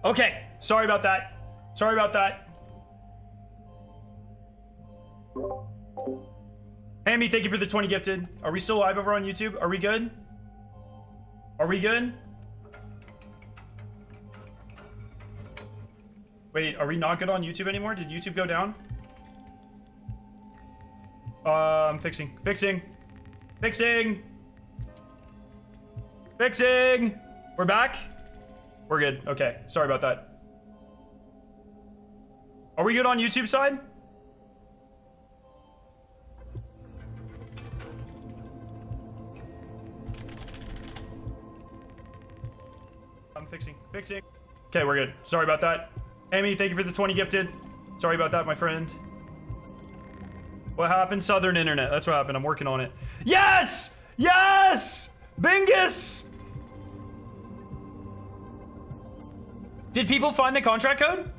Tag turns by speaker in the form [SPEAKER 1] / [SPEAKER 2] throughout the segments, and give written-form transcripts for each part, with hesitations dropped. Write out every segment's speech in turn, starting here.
[SPEAKER 1] Okay, sorry about that. Sorry about that. Hammy, thank you for the 20 gifted. Are we still live over on YouTube? Are we good? Are we good? Wait, are we not good on YouTube anymore? Did YouTube go down? I'm fixing. We're back? We're good. Okay, sorry about that. Are we good on YouTube side? I'm fixing. Okay, we're good. Sorry about that. Amy, thank you for the 20 gifted. Sorry about that, my friend. What happened? Southern internet. That's what happened. I'm working on it. Yes! Yes! Bingus! Did people find the contract code?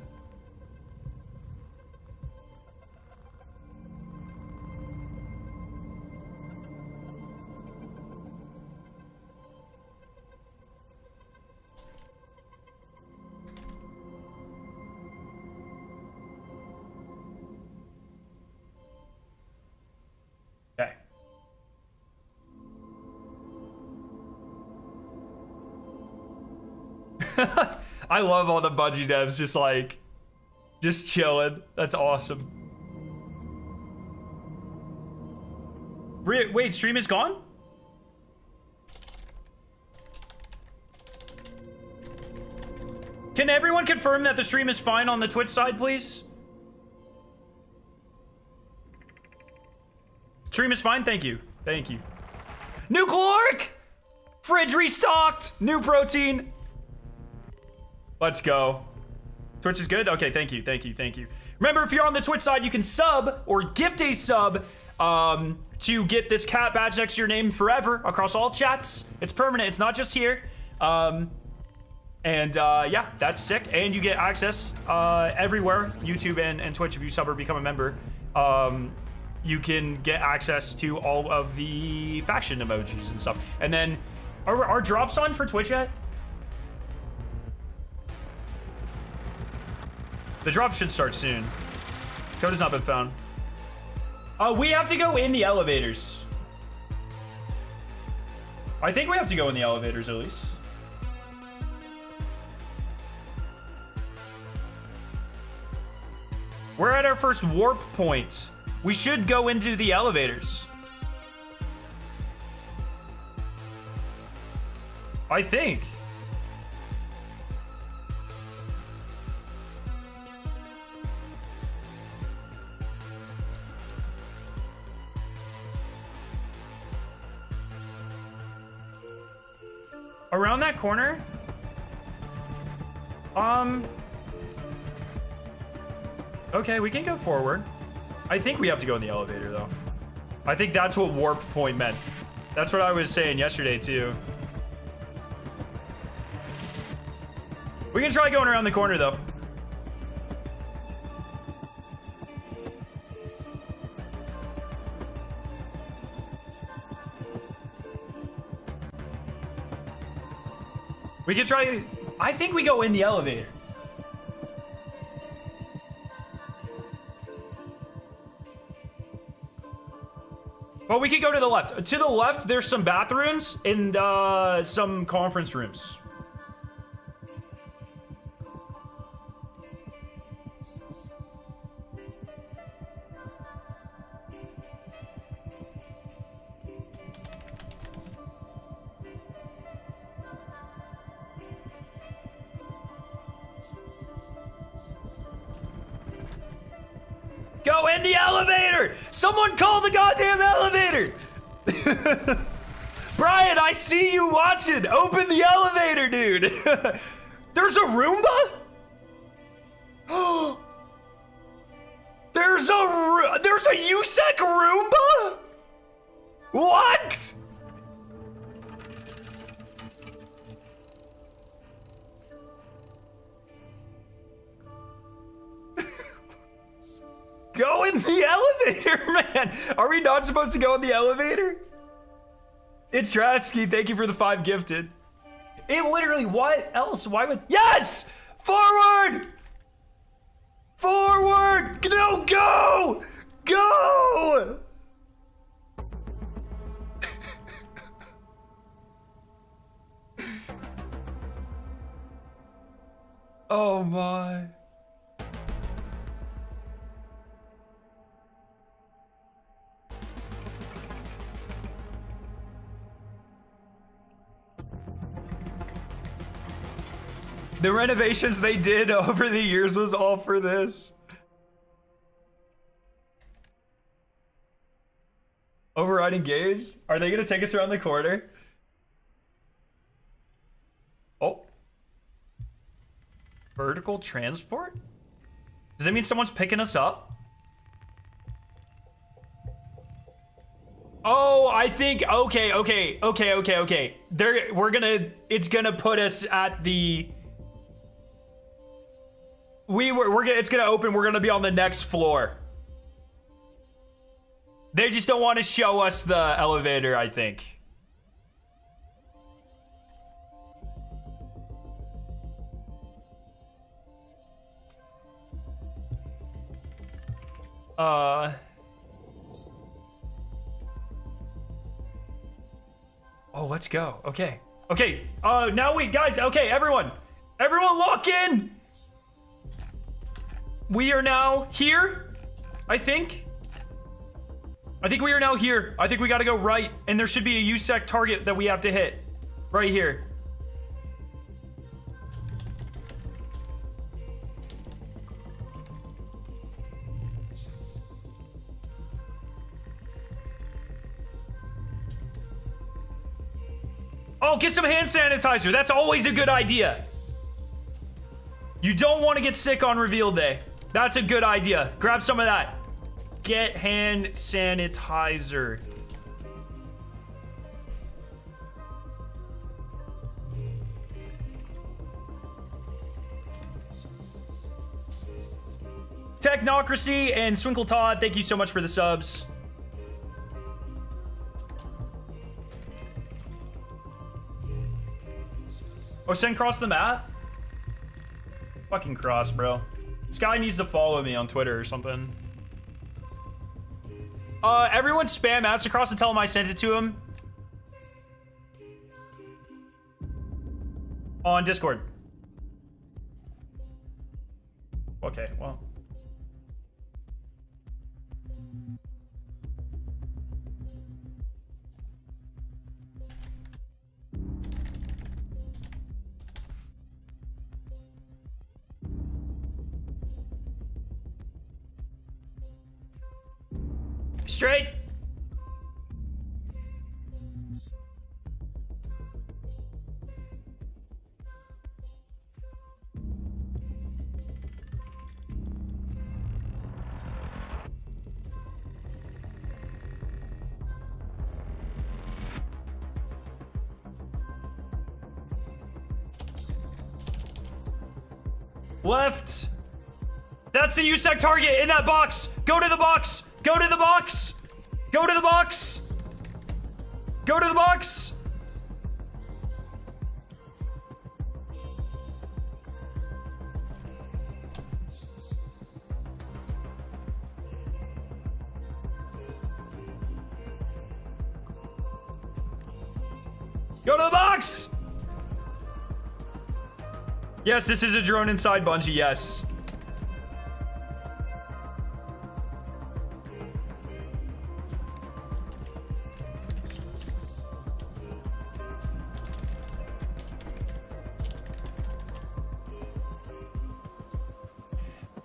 [SPEAKER 1] Okay. I love all the Bungie devs just chilling. That's awesome. Wait, stream is gone? Can everyone confirm that the stream is fine on the Twitch side, please? Stream is fine, thank you. Thank you. New caloric! Fridge restocked! New protein! Let's go. Twitch is good? Okay, thank you. Remember, if you're on the Twitch side, you can sub or gift a sub to get this cat badge next to your name forever across all chats. It's permanent. It's not just here. Yeah, that's sick. And you get access everywhere, YouTube and Twitch, if you sub or become a member. You can get access to all of the faction emojis and stuff. And then, are drops on for Twitch yet? The drop should start soon. Code has not been found. We have to go in the elevators. I think we have to go in the elevators at least. We're at our first warp point. We should go into the elevators. I think. Around that corner? Okay, we can go forward. I think we have to go in the elevator, though. I think that's what warp point meant. That's what I was saying yesterday, too. We can try going around the corner, though. We could try... I think we go in the elevator. Well, we could go to the left. To the left, there's some bathrooms and some conference rooms. Go in the elevator! Someone call the goddamn elevator! Brian, I see you watching! Open the elevator, dude! There's a Roomba? There's a USEC Roomba? What? Go in the elevator, man. Are we not supposed to go in the elevator? It's Tratsky. Thank you for the 5 gifted. It literally, what else? Why would... Yes! Forward! Forward! No, go! Go! Oh my. The renovations they did over the years was all for this. Override engaged? Are they gonna take us around the corner? Oh. Vertical transport? Does that mean someone's picking us up? Oh, I think, okay. It's gonna put us at the... it's gonna open, we're gonna be on the next floor. They just don't want to show us the elevator, I think. Oh, let's go. Okay. Now guys, okay, everyone lock in. We are now here, I think we are now here. I think we gotta go right, and there should be a USEC target that we have to hit. Right here. Oh, get some hand sanitizer. That's always a good idea. You don't want to get sick on reveal day. That's a good idea. Grab some of that. Get hand sanitizer. Technocracy and Swinkle Todd, thank you so much for the subs. Oh, send Cross the map? Fucking Cross, bro. This guy needs to follow me on Twitter or something. Everyone spam Mastercross and tell him I sent it to him. On Discord. Okay, well. Straight. Left. That's the USEC target in that box. Go to the box. Go to the box. Go to the box. Go to the box. Go to the box. Yes, this is a drone inside Bungie, yes.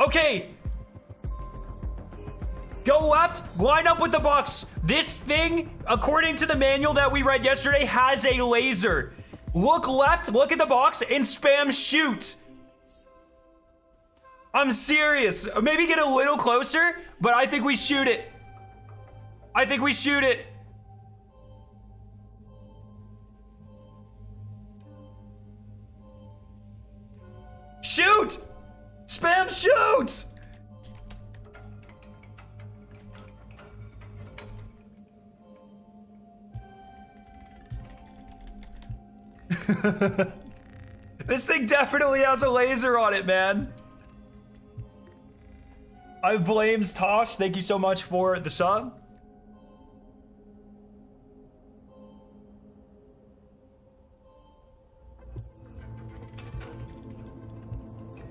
[SPEAKER 1] Okay. Go left, line up with the box. This thing, according to the manual that we read yesterday, has a laser. Look left, look at the box, and spam shoot. I'm serious. Maybe get a little closer, but I think we shoot it. I think we shoot it. Shoot! Spam shoot! This thing definitely has a laser on it, man. I blames Tosh. Thank you so much for the sub.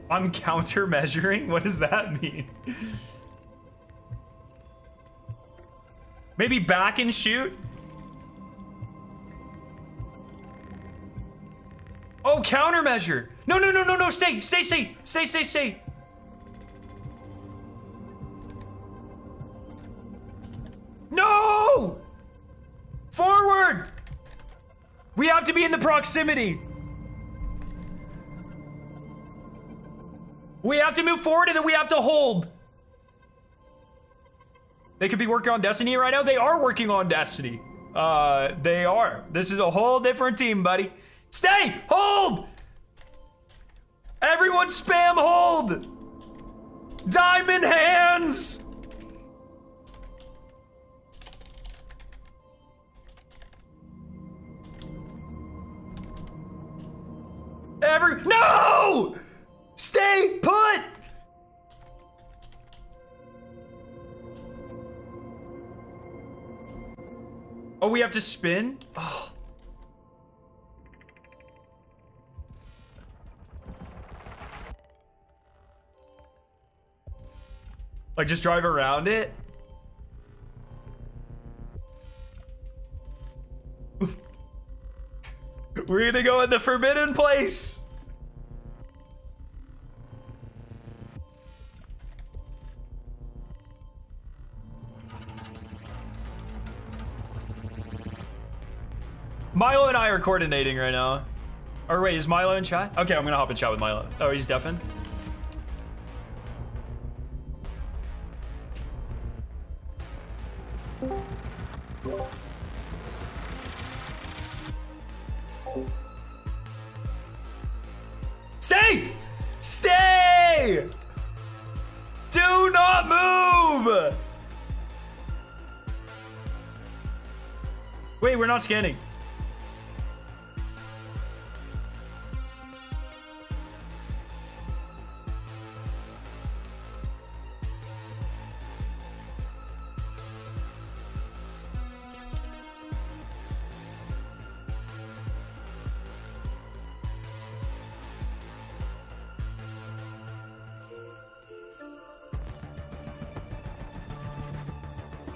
[SPEAKER 1] I'm countermeasuring? What does that mean? Maybe back and shoot? Oh, countermeasure. No, no, no, no, no, stay. No! Forward! We have to be in the proximity. We have to move forward and then we have to hold. They could be working on Destiny right now. They are working on Destiny. They are. This is a whole different team, buddy. Stay! Hold! Everyone spam hold! Diamond hands! No! Stay put! Oh, we have to spin? Oh. Like, just drive around it? We're gonna go in the forbidden place! Milo and I are coordinating right now. Or wait, is Milo in chat? Okay, I'm gonna hop in chat with Milo. Oh, he's deafened? Stay! Stay! Do not move! Wait, we're not scanning.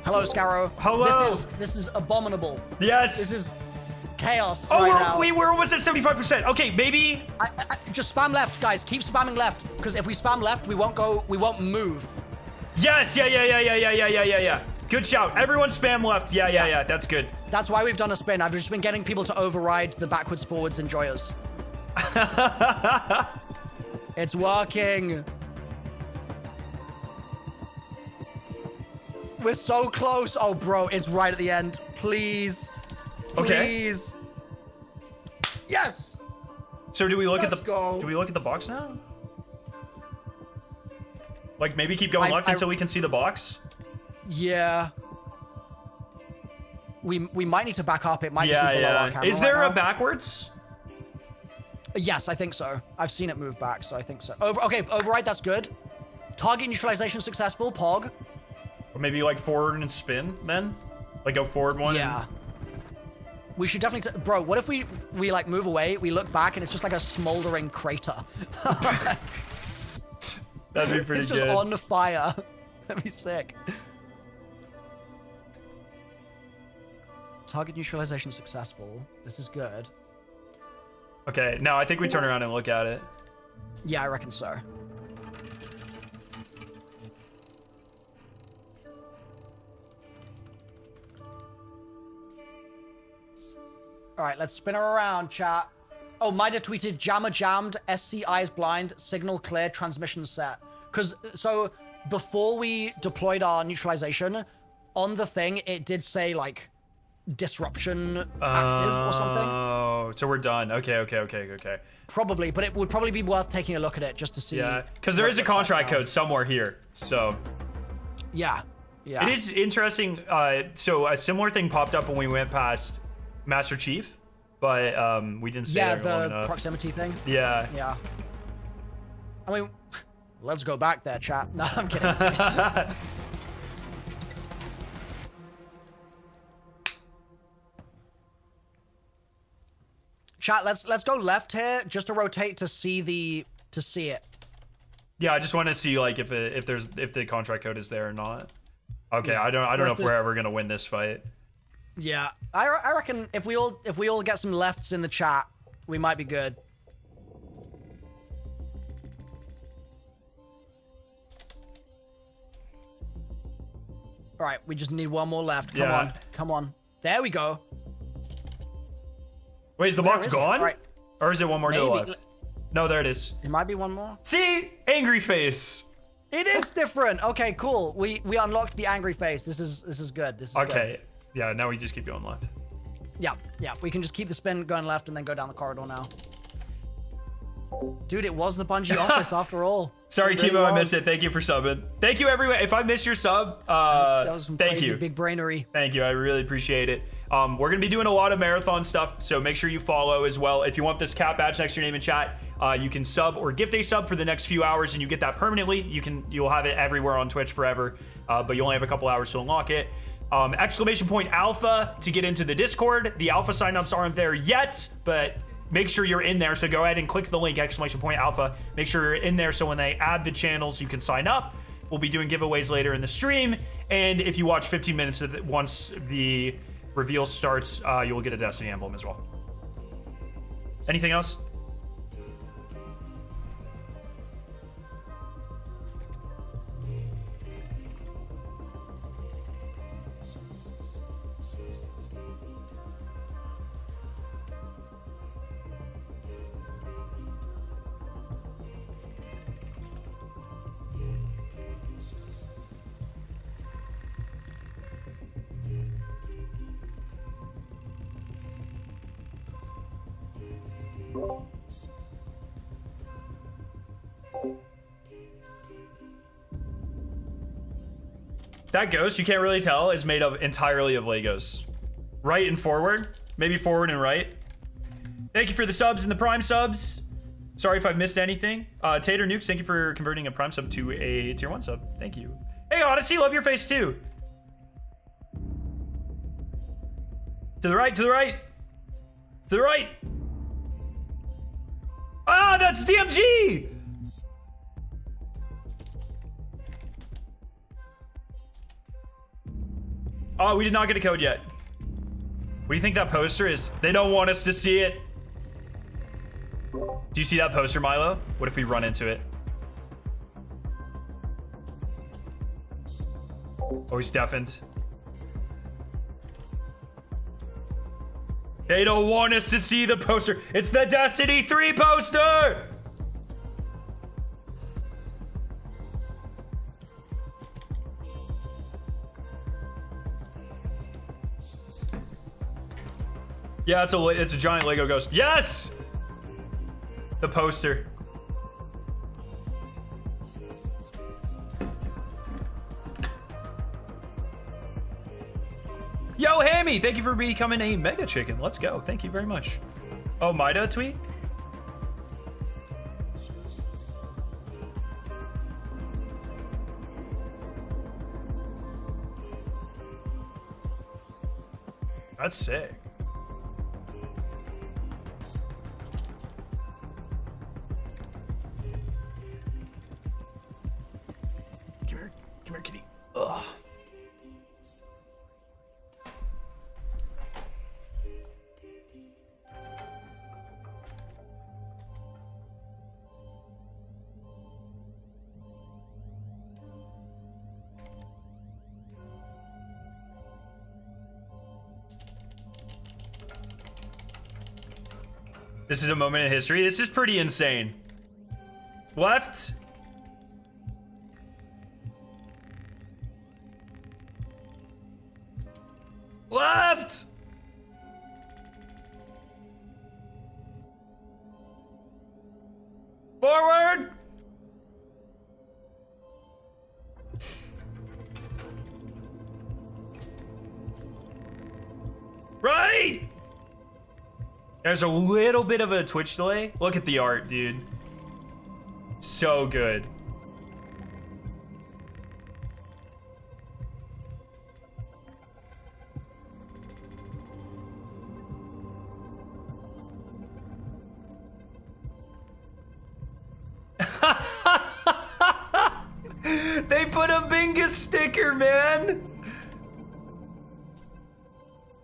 [SPEAKER 2] Hello, Scarrow.
[SPEAKER 1] Hello.
[SPEAKER 2] This is abominable.
[SPEAKER 1] Yes.
[SPEAKER 2] This is chaos
[SPEAKER 1] oh,
[SPEAKER 2] right now.
[SPEAKER 1] we're almost at 75%. Okay, maybe.
[SPEAKER 2] Just spam left, guys. Keep spamming left, because if we spam left, we won't move.
[SPEAKER 1] Yes. Yeah. Good shout. Everyone spam left. Yeah. That's good.
[SPEAKER 2] That's why we've done a spin. I've just been getting people to override the backwards, forwards enjoyers. It's working. We're so close. Oh, bro, it's right at the end. Please. Please. Okay. Yes.
[SPEAKER 1] So do we look at the
[SPEAKER 2] go.
[SPEAKER 1] Do we look at the box now? Like maybe keep going left until we can see the box?
[SPEAKER 2] Yeah. We might need to back up. It might just be below our camera.
[SPEAKER 1] Is there a backwards?
[SPEAKER 2] Yes, I think so. I've seen it move back, so I think so. Okay, override, that's good. Target neutralization successful, Pog.
[SPEAKER 1] Or maybe like forward and spin then? Like go forward one?
[SPEAKER 2] Yeah. We should definitely, bro, what if we like move away, we look back and it's just like a smoldering crater.
[SPEAKER 1] That'd be pretty good.
[SPEAKER 2] It's just on fire. That'd be sick. Target neutralization successful. This is good.
[SPEAKER 1] Okay, now I think we turn around and look at it.
[SPEAKER 2] Yeah, I reckon so. All right, let's spin her around, chat. Oh, Mida tweeted, jammer jammed, SC eyes blind, signal clear, transmission set. Because, so, before we deployed our neutralization, on the thing, it did say, like, disruption active or something.
[SPEAKER 1] Oh, so we're done. Okay.
[SPEAKER 2] Probably, but it would probably be worth taking a look at it just to see.
[SPEAKER 1] Yeah, because there is a contract code somewhere here, so.
[SPEAKER 2] Yeah.
[SPEAKER 1] It is interesting. So a similar thing popped up when we went past Master Chief. but we didn't stay
[SPEAKER 2] Yeah,
[SPEAKER 1] there long
[SPEAKER 2] the
[SPEAKER 1] enough.
[SPEAKER 2] proximity thing.
[SPEAKER 1] Yeah.
[SPEAKER 2] Yeah. I mean, let's go back there, chat. No, I'm kidding. Chat, let's go left here just to rotate to see it.
[SPEAKER 1] Yeah, I just want to see like if the contract code is there or not. Okay,
[SPEAKER 2] Yeah.
[SPEAKER 1] I don't know if we're ever gonna win this fight.
[SPEAKER 2] Yeah, I reckon if we all get some lefts in the chat, we might be good. All right, we just need one more left. Come
[SPEAKER 1] Yeah.
[SPEAKER 2] on, come on. There we go.
[SPEAKER 1] Wait, is the
[SPEAKER 2] Where
[SPEAKER 1] box
[SPEAKER 2] is it?
[SPEAKER 1] gone?
[SPEAKER 2] Right.
[SPEAKER 1] Or is it one more go
[SPEAKER 2] Maybe.
[SPEAKER 1] left? No, there it is.
[SPEAKER 2] It might be one more.
[SPEAKER 1] See? Angry face.
[SPEAKER 2] It is different. Okay, cool. We unlocked the angry face. This is good. This is good.
[SPEAKER 1] Okay. Yeah, now we just keep going left.
[SPEAKER 2] Yeah. We can just keep the spin going left and then go down the corridor now. Dude, it was the Bungie office after all.
[SPEAKER 1] Sorry,
[SPEAKER 2] It really
[SPEAKER 1] Kimo, I
[SPEAKER 2] was.
[SPEAKER 1] missed it. Thank you for subbing. Thank you, everyone. If I missed your sub,
[SPEAKER 2] That was some
[SPEAKER 1] thank
[SPEAKER 2] crazy
[SPEAKER 1] you.
[SPEAKER 2] big brainery.
[SPEAKER 1] Thank you. I really appreciate it. We're going to be doing a lot of marathon stuff, so make sure you follow as well. If you want this cat badge next to your name in chat, you can sub or gift a sub for the next few hours, and you get that permanently. You'll have it everywhere on Twitch forever, but you only have a couple hours to unlock it. Exclamation point alpha to get into the Discord. The alpha signups aren't there yet, but make sure you're in there. So go ahead and click the link, exclamation point alpha. Make sure you're in there so when they add the channels, you can sign up. We'll be doing giveaways later in the stream. And if you watch 15 minutes of it, once the reveal starts, you will get a Destiny emblem as well. Anything else? That ghost, you can't really tell, is made of entirely of Legos. Right and forward. Maybe forward and right. Thank you for the subs and the prime subs. Sorry if I've missed anything. Tater Nukes, thank you for converting a prime sub to a tier 1 sub. Thank you. Hey, Odyssey, love your face too. To the right, to the right. To the right. Ah, that's DMG! Oh, we did not get a code yet. What do you think that poster is? They don't want us to see it. Do you see that poster, Milo? What if we run into it? Oh, he's deafened. They don't want us to see the poster. It's the Destiny 3 poster! Yeah, it's a giant Lego ghost. Yes! The poster. Yo, Hammy, thank you for becoming a mega chicken. Let's go. Thank you very much. Oh, Mida tweet? That's sick. Come here, kitty. Ugh. This is a moment in history. This is pretty insane. Left. Left. Forward. Right. There's a little bit of a Twitch delay. Look at the art, dude. So good. They put a Bingus sticker, man.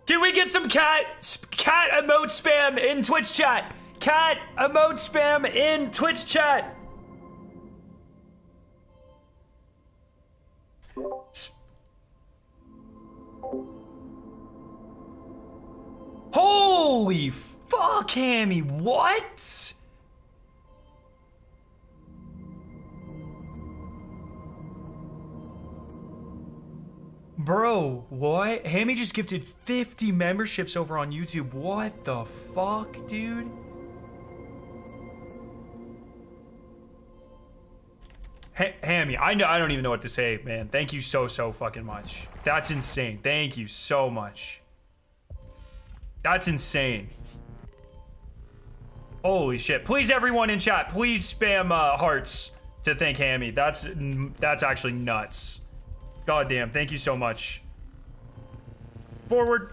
[SPEAKER 1] Can we get some cat emote spam in Twitch chat? Cat emote spam in Twitch chat. Holy fuck, Hammy, what? Bro, what? Hammy just gifted 50 memberships over on YouTube. What the fuck, dude? Hammy, I don't even know what to say, man. Thank you so fucking much. That's insane. Thank you so much. That's insane. Holy shit. Please, everyone in chat, please spam hearts to thank Hammy. That's actually nuts. God damn, thank you so much. Forward.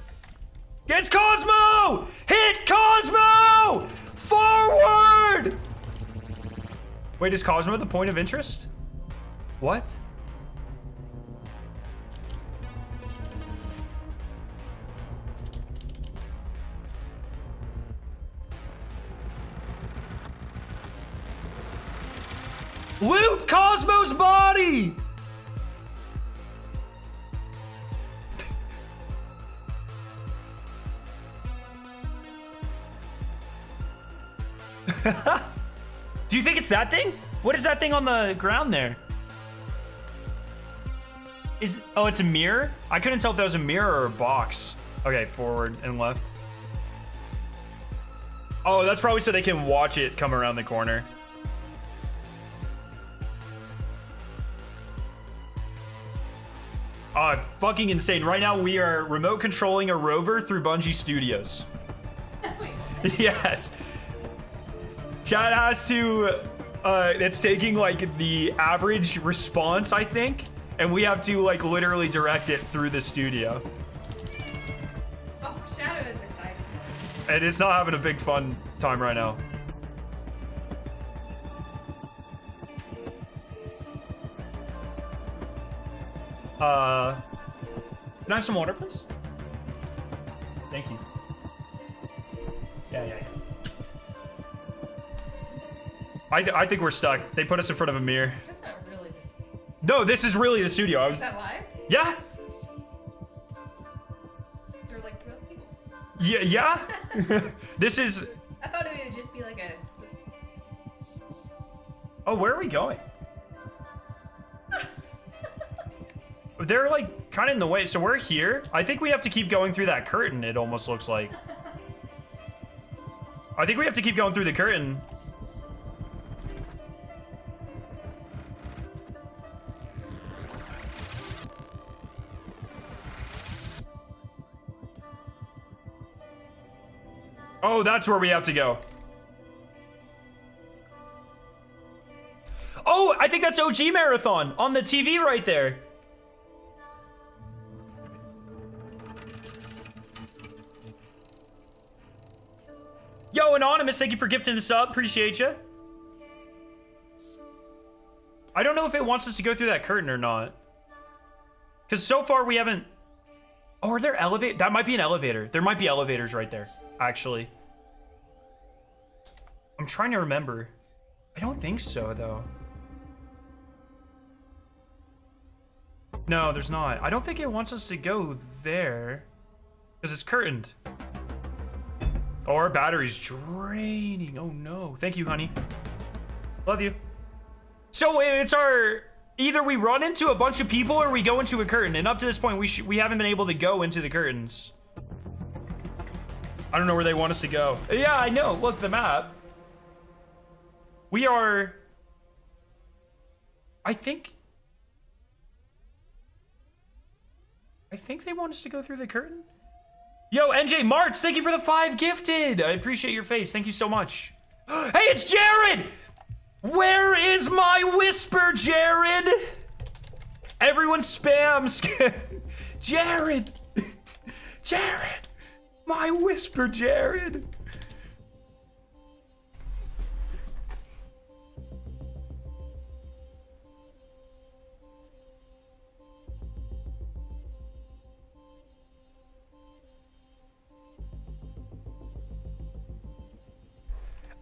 [SPEAKER 1] It's Cosmo! Hit Cosmo! Forward! Wait, is Cosmo the point of interest? What? Loot Cosmo's body! Do you think it's that thing? What is that thing on the ground there? Oh, it's a mirror? I couldn't tell if that was a mirror or a box. Okay, forward and left. Oh, that's probably so they can watch it come around the corner. Fucking insane. Right now we are remote controlling a rover through Bungie Studios. Yes. Chat has to, it's taking like the average response, I think, and we have to like literally direct it through the studio.
[SPEAKER 3] Oh, Shadow is excited.
[SPEAKER 1] And it's not having a big fun time right now. Can I have some water, please? Thank you. Yeah. I think we're stuck. They put us in front of a mirror.
[SPEAKER 3] That's not really the studio.
[SPEAKER 1] No, this is really the studio.
[SPEAKER 3] Is that live?
[SPEAKER 1] Yeah.
[SPEAKER 3] They're like real people.
[SPEAKER 1] Yeah. This is.
[SPEAKER 3] I thought it would just be like a.
[SPEAKER 1] Oh, where are we going? They're like kind of in the way. So we're here. I think we have to keep going through that curtain. It almost looks like. I think we have to keep going through the curtain. Oh, that's where we have to go. Oh, I think that's OG Marathon on the TV right there. Yo, Anonymous, thank you for gifting the sub. Appreciate you. I don't know if it wants us to go through that curtain or not. Because so far we haven't... Oh, are there elevators? That might be an elevator. There might be elevators right there, actually. I'm trying to remember. I don't think so, though. No, there's not. I don't think it wants us to go there. Because it's curtained. Oh, our battery's draining. Oh, no. Thank you, honey. Love you. So it's our... Either we run into a bunch of people or we go into a curtain. And up to this point, we haven't been able to go into the curtains. I don't know where they want us to go. Yeah, I know. Look, the map. We are... I think they want us to go through the curtain. Yo, NJ Martz, thank you for the 5 gifted. I appreciate your face. Thank you so much. Hey, it's Jared! Where is my whisper, Jared? Everyone spams. Jared! Jared! My whisper, Jared!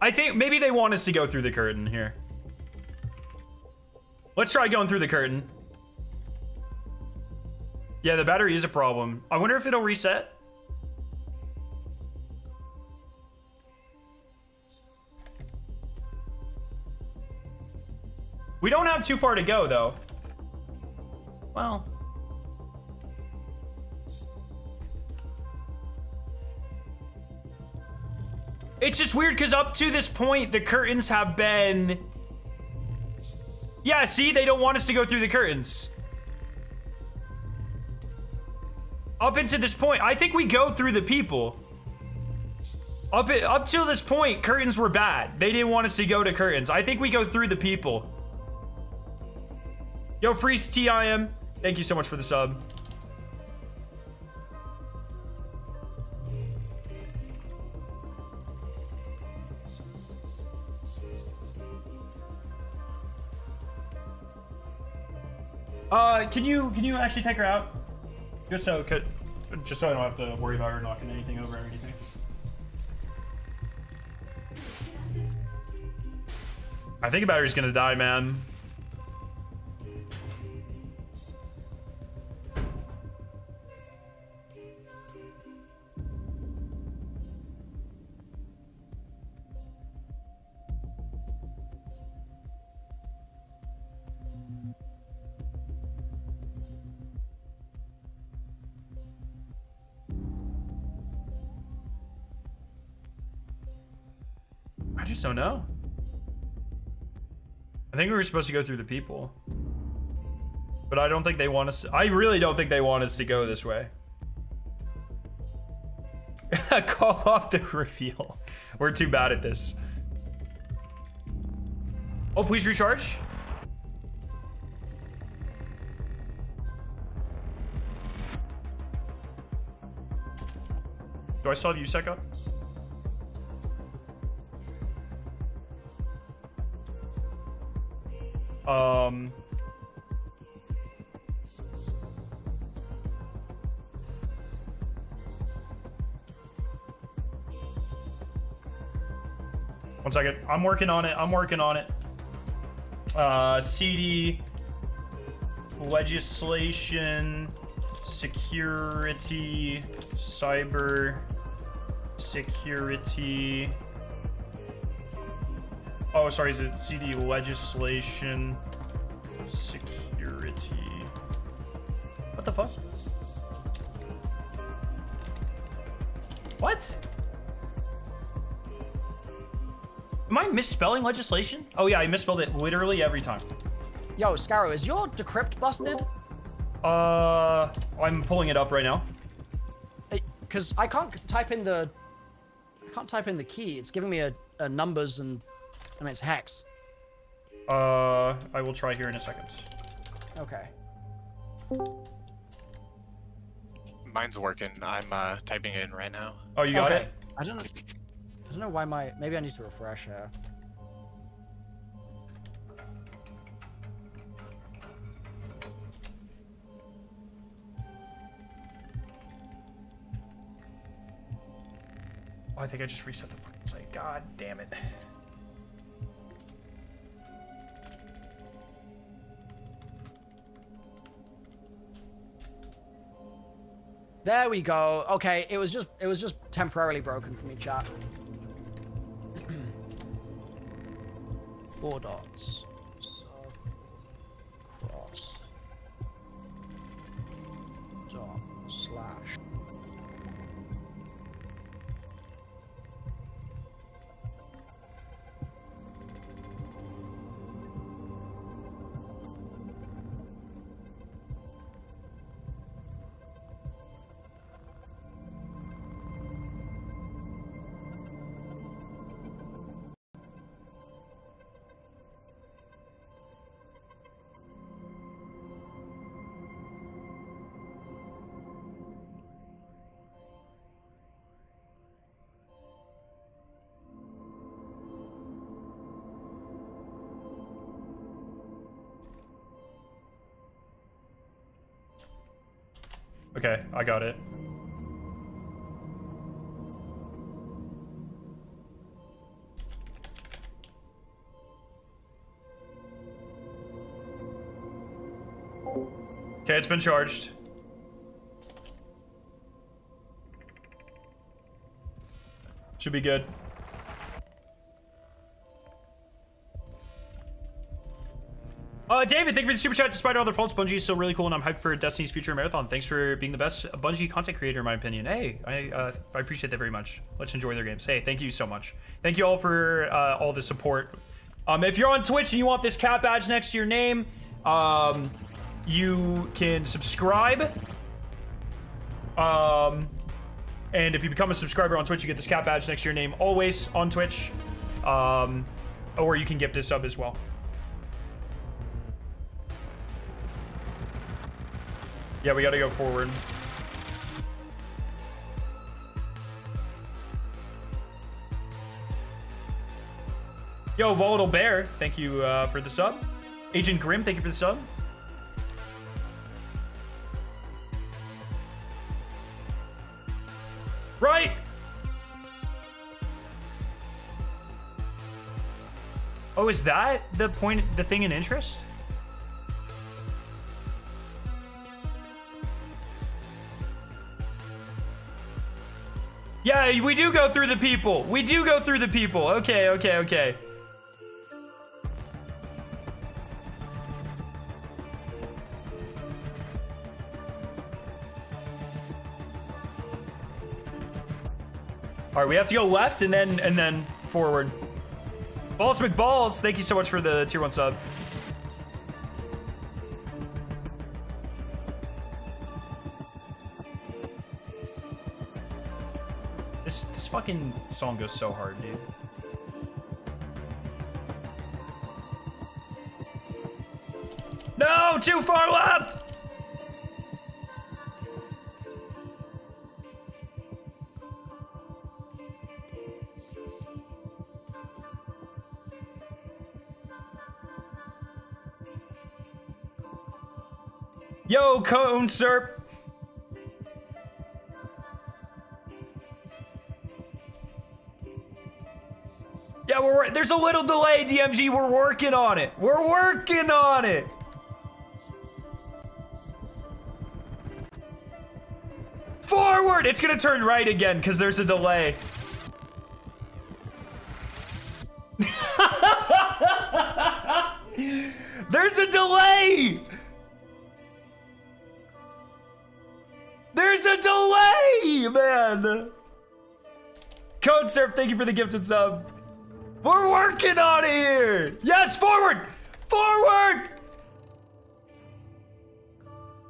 [SPEAKER 1] I think maybe they want us to go through the curtain here. Let's try going through the curtain. Yeah, the battery is a problem. I wonder if it'll reset. We don't have too far to go, though. Well. It's just weird because up to this point, the curtains have been... Yeah, see? They don't want us to go through the curtains. Up into this point, I think we go through the people. Up till this point, curtains were bad. They didn't want us to go to curtains. I think we go through the people. Yo, Freeze TIM. Thank you so much for the sub. Can you actually take her out? Just so I don't have to worry about her knocking anything over or anything. I think the battery's gonna die, man. I just don't know. I think we were supposed to go through the people. But I don't think they want us to, I really don't think they want us to go this way. Call off the reveal. We're too bad at this. Oh, please recharge. Do I still have USEC up? One second. I'm working on it. CD, legislation, security, cyber, security. Oh, sorry, is it CD, legislation, security? What the fuck? What? Am I misspelling legislation? Oh yeah, I misspelled it literally every time.
[SPEAKER 2] Yo, Scarrow, is your decrypt busted?
[SPEAKER 1] I'm pulling it up right now.
[SPEAKER 2] Because I can't type in the key. It's giving me a numbers and it's hex.
[SPEAKER 1] I will try here in a second.
[SPEAKER 2] Okay.
[SPEAKER 4] Mine's working. I'm typing it in right now.
[SPEAKER 1] Oh, you got
[SPEAKER 2] Okay.
[SPEAKER 1] it?
[SPEAKER 2] I don't know why maybe I need to refresh here.
[SPEAKER 1] Oh, I think I just reset the fucking site. God damn it.
[SPEAKER 2] There we go. Okay, it was just temporarily broken for me, chat. 4 dots. Sub cross dot slash.
[SPEAKER 1] Okay, I got it. Okay, it's been charged. Should be good. David, thank you for the super chat. Despite all their faults, Bungie is still really cool, and I'm hyped for Destiny's future marathon. Thanks for being the best Bungie content creator, in my opinion. Hey, I appreciate that very much. Let's enjoy their games. Hey, thank you so much. Thank you all for all the support. If you're on Twitch and you want this cat badge next to your name, you can subscribe. And if you become a subscriber on Twitch, you get this cat badge next to your name always on Twitch. Or you can gift a sub as well. Yeah, we gotta go forward. Yo, Volatile Bear, thank you for the sub. Agent Grim, thank you for the sub. Right! Oh, is that the point, the thing in interest? Yeah, we do go through the people. We do go through the people. Okay, okay, okay. All right, we have to go left and then forward. Balls McBalls, thank you so much for the tier 1 sub. This fucking song goes so hard, dude. No, too far left. Yo, Cone Serp. Yeah, there's a little delay, DMG. We're working on it. We're working on it. Forward. It's gonna turn right again because there's a delay. There's a delay. There's a delay, man. Code Surf, thank you for the gifted sub. We're working on it here. Yes, forward. Forward.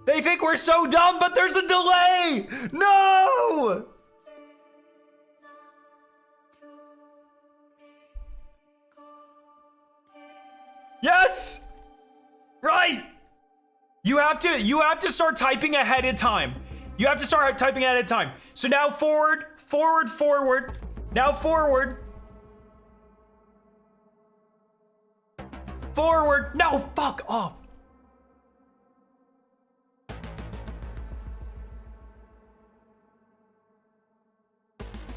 [SPEAKER 1] They think we're so dumb, but there's a delay. No. Yes. Right. You have to start typing ahead of time. You have to start typing ahead of time. So now forward, forward, forward. Now forward. Forward. No, fuck off.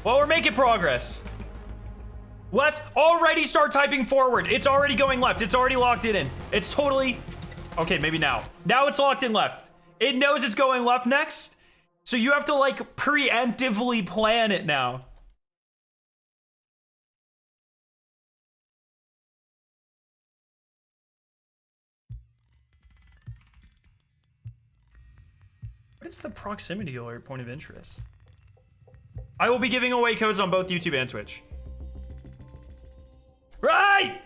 [SPEAKER 1] Well, we're making progress. Left. Already start typing forward. It's already going left. It's already locked it in. It's totally... Okay, maybe now. Now it's locked in left. It knows it's going left next. So you have to, like, preemptively plan it now. What is the proximity alert point of interest? I will be giving away codes on both YouTube and Twitch. Right!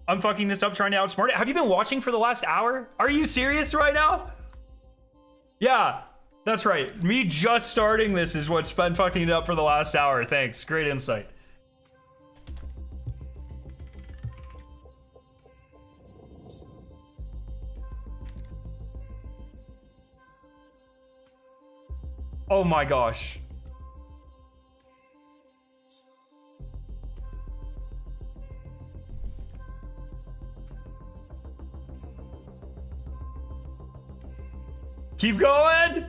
[SPEAKER 1] I'm fucking this up trying to outsmart it. Have you been watching for the last hour? Are you serious right now? Yeah, that's right. Me just starting this is what's been fucking it up for the last hour. Thanks. Great insight. Oh my gosh. Keep going.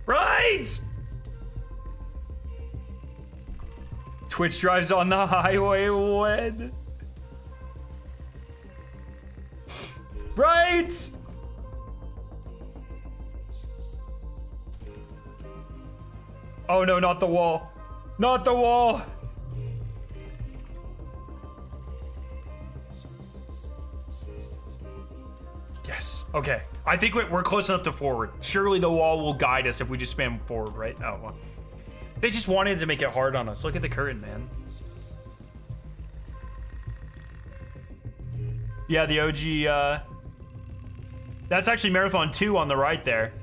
[SPEAKER 1] Right! Twitch drives on the highway when? Right! Oh no, not the wall. Not the wall! Yes, okay. I think we're close enough to forward. Surely the wall will guide us if we just spam forward, right? Oh, well. They just wanted to make it hard on us. Look at the curtain, man. Yeah, the OG, that's actually Marathon 2 on the right there.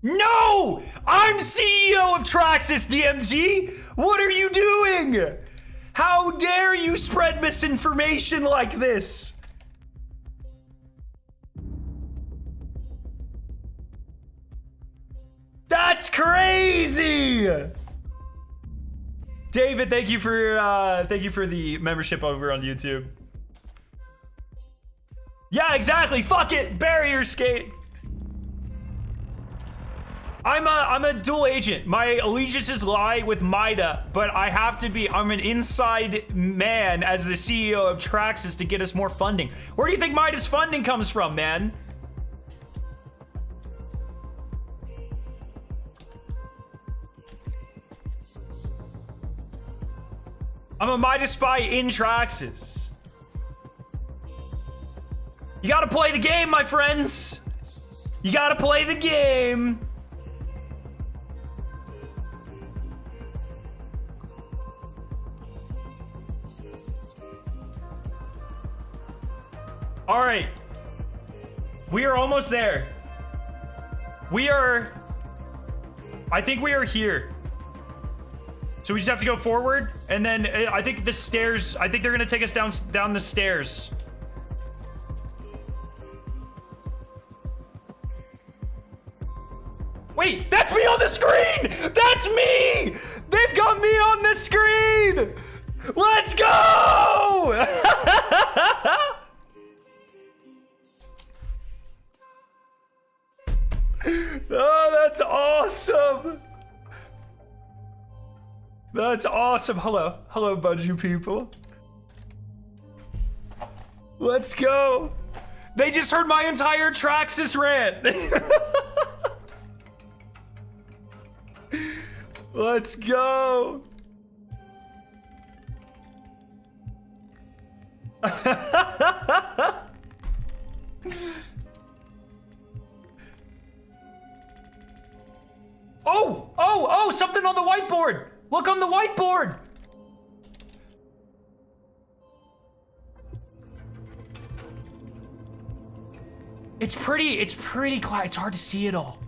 [SPEAKER 1] No! I'm CEO of Traxxas, DMG! What are you doing? How dare you spread misinformation like this? That's crazy! David, thank you for the membership over on YouTube. Yeah, exactly. Fuck it. Barrier skate. I'm a dual agent. My allegiances lie with Mida, but I have to be. I'm an inside man as the CEO of Traxxas to get us more funding. Where do you think Mida's funding comes from, man? I'm a Midas spy in Traxxas. You gotta play the game, my friends. You gotta play the game. All right. We are almost there. I think we are here. So we just have to go forward, and then I think the stairs, I think they're gonna take us down the stairs. Wait, that's me on the screen! That's me! They've got me on the screen! Let's go! Oh, that's awesome! That's awesome. Hello. Hello, Budgie people. Let's go. They just heard my entire Traxxas rant. Let's go. Oh, something on the whiteboard. Look on the whiteboard! It's pretty quiet. It's hard to see it all.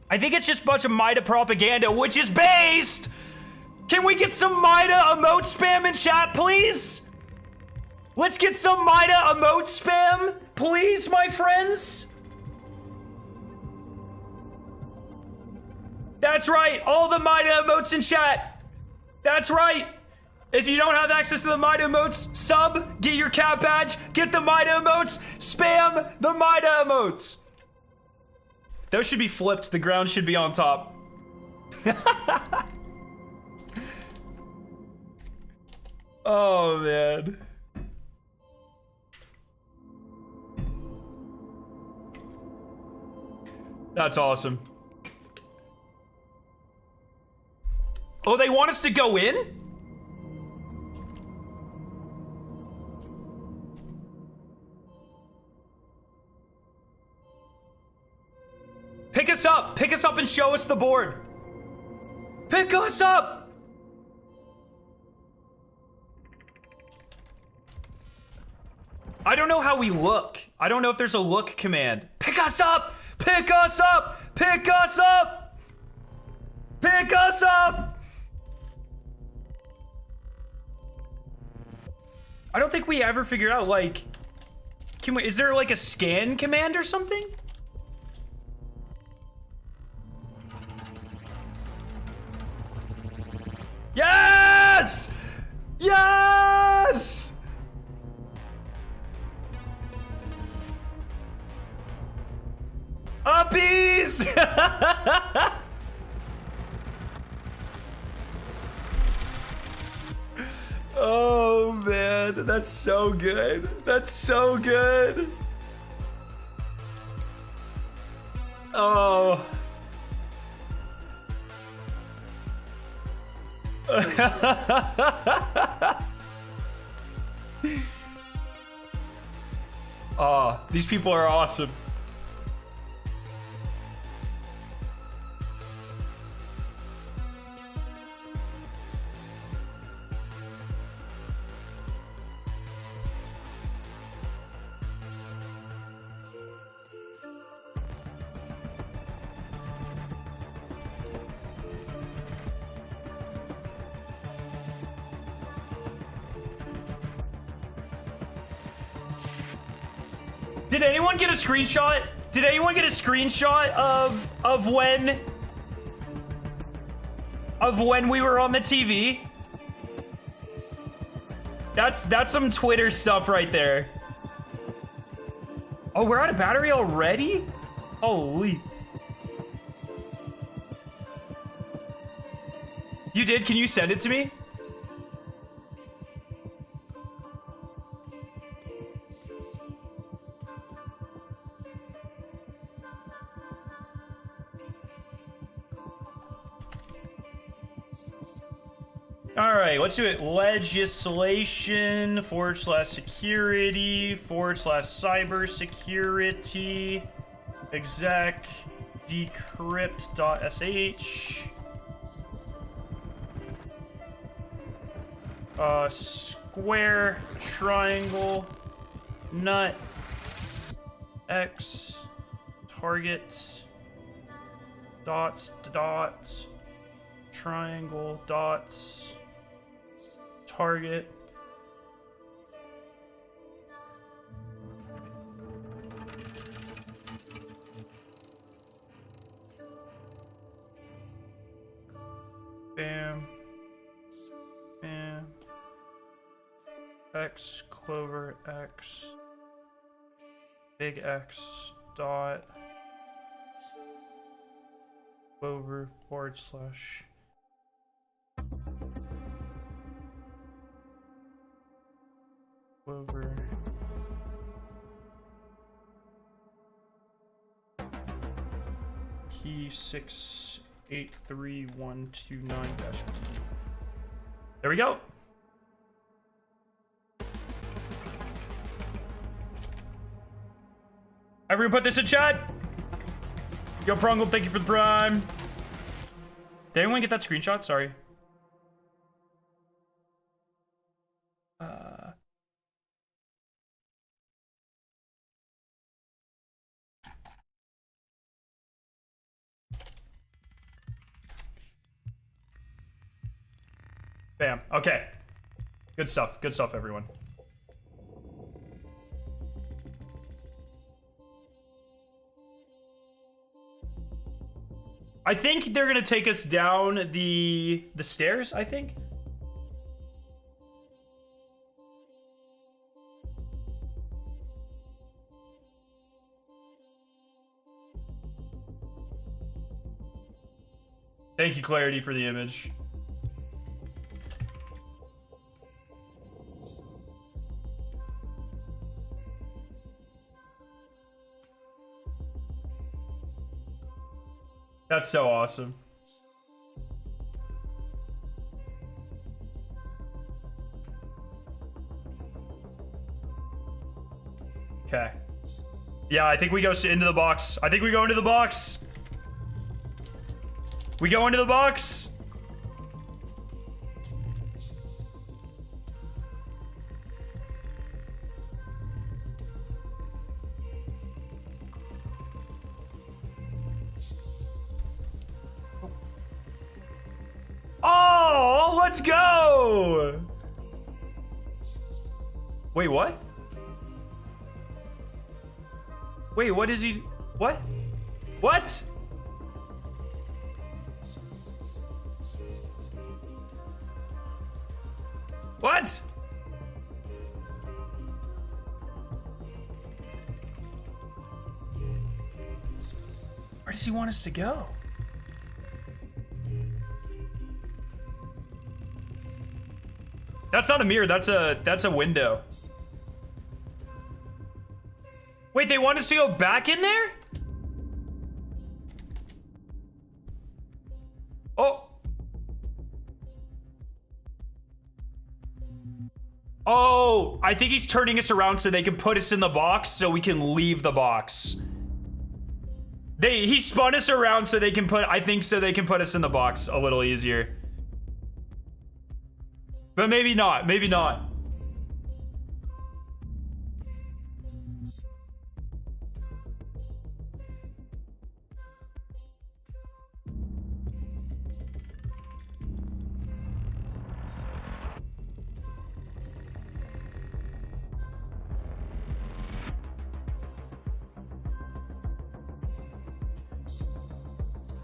[SPEAKER 1] I think it's just a bunch of Mida propaganda, which is based! Can we get some Mida emote spam in chat, please? Let's get some Mida emote spam, please, my friends? That's right, all the Mida emotes in chat. That's right. If you don't have access to the Mida emotes, sub, get your cat badge, get the Mida emotes, spam the Mida emotes. Those should be flipped, the ground should be on top. Oh, man. That's awesome. Oh, they want us to go in? Pick us up and show us the board. Pick us up. I don't know how we look. I don't know if there's a look command. Pick us up, pick us up, pick us up, pick us up. I don't think we ever figured out, like, is there like a scan command or something? Yes! Yes! Uppies! Oh man, that's so good. That's so good. Oh. Oh, these people are awesome. Did anyone get a screenshot? Did anyone get a screenshot of when we were on the TV? That's some Twitter stuff right there. Oh, we're out of battery already? Holy. You did? Can you send it to me? All right, let's do it. Legislation /security /cybersecurity exec decrypt.sh square triangle nut x target dots triangle dots target bam bam x clover x big X dot clover / clover key 683129-P. There we go. Everyone put this in chat. Yo, Prongle, thank you for the prime. Did anyone get that screenshot? Sorry. Bam. Okay. Good stuff. Good stuff, everyone. I think they're gonna take us down the stairs, I think. Thank you, Clarity, for the image. That's so awesome. Okay. Yeah, I think we go into the box. I think we go into the box. We go into the box. Oh, let's go! Wait, what? Wait, what is he? What? What? What? Where does he want us to go? That's not a mirror, that's a window. Wait, they want us to go back in there? Oh. Oh, I think he's turning us around so they can put us in the box so we can leave the box. He spun us around so they can put, I think so they can put us in the box a little easier. But maybe not, maybe not.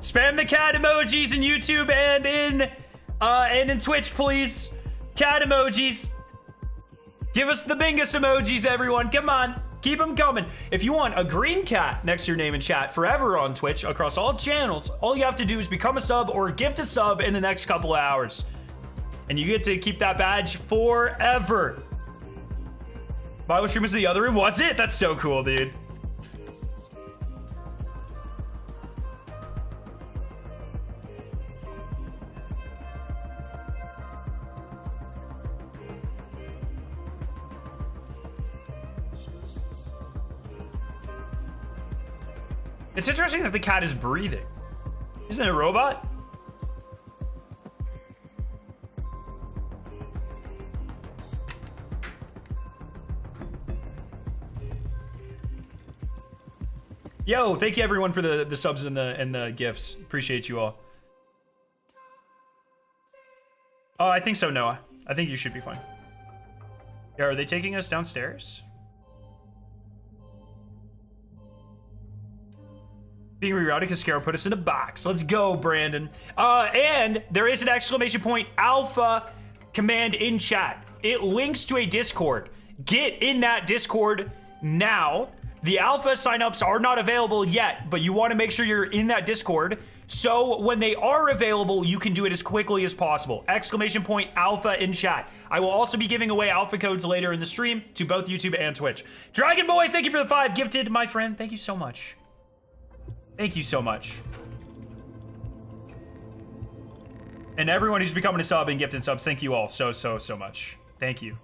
[SPEAKER 1] Spam the cat emojis in YouTube and in Twitch, please. Cat emojis. Give us the bingus emojis, everyone. Come on. Keep them coming. If you want a green cat next to your name in chat forever on Twitch across all channels, all you have to do is become a sub or gift a sub in the next couple of hours. And you get to keep that badge forever. Bible stream was the other room, was it? That's so cool, dude. It's interesting that the cat is breathing. Isn't it a robot? Yo, thank you everyone for the subs and the gifts. Appreciate you all. Oh, I think so, Noah. I think you should be fine. Yeah, are they taking us downstairs? Being rerouted because Scaro put us in a box. Let's go, Brandon. And there is an exclamation point alpha command in chat. It links to a Discord. Get in that Discord now. The alpha signups are not available yet, but you want to make sure you're in that Discord. So when they are available, you can do it as quickly as possible. Exclamation point alpha in chat. I will also be giving away alpha codes later in the stream to both YouTube and Twitch. Dragon Boy, thank you for the 5 gifted, my friend. Thank you so much. Thank you so much. And everyone who's becoming a sub and gifted subs, thank you all so much. Thank you.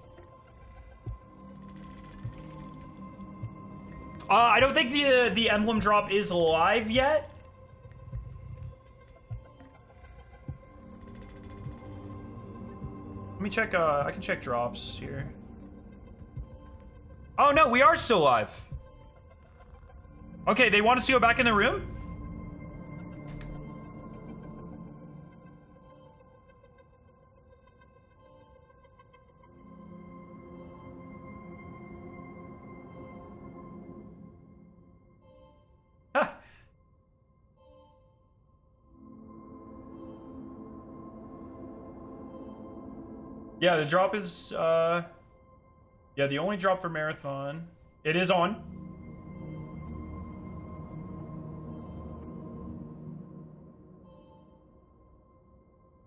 [SPEAKER 1] I don't think the emblem drop is live yet. Let me check, I can check drops here. Oh no, we are still live. Okay, they want us to go back in the room? Huh. Yeah, the drop is, yeah, the only drop for Marathon. It is on.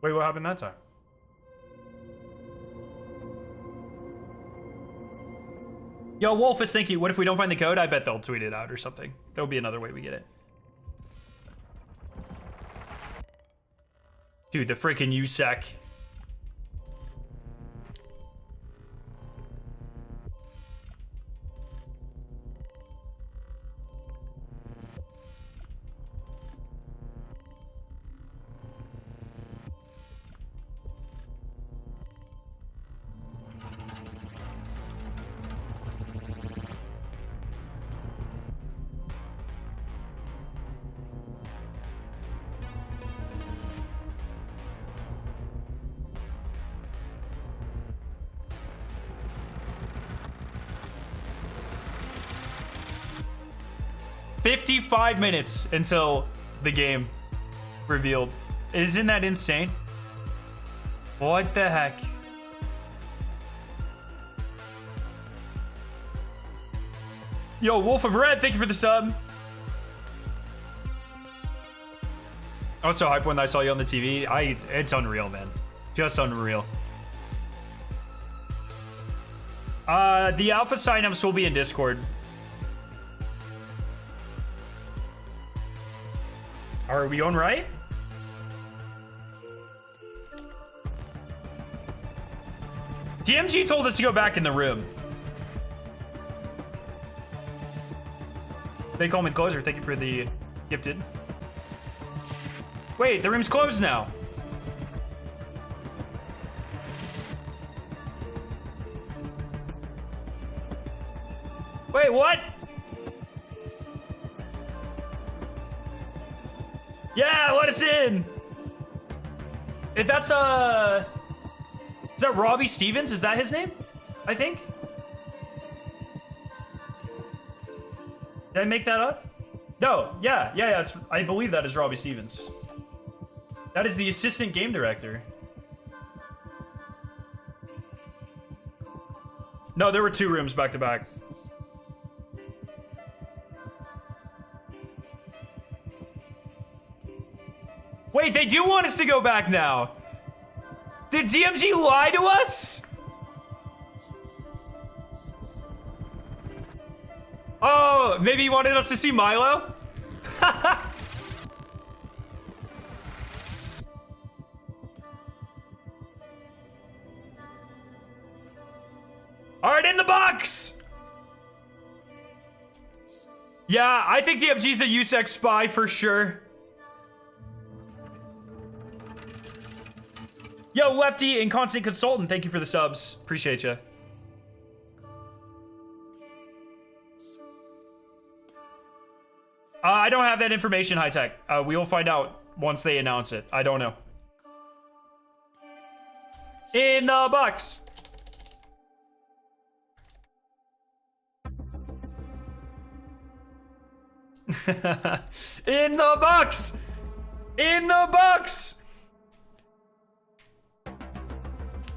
[SPEAKER 1] Wait, what happened that time? Yo, Wolfus, thank you. What if we don't find the code? I bet they'll tweet it out or something. There'll be another way we get it. Dude, the freaking USEC. 55 minutes until the game revealed. Isn't that insane? What the heck? Yo, Wolf of Red, thank you for the sub. I was so hyped when I saw you on the TV. It's unreal, man. Just unreal. The alpha signups will be in Discord. Are we going right? DMG told us to go back in the room. They call me the closer. Thank you for the gifted. Wait, the room's closed now. Wait, what? Yeah, let us in. If that's is that Robbie Stevens? Is that his name? I think. Did I make that up? No, yeah. I believe that is Robbie Stevens. That is the assistant game director. No, there were 2 rooms back to back. Wait, they do want us to go back now. Did DMG lie to us? Oh, maybe he wanted us to see Milo? All right, in the box. Yeah, I think DMG's a USEC spy for sure. Yo, Lefty and Constant Consultant, thank you for the subs. Appreciate you. I don't have that information, High Tech. We will find out once they announce it. I don't know. In the box. In the box. In the box.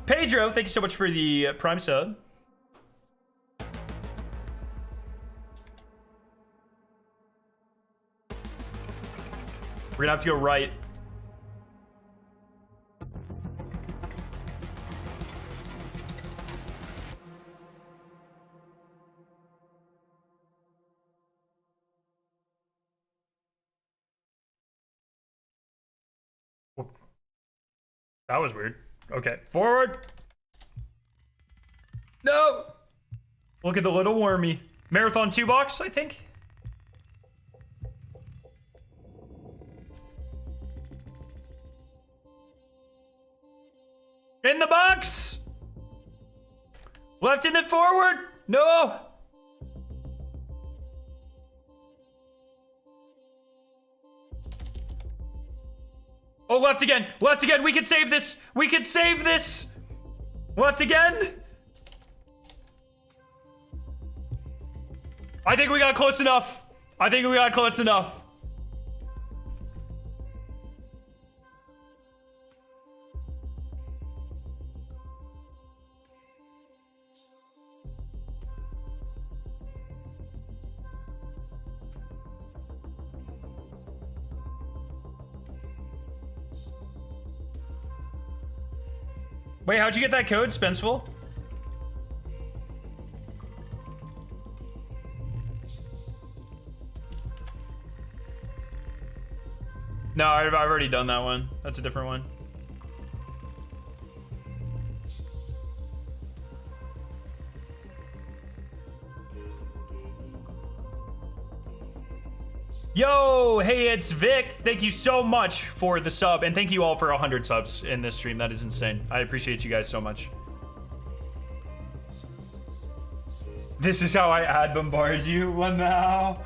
[SPEAKER 1] Pedro, thank you so much for the Prime sub. We're gonna have to go right. That was weird. Okay, forward. No. Look at the little wormy. Marathon 2 box, I think. In the box. Left and then forward. No. Oh, left again. Left again. We can save this. We can save this. Left again. I think we got close enough. I think we got close enough. Wait, how'd you get that code, Spenceful? No, I've already done that one. That's a different one. Yo, hey, it's Vic. Thank you so much for the sub, and thank you all for 100 subs in this stream. That is insane. I appreciate you guys so much. This is how I ad bombard you, Lamau.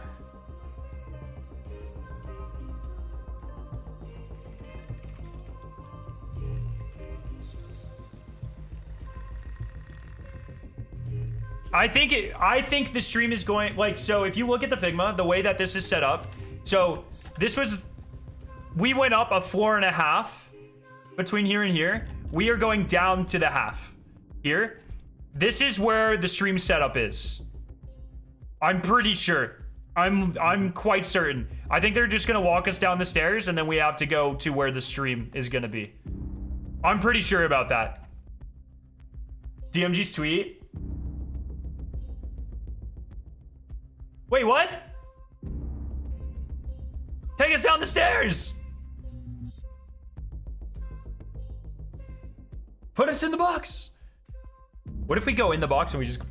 [SPEAKER 1] I think the stream is going like, so if you look at the Figma, the way that this is set up, so we went up a floor and a half between here and here. We are going down to the half here. This is where the stream setup is. I'm pretty sure. I'm quite certain. I think they're just gonna walk us down the stairs and then we have to go to where the stream is gonna be. I'm pretty sure about that. DMG's tweet. Wait, what? Take us down the stairs. Put us in the box. What if we go in the box and we just...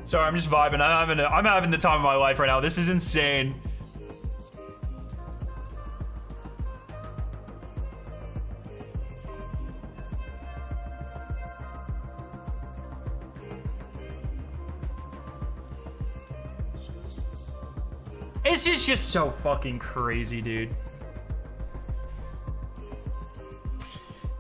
[SPEAKER 1] Sorry, I'm just vibing. I'm having the time of my life right now. This is insane. This is just so fucking crazy, dude.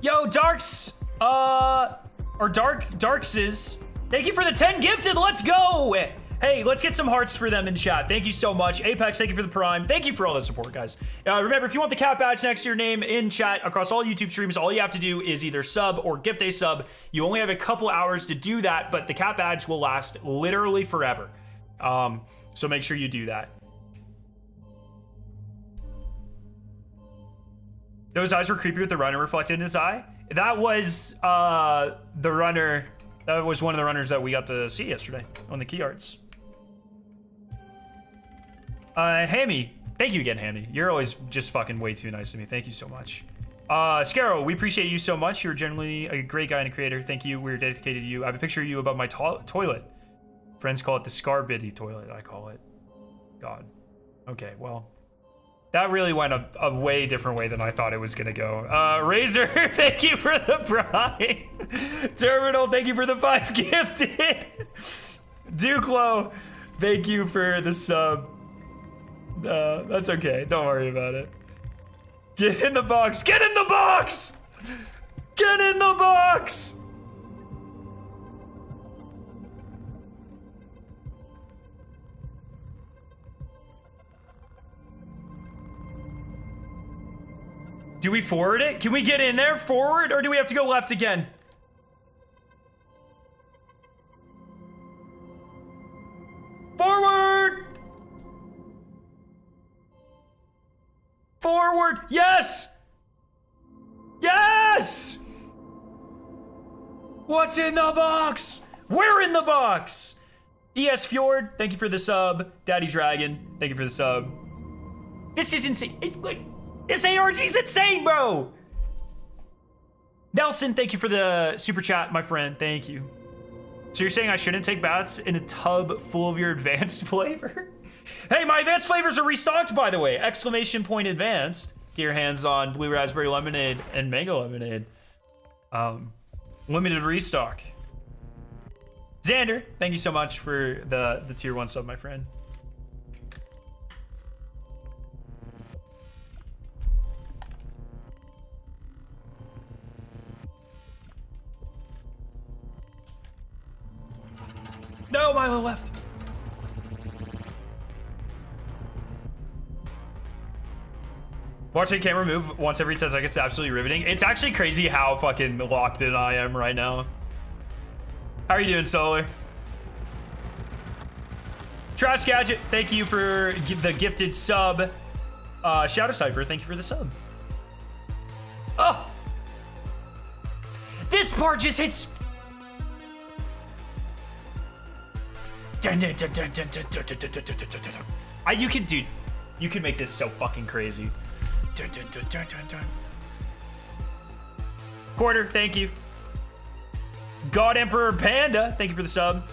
[SPEAKER 1] Yo, Darks, or Darkses. Thank you for the 10 gifted. Let's go. Hey, let's get some hearts for them in chat. Thank you so much. Apex, thank you for the prime. Thank you for all the support, guys. Remember, if you want the cat badge next to your name in chat across all YouTube streams, all you have to do is either sub or gift a sub. You only have a couple hours to do that, but the cat badge will last literally forever. So make sure you do that. Those eyes were creepy with the runner reflected in his eye. That was the runner. That was one of the runners that we got to see yesterday on the key arts. Hammy. Thank you again, Hammy. You're always just fucking way too nice to me. Thank you so much. Scarrow, we appreciate you so much. You're generally a great guy and a creator. Thank you. We're dedicated to you. I have a picture of you above my toilet. Friends call it the Scarbiddy toilet, I call it. God. Okay, well. That really went a way different way than I thought it was gonna go. Razor, thank you for the prime. Terminal, thank you for the 5 gifted. Duclo, thank you for the sub. That's okay, don't worry about it. Get in the box, get in the box! Get in the box! Do we forward it? Can we get in there forward, or do we have to go left again? Forward! Forward! Yes! Yes! What's in the box? We're in the box! ES Fjord, thank you for the sub. Daddy Dragon, thank you for the sub. This is insane. This ARG's insane, bro! Nelson, thank you for the super chat, my friend. Thank you. So you're saying I shouldn't take baths in a tub full of your advanced flavor? Hey, my advanced flavors are restocked, by the way. Exclamation point advanced. Get your hands on blue raspberry lemonade and mango lemonade. Limited restock. Xander, thank you so much for the tier 1 sub, my friend. No, Milo left. Watching camera move once every 10 seconds is absolutely riveting. It's actually crazy how fucking locked in I am right now. How are you doing, Solar? Trash Gadget, thank you for the gifted sub. Shadow Cypher, thank you for the sub. Oh! This part just hits... You can, dude, you can make this so fucking crazy. Quarter, thank you. God Emperor Panda, thank you for the sub.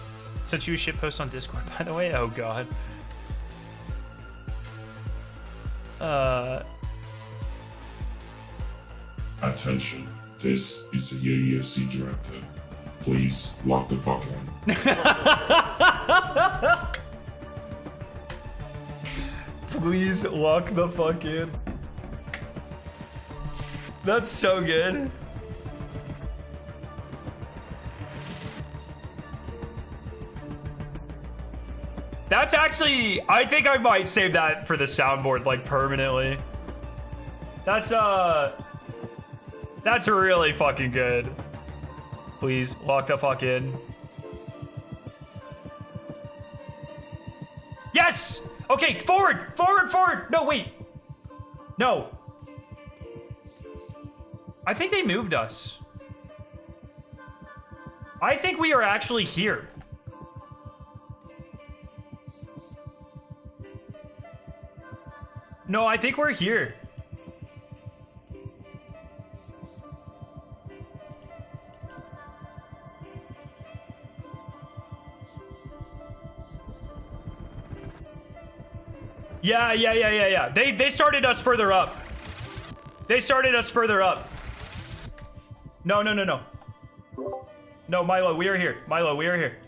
[SPEAKER 1] Sent you a shit post on Discord, by the way. Oh god.
[SPEAKER 5] Attention, this is the AESC director. Please lock the fuck in.
[SPEAKER 1] Please lock the fuck in. That's so good. That's actually, I think I might save that for the soundboard, like, permanently. That's really fucking good. Please lock the fuck in. Yes! Okay, forward, forward, forward. No, wait. No. I think they moved us. I think we are actually here. No, I think we're here. Yeah. They started us further up. They started us further up. No. No, Milo, we are here. Milo, we are here.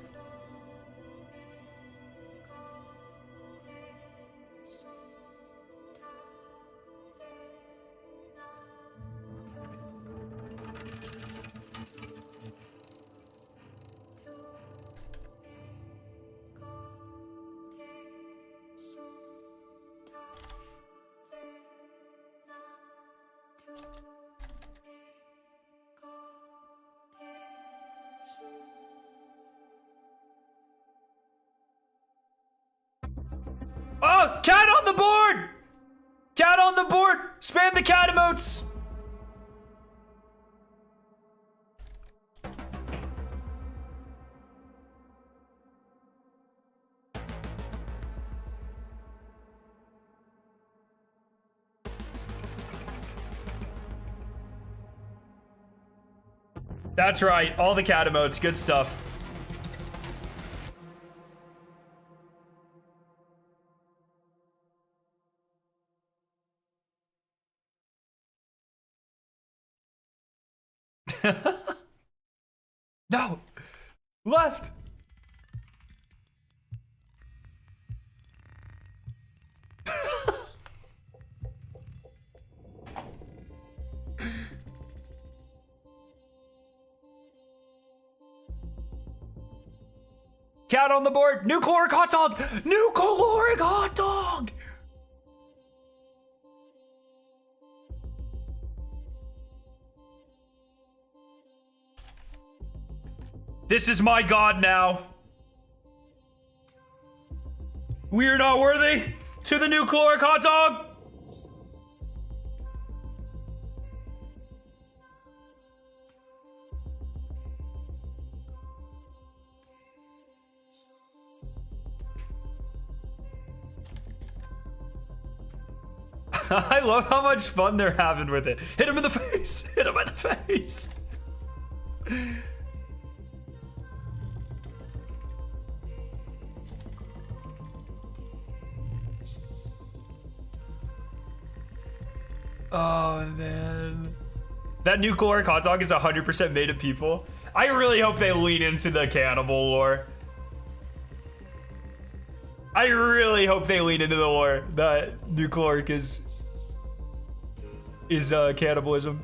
[SPEAKER 1] Oh, cat on the board! Cat on the board! Spam the cat emotes! That's right, all the cat emotes, good stuff. No! Left! Cat on the board! New caloric hot dog! New caloric hot dog! This is my god now. We are not worthy to the new caloric hot dog. I love how much fun they're having with it. Hit him in the face. Hit him in the face. Oh, man. That new caloric hot dog is 100% made of people. I really hope they lean into the cannibal lore. I really hope they lean into the lore that new caloric is cannibalism.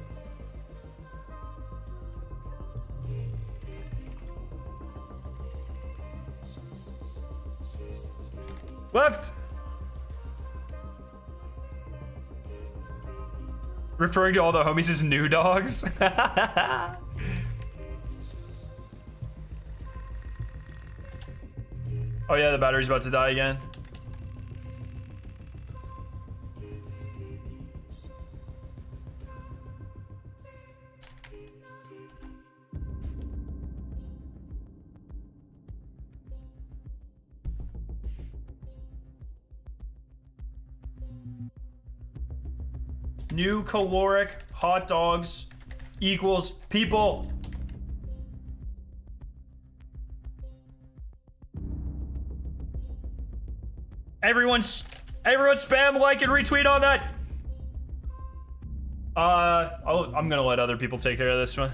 [SPEAKER 1] Left. Referring to all the homies as new dogs. Oh yeah, the battery's about to die again. New caloric hot dogs equals people. Everyone spam, like, and retweet on that. I'm gonna let other people take care of this one.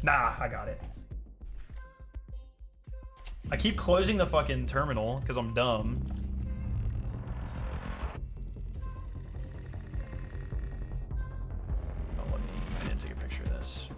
[SPEAKER 1] Nah, I got it. I keep closing the fucking terminal because I'm dumb. Oh, I didn't take a picture of this.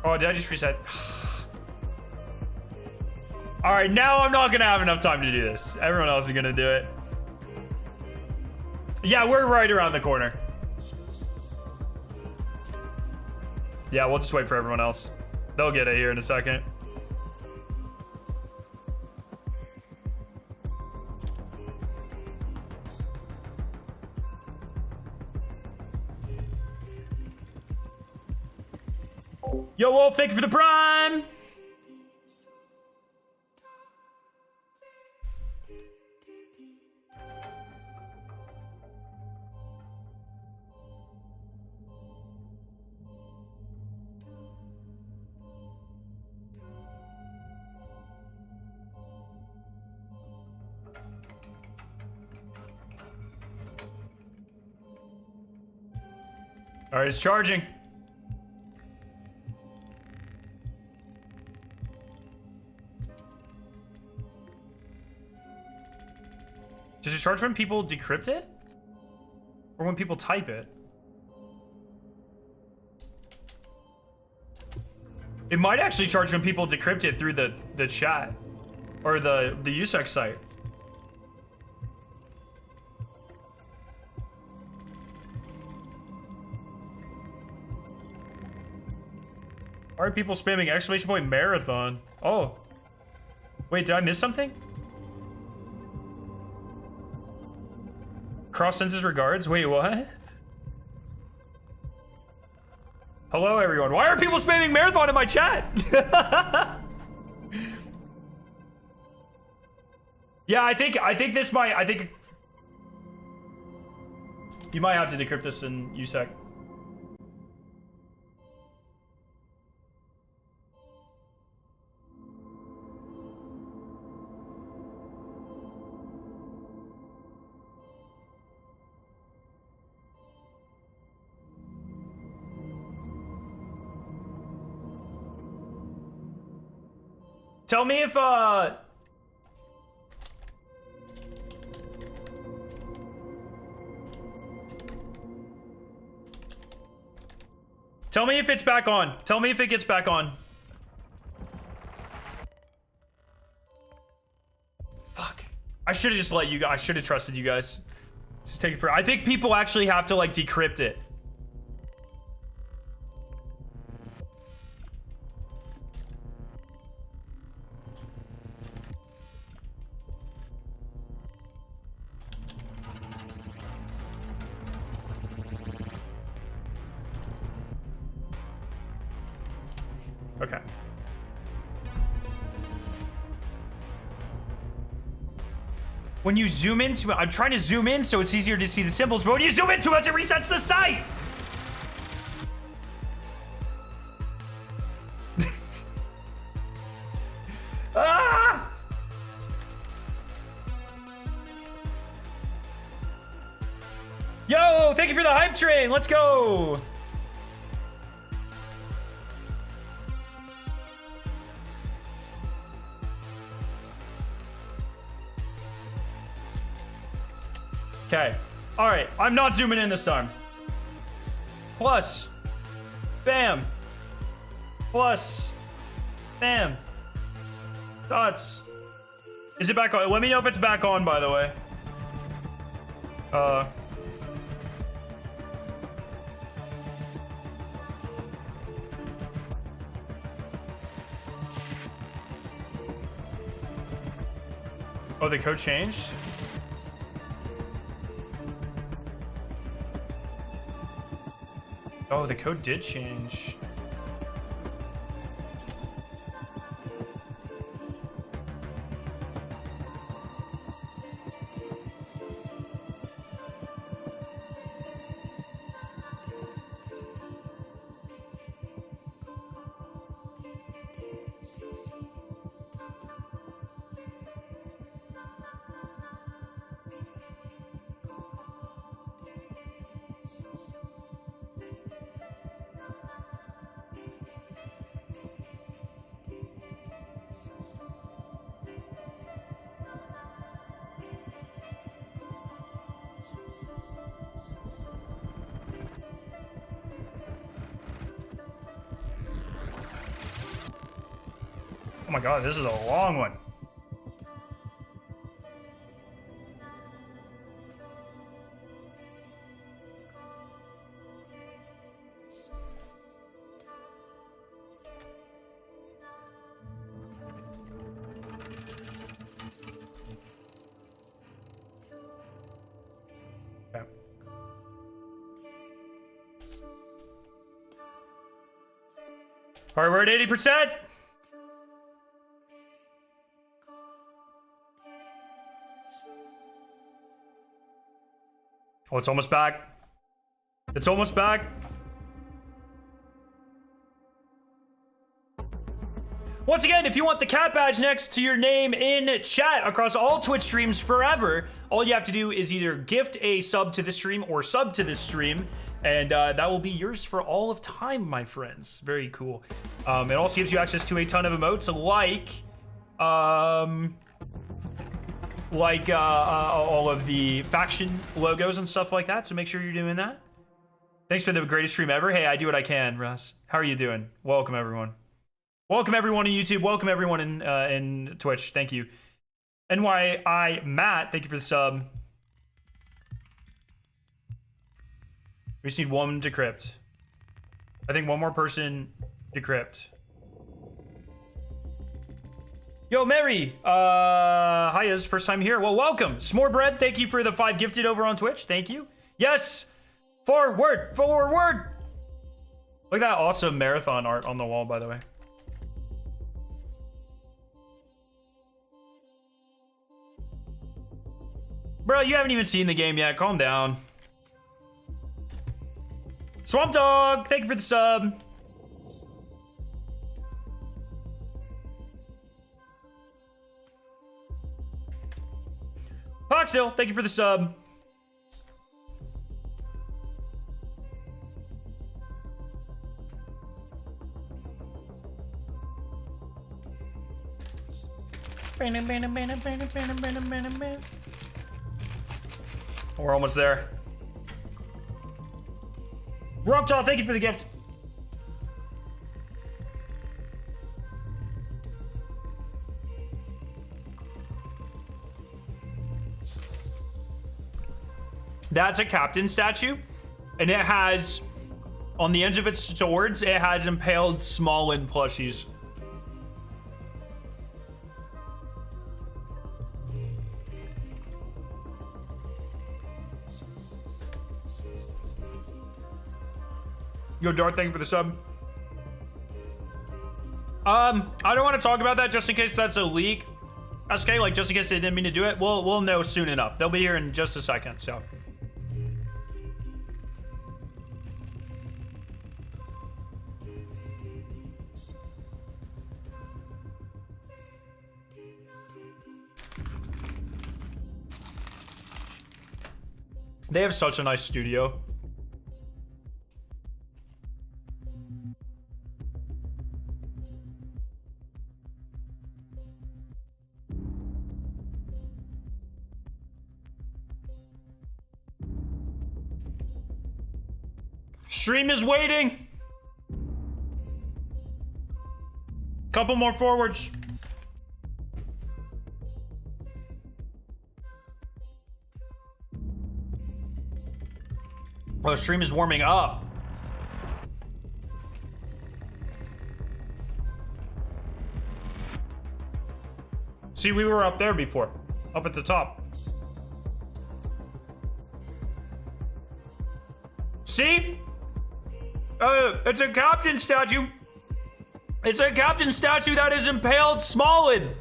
[SPEAKER 1] Oh, did I just reset? All right, now I'm not gonna have enough time to do this. Everyone else is gonna do it. Yeah, we're right around the corner. Yeah, we'll just wait for everyone else. They'll get it here in a second. Yo, Wolf, thank you for the prime! All right, it's charging. Does it charge when people decrypt it? Or when people type it? It might actually charge when people decrypt it through the chat. Or the USEC site. Why are people spamming exclamation point marathon? Oh. Wait, did I miss something? Cross sends regards? Wait, what? Hello, everyone. Why are people spamming marathon in my chat? Yeah, I think this might, you might have to decrypt this in USEC. Tell me if, tell me if it's back on. Tell me if it gets back on. Fuck. I should have just let you guys, I should have trusted you guys. Just take it for, I think people actually have to like decrypt it. Okay. When you zoom into it, I'm trying to zoom in so it's easier to see the symbols, but when you zoom in too much, it resets the site! Ah! Yo, thank you for the hype train, let's go! Okay. All right. I'm not zooming in this time. Plus. Bam. Plus. Bam. Dots. Is it back on? Let me know if it's back on, by the way. Oh, the code changed? Oh, the code did change. Oh my god, this is a long one. Okay. All right, we're at 80%. Oh, it's almost back. It's almost back. Once again, if you want the cat badge next to your name in chat across all Twitch streams forever, all you have to do is either gift a sub to this stream or sub to this stream, and that will be yours for all of time, my friends. Very cool. It also gives you access to a ton of emotes like all of the faction logos and stuff like that, so make sure you're doing that. Thanks for the greatest stream ever. Hey, I do what I can, Russ. How are you doing? Welcome, everyone. Welcome, everyone in YouTube. Welcome, everyone in Twitch. Thank you. NYI Matt, thank you for the sub. We just need one decrypt. I think one more person decrypt. Yo, Mary. Hi, is first time here. Well, welcome. S'more Bread, thank you for the 5 gifted over on Twitch. Thank you. Yes. Forward. Forward. Look at that awesome marathon art on the wall, by the way. Bro, you haven't even seen the game yet. Calm down. Swamp Dog, thank you for the sub. Poxil, thank you for the sub. We're almost there. Rockjaw, thank you for the gift. That's a captain statue, and it has, on the ends of its swords, it has impaled Smallin plushies. Yo, Darth, thank you for the sub. I don't want to talk about that just in case that's a leak. SK, like, just in case they didn't mean to do it. We'll know soon enough. They'll be here in just a second, so. They have such a nice studio. Stream is waiting. Couple more forwards. Oh, stream is warming up. See, we were up there before. Up at the top. See? It's a captain statue. It's a captain statue that is impaled Smallin.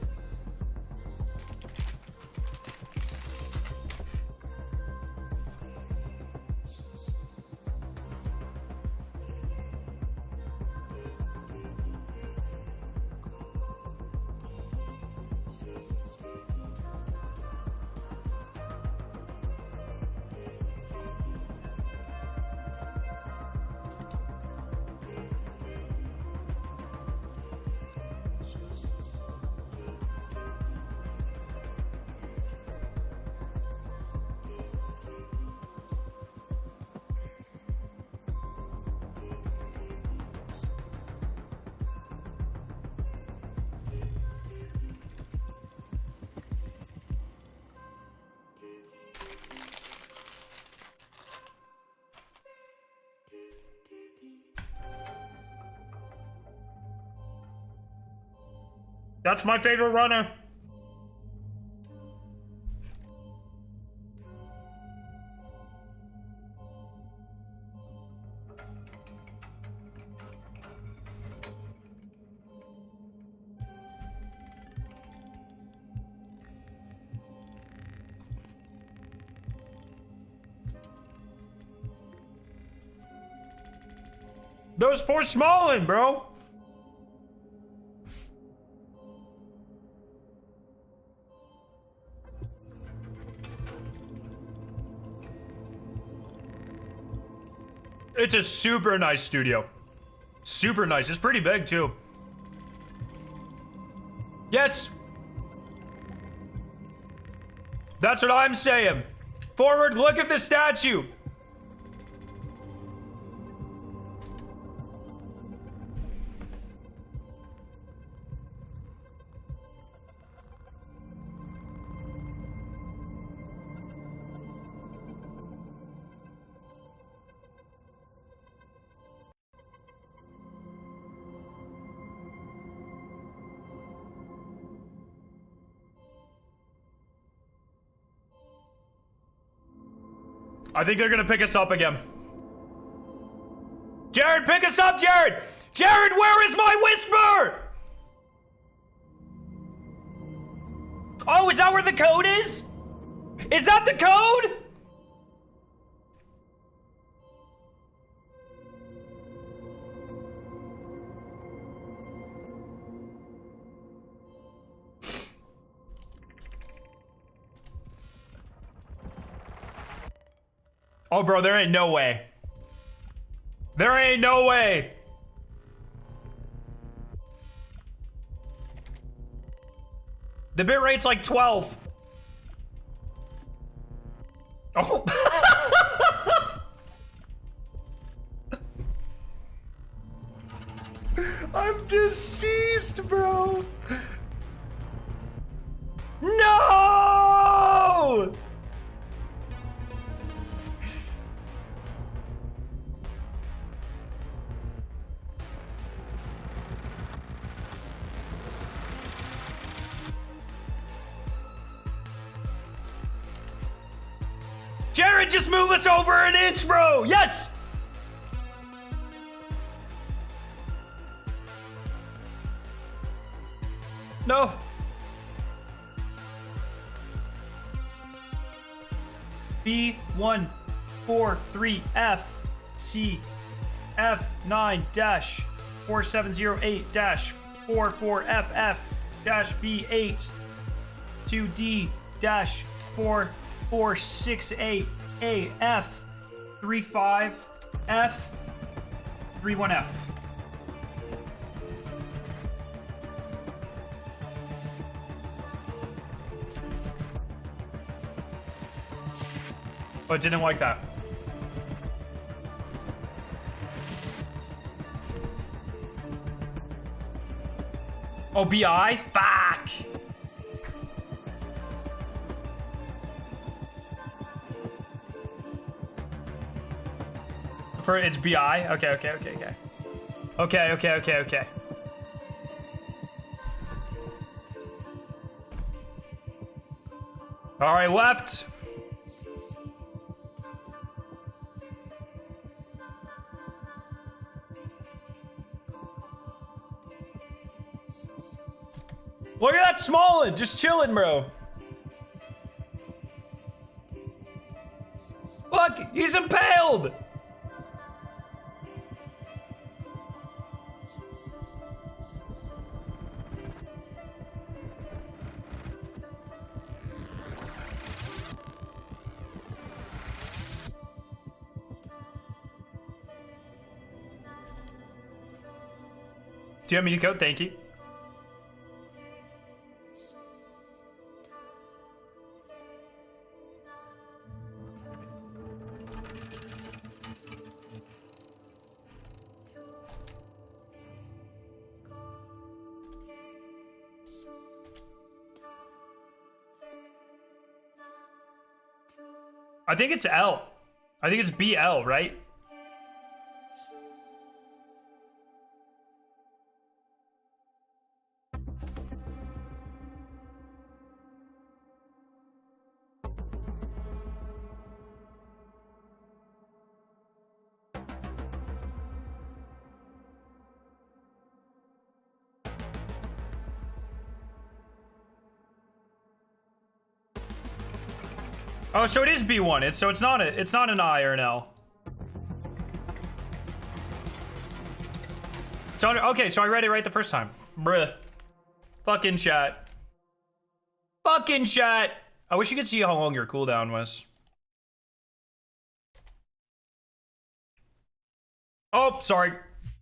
[SPEAKER 1] That's my favorite runner. Those poor Smallin, bro. It's a super nice studio. Super nice. It's pretty big, too. Yes. That's what I'm saying. Forward, look at the statue. I think they're gonna pick us up again. Jared, pick us up, Jared! Jared, where is my whisper? Oh, is that where the code is? Is that the code? Oh, bro, there ain't no way. There ain't no way. The bit rate's like 12. Oh. I'm deceased, bro. No! Jared, just move us over an inch, bro! Yes! No. B143F C F9-4708-44FF-B8 2D-4468 AF 35F 31F. Oh, it didn't like that. Oh, BI? Fuck! For it's BI? Okay. Okay. All right, left. Look at that Smolin, just chilling, bro. Look, he's impaled. Do you want me to go? Thank you. I think it's L. I think it's BL, right? Oh, so it is B1. It's not an I or an L. So okay, so I read it right the first time. Bruh. Fucking chat. Fucking chat. I wish you could see how long your cooldown was. Oh, sorry.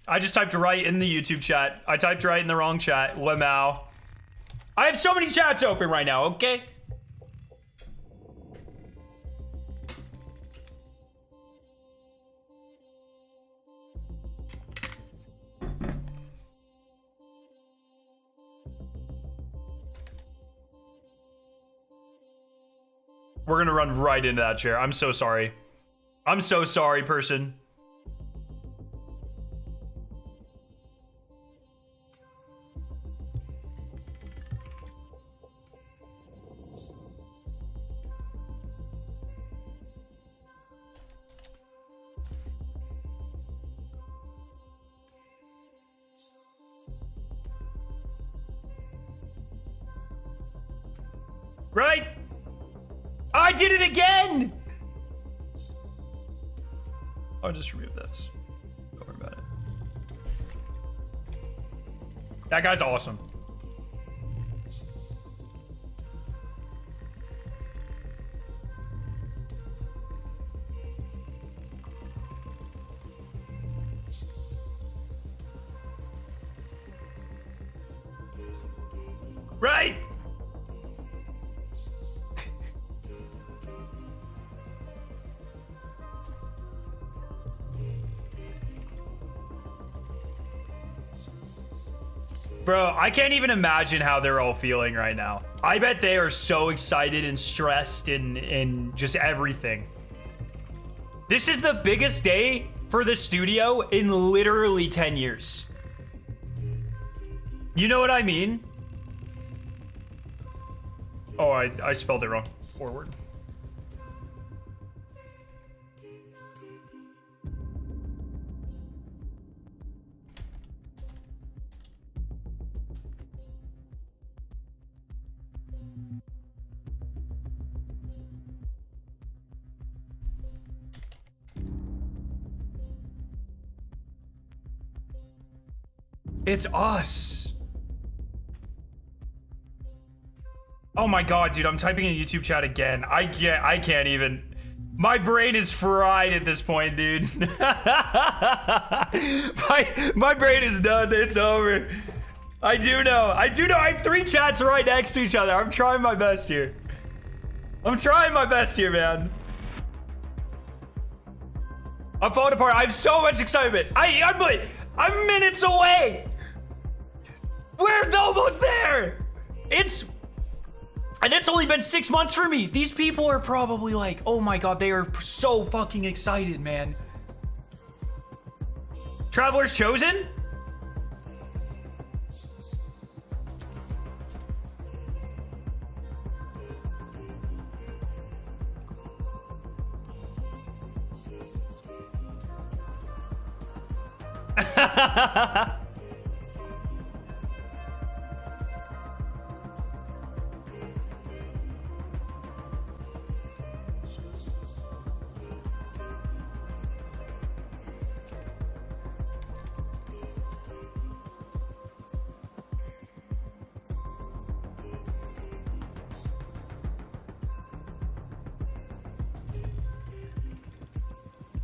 [SPEAKER 1] I just typed right in the YouTube chat. I typed right in the wrong chat. Lamau. I have so many chats open right now, okay? We're gonna run right into that chair. I'm so sorry. I'm so sorry, person. Right? I did it again! I'll just remove this. Don't worry about it. That guy's awesome. Right? Bro, I can't even imagine how they're all feeling right now. I bet they are so excited and stressed and just everything. This is the biggest day for the studio in literally 10 years. You know what I mean? Oh, I spelled it wrong. Forward. It's us. Oh my god, dude, I'm typing in YouTube chat again. I can't even. My brain is fried at this point, dude. my brain is done. It's over. I do know. I have 3 chats right next to each other. I'm trying my best here. I'm trying my best here, man. I'm falling apart. I have so much excitement. I'm minutes away. We're almost there. And it's only been 6 months for me. These people are probably like, oh my god, they are so fucking excited, man. Traveler's Chosen?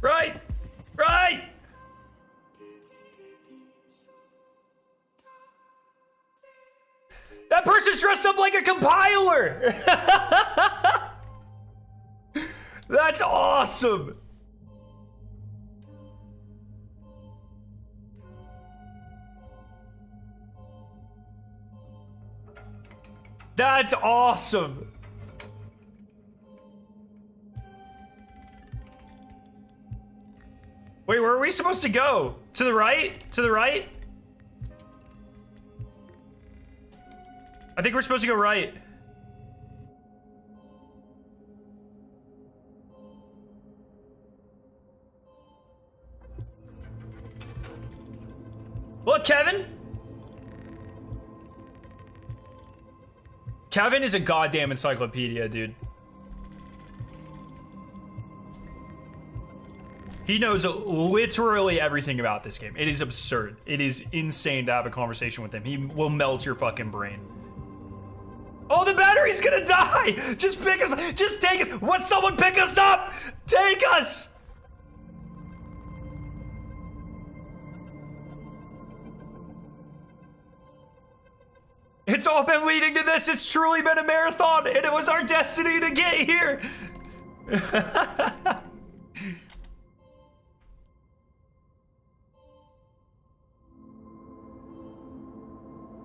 [SPEAKER 1] Right! Right! That person's dressed up like a compiler! That's awesome! That's awesome! Wait, where are we supposed to go? To the right? To the right? I think we're supposed to go right. Look, Kevin! Kevin is a goddamn encyclopedia, dude. He knows literally everything about this game. It is absurd. It is insane to have a conversation with him. He will melt your fucking brain. Oh, the battery's gonna die! Just pick us, just take us. What? Someone pick us up! Take us! It's all been leading to this. It's truly been a marathon, and it was our destiny to get here.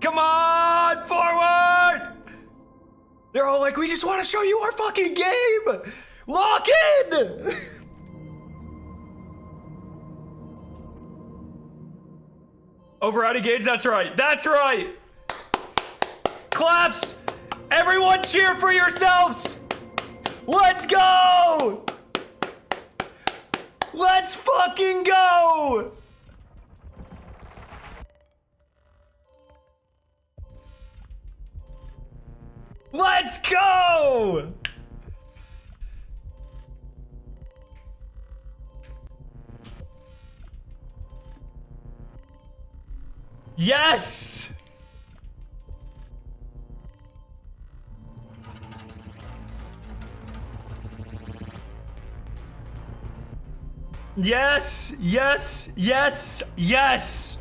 [SPEAKER 1] Come on, forward! They're all like, we just want to show you our fucking game! Lock in! Overriding gauge, that's right. That's right! Claps! Everyone cheer for yourselves! Let's go! Let's fucking go! Let's go! Yes! Yes, yes, yes, yes!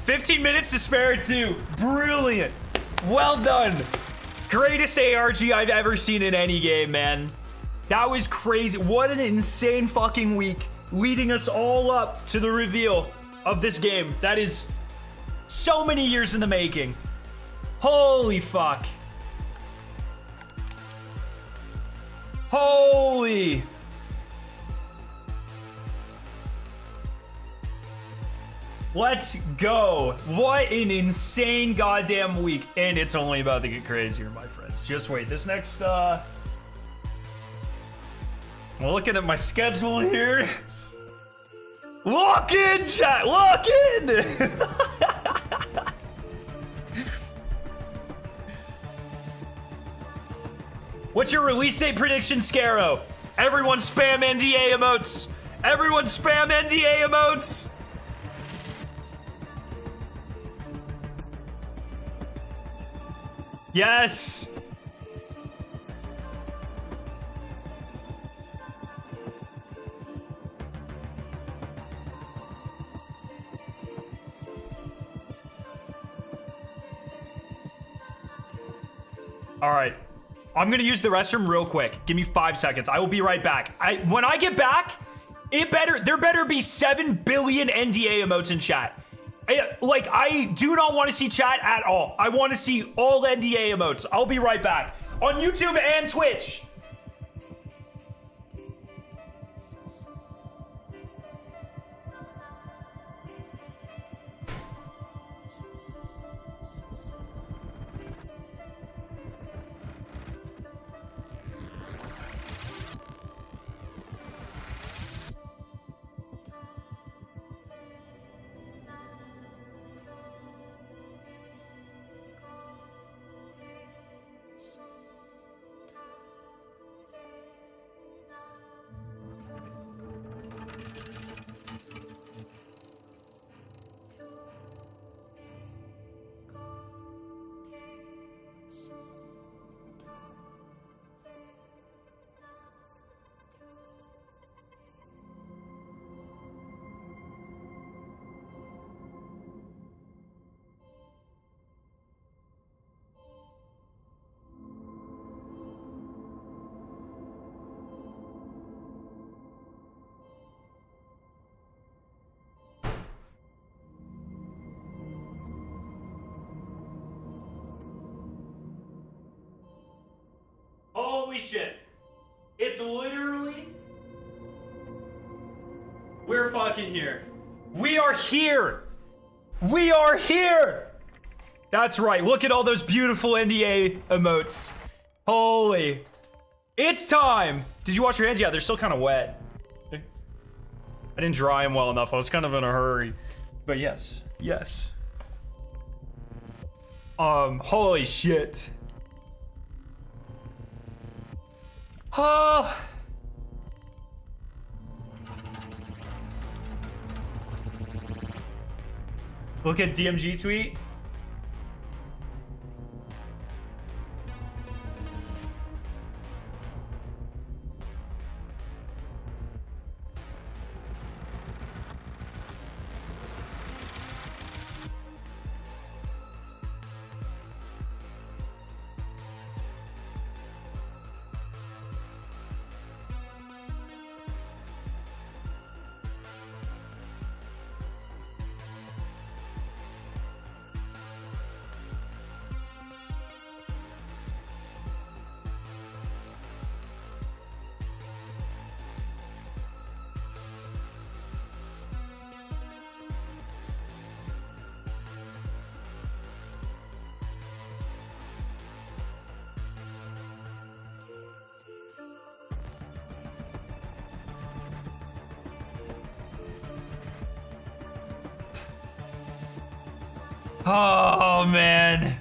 [SPEAKER 1] 15 minutes to spare too. Brilliant. Well done. Greatest ARG I've ever seen in any game, man. That was crazy. What an insane fucking week, leading us all up to the reveal of this game. That is so many years in the making. Holy fuck. Holy. Let's go. What an insane goddamn week. And it's only about to get crazier, my friends. Just wait. This next, I'm looking at my schedule here. Lock in, chat. Lock in. What's your release date prediction, Scarrow? Everyone spam NDA emotes. Everyone spam NDA emotes. Yes. All right. I'm gonna use the restroom real quick. Give me 5 seconds. I will be right back. When I get back, there better be 7 billion NDA emotes in chat. I do not want to see chat at all. I want to see all NDA emotes. I'll be right back. On YouTube and Twitch. Holy shit. It's literally... We're fucking here. We are here. We are here. That's right. Look at all those beautiful NDA emotes. Holy. It's time. Did you wash your hands? Yeah, they're still kind of wet. I didn't dry them well enough. I was kind of in a hurry. But yes. Yes. Holy shit. Oh. Look at DMG tweet. Oh, man.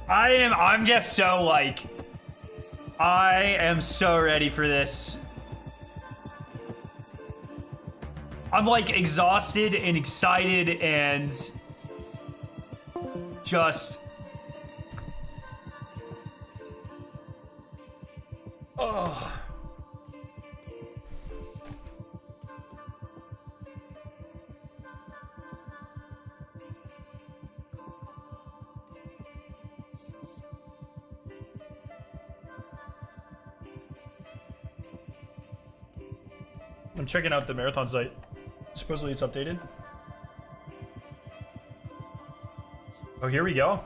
[SPEAKER 1] I'm just so like, I am so ready for this. I'm like exhausted and excited and just... Oh. I'm checking out the marathon site. Supposedly it's updated. Oh, here we go.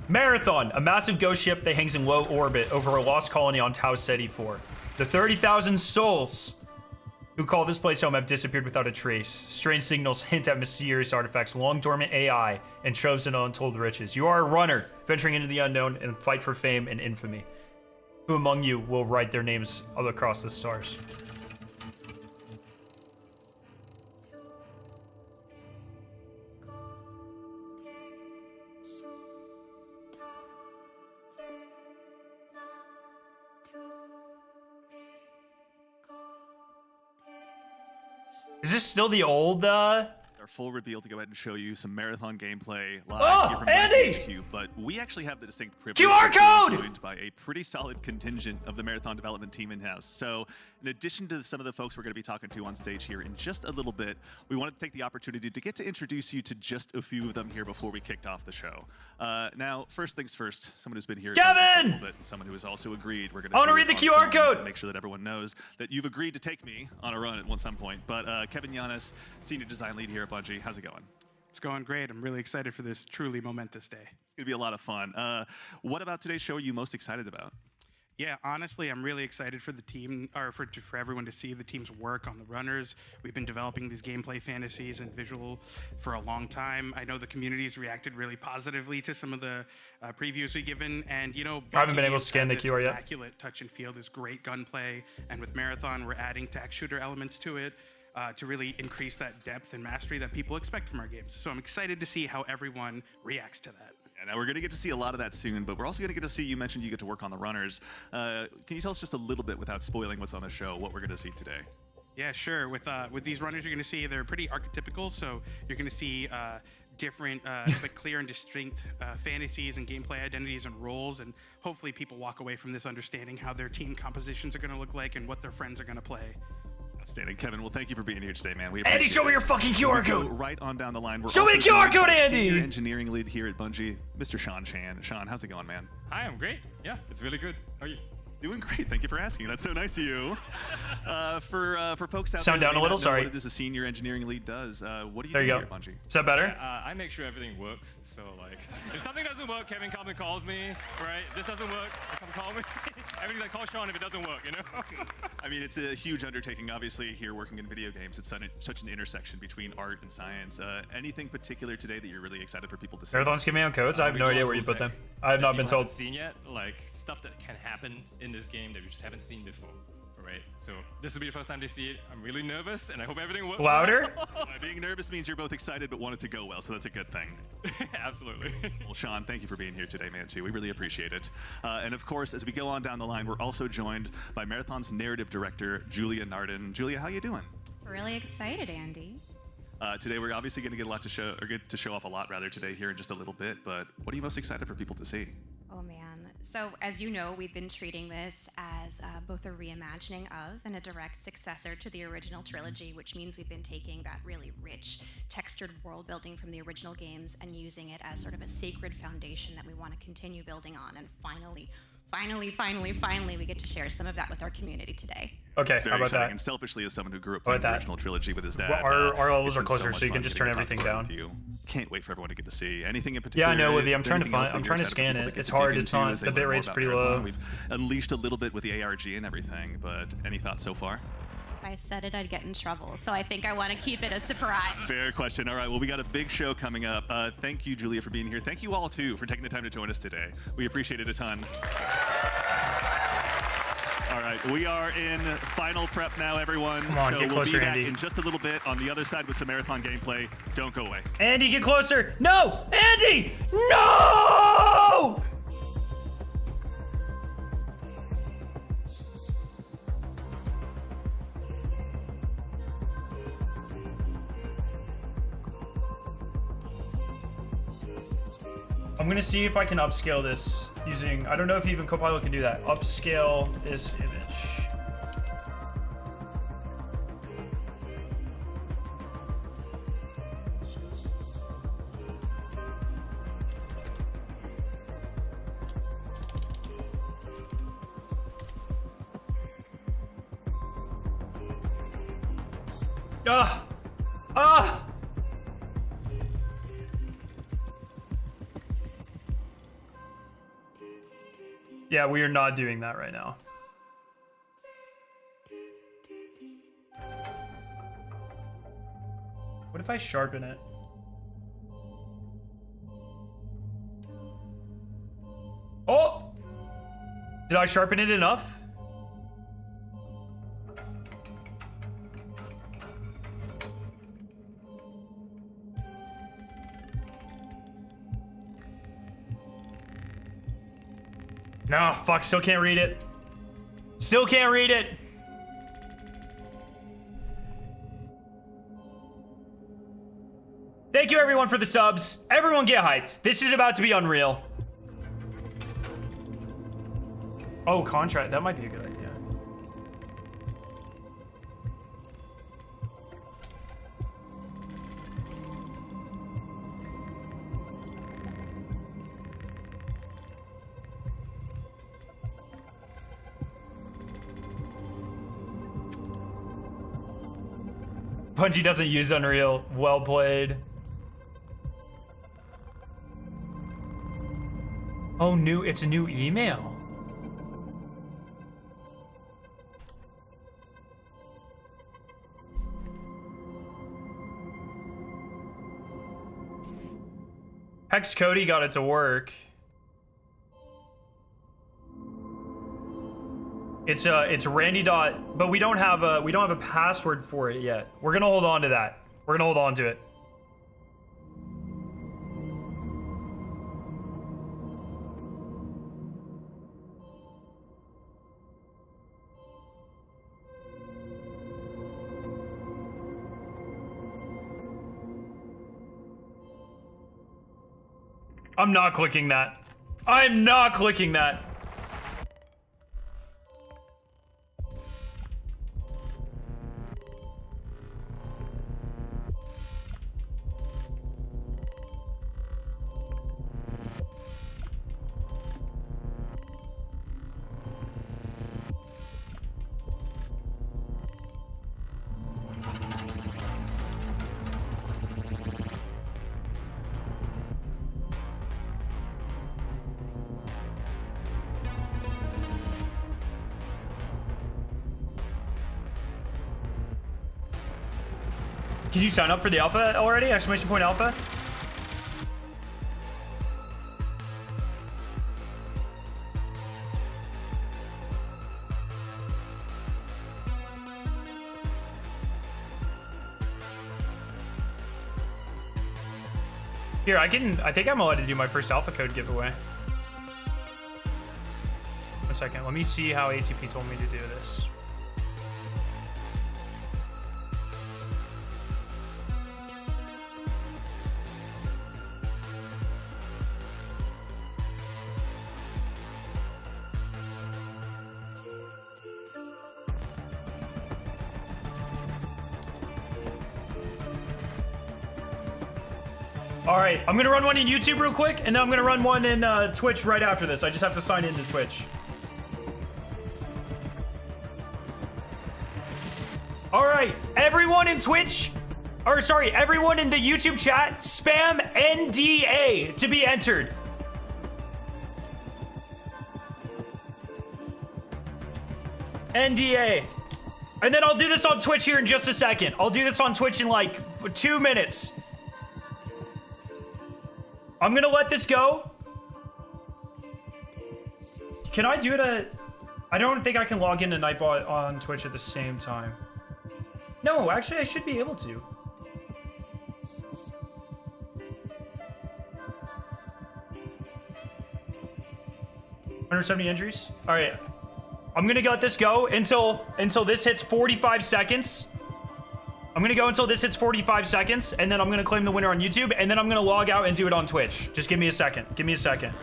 [SPEAKER 1] Marathon, a massive ghost ship that hangs in low orbit over a lost colony on Tau Ceti 4. The 30,000 souls who call this place home have disappeared without a trace. Strange signals hint at mysterious artifacts, long dormant AI, and troves of untold riches. You are a runner, venturing into the unknown and fight for fame and infamy. Who among you will write their names all across the stars? Is this still the old,
[SPEAKER 6] Our full reveal to go ahead and show you some marathon gameplay live
[SPEAKER 1] Oh,
[SPEAKER 6] here from
[SPEAKER 1] Andy!
[SPEAKER 6] HQ, but we actually have the distinct privilege
[SPEAKER 1] QR
[SPEAKER 6] of being
[SPEAKER 1] code!
[SPEAKER 6] joined by a pretty solid contingent of the marathon development team in-house. So in addition to some of the folks we're going to be talking to on stage here in just a little bit, we wanted to take the opportunity to get to introduce you to just a few of them here before we kicked off the show. Now, first things first, someone who's been here
[SPEAKER 1] Kevin!
[SPEAKER 6] a little bit, and someone who has also agreed. We're going to
[SPEAKER 1] I wanna read the QR code.
[SPEAKER 6] Make sure that everyone knows that you've agreed to take me on a run at some point. But Kevin Yanis, senior design lead here at Bungie, how's it going?
[SPEAKER 7] It's going great. I'm really excited for this truly momentous day.
[SPEAKER 6] It's going to be a lot of fun. What about today's show are you most excited about?
[SPEAKER 7] Yeah, honestly, I'm really excited for the team, or for everyone to see the team's work on the runners. We've been developing these gameplay fantasies and visual for a long time. I know the community's reacted really positively to some of the previews we've given, and you know,
[SPEAKER 1] I haven't been able to
[SPEAKER 7] Bungie
[SPEAKER 1] scan the
[SPEAKER 7] has
[SPEAKER 1] QR yet.
[SPEAKER 7] immaculate touch and feel, this great gunplay, and with Marathon, we're adding tac shooter elements to it. To really increase that depth and mastery that people expect from our games. So I'm excited to see how everyone reacts to that.
[SPEAKER 6] Yeah, now we're going to get to see a lot of that soon, but we're also going to get to see, you mentioned you get to work on the runners. Can you tell us just a little bit, without spoiling what's on the show, what we're going to see today?
[SPEAKER 7] Yeah, sure. With these runners, you're going to see they're pretty archetypical. So you're going to see different but clear and distinct fantasies and gameplay identities and roles, and hopefully people walk away from this understanding how their team compositions are going to look like and what their friends are going to play.
[SPEAKER 6] Outstanding. Kevin, well, thank you for being here today, man. We
[SPEAKER 1] Andy,
[SPEAKER 6] appreciate
[SPEAKER 1] show me
[SPEAKER 6] it.
[SPEAKER 1] your fucking QR
[SPEAKER 6] As we go
[SPEAKER 1] code.
[SPEAKER 6] right on down the line. We're
[SPEAKER 1] Show me
[SPEAKER 6] also
[SPEAKER 1] the QR
[SPEAKER 6] joined
[SPEAKER 1] code,
[SPEAKER 6] by
[SPEAKER 1] Andy!
[SPEAKER 6] Senior engineering lead here at Bungie, Mr. Sean Chan. Sean, how's it going, man?
[SPEAKER 8] Hi, I'm great. Yeah, it's really good. How are you?
[SPEAKER 6] Doing great. Thank you for asking. That's so nice of you. For folks out
[SPEAKER 1] Sound
[SPEAKER 6] there
[SPEAKER 1] down
[SPEAKER 6] that
[SPEAKER 1] a
[SPEAKER 6] may
[SPEAKER 1] little,
[SPEAKER 6] not know
[SPEAKER 1] sorry.
[SPEAKER 6] what it is a senior engineering lead does, what do you
[SPEAKER 1] There
[SPEAKER 6] do
[SPEAKER 1] you
[SPEAKER 6] here
[SPEAKER 1] go.
[SPEAKER 6] at Bungie?
[SPEAKER 1] Is that better?
[SPEAKER 8] I make sure everything works. So like, if something doesn't work, Kevin comes and calls me. Right? This doesn't work. Come call me. Everything's like, call Sean if it doesn't work. You know?
[SPEAKER 6] I mean, it's a huge undertaking. Obviously, here working in video games, it's such an intersection between art and science. Anything particular today that you're really excited for people to see?
[SPEAKER 1] Marathon's giving me out codes. I have
[SPEAKER 8] We
[SPEAKER 1] no
[SPEAKER 8] got
[SPEAKER 1] idea
[SPEAKER 8] cool
[SPEAKER 1] where you put
[SPEAKER 8] tech
[SPEAKER 1] them. I have
[SPEAKER 8] that
[SPEAKER 1] not been
[SPEAKER 8] people
[SPEAKER 1] told.
[SPEAKER 8] haven't seen yet, like stuff that can happen in this game that we just haven't seen before. Right? So this will be the first time they see it. I'm really nervous, and I hope everything works.
[SPEAKER 1] Louder?
[SPEAKER 6] Being nervous means you're both excited but want it to go well, so that's a good thing.
[SPEAKER 8] Absolutely.
[SPEAKER 6] Well, Sean, thank you for being here today, man, too. We really appreciate it. And of course, as we go on down the line, we're also joined by Marathon's narrative director, Julia Narden. Julia, how you doing?
[SPEAKER 9] Really excited, Andy.
[SPEAKER 6] Today, we're obviously going to get a lot to show, or get to show off a lot rather today here in just a little bit. But what are you most excited for people to see?
[SPEAKER 9] Oh man. So as you know, we've been treating this as both a reimagining of and a direct successor to the original trilogy, which means we've been taking that really rich, textured world building from the original games and using it as sort of a sacred foundation that we want to continue building on. And finally, we get to share some of that with our community today.
[SPEAKER 1] Okay,
[SPEAKER 6] It's
[SPEAKER 1] how
[SPEAKER 6] very
[SPEAKER 1] about
[SPEAKER 6] exciting.
[SPEAKER 1] that?
[SPEAKER 6] And selfishly, as someone who grew up
[SPEAKER 1] How
[SPEAKER 6] playing
[SPEAKER 1] about
[SPEAKER 6] the
[SPEAKER 1] that?
[SPEAKER 6] original trilogy with his dad,
[SPEAKER 1] Our levels
[SPEAKER 6] it's
[SPEAKER 1] are
[SPEAKER 6] been
[SPEAKER 1] closer,
[SPEAKER 6] much
[SPEAKER 1] so you
[SPEAKER 6] fun
[SPEAKER 1] can just
[SPEAKER 6] getting
[SPEAKER 1] turn
[SPEAKER 6] to
[SPEAKER 1] everything
[SPEAKER 6] talk
[SPEAKER 1] down.
[SPEAKER 6] with you. Can't wait for everyone to get to see anything in
[SPEAKER 1] Yeah,
[SPEAKER 6] particular.
[SPEAKER 1] I know, Wivy. I'm
[SPEAKER 6] is there
[SPEAKER 1] trying to
[SPEAKER 6] anything else
[SPEAKER 1] find. I'm
[SPEAKER 6] that
[SPEAKER 1] trying to
[SPEAKER 6] you're
[SPEAKER 1] scan
[SPEAKER 6] excited for
[SPEAKER 1] it.
[SPEAKER 6] people
[SPEAKER 1] It's
[SPEAKER 6] to dig
[SPEAKER 1] hard. It's
[SPEAKER 6] into
[SPEAKER 1] not.
[SPEAKER 6] as they
[SPEAKER 1] The
[SPEAKER 6] learn
[SPEAKER 1] bit
[SPEAKER 6] more
[SPEAKER 1] rate's
[SPEAKER 6] about
[SPEAKER 1] pretty
[SPEAKER 6] Marathon?
[SPEAKER 1] low.
[SPEAKER 6] We've unleashed a little bit with the ARG and everything, but any thoughts so far?
[SPEAKER 9] If I said it, I'd get in trouble. So I think I want to keep it a surprise.
[SPEAKER 6] Fair question. All right, well, we got a big show coming up. Thank you, Julia, for being here. Thank you all, too, for taking the time to join us today. We appreciate it a ton. All right, we are in final prep now, everyone.
[SPEAKER 1] Come on,
[SPEAKER 6] so
[SPEAKER 1] get
[SPEAKER 6] we'll
[SPEAKER 1] closer,
[SPEAKER 6] be back
[SPEAKER 1] Andy.
[SPEAKER 6] in just a little bit on the other side with some Marathon gameplay. Don't go away.
[SPEAKER 1] Andy, get closer. No! Andy! No! I'm gonna see if I can upscale this using, I don't know if even Copilot can do that. Upscale this image. Ah! Ah! Yeah, we are not doing that right now. What if I sharpen it? Oh! Did I sharpen it enough? No, fuck, still can't read it. Still can't read it. Thank you everyone for the subs. Everyone get hyped. This is about to be unreal. Oh, contract. That might be a good idea. Bungie doesn't use Unreal. Well played. Oh, it's a new email. Hex Cody got it to work. It's Randy dot, but we don't have a password for it yet. We're gonna hold on to that. We're gonna hold on to it. I'm not clicking that. I'm not clicking that. Can you sign up for the alpha already? Exclamation point alpha? Here, I think I'm allowed to do my first alpha code giveaway. One second, let me see how ATP told me to do this. All right, I'm gonna run one in YouTube real quick, and then I'm gonna run one in Twitch right after this. I just have to sign into Twitch. All right, everyone in Twitch, or sorry, everyone in the YouTube chat, spam NDA to be entered. NDA. And then I'll do this on Twitch here in just a second. I'll do this on Twitch in like 2 minutes. I'm gonna let this go. Can I do it I don't think I can log into Nightbot on Twitch at the same time. No, actually I should be able to. 170 injuries. All right, I'm gonna let this go until this hits 45 seconds. I'm gonna go until this hits 45 seconds, and then I'm gonna claim the winner on YouTube, and then I'm gonna log out and do it on Twitch. Just give me a second. Give me a second.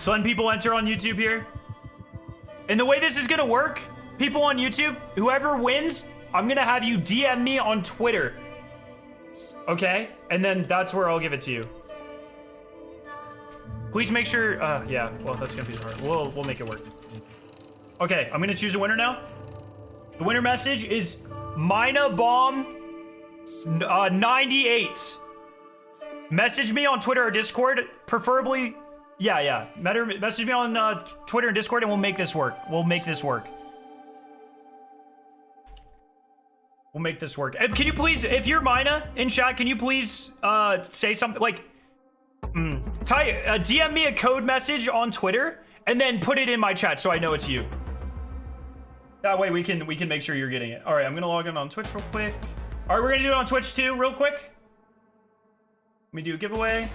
[SPEAKER 1] So letting people enter on YouTube here. And the way this is gonna work, people on YouTube, whoever wins, I'm gonna have you DM me on Twitter. Okay? And then that's where I'll give it to you. Please make sure, yeah, well, that's gonna be hard. We'll make it work. Okay, I'm gonna choose a winner now. The winner message is MinaBomb98. Message me on Twitter or Discord, preferably, yeah. Message me on Twitter and Discord, and we'll make this work. We'll make this work. We'll make this work. Can you please, if you're Mina in chat, can you please say something like, DM me a code message on Twitter, and then put it in my chat so I know it's you. That way we can make sure you're getting it. All right, I'm gonna log in on Twitch real quick. All right, we're gonna do it on Twitch too, real quick. Let me do a giveaway.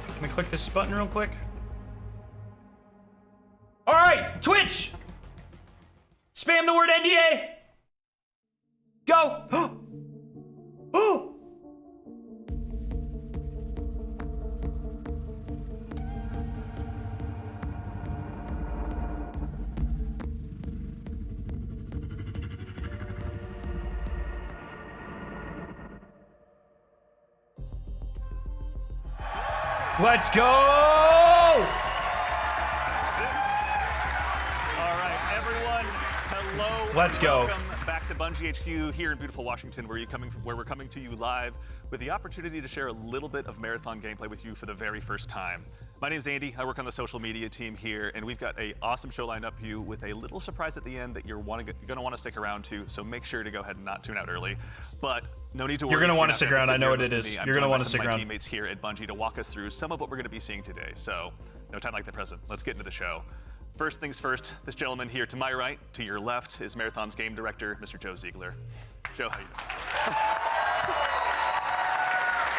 [SPEAKER 1] Let me click this button real quick. All right, Twitch. Spam the word NDA. Go. Oh. Let's go!
[SPEAKER 6] All right, everyone, hello.
[SPEAKER 1] Let's go.
[SPEAKER 6] Welcome back to Bungie HQ here in beautiful Washington, where we're coming to you live with the opportunity to share a little bit of marathon gameplay with you for the very first time. My name's Andy. I work on the social media team here, and we've got an awesome show lined up for you with a little surprise at the end that you're going to want to stick around to. So make sure to go ahead and not tune out early. But no need to worry.
[SPEAKER 1] You're going to want to stick around. I know what it is. You're going to want to stick around.
[SPEAKER 6] My teammates here at Bungie to walk us through some of what we're going to be seeing today. So no time like the present. Let's get into the show. First things first, this gentleman here to my right, to your left, is Marathon's game director, Mr. Joe Ziegler. Joe, how you doing?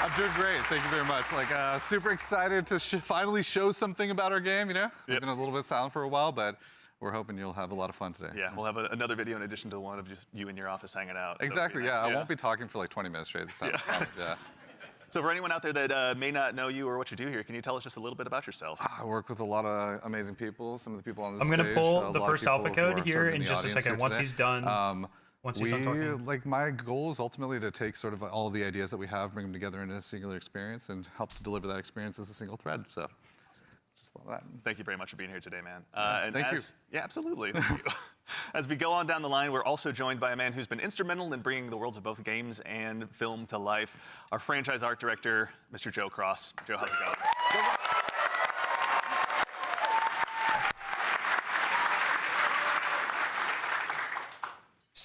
[SPEAKER 10] I'm doing great, thank you very much. Like, super excited to finally show something about our game, you know? We've been a little bit silent for a while, but we're hoping you'll have a lot of fun today.
[SPEAKER 6] Yeah, we'll have another video in addition to one of just you in your office hanging out.
[SPEAKER 10] Exactly, so, yeah. I won't be talking for like 20 minutes straight this time, I promise, yeah.
[SPEAKER 6] So for anyone out there that may not know you or what you do here, can you tell us just a little bit about yourself?
[SPEAKER 10] I work with a lot of amazing people, some of the people on the
[SPEAKER 1] stage. I'm going to pull the first alpha code here in just a second, once
[SPEAKER 10] today.
[SPEAKER 1] he's done. Once he's done talking.
[SPEAKER 10] Like, my goal is ultimately to take sort of all the ideas that we have, bring them together into a singular experience, and help to deliver that experience as a single thread. So, just love that.
[SPEAKER 6] Thank you very much for being here today, man.
[SPEAKER 10] Thank you.
[SPEAKER 6] Yeah, absolutely. Thank you. As we go on down the line, we're also joined by a man who's been instrumental in bringing the worlds of both games and film to life, our franchise art director, Mr. Joe Cross. Joe, how's it going?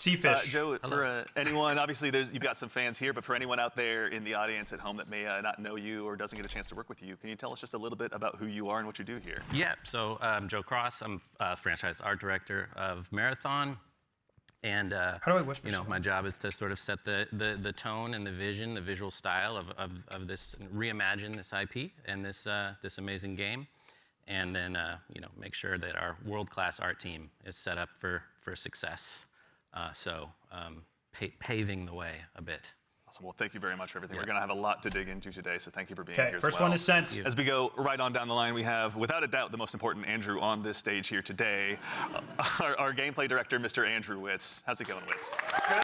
[SPEAKER 1] Seafish.
[SPEAKER 6] Joe, for anyone, obviously you've got some fans here, but for anyone out there in the audience at home that may not know you or doesn't get a chance to work with you, can you tell us just a little bit about who you are and what you do here?
[SPEAKER 11] Yeah, so I'm Joe Cross. I'm franchise art director of Marathon. And
[SPEAKER 1] How do I whisper?
[SPEAKER 11] my job is to sort of set the tone and the vision, the visual style of this, reimagine this IP and this amazing game. And then make sure that our world-class art team is set up for success. Paving the way a bit.
[SPEAKER 6] Awesome. Well, thank you very much for everything. We're going to have a lot to dig into today, so thank you for being
[SPEAKER 1] Okay,
[SPEAKER 6] here as
[SPEAKER 1] first
[SPEAKER 6] well.
[SPEAKER 1] one is sent.
[SPEAKER 6] As we go right on down the line, we have, without a doubt, the most important Andrew on this stage here today, our gameplay director, Mr. Andrew Witz. How's it going, Witz? Good.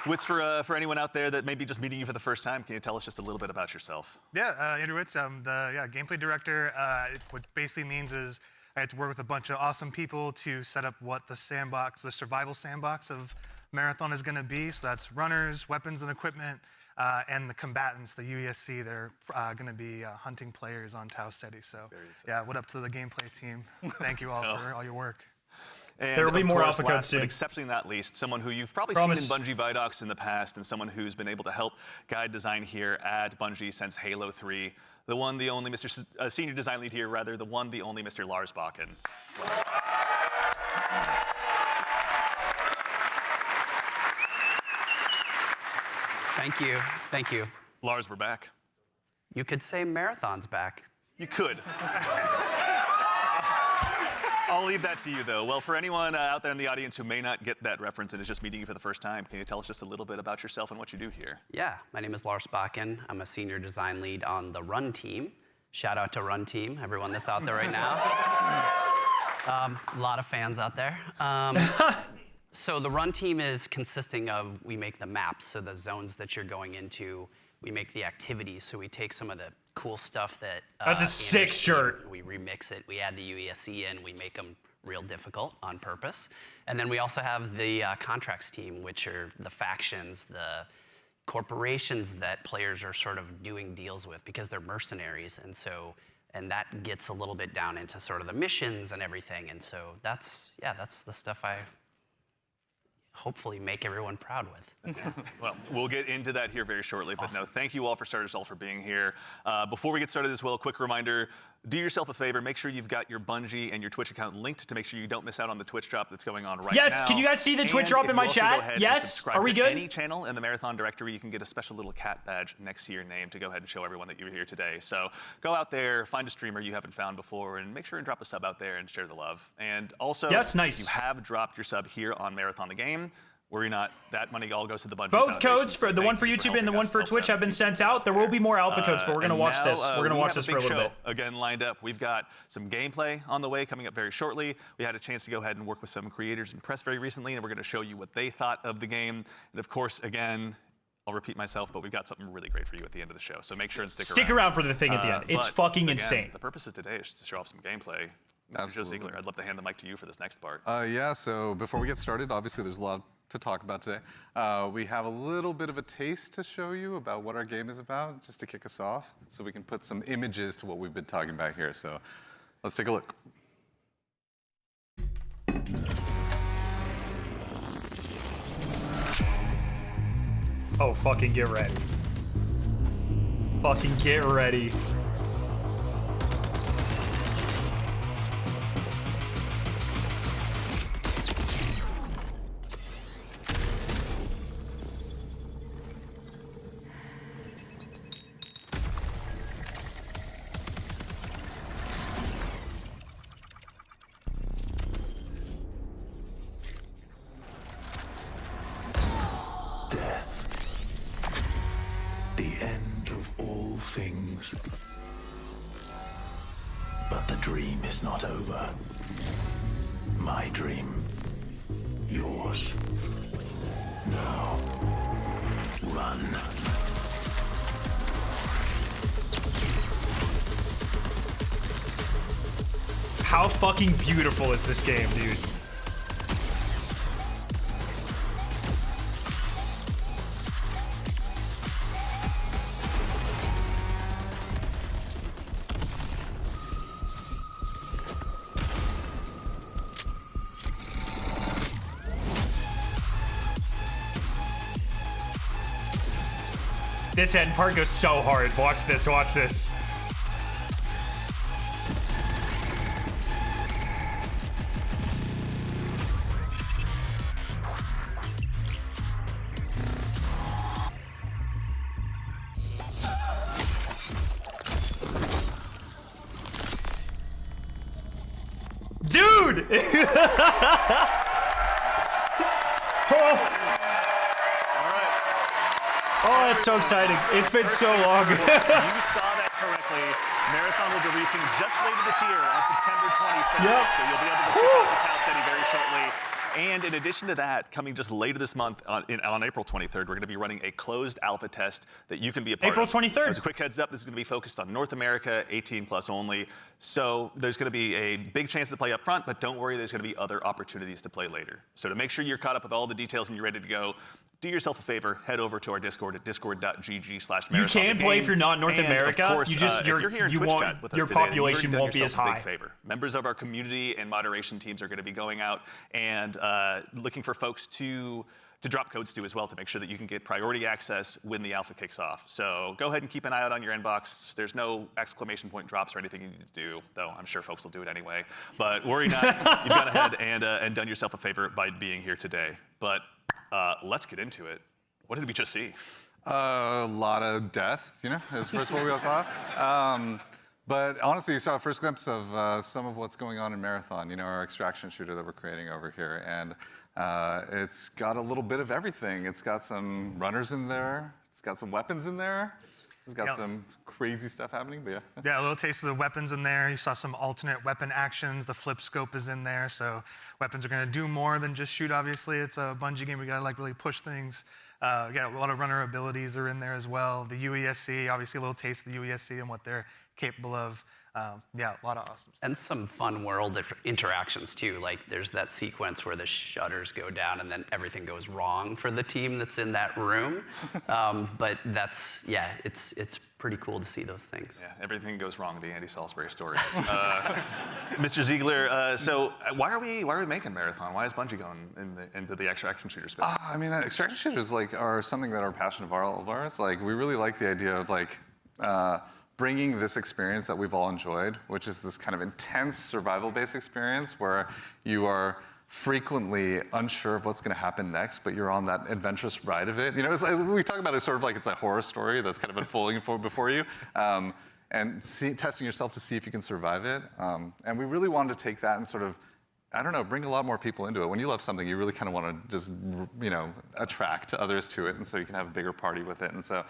[SPEAKER 6] Witz, for anyone out there that may be just meeting you for the first time, can you tell us just a little bit about yourself?
[SPEAKER 12] Yeah, Andrew Witz. I'm the gameplay director. What basically means is I had to work with a bunch of awesome people to set up what the survival sandbox of Marathon is going to be. So that's runners, weapons and equipment, and the combatants, the UESC. They're going to be hunting players on Tau Ceti. So yeah, what up to the gameplay team? Thank you all for all your work.
[SPEAKER 6] And
[SPEAKER 1] there will be more alpha codes
[SPEAKER 6] last,
[SPEAKER 1] soon.
[SPEAKER 6] But exceptionally not least, someone who you've probably
[SPEAKER 1] Promise.
[SPEAKER 6] seen in Bungie Vidocs in the past, and someone who's been able to help guide design here at Bungie since Halo 3. The one, the only Mr. Senior Design Lead here, rather, the one, the only Mr. Lars Bakken.
[SPEAKER 13] Thank you. Thank you.
[SPEAKER 6] Lars, we're back.
[SPEAKER 13] You could say Marathon's back.
[SPEAKER 6] You could. I'll leave that to you, though. Well, for anyone out there in the audience who may not get that reference and is just meeting you for the first time, can you tell us just a little bit about yourself and what you do here?
[SPEAKER 13] Yeah, my name is Lars Bakken. I'm a senior design lead on the Run team. Shout out to Run team, everyone that's out there right now. A lot of fans out there. So the Run team is consisting of, we make the maps, so the zones that you're going into, we make the activities, so we take some of the cool stuff that
[SPEAKER 1] That's a sick shirt.
[SPEAKER 13] We remix it, we add the UESC in, we make them real difficult on purpose. And then we also have the contracts team, which are the factions, the corporations that players are sort of doing deals with because they're mercenaries. And that gets a little bit down into sort of the missions and everything. And so that's the stuff I hopefully make everyone proud with.
[SPEAKER 6] Well, we'll get into that here very shortly, but no, thank you all for starters all for being here. Before we get started as well, a quick reminder, do yourself a favor, make sure you've got your Bungie and your Twitch account linked to make sure you don't miss out on the Twitch drop that's going on right now.
[SPEAKER 1] Yes, can you guys see the Twitch drop in my chat? Yes, are we good?
[SPEAKER 6] Any channel in the Marathon directory, you can get a special little cat badge next to your name to go ahead and show everyone that you were here today. So go out there, find a streamer you haven't found before, and make sure and drop a sub out there and share the love. And also,
[SPEAKER 1] yes, nice.
[SPEAKER 6] if you have dropped your sub here on Marathon the Game, worry not, that money all goes to the Bungie
[SPEAKER 1] Both
[SPEAKER 6] Foundation,
[SPEAKER 1] codes,
[SPEAKER 6] so
[SPEAKER 1] for the one for YouTube and the one for Twitch, have been sent out. There will be more alpha codes, but we're going to watch this. We're going to watch this for a little bit.
[SPEAKER 6] Again, lined up. We've got some gameplay on the way coming up very shortly. We had a chance to go ahead and work with some creators and press very recently, and we're going to show you what they thought of the game. And of course, again, I'll repeat myself, but we've got something really great for you at the end of the show. So make sure and stick around
[SPEAKER 1] for the thing at the end. It's fucking
[SPEAKER 6] again,
[SPEAKER 1] insane.
[SPEAKER 6] The purpose of today is to show off some gameplay. Joe Ziegler, I'd love to hand the mic to you for this next part.
[SPEAKER 10] Yeah, so before we get started, obviously there's a lot to talk about today. We have a little bit of a taste to show you about what our game is about, just to kick us off, so we can put some images to what we've been talking about here. So let's take a look.
[SPEAKER 1] Oh, fucking get ready. Fucking get ready.
[SPEAKER 14] Things. But the dream is not over. My dream. Yours. Now. Run.
[SPEAKER 1] How fucking beautiful is this game, dude? This end part goes so hard. Watch this, watch this. Dude! Oh, that's so exciting. It's been so long.
[SPEAKER 6] You saw that correctly. Marathon will be releasing just later this year on September 23rd.
[SPEAKER 1] Yep.
[SPEAKER 6] So you'll be able to check out the Tau City very shortly. And in addition to that, coming just later this month on April 23rd, we're going to be running a closed alpha test that you can be a part
[SPEAKER 1] April
[SPEAKER 6] of.
[SPEAKER 1] 23rd.
[SPEAKER 6] As a quick heads up, this is going to be focused on North America, 18 plus only. So there's going to be a big chance to play up front, but don't worry, there's going to be other opportunities to play later. So to make sure you're caught up with all the details and you're ready to go, do yourself a favor, head over to our Discord at discord.gg/marathon.
[SPEAKER 1] You can play if you're not in North America.
[SPEAKER 6] Of course,
[SPEAKER 1] you just
[SPEAKER 6] if you're here in Twitch
[SPEAKER 1] won't,
[SPEAKER 6] chat with us
[SPEAKER 1] your
[SPEAKER 6] today, then
[SPEAKER 1] population
[SPEAKER 6] you've
[SPEAKER 1] won't be as
[SPEAKER 6] done yourself a
[SPEAKER 1] high.
[SPEAKER 6] big favor. Members of our community and moderation teams are going to be going out and looking for folks to drop codes to as well to make sure that you can get priority access when the alpha kicks off. So go ahead and keep an eye out on your inbox. There's no exclamation point drops or anything you need to do, though I'm sure folks will do it anyway. But worry not, you've gone ahead and done yourself a favor by being here today. But let's get into it. What did we just see?
[SPEAKER 10] A lot of death, you know, is first what we all saw. But honestly, you saw a first glimpse of some of what's going on in Marathon, you know, our extraction shooter that we're creating over here. And it's got a little bit of everything. It's got some runners in there. It's got some weapons in there. It's got some crazy stuff happening, but yeah.
[SPEAKER 12] Yeah, a little taste of the weapons in there. You saw some alternate weapon actions. The flip scope is in there, so weapons are going to do more than just shoot, obviously. It's a Bungie game. We got to like really push things. Yeah, a lot of runner abilities are in there as well. The UESC, obviously a little taste of the UESC and what they're capable of. Yeah, a lot of awesome stuff.
[SPEAKER 13] And some fun world interactions too. Like there's that sequence where the shutters go down and then everything goes wrong for the team that's in that room. But that's, yeah, it's pretty cool to see those things.
[SPEAKER 6] Yeah, everything goes wrong, the Andy Salisbury story. Mr. Ziegler, so why are we making Marathon? Why is Bungie going into the extraction shooter space?
[SPEAKER 10] I mean, extraction shooters are something that are a passion of all of ours. Like, we really like the idea of bringing this experience that we've all enjoyed, which is this kind of intense survival-based experience where you are frequently unsure of what's going to happen next, but you're on that adventurous ride of it. You know, we talk about it sort of like it's a horror story that's kind of unfolding before you, and testing yourself to see if you can survive it. And we really wanted to take that and sort of, I don't know, bring a lot more people into it. When you love something, you really kind of want to just, you know, attract others to it, and so you can have a bigger party with it. And so,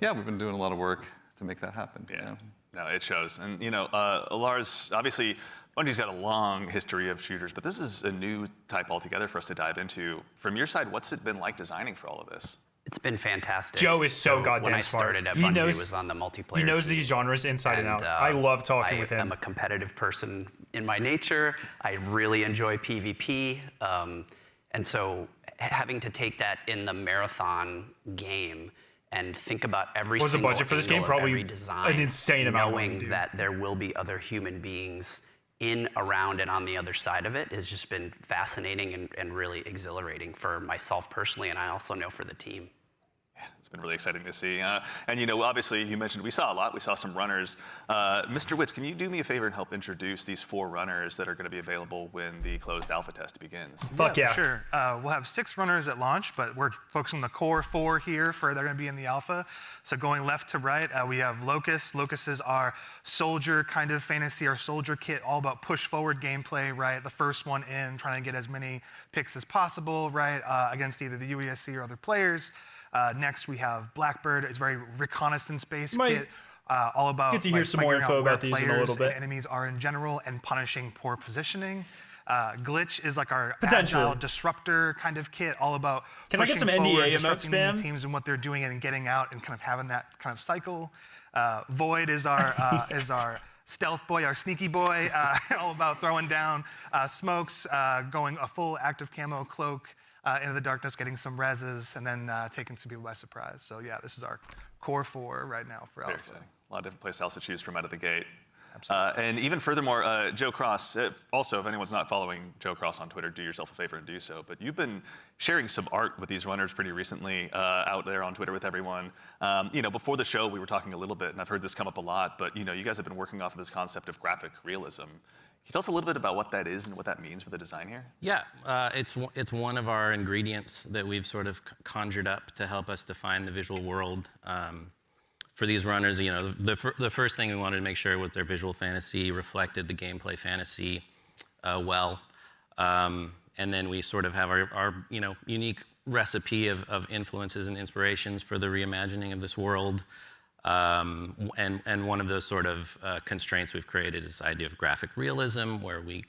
[SPEAKER 10] yeah, we've been doing a lot of work to make that happen.
[SPEAKER 6] Yeah,
[SPEAKER 10] you know?
[SPEAKER 6] No, it shows. And you know, Lars, obviously, Bungie's got a long history of shooters, but this is a new type altogether for us to dive into. From your side, what's it been like designing for all of this?
[SPEAKER 13] It's been fantastic.
[SPEAKER 1] Joe is so goddamn
[SPEAKER 13] When I
[SPEAKER 1] smart.
[SPEAKER 13] started at
[SPEAKER 1] He
[SPEAKER 13] Bungie,
[SPEAKER 1] knows-
[SPEAKER 13] was on the multiplayer
[SPEAKER 1] He knows
[SPEAKER 13] team.
[SPEAKER 1] these genres inside and out. I love talking with him.
[SPEAKER 13] I'm a competitive person in my nature. I really enjoy PvP. And so having to take that in the Marathon game and think about every
[SPEAKER 1] What was the
[SPEAKER 13] single
[SPEAKER 1] budget for this game?
[SPEAKER 13] angle of
[SPEAKER 1] Probably
[SPEAKER 13] every design,
[SPEAKER 1] an insane amount of money,
[SPEAKER 13] knowing
[SPEAKER 1] dude.
[SPEAKER 13] that there will be other human beings in, around, and on the other side of it has just been fascinating and really exhilarating for myself personally, and I also know for the team.
[SPEAKER 6] It's been really exciting to see. And you know, obviously, you mentioned we saw a lot. We saw some runners. Mr. Witz, can you do me a favor and help introduce these 4 runners that are going to be available when the closed alpha test begins?
[SPEAKER 1] Fuck yeah.
[SPEAKER 12] For sure. We'll have 6 runners at launch, but we're focusing on the core 4 here they're going to be in the alpha. So going left to right, we have Locust. Locust is our soldier kind of fantasy, our soldier kit, all about push forward gameplay, right? The first one in, trying to get as many picks as possible, right? Against either the UESC or other players. Next, we have Blackbird. It's very reconnaissance-based kit, all about
[SPEAKER 1] get to hear some more
[SPEAKER 12] figuring
[SPEAKER 1] info
[SPEAKER 12] out where
[SPEAKER 1] about these in a
[SPEAKER 12] players
[SPEAKER 1] little bit.
[SPEAKER 12] and enemies are in general and punishing poor positioning. Glitch is like our
[SPEAKER 1] Potentially.
[SPEAKER 12] agile disruptor kind of kit, all about
[SPEAKER 1] Can I get
[SPEAKER 12] pushing
[SPEAKER 1] some
[SPEAKER 12] forward,
[SPEAKER 1] NDA emote
[SPEAKER 12] disrupting the
[SPEAKER 1] spam?
[SPEAKER 12] teams and what they're doing and getting out and kind of having that kind of cycle. Void is our stealth boy, our sneaky boy, all about throwing down smokes, going a full active camo cloak into the darkness, getting some reses, and then taking some people by surprise. So yeah, this is our core 4 right now for
[SPEAKER 6] Very
[SPEAKER 12] Alpha.
[SPEAKER 6] exciting. A lot of different play styles to choose from out of the gate. And even furthermore, Joe Cross, also, if anyone's not following Joe Cross on Twitter, do yourself a favor and do so. But you've been sharing some art with these runners pretty recently out there on Twitter with everyone. Before the show, we were talking a little bit, and I've heard this come up a lot, but you guys have been working off of this concept of graphic realism. Can you tell us a little bit about what that is and what that means for the design here?
[SPEAKER 11] Yeah, it's one of our ingredients that we've sort of conjured up to help us define the visual world. For these runners, the first thing we wanted to make sure was their visual fantasy reflected the gameplay fantasy well. And then we sort of have our unique recipe of influences and inspirations for the reimagining of this world. And one of those sort of constraints we've created is this idea of graphic realism, where we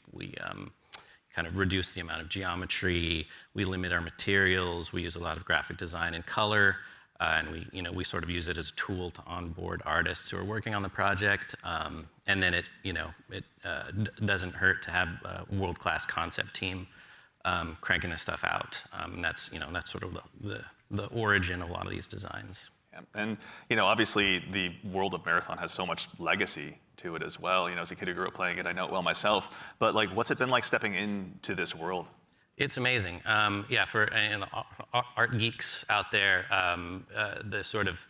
[SPEAKER 11] kind of reduce the amount of geometry, we limit our materials, we use a lot of graphic design and color, and we sort of use it as a tool to onboard artists who are working on the project. And then it doesn't hurt to have a world-class concept team cranking this stuff out. And that's sort of the origin of a lot of these designs.
[SPEAKER 6] And obviously the world of Marathon has so much legacy to it as well. As a kid who grew up playing it, I know it well myself. But what's it been like stepping into this world?
[SPEAKER 11] It's amazing. For art geeks out there, the sort of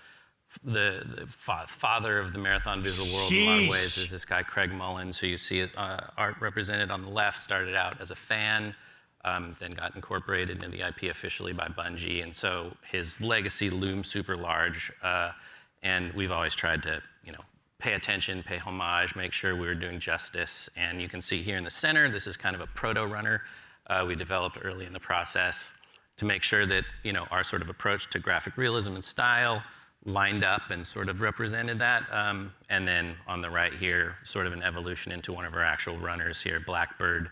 [SPEAKER 11] the father of the Marathon visual world in a lot of ways is this guy Craig Mullins, who you see art represented on the left. Started out as a fan. Then got incorporated into the IP officially by Bungie, and so his legacy looms super large. And we've always tried to, pay attention, pay homage, make sure we were doing justice. And you can see here in the center, this is kind of a proto-runner we developed early in the process to make sure that, our sort of approach to graphic realism and style lined up and sort of represented that. And then on the right here, sort of an evolution into one of our actual runners here, Blackbird.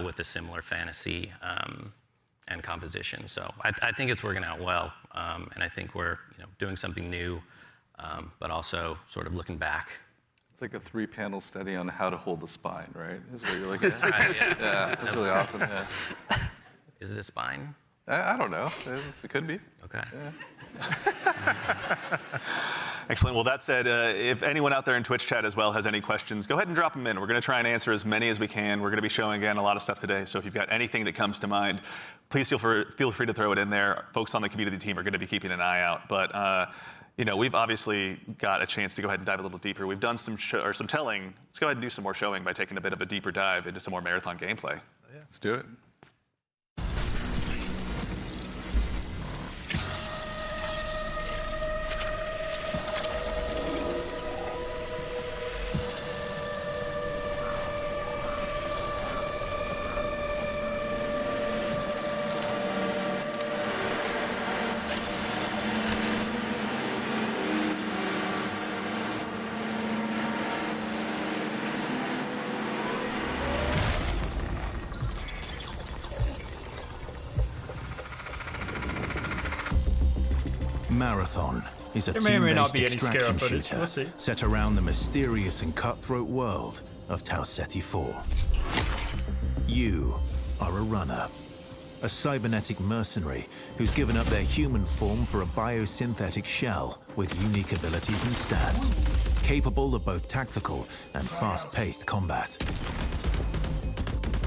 [SPEAKER 11] With a similar fantasy and composition. So I think it's working out well, and I think we're doing something new, but also sort of looking back.
[SPEAKER 10] It's like a 3-panel study on how to hold the spine, right? Is what you're looking at.
[SPEAKER 11] Right,
[SPEAKER 10] yeah, that's really awesome. Yeah.
[SPEAKER 11] Is it a spine?
[SPEAKER 10] I don't know. It could be.
[SPEAKER 11] Okay.
[SPEAKER 10] Yeah.
[SPEAKER 6] Excellent. Well, that said, if anyone out there in Twitch chat as well has any questions, go ahead and drop them in. We're going to try and answer as many as we can. We're going to be showing, again, a lot of stuff today. So if you've got anything that comes to mind, please feel free to throw it in there. Folks on the community team are going to be keeping an eye out. But, we've obviously got a chance to go ahead and dive a little deeper. We've done some telling. Let's go ahead and do some more showing by taking a bit of a deeper dive into some more Marathon gameplay.
[SPEAKER 10] Yeah. Let's do it.
[SPEAKER 14] Marathon is a
[SPEAKER 1] There may or may not
[SPEAKER 14] team-based
[SPEAKER 1] be any Scarab
[SPEAKER 14] extraction
[SPEAKER 1] footage.
[SPEAKER 14] shooter
[SPEAKER 1] We'll see.
[SPEAKER 14] set around the mysterious and cutthroat world of Tau Ceti 4. You are a runner, a cybernetic mercenary who's given up their human form for a biosynthetic shell with unique abilities and stats, capable of both tactical and fast-paced combat.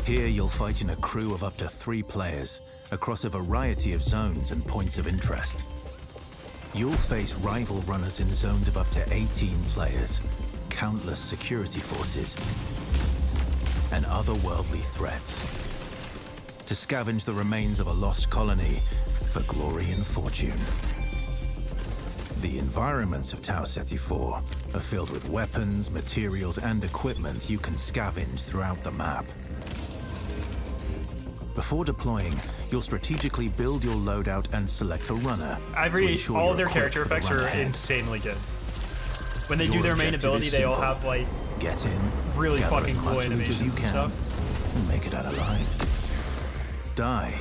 [SPEAKER 14] Here you'll fight in a crew of up to 3 players across a variety of zones and points of interest. You'll face rival runners in zones of up to 18 players, countless security forces, and otherworldly threats. To scavenge the remains of a lost colony for glory and fortune. The environments of Tau Ceti 4 are filled with weapons, materials, and equipment you can scavenge throughout the map. Before deploying, you'll strategically build your loadout and select a runner.
[SPEAKER 1] All of their character effects are insanely good. When they do their main ability, they all have
[SPEAKER 14] get in,
[SPEAKER 1] really
[SPEAKER 14] gather
[SPEAKER 1] fucking
[SPEAKER 14] as
[SPEAKER 1] cool
[SPEAKER 14] much loot
[SPEAKER 1] animations
[SPEAKER 14] as you
[SPEAKER 1] and
[SPEAKER 14] can,
[SPEAKER 1] stuff.
[SPEAKER 14] and make it out alive. Die,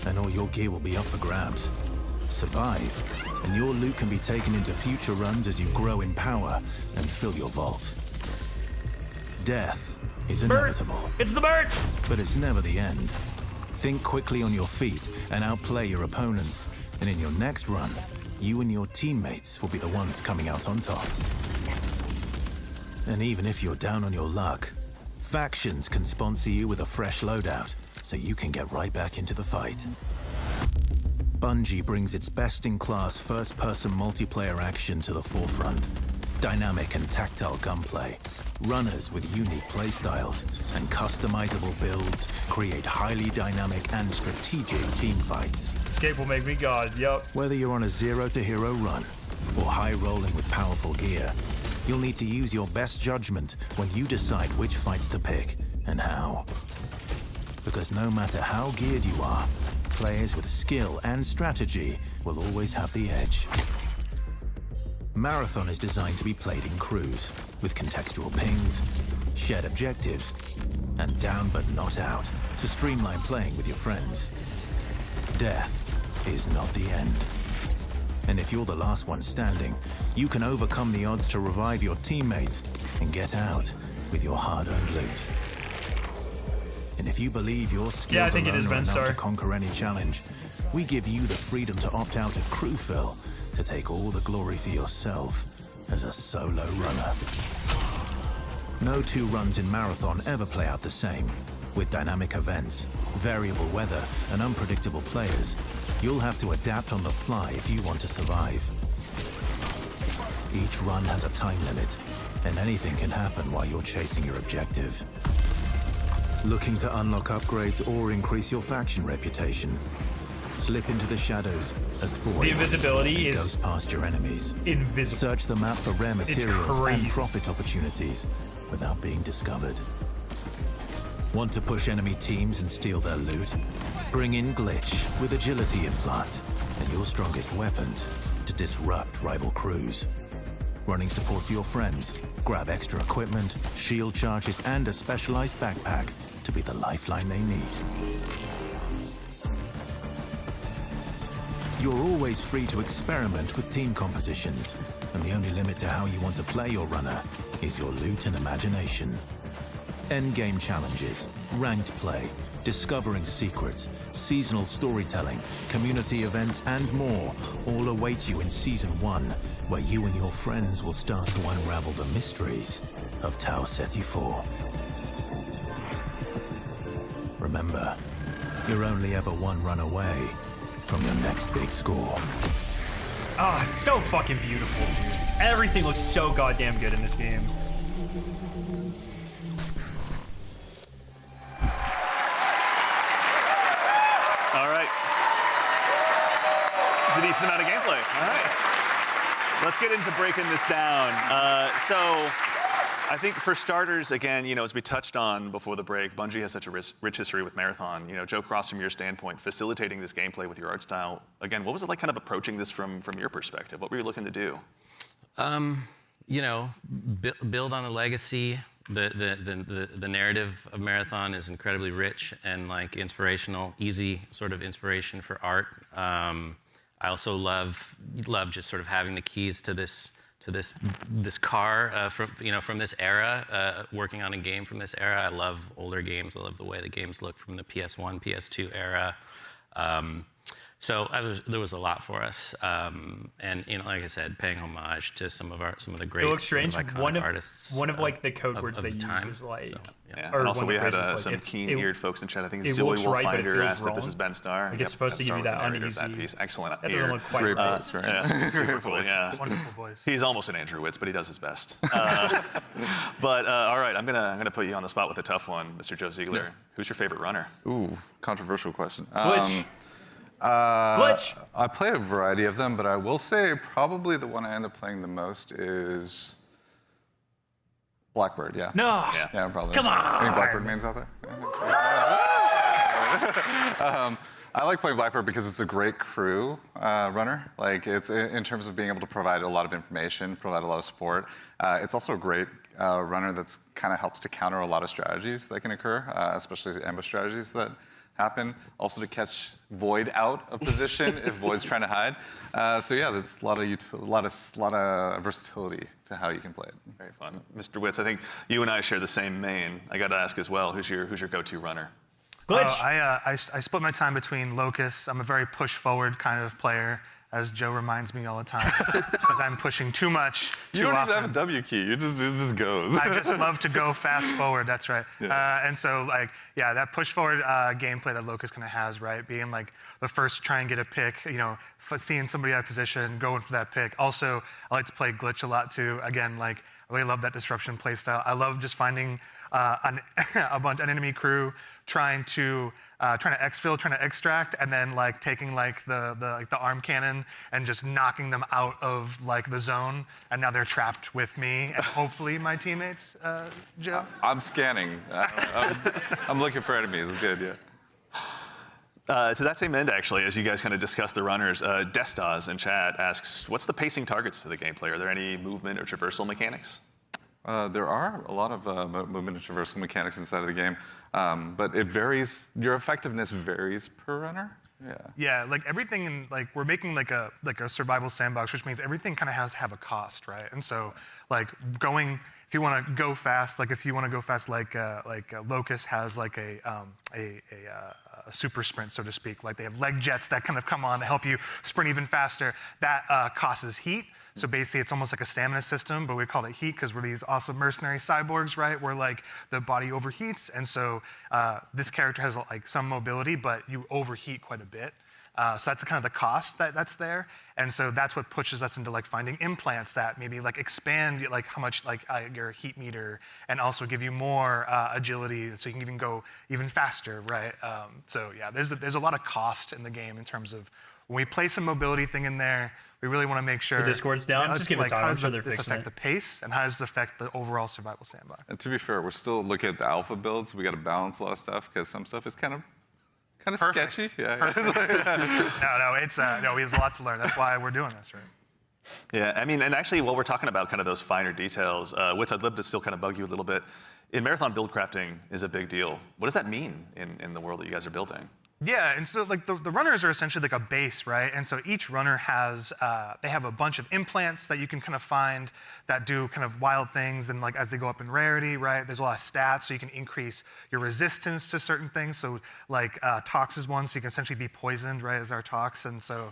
[SPEAKER 14] and all your gear will be up for grabs. Survive, and your loot can be taken into future runs as you grow in power and fill your vault. Death is inevitable.
[SPEAKER 1] It's the bird!
[SPEAKER 14] But it's never the end. Think quickly on your feet and outplay your opponents. And in your next run, you and your teammates will be the ones coming out on top. And even if you're down on your luck, factions can sponsor you with a fresh loadout, so you can get right back into the fight. Bungie brings its best-in-class first-person multiplayer action to the forefront. Dynamic and tactile gunplay, runners with unique playstyles, and customizable builds create highly dynamic and strategic team fights.
[SPEAKER 1] Escape will make me god, yup.
[SPEAKER 14] Whether you're on a zero-to-hero run or high-rolling with powerful gear, you'll need to use your best judgment when you decide which fights to pick and how. Because no matter how geared you are, players with skill and strategy will always have the edge. Marathon is designed to be played in crews, with contextual pings, shared objectives, and down but not out, to streamline playing with your friends. Death is not the end. And if you're the last one standing, you can overcome the odds to revive your teammates and get out with your hard-earned loot. And if you believe your skills alone are enough to conquer any challenge, we give you the freedom to opt out of crew fill to take all the glory for yourself as a solo runner. No two runs in Marathon ever play out the same. With dynamic events, variable weather, and unpredictable players, you'll have to adapt on the fly if you want to survive. Each run has a time limit, and anything can happen while you're chasing your objective. Looking to unlock upgrades or increase your faction reputation? Slip into the shadows as for
[SPEAKER 1] the invisibility is
[SPEAKER 14] goes past your enemies.
[SPEAKER 1] Invisible.
[SPEAKER 14] Search the map for rare materials and profit opportunities without being discovered. Want to push enemy teams and steal their loot? Bring in Glitch with agility implants and your strongest weapons to disrupt rival crews. Running support for your friends? Grab extra equipment, shield charges, and a specialized backpack to be the lifeline they need. You're always free to experiment with team compositions, and the only limit to how you want to play your runner is your loot and imagination. Endgame challenges, ranked play, discovering secrets, seasonal storytelling, community events, and more all await you in Season 1, where you and your friends will start to unravel the mysteries of Tau Ceti 4. Remember, you're only ever one run away from your next big score.
[SPEAKER 1] Ah, so fucking beautiful, dude. Everything looks so goddamn good in this game.
[SPEAKER 6] All right. It's a decent amount of gameplay. All right. Let's get into breaking this down. So I think for starters, again, as we touched on before the break, Bungie has such a rich history with Marathon. Joe Cross, from your standpoint, facilitating this gameplay with your art style, again, what was it like kind of approaching this from your perspective? What were you looking to do?
[SPEAKER 11] Build on a legacy. The narrative of Marathon is incredibly rich and inspirational, easy sort of inspiration for art. I also love just sort of having the keys to this car from this era, working on a game from this era. I love older games. I love the way the games look from the PS1, PS2 era. So there was a lot for us, and like I said, paying homage to some of the great.
[SPEAKER 1] It looks strange.
[SPEAKER 11] Iconic artists.
[SPEAKER 1] One of the code words they use is
[SPEAKER 6] Yeah. And also we had some keen-eared folks in chat. I think Zoe Wolfinder asked if this is Ben Starr.
[SPEAKER 1] Like it's supposed to give you that uneasy.
[SPEAKER 6] That piece. Excellent.
[SPEAKER 1] That doesn't look quite
[SPEAKER 10] great
[SPEAKER 1] right.
[SPEAKER 10] voice, right?
[SPEAKER 6] Yeah, super cool. Yeah.
[SPEAKER 12] Wonderful voice.
[SPEAKER 6] He's almost an Andrew Witz, but he does his best. But all right, I'm gonna put you on the spot with a tough one, Mr. Joe Ziegler.
[SPEAKER 10] Yeah.
[SPEAKER 6] Who's your favorite runner?
[SPEAKER 10] Ooh, controversial question.
[SPEAKER 1] Glitch. Glitch.
[SPEAKER 10] I play a variety of them, but I will say probably the one I end up playing the most is Blackbird. Yeah.
[SPEAKER 1] No.
[SPEAKER 10] Yeah, probably.
[SPEAKER 1] Come on.
[SPEAKER 10] Any Blackbird mains out there? I like playing Blackbird because it's a great crew runner. It's in terms of being able to provide a lot of information, provide a lot of support. It's also a great runner that's kind of helps to counter a lot of strategies that can occur, especially ambush strategies that happen. Also to catch Void out of position if Void's trying to hide. So yeah, there's a lot of versatility to how you can play it.
[SPEAKER 6] Very fun, Mr. Witz. I think you and I share the same main. I got to ask as well. Who's your go-to runner?
[SPEAKER 1] Glitch.
[SPEAKER 12] I split my time between Locust. I'm a very push-forward kind of player. as Joe reminds me all the time, because I'm pushing too much too
[SPEAKER 10] You don't
[SPEAKER 12] often.
[SPEAKER 10] even have a W key. It just goes.
[SPEAKER 12] I just love to go fast forward. That's right.
[SPEAKER 10] Yeah.
[SPEAKER 12] And so, like, yeah, that push forward gameplay that Locust kind of has, right? Being like the first to try and get a pick, you know, seeing somebody out of position, going for that pick. Also, I like to play glitch a lot too. Again, like, I really love that disruption playstyle. I love just finding an enemy crew trying to exfil, trying to extract, and then like taking like the arm cannon and just knocking them out of like the zone, and now they're trapped with me and hopefully my teammates. Joe.
[SPEAKER 10] I'm scanning. I'm looking for enemies. It's good, yeah.
[SPEAKER 6] To that same end, actually, as you guys kind of discuss the runners, Destas in chat asks, what's the pacing targets to the gameplay? Are there any movement or traversal mechanics?
[SPEAKER 10] There are a lot of movement and traversal mechanics inside of the game, but it varies. Your effectiveness varies per runner. Yeah.
[SPEAKER 12] Yeah, like everything in like we're making like a survival sandbox, which means everything kind of has to have a cost, right? And so like going, if you want to go fast, like Locust has like a super sprint, so to speak. Like they have leg jets that kind of come on to help you sprint even faster. That causes heat. So basically, it's almost like a stamina system, but we call it heat because we're these awesome mercenary cyborgs, right? Where like the body overheats, and so this character has like some mobility, but you overheat quite a bit. So that's kind of the cost that's there, and so that's what pushes us into like finding implants that maybe like expand like how much like your heat meter, and also give you more agility, so you can even go even faster, right? So yeah, there's a lot of cost in the game in terms of when we place a mobility thing in there. We really want to make sure
[SPEAKER 1] The Discord's down? Just give it time. I'm sure they're
[SPEAKER 12] this
[SPEAKER 1] fixing
[SPEAKER 12] affect
[SPEAKER 1] it.
[SPEAKER 12] the pace, and how does this affect the overall survival sandbox?
[SPEAKER 10] And to be fair, we're still looking at the alpha builds. We got to balance a lot of stuff because some stuff is kind of sketchy. Yeah.
[SPEAKER 12] No, there's a lot to learn. That's why we're doing this, right?
[SPEAKER 6] Yeah, I mean, and actually, while we're talking about kind of those finer details, Wits, I'd love to still kind of bug you a little bit. In Marathon, build crafting is a big deal. What does that mean in the world that you guys are building?
[SPEAKER 12] Yeah, and so like the runners are essentially like a base, right? And so each runner has, they have a bunch of implants that you can kind of find that do kind of wild things, and like as they go up in rarity, right? There's a lot of stats, so you can increase your resistance to certain things. So like Tox is one, so you can essentially be poisoned, right, as our Tox, and so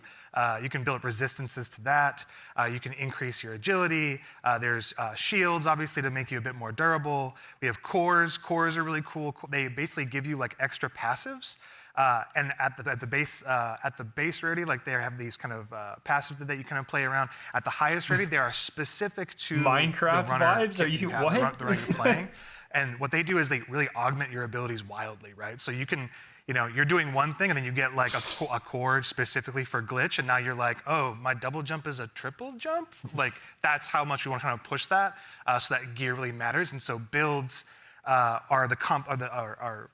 [SPEAKER 12] you can build up resistances to that. You can increase your agility. There's shields, obviously, to make you a bit more durable. We have cores. Cores are really cool. They basically give you like extra passives. And at the base rarity, like they have these kind of passives that you kind of play around. At the highest rarity, they are specific to
[SPEAKER 1] Minecraft
[SPEAKER 12] the runner
[SPEAKER 1] vibes. Are you what?
[SPEAKER 12] The runner you're playing. And what they do is they really augment your abilities wildly, right? So you can, you know, you're doing one thing and then you get like a core specifically for glitch, and now you're like, oh, my double jump is a triple jump. Like that's how much we want to kind of push that, so that gear really matters. And so builds are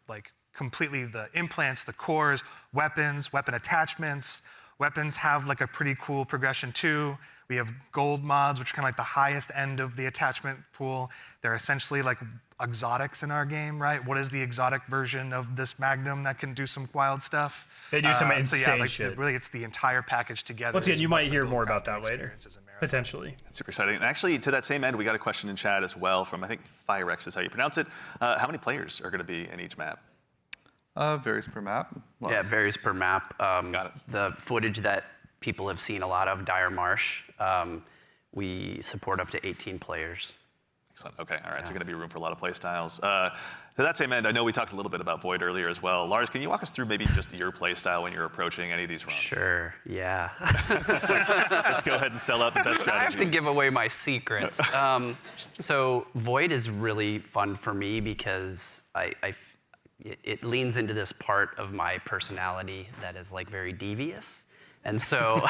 [SPEAKER 12] like completely the implants, the cores, weapons, weapon attachments. Weapons have like a pretty cool progression too. We have gold mods, which are kind of like the highest end of the attachment pool. They're essentially like exotics in our game, right? What is the exotic version of this Magnum that can do some wild stuff?
[SPEAKER 1] They do some insane
[SPEAKER 12] so yeah, like,
[SPEAKER 1] shit.
[SPEAKER 12] Really, it's the entire package together.
[SPEAKER 1] Once again, you might hear more about that later, potentially.
[SPEAKER 6] That's super exciting. And actually, to that same end, we got a question in chat as well from, I think, Firex is how you pronounce it. How many players are going to be in each map?
[SPEAKER 10] Varies per map.
[SPEAKER 13] Yeah, it varies per map.
[SPEAKER 6] Got it.
[SPEAKER 13] The footage that people have seen a lot of, Dire Marsh, we support up to 18 players.
[SPEAKER 6] Excellent. Okay. All right. So going to be room for a lot of play styles. To that same end, I know we talked a little bit about Void earlier as well. Lars, can you walk us through maybe just your play style when you're approaching any of these runs?
[SPEAKER 13] Sure. Yeah.
[SPEAKER 6] Let's go ahead and sell out the best strategy.
[SPEAKER 13] I have to give away my secrets. So Void is really fun for me because it leans into this part of my personality that is like very devious. And so,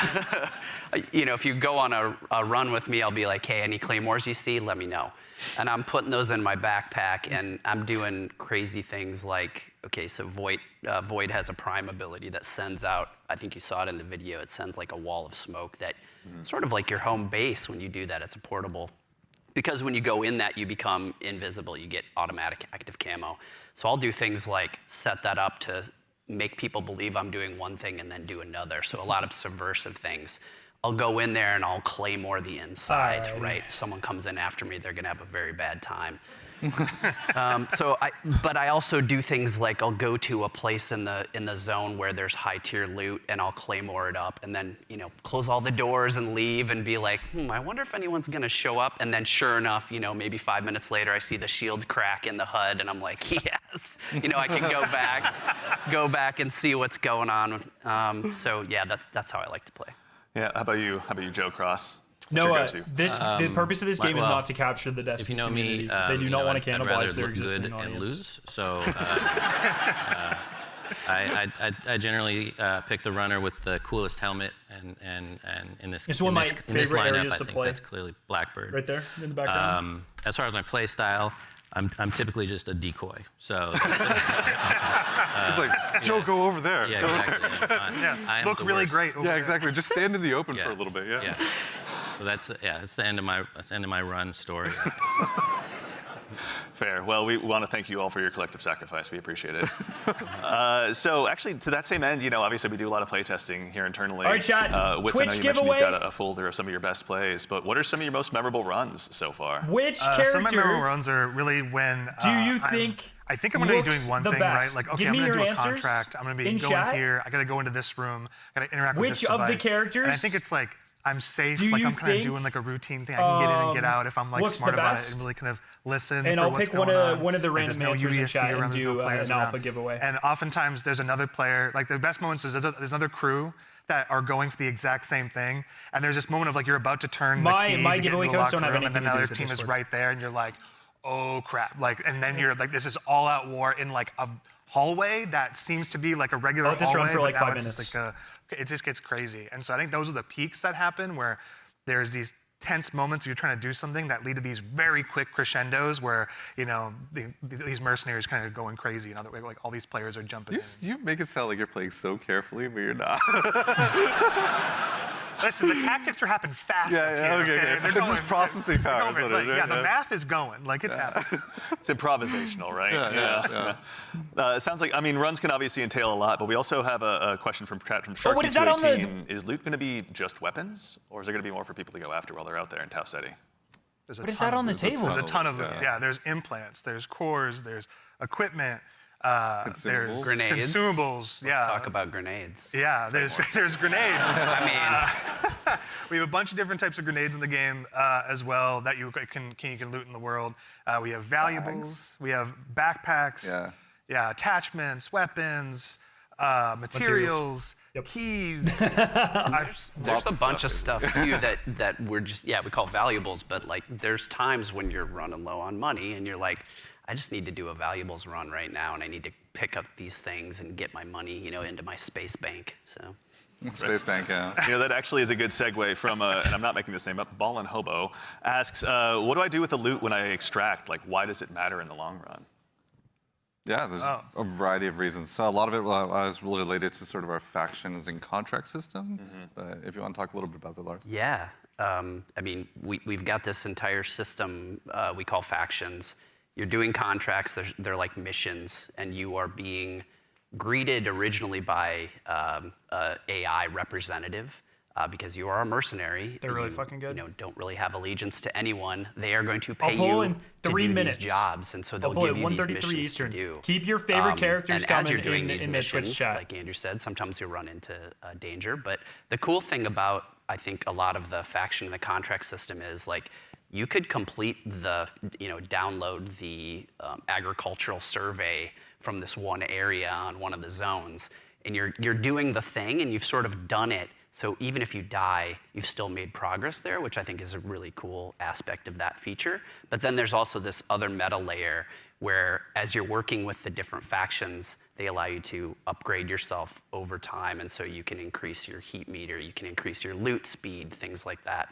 [SPEAKER 13] you know, if you go on a run with me, I'll be like, hey, any claymores you see, let me know. And I'm putting those in my backpack, and I'm doing crazy things like, okay, so Void has a prime ability that sends out, I think you saw it in the video, it sends like a wall of smoke that sort of like your home base when you do that. It's a portable. Because when you go in that, you become invisible. You get automatic active camo. So I'll do things like set that up to make people believe I'm doing one thing and then do another. So a lot of subversive things. I'll go in there and I'll claymore the inside, right? Someone comes in after me, they're gonna have a very bad time. But I also do things like I'll go to a place in the zone where there's high tier loot, and I'll claymore it up, and then close all the doors and leave, and be like, I wonder if anyone's gonna show up. And then sure enough, maybe 5 minutes later, I see the shield crack in the HUD, and I'm like, yes, I can go back and see what's going on. So yeah, that's how I like to play.
[SPEAKER 6] Yeah. How about you, Joe Cross?
[SPEAKER 1] No, the purpose of this game is not to capture the Destiny
[SPEAKER 11] if you know
[SPEAKER 1] community.
[SPEAKER 11] me,
[SPEAKER 1] They do not want to
[SPEAKER 11] I'd rather
[SPEAKER 1] cannibalize their
[SPEAKER 11] look
[SPEAKER 1] existing
[SPEAKER 11] good
[SPEAKER 1] audience.
[SPEAKER 11] and lose. So I generally pick the runner with the coolest helmet, and in this
[SPEAKER 1] It's one of my
[SPEAKER 11] in this
[SPEAKER 1] favorite
[SPEAKER 11] lineup,
[SPEAKER 1] areas
[SPEAKER 11] I
[SPEAKER 1] to
[SPEAKER 11] think
[SPEAKER 1] play.
[SPEAKER 11] that's clearly Blackbird.
[SPEAKER 1] Right there in the background.
[SPEAKER 11] As far as my play style, I'm typically just a decoy. So that's
[SPEAKER 10] It's like, Joe, go over there.
[SPEAKER 11] Yeah, exactly. I am
[SPEAKER 12] look
[SPEAKER 11] the
[SPEAKER 12] really
[SPEAKER 11] worst.
[SPEAKER 12] great.
[SPEAKER 10] Yeah, exactly. Just stand in the open for a little bit. Yeah.
[SPEAKER 11] So that's the end of my run story.
[SPEAKER 6] Fair. Well, we want to thank you all for your collective sacrifice. We appreciate it. So actually, to that same end, obviously we do a lot of playtesting here internally.
[SPEAKER 1] All right, chat.
[SPEAKER 6] Witz,
[SPEAKER 1] Twitch
[SPEAKER 6] I know you
[SPEAKER 1] giveaway.
[SPEAKER 6] mentioned you've got a folder of some of your best plays, but what are some of your most memorable runs so far?
[SPEAKER 1] Which
[SPEAKER 12] Some of my
[SPEAKER 1] character
[SPEAKER 12] memorable runs are really when.
[SPEAKER 1] do you think?
[SPEAKER 12] I think I'm going to be doing one
[SPEAKER 1] the
[SPEAKER 12] thing,
[SPEAKER 1] best?
[SPEAKER 12] right? Like, okay,
[SPEAKER 1] Give
[SPEAKER 12] I'm
[SPEAKER 1] me
[SPEAKER 12] going to do
[SPEAKER 1] your
[SPEAKER 12] a
[SPEAKER 1] answers
[SPEAKER 12] contract. I'm going to be
[SPEAKER 1] in
[SPEAKER 12] going
[SPEAKER 1] chat.
[SPEAKER 12] here. I got to go into this room. I got to interact with this
[SPEAKER 1] Which of the
[SPEAKER 12] device.
[SPEAKER 1] characters
[SPEAKER 12] And I think it's like I'm safe.
[SPEAKER 1] do
[SPEAKER 12] Like
[SPEAKER 1] you
[SPEAKER 12] I'm kind of
[SPEAKER 1] think,
[SPEAKER 12] doing like a routine thing. I can get in and get out if I'm like
[SPEAKER 1] looks
[SPEAKER 12] smart
[SPEAKER 1] the
[SPEAKER 12] about
[SPEAKER 1] best?
[SPEAKER 12] it and really kind of listen.
[SPEAKER 1] And
[SPEAKER 12] for
[SPEAKER 1] I'll
[SPEAKER 12] what's
[SPEAKER 1] pick one
[SPEAKER 12] going
[SPEAKER 1] of
[SPEAKER 12] on.
[SPEAKER 1] one of the
[SPEAKER 12] Like,
[SPEAKER 1] random
[SPEAKER 12] there's no
[SPEAKER 1] answers in
[SPEAKER 12] UESC
[SPEAKER 1] chat and
[SPEAKER 12] around, there's
[SPEAKER 1] do
[SPEAKER 12] no players
[SPEAKER 1] an
[SPEAKER 12] around.
[SPEAKER 1] alpha giveaway.
[SPEAKER 12] And oftentimes there's another player. Like the best moments is there's another crew that are going for the exact same thing, and there's this moment of like you're about to turn the key
[SPEAKER 1] My
[SPEAKER 12] to get
[SPEAKER 1] giveaway
[SPEAKER 12] into the
[SPEAKER 1] codes
[SPEAKER 12] locker
[SPEAKER 1] don't have
[SPEAKER 12] room, and
[SPEAKER 1] anything
[SPEAKER 12] then
[SPEAKER 1] to do
[SPEAKER 12] another
[SPEAKER 1] with the
[SPEAKER 12] team is
[SPEAKER 1] Discord.
[SPEAKER 12] right there, and you're like, oh crap! Like, and then you're like, this is all-out war in like a hallway that seems to be like a regular
[SPEAKER 1] Let this run
[SPEAKER 12] hallway,
[SPEAKER 1] for, like,
[SPEAKER 12] but now
[SPEAKER 1] 5
[SPEAKER 12] it's just
[SPEAKER 1] minutes.
[SPEAKER 12] like it just gets crazy. And so I think those are the peaks that happen where there's these tense moments where you're trying to do something that lead to these very quick crescendos where these mercenaries kind of going crazy. Another way, like all these players are jumping in.
[SPEAKER 10] You make it sound like you're playing so carefully, but you're not.
[SPEAKER 12] Listen, the tactics are happening fast up here.
[SPEAKER 10] Okay.
[SPEAKER 12] They're
[SPEAKER 10] It's
[SPEAKER 12] going,
[SPEAKER 10] just processing
[SPEAKER 12] they're
[SPEAKER 10] power.
[SPEAKER 12] going, the math is going. Like it's happening.
[SPEAKER 6] It's improvisational, right?
[SPEAKER 10] Yeah.
[SPEAKER 6] It sounds like, runs can obviously entail a lot, but we also have a question from Sharky218.
[SPEAKER 1] what is that on the-
[SPEAKER 6] Is loot going to be just weapons, or is there going to be more for people to go after while they're out there in Tau City?
[SPEAKER 12] There's a
[SPEAKER 1] What is
[SPEAKER 12] ton
[SPEAKER 1] that on the
[SPEAKER 12] of-
[SPEAKER 1] table?
[SPEAKER 12] There's a ton of them. Yeah, there's implants, there's cores, there's equipment, there's
[SPEAKER 13] Grenades.
[SPEAKER 12] consumables. Yeah.
[SPEAKER 13] Talk about grenades.
[SPEAKER 12] Yeah, there's grenades.
[SPEAKER 13] I
[SPEAKER 12] We have a bunch of different types of grenades in the game as well that you can loot in the world. We have valuables. We have backpacks. Yeah, attachments, weapons, materials. Keys.
[SPEAKER 13] There's a bunch of stuff too that we're just we call valuables, but like there's times when you're running low on money and you're like, I just need to do a valuables run right now, and I need to pick up these things and get my money, into my space bank. So.
[SPEAKER 10] Space Bank, yeah.
[SPEAKER 6] That actually is a good segue from, and I'm not making this name up, Ballin' Hobo asks, what do I do with the loot when I extract? Like, why does it matter in the long run?
[SPEAKER 10] Yeah, there's a variety of reasons. So a lot of it was related to sort of our factions and contract system. But if you want to talk a little bit about that, Lars.
[SPEAKER 13] Yeah, we've got this entire system we call factions. You're doing contracts, they're like missions, and you are being greeted originally by AI representative because you are a mercenary.
[SPEAKER 1] They're really fucking good.
[SPEAKER 13] Don't really have allegiance to anyone. They are going to pay
[SPEAKER 1] pull
[SPEAKER 13] you
[SPEAKER 1] in
[SPEAKER 13] to
[SPEAKER 1] 3
[SPEAKER 13] do
[SPEAKER 1] minutes.
[SPEAKER 13] these jobs, and so they'll
[SPEAKER 1] pull
[SPEAKER 13] give
[SPEAKER 1] at
[SPEAKER 13] you these
[SPEAKER 1] 1:33
[SPEAKER 13] missions
[SPEAKER 1] Eastern.
[SPEAKER 13] to do.
[SPEAKER 1] Keep your favorite characters
[SPEAKER 13] and
[SPEAKER 1] coming
[SPEAKER 13] as you're doing
[SPEAKER 1] in
[SPEAKER 13] these
[SPEAKER 1] the Twitch
[SPEAKER 13] missions,
[SPEAKER 1] chat.
[SPEAKER 13] like Andrew said, sometimes you run into danger. But the cool thing about, I think, a lot of the faction and the contract system is like, you could complete the, download the agricultural survey from this one area on one of the zones, and you're doing the thing, and you've sort of done it. So even if you die, you've still made progress there, which I think is a really cool aspect of that feature. But then there's also this other meta layer where, as you're working with the different factions, they allow you to upgrade yourself over time, and so you can increase your heat meter, you can increase your loot speed, things like that.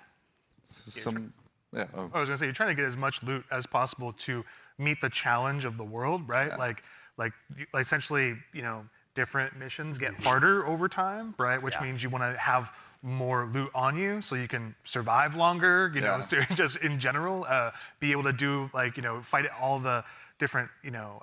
[SPEAKER 12] I was gonna say, you're trying to get as much loot as possible to meet the challenge of the world, right?
[SPEAKER 10] Yeah.
[SPEAKER 12] Like essentially, different missions get harder over time, right? Which means you want to have more loot on you so you can survive longer, so just in general, be able to do fight all the different,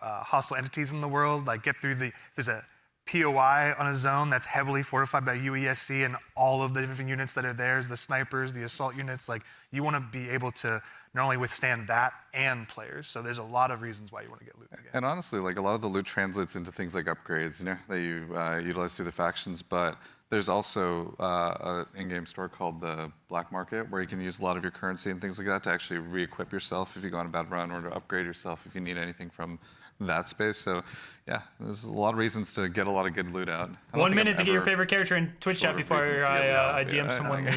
[SPEAKER 12] hostile entities in the world, like get through there's a POI on a zone that's heavily fortified by UESC and all of the different units that are there, the snipers, the assault units, like you want to be able to not only withstand that and players. So there's a lot of reasons why you want to get loot in the game.
[SPEAKER 10] And honestly, like a lot of the loot translates into things like upgrades, you know, that you utilize through the factions. But there's also an in-game store called the Black Market, where you can use a lot of your currency and things like that to actually re-equip yourself if you go on a bad run, or to upgrade yourself if you need anything from that space. So yeah, there's a lot of reasons to get a lot of good loot out.
[SPEAKER 1] 1 minute to get your favorite character in Twitch chat before I DM someone the...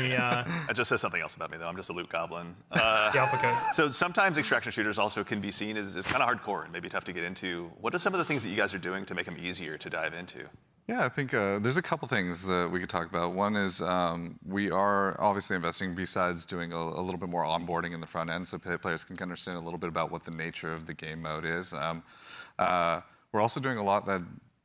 [SPEAKER 15] That just says something else about me, though. I'm just a loot goblin.
[SPEAKER 1] Okay.
[SPEAKER 15] So sometimes extraction shooters also can be seen as kind of hardcore and maybe tough to get into. What are some of the things that you guys are doing to make them easier to dive into?
[SPEAKER 10] Yeah, I think there's a couple things that we could talk about. One is we are obviously investing, besides doing a little bit more onboarding in the front end, so players can understand a little bit about what the nature of the game mode is. We're also doing a lot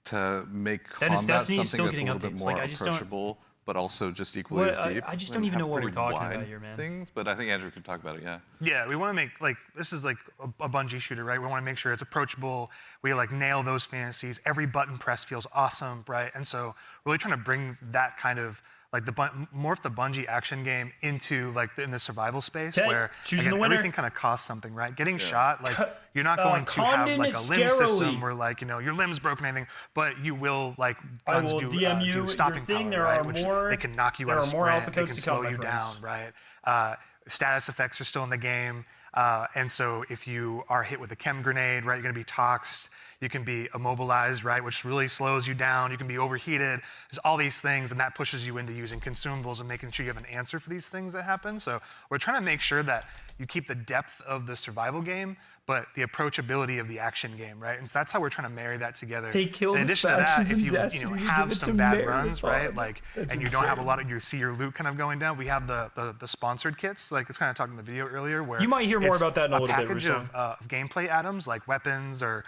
[SPEAKER 10] to make combat something that's a little bit more approachable, but also just equally as deep.
[SPEAKER 1] I just don't even know what we're talking about here, man.
[SPEAKER 10] Things, but I think Andrew could talk about it, yeah.
[SPEAKER 12] Yeah, we want to make, like, this is like a Bungie shooter, right? We want to make sure it's approachable. We like nail those fantasies. Every button press feels awesome, right? And so really trying to bring that kind of, like, morph the Bungie action game into, like, in the survival space, where again, everything kind of costs something, right? Getting shot, like, you're not going to have like a limb system where, like, you know, your limb's broken or anything, but you will, like, guns do stopping power, right? Which they can knock you out of sprint, they can slow you down, right? Status effects are still in the game, and so if you are hit with a chem grenade, right, you're gonna be toxed. You can be immobilized, right, which really slows you down. You can be overheated. There's all these things, and that pushes you into using consumables and making sure you have an answer for these things that happen. So we're trying to make sure that you keep the depth of the survival game, but the approachability of the action game, right? And so that's how we're trying to marry that together.
[SPEAKER 1] They killed
[SPEAKER 12] in addition to that, if you have some bad runs, right, like,
[SPEAKER 1] and
[SPEAKER 12] you don't have a lot of, you see your loot kind of going down. We have the sponsored kits, like it's kind of talking in the video earlier, where
[SPEAKER 1] you might hear more about that in a little bit.
[SPEAKER 12] A package of gameplay items like weapons or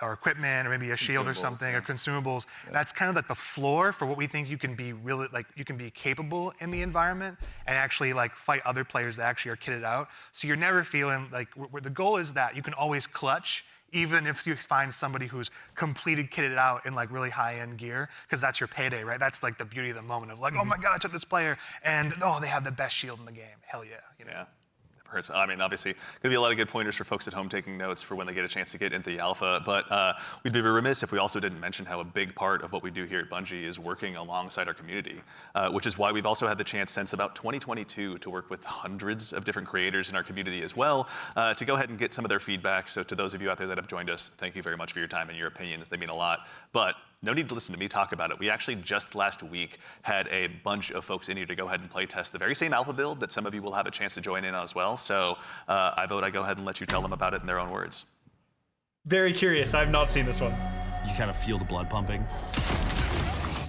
[SPEAKER 12] equipment, or maybe a shield or something, or consumables. Yeah. That's kind of like the floor for what we think you can be really, like, you can be capable in the environment and actually, like, fight other players that actually are kitted out. So you're never feeling like, the goal is that you can always clutch, even if you find somebody who's completed kitted out in, like, really high-end gear, because that's your payday, right? That's like the beauty of the moment of, like, oh my God, I took this player, and oh, they have the best shield in the game. Hell yeah, you know?
[SPEAKER 15] Yeah. Hurts. I mean, obviously, gonna be a lot of good pointers for folks at home taking notes for when they get a chance to get into the alpha. But we'd be remiss if we also didn't mention how a big part of what we do here at Bungie is working alongside our community, which is why we've also had the chance since about 2022 to work with hundreds of different creators in our community as well, to go ahead and get some of their feedback. So to those of you out there that have joined us, thank you very much for your time and your opinions. They mean a lot. But no need to listen to me talk about it. We actually just last week had a bunch of folks in here to go ahead and play test the very same alpha build that some of you will have a chance to join in on as well. So I vote I go ahead and let you tell them about it in their own words.
[SPEAKER 1] Very curious. I have not seen this one.
[SPEAKER 16] You kind of feel the blood pumping.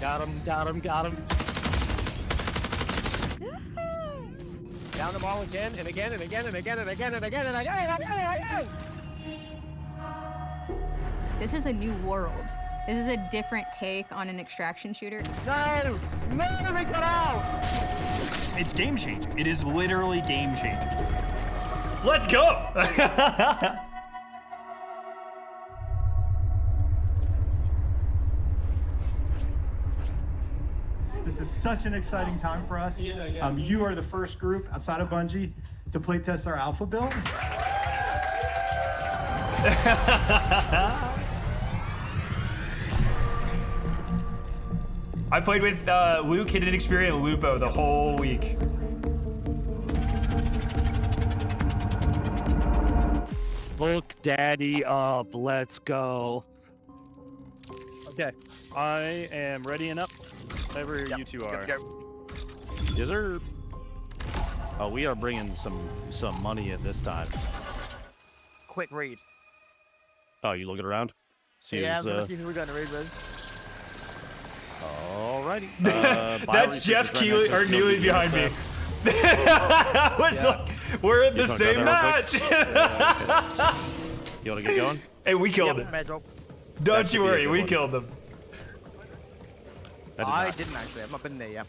[SPEAKER 17] Got him, got him, got him. Down the ball again and again and again and again and again and again and again and again and again.
[SPEAKER 18] This is a new world. This is a different take on an extraction shooter.
[SPEAKER 17] No! No, they got out!
[SPEAKER 1] It's game changing. It is literally game changing. Let's go!
[SPEAKER 19] This is such an exciting time for us. You are the first group outside of Bungie to play test our alpha build.
[SPEAKER 1] I played with Luke, Hidden Experience, and Lupo the whole week.
[SPEAKER 17] Look daddy up, let's go.
[SPEAKER 20] Okay, I am ready and up. Whatever you two are. Yes, sir. Oh, we are bringing some money in this time.
[SPEAKER 17] Quick read.
[SPEAKER 20] Oh, you looking around?
[SPEAKER 17] Yeah, I'm gonna see who we got in the raid with.
[SPEAKER 20] Alrighty.
[SPEAKER 1] That's Jeff Keeley or Neely behind me. I was like, we're in the same match.
[SPEAKER 20] You want to get going?
[SPEAKER 1] Hey, we killed it. Don't you worry, we killed them.
[SPEAKER 17] I didn't actually. I've not been there yet.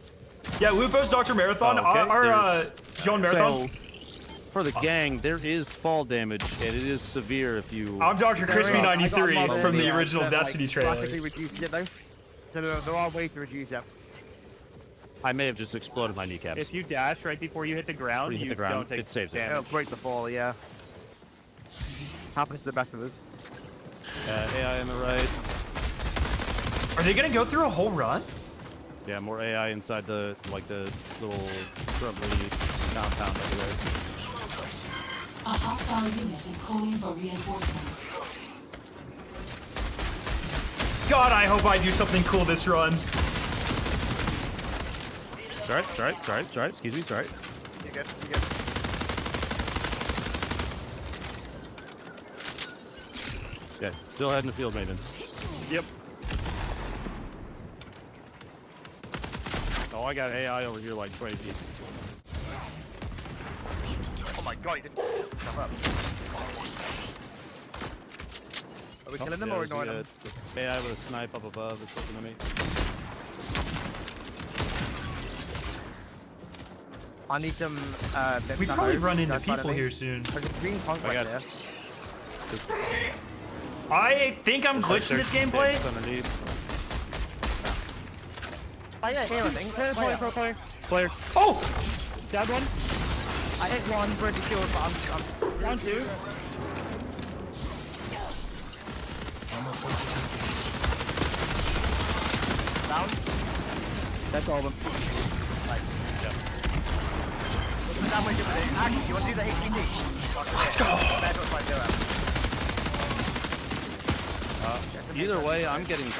[SPEAKER 1] Yeah, Lupo's Dr. Marathon. Our Joan Marathon.
[SPEAKER 20] So, for the gang, there is fall damage, and it is severe if you...
[SPEAKER 1] I'm Dr. Crispy 93 from the original Destiny trailer.
[SPEAKER 17] Drastically reduced it though. So there are ways to reduce it.
[SPEAKER 20] I may have just exploded my kneecaps.
[SPEAKER 21] If you dash right before you hit the ground,
[SPEAKER 20] When you hit the ground,
[SPEAKER 21] don't take
[SPEAKER 20] it saves it.
[SPEAKER 21] damage.
[SPEAKER 17] It'll break the fall, yeah. Happens to the best of us.
[SPEAKER 20] AI on the right.
[SPEAKER 1] Are they gonna go through a whole run?
[SPEAKER 20] Yeah, more AI inside the little crumbly compound over there.
[SPEAKER 22] A hostile unit is calling for reinforcements.
[SPEAKER 1] God, I hope I do something cool this run.
[SPEAKER 20] Sorry. Excuse me, sorry.
[SPEAKER 17] You're good, you're good.
[SPEAKER 20] Yeah, still heading to field maintenance.
[SPEAKER 21] Yep.
[SPEAKER 20] Oh, I got AI over here like 20 feet.
[SPEAKER 17] Oh my god, he didn't jump up. Are we killing them or ignoring them?
[SPEAKER 20] AI with a snipe up above is looking at me.
[SPEAKER 17] I need some,
[SPEAKER 1] We probably run into people here soon.
[SPEAKER 17] There's a green punk right there.
[SPEAKER 1] I think I'm glitched in this gameplay.
[SPEAKER 17] Oh yeah, here I think.
[SPEAKER 21] Player.
[SPEAKER 1] Oh!
[SPEAKER 21] Down one.
[SPEAKER 17] I hit one for the kill, but I'm
[SPEAKER 21] Down two.
[SPEAKER 17] down.
[SPEAKER 21] That's all of them.
[SPEAKER 17] Right. Yeah. What's the damage of it? Actually, you want to do the HDD?
[SPEAKER 1] Let's go!
[SPEAKER 20] Either way, I'm getting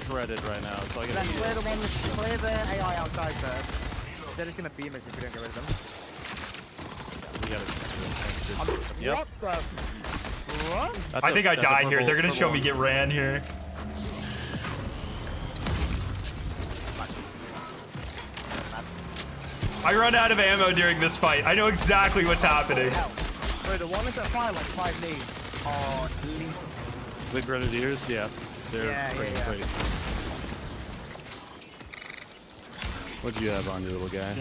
[SPEAKER 20] shredded right now, so I gotta
[SPEAKER 17] clear the AI outside first. They're just gonna beam us if we don't get rid of them.
[SPEAKER 20] We gotta. Yep.
[SPEAKER 17] What the? What?
[SPEAKER 1] I think I die here. They're gonna show me get ran here. I run out of ammo during this fight. I know exactly what's happening.
[SPEAKER 17] Wait, the one is at fire like 5 knees. Oh, lethal.
[SPEAKER 20] The Grenadiers, yeah. They're pretty. What'd you have on your little guy?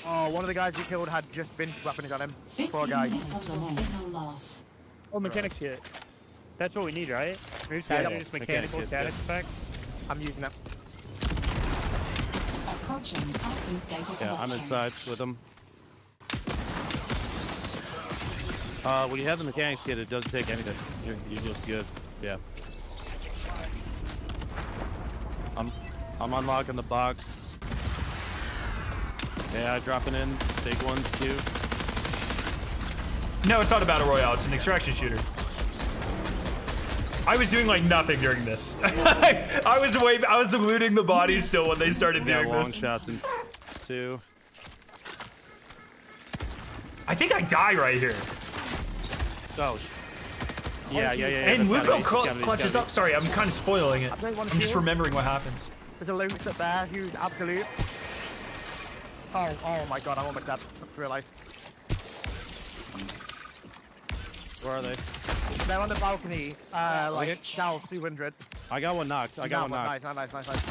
[SPEAKER 17] Oh, one of the guys you killed had just been weapons on him. Poor guy.
[SPEAKER 21] Oh, mechanics hit. That's what we need, right? We're just
[SPEAKER 17] Yeah,
[SPEAKER 21] just mechanical static effect.
[SPEAKER 17] I'm using it.
[SPEAKER 20] Yeah, I'm inside with them. When you have the mechanics kit, it doesn't take anything. You're just good. Yeah. I'm unlocking the box. Yeah, dropping in. Big ones too.
[SPEAKER 1] No, it's not a battle royale. It's an extraction shooter. I was doing like nothing during this. I was looting the bodies still when they started doing
[SPEAKER 20] long
[SPEAKER 1] this.
[SPEAKER 20] shots in 2.
[SPEAKER 1] I think I die right here.
[SPEAKER 20] Oh. Yeah.
[SPEAKER 1] And Lugo clutches up. Sorry, I'm kind of spoiling it. I'm just remembering what happens.
[SPEAKER 17] There's a Lynx up there who's absolute. Oh my god, I'm almost dead. I realised.
[SPEAKER 20] Where are they?
[SPEAKER 17] They're on the balcony, like south 200.
[SPEAKER 20] I got one knocked. I got one knocked.
[SPEAKER 17] Nice.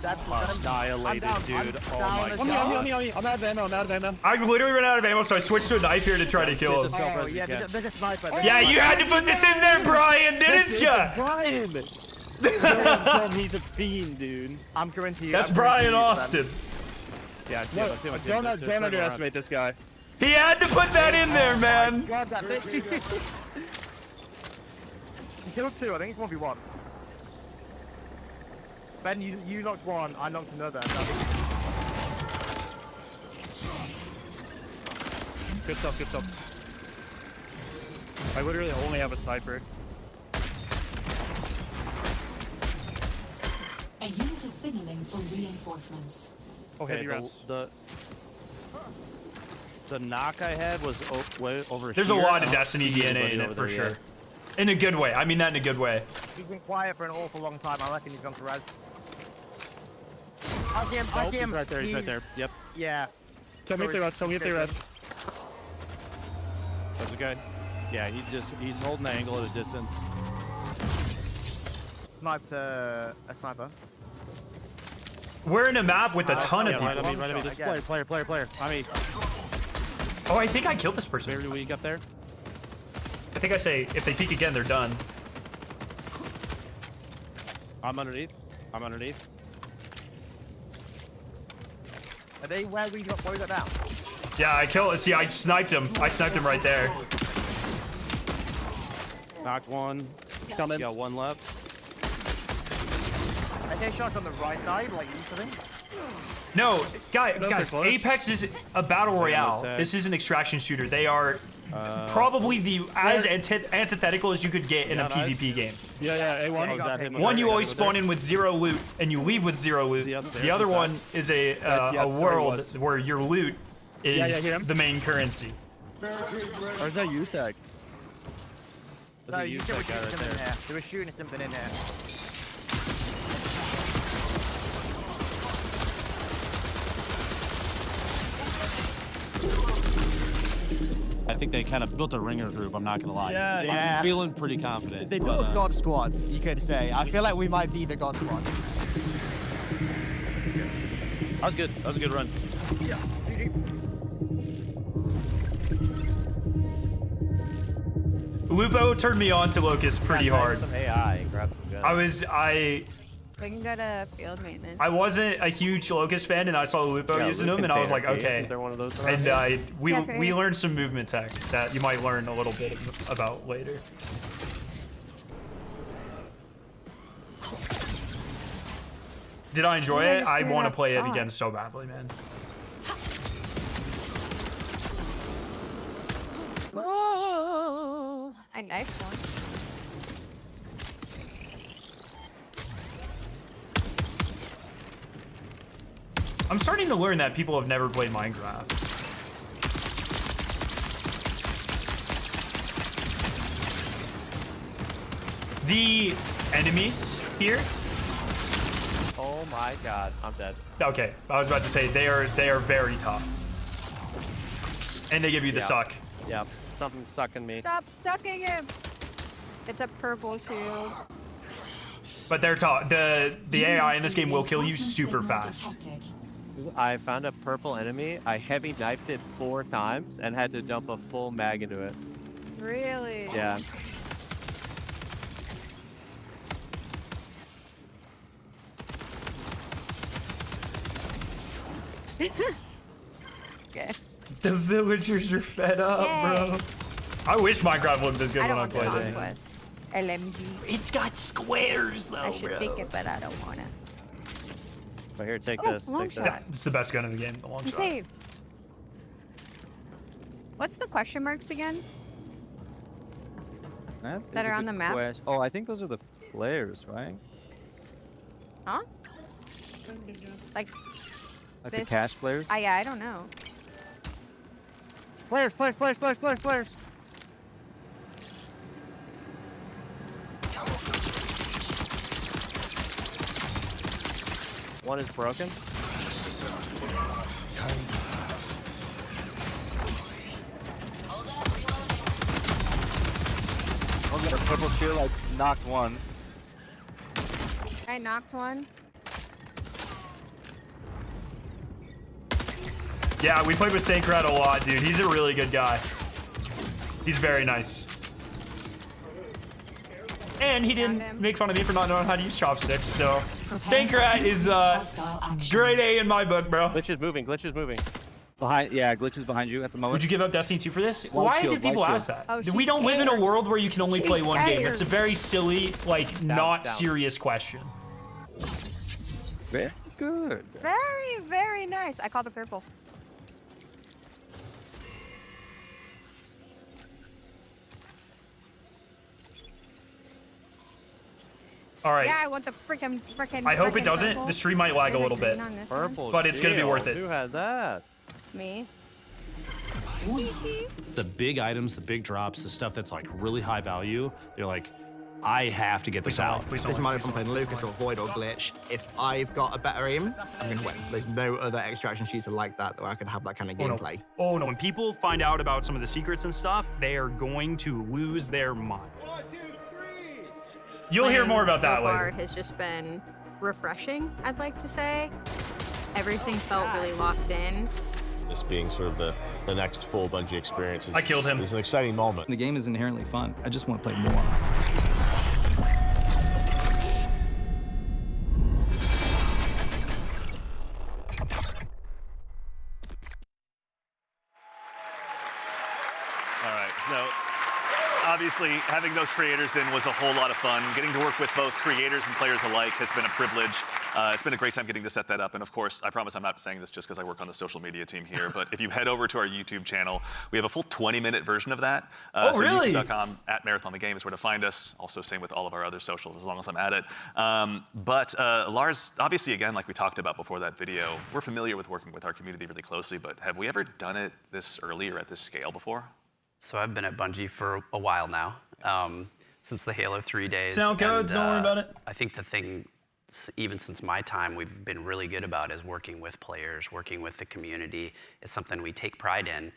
[SPEAKER 20] That's annihilated, dude. Oh my god.
[SPEAKER 21] On me. I'm out of ammo.
[SPEAKER 1] I literally ran out of ammo, so I switched to a knife here to try to kill him.
[SPEAKER 17] Oh yeah, there's a sniper.
[SPEAKER 1] Yeah, you had to put this in there, Brian, didn't ya?
[SPEAKER 21] Brian! He's a fiend, dude.
[SPEAKER 17] I'm coming to you.
[SPEAKER 1] That's Brian Austin.
[SPEAKER 20] Yeah, I see him.
[SPEAKER 21] Don't underestimate this guy.
[SPEAKER 1] He had to put that in there, man.
[SPEAKER 17] God, that bitch. He killed 2, I think it's 1v1. Ben, you knocked 1, I knocked another.
[SPEAKER 21] Good stuff. I literally only have a sniper.
[SPEAKER 22] A unit is signaling for reinforcements.
[SPEAKER 21] Oh, heavy rounds.
[SPEAKER 20] The knock I had was way over
[SPEAKER 1] There's
[SPEAKER 20] here.
[SPEAKER 1] a lot of Destiny DNA in it, for sure. In a good way. I mean that in a good way.
[SPEAKER 17] He's been quiet for an awful long time. I reckon he's gone to res. I see him.
[SPEAKER 20] He's right there. He's right there. Yep.
[SPEAKER 17] Yeah.
[SPEAKER 21] Tell me if they res.
[SPEAKER 20] That's a guy. Yeah, he's holding the angle at a distance.
[SPEAKER 17] Sniped a sniper.
[SPEAKER 1] We're in a map with a ton of people.
[SPEAKER 20] Right on me. Just player. I mean.
[SPEAKER 1] Oh, I think I killed this person.
[SPEAKER 20] Very weak up there.
[SPEAKER 1] I think I say if they peek again, they're done.
[SPEAKER 21] I'm underneath. I'm underneath.
[SPEAKER 17] Are they where we got down?
[SPEAKER 1] Yeah, I killed. See, I sniped him. I sniped him right there.
[SPEAKER 21] Knocked one.
[SPEAKER 17] Coming.
[SPEAKER 21] Got one left.
[SPEAKER 17] I hear shots on the right side, like usually.
[SPEAKER 1] No, guys,
[SPEAKER 21] close.
[SPEAKER 1] Apex is a battle royale.
[SPEAKER 21] tag.
[SPEAKER 1] This is an extraction shooter. They are probably the as antithetical as you could get in a
[SPEAKER 21] nice.
[SPEAKER 1] PvP game.
[SPEAKER 21] Yeah, A1. Oh, is that him?
[SPEAKER 1] One, you always spawn in with 0 loot, and you leave with 0 loot. The other one is a world where your loot is the main currency.
[SPEAKER 21] Or is that USAC?
[SPEAKER 17] No, you said we're shooting something in there. They were shooting something in there.
[SPEAKER 16] I think they kind of built a ringer group, I'm not gonna lie.
[SPEAKER 17] Yeah.
[SPEAKER 16] I'm feeling pretty confident.
[SPEAKER 17] They built God squads, you could say. I feel like we might be the God squad.
[SPEAKER 21] That was good. That was a good run.
[SPEAKER 17] Yeah.
[SPEAKER 1] Lupo turned me on to Locust pretty hard.
[SPEAKER 21] Some AI and grab some guns.
[SPEAKER 18] We can go to field maintenance.
[SPEAKER 1] I wasn't a huge Locust fan, and I saw Lupo using them, and I was like, okay.
[SPEAKER 21] Isn't there one of those
[SPEAKER 1] And we
[SPEAKER 18] Yeah, it's right here.
[SPEAKER 1] learned some movement tech that you might learn a little bit about later. Did I enjoy it? I want to play it again so badly, man.
[SPEAKER 18] Whoa! I knifed one.
[SPEAKER 1] I'm starting to learn that people have never played Minecraft. The enemies here.
[SPEAKER 21] Oh my god, I'm dead.
[SPEAKER 1] Okay, I was about to say they are very tough, and they give you the suck.
[SPEAKER 21] Yep, something's sucking me.
[SPEAKER 18] Stop sucking him! It's a purple shield.
[SPEAKER 1] But they're tough. The AI in this game will kill you super fast.
[SPEAKER 21] I found a purple enemy. I heavy knifed it 4 times and had to dump a full mag into it.
[SPEAKER 18] Really?
[SPEAKER 21] Yeah.
[SPEAKER 18] Okay.
[SPEAKER 1] The villagers are fed up, bro. I wish Minecraft looked this good when I played it.
[SPEAKER 18] Conquest. LMG.
[SPEAKER 1] It's got squares though,
[SPEAKER 18] I should
[SPEAKER 1] bro.
[SPEAKER 18] pick it, but I don't want it.
[SPEAKER 21] But here, take
[SPEAKER 18] Oh,
[SPEAKER 21] this.
[SPEAKER 18] long
[SPEAKER 21] Take
[SPEAKER 18] shot.
[SPEAKER 21] this.
[SPEAKER 1] It's the best gun in the game, the long
[SPEAKER 18] I'm
[SPEAKER 1] shot.
[SPEAKER 18] saved. What's the question marks again? That are on the map?
[SPEAKER 21] Oh, I think those are the players, right?
[SPEAKER 18] Huh? Like
[SPEAKER 21] Like
[SPEAKER 18] this?
[SPEAKER 21] the cash players?
[SPEAKER 18] Yeah, I don't know.
[SPEAKER 17] Players.
[SPEAKER 21] One is broken. Oh, got a purple shield. I knocked one.
[SPEAKER 18] I knocked one.
[SPEAKER 1] Yeah, we played with Sankrat a lot, dude. He's a really good guy. He's very nice. And he didn't make fun of me for not knowing how to use chopsticks, so Stankrat is grade A in my book, bro.
[SPEAKER 21] Glitch is moving. Glitch is moving. Behind, yeah, Glitch is behind you at the moment.
[SPEAKER 1] Would you give up Destiny 2 for this?
[SPEAKER 21] One
[SPEAKER 1] Why
[SPEAKER 21] shield,
[SPEAKER 1] do people
[SPEAKER 21] one
[SPEAKER 1] ask
[SPEAKER 21] shield.
[SPEAKER 1] that?
[SPEAKER 18] Oh,
[SPEAKER 1] We
[SPEAKER 18] she's
[SPEAKER 1] don't live in a
[SPEAKER 18] scared.
[SPEAKER 1] world where you can only play
[SPEAKER 18] She's
[SPEAKER 1] one game.
[SPEAKER 18] scared.
[SPEAKER 1] It's a very silly, like, not
[SPEAKER 21] down.
[SPEAKER 1] serious question.
[SPEAKER 21] Very good.
[SPEAKER 18] Very, very nice. I called it purple.
[SPEAKER 1] All right.
[SPEAKER 18] Yeah, I want the freaking.
[SPEAKER 1] I hope it doesn't.
[SPEAKER 18] Purple.
[SPEAKER 1] The stream might lag a
[SPEAKER 18] Or the
[SPEAKER 1] little bit.
[SPEAKER 18] green on this one.
[SPEAKER 21] Purple
[SPEAKER 1] But it's gonna be
[SPEAKER 21] shield.
[SPEAKER 1] worth it.
[SPEAKER 21] Who has that?
[SPEAKER 18] Me.
[SPEAKER 16] The big items, the big drops, the stuff that's like really high value, they're like, I have to get this out.
[SPEAKER 17] Doesn't matter if I'm playing Lucas or Void or Glitch. If I've got a better aim, I'm gonna win. There's no other extraction shooter like that where I can have that kind of gameplay.
[SPEAKER 1] Oh no, when people find out about some of the secrets and stuff, they are going to lose their mind. You'll hear more about that
[SPEAKER 18] so far
[SPEAKER 1] later.
[SPEAKER 18] has just been refreshing, I'd like to say. Everything felt really locked in.
[SPEAKER 20] This being sort of the next full Bungie experience.
[SPEAKER 1] I killed him.
[SPEAKER 20] It's an exciting moment.
[SPEAKER 3] The game is inherently fun. I just want to play more.
[SPEAKER 15] All right, so obviously having those creators in was a whole lot of fun. Getting to work with both creators and players alike has been a privilege. It's been a great time getting to set that up. And of course, I promise I'm not saying this just because I work on the social media team here, but if you head over to our YouTube channel, we have a full 20-minute version of that.
[SPEAKER 1] Oh, really?
[SPEAKER 15] YouTube.com @MarathonTheGame is where to find us. Also, same with all of our other socials, as long as I'm at it. But Lars, obviously, again, like we talked about before that video, we're familiar with working with our community really closely, but have we ever done it this early or at this scale before?
[SPEAKER 13] So I've been at Bungie for a while now, since the Halo 3 days.
[SPEAKER 1] Sound good, don't worry about it.
[SPEAKER 13] I think the thing, even since my time, we've been really good about is working with players, working with the community. It's something we take pride in.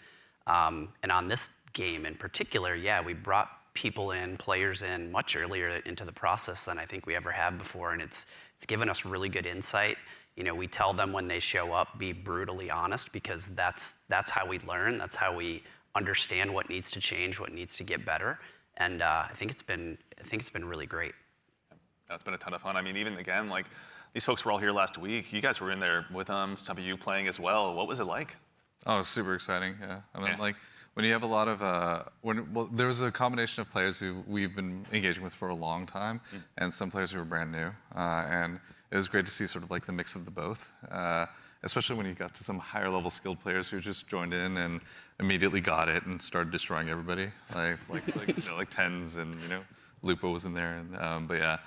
[SPEAKER 13] And on this game in particular, yeah, we brought people in, players in much earlier into the process than I think we ever have before. And it's given us really good insight. You know, we tell them when they show up, be brutally honest, because that's how we learn. That's how we understand what needs to change, what needs to get better, and I think it's been really great.
[SPEAKER 15] That's been a ton of fun. I mean, even again, like these folks were all here last week. You guys were in there with them. Some of you playing as well. What was it like?
[SPEAKER 10] Oh, it was super exciting. Yeah, I mean, like when you have a lot of there was a combination of players who we've been engaging with for a long time, and some players who were brand new, and it was great to see sort of like the mix of the both. Especially when you got to some higher level skilled players who just joined in and immediately got it and started destroying everybody, like Tens and Lupo was in there, and but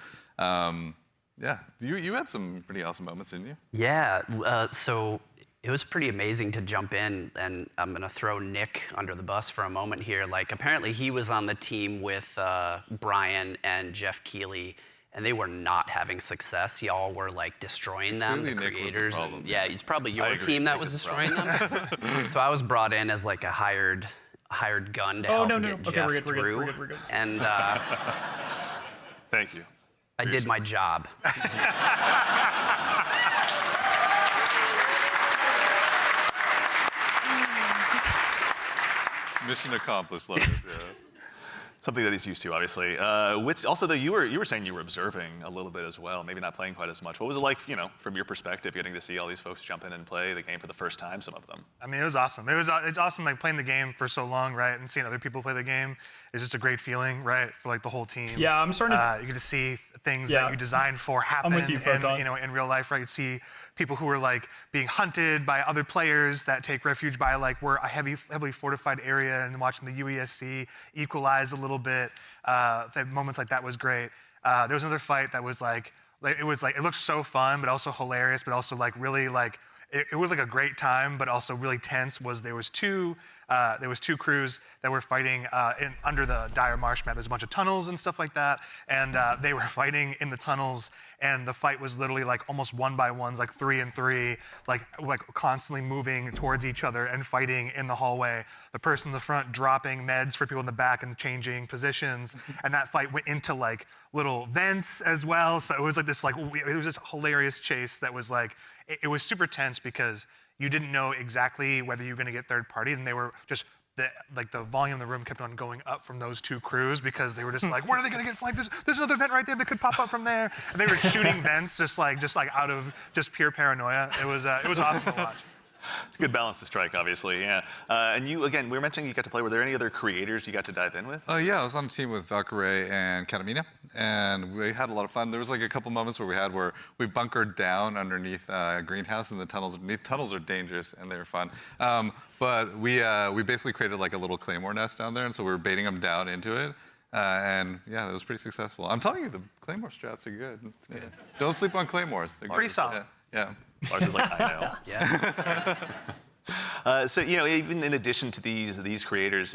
[SPEAKER 10] yeah, you had some pretty awesome moments, didn't you?
[SPEAKER 13] Yeah, so it was pretty amazing to jump in, and I'm gonna throw Nick under the bus for a moment here. Like apparently he was on the team with Brian and Jeff Keighley. And they were not having success. Y'all were like destroying them, the creators. Yeah, it's probably your team that was destroying them. So I was brought in as like a hired gun to help get Jeff through.
[SPEAKER 1] We're good.
[SPEAKER 13] And
[SPEAKER 15] thank you.
[SPEAKER 13] I did my job.
[SPEAKER 10] Mission accomplished, Lars. Yeah.
[SPEAKER 15] Something that he's used to, obviously. Also, though, you were saying you were observing a little bit as well, maybe not playing quite as much. What was it like, from your perspective, getting to see all these folks jump in and play the game for the first time, some of them?
[SPEAKER 12] I mean, it was awesome. It's awesome, like, playing the game for so long, right, and seeing other people play the game is just a great feeling, right, for, like, the whole team.
[SPEAKER 1] Yeah, I'm starting to...
[SPEAKER 12] You get to see things that you designed for happen
[SPEAKER 1] I'm with you, Photon.
[SPEAKER 12] in real life, right? You see people who are, like, being hunted by other players that take refuge by, like, we're a heavily fortified area, and watching the UESC equalize a little bit. Moments like that was great. There was another fight that was like it looked so fun, but also hilarious, but also like really like it was like a great time, but also really tense. There was two crews that were fighting under the dire marsh map. There's a bunch of tunnels and stuff like that, and they were fighting in the tunnels. And the fight was literally like almost one by ones, like 3 and 3, like constantly moving towards each other and fighting in the hallway. The person in the front dropping meds for people in the back and changing positions. And that fight went into like little vents as well. So it was like this it was this hilarious chase that was like, it was super tense because you didn't know exactly whether you were going to get third party, and they were just the volume in the room kept on going up from those two crews because they were just like, when are they going to get flanked? There's another vent right there that could pop up from there. And they were shooting vents just like out of just pure paranoia. It was awesome to watch.
[SPEAKER 15] It's a good balance to strike, obviously, yeah. And you, again, we were mentioning you got to play. Were there any other creators you got to dive in with?
[SPEAKER 10] Yeah, I was on a team with Valkyrie and Katamina, and we had a lot of fun. There was like a couple moments where we bunkered down underneath a greenhouse in the tunnels underneath. Tunnels are dangerous, and they were fun. But we basically created like a little claymore nest down there, and so we were baiting them down into it. And yeah, it was pretty successful. I'm telling you, the claymore strats are good. Yeah. Don't sleep on claymores. They're
[SPEAKER 12] pretty solid.
[SPEAKER 10] Yeah.
[SPEAKER 15] Lars is like, I know.
[SPEAKER 13] Yeah.
[SPEAKER 15] So, even in addition to these creators,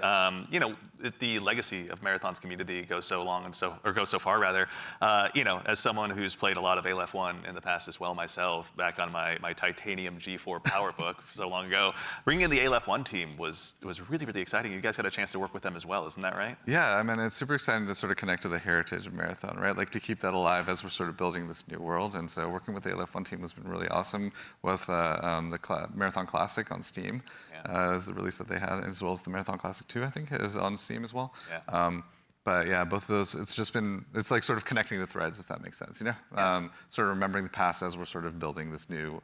[SPEAKER 15] the legacy of Marathon's community goes so long goes so far rather. As someone who's played a lot of Aleph 1 in the past as well myself, back on my Titanium G4 power book so long ago, bringing in the Aleph 1 team was really, really exciting. You guys got a chance to work with them as well, isn't that right?
[SPEAKER 10] Yeah, I mean, it's super exciting to sort of connect to the heritage of Marathon, right? Like to keep that alive as we're sort of building this new world. And so working with the Aleph 1 team has been really awesome with the Marathon Classic on Steam. 2019 is the release that they had, as well as the Marathon Classic 2, I think, is on Steam as well.
[SPEAKER 15] Yeah.
[SPEAKER 10] But yeah, both of those, it's like sort of connecting the threads, if that makes sense, you know? Sort of remembering the past as we're sort of building this new,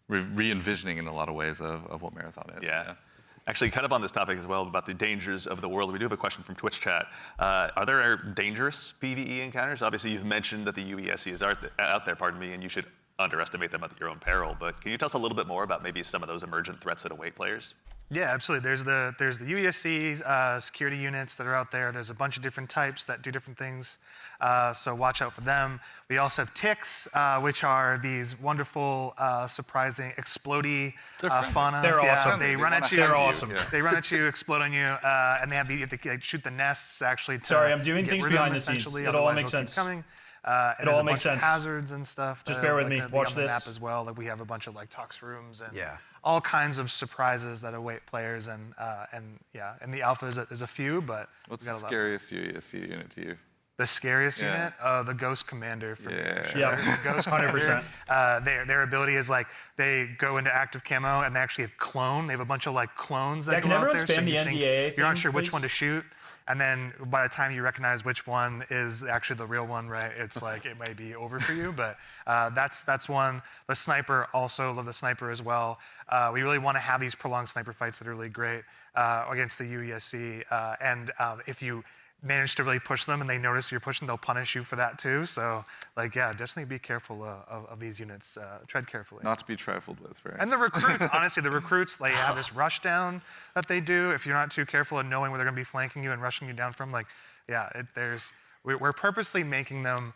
[SPEAKER 10] re-envisioning in a lot of ways of what Marathon is.
[SPEAKER 15] Yeah. Actually, kind of on this topic as well, about the dangers of the world, we do have a question from Twitch chat. Are there dangerous PvE encounters? Obviously, you've mentioned that the UESC is out there, and you should underestimate them at your own peril. But can you tell us a little bit more about maybe some of those emergent threats that await players?
[SPEAKER 12] Yeah, absolutely. There's the UESC security units that are out there. There's a bunch of different types that do different things, so watch out for them. We also have ticks, which are these wonderful, surprising, explodey fauna.
[SPEAKER 1] They're awesome.
[SPEAKER 12] They run at you.
[SPEAKER 1] They're awesome.
[SPEAKER 12] They run at you, explode on you, and they have you have to like, shoot the nests actually.
[SPEAKER 1] Sorry, I'm doing
[SPEAKER 12] get
[SPEAKER 1] things
[SPEAKER 12] rid of
[SPEAKER 1] behind
[SPEAKER 12] them,
[SPEAKER 1] the scenes.
[SPEAKER 12] essentially,
[SPEAKER 1] It all
[SPEAKER 12] otherwise
[SPEAKER 1] makes
[SPEAKER 12] they'll keep
[SPEAKER 1] sense.
[SPEAKER 12] Coming.
[SPEAKER 1] It all makes sense.
[SPEAKER 12] Hazards and stuff.
[SPEAKER 1] Just bear with me. Watch
[SPEAKER 12] on the
[SPEAKER 1] this.
[SPEAKER 12] map as well. Like we have a bunch of like tox rooms and all kinds of surprises that await players. And in the alpha there's a few, but
[SPEAKER 10] what's
[SPEAKER 12] we got
[SPEAKER 10] the
[SPEAKER 12] a lot.
[SPEAKER 10] scariest UESC unit to you?
[SPEAKER 12] The scariest unit, the Ghost Commander. For sure.
[SPEAKER 1] Yeah,
[SPEAKER 12] Ghost
[SPEAKER 1] 100%.
[SPEAKER 12] Their ability is like they go into active camo and they actually have clone. They have a bunch of like clones that
[SPEAKER 1] Yeah,
[SPEAKER 12] go
[SPEAKER 1] can
[SPEAKER 12] out
[SPEAKER 1] everyone
[SPEAKER 12] there.
[SPEAKER 1] spam
[SPEAKER 12] So
[SPEAKER 1] the
[SPEAKER 12] you think
[SPEAKER 1] NDAA
[SPEAKER 12] you're not
[SPEAKER 1] thing,
[SPEAKER 12] sure which
[SPEAKER 1] please?
[SPEAKER 12] one to shoot. And then by the time you recognize which one is actually the real one, right? It's like it may be over for you, but that's one. The sniper, also love the sniper as well. We really want to have these prolonged sniper fights that are really great against the UESC. And if you manage to really push them and they notice you're pushing, they'll punish you for that too. So like, yeah, definitely be careful of these units. Tread carefully.
[SPEAKER 10] Not to be trifled with, right?
[SPEAKER 12] And the recruits, honestly, the recruits, they have this rush down that they do. If you're not too careful in knowing where they're going to be flanking you and rushing you down from, like, yeah, we're purposely making them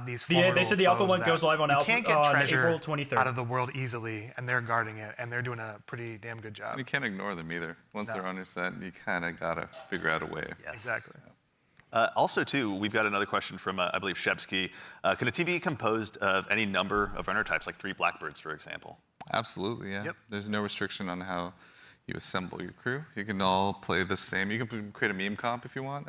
[SPEAKER 12] these formidable
[SPEAKER 1] They said the alpha
[SPEAKER 12] foes
[SPEAKER 1] one
[SPEAKER 12] that
[SPEAKER 1] goes live on
[SPEAKER 12] you
[SPEAKER 1] alpha
[SPEAKER 12] can't get
[SPEAKER 1] on
[SPEAKER 12] treasure
[SPEAKER 1] April 23rd.
[SPEAKER 12] out of the world easily, and they're guarding it, and they're doing a pretty damn good job.
[SPEAKER 10] And you can't ignore them either. Once
[SPEAKER 12] No.
[SPEAKER 10] they're on your set, you kind of got to figure out a way.
[SPEAKER 12] Exactly.
[SPEAKER 15] Also, too, we've got another question from, I believe, Shebsky. Can a team be composed of any number of runner types, like 3 Blackbirds, for example?
[SPEAKER 10] Absolutely, yeah.
[SPEAKER 12] Yep.
[SPEAKER 10] There's no restriction on how you assemble your crew. You can all play the same. You can create a meme comp if you want.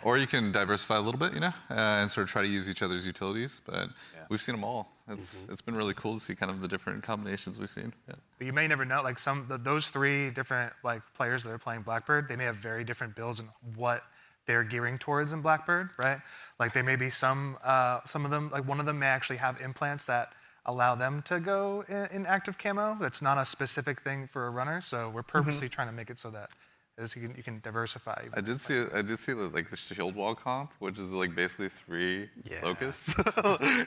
[SPEAKER 10] Or you can diversify a little bit, you know, and sort of try to use each other's utilities. But we've seen them all. It's been really cool to see kind of the different combinations we've seen. Yeah.
[SPEAKER 12] But you may never know, like those 3 different like players that are playing Blackbird, they may have very different builds and what they're gearing towards in Blackbird, right? Like they may be some of them, like one of them may actually have implants that allow them to go in active camo. That's not a specific thing for a runner, so we're purposely trying to make it so that you can diversify.
[SPEAKER 10] I did see like the shield wall comp, which is like basically 3 locusts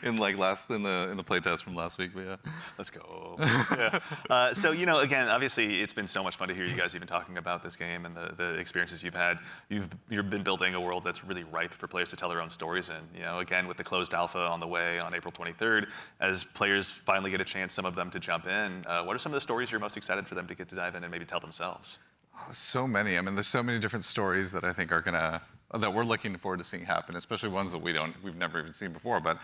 [SPEAKER 10] in the playtest from last week. But yeah,
[SPEAKER 15] let's go. Yeah. So again, obviously, it's been so much fun to hear you guys even talking about this game and the experiences you've had. You've been building a world that's really ripe for players to tell their own stories in. Again, with the closed alpha on the way on April 23rd, as players finally get a chance, some of them to jump in. What are some of the stories you're most excited for them to get to dive in and maybe tell themselves?
[SPEAKER 10] So many. I mean, there's so many different stories that I think are that we're looking forward to seeing happen, especially ones that we've never even seen before. But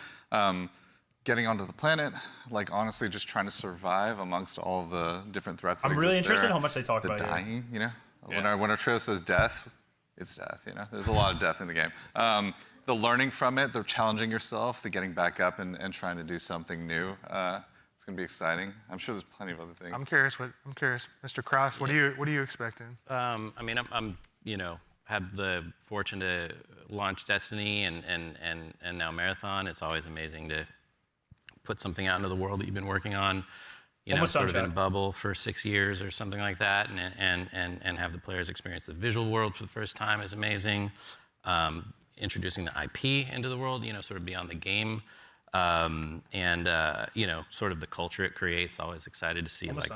[SPEAKER 10] getting onto the planet, like honestly, just trying to survive amongst all of the different threats. That
[SPEAKER 1] I'm really
[SPEAKER 10] exist
[SPEAKER 1] interested
[SPEAKER 10] there.
[SPEAKER 1] in how much they talk
[SPEAKER 10] the
[SPEAKER 1] about it.
[SPEAKER 10] dying, you know. When our trail says death, it's death. You know, there's a lot of death in the game. The learning from it, the challenging yourself, the getting back up and trying to do something new. It's gonna be exciting. I'm sure there's plenty of other things.
[SPEAKER 12] I'm curious, Mr. Cross. What are you expecting?
[SPEAKER 11] I mean, I'm had the fortune to launch Destiny and now Marathon. It's always amazing to put something out into the world that you've been working on, sort of in a bubble for 6 years or something like that, and have the players experience the visual world for the first time is amazing. Introducing the IP into the world, sort of beyond the game. Sort of the culture it creates. Always excited to see what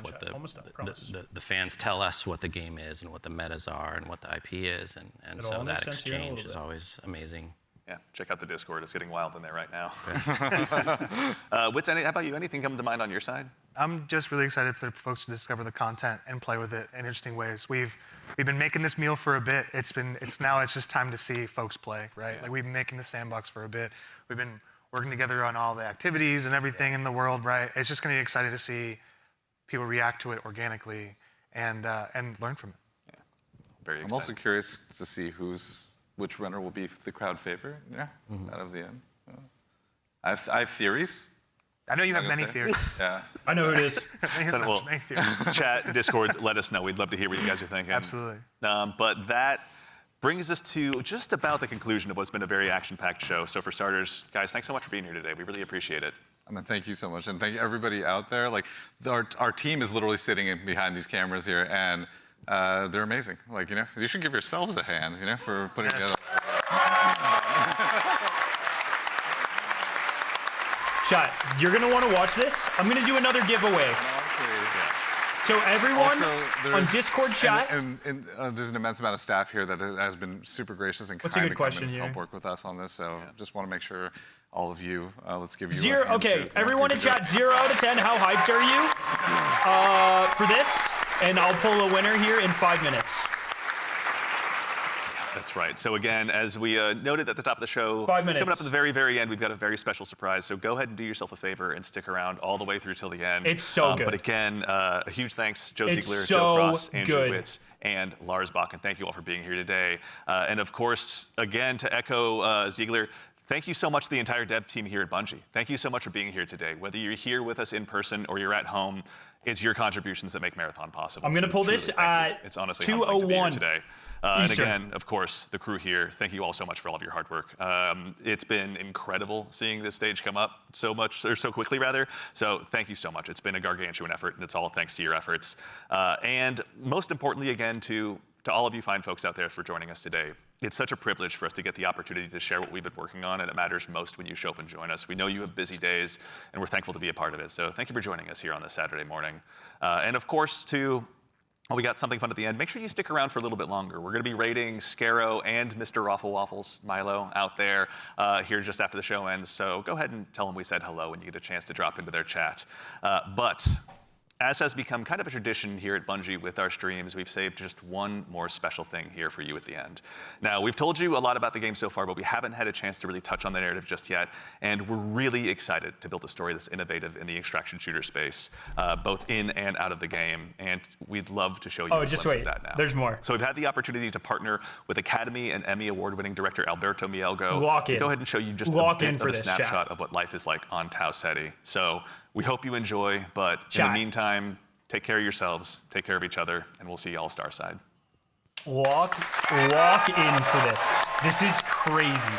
[SPEAKER 11] the fans tell us what the game is and what the metas are and what the IP is, and so that exchange is always amazing.
[SPEAKER 15] Yeah, check out the Discord. It's getting wild in there right now. How about you? Anything come to mind on your side?
[SPEAKER 12] I'm just really excited for folks to discover the content and play with it in interesting ways. We've been making this meal for a bit. It's just time to see folks play, right?
[SPEAKER 15] Yeah.
[SPEAKER 12] Like we've been making the sandbox for a bit. We've been working together on all the activities and everything in the world, right? It's just going to be exciting to see people react to it organically and learn from it.
[SPEAKER 15] Yeah. Very exciting.
[SPEAKER 10] I'm also curious to see which runner will be the crowd favorite, out of the end. I have theories.
[SPEAKER 12] I know you have many theories.
[SPEAKER 10] Yeah.
[SPEAKER 1] I know who it is.
[SPEAKER 12] Many theories.
[SPEAKER 15] Chat, Discord, let us know. We'd love to hear what you guys are thinking.
[SPEAKER 12] Absolutely.
[SPEAKER 15] But that brings us to just about the conclusion of what's been a very action-packed show. So for starters, guys, thanks so much for being here today. We really appreciate it.
[SPEAKER 10] I mean, thank you so much, and thank you everybody out there. Like, our team is literally sitting behind these cameras here, and they're amazing. Like, you should give yourselves a hand, for putting together.
[SPEAKER 1] Chat, you're gonna want to watch this. I'm gonna do another giveaway. So everyone on Discord chat.
[SPEAKER 10] And there's an immense amount of staff here that has been super gracious and
[SPEAKER 1] What's a
[SPEAKER 10] kind
[SPEAKER 1] good
[SPEAKER 10] to come
[SPEAKER 1] question
[SPEAKER 10] and
[SPEAKER 1] here?
[SPEAKER 10] help work with us on this. So just want to make sure all of you, let's give you
[SPEAKER 1] Zero.
[SPEAKER 10] a hand
[SPEAKER 1] Okay,
[SPEAKER 10] shake.
[SPEAKER 1] everyone in chat, 0 out of 10. How hyped are you for this? And I'll pull a winner here in 5 minutes.
[SPEAKER 15] That's right. So again, as we noted at the top of the show,
[SPEAKER 1] 5 minutes.
[SPEAKER 15] Coming up at the very, very end, we've got a very special surprise. So go ahead and do yourself a favor and stick around all the way through till the end.
[SPEAKER 1] It's so good.
[SPEAKER 15] But again, a huge thanks, Joe
[SPEAKER 1] It's
[SPEAKER 15] Ziegler,
[SPEAKER 1] so
[SPEAKER 15] Joe Cross, Andrew
[SPEAKER 1] good.
[SPEAKER 15] Witz, and Lars Bach. And thank you all for being here today. And of course, again, to echo Ziegler, thank you so much to the entire dev team here at Bungie. Thank you so much for being here today. Whether you're here with us in person or you're at home, it's your contributions that make Marathon possible.
[SPEAKER 1] I'm gonna pull
[SPEAKER 15] truly,
[SPEAKER 1] this
[SPEAKER 15] thank you.
[SPEAKER 1] at
[SPEAKER 15] It's honestly humbling to be here
[SPEAKER 1] 2:01
[SPEAKER 15] today. And
[SPEAKER 1] Eastern.
[SPEAKER 15] again, of course, the crew here, thank you all so much for all of your hard work. It's been incredible seeing this stage come up so quickly, rather. So thank you so much. It's been a gargantuan effort, and it's all thanks to your efforts. And most importantly, again, to all of you fine folks out there for joining us today. It's such a privilege for us to get the opportunity to share what we've been working on, and it matters most when you show up and join us. We know you have busy days, and we're thankful to be a part of it. So thank you for joining us here on this Saturday morning. And of course, we got something fun at the end. Make sure you stick around for a little bit longer. We're going to be rating Scarrow and Mr. Raffle Waffles, Milo, out there here just after the show ends. So go ahead and tell them we said hello when you get a chance to drop into their chat. But as has become kind of a tradition here at Bungie with our streams, we've saved just one more special thing here for you at the end. Now, we've told you a lot about the game so far, but we haven't had a chance to really touch on the narrative just yet, and we're really excited to build a story that's innovative in the extraction shooter space, both in and out of the game, and we'd love to show you a
[SPEAKER 1] just
[SPEAKER 15] glimpse
[SPEAKER 1] wait.
[SPEAKER 15] of that now.
[SPEAKER 1] There's more.
[SPEAKER 15] So we've had the opportunity to partner with Academy and Emmy Award-winning director Alberto Mielgo
[SPEAKER 1] Lock
[SPEAKER 15] to
[SPEAKER 1] in.
[SPEAKER 15] go ahead and show you just
[SPEAKER 1] Lock
[SPEAKER 15] a bit
[SPEAKER 1] in
[SPEAKER 15] of
[SPEAKER 1] for
[SPEAKER 15] a
[SPEAKER 1] this,
[SPEAKER 15] snapshot
[SPEAKER 1] chat.
[SPEAKER 15] of what life is like on Tau Ceti. So we hope you enjoy, but in
[SPEAKER 1] Chat.
[SPEAKER 15] the meantime, take care of yourselves, take care of each other, and we'll see you all Starside.
[SPEAKER 1] Walk in for this. This is crazy.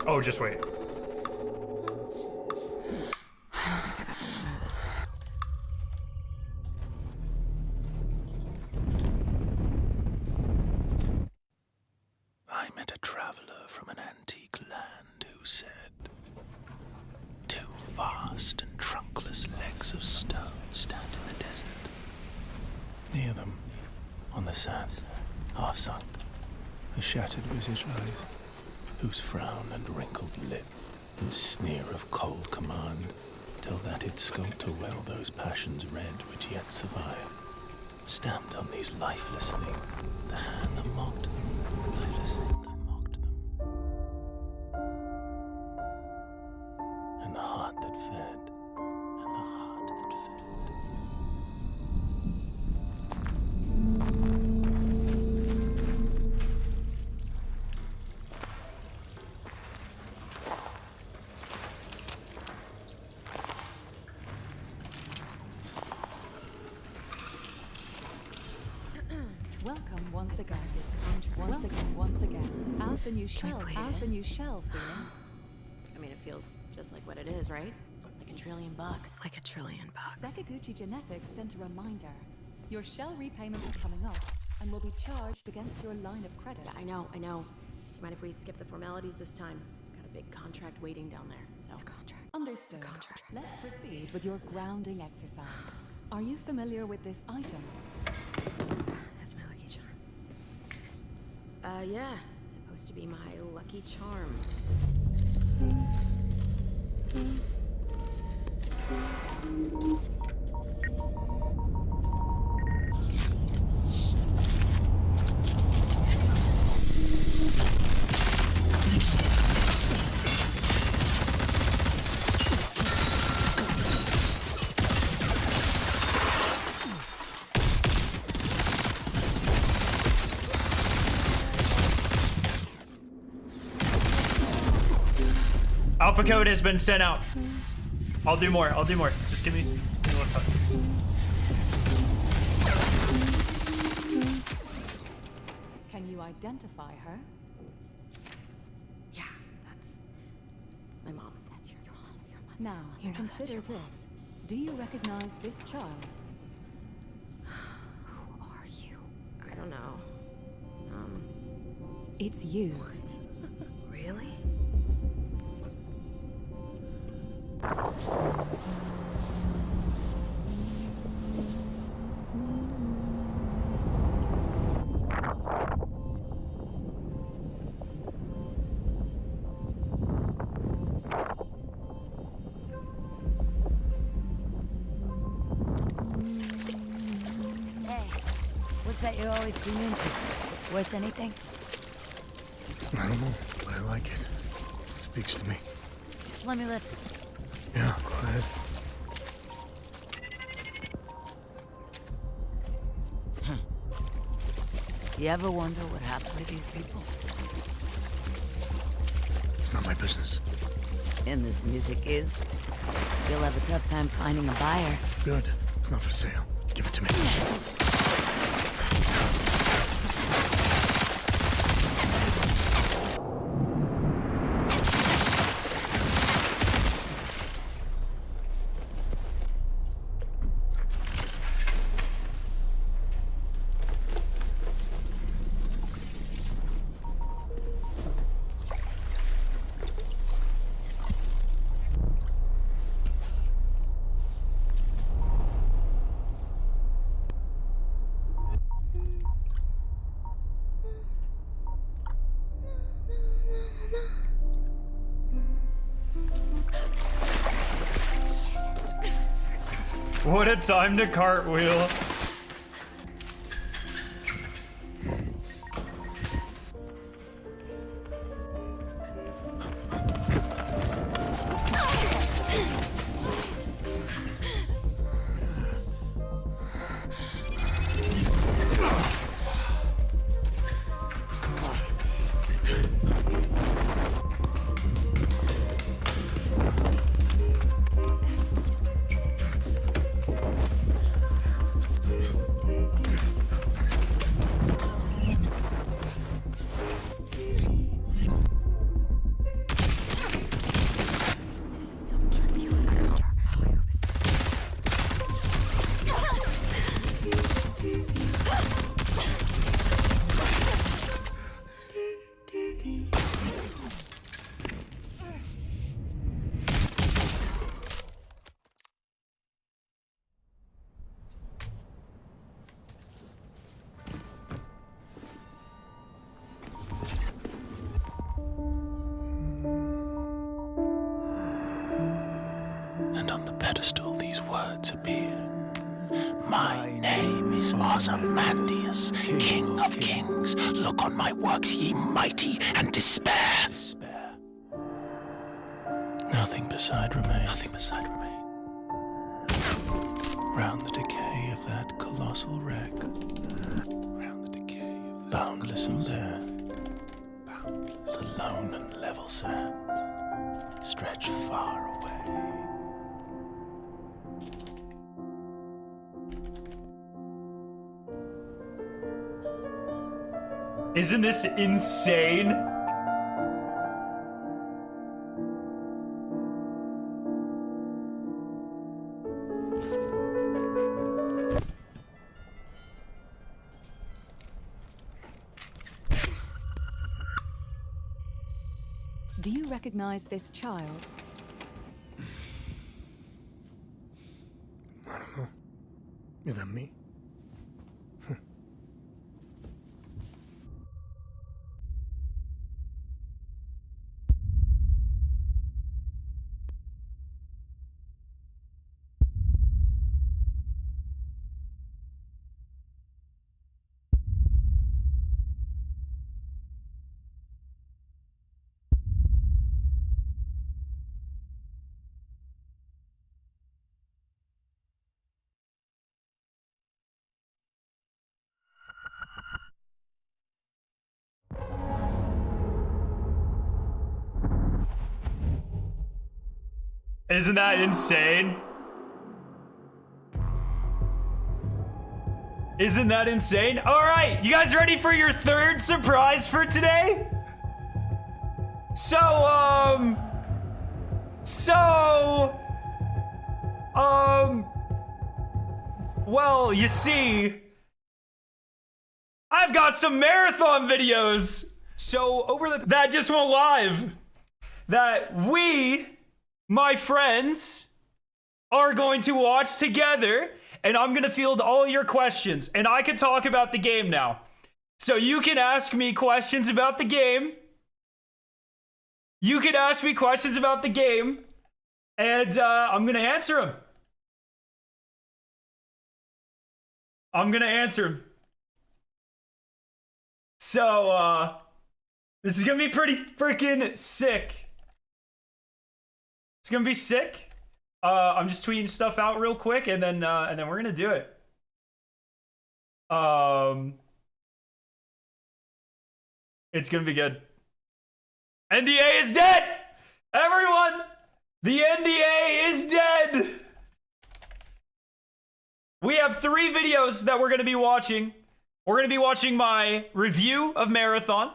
[SPEAKER 1] Oh, just wait.
[SPEAKER 14] I met a traveler from an antique land who said, "Two vast and trunkless legs of stone stand in the desert. Near them, on the sand, half sunk, a shattered visage lies, whose frown and wrinkled lip and sneer of cold command tell that it sculptor well those passions red which yet survive. Stamped on these lifeless things, the hand that mocked them, lifeless things that mocked them.
[SPEAKER 2] once again. Once again. As the new shell. As the new shell feeling.
[SPEAKER 4] I mean, it feels just like what it is, right? Like $1 trillion.
[SPEAKER 23] Like $1 trillion.
[SPEAKER 2] Sakaguchi Genetics sent a reminder. Your shell repayment is coming up and will be charged against your line of credit.
[SPEAKER 4] Yeah, I know. Do you mind if we skip the formalities this time? Got a big contract waiting down there, so.
[SPEAKER 2] Understood. Let's proceed with your grounding exercise. Are you familiar with this item?
[SPEAKER 4] That's my lucky charm. Yeah. It's supposed to be my lucky charm.
[SPEAKER 1] Alpha code has been sent out. I'll do more. Just give me 1 second.
[SPEAKER 2] Can you identify her?
[SPEAKER 4] Yeah, that's my mom. That's your mom.
[SPEAKER 2] Now, consider this. Do you recognize this child?
[SPEAKER 4] Who are you? I don't know.
[SPEAKER 2] It's you.
[SPEAKER 4] What? Really?
[SPEAKER 23] Hey, what's that you always tune into? Worth anything?
[SPEAKER 24] I don't know, but I like it. It speaks to me.
[SPEAKER 23] Let me listen.
[SPEAKER 24] Yeah, go ahead.
[SPEAKER 23] You ever wonder what happened to these people?
[SPEAKER 24] It's not my business.
[SPEAKER 23] And this music is. You'll have a tough time finding a buyer.
[SPEAKER 24] Good. It's not for sale. Give it to me.
[SPEAKER 1] What a time to cartwheel.
[SPEAKER 14] And on the pedestal these words appear. My name is Ozymandias, King of Kings. Look on my works, ye mighty, and despair. Nothing beside remain. Round the decay of that colossal wreck. Boundless and bare. The lone and level sand stretch far away.
[SPEAKER 1] Isn't this insane?
[SPEAKER 2] Do you recognize this child?
[SPEAKER 24] I don't know. Is that me?
[SPEAKER 1] Isn't that insane? Isn't that insane? All right, you guys ready for your third surprise for today? Well, you see, I've got some marathon videos. That just went live. That we, my friends, are going to watch together, and I'm gonna field all your questions, and I can talk about the game now. So you can ask me questions about the game. You can ask me questions about the game, and I'm gonna answer them. I'm gonna answer them. So, this is gonna be pretty freaking sick. It's gonna be sick. I'm just tweeting stuff out real quick, and then we're gonna do it. It's gonna be good. NDA is dead! Everyone! The NDA is dead! We have 3 videos that we're gonna be watching. We're gonna be watching my review of Marathon.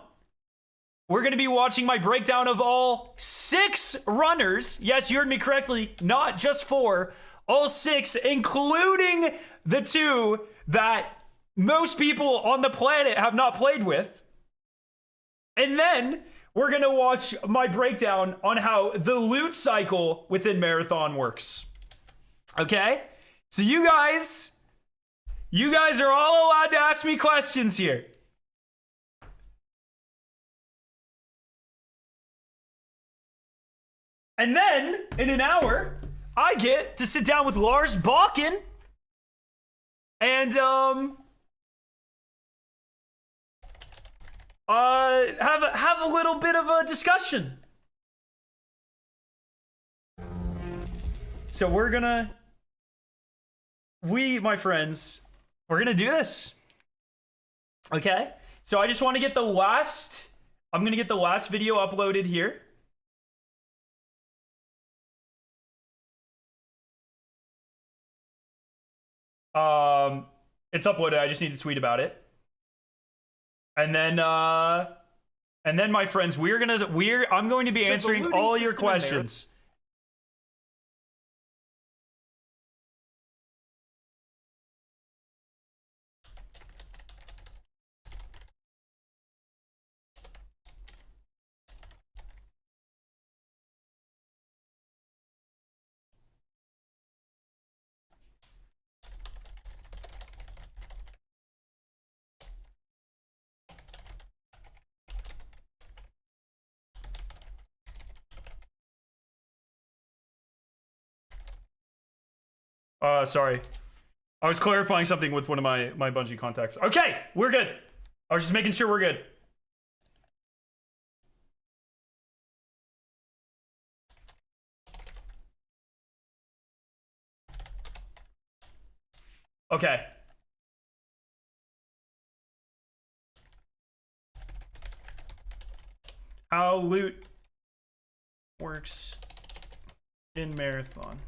[SPEAKER 1] We're gonna be watching my breakdown of all 6 runners. Yes, you heard me correctly, not just 4. All 6, including the 2 that most people on the planet have not played with. And then we're gonna watch my breakdown on how the loot cycle within Marathon works. Okay? So you guys are all allowed to ask me questions here. And then, in an hour, I get to sit down with Lars Bakken and, have a little bit of a discussion. So my friends, we're gonna do this. Okay? So I just want to get I'm gonna get the last video uploaded here. It's uploaded. I just need to tweet about it. And then my friends, I'm going to be answering all your questions. Sorry. I was clarifying something with one of my Bungie contacts. Okay, we're good. I was just making sure we're good. Okay. How loot works in Marathon.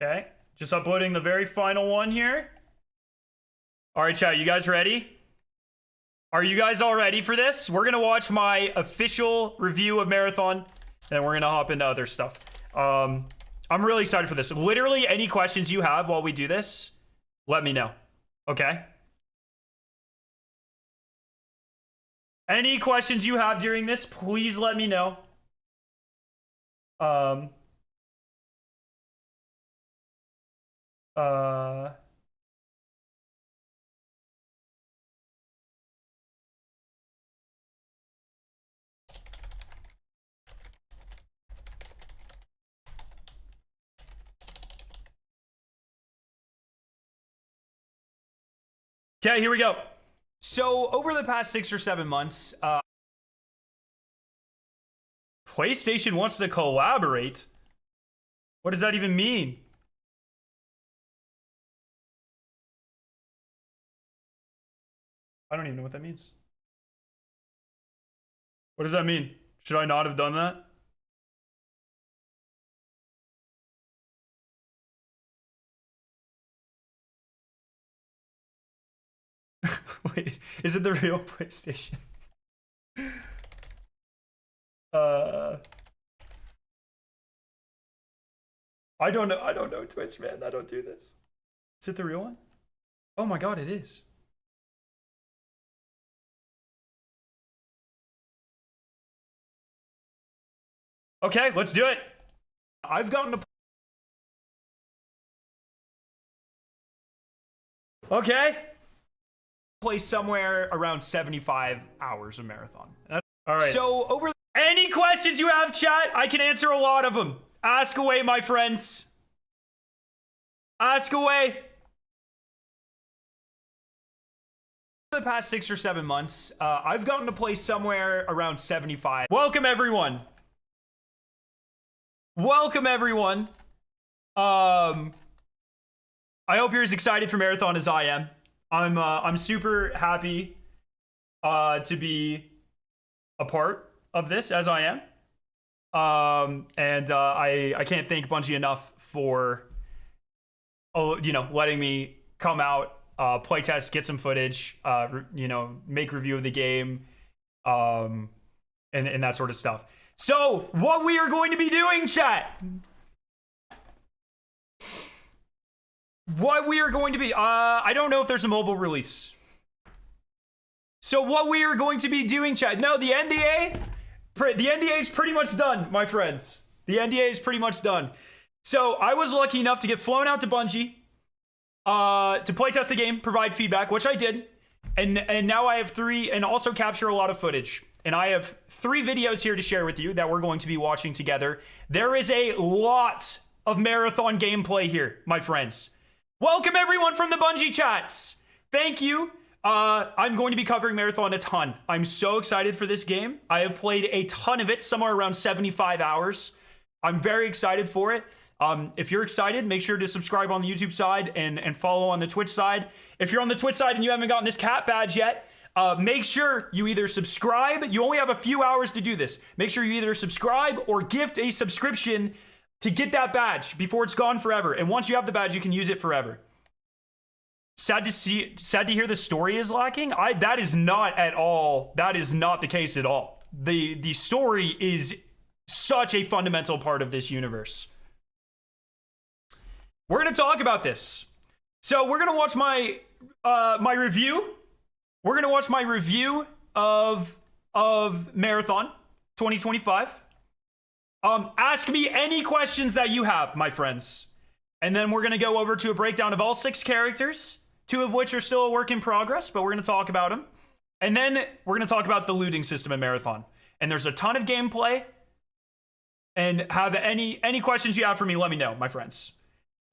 [SPEAKER 1] Okay, just uploading the very final one here. All right, chat, you guys ready? Are you guys all ready for this? We're gonna watch my official review of Marathon, and then we're gonna hop into other stuff. I'm really excited for this. Literally, any questions you have while we do this, let me know, okay? Any questions you have during this, please let me know. Okay, here we go. So over the past 6 or 7 months, PlayStation wants to collaborate. What does that even mean? I don't even know what that means. What does that mean? Should I not have done that? Wait, is it the real PlayStation? I don't know Twitch, man. I don't do this. Is it the real one? Oh my god, it is. Okay, let's do it. I've gotten to okay. Play somewhere around 75 hours of Marathon. All right. So over any questions you have, chat, I can answer a lot of them. Ask away, my friends. Ask away. For the past 6 or 7 months, I've gotten to play somewhere around 75. Welcome, everyone. Welcome, everyone. I hope you're as excited for Marathon as I am. I'm super happy to be a part of this, as I am. I can't thank Bungie enough for letting me come out, play test, get some footage, make review of the game, and that sort of stuff. So what we are going to be doing, chat, what we are going to be, I don't know if there's a mobile release. So what we are going to be doing, chat, no, the NDA is pretty much done, my friends. The NDA is pretty much done. So I was lucky enough to get flown out to Bungie to play test the game, provide feedback, which I did. And now I have 3, and also capture a lot of footage. And I have 3 videos here to share with you that we're going to be watching together. There is a lot of Marathon gameplay here, my friends. Welcome everyone from the Bungie chats. Thank you. I'm going to be covering Marathon a ton. I'm so excited for this game. I have played a ton of it, somewhere around 75 hours. I'm very excited for it. If you're excited, make sure to subscribe on the YouTube side and follow on the Twitch side. If you're on the Twitch side and you haven't gotten this cat badge yet, make sure you either subscribe. You only have a few hours to do this. Make sure you either subscribe or gift a subscription to get that badge before it's gone forever. And once you have the badge, you can use it forever. Sad to hear the story is lacking. That is not the case at all. The story is such a fundamental part of this universe. We're gonna talk about this. So we're gonna watch my review. We're gonna watch my review of Marathon 2025. Ask me any questions that you have, my friends. And then we're gonna go over to a breakdown of all 6 characters, 2 of which are still a work in progress, but we're gonna talk about them. And then we're gonna talk about the looting system in Marathon. And there's a ton of gameplay. And have any questions you have for me, let me know, my friends.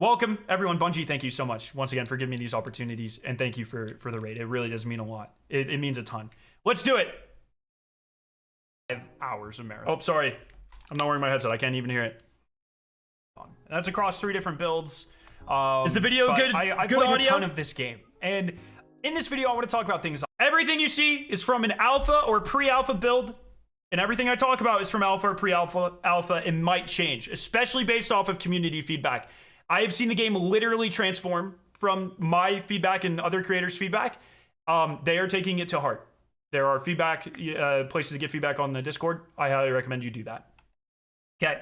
[SPEAKER 1] Welcome, everyone. Bungie, thank you so much once again for giving me these opportunities, and thank you for the raid. It really does mean a lot. It means a ton. Let's do it. 5 hours of Marathon. Oh, sorry. I'm not wearing my headset. I can't even hear it. That's across 3 different builds. Is the video good? I played a ton of this game, and in this video, I want to talk about things. Everything you see is from an alpha or pre-alpha build, and everything I talk about is from alpha or pre-alpha. It might change, especially based off of community feedback. I have seen the game literally transform from my feedback and other creators' feedback. They are taking it to heart. There are feedback places to get feedback on the Discord. I highly recommend you do that. Okay.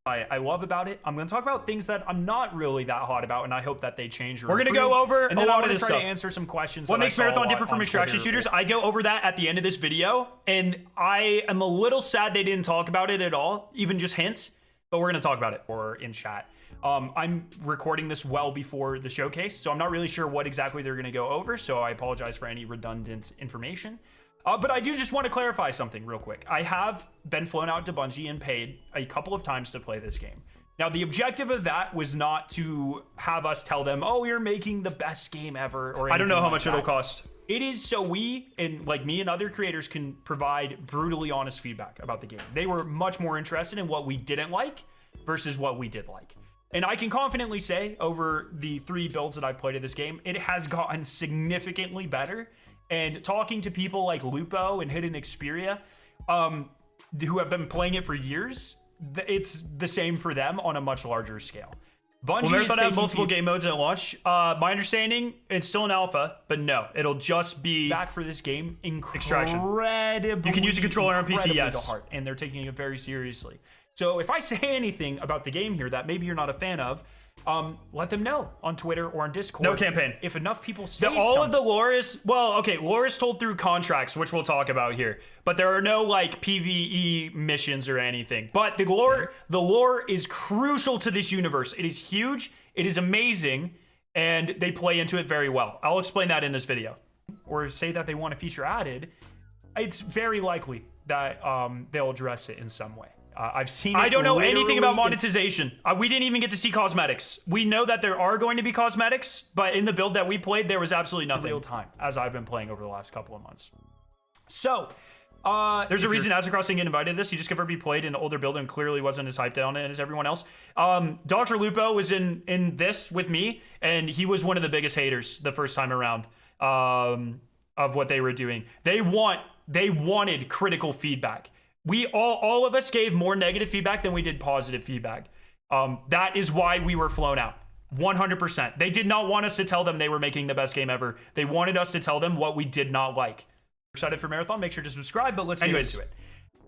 [SPEAKER 1] I love about it. I'm going to talk about things that I'm not really that hot about, and I hope that they change. We're going to go over and then I want to try to answer some questions. What makes Marathon different from extraction shooters? I go over that at the end of this video, and I am a little sad they didn't talk about it at all, even just hints. But we're going to talk about it or in chat. I'm recording this well before the showcase, so I'm not really sure what exactly they're going to go over. So I apologize for any redundant information. But I do just want to clarify something real quick. I have been flown out to Bungie and paid a couple of times to play this game. Now, the objective of that was not to have us tell them, oh, you're making the best game ever. Or I don't know how much it'll cost. It is so we, and like me and other creators, can provide brutally honest feedback about the game. They were much more interested in what we didn't like versus what we did like. And I can confidently say over the 3 builds that I've played of this game, it has gotten significantly better. And talking to people like Lupo and Hidden Xperia, who have been playing it for years, it's the same for them on a much larger scale. Bungie is taking multiple game modes at launch. My understanding, it's still an alpha, but no, it'll just be back for this game. Incredibly, you can use a controller on PC, yes, to heart, and they're taking it very seriously. So if I say anything about the game here that maybe you're not a fan of, let them know on Twitter or on Discord. No campaign. If enough people say all of the lore is, well, okay, lore is told through contracts, which we'll talk about here. But there are no like PvE missions or anything. But the lore is crucial to this universe. It is huge. It is amazing, and they play into it very well. I'll explain that in this video. Or say that they want a feature added. It's very likely that they'll address it in some way. I've seen it. I don't know anything about monetization. We didn't even get to see cosmetics. We know that there are going to be cosmetics, but in the build that we played, there was absolutely nothing. Real time, as I've been playing over the last couple of months. So, there's a reason Azzacross didn't get invited to this. He discovered he played in an older build and clearly wasn't as hyped on it as everyone else. Dr. Lupo was in this with me, and he was one of the biggest haters the first time around of what they were doing. They wanted critical feedback. We all of us gave more negative feedback than we did positive feedback. That is why we were flown out. 100%. They did not want us to tell them they were making the best game ever. They wanted us to tell them what we did not like. Excited for Marathon? Make sure to subscribe, but let's get into it.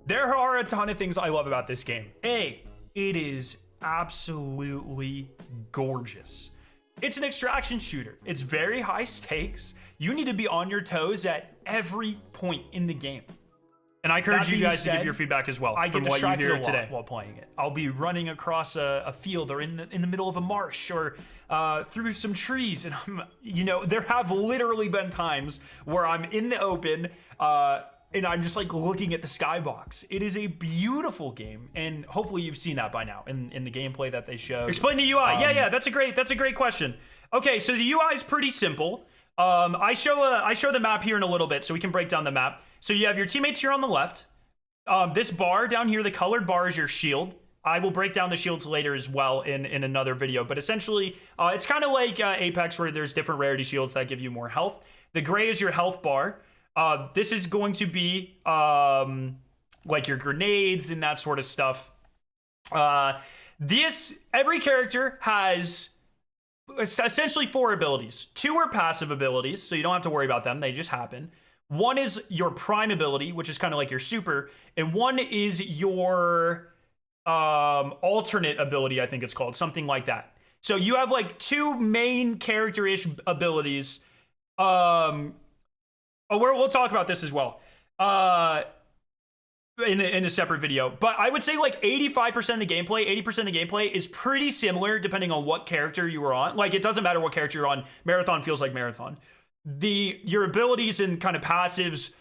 [SPEAKER 1] There are a ton of things I love about this game. A, it is absolutely gorgeous. It's an extraction shooter. It's very high stakes. You need to be on your toes at every point in the game. And I encourage you guys to give your feedback as well. I get distracted a lot today while playing it. I'll be running across a field or in the middle of a marsh or through some trees, and there have literally been times where I'm in the open and I'm just like looking at the skybox. It is a beautiful game, and hopefully you've seen that by now in the gameplay that they showed. Explain the UI. Yeah, that's a great question. Okay, so the UI is pretty simple. I show the map here in a little bit so we can break down the map. So you have your teammates here on the left. This bar down here, the colored bar is your shield. I will break down the shields later as well in another video. But essentially, it's kind of like Apex where there's different rarity shields that give you more health. The gray is your health bar. This is going to be like your grenades and that sort of stuff. Every character has essentially 4 abilities. 2 are passive abilities, so you don't have to worry about them. They just happen. 1 is your prime ability, which is kind of like your super, and 1 is your alternate ability, I think it's called, something like that. So you have like 2 main character-ish abilities. We'll talk about this as well in a separate video. But I would say like 85% of the gameplay, 80% of the gameplay is pretty similar depending on what character you were on. Like, it doesn't matter what character you're on. Marathon feels like Marathon. Your abilities and kind of passives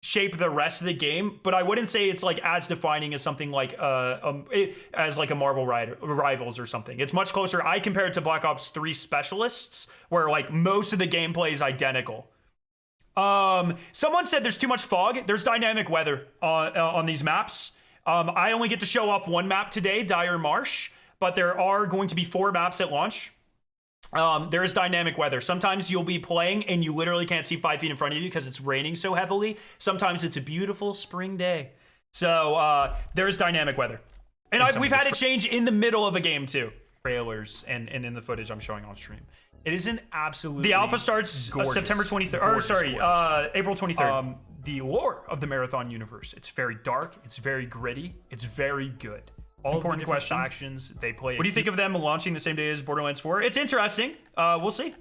[SPEAKER 1] shape the rest of the game, but I wouldn't say it's like as defining as something like as like a Marvel Rivals or something. It's much closer. I compare it to Black Ops 3 Specialists, where like most of the gameplay is identical. Someone said there's too much fog. There's dynamic weather on these maps. I only get to show off 1 map today, Dire Marsh, but there are going to be 4 maps at launch. There is dynamic weather. Sometimes you'll be playing and you literally can't see 5 feet in front of you because it's raining so heavily. Sometimes it's a beautiful spring day. So there's dynamic weather. And we've had it change in the middle of a game too. trailers and in the footage I'm showing on stream. It is an absolute. The alpha starts September 23rd. Or sorry, April 23rd. The lore of the Marathon universe. It's very dark. It's very gritty. It's very good. All important questions. Factions. They play. What do you think of them launching the same day as Borderlands 4? It's interesting. We'll see.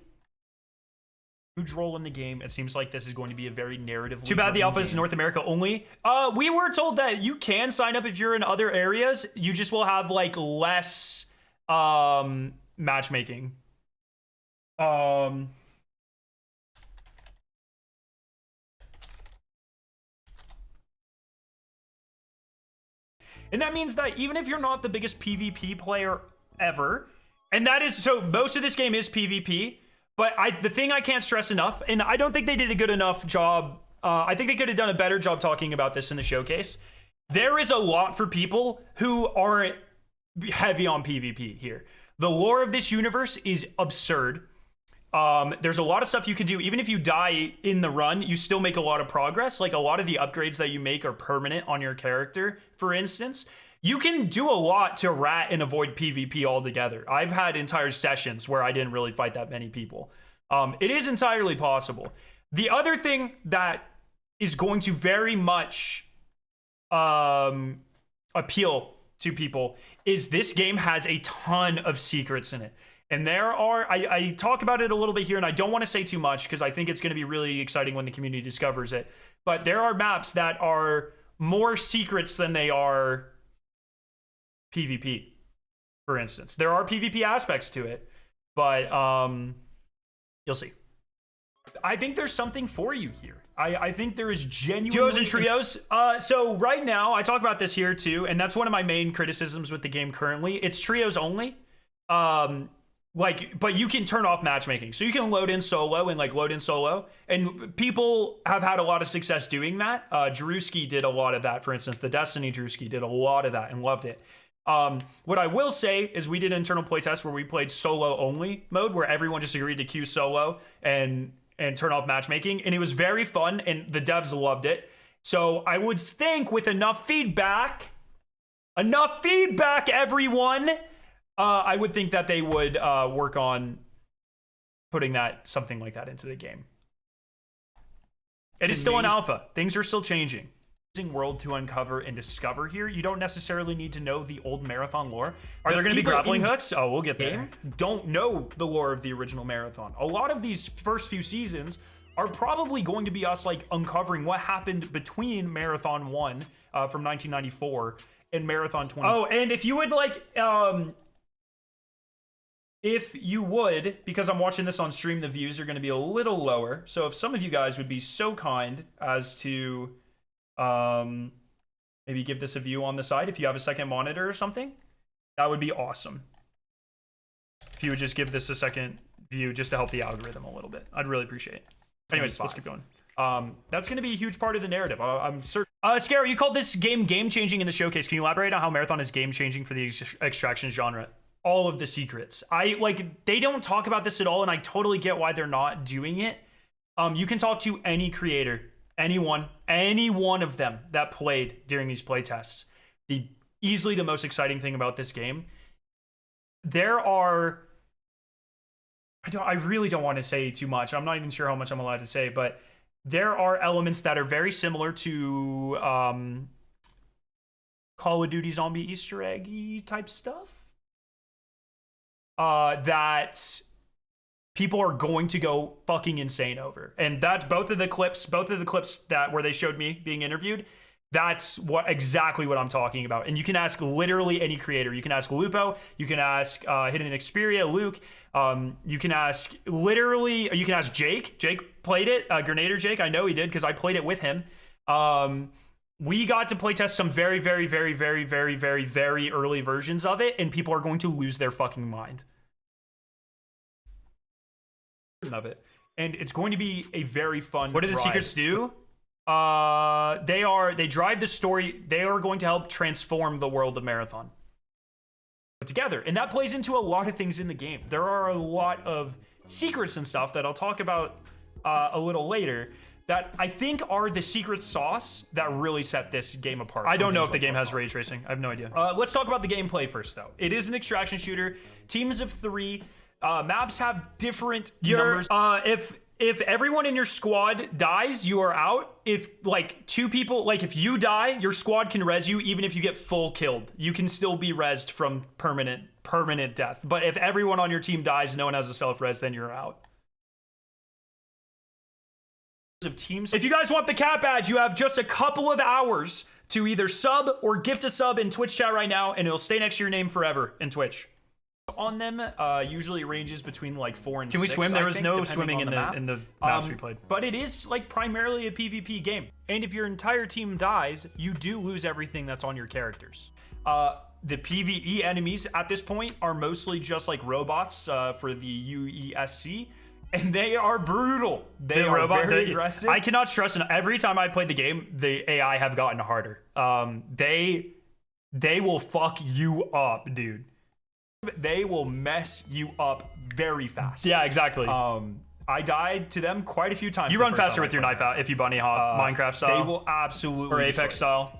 [SPEAKER 1] Huge role in the game. It seems like this is going to be a very narrative. Too bad the alpha is North America only. We were told that you can sign up if you're in other areas. You just will have like less matchmaking. And that means that even if you're not the biggest PvP player ever, and that is, so most of this game is PvP, but the thing I can't stress enough, and I don't think they did a good enough job, I think they could have done a better job talking about this in the showcase. There is a lot for people who aren't heavy on PvP here. The lore of this universe is absurd. There's a lot of stuff you can do. Even if you die in the run, you still make a lot of progress. Like a lot of the upgrades that you make are permanent on your character, for instance. You can do a lot to rat and avoid PvP altogether. I've had entire sessions where I didn't really fight that many people. It is entirely possible. The other thing that is going to very much appeal to people is this game has a ton of secrets in it. And there are, I talk about it a little bit here, and I don't want to say too much because I think it's going to be really exciting when the community discovers it. But there are maps that are more secrets than they are PvP, for instance. There are PvP aspects to it, but you'll see. I think there's something for you here. I think there is genuine duos and trios. So right now, I talk about this here too, and that's one of my main criticisms with the game currently. It's trios only. But you can turn off matchmaking. So you can load in solo and load in solo. And people have had a lot of success doing that. Drewski did a lot of that, for instance. The Destiny Drewski did a lot of that and loved it. What I will say is we did an internal playtest where we played solo only mode, where everyone just agreed to queue solo and turn off matchmaking. And it was very fun and the devs loved it. So I would think with enough feedback, everyone, I would think that they would work on putting something like that into the game. It is still an alpha. Things are still changing. World to uncover and discover here. You don't necessarily need to know the old Marathon lore. Are there going to be grappling hooks? Oh, we'll get there. Don't know the lore of the original Marathon. A lot of these first few seasons are probably going to be us uncovering what happened between Marathon 1 from 1994 and Marathon 20. Oh, and if you would if you would, because I'm watching this on stream, the views are going to be a little lower. So if some of you guys would be so kind as to maybe give this a view on the side, if you have a second monitor or something, that would be awesome. If you would just give this a second view just to help the algorithm a little bit, I'd really appreciate it. Anyways, let's keep going. That's going to be a huge part of the narrative. I'm certain. Scary, you called this game game-changing in the showcase. Can you elaborate on how Marathon is game-changing for the extraction genre? All of the secrets. They don't talk about this at all, and I totally get why they're not doing it. You can talk to any creator, any one of them that played during these playtests. Easily the most exciting thing about this game. There are, I really don't want to say too much. I'm not even sure how much I'm allowed to say, but there are elements that are very similar to Call of Duty Zombie Easter egg-y type stuff. That people are going to go fucking insane over. And that's both of the clips that where they showed me being interviewed. That's exactly what I'm talking about. And you can ask literally any creator. You can ask Lupo, you can ask Hidden Xperia, Luke, you can ask Jake. Jake played it, Grenader Jake. I know he did because I played it with him. We got to playtest some very, very, very, very, very, very, very early versions of it, and people are going to lose their fucking mind. Of it. And it's going to be a very fun What do the secrets do? They drive the story. They are going to help transform the world of Marathon together. And that plays into a lot of things in the game. There are a lot of secrets and stuff that I'll talk about a little later. that I think are the secret sauce that really set this game apart. I don't know if the game has ray tracing. I have no idea. Let's talk about the gameplay first, though. It is an extraction shooter. Teams of 3. Maps have different numbers. If everyone in your squad dies, you are out. If like 2 people, like if you die, your squad can res you even if you get full killed. You can still be resed from permanent death. But if everyone on your team dies, no one has a self-res, then you're out. Of teams. If you guys want the cat badge, you have just a couple of hours to either sub or gift a sub in Twitch chat right now, and it'll stay next to your name forever in Twitch. On them, usually ranges between like 4 and 6. Can we swim? There was no swimming in the maps we played. But it is like primarily a PvP game. And if your entire team dies, you do lose everything that's on your characters. The PvE enemies at this point are mostly just like robots for the UESC. And they are brutal. They are very aggressive. I cannot stress enough. Every time I played the game, the AI have gotten harder. They will fuck you up, dude. They will mess you up very fast. Yeah, exactly. I died to them quite a few times. You run faster with your knife out if you bunny hop Minecraft style. They will absolutely. Or Apex style.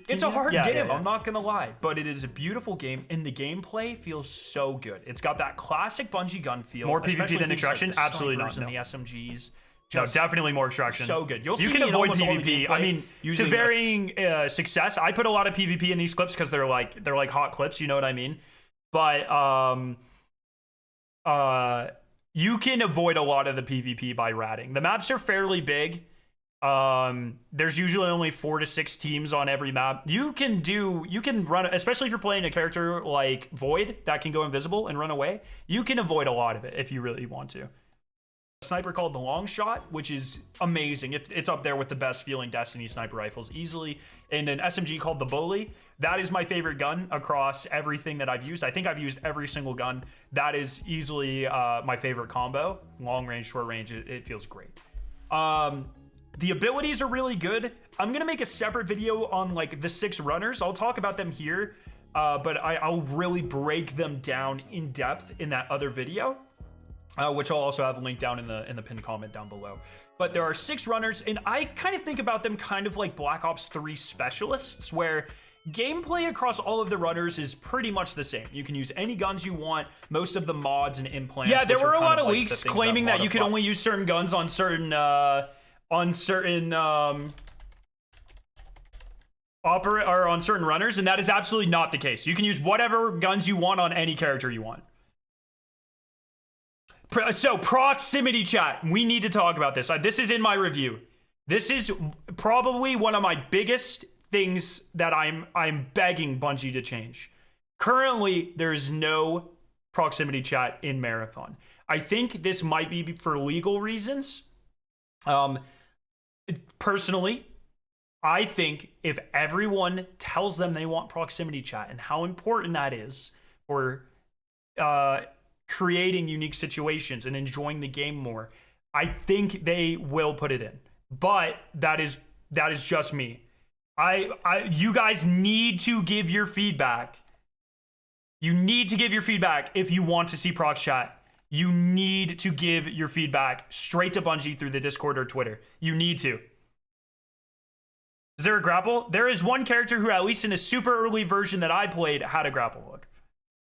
[SPEAKER 1] It's a hard game, I'm not gonna lie, but it is a beautiful game, and the gameplay feels so good. It's got that classic Bungie gun feel. More PvP than extraction? Like absolutely not. No. And the SMGs. No, definitely more extraction. So good. You can avoid PvP. I mean, to varying success. I put a lot of PvP in these clips because they're like hot clips. You know what I mean? But you can avoid a lot of the PvP by ratting. The maps are fairly big. There's usually only 4 to 6 teams on every map. You can run, especially if you're playing a character like Void that can go invisible and run away. You can avoid a lot of it if you really want to. A sniper called the Long Shot, which is amazing. It's up there with the best feeling Destiny sniper rifles easily. And an SMG called the Bully. That is my favorite gun across everything that I've used. I think I've used every single gun. That is easily my favorite combo. Long range, short range, it feels great. The abilities are really good. I'm gonna make a separate video on like the 6 runners. I'll talk about them here, but I'll really break them down in depth in that other video, which I'll also have linked down in the pinned comment down below. But there are 6 runners, and I kind of think about them kind of like Black Ops 3 specialists, where gameplay across all of the runners is pretty much the same. You can use any guns you want, most of the mods and implants. Yeah, there were a lot of leaks claiming that you could only use certain guns on certain on certain runners, and that is absolutely not the case. You can use whatever guns you want on any character you want. So proximity chat, we need to talk about this. This is in my review. This is probably one of my biggest things that I'm begging Bungie to change. Currently, there is no proximity chat in Marathon. I think this might be for legal reasons. Personally, I think if everyone tells them they want proximity chat and how important that is for creating unique situations and enjoying the game more, I think they will put it in. But that is just me. You guys need to give your feedback. You need to give your feedback if you want to see proc chat. You need to give your feedback straight to Bungie through the Discord or Twitter. You need to. Is there a grapple? There is one character who, at least in a super early version that I played, had a grapple hook.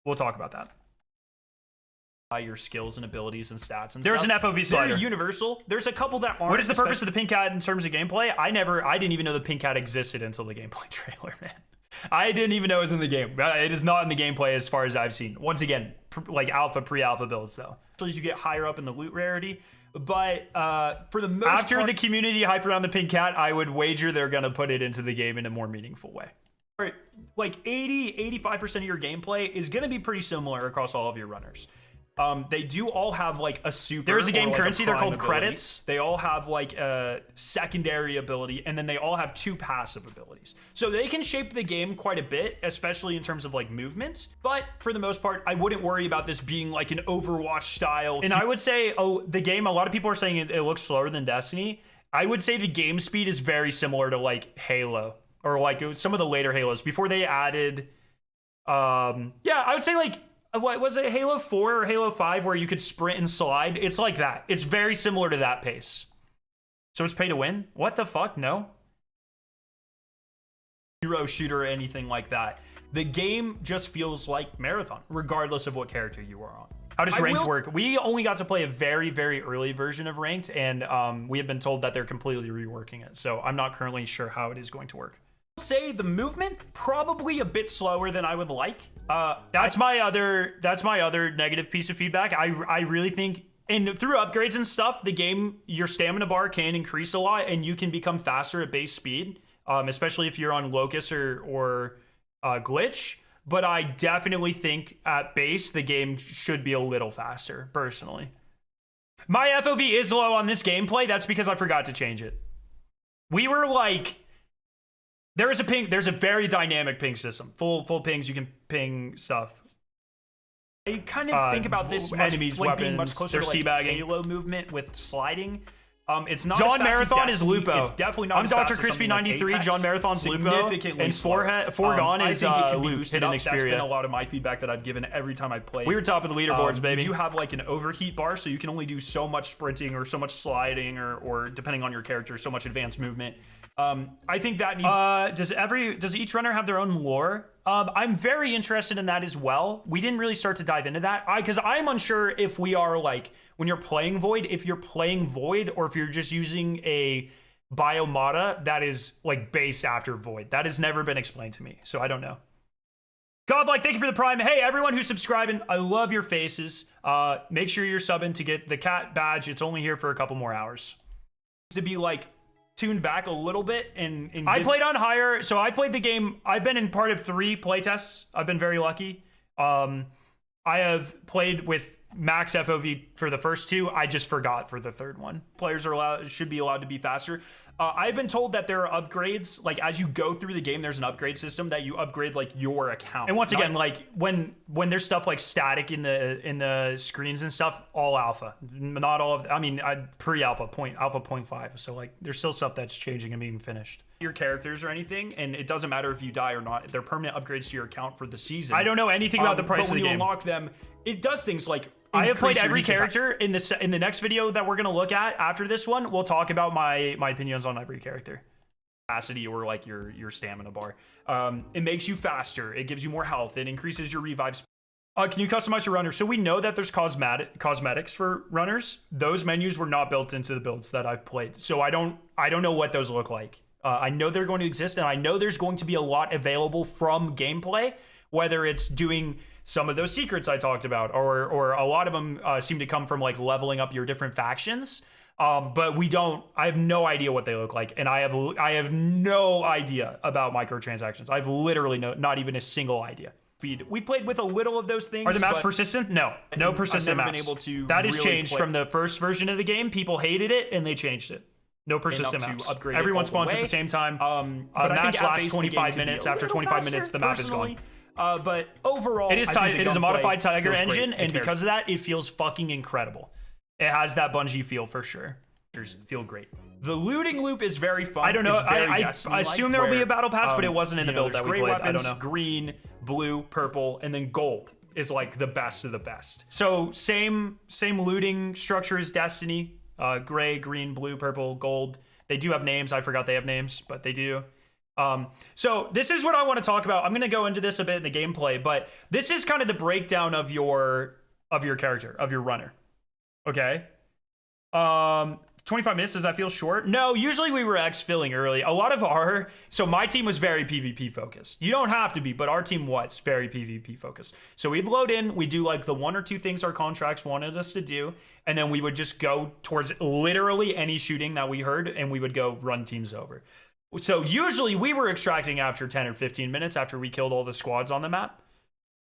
[SPEAKER 1] We'll talk about that. Your skills and abilities and stats and There's stuff. An FOV slider. They're universal. There's a couple that aren't.
[SPEAKER 6] What is the purpose of the pink cat in terms of gameplay? I didn't even know the pink cat existed until the gameplay trailer, man. I didn't even know it was in the game. It is not in the gameplay as far as I've seen. Once again, like pre-alpha builds though. So you get higher up in the loot rarity. But for the most
[SPEAKER 1] After
[SPEAKER 6] part,
[SPEAKER 1] the community hype around the pink cat, I would wager they're going to put it into the game in a more meaningful way. Like 80-85% of your gameplay is going to be pretty similar across all of your runners. They do all have like a super.
[SPEAKER 6] There's a game
[SPEAKER 1] like
[SPEAKER 6] currency. They're called
[SPEAKER 1] ability.
[SPEAKER 6] credits.
[SPEAKER 1] They all have like a secondary ability, and then they all have 2 passive abilities. So they can shape the game quite a bit, especially in terms of like movement. But for the most part, I wouldn't worry about this being like an Overwatch style.
[SPEAKER 6] And I would say, the game. A lot of people are saying it looks slower than Destiny. I would say the game speed is very similar to like Halo or like some of the later Halos before they added. Yeah, I would say like. What was it, Halo 4 or Halo 5 where you could sprint and slide? It's like that. It's very similar to that pace.
[SPEAKER 1] So it's pay to win? What the fuck? No. Hero shooter or anything like that. The game just feels like Marathon, regardless of what character you are on. How does ranked work? We only got to play a very, very early version of ranked, and we have been told that they're completely reworking it. So I'm not currently sure how it is going to work. Say the movement probably a bit slower than I would like. That's my other negative piece of feedback. I really think, and through upgrades and stuff, the game, your stamina bar can increase a lot, and you can become faster at base speed, especially if you're on Locust or Glitch. But I definitely think at base, the game should be a little faster, personally. My FOV is low on this gameplay. That's because I forgot to change it. We were like, there's a very dynamic ping system. Full pings, you can ping stuff. I kind of think about this enemies, like being much closer to like Halo movement with sliding. It's not John Marathon is Lupo. It's definitely not. I'm Dr. Crispy 93. John Marathon's Lupo. And Foregone is Loop. Hidden Xperia. That's been a lot of my feedback that I've given every time I played. We were top of the leaderboards, baby. You have like an overheat bar, so you can only do so much sprinting or so much sliding or depending on your character, so much advanced movement. I think that needs. Does each runner have their own lore? I'm very interested in that as well. We didn't really start to dive into that because I'm unsure if we are like when you're playing Void, if you're playing Void or if you're just using a biomata that is like based after Void. That has never been explained to me, so I don't know. Godlike, thank you for the prime. Hey, everyone who's subscribing, I love your faces. Make sure you're subbing to get the cat badge. It's only here for a couple more hours. To be like tuned back a little bit and I played on higher, so I played the game. I've been in part of 3 playtests. I've been very lucky. I have played with max FOV for the first 2. I just forgot for the 3rd one. Players should be allowed to be faster. I've been told that there are upgrades, like as you go through the game, there's an upgrade system that you upgrade like your account. And once again, like when there's stuff like static in the screens and stuff, all alpha, not all of. I mean, pre-alpha, alpha 0.5. So like, there's still stuff that's changing and being finished. Your characters or anything, and it doesn't matter if you die or not. They're permanent upgrades to your account for the season. I don't know anything about the price of the game. But when you unlock them, it does things like. I have played every character in the next video that we're gonna look at after this one. We'll talk about my opinions on every character, capacity or like your stamina bar. It makes you faster. It gives you more health. It increases your revive. Can you customize your runner? So we know that there's cosmetics for runners. Those menus were not built into the builds that I've played, so I don't know what those look like. I know they're going to exist, and I know there's going to be a lot available from gameplay, whether it's doing some of those secrets I talked about, or a lot of them seem to come from like leveling up your different factions. But I have no idea what they look like, and I have no idea about microtransactions. I've literally not even a single idea. We played with a little of those things. Are the maps persistent? No persistent maps. Been able to that has changed from the first version of the game. People hated it, and they changed it. No persistent maps. Everyone spawns at the same time. But the match lasts 25 minutes. After 25 minutes, the map is gone. But overall, it is a modified Tiger engine, and because of that, it feels fucking incredible. It has that Bungie feel for sure. Feel great. The looting loop is very fun. I don't know. I assume there will be a battle pass, but it wasn't in the build that we played. Weapons, I don't know. Green, blue, purple, and then gold is like the best of the best. So same looting structure as Destiny. Gray, green, blue, purple, gold. They do have names. I forgot they have names, but they do. So this is what I want to talk about. I'm going to go into this a bit in the gameplay, but this is kind of the breakdown of your character, of your runner. Okay. 25 minutes, does that feel short? No, usually we were exfilling early. So my team was very PvP focused. You don't have to be, but our team was very PvP focused. So we'd load in, we'd do like the 1 or 2 things our contracts wanted us to do, and then we would just go towards literally any shooting that we heard, and we would go run teams over. So usually we were extracting after 10 or 15 minutes after we killed all the squads on the map.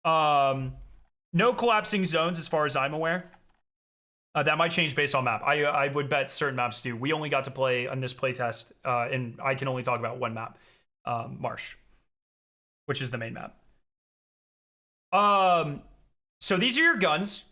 [SPEAKER 1] No collapsing zones as far as I'm aware. That might change based on map. I would bet certain maps do. We only got to play on this playtest, and I can only talk about one map, Marsh, which is the main map. So these are your guns.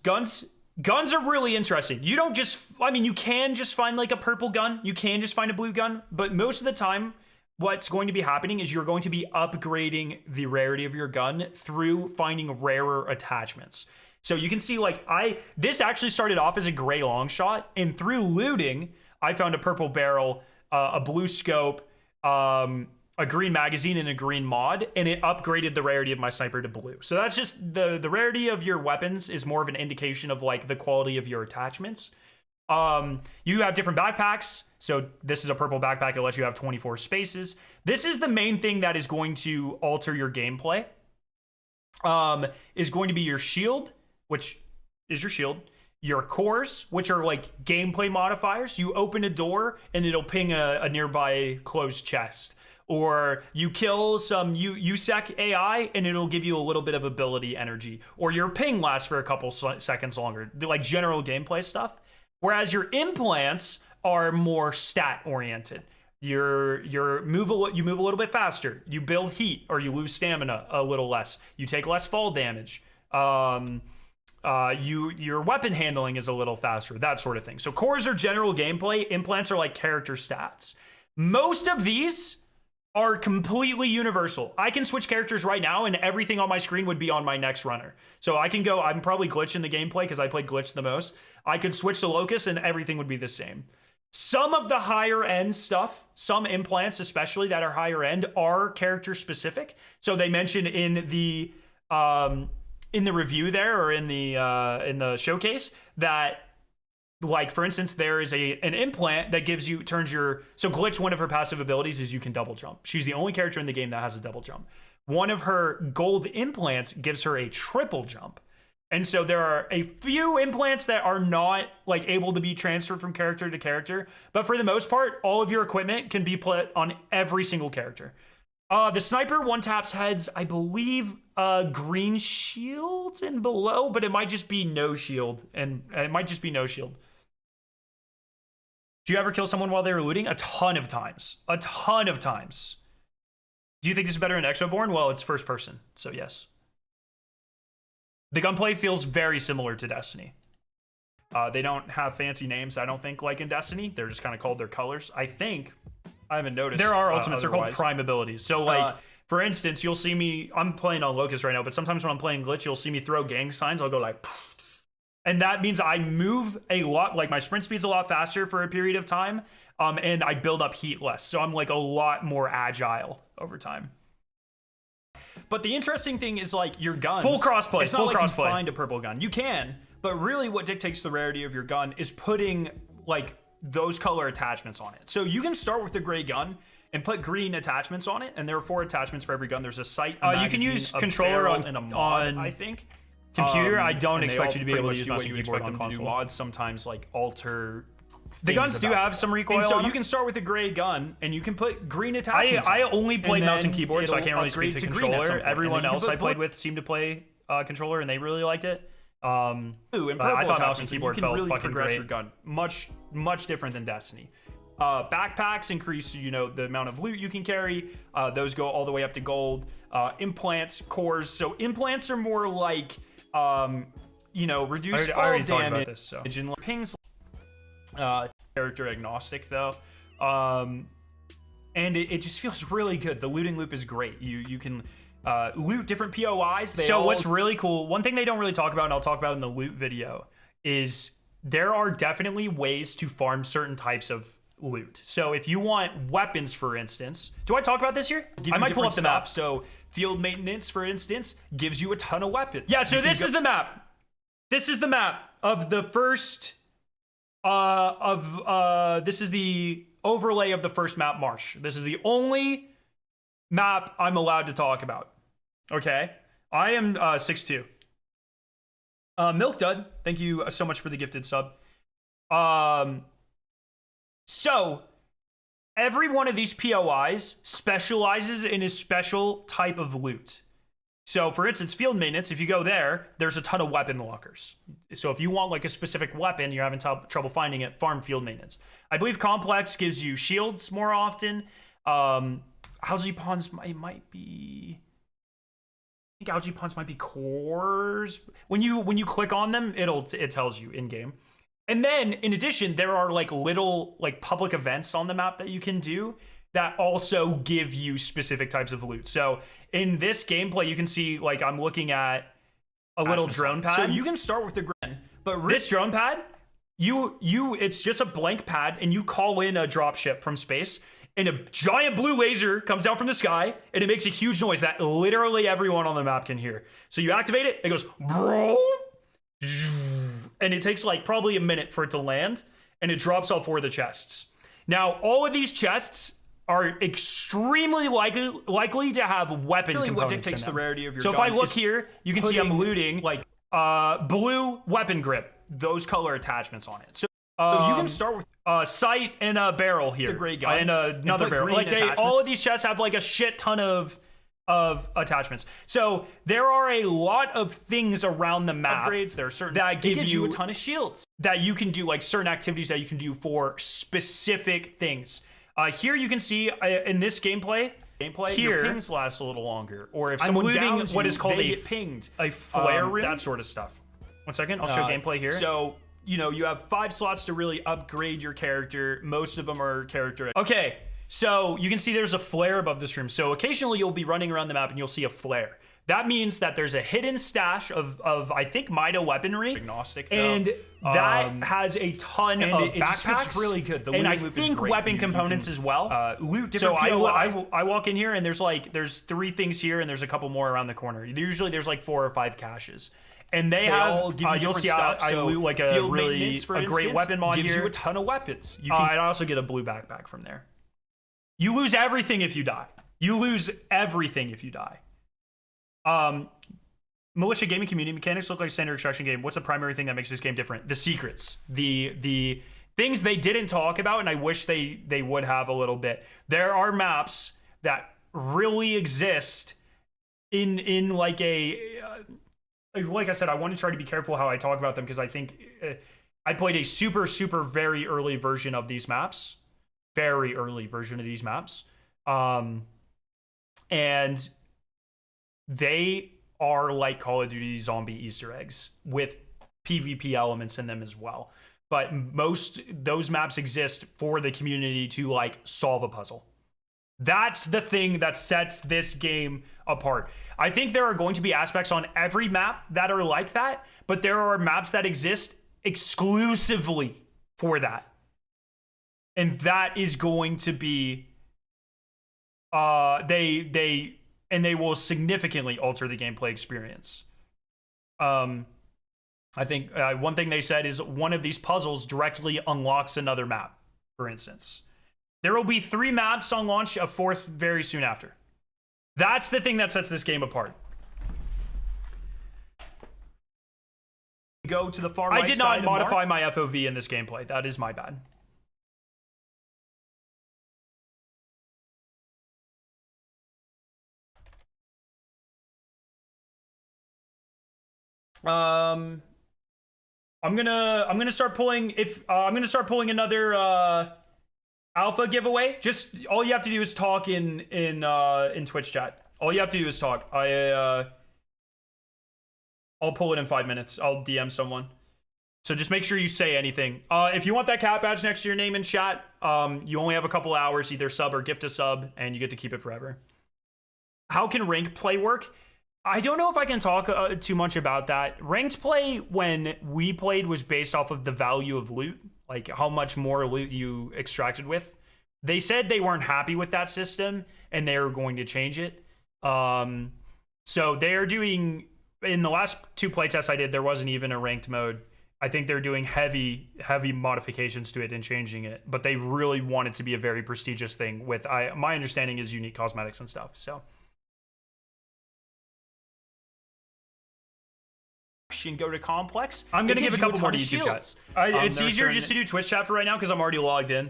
[SPEAKER 1] Guns are really interesting. You don't just, you can just find like a purple gun. You can just find a blue gun. But most of the time, what's going to be happening is you're going to be upgrading the rarity of your gun through finding rarer attachments. So you can see like this actually started off as a gray long shot, and through looting, I found a purple barrel, a blue scope, a green magazine, and a green mod, and it upgraded the rarity of my sniper to blue. So that's just the rarity of your weapons is more of an indication of like the quality of your attachments. You have different backpacks. So this is a purple backpack. It lets you have 24 spaces. This is the main thing that is going to alter your gameplay. Is going to be your shield, which is your shield. Your cores, which are like gameplay modifiers. You open a door and it'll ping a nearby closed chest. Or you kill some USEC AI and it'll give you a little bit of ability energy. Or your ping lasts for a couple seconds longer. Like general gameplay stuff. Whereas your implants are more stat oriented. You move a little bit faster. You build heat, or you lose stamina a little less. You take less fall damage. Your weapon handling is a little faster. That sort of thing. So cores are general gameplay. Implants are like character stats. Most of these are completely universal. I can switch characters right now, and everything on my screen would be on my next runner. So I can go. I'm probably glitching the gameplay because I played glitch the most. I could switch to Locust, and everything would be the same. Some of the higher end stuff, some implants especially that are higher end, are character specific. So they mentioned in the review there, or in the showcase, that like for instance there is an implant that so Glitch, one of her passive abilities is you can double jump. She's the only character in the game that has a double jump. One of her gold implants gives her a triple jump. And so there are a few implants that are not like able to be transferred from character to character, but for the most part, all of your equipment can be put on every single character. The sniper one taps heads, I believe, green shields and below, but it might just be no shield, Do you ever kill someone while they were looting? A ton of times. Do you think this is better in Exoborn? Well, it's first person, so yes. The gunplay feels very similar to Destiny. They don't have fancy names, I don't think, like in Destiny. They're just kind of called their colors. I think, I haven't noticed. There are ultimates, they're called prime abilities. So like, for instance, you'll see me, I'm playing on Locust right now, but sometimes when I'm playing Glitch, you'll see me throw gang signs. I'll go like, and that means I move a lot, like my sprint speed's a lot faster for a period of time, and I build up heat less. So I'm like a lot more agile over time. But the interesting thing is like your guns. Full crossplay. It's not like you find a purple gun. You can, but really what dictates the rarity of your gun is putting like those color attachments on it. So you can start with a gray gun and put green attachments on it, and there are 4 attachments for every gun. There's a sight, you can use controller and a mod, I think. Computer, I don't expect you to be able to use mouse and keyboard on console. Mods sometimes like alter. The guns do have some recoil. And so you can start with a gray gun, and you can put green attachments. I only play mouse and keyboard, so I can't really speak to controller. Everyone else I played with seemed to play controller, and they really liked it. And I thought mouse and keyboard felt really fucking great. Your gun much different than Destiny. Backpacks increase, the amount of loot you can carry. Those go all the way up to gold. Implants, cores. So implants are more like, reduce fall damage. Talked about this, so. Pings. Character agnostic though, and it just feels really good. The looting loop is great. You can loot different POIs. What's really cool, one thing they don't really talk about, and I'll talk about in the loot video, is there are definitely ways to farm certain types of loot. So if you want weapons, for instance, do I talk about this here? I might pull up the map. So field maintenance, for instance, gives you a ton of weapons. Yeah, so this is the map. This is the map of the first this is the overlay of the first map, Marsh. This is the only map I'm allowed to talk about. Okay, I am 6'2". Milk Dud, thank you so much for the gifted sub. So every one of these POIs specializes in a special type of loot. So for instance, field maintenance, if you go there, there's a ton of weapon lockers. So if you want like a specific weapon, you're having trouble finding it, farm field maintenance. I believe complex gives you shields more often. Algae ponds might be, I think algae ponds might be cores. When you click on them, it tells you in game. And then in addition, there are like little like public events on the map that you can do that also give you specific types of loot. So in this gameplay, you can see, like, I'm looking at a little drone pad. So you can start with the grin, but this drone pad it's just a blank pad, and you call in a dropship from space, and a giant blue laser comes down from the sky, and it makes a huge noise that literally everyone on the map can hear. So you activate it, it goes, and it takes like probably a minute for it to land, and it drops all 4 of the chests. Now, all of these chests are extremely likely to have weapon components what dictates in them. The rarity of your gun. So if I look here, you can see I'm looting like blue weapon grip, those color attachments on it. So you can start with a sight and a barrel here, the gray gun, and another barrel. Like all of these chests have like a shit ton of attachments. So there are a lot of things around the map. Upgrades. There are certain that give you a ton of shields that you can do, like certain activities that you can do for specific things. Here you can see in this gameplay here, your pings last a little longer, or if someone downs what is called a flare ring, that sort of stuff. 1 second, I'll show gameplay here. So you have 5 slots to really upgrade your character. Most of them are character. Okay, so you can see there's a flare above this room. So occasionally you'll be running around the map and you'll see a flare. That means that there's a hidden stash of I think Mida weaponry, agnostic, and that has a ton of backpacks. It's really good. The and I think weapon components as well. Loot different. So I walk in here and there's 3 things here and there's a couple more around the corner. Usually there's like 4 or 5 caches. And they have, you'll see stuff. I loot like a really great weapon mod gives here. You a ton of weapons. You can, I also get a blue backpack from there. You lose everything if you die. You lose everything if you die. Militia gaming community mechanics look like a standard extraction game. What's the primary thing that makes this game different? The secrets. The things they didn't talk about, and I wish they would have a little bit. There are maps that really exist in like a... like I said, I want to try to be careful how I talk about them because I think I played a super, super very early version of these maps. Very early version of these maps. And they are like Call of Duty zombie Easter eggs with PvP elements in them as well. But those maps exist for the community to like solve a puzzle. That's the thing that sets this game apart. I think there are going to be aspects on every map that are like that, but there are maps that exist exclusively for that. And that is going to be they will significantly alter the gameplay experience. I think one thing they said is one of these puzzles directly unlocks another map, for instance. There will be 3 maps on launch, a 4th very soon after. That's the thing that sets this game apart. Go to the far right. I did not modify my FOV in this gameplay. That is my bad. I'm gonna start pulling another alpha giveaway. Just all you have to do is talk in Twitch chat. All you have to do is talk. I'll pull it in 5 minutes. I'll DM someone. So just make sure you say anything. If you want that cat badge next to your name in chat, you only have a couple hours, either sub or gift a sub, and you get to keep it forever. How can ranked play work? I don't know if I can talk too much about that. Ranked play, when we played, was based off of the value of loot, like how much more loot you extracted with. They said they weren't happy with that system, and they were going to change it. So they are doing, in the last 2 playtests I did, there wasn't even a ranked mode. I think they're doing heavy modifications to it and changing it, but they really want it to be a very prestigious thing with, my understanding is unique cosmetics and stuff, so. And go to complex. I'm gonna give a couple more to YouTube chats. It's easier just to do Twitch chat for right now because I'm already logged in.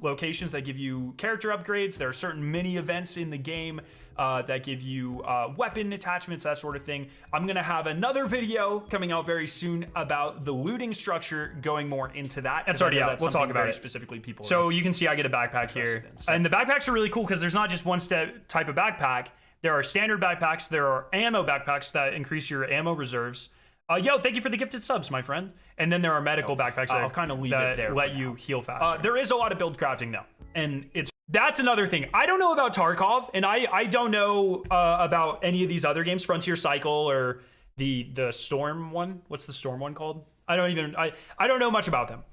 [SPEAKER 1] Locations that give you character upgrades. There are certain mini events in the game that give you weapon attachments, that sort of thing. I'm gonna have another video coming out very soon about the looting structure, going more into that. That's already out. We'll talk about it specifically. People. So you can see I get a backpack here, and the backpacks are really cool because there's not just one type of backpack. There are standard backpacks. There are ammo backpacks that increase your ammo reserves. Yo, thank you for the gifted subs, my friend. And then there are medical backpacks that I'll kind of leave it there. Let you heal faster. There is a lot of build crafting though, and that's another thing. I don't know about Tarkov, and I don't know about any of these other games, Frontier Cycle or the Storm one. What's the Storm one called? I don't know much about them.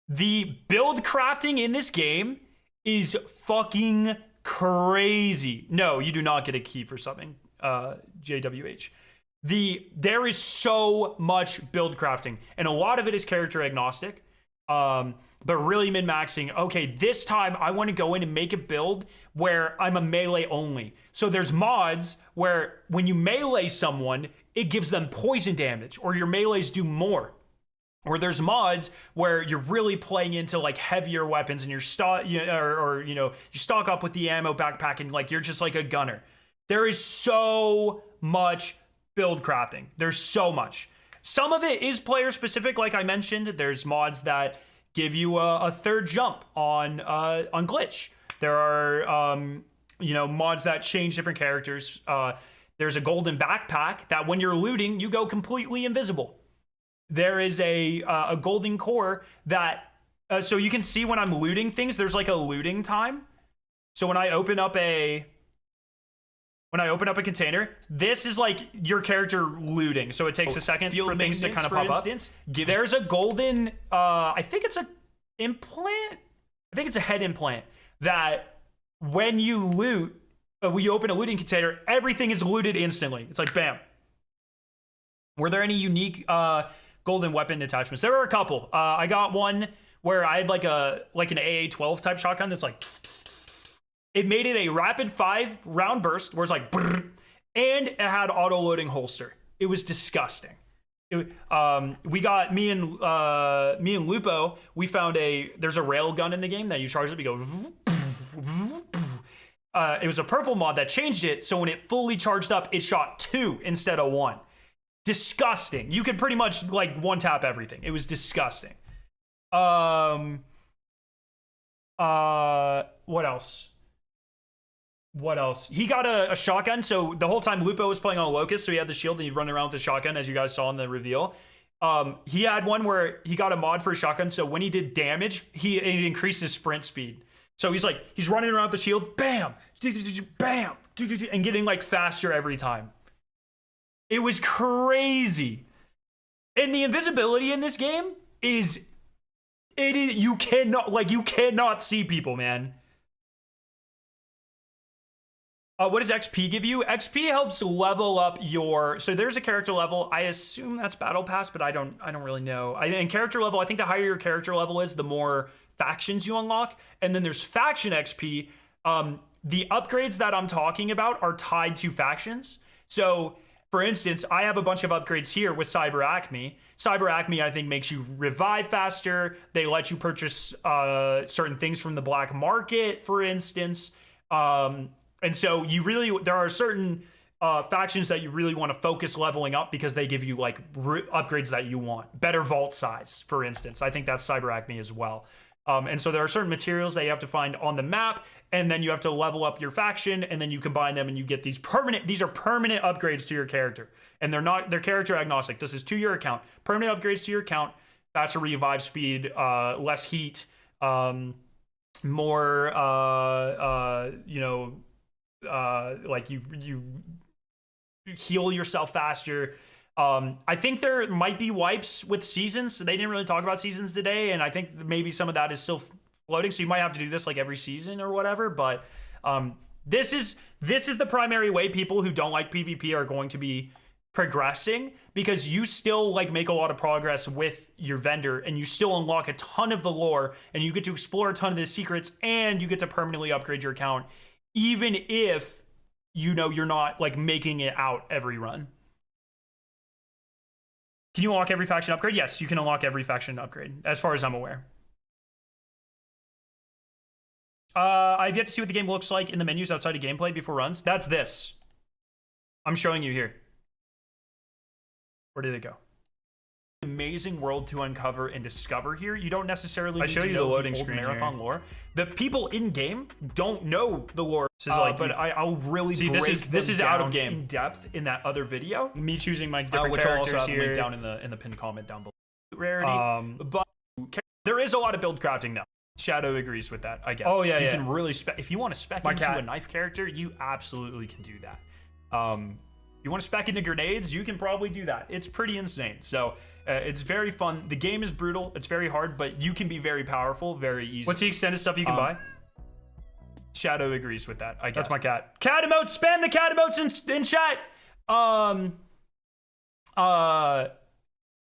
[SPEAKER 1] The build crafting in this game is fucking crazy. No, you do not get a key for subbing, JWH. There is so much build crafting, and a lot of it is character agnostic. But really min-maxing, okay, this time I want to go in and make a build where I'm a melee only. So there's mods where when you melee someone, it gives them poison damage, or your melees do more. Or there's mods where you're really playing into like heavier weapons and you stock up with the ammo backpack and like you're just like a gunner. There is so much build crafting. There's so much. Some of it is player specific, like I mentioned. There's mods that give you a third jump on glitch. There are mods that change different characters. There's a golden backpack that when you're looting, you go completely invisible. There is a golden core that so you can see when I'm looting things. There's like a looting time. So when I open up a container, this is like your character looting. So it takes a second for things to kind of pop up. There's a golden, I think it's a implant. I think it's a head implant that when you loot, when you open a looting container, everything is looted instantly. It's like, bam. Were there any unique golden weapon attachments? There were a couple. I got one where I had like an AA-12 type shotgun that's like, it made it a rapid 5-round burst where it's like, brrr, and it had auto-loading holster. It was disgusting. Me and Lupo, we found there's a rail gun in the game that you charge it, you go, it was a purple mod that changed it, so when it fully charged up, it shot 2 instead of 1. Disgusting. You could pretty much like one tap everything. It was disgusting. What else? He got a shotgun. So the whole time Lupo was playing on Locust, so he had the shield and he'd run around with the shotgun, as you guys saw in the reveal. He had one where he got a mod for a shotgun, so when he did damage, it increased his sprint speed. So he's running around with the shield, bam, bam, and getting like faster every time. It was crazy. And the invisibility in this game you cannot see people, man. What does XP give you? XP helps level up so there's a character level. I assume that's battle pass, but I don't really know. In character level, I think the higher your character level is, the more factions you unlock. And then there's faction XP. The upgrades that I'm talking about are tied to factions. So for instance, I have a bunch of upgrades here with Cyber Acme. Cyber Acme, I think, makes you revive faster. They let you purchase certain things from the black market, for instance. And so there are certain factions that you really want to focus leveling up because they give you like upgrades that you want. Better vault size, for instance. I think that's Cyber Acme as well. And so there are certain materials that you have to find on the map, and then you have to level up your faction, and then you combine them and you get these permanent upgrades to your character. And they're character agnostic. This is to your account. Permanent upgrades to your account, faster revive speed, less heat, more like you heal yourself faster. I think there might be wipes with seasons. So they didn't really talk about seasons today, and I think maybe some of that is still floating. So you might have to do this like every season or whatever. But this is the primary way people who don't like PvP are going to be progressing, because you still like make a lot of progress with your vendor, and you still unlock a ton of the lore, and you get to explore a ton of the secrets, and you get to permanently upgrade your account, even if you're not like making it out every run. Can you unlock every faction upgrade? Yes, you can unlock every faction upgrade, as far as I'm aware. I've yet to see what the game looks like in the menus outside of gameplay before runs. That's this. I'm showing you here. Where did it go? Amazing world to uncover and discover here. You don't necessarily need to know the loading screen Marathon lore. The people in game don't know the lore. This is but I'll really see. This is out of game in depth in that other video. Me choosing my different which characters I'll also here link down in the pinned comment down below. Rarity, but there is a lot of build crafting though. Shadow agrees with that. I guess. Oh yeah, you can really if you want to spec into a knife character, you absolutely can do that. You want to spec into grenades, you can probably do that. It's pretty insane. So It's very fun. The game is brutal. It's very hard, but you can be very powerful very easily. What's the extended stuff you can buy? Shadow agrees with that, I guess. That's my cat. Cat emotes! Spam the cat emotes in chat!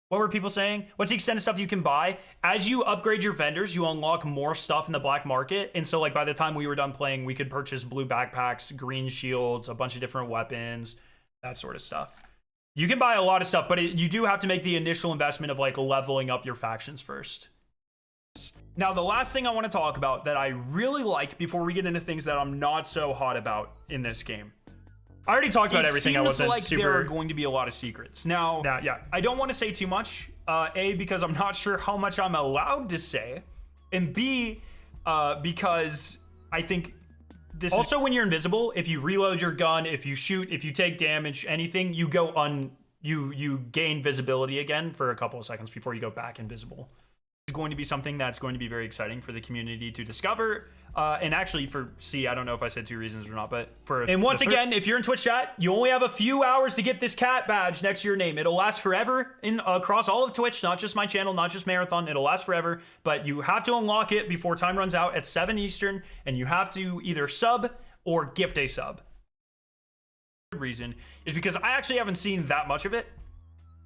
[SPEAKER 1] What were people saying? What's the extent of stuff you can buy? As you upgrade your vendors, you unlock more stuff in the black market. And so like by the time we were done playing, we could purchase blue backpacks, green shields, a bunch of different weapons, that sort of stuff. You can buy a lot of stuff, but you do have to make the initial investment of like leveling up your factions first. Now, the last thing I want to talk about that I really like before we get into things that I'm not so hot about in this game. I already talked about everything. I wasn't like super... there are going to be a lot of secrets. Now, yeah, I don't want to say too much. A, because I'm not sure how much I'm allowed to say. And B, because I think this also, when you're invisible, if you reload your gun, if you shoot, if you take damage, anything, you go you gain visibility again for a couple of seconds before you go back invisible. It's going to be something that's going to be very exciting for the community to discover. And actually for C, I don't know if I said 2 reasons or not, but for... And once again, if you're in Twitch chat, you only have a few hours to get this cat badge next to your name. It'll last forever across all of Twitch, not just my channel, not just Marathon. It'll last forever, but you have to unlock it before time runs out at 7 Eastern, and you have to either sub or gift a sub. The reason is because I actually haven't seen that much of it,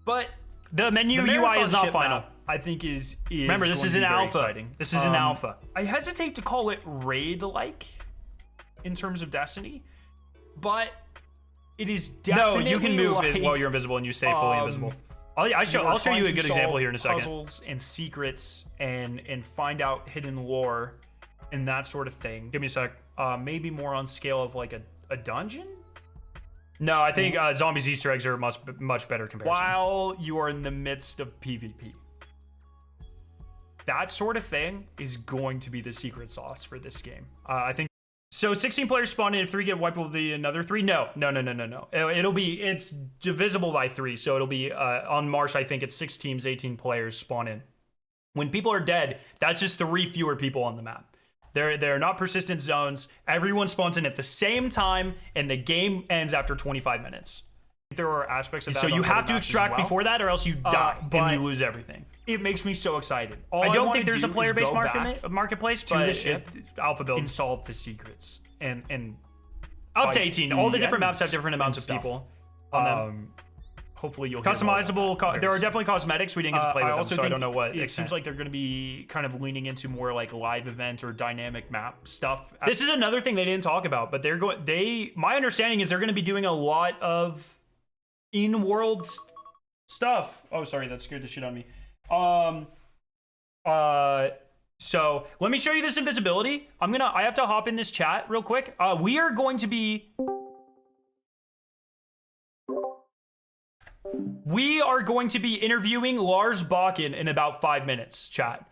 [SPEAKER 1] but the menu UI is not final. I think is remember, this is an alpha. Exciting. This is an alpha. I hesitate to call it raid-like in terms of Destiny, but it is definitely no. You can move like, while you're invisible, and you stay fully invisible. I'll show you a good example here in a second. Puzzles and secrets and find out hidden lore and that sort of thing. Give me a sec. Maybe more on scale of like a dungeon. No, I think zombies Easter eggs are much better comparison. While you are in the midst of PvP. That sort of thing is going to be the secret sauce for this game. I think. So 16 players spawn in. If 3 get wiped, will be another 3? No. It's divisible by 3. So it'll be on March, I think it's 6 teams, 18 players spawn in. When people are dead, that's just 3 fewer people on the map. They're not persistent zones. Everyone spawns in at the same time, and the game ends after 25 minutes. There are aspects of that. So you have to extract before that, or else you die and you lose everything. It makes me so excited. I don't think there's a player-based marketplace, but the ship, Alpha Build, and solve the secrets and up to 18. All the different maps have different amounts of people on them. Hopefully you'll customizable. There are definitely cosmetics. We didn't get to play with them, so I don't know what. It seems like they're going to be kind of leaning into more like live event or dynamic map stuff. This is another thing they didn't talk about, but my understanding is they're going to be doing a lot of in-world stuff. Oh, sorry, that scared the shit out of me. So let me show you this invisibility. I have to hop in this chat real quick. We are going to be interviewing Lars Bakken in about 5 minutes, chat.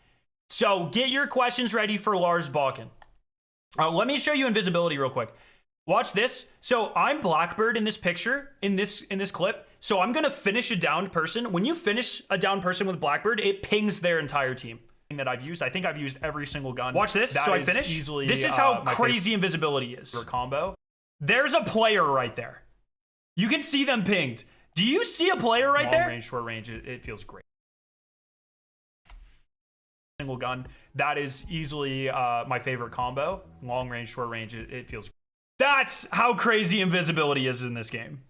[SPEAKER 1] So get your questions ready for Lars Bakken. Let me show you invisibility real quick. Watch this. So I'm Blackbird in this picture, in this clip. So I'm gonna finish a downed person. When you finish a downed person with Blackbird, it pings their entire team. That I've used. I think I've used every single gun. Watch this. So I finish. Easily, this is how crazy invisibility is. Combo. There's a player right there. You can see them pinged. Do you see a player right there? Long range, short range. It feels great. Single gun. That is easily my favorite combo. Long range, short range. It feels great. That's how crazy invisibility is in this game.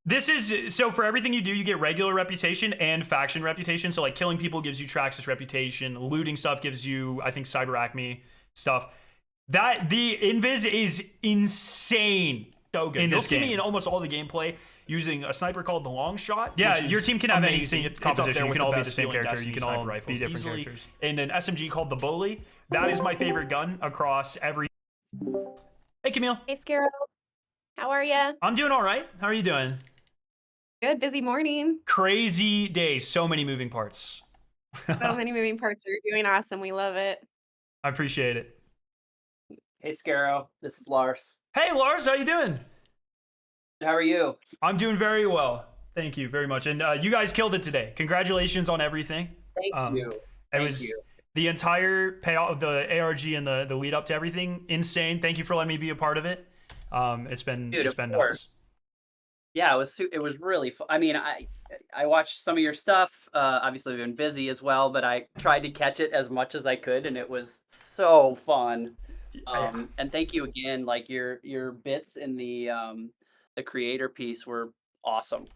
[SPEAKER 1] This is, so for everything you do, you get regular reputation and faction reputation. So like killing people gives you Traxxas reputation. Looting stuff gives you, I think, Cyber Acme stuff. The invis is insane. So good. You'll see me in almost all the gameplay using a sniper called the Long Shot. Yeah, your team can have any composition. You can all be the same character. You can all be different characters. And an SMG called the Bully. That is my favorite gun across every... Hey, Camille.
[SPEAKER 5] Hey, Scarrow. How are ya?
[SPEAKER 1] I'm doing all right. How are you doing?
[SPEAKER 5] Good. Busy morning.
[SPEAKER 1] Crazy days. So many moving parts.
[SPEAKER 5] So many moving parts. You're doing awesome. We love it.
[SPEAKER 1] I appreciate it.
[SPEAKER 7] Hey, Scarrow. This is Lars.
[SPEAKER 1] Hey, Lars. How you doing?
[SPEAKER 7] How are you?
[SPEAKER 1] I'm doing very well. Thank you very much. And you guys killed it today. Congratulations on everything.
[SPEAKER 7] Thank you.
[SPEAKER 1] Thank you. The entire payoff of the ARG and the lead up to everything, insane. Thank you for letting me be a part of it. It's been nuts.
[SPEAKER 13] Yeah, it was really fun. I mean, I watched some of your stuff. Obviously, I've been busy as well, but I tried to catch it as much as I could, and it was so fun. And thank you again. Like your bits in the creator piece were awesome.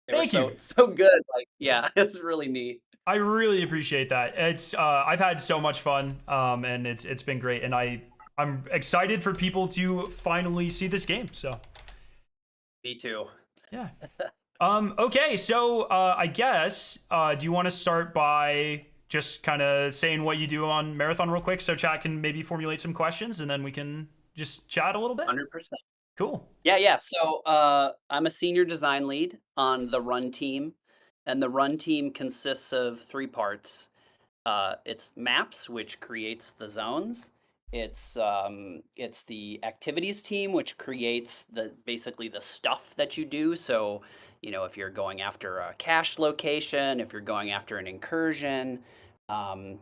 [SPEAKER 13] They were
[SPEAKER 1] Thank you.
[SPEAKER 13] so good. Like, yeah, it's really neat.
[SPEAKER 1] I really appreciate that. It's I've had so much fun, and it's been great, and I'm excited for people to finally see this game. So
[SPEAKER 13] Me too.
[SPEAKER 1] yeah. Okay, so I guess do you want to start by just kind of saying what you do on Marathon real quick, so chat can maybe formulate some questions, and then we can just chat a little bit.
[SPEAKER 13] 100%.
[SPEAKER 1] Cool.
[SPEAKER 13] Yeah. So I'm a senior design lead on the Run team, and the Run team consists of 3 parts. It's maps, which creates the zones. It's the activities team, which creates basically the stuff that you do. So, you know, if you're going after a cache location, if you're going after an incursion,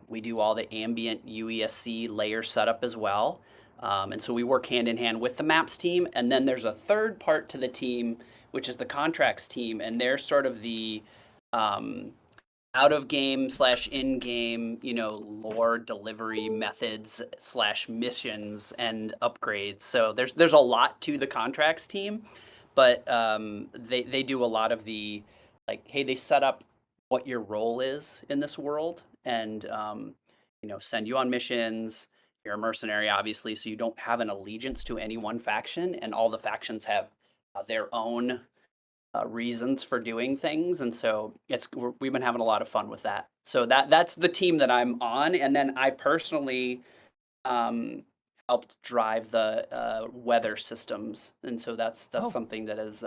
[SPEAKER 13] we do all the ambient UESC layer setup as well. And so we work hand in hand with the maps team. And then there's a third part to the team, which is the contracts team, and they're sort of the out of game / in game, you know, lore delivery methods / missions and upgrades. So there's a lot to the contracts team, but they do a lot of the, like, hey, they set up what your role is in this world, and you know, send you on missions. You're a mercenary, obviously, so you don't have an allegiance to any one faction, and all the factions have their own reasons for doing things, and so we've been having a lot of fun with that. So that's the team that I'm on, and then I personally helped drive the weather systems, and so that's something that is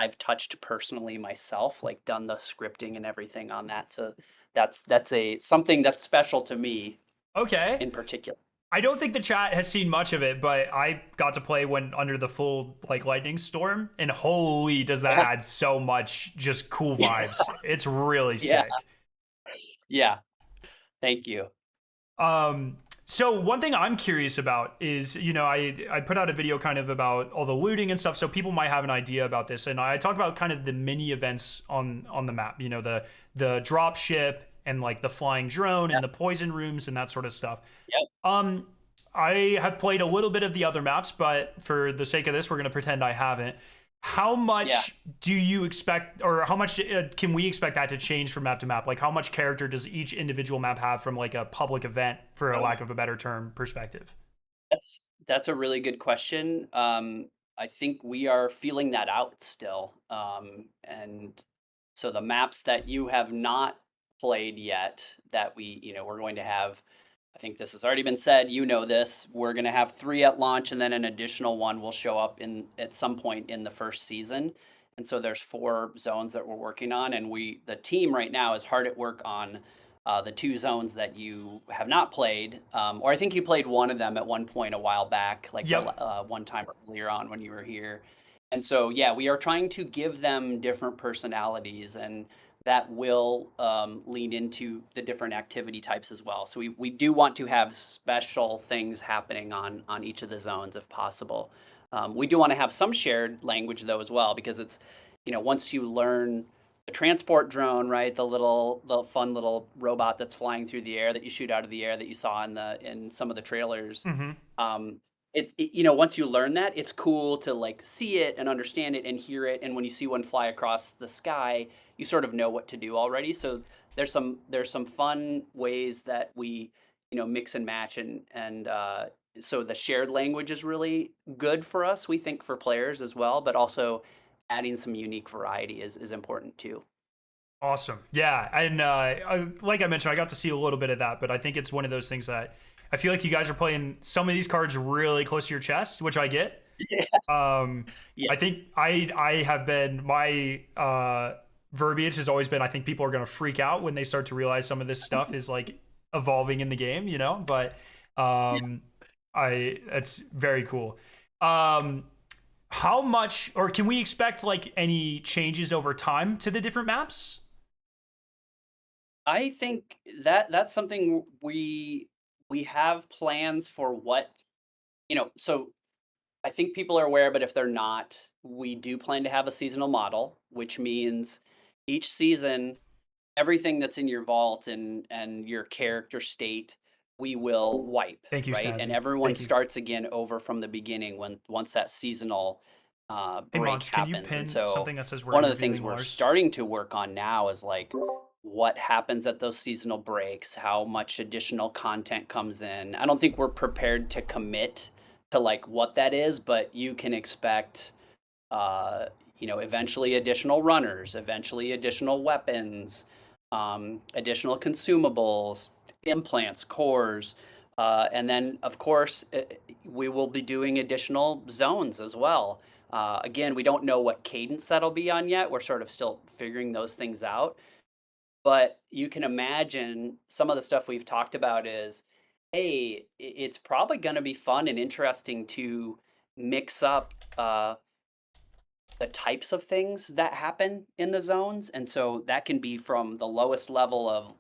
[SPEAKER 13] I've touched personally myself, like done the scripting and everything on that. So that's something that's special to me.
[SPEAKER 1] Okay.
[SPEAKER 13] In particular.
[SPEAKER 1] I don't think the chat has seen much of it, but I got to play when under the full like lightning storm, and holy, does that add so much just cool vibes. It's really sick.
[SPEAKER 13] Yeah. Thank you.
[SPEAKER 1] So one thing I'm curious about is, you know, I put out a video kind of about all the looting and stuff, so people might have an idea about this. And I talk about kind of the mini events on the map, you know, the drop ship and like the flying drone and the poison rooms and that sort of stuff.
[SPEAKER 13] Yep.
[SPEAKER 1] I have played a little bit of the other maps, but for the sake of this, we're going to pretend I haven't. How much do you expect, or how much can we expect that to change from map to map? Like, how much character does each individual map have from like a public event, for a lack of a better term, perspective?
[SPEAKER 13] That's a really good question. I think we are feeling that out still. And so the maps that you have not played yet, that we're going to have, I think this has already been said, you know this, we're going to have 3 at launch, and then an additional one will show up at some point in the first season. And so there's 4 zones that we're working on, and the team right now is hard at work on the 2 zones that you have not played, or I think you played one of them at one point a while back, like one time earlier on when you were here. And so, yeah, we are trying to give them different personalities, and that will lead into the different activity types as well. So we do want to have special things happening on each of the zones if possible. We do want to have some shared language though as well, because it's, you know, once you learn the transport drone, right, the fun little robot that's flying through the air that you shoot out of the air that you saw in some of the trailers. You know, once you learn that, it's cool to like see it and understand it and hear it. And when you see one fly across the sky, you sort of know what to do already. So there's some fun ways that we, you know, mix and match, and so the shared language is really good for us, we think, for players as well, but also adding some unique variety is important too.
[SPEAKER 1] Awesome. Yeah. And like I mentioned, I got to see a little bit of that, but I think it's one of those things that I feel like you guys are playing some of these cards really close to your chest, which I get. I think I have been, my verbiage has always been, I think people are going to freak out when they start to realize some of this stuff is like evolving in the game, you know, but it's very cool. How much, or can we expect like any changes over time to the different maps?
[SPEAKER 13] I think that's something we have plans for, what, you know, so I think people are aware, but if they're not, we do plan to have a seasonal model, which means each season, everything that's in your vault and your character state, we will wipe,
[SPEAKER 1] Thank you,
[SPEAKER 13] right? And
[SPEAKER 1] Snazzy.
[SPEAKER 13] everyone
[SPEAKER 1] Thank you.
[SPEAKER 13] starts again over from the beginning once that seasonal
[SPEAKER 1] Hey,
[SPEAKER 13] break
[SPEAKER 1] Mons, can you
[SPEAKER 13] happens. And
[SPEAKER 1] pin
[SPEAKER 13] so
[SPEAKER 1] something that says we're
[SPEAKER 13] one of the things
[SPEAKER 1] interviewing
[SPEAKER 13] we're
[SPEAKER 1] Lars?
[SPEAKER 13] starting to work on now is like what happens at those seasonal breaks, how much additional content comes in. I don't think we're prepared to commit to like what that is, but you can expect eventually additional runners, eventually additional weapons, additional consumables, implants, cores, and then of course we will be doing additional zones as well. Again, we don't know what cadence that'll be on yet. We're sort of still figuring those things out. But you can imagine some of the stuff we've talked about is, hey, it's probably going to be fun and interesting to mix up the types of things that happen in the zones. And so that can be from the lowest level of,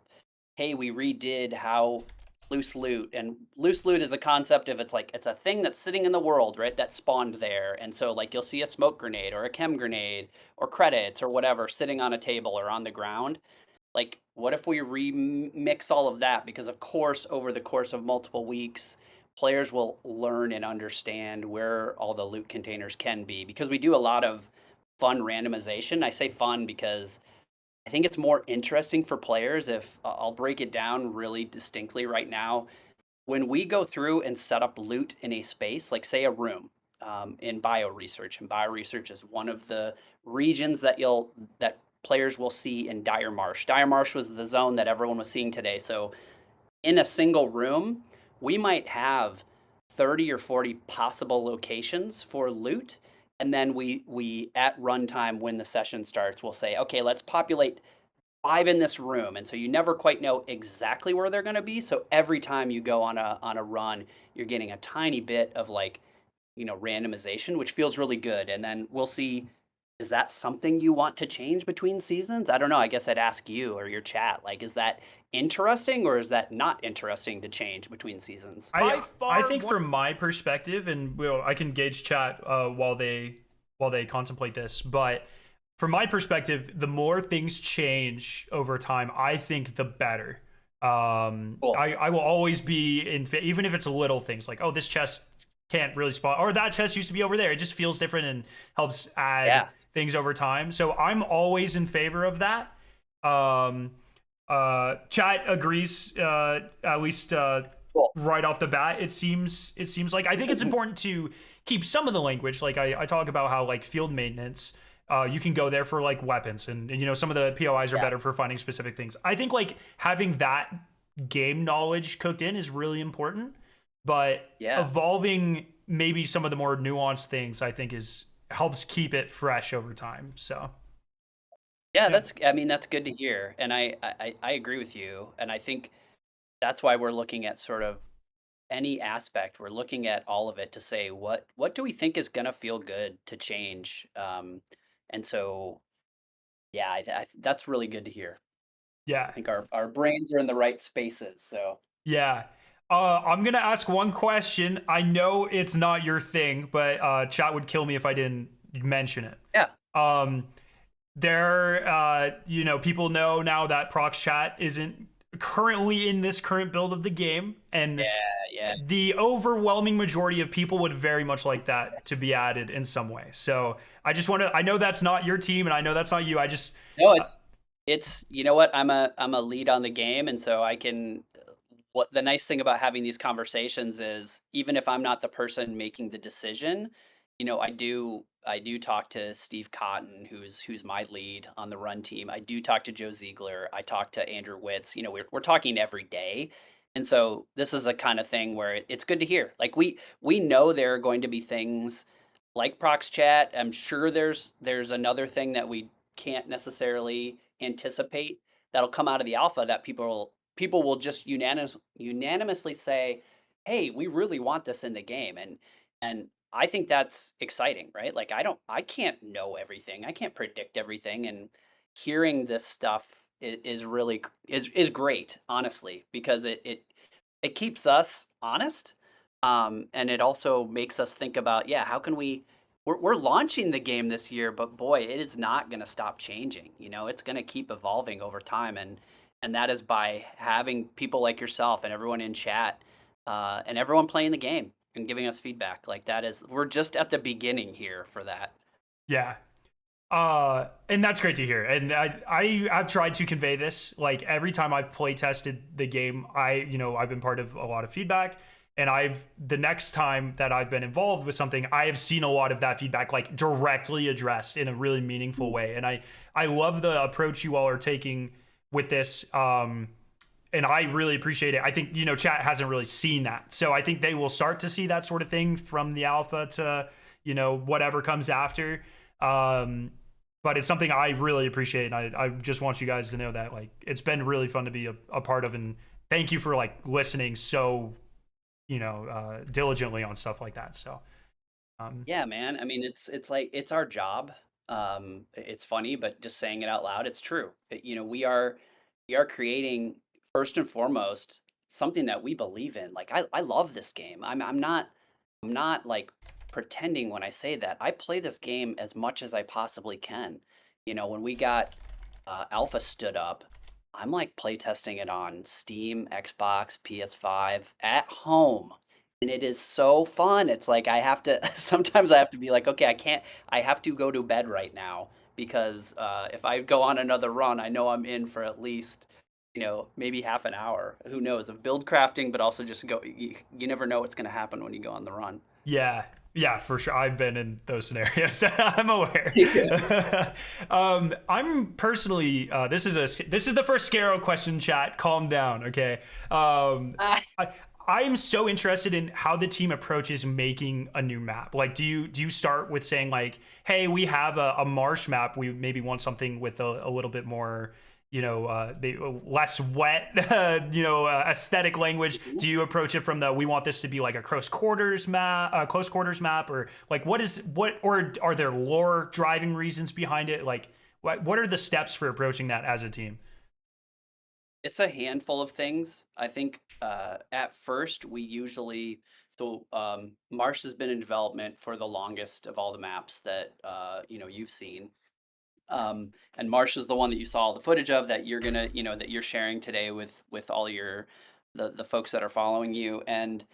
[SPEAKER 13] hey, we redid how loose loot, and loose loot is a concept of it's a thing that's sitting in the world, right? That spawned there. And so like you'll see a smoke grenade or a chem grenade or credits or whatever sitting on a table or on the ground. Like, what if we remix all of that? Because of course, over the course of multiple weeks, players will learn and understand where all the loot containers can be, because we do a lot of fun randomization. I say fun because I think it's more interesting for players if I'll break it down really distinctly right now. When we go through and set up loot in a space, like say a room in bioresearch, and bioresearch is one of the regions that players will see in Dire Marsh. Dire Marsh was the zone that everyone was seeing today. So in a single room, we might have 30 or 40 possible locations for loot. And then we at runtime, when the session starts, we'll say, okay, let's populate 5 in this room. And so you never quite know exactly where they're going to be. So every time you go on a run, you're getting a tiny bit of like, randomization, which feels really good. And then we'll see, is that something you want to change between seasons? I don't know. I guess I'd ask you or your chat. Like, is that interesting or is that not interesting to change between seasons?
[SPEAKER 1] I think from my perspective, and I can gauge chat while they contemplate this, but from my perspective, the more things change over time, I think the better.
[SPEAKER 13] Cool.
[SPEAKER 1] I will always be even if it's little things like, oh, this chest can't really spot, or that chest used to be over there. It just feels different and helps add things over time. So I'm always in favor of that. Chat agrees, at least
[SPEAKER 13] cool.
[SPEAKER 1] Right off the bat. It seems like, I think it's important to keep some of the language. Like I talk about how like field maintenance, you can go there for like weapons, and some of the POIs are better for finding specific things. I think like having that game knowledge cooked in is really important, but evolving maybe some of the more nuanced things, I think helps keep it fresh over time. So
[SPEAKER 13] that's good to hear. And I agree with you. And I think that's why we're looking at sort of any aspect. We're looking at all of it to say, what do we think is going to feel good to change? And so, that's really good to hear.
[SPEAKER 1] Yeah.
[SPEAKER 13] I think our brains are in the right spaces. So
[SPEAKER 1] yeah. I'm going to ask one question. I know it's not your thing, but chat would kill me if I didn't mention it.
[SPEAKER 13] Yeah.
[SPEAKER 1] People know now that Prox Chat isn't currently in this current build of the game, and the overwhelming majority of people would very much like that to be added in some way. So I know that's not your team, and I know that's not you.
[SPEAKER 13] No, it's you know what, I'm a lead on the game, and so I can. What the nice thing about having these conversations is, even if I'm not the person making the decision, I do talk to Steve Cotton, who's my lead on the run team. I do talk to Joe Ziegler. I talk to Andrew Witz. We're talking every day. And so this is a kind of thing where it's good to hear. Like we know there are going to be things like Prox Chat. I'm sure there's another thing that we can't necessarily anticipate that'll come out of the alpha that people will just unanimously say, hey, we really want this in the game. And I think that's exciting, right? Like I can't know everything. I can't predict everything. And hearing this stuff is really great, honestly, because it keeps us honest. And it also makes us think about, yeah, how can we're launching the game this year, but boy, it is not going to stop changing. You know, it's going to keep evolving over time, and that is by having people like yourself and everyone in chat, and everyone playing the game and giving us feedback. Like that is, we're just at the beginning here for that.
[SPEAKER 1] Yeah. And that's great to hear. And I've tried to convey this, like every time I've play tested the game, I've been part of a lot of feedback, and the next time that I've been involved with something, I have seen a lot of that feedback like directly addressed in a really meaningful way. And I love the approach you all are taking with this. And I really appreciate it. I think, chat hasn't really seen that. So I think they will start to see that sort of thing from the alpha to, whatever comes after. But it's something I really appreciate. And I just want you guys to know that, like, it's been really fun to be a part of. And thank you for like listening so, diligently on stuff like that. So,
[SPEAKER 13] yeah, man. I mean, it's like, it's our job. It's funny, but just saying it out loud, it's true. We are creating, first and foremost, something that we believe in. Like, I love this game. I'm not like pretending when I say that. I play this game as much as I possibly can. When we got Alpha stood up, I'm like playtesting it on Steam, Xbox, PS5 at home. And it is so fun. It's like sometimes I have to be like, okay, I have to go to bed right now because if I go on another run, I know I'm in for at least, maybe half an hour. Who knows, of build crafting, but also just you never know what's going to happen when you go on the run.
[SPEAKER 1] Yeah, for sure. I've been in those scenarios. I'm aware. I'm personally. This is the first Scarrow question, chat. Calm down, okay? I'm so interested in how the team approaches making a new map. Like, do you start with saying like, hey, we have a marsh map. We maybe want something with a little bit more, less wet, aesthetic language. Do you approach it from we want this to be like a close quarters map, or like or are there lore driving reasons behind it? Like, what are the steps for approaching that as a team?
[SPEAKER 13] It's a handful of things. I think at first we usually, Marsh has been in development for the longest of all the maps that you've seen. And Marsh is the one that you saw all the footage of that you're gonna, that you're sharing today with all the folks that are following you. And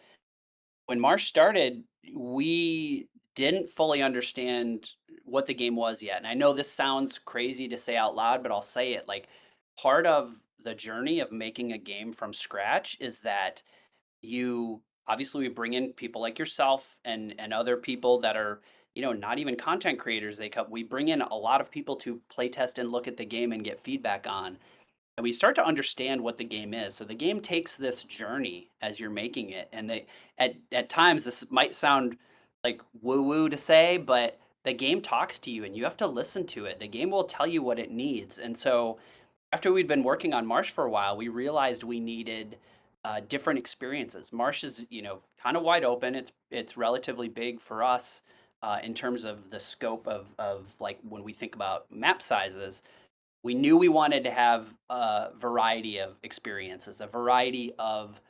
[SPEAKER 13] when Marsh started, we didn't fully understand what the game was yet. And I know this sounds crazy to say out loud, but I'll say it. Like, part of the journey of making a game from scratch is that we bring in people like yourself and other people that are, not even content creators. We bring in a lot of people to play test and look at the game and get feedback on, and we start to understand what the game is. So the game takes this journey as you're making it, and at times this might sound like woo-woo to say, but the game talks to you and you have to listen to it. The game will tell you what it needs. And so after we'd been working on Marsh for a while, we realized we needed different experiences. Marsh is, kind of wide open. It's relatively big for us in terms of the scope of like when we think about map sizes. We knew we wanted to have a variety of experiences, a variety of,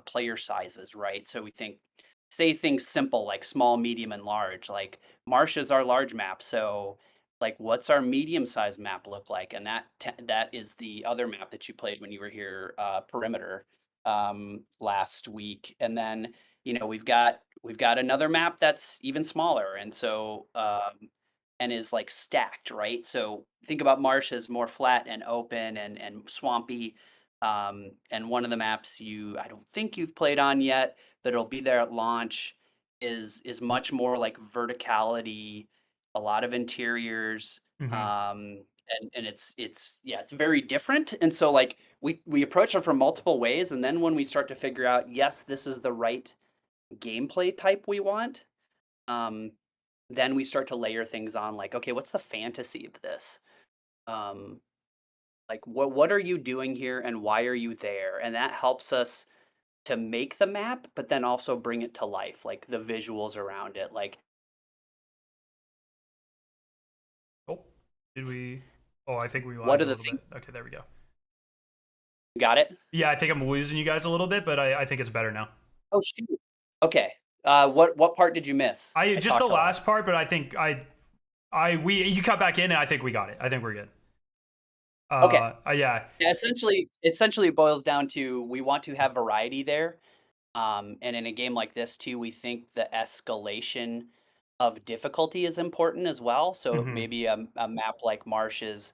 [SPEAKER 13] player sizes, right? So we say things simple like small, medium, and large. Like, Marsh is our large map, so like, what's our medium-sized map look like? And that is the other map that you played when you were here, Perimeter, last week. And then, we've got another map that's even smaller, and so and is like stacked, right? So think about Marsh as more flat and open and swampy. And one of the maps I don't think you've played on yet, but it'll be there at launch, is much more like verticality, a lot of interiors, and it's very different. And so like we approach it from multiple ways, and then when we start to figure out, yes, this is the right gameplay type we want, then we start to layer things on, like, okay, what's the fantasy of this? Like, what are you doing here and why are you there? And that helps us to make the map, but then also bring it to life, like the visuals around it. Like,
[SPEAKER 1] I think we
[SPEAKER 13] what
[SPEAKER 1] lagged
[SPEAKER 13] are
[SPEAKER 1] a
[SPEAKER 13] the
[SPEAKER 1] little bit. Okay, there we go.
[SPEAKER 13] Got it?
[SPEAKER 1] Yeah, I think I'm losing you guys a little bit, but I think it's better now.
[SPEAKER 13] Oh shoot. Okay. What part did you miss?
[SPEAKER 1] I just the
[SPEAKER 13] talked a lot.
[SPEAKER 1] last part, but I think you cut back in, and I think we got it. I think we're good.
[SPEAKER 13] Okay.
[SPEAKER 1] Yeah.
[SPEAKER 13] Yeah, essentially it boils down to we want to have variety there. And in a game like this too, we think the escalation of difficulty is important as well. So
[SPEAKER 1] Mhm.
[SPEAKER 13] maybe a map like Marsh is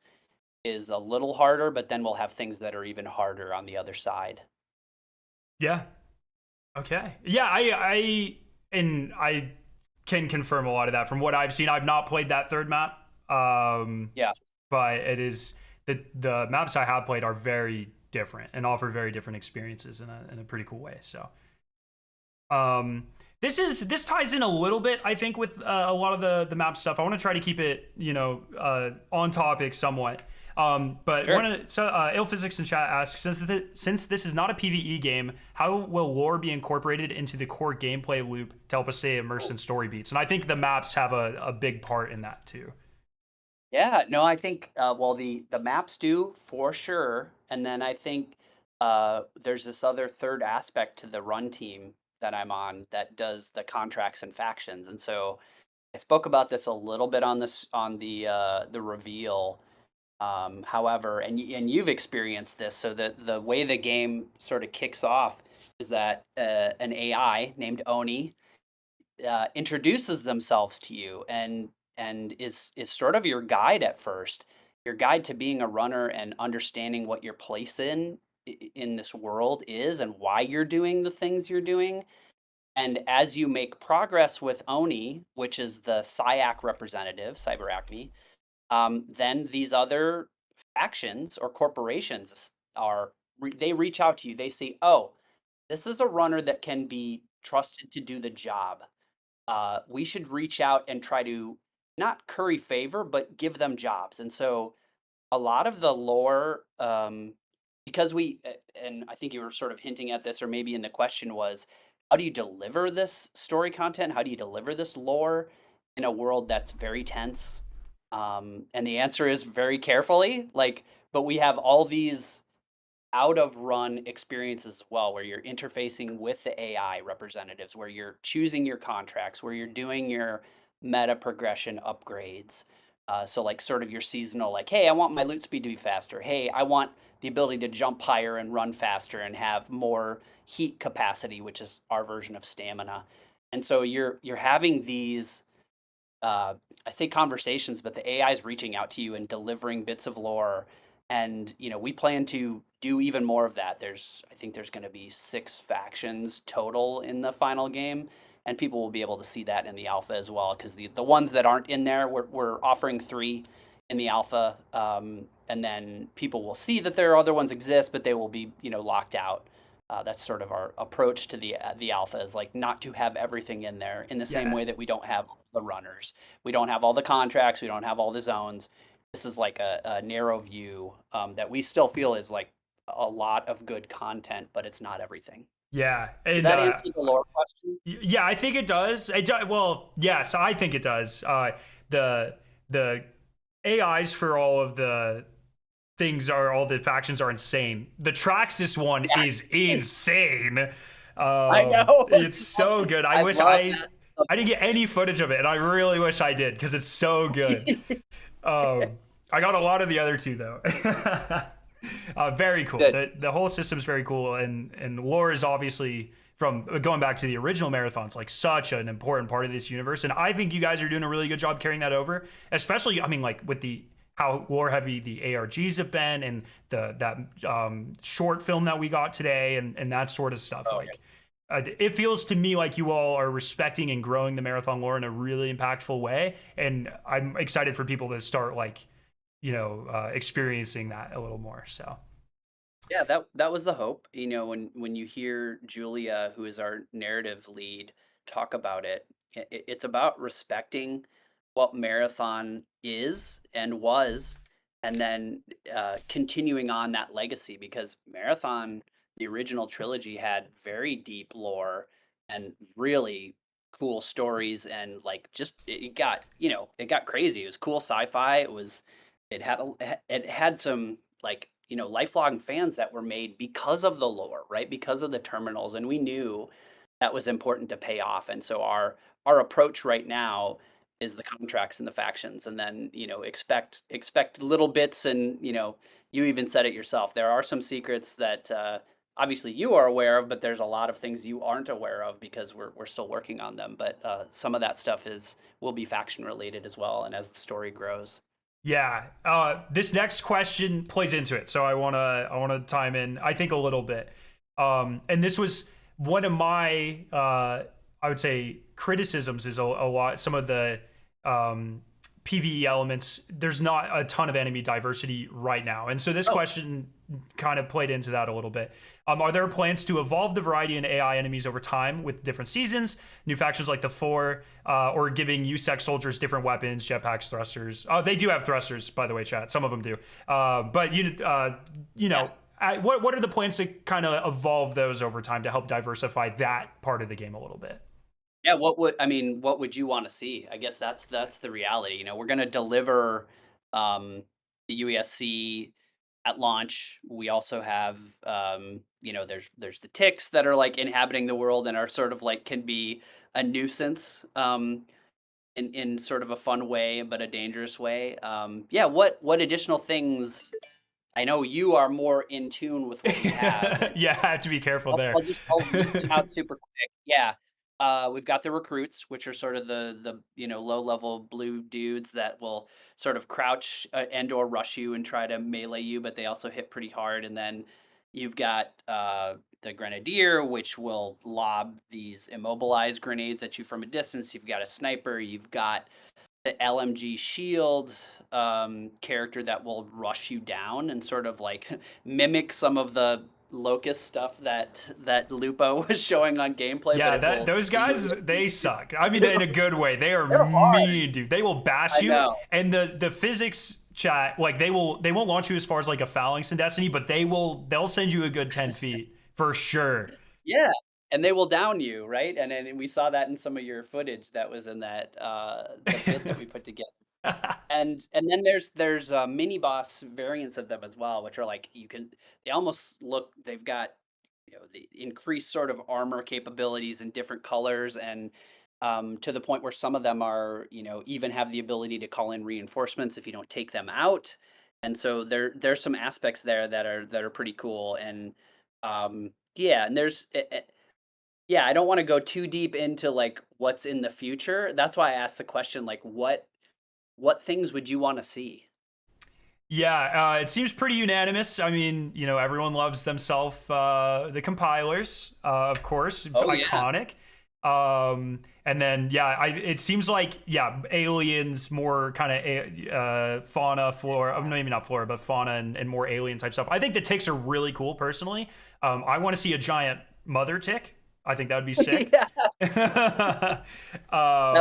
[SPEAKER 13] a little harder, but then we'll have things that are even harder on the other side.
[SPEAKER 1] Yeah. Okay. Yeah, I can confirm a lot of that from what I've seen. I've not played that third map.
[SPEAKER 13] Yeah.
[SPEAKER 1] But it is the maps I have played are very different and offer very different experiences in a pretty cool way. So this ties in a little bit, I think, with a lot of the map stuff. I want to try to keep it, on topic somewhat. But
[SPEAKER 13] Sure.
[SPEAKER 1] Ill Physics in chat asks, since this is not a PvE game, how will lore be incorporated into the core gameplay loop to help us stay immersed in story beats? And I think the maps have a big part in that too.
[SPEAKER 13] Yeah, no, I think the maps do for sure, and then I think there's this other third aspect to the run team that I'm on that does the contracts and factions, and so I spoke about this a little bit on the reveal. However, and you've experienced this, so the way the game sort of kicks off is that an AI named Oni introduces themselves to you and is sort of your guide at first, your guide to being a runner and understanding what your place in this world is and why you're doing the things you're doing. And as you make progress with Oni, which is the SciAc representative, CyberAcme, then these other factions or corporations they reach out to you. They say, "Oh, this is a runner that can be trusted to do the job. We should reach out and try to not curry favor, but give them jobs." And so a lot of the lore, because and I think you were sort of hinting at this, or maybe in the question was, how do you deliver this story content? How do you deliver this lore in a world that's very tense? And the answer is very carefully. But we have all these out of run experiences as well, where you're interfacing with the AI representatives, where you're choosing your contracts, where you're doing your meta progression upgrades. So like sort of your seasonal, like, hey, I want my loot speed to be faster. Hey, I want the ability to jump higher and run faster and have more heat capacity, which is our version of stamina. And so you're having these I say conversations, but the AI is reaching out to you and delivering bits of lore. And we plan to do even more of that. I think there's going to be 6 factions total in the final game, and people will be able to see that in the alpha as well. Because the ones that aren't in there, we're offering 3 in the alpha, and then people will see that there are other ones exist, but they will be locked out. That's sort of our approach to the alpha, is like not to have everything in there in the same way that we don't have the runners. We don't have all the contracts. We don't have all the zones. This is like a narrow view that we still feel is like a lot of good content, but it's not everything.
[SPEAKER 1] Yeah.
[SPEAKER 13] Does that answer the lore question?
[SPEAKER 1] Yeah, I think it does. Well, yes, I think it does. The AIs for all of the all the factions are insane. The Traxxas one is insane.
[SPEAKER 13] I know.
[SPEAKER 1] It's so good. I wish
[SPEAKER 13] love
[SPEAKER 1] I didn't get any footage of it, and I really wish I did, because it's so good. I got a lot of the other 2 though. Very cool. The whole system's very cool, and lore is obviously, from going back to the original marathons, like such an important part of this universe. And I think you guys are doing a really good job carrying that over, especially, I mean, like with how lore heavy the ARGs have been, and that short film that we got today, and that sort of stuff. It feels to me like you all are respecting and growing the marathon lore in a really impactful way, and I'm excited for people to start experiencing that a little more. So
[SPEAKER 13] yeah, that was the hope. When you hear Julia, who is our narrative lead, talk about it, it's about respecting what marathon is and was, and then continuing on that legacy, because marathon, the original trilogy, had very deep lore and really cool stories, and it got crazy. It was cool sci-fi. It had some lifelong fans that were made because of the lore, right? Because of the terminals. And we knew that was important to pay off. And so our approach right now is the contracts and the factions, and then expect little bits. And you even said it yourself. There are some secrets that obviously you are aware of, but there's a lot of things you aren't aware of because we're still working on them. But some of that stuff will be faction related as well, and as the story grows.
[SPEAKER 1] Yeah, this next question plays into it, so I wanna time in, I think, a little bit. And this was one of my I would say criticisms is a lot, some of the PvE elements. There's not a ton of enemy diversity right now, and so this question kind of played into that a little bit. Are there plans to evolve the variety in AI enemies over time with different seasons, new factions like the Four, or giving USEC soldiers different weapons, jetpacks, thrusters? Oh, they do have thrusters, by the way, chat. Some of them do. But what are the plans to kind of evolve those over time to help diversify that part of the game a little bit?
[SPEAKER 13] Yeah, what would you want to see? I guess that's the reality. We're going to deliver the UESC at launch. We also have there's the ticks that are like inhabiting the world and are sort of like can be a nuisance in sort of a fun way, but a dangerous way. What additional things? I know you are more in tune with what we have.
[SPEAKER 1] Yeah, I have to be careful there.
[SPEAKER 13] I'll list them out super quick. Yeah. We've got the recruits, which are sort of the low level blue dudes that will sort of crouch and or rush you and try to melee you, but they also hit pretty hard. And then you've got the grenadier, which will lob these immobilized grenades at you from a distance. You've got a sniper. You've got the LMG shield character that will rush you down and sort of like mimic some of the Locust stuff that Lupo was showing on gameplay.
[SPEAKER 1] Yeah,
[SPEAKER 13] but
[SPEAKER 1] those guys, they suck. I mean, in a good way. They are mean, dude. They will bash you. And the physics chat, like they won't launch you as far as like a phalanx in Destiny, but they'll send you a good 10 feet for sure.
[SPEAKER 13] Yeah. And they will down you, right? And then we saw that in some of your footage that was in that the bit that we put together. And then there's mini boss variants of them as well, which are like they almost look, they've got the increased sort of armor capabilities in different colors, and to the point where some of them are even have the ability to call in reinforcements if you don't take them out. And so there's some aspects there that are pretty cool. And and there's I don't want to go too deep into like what's in the future. That's why I asked the question, like what things would you want to see?
[SPEAKER 1] Yeah, it seems pretty unanimous. I mean, everyone loves themselves, the compilers, of course, iconic. Yeah. And then, it seems like, aliens, more kind of fauna, flora, maybe not flora, but fauna and more alien type stuff. I think the ticks are really cool, personally. I want to see a giant mother tick. I think that would be sick.
[SPEAKER 13] That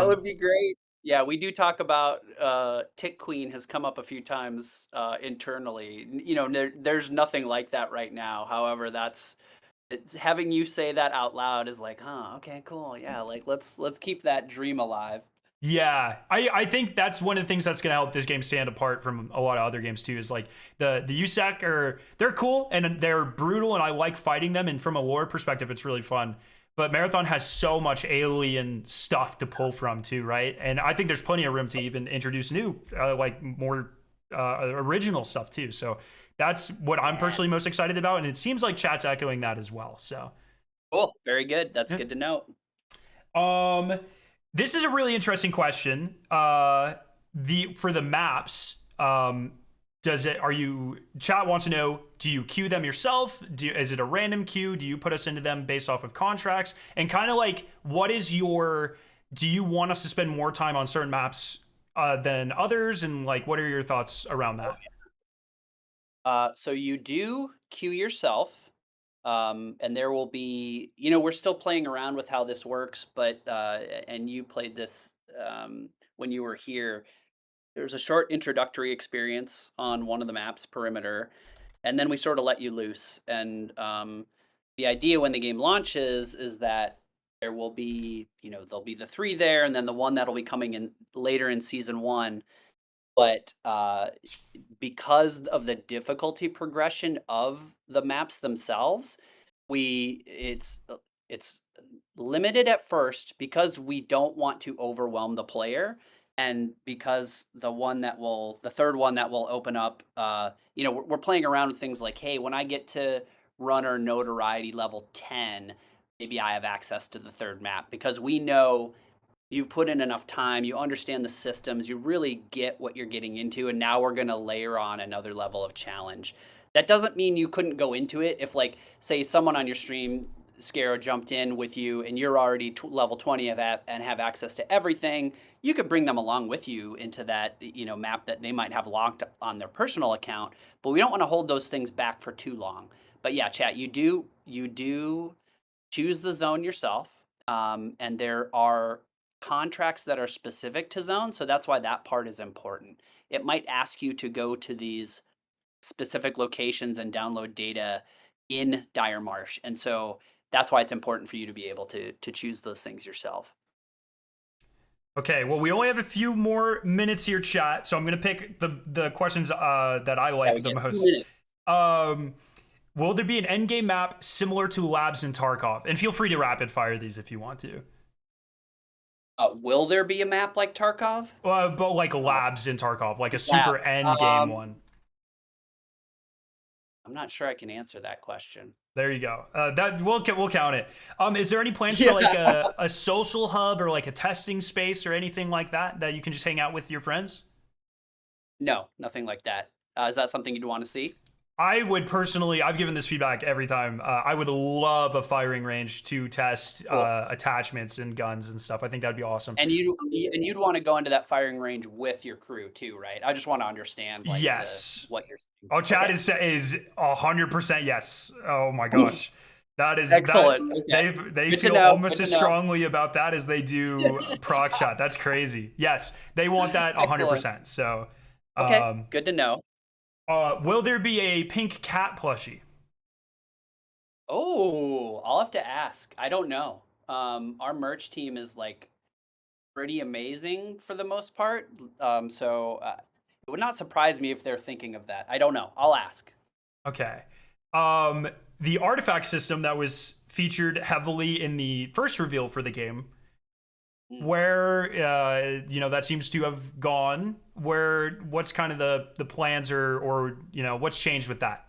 [SPEAKER 13] would be great. Yeah, we do talk about Tick Queen has come up a few times internally. There's nothing like that right now. However, it's having you say that out loud is like, okay, cool. Yeah, like let's keep that dream alive.
[SPEAKER 1] Yeah, I think that's one of the things that's going to help this game stand apart from a lot of other games too, is like the USAC they're cool and they're brutal and I like fighting them, and from a lore perspective it's really fun. But Marathon has so much alien stuff to pull from too, right? And I think there's plenty of room to even introduce new, like more original stuff too. So that's what I'm personally most excited about, and it seems like chat's echoing that as well. So
[SPEAKER 13] cool, very good. That's good to know.
[SPEAKER 1] This is a really interesting question. For the maps, chat wants to know, do you queue them yourself? Is it a random queue? Do you put us into them based off of contracts? And kind of like, do you want us to spend more time on certain maps than others? And like, what are your thoughts around that?
[SPEAKER 13] So you do queue yourself. And there will be, we're still playing around with how this works, but, and you played this when you were here. There's a short introductory experience on one of the maps, Perimeter, and then we sort of let you loose. And the idea when the game launches is that there will be, there'll be the 3 there, and then the one that'll be coming in later in season 1. But because of the difficulty progression of the maps themselves, it's limited at first because we don't want to overwhelm the player, and because the third one that will open up, we're playing around with things like, hey, when I get to runner notoriety level 10, maybe I have access to the third map, because we know you've put in enough time, you understand the systems, you really get what you're getting into, and now we're going to layer on another level of challenge. That doesn't mean you couldn't go into it if, like, say someone on your stream, Scarrow, jumped in with you and you're already level 20 and have access to everything. You could bring them along with you into that map that they might have locked on their personal account, but we don't want to hold those things back for too long. But yeah, chat, you do choose the zone yourself, and there are contracts that are specific to zones, so that's why that part is important. It might ask you to go to these specific locations and download data in Dire Marsh, and so that's why it's important for you to be able to choose those things yourself.
[SPEAKER 1] Okay, well, we only have a few more minutes here, chat, so I'm going to pick the questions that I like the most. Will there be an endgame map similar to Labs in Tarkov? And feel free to rapid fire these if you want to.
[SPEAKER 13] Will there be a map like Tarkov?
[SPEAKER 1] But like Labs in Tarkov, like a super endgame one.
[SPEAKER 13] I'm not sure I can answer that question.
[SPEAKER 1] There you go. That we'll count it. Is there any plans for like a social hub or like a testing space or anything like that you can just hang out with your friends?
[SPEAKER 13] No, nothing like that. Is that something you'd want to see?
[SPEAKER 1] I would personally, I've given this feedback every time. I would love a firing range to test attachments and guns and stuff. I think that'd be awesome.
[SPEAKER 13] And you'd want to go into that firing range with your crew too, right? I just want to understand what you're saying.
[SPEAKER 1] Oh, chat is 100% yes. Oh my gosh. That is
[SPEAKER 13] excellent.
[SPEAKER 1] They feel almost as strongly about that as they do proc shot. That's crazy. Yes, they want that 100%. So
[SPEAKER 13] okay, good to know.
[SPEAKER 1] Will there be a pink cat plushie?
[SPEAKER 13] Oh, I'll have to ask. I don't know. Our merch team is like pretty amazing for the most part. So it would not surprise me if they're thinking of that. I don't know. I'll ask.
[SPEAKER 1] Okay. The artifact system that was featured heavily in the first reveal for the game, where that seems to have gone, what's kind of the plans or what's changed with that?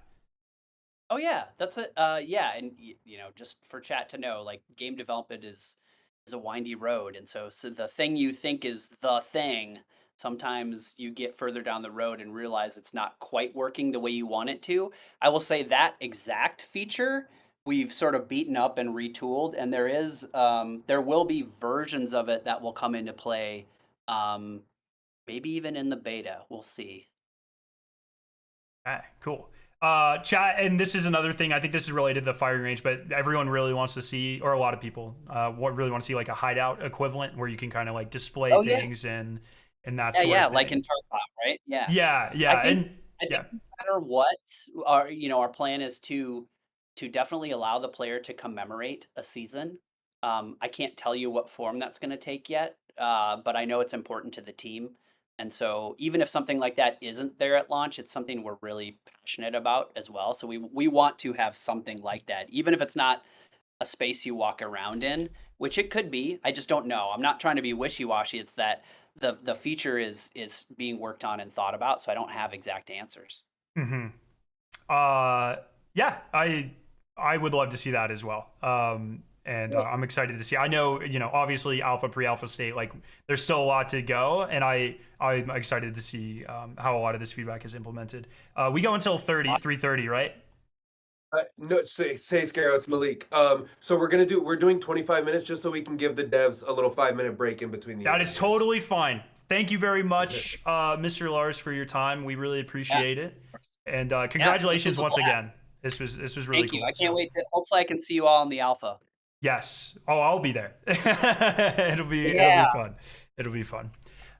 [SPEAKER 13] Oh yeah, that's it. Yeah, and just for chat to know, like, game development is a windy road, and so the thing you think is the thing, sometimes you get further down the road and realize it's not quite working the way you want it to. I will say that exact feature we've sort of beaten up and retooled, and there will be versions of it that will come into play, maybe even in the beta. We'll see.
[SPEAKER 1] Okay, cool. Chat, and this is another thing, I think this is related to the firing range, but everyone really wants to see, or a lot of people really want to see like a hideout equivalent where you can kind of like display things and that sort of thing.
[SPEAKER 13] Like in Tarkov, right? Yeah.
[SPEAKER 1] Yeah.
[SPEAKER 13] I think no matter what, our plan is to definitely allow the player to commemorate a season. I can't tell you what form that's going to take yet, but I know it's important to the team. And so even if something like that isn't there at launch, it's something we're really passionate about as well. So we want to have something like that, even if it's not a space you walk around in, which it could be. I just don't know. I'm not trying to be wishy-washy. It's that the feature is being worked on and thought about, so I don't have exact answers.
[SPEAKER 1] Mm-hmm. Yeah, I would love to see that as well. I'm excited to see. I know, obviously alpha, pre-alpha state, like there's still a lot to go, and I'm excited to see how a lot of this feedback is implemented. We go until 3:30, right?
[SPEAKER 8] No, say Scarrow, it's Malik. So we're doing 25 minutes just so we can give the devs a little 5-minute break in between the
[SPEAKER 1] That is totally fine. Thank you very much, Mr. Lars, for your time. We really appreciate it. And congratulations once again. This was really
[SPEAKER 13] Thank
[SPEAKER 1] cool.
[SPEAKER 13] you. I can't wait to. Hopefully, I can see you all in the alpha.
[SPEAKER 1] Yes. Oh, I'll be there. It'll be fun. It'll be fun.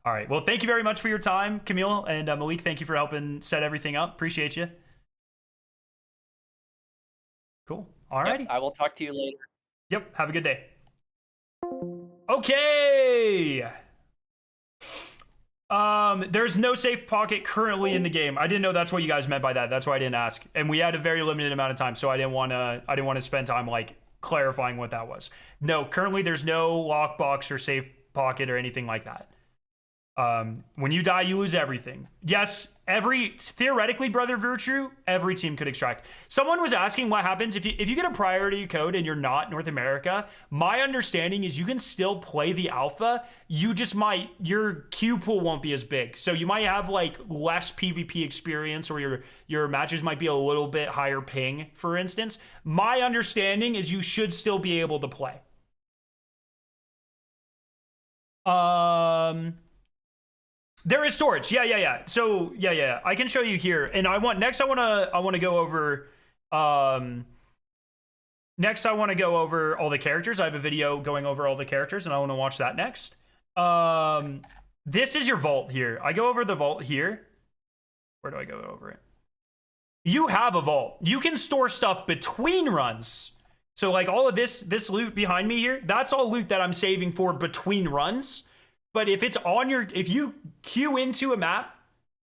[SPEAKER 1] All right. Well, thank you very much for your time, Camille, and Malik. Thank you for helping set everything up. Appreciate you. Cool. All righty.
[SPEAKER 13] Yep, I will talk to you later.
[SPEAKER 1] Yep. Have a good day. Okay. There's no safe pocket currently in the game. I didn't know that's what you guys meant by that. That's why I didn't ask. And we had a very limited amount of time, so I didn't want to spend time like clarifying what that was. No, currently there's no lockbox or safe pocket or anything like that. When you die, you lose everything. Yes, theoretically, Brother Virtue, every team could extract. Someone was asking what happens if you get a priority code and you're not North America. My understanding is you can still play the alpha. You just your queue pool won't be as big. So you might have like less PvP experience, or your matches might be a little bit higher ping, for instance. My understanding is you should still be able to play. There is storage. Yeah. So yeah. I can show you here. And I want to go over next I want to go over all the characters. I have a video going over all the characters and I want to watch that next. This is your vault here. I go over the vault here. Where do I go over it? You have a vault. You can store stuff between runs. So like all of this loot behind me here, that's all loot that I'm saving for between runs. But if you queue into a map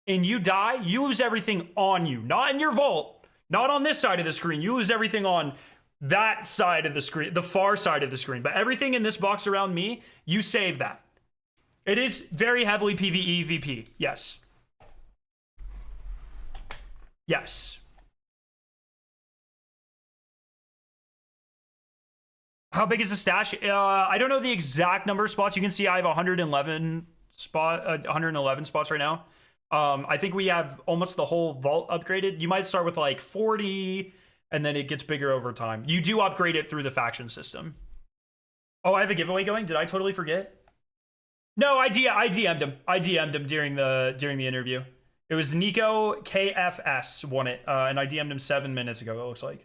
[SPEAKER 1] and you die, you lose everything on you, not in your vault, not on this side of the screen. You lose everything on that side of the screen, the far side of the screen. But everything in this box around me, you save that. It is very heavily PvE VP. Yes. Yes. How big is the stash? I don't know the exact number of spots. You can see I have 111 spots right now. I think we have almost the whole vault upgraded. You might start with like 40 and then it gets bigger over time. You do upgrade it through the faction system. Oh, I have a giveaway going. Did I totally forget? No, I DM'd him. I DM'd him during the interview. It was Nico KFS won it, and I DM'd him 7 minutes ago, it looks like.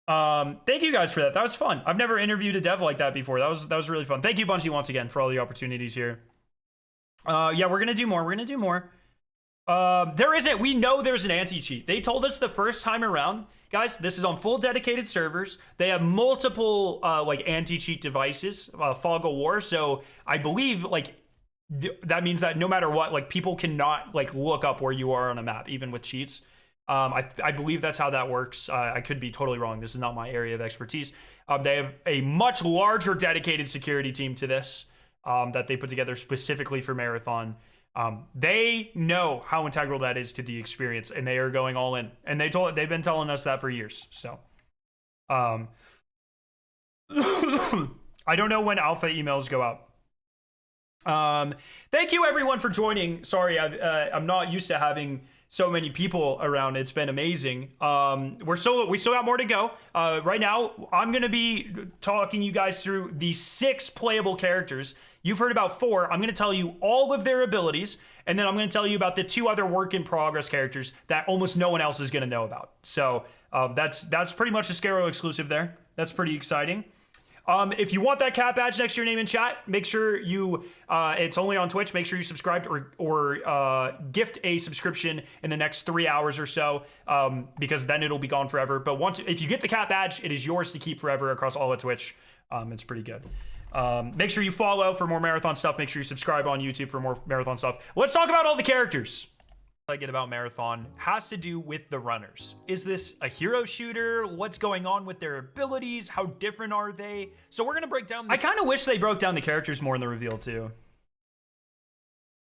[SPEAKER 1] Thank you guys for that. That was fun. I've never interviewed a dev like that before. That was really fun. Thank you, Bungie, once again for all the opportunities here. Yeah, we're gonna do more. We know there's an anti-cheat. They told us the first time around, guys, this is on full dedicated servers. They have multiple like anti-cheat devices, Fog of War. So I believe like that means that no matter what, like people cannot like look up where you are on a map, even with cheats. I believe that's how that works. I could be totally wrong. This is not my area of expertise. They have a much larger dedicated security team to this that they put together specifically for Marathon. They know how integral that is to the experience, and they are going all in. And they've been telling us that for years. So, I don't know when alpha emails go out. Thank you everyone for joining. Sorry, I'm not used to having so many people around. It's been amazing. We still got more to go. Right now, I'm gonna be talking you guys through the 6 playable characters. You've heard about 4. I'm gonna tell you all of their abilities, and then I'm gonna tell you about the 2 other work in progress characters that almost no one else is gonna know about. So that's pretty much a Scarrow exclusive there. That's pretty exciting. If you want that cat badge next to your name in chat, make sure you, it's only on Twitch, make sure you subscribe or gift a subscription in the next 3 hours or so, because then it'll be gone forever. But if you get the cat badge, it is yours to keep forever across all of Twitch. It's pretty good. Make sure you follow for more Marathon stuff. Make sure you subscribe on YouTube for more Marathon stuff. Let's talk about all the characters. I get about Marathon has to do with the runners. Is this a hero shooter? What's going on with their abilities? How different are they? So we're gonna break down this. I kind of wish they broke down the characters more in the reveal too.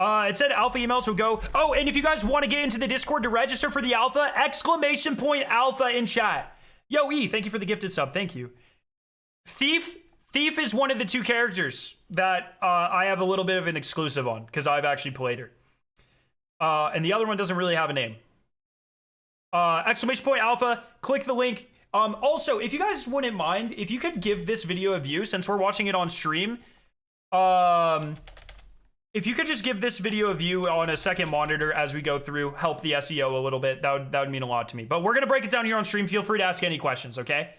[SPEAKER 1] It said alpha emails will go. Oh, and if you guys want to get into the Discord to register for the alpha, ! Alpha in chat. Yo, E, thank you for the gifted sub. Thank you. Thief is one of the 2 characters that I have a little bit of an exclusive on because I've actually played her. And the other one doesn't really have a name. ! Alpha, click the link. Also, if you guys wouldn't mind, if you could give this video a view, since we're watching it on stream, if you could just give this video a view on a second monitor as we go through, help the SEO a little bit, that would mean a lot to me. But we're gonna break it down here on stream. Feel free to ask any questions, okay?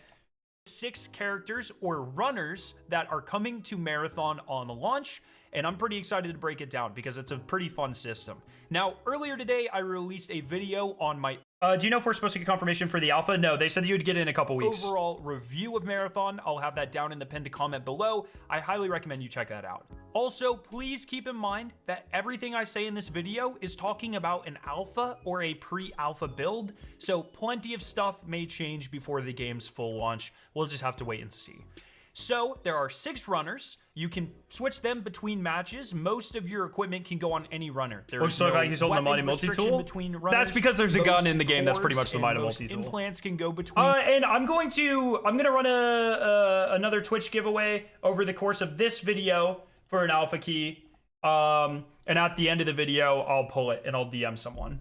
[SPEAKER 1] 6 characters or runners that are coming to Marathon on the launch. And I'm pretty excited to break it down because it's a pretty fun system. Now, earlier today, I released a video on my Do you know if we're supposed to get confirmation for the alpha? No, they said you would get it in a couple weeks. Overall review of Marathon, I'll have that down in the pinned comment below. I highly recommend you check that out. Also, please keep in mind that everything I say in this video is talking about an alpha or a pre-alpha build, so plenty of stuff may change before the game's full launch. We'll just have to wait and see. So there are 6 runners. You can switch them between matches. Most of your equipment can go on any runner. Looks like he's holding the mighty multi-tool. That's because there's a gun in the game. That's pretty much the mighty multi-tool. Implants can go between. And I'm gonna run another Twitch giveaway over the course of this video for an alpha key. And at the end of the video, I'll pull it and I'll DM someone.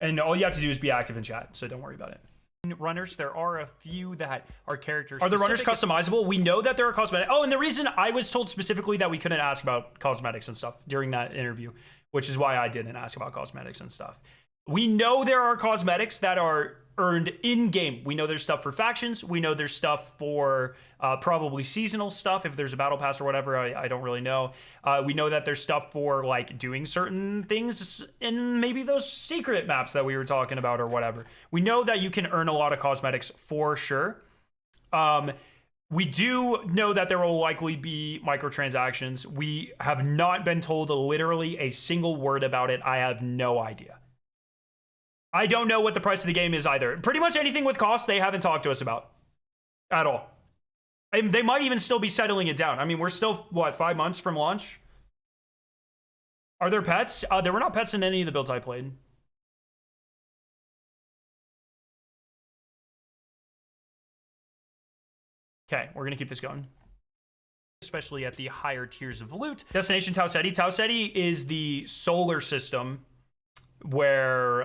[SPEAKER 1] And all you have to do is be active in chat, so don't worry about it. Runners, there are a few that are characters. Are the runners customizable? We know that there are cosmetic. Oh, and the reason I was told specifically that we couldn't ask about cosmetics and stuff during that interview, which is why I didn't ask about cosmetics and stuff. We know there are cosmetics that are earned in-game. We know there's stuff for factions. We know there's stuff for probably seasonal stuff. If there's a battle pass or whatever, I don't really know. We know that there's stuff for like doing certain things in maybe those secret maps that we were talking about or whatever. We know that you can earn a lot of cosmetics for sure. We do know that there will likely be microtransactions. We have not been told literally a single word about it. I have no idea. I don't know what the price of the game is either. Pretty much anything with cost, they haven't talked to us about at all. And they might even still be settling it down. I mean, we're still, what, 5 months from launch? Are there pets? There were not pets in any of the builds I played. Okay, we're gonna keep this going. Especially at the higher tiers of loot. Destination Tau Ceti. Tau Ceti is the solar system where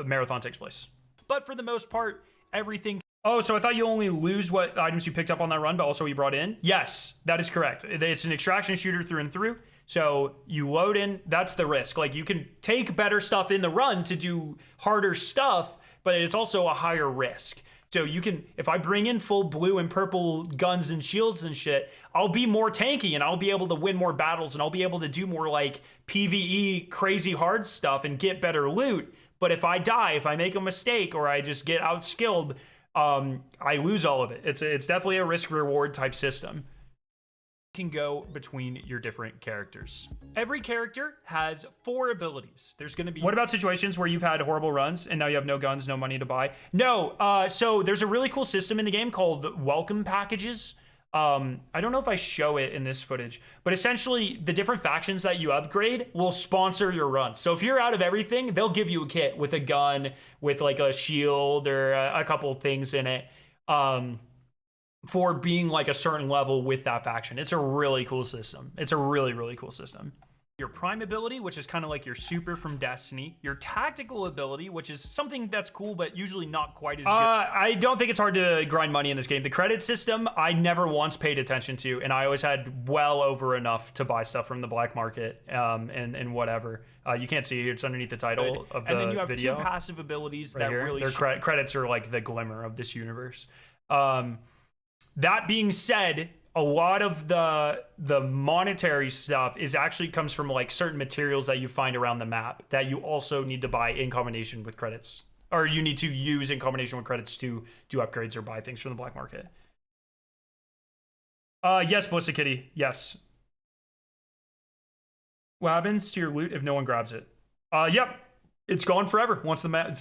[SPEAKER 1] Marathon takes place. But for the most part, everything... Oh, so I thought you only lose what items you picked up on that run, but also you brought in? Yes, that is correct. It's an extraction shooter through and through. So you load in, that's the risk. Like, you can take better stuff in the run to do harder stuff, but it's also a higher risk. So you can, if I bring in full blue and purple guns and shields and shit, I'll be more tanky and I'll be able to win more battles and I'll be able to do more like PvE crazy hard stuff and get better loot. But if I die, if I make a mistake or I just get outskilled, I lose all of it. It's definitely a risk reward type system. Can go between your different characters. Every character has 4 abilities. There's going to be... What about situations where you've had horrible runs and now you have no guns, no money to buy? No, so there's a really cool system in the game called welcome packages. I don't know if I show it in this footage, but essentially the different factions that you upgrade will sponsor your run. So if you're out of everything, they'll give you a kit with a gun, with like a shield or a couple of things in it. For being like a certain level with that faction. It's a really cool system. It's a really, really cool system. Your prime ability, which is kind of like your super from Destiny. Your tactical ability, which is something that's cool, but usually not quite as good. I don't think it's hard to grind money in this game. The credit system, I never once paid attention to, and I always had well over enough to buy stuff from the black market and whatever. You can't see it, it's underneath the title of the video. And then you have video. 2 passive abilities right that here. Really... Their credits are like the glimmer of this universe. That being said, a lot of the monetary stuff actually comes from like certain materials that you find around the map that you also need to buy in combination with credits, or you need to use in combination with credits to do upgrades or buy things from the black market. Yes, Ballistic Kitty, yes. What happens to your loot if no one grabs it? Yep, it's gone forever. Once the map,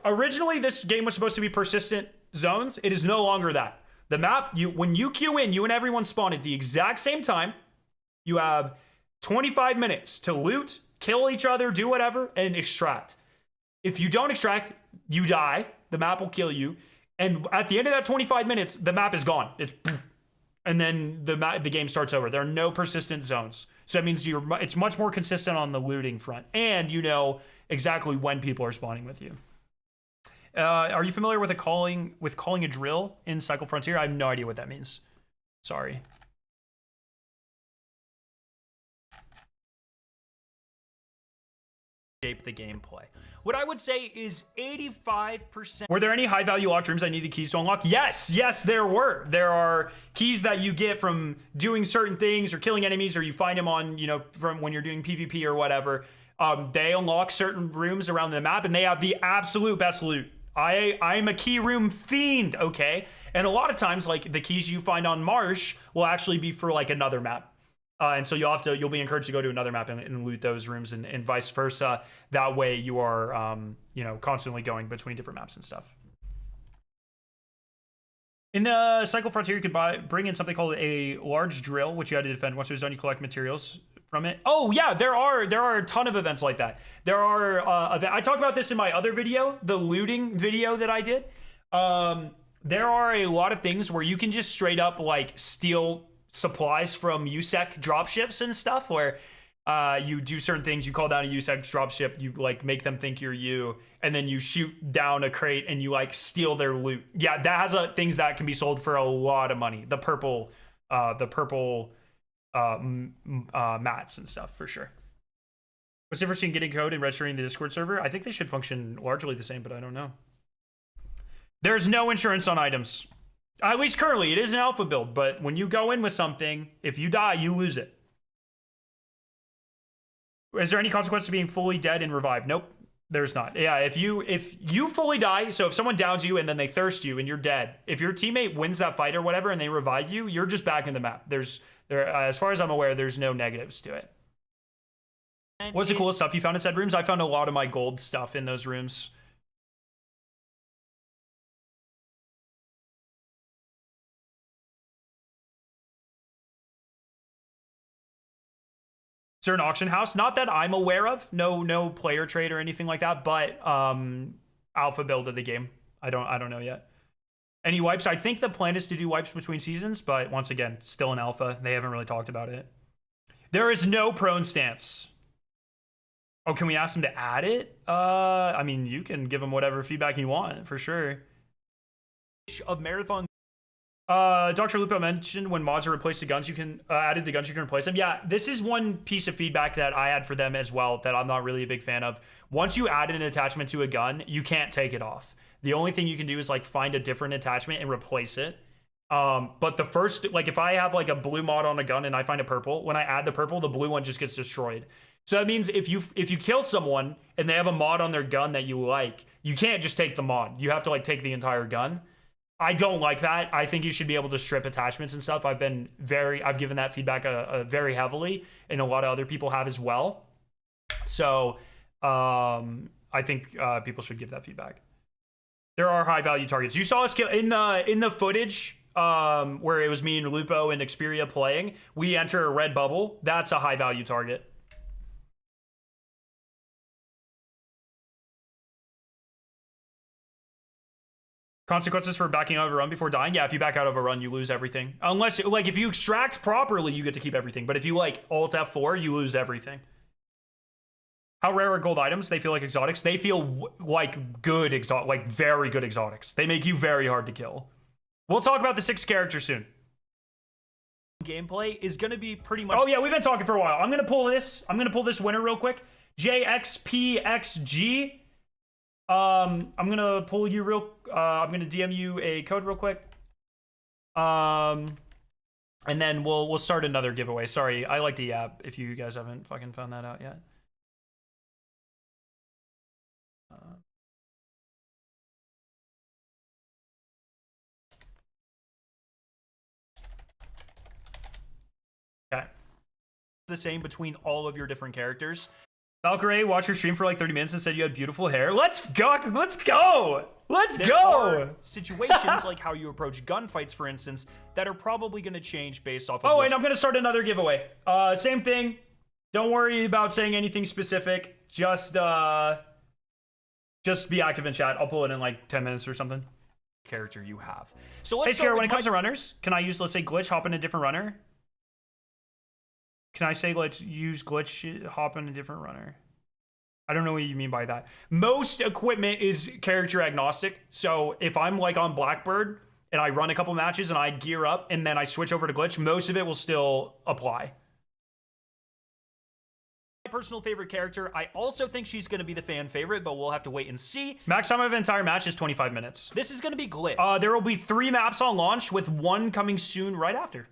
[SPEAKER 1] originally this game was supposed to be persistent zones. It is no longer that. The map, when you queue in, you and everyone spawn at the exact same time. You have 25 minutes to loot, kill each other, do whatever, and extract. If you don't extract, you die. The map will kill you. And at the end of that 25 minutes, the map is gone. And then the game starts over. There are no persistent zones. So that means it's much more consistent on the looting front. And you know exactly when people are spawning with you. Are you familiar with calling a drill in Cycle Frontier? I have no idea what that means. Sorry. Shape the gameplay. What I would say is 85%. Were there any high value locked rooms I needed keys to unlock? Yes, there were. There are keys that you get from doing certain things or killing enemies, or you find them on, from when you're doing PvP or whatever. They unlock certain rooms around the map, and they have the absolute best loot. I'm a key room fiend, okay? And a lot of times, like, the keys you find on Marsh will actually be for, like, another map. And so you'll be encouraged to go to another map and loot those rooms and vice versa. That way you are, you know, constantly going between different maps and stuff. In the Cycle Frontier, you could bring in something called a large drill, which you had to defend. Once it was done, you collect materials from it. Oh yeah, there are a ton of events like that. There are I talked about this in my other video, the looting video that I did. There are a lot of things where you can just straight up like steal supplies from USEC dropships and stuff, where you do certain things. You call down a USEC dropship, you like make them think you're you, and then you shoot down a crate and you like steal their loot. Yeah, that has things that can be sold for a lot of money. The purple mats and stuff, for sure. What's the difference between getting code and registering the Discord server? I think they should function largely the same, but I don't know. There's no insurance on items. At least currently, it is an alpha build, but when you go in with something, if you die, you lose it. Is there any consequence to being fully dead and revived? Nope, there's not. Yeah, if you fully die, so if someone downs you and then they thirst you and you're dead, if your teammate wins that fight or whatever and they revive you, you're just back in the map. As far as I'm aware, there's no negatives to it. What's the coolest stuff you found in said rooms? I found a lot of my gold stuff in those rooms. Is there an auction house? Not that I'm aware of. No player trade or anything like that, but alpha build of the game. I don't know yet. Any wipes? I think the plan is to do wipes between seasons, but once again, still an alpha. They haven't really talked about it. There is no prone stance. Oh, can we ask them to add it? I mean, you can give them whatever feedback you want, for sure. Of Marathon. Dr. Lupo mentioned when mods are replaced to guns, you can added to guns, you can replace them. Yeah, this is one piece of feedback that I had for them as well that I'm not really a big fan of. Once you add an attachment to a gun, you can't take it off. The only thing you can do is like find a different attachment and replace it. But the first, like if I have like a blue mod on a gun and I find a purple, when I add the purple, the blue one just gets destroyed. So that means if you kill someone and they have a mod on their gun that you like, you can't just take the mod. You have to like take the entire gun. I don't like that. I think you should be able to strip attachments and stuff. I've given that feedback very heavily, and a lot of other people have as well. So I think people should give that feedback. There are high value targets. You saw us kill in the footage where it was me and Lupo and Xperia playing. We enter a red bubble. That's a high value target. Consequences for backing out of a run before dying? Yeah, if you back out of a run, you lose everything. Unless, like, if you extract properly, you get to keep everything. But if you, like, Alt F4, you lose everything. How rare are gold items? They feel like exotics. They feel like good like very good exotics. They make you very hard to kill. We'll talk about the 6th character soon. Gameplay is going to be pretty much... Oh, yeah, we've been talking for a while. I'm going to pull this. I'm going to pull this winner real quick. JXPXG. I'm gonna pull you I'm gonna DM you a code real quick. And then we'll start another giveaway. Sorry, I like to yap if you guys haven't fucking found that out yet. Okay. The same between all of your different characters. Valkyrie watched your stream for like 30 minutes and said you had beautiful hair. Let's go! Let's go! Let's go! Situations like how you approach gunfights, for instance, that are probably going to change based off of... Oh, and I'm going to start another giveaway. Same thing. Don't worry about saying anything specific. Just be active in chat. I'll pull it in like 10 minutes or something. Character you have. So let's start when it comes to runners, can I use, let's say, glitch, hop in a different runner? Can I say let's use glitch, hop in a different runner? I don't know what you mean by that. Most equipment is character agnostic. So if I'm like on Blackbird and I run a couple matches and I gear up and then I switch over to glitch, most of it will still apply. My personal favorite character. I also think she's going to be the fan favorite, but we'll have to wait and see. Max time of an entire match is 25 minutes. This is going to be glitch. There will be 3 maps on launch with 1 coming soon right after.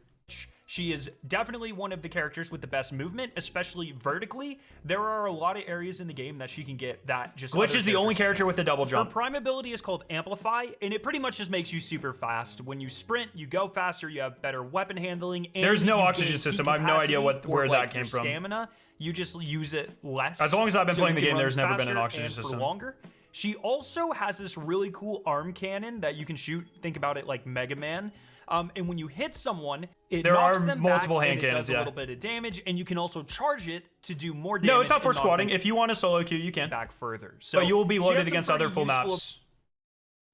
[SPEAKER 1] She is definitely one of the characters with the best movement, especially vertically. There are a lot of areas in the game that she can get that just...
[SPEAKER 9] Glitch is the only character with a double jump.
[SPEAKER 1] Her prime ability is called Amplify, and it pretty much just makes you super fast. When you sprint, you go faster, you have better weapon handling, and
[SPEAKER 9] There's no
[SPEAKER 1] you
[SPEAKER 9] oxygen
[SPEAKER 1] gain
[SPEAKER 9] system.
[SPEAKER 1] heat
[SPEAKER 9] I have no idea
[SPEAKER 1] capacity
[SPEAKER 9] where
[SPEAKER 1] or,
[SPEAKER 9] that
[SPEAKER 1] like,
[SPEAKER 9] came
[SPEAKER 1] your
[SPEAKER 9] from.
[SPEAKER 1] Stamina, you just use it less.
[SPEAKER 9] As long as I've been
[SPEAKER 1] so
[SPEAKER 9] playing
[SPEAKER 1] you
[SPEAKER 9] the
[SPEAKER 1] can
[SPEAKER 9] game,
[SPEAKER 1] run
[SPEAKER 9] there's never been an
[SPEAKER 1] faster
[SPEAKER 9] oxygen
[SPEAKER 1] and for
[SPEAKER 9] system.
[SPEAKER 1] longer. She also has this really cool arm cannon that you can shoot. Think about it like Mega Man. And when you hit someone, it
[SPEAKER 9] There
[SPEAKER 1] knocks
[SPEAKER 9] are
[SPEAKER 1] them
[SPEAKER 9] multiple
[SPEAKER 1] back
[SPEAKER 9] hand
[SPEAKER 1] and it
[SPEAKER 9] cannons,
[SPEAKER 1] does a
[SPEAKER 9] yeah.
[SPEAKER 1] little bit of damage, and you can also charge it to do more damage.
[SPEAKER 9] No, it's not for
[SPEAKER 1] and knock
[SPEAKER 9] squatting.
[SPEAKER 1] them
[SPEAKER 9] If you want a solo queue, you can.
[SPEAKER 1] back further.
[SPEAKER 9] So you will be
[SPEAKER 1] she
[SPEAKER 9] loaded
[SPEAKER 1] has some
[SPEAKER 9] against other
[SPEAKER 1] pretty
[SPEAKER 9] full
[SPEAKER 1] useful
[SPEAKER 9] maps.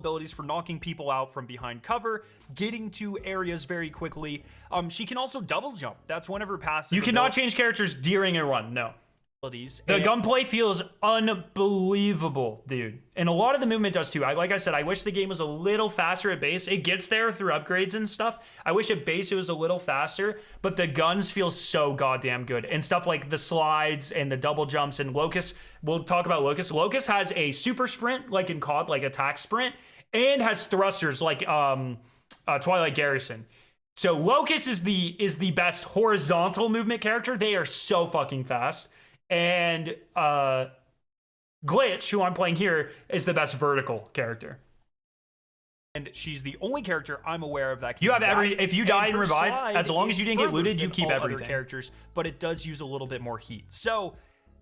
[SPEAKER 1] Abilities for knocking people out from behind cover, getting to areas very quickly. She can also double jump. That's one of her passive.
[SPEAKER 9] You cannot change characters during a run, no.
[SPEAKER 1] abilities.
[SPEAKER 9] The
[SPEAKER 1] And-
[SPEAKER 9] gunplay feels unbelievable, dude. And a lot of the movement does too. Like I said, I wish the game was a little faster at base. It gets there through upgrades and stuff. I wish at base it was a little faster, but the guns feel so goddamn good. And stuff like the slides and the double jumps and Locust. We'll talk about Locust. Locust has a super sprint, like in COD, like attack sprint, and has thrusters like Twilight Garrison. So Locust is the best horizontal movement character. They are so fucking fast. And Glitch, who I'm playing here, is the best vertical character.
[SPEAKER 1] And she's the only character I'm aware of that can
[SPEAKER 9] You
[SPEAKER 1] do
[SPEAKER 9] have
[SPEAKER 1] that.
[SPEAKER 9] if you die and
[SPEAKER 1] her
[SPEAKER 9] revive,
[SPEAKER 1] slide
[SPEAKER 9] as long as
[SPEAKER 1] is
[SPEAKER 9] you didn't get
[SPEAKER 1] further
[SPEAKER 9] looted, you
[SPEAKER 1] than
[SPEAKER 9] keep
[SPEAKER 1] all other
[SPEAKER 9] everything.
[SPEAKER 1] characters, but it does use a little bit more heat. So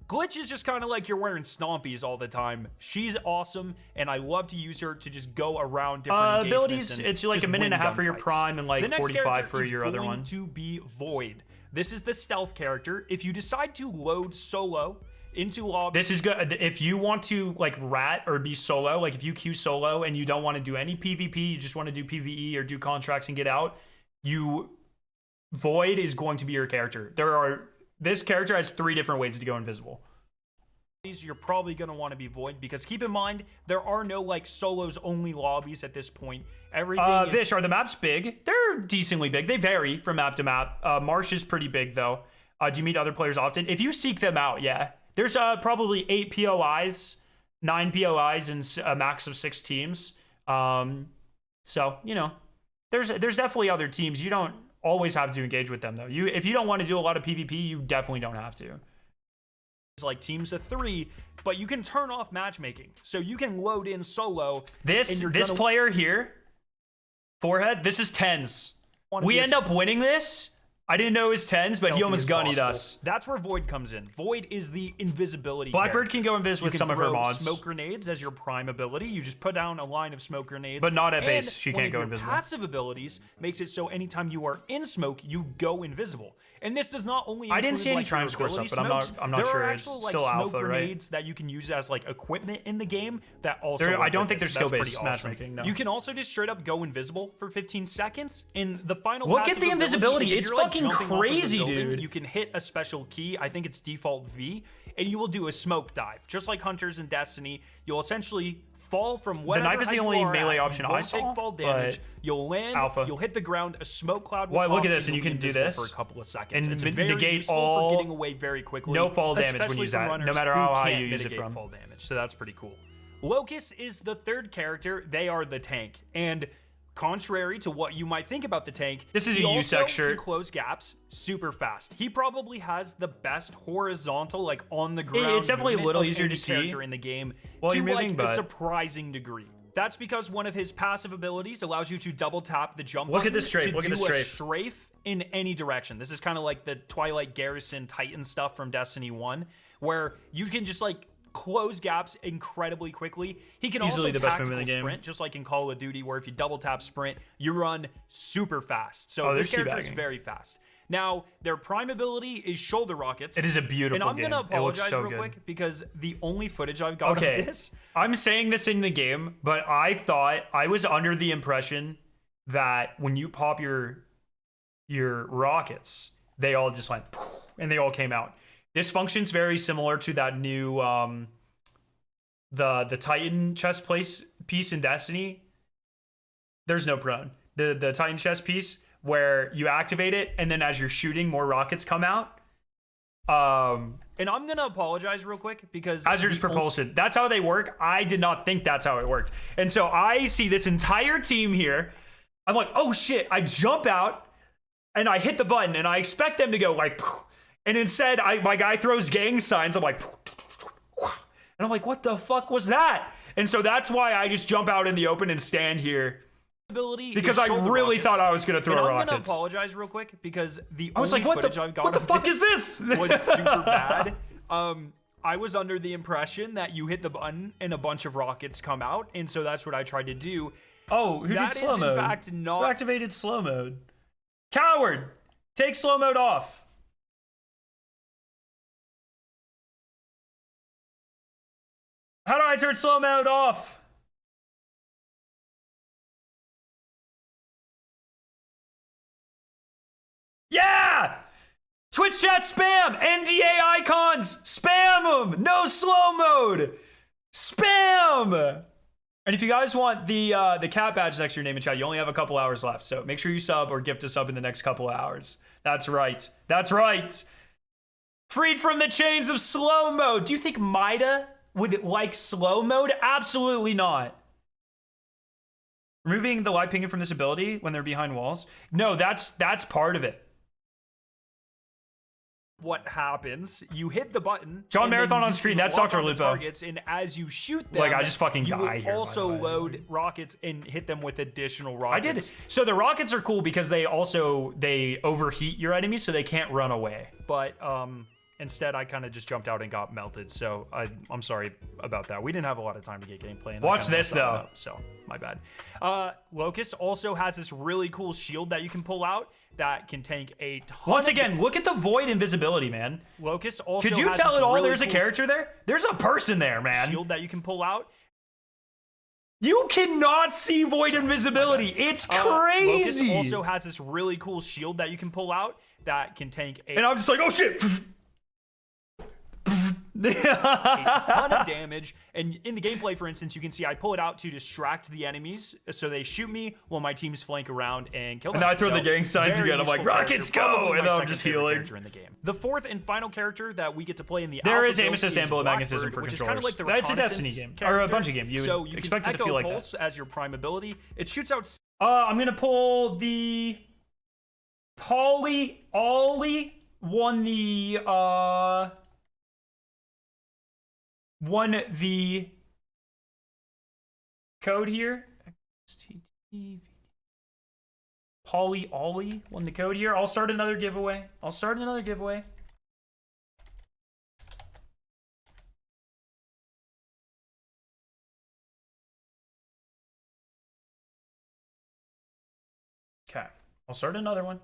[SPEAKER 1] Glitch is just kind of like you're wearing Stompies all the time. She's awesome, and I love to use her to just go around different
[SPEAKER 9] abilities,
[SPEAKER 1] engagements and
[SPEAKER 9] it's like
[SPEAKER 1] just
[SPEAKER 9] a minute and a
[SPEAKER 1] win
[SPEAKER 9] half for your
[SPEAKER 1] gunfights.
[SPEAKER 9] prime and like
[SPEAKER 1] The next
[SPEAKER 9] 45
[SPEAKER 1] character
[SPEAKER 9] for
[SPEAKER 1] is
[SPEAKER 9] your other
[SPEAKER 1] going
[SPEAKER 9] one.
[SPEAKER 1] to be Void. This is the stealth character. If you decide to load solo into lobby,
[SPEAKER 9] This is good. If you want to like rat or be solo, like if you queue solo and you don't want to do any PvP, you just want to do PvE or do contracts and get out, Void is going to be your character. This character has 3 different ways to go invisible.
[SPEAKER 1] you're probably going to want to be Void, because keep in mind, there are no like solos only lobbies at this point. Everything is
[SPEAKER 9] Vish, are the maps big? They're decently big. They vary from map to map. Marsh is pretty big though. Do you meet other players often? If you seek them out, yeah. There's probably 8 POIs, 9 POIs, and a max of 6 teams. So, you know, there's definitely other teams. You don't always have to engage with them though. If you don't want to do a lot of PvP, you definitely don't have to.
[SPEAKER 1] like teams of 3, but you can turn off matchmaking, so you can load in solo.
[SPEAKER 9] This player here, Forehead, this is 10s. We end up winning this. I didn't know it was 10s, but he almost gunnied us.
[SPEAKER 1] That's where Void comes in. Void is the invisibility.
[SPEAKER 9] Blackbird
[SPEAKER 1] character.
[SPEAKER 9] can go invis
[SPEAKER 1] You
[SPEAKER 9] with
[SPEAKER 1] can
[SPEAKER 9] some of her
[SPEAKER 1] throw
[SPEAKER 9] mods.
[SPEAKER 1] Smoke grenades as your prime ability. You just put down a line of smoke grenades.
[SPEAKER 9] But not at base.
[SPEAKER 1] And
[SPEAKER 9] She
[SPEAKER 1] one
[SPEAKER 9] can't
[SPEAKER 1] of
[SPEAKER 9] go
[SPEAKER 1] your
[SPEAKER 9] invisible.
[SPEAKER 1] Passive abilities makes it so anytime you are in smoke, you go invisible. And this does not only.
[SPEAKER 9] I didn't see any
[SPEAKER 1] include,
[SPEAKER 9] triumph
[SPEAKER 1] your
[SPEAKER 9] score stuff,
[SPEAKER 1] ability
[SPEAKER 9] but I'm
[SPEAKER 1] smokes.
[SPEAKER 9] not
[SPEAKER 1] There
[SPEAKER 9] sure.
[SPEAKER 1] are
[SPEAKER 9] It's
[SPEAKER 1] actual,
[SPEAKER 9] still
[SPEAKER 1] like,
[SPEAKER 9] alpha,
[SPEAKER 1] smoke
[SPEAKER 9] right?
[SPEAKER 1] grenades that you can use as like equipment in the game that also.
[SPEAKER 9] I
[SPEAKER 1] work
[SPEAKER 9] don't
[SPEAKER 1] with
[SPEAKER 9] think
[SPEAKER 1] this.
[SPEAKER 9] they're
[SPEAKER 1] That's
[SPEAKER 9] skill-based
[SPEAKER 1] pretty awesome.
[SPEAKER 9] matchmaking, no.
[SPEAKER 1] You can also just straight up go invisible for 15 seconds. In the final.
[SPEAKER 9] Look at
[SPEAKER 1] passive
[SPEAKER 9] the
[SPEAKER 1] ability
[SPEAKER 9] invisibility.
[SPEAKER 1] is if
[SPEAKER 9] It's
[SPEAKER 1] you're, like,
[SPEAKER 9] fucking
[SPEAKER 1] jumping off of the
[SPEAKER 9] crazy,
[SPEAKER 1] building,
[SPEAKER 9] dude.
[SPEAKER 1] You can hit a special key. I think it's default V, and you will do a smoke dive, just like Hunters in Destiny. You'll essentially fall from whatever
[SPEAKER 9] knife is the
[SPEAKER 1] height you
[SPEAKER 9] only
[SPEAKER 1] are
[SPEAKER 9] melee
[SPEAKER 1] at.
[SPEAKER 9] option
[SPEAKER 1] You
[SPEAKER 9] I
[SPEAKER 1] won't
[SPEAKER 9] saw,
[SPEAKER 1] take fall damage.
[SPEAKER 9] but
[SPEAKER 1] You'll land.
[SPEAKER 9] alpha.
[SPEAKER 1] You'll hit the ground. A smoke cloud will
[SPEAKER 9] Well, look
[SPEAKER 1] pop,
[SPEAKER 9] at this, and you
[SPEAKER 1] you'll
[SPEAKER 9] can
[SPEAKER 1] be
[SPEAKER 9] do
[SPEAKER 1] invisible
[SPEAKER 9] this
[SPEAKER 1] for a couple of seconds.
[SPEAKER 9] and
[SPEAKER 1] It's very
[SPEAKER 9] negate
[SPEAKER 1] useful
[SPEAKER 9] all-
[SPEAKER 1] for getting away very quickly.
[SPEAKER 9] no fall damage when you
[SPEAKER 1] especially
[SPEAKER 9] use
[SPEAKER 1] for
[SPEAKER 9] that, no
[SPEAKER 1] runners
[SPEAKER 9] matter
[SPEAKER 1] who
[SPEAKER 9] how high
[SPEAKER 1] can't
[SPEAKER 9] you use it
[SPEAKER 1] mitigate
[SPEAKER 9] from.
[SPEAKER 1] fall damage. So that's pretty cool. Locust is the third character. They are the tank, and contrary to what you might think about the tank,
[SPEAKER 9] This is
[SPEAKER 1] he
[SPEAKER 9] a
[SPEAKER 1] also
[SPEAKER 9] USEC shirt.
[SPEAKER 1] can close gaps super fast. He probably has the best horizontal, like on the ground.
[SPEAKER 9] It's definitely a
[SPEAKER 1] movement
[SPEAKER 9] little
[SPEAKER 1] of
[SPEAKER 9] easier
[SPEAKER 1] any
[SPEAKER 9] to see
[SPEAKER 1] character in the game
[SPEAKER 9] while
[SPEAKER 1] to
[SPEAKER 9] you're moving,
[SPEAKER 1] like
[SPEAKER 9] but-
[SPEAKER 1] a surprising degree. That's because one of his passive abilities allows you to double tap the jump
[SPEAKER 9] Look at
[SPEAKER 1] button
[SPEAKER 9] this strafe,
[SPEAKER 1] to
[SPEAKER 9] look at
[SPEAKER 1] do
[SPEAKER 9] this
[SPEAKER 1] a
[SPEAKER 9] strafe.
[SPEAKER 1] strafe in any direction. This is kind of like the Twilight Garrison Titan stuff from Destiny 1, where you can just like close gaps incredibly quickly. He can
[SPEAKER 9] Easily
[SPEAKER 1] also
[SPEAKER 9] the best
[SPEAKER 1] tactical
[SPEAKER 9] move in the game.
[SPEAKER 1] sprint, just like in Call of Duty, where if you double tap sprint, you run super fast. So
[SPEAKER 9] Oh,
[SPEAKER 1] this
[SPEAKER 9] there's
[SPEAKER 1] character is
[SPEAKER 9] teabagging.
[SPEAKER 1] very fast. Now, their prime ability is shoulder rockets.
[SPEAKER 9] It is a beautiful
[SPEAKER 1] And I'm
[SPEAKER 9] game.
[SPEAKER 1] gonna
[SPEAKER 9] It looks
[SPEAKER 1] apologize
[SPEAKER 9] so
[SPEAKER 1] real
[SPEAKER 9] good.
[SPEAKER 1] quick because the only footage I've got
[SPEAKER 9] Okay,
[SPEAKER 1] of this.
[SPEAKER 9] I'm saying this in the game, but I thought I was under the impression that when you pop your rockets, they all just went poof, and they all came out. This functions very similar to that new the Titan chest piece in Destiny. There's no prone. The Titan chest piece where you activate it and then as you're shooting, more rockets come out.
[SPEAKER 1] And I'm gonna apologize real quick because
[SPEAKER 9] As you're just propulsion. That's how they work. I did not think that's how it worked. And so I see this entire team here. I'm like, oh shit. I jump out. and I hit the button, and I expect them to go like, and instead, my guy throws gang signs. I'm like, and I'm like, what the fuck was that? And so that's why I just jump out in the open and stand here. Because I really thought I was gonna throw rockets.
[SPEAKER 1] I'm gonna apologize real quick because
[SPEAKER 9] I was like, what the fuck is this?
[SPEAKER 1] Was super bad. I was under the impression that you hit the button and a bunch of rockets come out, and so that's what I tried to do.
[SPEAKER 9] Oh, who did slow mode?
[SPEAKER 1] In fact, not.
[SPEAKER 9] Who activated slow mode? Coward! Take slow mode off. How do I turn slow mode off? Yeah! Twitch chat spam! NDA icons! Spam them! No slow mode! Spam! And if you guys want the cat badge next to your name in chat, you only have a couple hours left. So make sure you sub or gift a sub in the next couple of hours. That's right. That's right. Freed from the chains of slow mode. Do you think Mida would like slow mode? Absolutely not. Removing the light pinging from this ability when they're behind walls? No, that's part of it.
[SPEAKER 1] What happens? You hit the button.
[SPEAKER 9] John Marathon on screen. That's Dr. Lupo.
[SPEAKER 1] Targets, and as you shoot them,
[SPEAKER 9] like I just fucking
[SPEAKER 1] you
[SPEAKER 9] die here.
[SPEAKER 1] Also load rockets and hit them with additional rockets.
[SPEAKER 9] I did. So the rockets are cool because they overheat your enemies, so they can't run away. But instead, I kind of just jumped out and got melted. So I'm sorry about that. We didn't have a lot of time to get gameplay. And watch this though.
[SPEAKER 1] So my bad. Locust also has this really cool shield that you can pull out that can tank a ton.
[SPEAKER 9] Once again, look at the void invisibility, man.
[SPEAKER 1] Locust also
[SPEAKER 9] could you
[SPEAKER 1] has
[SPEAKER 9] tell
[SPEAKER 1] this
[SPEAKER 9] at all
[SPEAKER 1] really
[SPEAKER 9] there's a
[SPEAKER 1] cool
[SPEAKER 9] character there? There's a person there, man.
[SPEAKER 1] Shield that you can pull out.
[SPEAKER 9] You cannot see void invisibility. It's crazy.
[SPEAKER 1] Locust also has this really cool shield that you can pull out that can tank a
[SPEAKER 9] and I'm just like, oh shit.
[SPEAKER 1] a ton of damage. And in the gameplay, for instance, you can see I pull it out to distract the enemies so they shoot me while my teams flank around and kill them.
[SPEAKER 9] And then I throw the gang signs again. I'm like, rockets go! And then I'm just healing.
[SPEAKER 1] In the game. The fourth and final character that we get to play in the
[SPEAKER 9] there
[SPEAKER 1] alpha
[SPEAKER 9] is aim assist and bullet magnetism for
[SPEAKER 1] which
[SPEAKER 9] controllers.
[SPEAKER 1] Is kind of like the
[SPEAKER 9] That's a Destiny game or a Bungie game. You would expect it to feel like that.
[SPEAKER 1] As your prime ability, it shoots out.
[SPEAKER 9] I'm gonna pull the Ollie won the code here. Ollie won the code here. I'll start another giveaway. Okay, I'll start another one.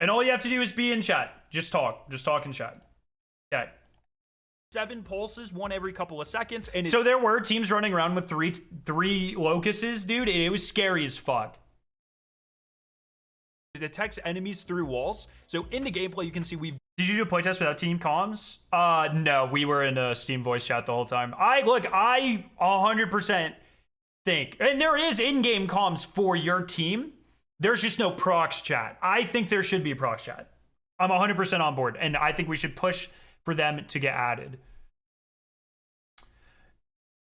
[SPEAKER 9] And all you have to do is be in chat. Just talk in chat. Okay.
[SPEAKER 1] 7 pulses, one every couple of seconds. And
[SPEAKER 9] so there were teams running around with three locusts, dude. It was scary as fuck.
[SPEAKER 1] It detects enemies through walls. So in the gameplay, you can see we've...
[SPEAKER 9] Did you do a playtest without team comms? No, we were in a Steam voice chat the whole time. I 100% think, and there is in-game comms for your team. There's just no prox chat. I think there should be a prox chat. I'm 100% on board, and I think we should push for them to get added.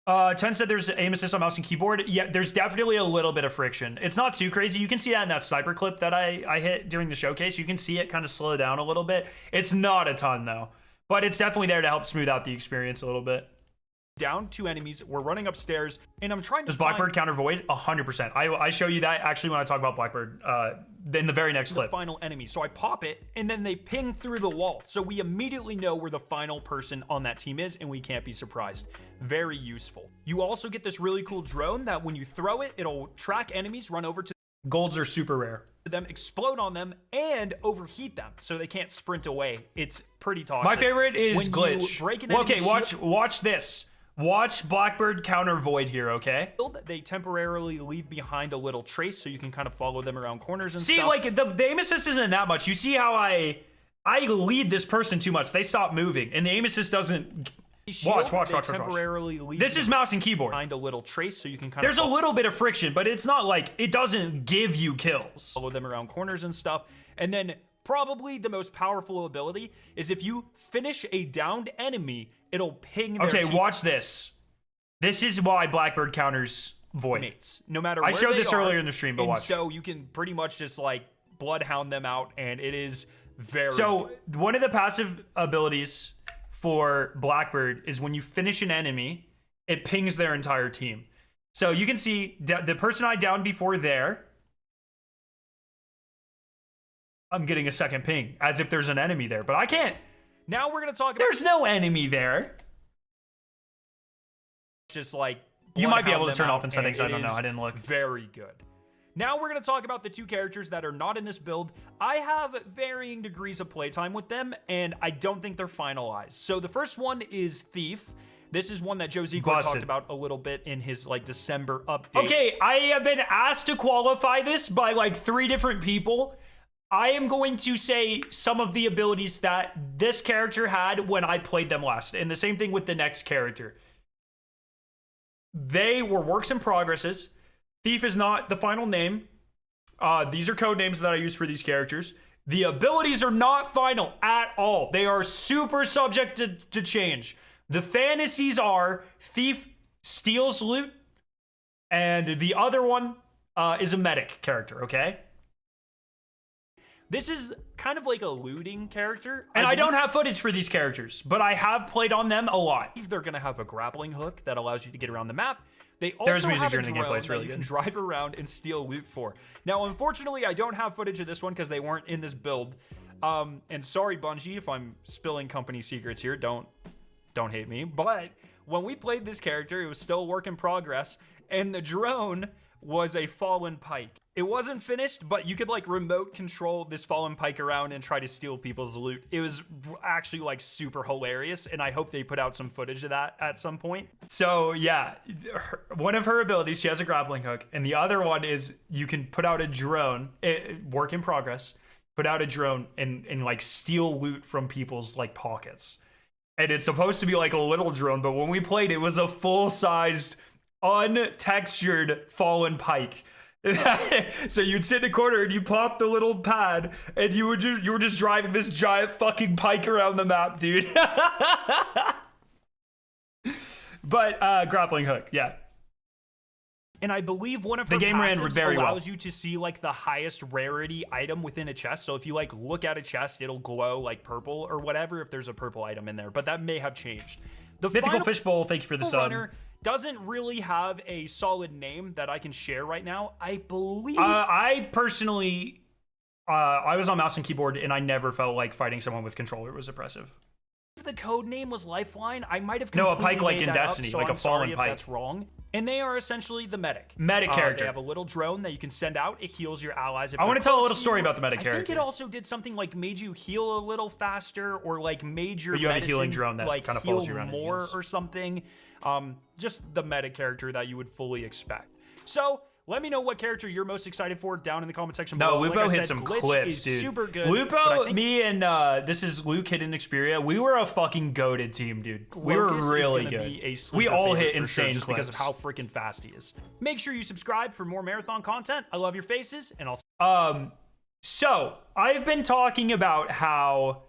[SPEAKER 9] 10 said there's aim assist on mouse and keyboard. Yeah, there's definitely a little bit of friction. It's not too crazy. You can see that in that sniper clip that I hit during the showcase. You can see it kind of slow down a little bit. It's not a ton though, but it's definitely there to help smooth out the experience a little bit.
[SPEAKER 1] Down 2 enemies. We're running upstairs, and I'm trying to.
[SPEAKER 9] Does Blackbird counter void? 100%. I show you that actually when I talk about Blackbird in the very next clip.
[SPEAKER 1] The final enemy. So I pop it, and then they ping through the wall. So we immediately know where the final person on that team is, and we can't be surprised. Very useful. You also get this really cool drone that when you throw it, it'll track enemies, run over to
[SPEAKER 9] golds are super rare.
[SPEAKER 1] Them, explode on them, and overheat them so they can't sprint away. It's pretty toxic.
[SPEAKER 9] My favorite is
[SPEAKER 1] when
[SPEAKER 9] glitch.
[SPEAKER 1] You break an
[SPEAKER 9] okay,
[SPEAKER 1] enemy's
[SPEAKER 9] watch this. Watch Blackbird counter void here, okay?
[SPEAKER 1] They temporarily leave behind a little trace so you can kind of follow them around corners and
[SPEAKER 9] stuff.
[SPEAKER 1] See,
[SPEAKER 9] like, the aim assist isn't that much. You see how I lead this person too much. They stop moving, and the aim assist doesn't... Watch. This is mouse and keyboard.
[SPEAKER 1] Behind a little trace so you can kind
[SPEAKER 9] There's a little bit of friction, but it's not like... It doesn't give you kills.
[SPEAKER 1] Follow them around corners and stuff. And then probably the most powerful ability is if you finish a downed enemy... It'll ping their
[SPEAKER 9] Okay,
[SPEAKER 1] team.
[SPEAKER 9] watch this. This is why Blackbird counters Void.
[SPEAKER 1] mates, no matter
[SPEAKER 9] I
[SPEAKER 1] where
[SPEAKER 9] showed
[SPEAKER 1] they
[SPEAKER 9] this
[SPEAKER 1] are.
[SPEAKER 9] earlier in the stream, but
[SPEAKER 1] and
[SPEAKER 9] watch.
[SPEAKER 1] so you can pretty much just like bloodhound them out, and it is very
[SPEAKER 9] So one of the passive abilities for Blackbird is when you finish an enemy, it pings their entire team. So you can see the person I downed before there, I'm getting a second ping as if there's an enemy there, but I can't.
[SPEAKER 1] Now we're gonna talk about
[SPEAKER 9] There's no enemy there.
[SPEAKER 1] just like
[SPEAKER 9] You might be
[SPEAKER 1] bloodhound
[SPEAKER 9] able to
[SPEAKER 1] them
[SPEAKER 9] turn
[SPEAKER 1] out,
[SPEAKER 9] off in settings.
[SPEAKER 1] and
[SPEAKER 9] I don't
[SPEAKER 1] it
[SPEAKER 9] know.
[SPEAKER 1] is
[SPEAKER 9] I didn't look.
[SPEAKER 1] Very good. Now we're going to talk about the two characters that are not in this build. I have varying degrees of playtime with them, and I don't think they're finalized. So the first one is Thief. This is one that Joe Ziegler
[SPEAKER 9] Busted.
[SPEAKER 1] talked about a little bit in his like December update.
[SPEAKER 9] Okay, I have been asked to qualify this by like 3 different people. I am going to say some of the abilities that this character had when I played them last, and the same thing with the next character. They were works in progresses. Thief is not the final name. These are code names that I use for these characters. The abilities are not final at all. They are super subject to change. The fantasies are Thief steals loot, and the other one is a medic character, okay?
[SPEAKER 1] This is kind of like a looting character.
[SPEAKER 9] And I don't have footage for these characters, but I have played on them a lot.
[SPEAKER 1] They're going to have a grappling hook that allows you to get around the map. They
[SPEAKER 9] There's
[SPEAKER 1] also
[SPEAKER 9] music
[SPEAKER 1] have a
[SPEAKER 9] during the gameplay,
[SPEAKER 1] drone
[SPEAKER 9] it's
[SPEAKER 1] that
[SPEAKER 9] really
[SPEAKER 1] you
[SPEAKER 9] good.
[SPEAKER 1] can drive around and steal loot for. Now, unfortunately, I don't have footage of this one because they weren't in this build. And sorry, Bungie, if I'm spilling company secrets here. Don't hate me. But when we played this character, it was still a work in progress, and the drone was a fallen pike. It wasn't finished, but you could like remote control this fallen pike around and try to steal people's loot. It was actually like super hilarious, and I hope they put out some footage of that at some point.
[SPEAKER 9] So yeah, one of her abilities, she has a grappling hook, and the other one is you can put out a drone, work in progress, put out a drone and like steal loot from people's like pockets. And it's supposed to be like a little drone, but when we played, it was a full-sized, untextured fallen pike. So you'd sit in a corner and you pop the little pad, and you were just driving this giant fucking pike around the map, dude. But grappling hook, yeah.
[SPEAKER 1] And I believe one of
[SPEAKER 9] The
[SPEAKER 1] her
[SPEAKER 9] game ran
[SPEAKER 1] passives
[SPEAKER 9] very well.
[SPEAKER 1] allows you to see like the highest rarity item within a chest. So if you like look at a chest, it'll glow like purple or whatever if there's a purple item in there. But that may have changed. The
[SPEAKER 9] Mythical
[SPEAKER 1] final
[SPEAKER 9] Fishbowl, thank you for the sub.
[SPEAKER 1] runner doesn't really have a solid name that I can share right now. I believe
[SPEAKER 9] I personally, I was on mouse and keyboard, and I never felt like fighting someone with controller was oppressive.
[SPEAKER 1] if the code name was Lifeline, I might have
[SPEAKER 9] No, a
[SPEAKER 1] completely
[SPEAKER 9] pike like
[SPEAKER 1] made
[SPEAKER 9] in
[SPEAKER 1] that up,
[SPEAKER 9] Destiny,
[SPEAKER 1] so
[SPEAKER 9] like a
[SPEAKER 1] I'm
[SPEAKER 9] fallen
[SPEAKER 1] sorry if
[SPEAKER 9] pike.
[SPEAKER 1] that's wrong. And they are essentially the medic.
[SPEAKER 9] Medic character.
[SPEAKER 1] They have a little drone that you can send out. It heals your allies. If
[SPEAKER 9] I
[SPEAKER 1] they're
[SPEAKER 9] wanna tell a
[SPEAKER 1] close
[SPEAKER 9] little
[SPEAKER 1] to
[SPEAKER 9] story
[SPEAKER 1] you.
[SPEAKER 9] about the medic
[SPEAKER 1] I think
[SPEAKER 9] character.
[SPEAKER 1] it also did something like made you heal a little faster, or like made your
[SPEAKER 9] But you have a
[SPEAKER 1] medicine,
[SPEAKER 9] healing drone that
[SPEAKER 1] like
[SPEAKER 9] kinda
[SPEAKER 1] heal
[SPEAKER 9] follows you around and
[SPEAKER 1] more
[SPEAKER 9] heals.
[SPEAKER 1] or something. Just the medic character that you would fully expect. So let me know what character you're most excited for down in the comment section
[SPEAKER 9] No,
[SPEAKER 1] below.
[SPEAKER 9] Lupo
[SPEAKER 1] Like I
[SPEAKER 9] hit
[SPEAKER 1] said,
[SPEAKER 9] some
[SPEAKER 1] Glitch
[SPEAKER 9] clips,
[SPEAKER 1] is
[SPEAKER 9] dude.
[SPEAKER 1] super good. but I
[SPEAKER 9] Lupo,
[SPEAKER 1] think
[SPEAKER 9] me, and this is Luke hidden Xperia. We were a fucking goated team, dude. We were
[SPEAKER 1] Locust is
[SPEAKER 9] really
[SPEAKER 1] gonna
[SPEAKER 9] good.
[SPEAKER 1] be a
[SPEAKER 9] We
[SPEAKER 1] sleeper
[SPEAKER 9] all
[SPEAKER 1] favorite
[SPEAKER 9] hit
[SPEAKER 1] for sure,
[SPEAKER 9] insane
[SPEAKER 1] just because of
[SPEAKER 9] clips.
[SPEAKER 1] how freaking fast he is. Make sure you subscribe for more marathon content. I love your faces, and I'll.
[SPEAKER 9] So I've been talking about how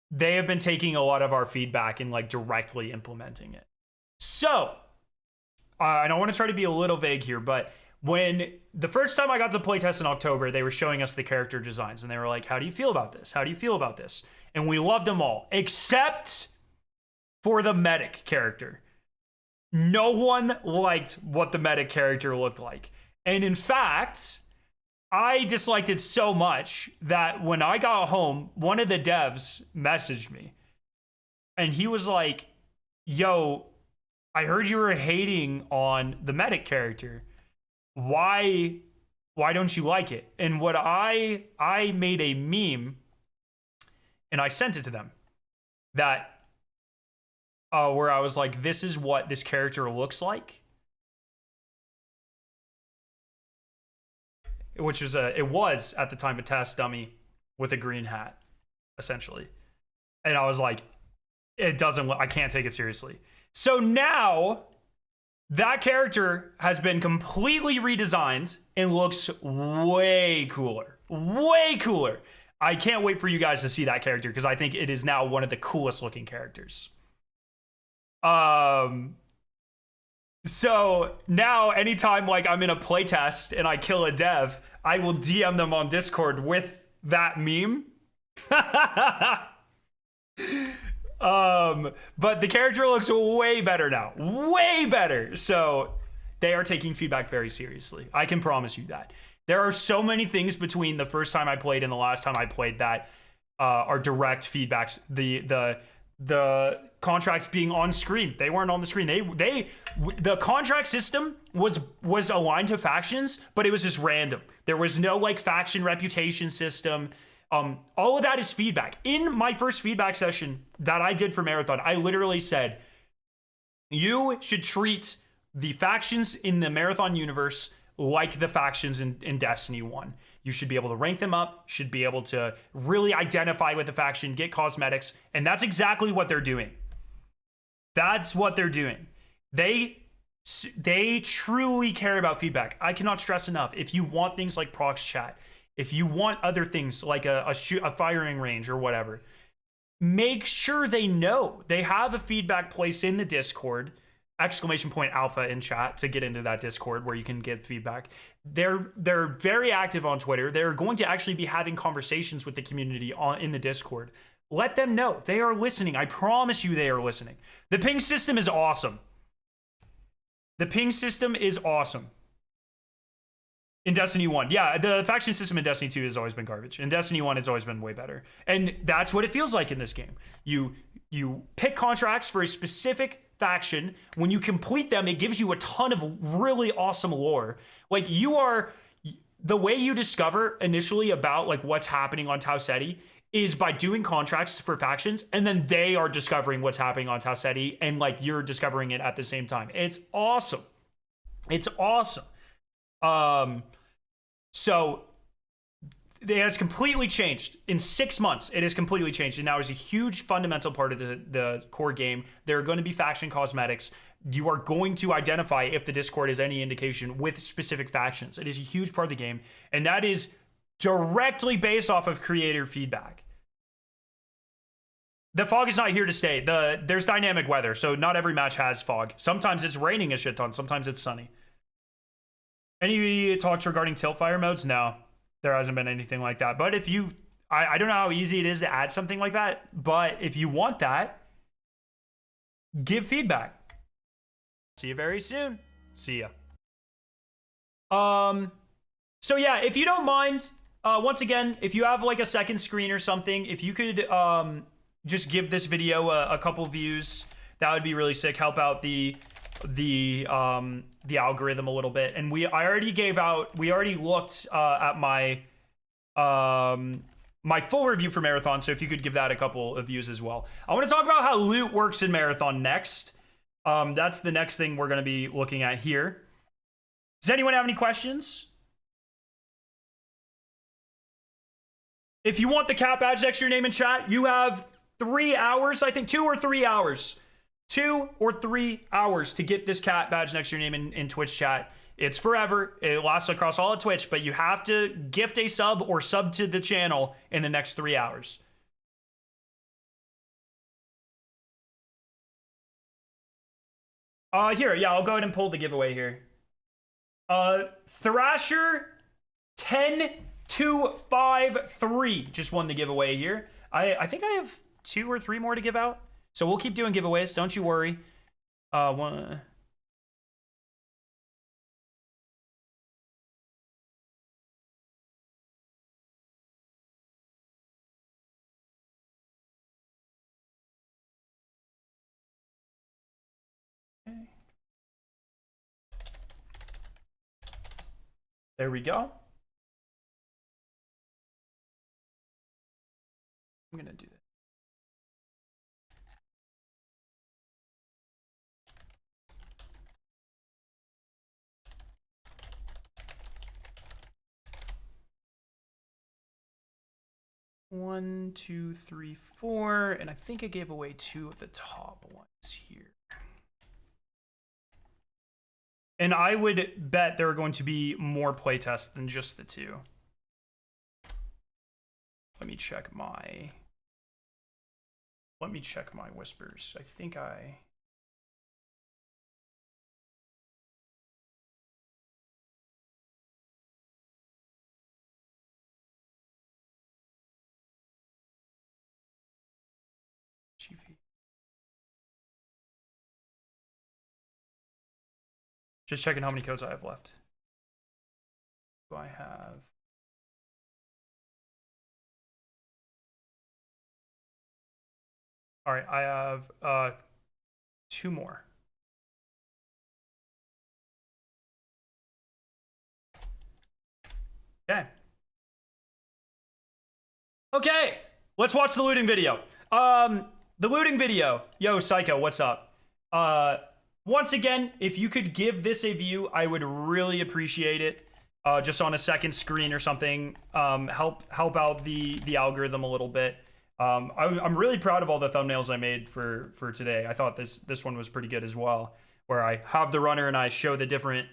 [SPEAKER 9] they have been taking a lot of our feedback and like directly implementing it. So, and I want to try to be a little vague here, but when the first time I got to playtest in October, they were showing us the character designs, and they were like, "How do you feel about this? How do you feel about this?" And we loved them all, except for the medic character. No one liked what the medic character looked like. And in fact, I disliked it so much that when I got home, one of the devs messaged me. And he was like, "Yo, I heard you were hating on the medic character. Why don't you like it?" And what I made a meme and I sent it to them that where I was like, "This is what this character looks like." Which was it was at the time a test dummy with a green hat, essentially. And I was like, it doesn't I can't take it seriously. So now that character has been completely redesigned and looks way cooler. Way cooler. I can't wait for you guys to see that character because I think it is now one of the coolest looking characters.
[SPEAKER 1] So now anytime like I'm in a playtest and I kill a dev, I will DM them on Discord with that meme. But the character looks way better now. Way better. So they are taking feedback very seriously. I can promise you that. There are so many things between the first time I played and the last time I played that are direct feedbacks. The contracts being on screen, they weren't on the screen. The contract system was aligned to factions, but it was just random. There was no like faction reputation system. All of that is feedback. In my first feedback session that I did for Marathon, I literally said, you should treat the factions in the Marathon universe like the factions in Destiny 1. You should be able to rank them up, should be able to really identify with the faction, get cosmetics, and that's exactly what they're doing. That's what they're doing. They truly care about feedback. I cannot stress enough. If you want things like prox chat, if you want other things like a firing range or whatever, make sure they know. They have a feedback place in the Discord, !alpha in chat to get into that Discord where you can get feedback. They're very active on Twitter. They're going to actually be having conversations with the community in the Discord. Let them know. They are listening. I promise you they are listening. The ping system is awesome. The ping system is awesome. In Destiny 1. Yeah, the faction system in Destiny 2 has always been garbage. In Destiny 1, it's always been way better. And that's what it feels like in this game. You pick contracts for a specific faction. When you complete them, it gives you a ton of really awesome lore. Like, the way you discover initially about like what's happening on Tau Ceti is by doing contracts for factions, and then they are discovering what's happening on Tau Ceti, and like you're discovering it at the same time. It's awesome. It's awesome. So it has completely changed in 6 months. It has completely changed, and now is a huge fundamental part of the core game. There are going to be faction cosmetics. You are going to identify, if the Discord is any indication, with specific factions. It is a huge part of the game, and that is directly based off of creator feedback. The fog is not here to stay. There's dynamic weather, so not every match has fog. Sometimes it's raining a shit ton. Sometimes it's sunny. Any talks regarding tilt fire modes? No, there hasn't been anything like that. But if you, I don't know how easy it is to add something like that, but if you want that, give feedback. See you very soon. See ya. So yeah, if you don't mind, once again, if you have like a second screen or something, if you could just give this video a couple views, that would be really sick. Help out the algorithm a little bit. And we already looked at my my full review for Marathon, so if you could give that a couple of views as well. I want to talk about how loot works in Marathon next. That's the next thing we're going to be looking at here. Does anyone have any questions? If you want the cat badge next to your name in chat, you have 3 hours, I think 2 or 3 hours. 2 or 3 hours to get this cat badge next to your name in Twitch chat. It's forever. It lasts across all of Twitch, but you have to gift a sub or sub to the channel in the next 3 hours. Here, yeah, I'll go ahead and pull the giveaway here. Thrasher 10253 just won the giveaway here. I think I have 2 or 3 more to give out. So we'll keep doing giveaways, don't you worry. One. Okay. There we go. I'm gonna do that. One, 2, 3, 4, and I think I gave away 2 of the top ones here. And I would bet there are going to be more playtests than just the 2. Let me check my whispers. I think
[SPEAKER 9] Just checking how many codes I have left. Do I have? All right, I have 2 more. Okay. Okay, let's watch the looting video. The looting video. Yo, Psycho, what's up? Once again, if you could give this a view, I would really appreciate it. Just on a second screen or something. Help out the algorithm a little bit. I'm really proud of all the thumbnails I made for today. I thought this one was pretty good as well, where I have the runner and I show the different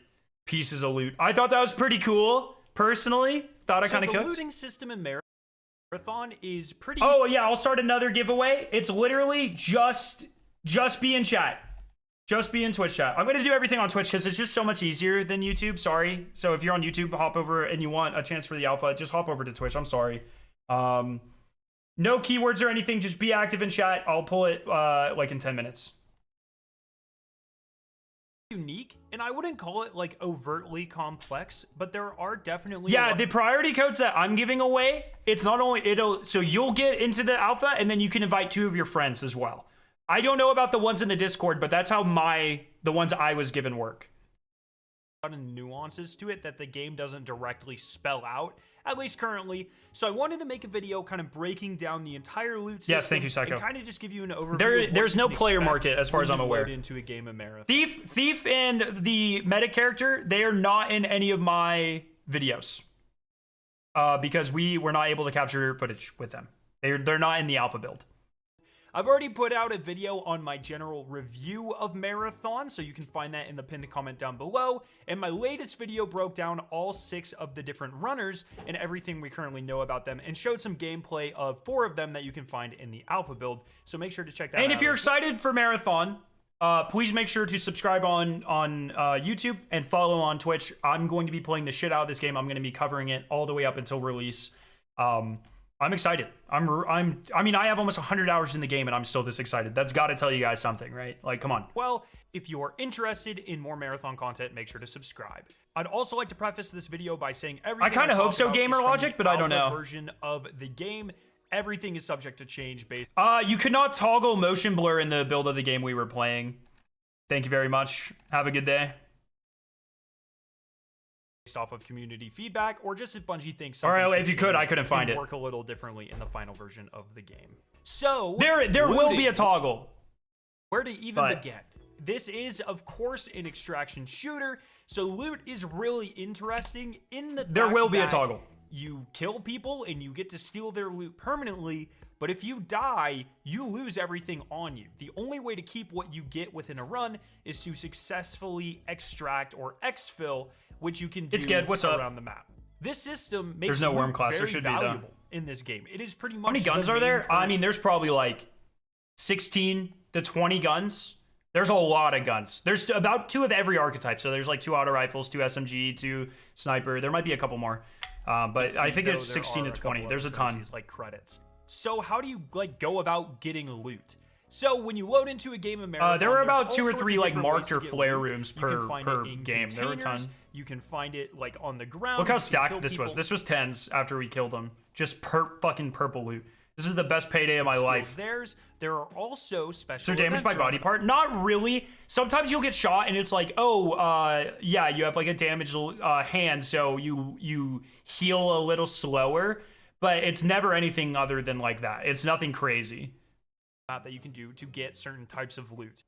[SPEAKER 9] pieces of loot. I thought that was pretty cool. Personally, thought I kind of cooked.
[SPEAKER 1] The looting system in Marathon is pretty.
[SPEAKER 9] Oh yeah, I'll start another giveaway. It's literally just be in chat. Just be in Twitch chat. I'm going to do everything on Twitch because it's just so much easier than YouTube. Sorry. So if you're on YouTube, hop over and you want a chance for the alpha, just hop over to Twitch. I'm sorry. No keywords or anything. Just be active in chat. I'll pull it like in 10 minutes.
[SPEAKER 1] Unique, and I wouldn't call it like overtly complex, but there are definitely
[SPEAKER 9] the priority codes that I'm giving away, it's not only so you'll get into the alpha and then you can invite 2 of your friends as well. I don't know about the ones in the Discord, but that's how the ones I was given work.
[SPEAKER 1] A lot of nuances to it that the game doesn't directly spell out, at least currently. So I wanted to make a video kind of breaking down the entire loot system.
[SPEAKER 9] Yes, thank you, Psycho.
[SPEAKER 1] And kind of just give you an overview.
[SPEAKER 9] There's no player market as far as I'm aware.
[SPEAKER 1] Into a game of Marathon.
[SPEAKER 9] Thief and the meta character, they are not in any of my videos. Because we were not able to capture footage with them. They're not in the alpha build.
[SPEAKER 1] I've already put out a video on my general review of Marathon, so you can find that in the pinned comment down below. And my latest video broke down all 6 of the different runners and everything we currently know about them and showed some gameplay of 4 of them that you can find in the alpha build. So make sure to check that out.
[SPEAKER 9] And if you're excited for Marathon, please make sure to subscribe on YouTube and follow on Twitch. I'm going to be playing the shit out of this game. I'm going to be covering it all the way up until release. I'm excited. I mean, I have almost 100 hours in the game and I'm still this excited. That's got to tell you guys something, right? Like, come on.
[SPEAKER 1] Well, if you're interested in more Marathon content, make sure to subscribe. I'd also like to preface this video by saying everything
[SPEAKER 9] I kind of hope so, Gamer Logic, but I don't know.
[SPEAKER 1] Version of the game, everything is subject to change based.
[SPEAKER 9] You could not toggle motion blur in the build of the game we were playing. Thank you very much. Have a good day.
[SPEAKER 1] Off of community feedback, or just if Bungie thinks
[SPEAKER 9] all right, if you could, I couldn't find it.
[SPEAKER 1] Work a little differently in the final version of the game. So
[SPEAKER 9] there will be a toggle.
[SPEAKER 1] Where to even begin? This is, of course, an extraction shooter, so loot is really interesting in the
[SPEAKER 9] there will be a toggle.
[SPEAKER 1] You kill people and you get to steal their loot permanently, but if you die, you lose everything on you. The only way to keep what you get within a run is to successfully extract or exfil, which you can do around the map. This system makes
[SPEAKER 9] there's no worm
[SPEAKER 1] loot
[SPEAKER 9] class. There
[SPEAKER 1] very
[SPEAKER 9] should be
[SPEAKER 1] valuable
[SPEAKER 9] though.
[SPEAKER 1] In this game. It is pretty much.
[SPEAKER 9] How many guns are there? I mean, there's probably like 16 to 20 guns. There's a lot of guns. There's about 2 of every archetype. So there's like 2 auto rifles, 2 SMG, 2 sniper. There might be a couple more, but I think it's 16 to 20. There's a ton.
[SPEAKER 1] Like credits. So how do you like go about getting loot? So when you load into a game of Marathon,
[SPEAKER 9] there are about 2 or 3 like
[SPEAKER 1] marked
[SPEAKER 9] marked or flare rooms per game. There were a ton.
[SPEAKER 1] You can find it like on the ground.
[SPEAKER 9] Look how stacked this was. This was 10s after we killed them. Just fucking purple loot. This is the best payday of my life.
[SPEAKER 1] There are also special.
[SPEAKER 9] So damage by body part? Not really. Sometimes you'll get shot and it's like, yeah, you have like a damaged hand, so you heal a little slower. But it's never anything other than like that. It's nothing crazy.
[SPEAKER 1] That you can do to get certain types of loot.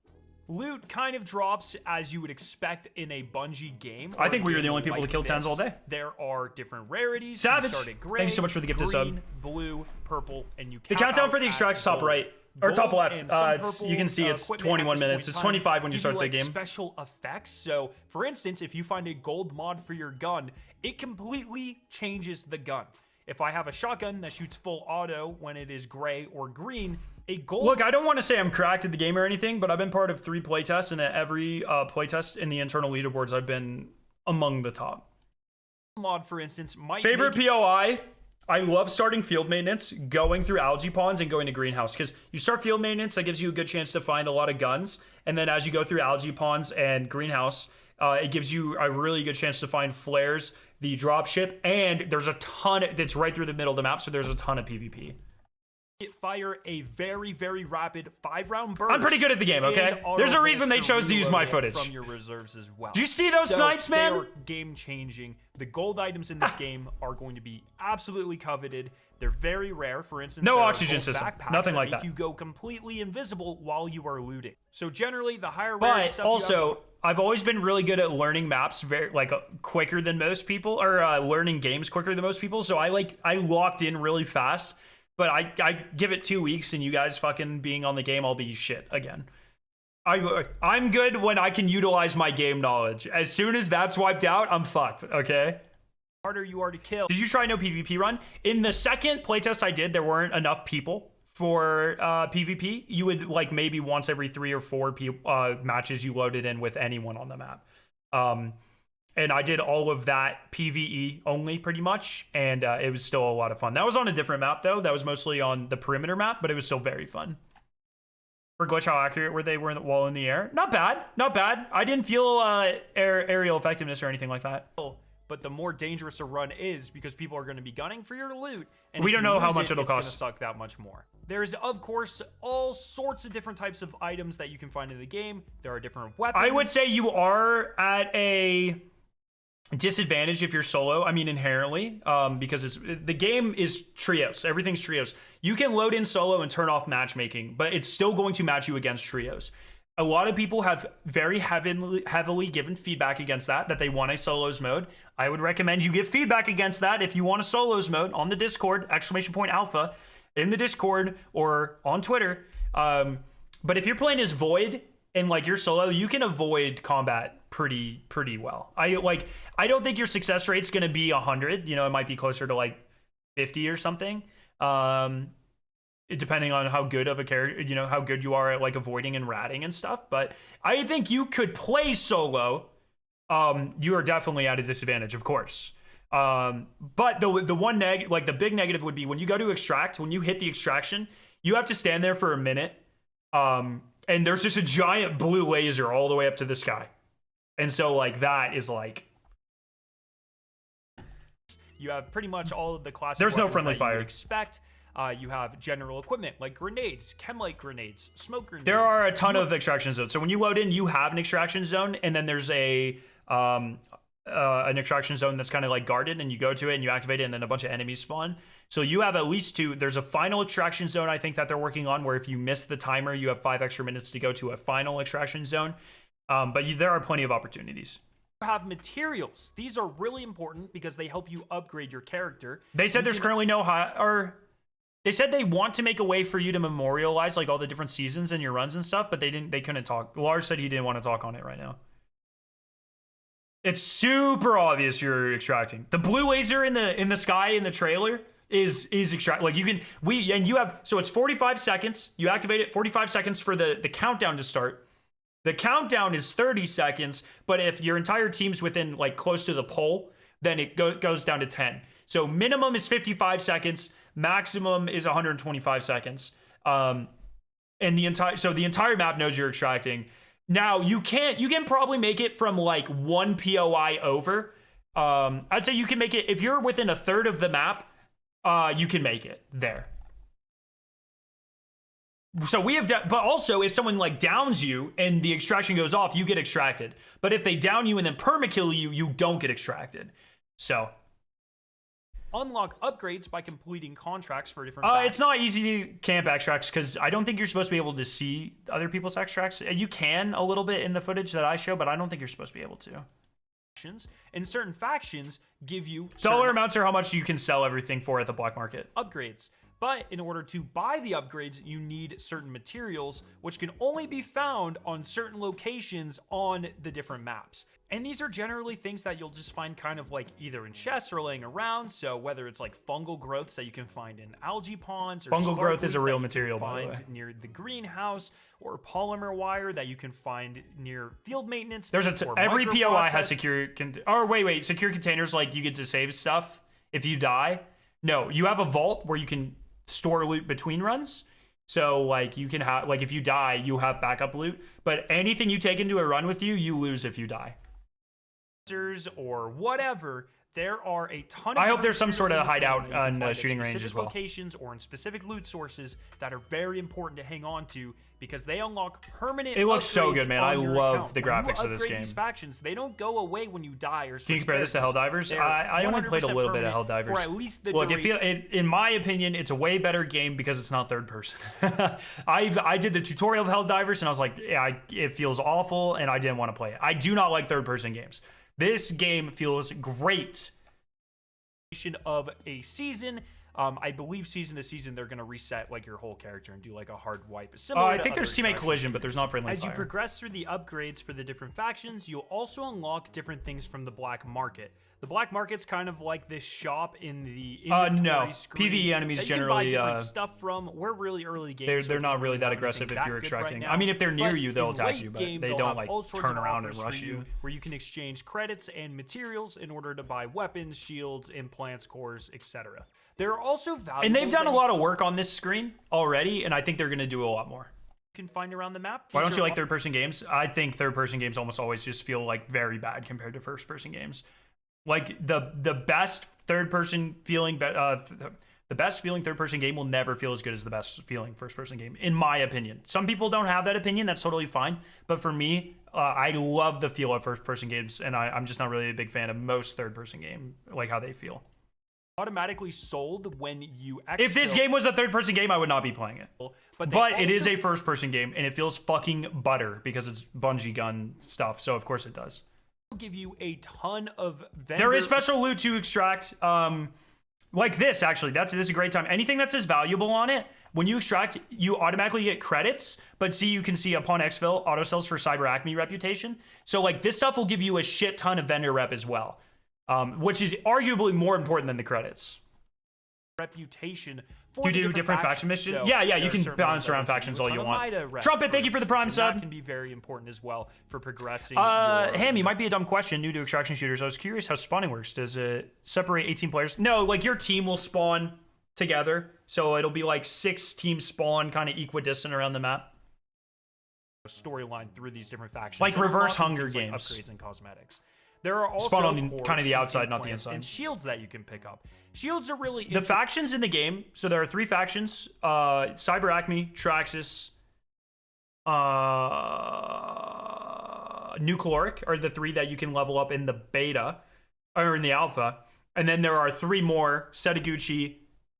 [SPEAKER 1] Loot kind of drops as you would expect in a Bungie game.
[SPEAKER 9] I think we were the only people to kill 10s all day.
[SPEAKER 1] There are different rarities.
[SPEAKER 9] Savage.
[SPEAKER 1] Gray,
[SPEAKER 9] thank you so much for the gifted sub.
[SPEAKER 1] Blue, purple, and you
[SPEAKER 9] the countdown for the extracts top right. Or top left. You can see it's 21 minutes. It's 25 when you start the game.
[SPEAKER 1] Special effects. So, for instance, if you find a gold mod for your gun, it completely changes the gun. If I have a shotgun that shoots full auto when it is gray or green, a gold...
[SPEAKER 9] Look, I don't want to say I'm cracked at the game or anything, but I've been part of 3 playtests, and at every playtest in the internal leaderboards, I've been among the top.
[SPEAKER 1] Mod, for instance, might
[SPEAKER 9] favorite POI. I love starting field maintenance, going through algae ponds, and going to greenhouse, because you start field maintenance, that gives you a good chance to find a lot of guns, and then as you go through algae ponds and greenhouse, It gives you a really good chance to find flares, the dropship, and there's a ton that's right through the middle of the map, so there's a ton of PvP.
[SPEAKER 1] Fire a very, very rapid 5-round burst.
[SPEAKER 9] I'm pretty good at the game, okay?
[SPEAKER 1] and
[SPEAKER 9] There's a
[SPEAKER 1] auto
[SPEAKER 9] reason they
[SPEAKER 1] holster
[SPEAKER 9] chose to use my
[SPEAKER 1] reload
[SPEAKER 9] footage.
[SPEAKER 1] from your reserves as well.
[SPEAKER 9] Do you see those snipes, man?
[SPEAKER 1] They are game changing. The gold items in this game are going to be absolutely coveted. They're very rare. For instance,
[SPEAKER 9] No
[SPEAKER 1] there are
[SPEAKER 9] oxygen
[SPEAKER 1] gold
[SPEAKER 9] system.
[SPEAKER 1] backpacks
[SPEAKER 9] Nothing like
[SPEAKER 1] make
[SPEAKER 9] that.
[SPEAKER 1] You go completely invisible while you are looting. So generally, the higher
[SPEAKER 9] But
[SPEAKER 1] rarity stuff you
[SPEAKER 9] also, I've always been really good at learning maps quicker than most people, or learning games quicker than most people. So I locked in really fast. But I give it 2 weeks, and you guys fucking being on the game, I'll be shit again. I'm good when I can utilize my game knowledge. As soon as that's wiped out, I'm fucked, okay?
[SPEAKER 1] harder you are to kill.
[SPEAKER 9] Did you try no PvP run? In the second playtest I did, there weren't enough people for PvP. You would like maybe once every 3 or 4 matches you loaded in with anyone on the map. And I did all of that PvE only pretty much, and it was still a lot of fun. That was on a different map though. That was mostly on the perimeter map, but it was still very fun. For glitch, how accurate were they while in the air? Not bad, not bad. I didn't feel aerial effectiveness or anything like that.
[SPEAKER 1] But the more dangerous a run is because people are going to be gunning for your loot. And
[SPEAKER 9] We
[SPEAKER 1] if
[SPEAKER 9] don't
[SPEAKER 1] you
[SPEAKER 9] know how
[SPEAKER 1] lose
[SPEAKER 9] much it'll
[SPEAKER 1] it's
[SPEAKER 9] cost.
[SPEAKER 1] It's going to suck that much more. There's, of course, all sorts of different types of items that you can find in the game. There are different weapons.
[SPEAKER 9] I would say you are at a disadvantage if you're solo. I mean, inherently, because the game is trios. Everything's trios. You can load in solo and turn off matchmaking, but it's still going to match you against trios. A lot of people have very heavily given feedback against that they want a solos mode. I would recommend you give feedback against that if you want a solos mode on the Discord, !alpha, in the Discord or on Twitter. But if you're playing as Void and like you're solo, you can avoid combat pretty well. I don't think your success rate's gonna be 100. You know, it might be closer to like 50 or something. Depending on how good of a character, you know, how good you are at like avoiding and ratting and stuff. But I think you could play solo. You are definitely at a disadvantage, of course. But the one the big negative would be when you go to extract, when you hit the extraction, you have to stand there for a minute. And there's just a giant blue laser all the way up to the sky. And so like that is like,
[SPEAKER 1] you have pretty much all of the classic
[SPEAKER 9] There's no
[SPEAKER 1] weapons
[SPEAKER 9] friendly
[SPEAKER 1] that
[SPEAKER 9] fire.
[SPEAKER 1] you would expect. You have general equipment like grenades, chem-light grenades, smoke grenades.
[SPEAKER 9] there are a ton of extraction zones. So when you load in, you have an extraction zone, and then there's an extraction zone that's kind of like guarded, and you go to it and you activate it, and then a bunch of enemies spawn. So you have at least 2. There's a final extraction zone I think that they're working on, where if you miss the timer, you have 5 extra minutes to go to a final extraction zone. But there are plenty of opportunities.
[SPEAKER 1] Have materials. These are really important because they help you upgrade your character.
[SPEAKER 9] They said there's currently no they said they want to make a way for you to memorialize like all the different seasons and your runs and stuff, but they couldn't talk. Lars said he didn't want to talk on it right now. It's super obvious you're extracting. The blue laser in the sky in the trailer is extract. Like you have, so it's 45 seconds. You activate it 45 seconds for the countdown to start. The countdown is 30 seconds, but if your entire team's within like close to the pole, then it goes down to 10. So minimum is 55 seconds, maximum is 125 seconds. And the entire map knows you're extracting. Now you can probably make it from like 1 POI over. I'd say you can make it if you're within a third of the map, you can make it there. So we have, but also if someone like downs you and the extraction goes off, you get extracted. But if they down you and then permakill you, you don't get extracted. So
[SPEAKER 1] unlock upgrades by completing contracts for different
[SPEAKER 9] it's not easy to camp extracts because I don't think you're supposed to be able to see other people's extracts. You can a little bit in the footage that I show, but I don't think you're supposed to be able to.
[SPEAKER 1] And certain factions give you
[SPEAKER 9] dollar amounts are how much you can sell everything for at the black market.
[SPEAKER 1] Upgrades. But in order to buy the upgrades, you need certain materials, which can only be found on certain locations on the different maps. And these are generally things that you'll just find kind of like either in chests or laying around. So whether it's like fungal growths that you can find in algae ponds, or
[SPEAKER 9] fungal growth
[SPEAKER 1] sparkweed
[SPEAKER 9] is a real
[SPEAKER 1] that you
[SPEAKER 9] material,
[SPEAKER 1] can
[SPEAKER 9] by the
[SPEAKER 1] find
[SPEAKER 9] way.
[SPEAKER 1] near the greenhouse, or polymer wire that you can find near field maintenance.
[SPEAKER 9] There's
[SPEAKER 1] or
[SPEAKER 9] every POI has
[SPEAKER 1] microprocess.
[SPEAKER 9] secure containers, like you get to save stuff if you die. No, you have a vault where you can store loot between runs. So like you can have, like if you die, you have backup loot, but anything you take into a run with you, you lose if you die.
[SPEAKER 1] or whatever, there are a ton of
[SPEAKER 9] I hope
[SPEAKER 1] different
[SPEAKER 9] there's some sort of
[SPEAKER 1] materials in this game
[SPEAKER 9] hideout
[SPEAKER 1] that you can
[SPEAKER 9] on
[SPEAKER 1] find
[SPEAKER 9] the
[SPEAKER 1] at
[SPEAKER 9] shooting range
[SPEAKER 1] specific
[SPEAKER 9] as well.
[SPEAKER 1] locations or in specific loot sources that are very important to hang on to because they unlock permanent.
[SPEAKER 9] It looks so
[SPEAKER 1] upgrades
[SPEAKER 9] good, man. I
[SPEAKER 1] on your
[SPEAKER 9] love
[SPEAKER 1] account.
[SPEAKER 9] the
[SPEAKER 1] When you
[SPEAKER 9] graphics of this
[SPEAKER 1] upgrade
[SPEAKER 9] game.
[SPEAKER 1] These factions, they don't go away when you die or.
[SPEAKER 9] Can you
[SPEAKER 1] switch
[SPEAKER 9] compare this to
[SPEAKER 1] characters.
[SPEAKER 9] Helldivers?
[SPEAKER 1] They're
[SPEAKER 9] I only played a
[SPEAKER 1] 100%
[SPEAKER 9] little bit of
[SPEAKER 1] permanent
[SPEAKER 9] Helldivers.
[SPEAKER 1] for at least the
[SPEAKER 9] Look,
[SPEAKER 1] duration.
[SPEAKER 9] in my opinion, it's a way better game because it's not third person. I did the tutorial of Helldivers and I was like, yeah, it feels awful and I didn't want to play it. I do not like third person games. This game feels great. Of a season. I believe season to season they're going to reset like your whole character and do like a hard wipe.
[SPEAKER 1] Similar
[SPEAKER 9] I
[SPEAKER 1] to
[SPEAKER 9] think there's
[SPEAKER 1] other
[SPEAKER 9] teammate
[SPEAKER 1] extraction
[SPEAKER 9] collision, but there's not
[SPEAKER 1] shooters.
[SPEAKER 9] friendly
[SPEAKER 1] As
[SPEAKER 9] fire.
[SPEAKER 1] you progress through the upgrades for the different factions, you'll also unlock different things from the black market. The black market's kind of like this shop in the inventory
[SPEAKER 9] no.
[SPEAKER 1] screen
[SPEAKER 9] PvE enemies
[SPEAKER 1] that you
[SPEAKER 9] generally,
[SPEAKER 1] can buy different stuff from. We're really early games.
[SPEAKER 9] They're
[SPEAKER 1] so it
[SPEAKER 9] not
[SPEAKER 1] doesn't
[SPEAKER 9] really that
[SPEAKER 1] have
[SPEAKER 9] aggressive
[SPEAKER 1] anything
[SPEAKER 9] if
[SPEAKER 1] that
[SPEAKER 9] you're
[SPEAKER 1] good right
[SPEAKER 9] extracting.
[SPEAKER 1] now.
[SPEAKER 9] I mean, if they're near
[SPEAKER 1] But
[SPEAKER 9] you, they'll
[SPEAKER 1] in
[SPEAKER 9] attack
[SPEAKER 1] late
[SPEAKER 9] you, but
[SPEAKER 1] game,
[SPEAKER 9] they
[SPEAKER 1] they'll
[SPEAKER 9] don't
[SPEAKER 1] have
[SPEAKER 9] like
[SPEAKER 1] all sorts
[SPEAKER 9] turn
[SPEAKER 1] of
[SPEAKER 9] around and
[SPEAKER 1] offers
[SPEAKER 9] rush
[SPEAKER 1] for
[SPEAKER 9] you.
[SPEAKER 1] where you can exchange credits and materials in order to buy weapons, shields, implants, cores, etc. There are also valuables
[SPEAKER 9] And they've done
[SPEAKER 1] that
[SPEAKER 9] a lot of work on this screen already, and I think they're going to do a lot more.
[SPEAKER 1] you can find around the map.
[SPEAKER 9] Why
[SPEAKER 1] These
[SPEAKER 9] don't you
[SPEAKER 1] are
[SPEAKER 9] like third-person games? I think third-person games almost always just feel like very bad compared to first-person games. Like the best third-person feeling, the best feeling third-person game will never feel as good as the best feeling first-person game, in my opinion. Some people don't have that opinion. That's totally fine. But for me, I love the feel of first-person games, and I'm just not really a big fan of most third-person game, like how they feel.
[SPEAKER 1] automatically sold when you
[SPEAKER 9] If this game was a third-person game, I would not be playing it. But it is a first-person game, and it feels fucking butter because it's Bungie gun stuff. So of course it does.
[SPEAKER 1] Give you a ton of
[SPEAKER 9] There is special loot to extract. Like this, actually. This is a great time. Anything that says valuable on it, when you extract, you automatically get credits. But see, you can see upon exfil, auto sells for Cyber Acme reputation. So like this stuff will give you a shit ton of vendor rep as well. Which is arguably more important than the credits.
[SPEAKER 1] Reputation
[SPEAKER 9] for do different faction missions.
[SPEAKER 1] So
[SPEAKER 9] yeah, you can bounce around factions all you want. Trumpet, thank you for the prime sub.
[SPEAKER 1] That can be very important as well for progressing.
[SPEAKER 9] Hammy, might be a dumb question, new to extraction shooters. I was curious how spawning works. Does it separate 18 players? No, like your team will spawn together. So it'll be like 6 teams spawn kind of equidistant around the map.
[SPEAKER 1] Storyline through these different factions.
[SPEAKER 9] Like
[SPEAKER 1] and
[SPEAKER 9] reverse
[SPEAKER 1] unlocking
[SPEAKER 9] Hunger
[SPEAKER 1] things like
[SPEAKER 9] Games.
[SPEAKER 1] upgrades and cosmetics. There are also
[SPEAKER 9] spawn on the,
[SPEAKER 1] cores
[SPEAKER 9] kind of the outside, not the
[SPEAKER 1] implants
[SPEAKER 9] inside.
[SPEAKER 1] And shields that you can pick up. Shields are really
[SPEAKER 9] the factions in the game. So there are 3 factions: Cyber Acme, Traxxas, Nuclearic are the 3 that you can level up in the beta or in the alpha, and then there are 3 more: Setaguchi,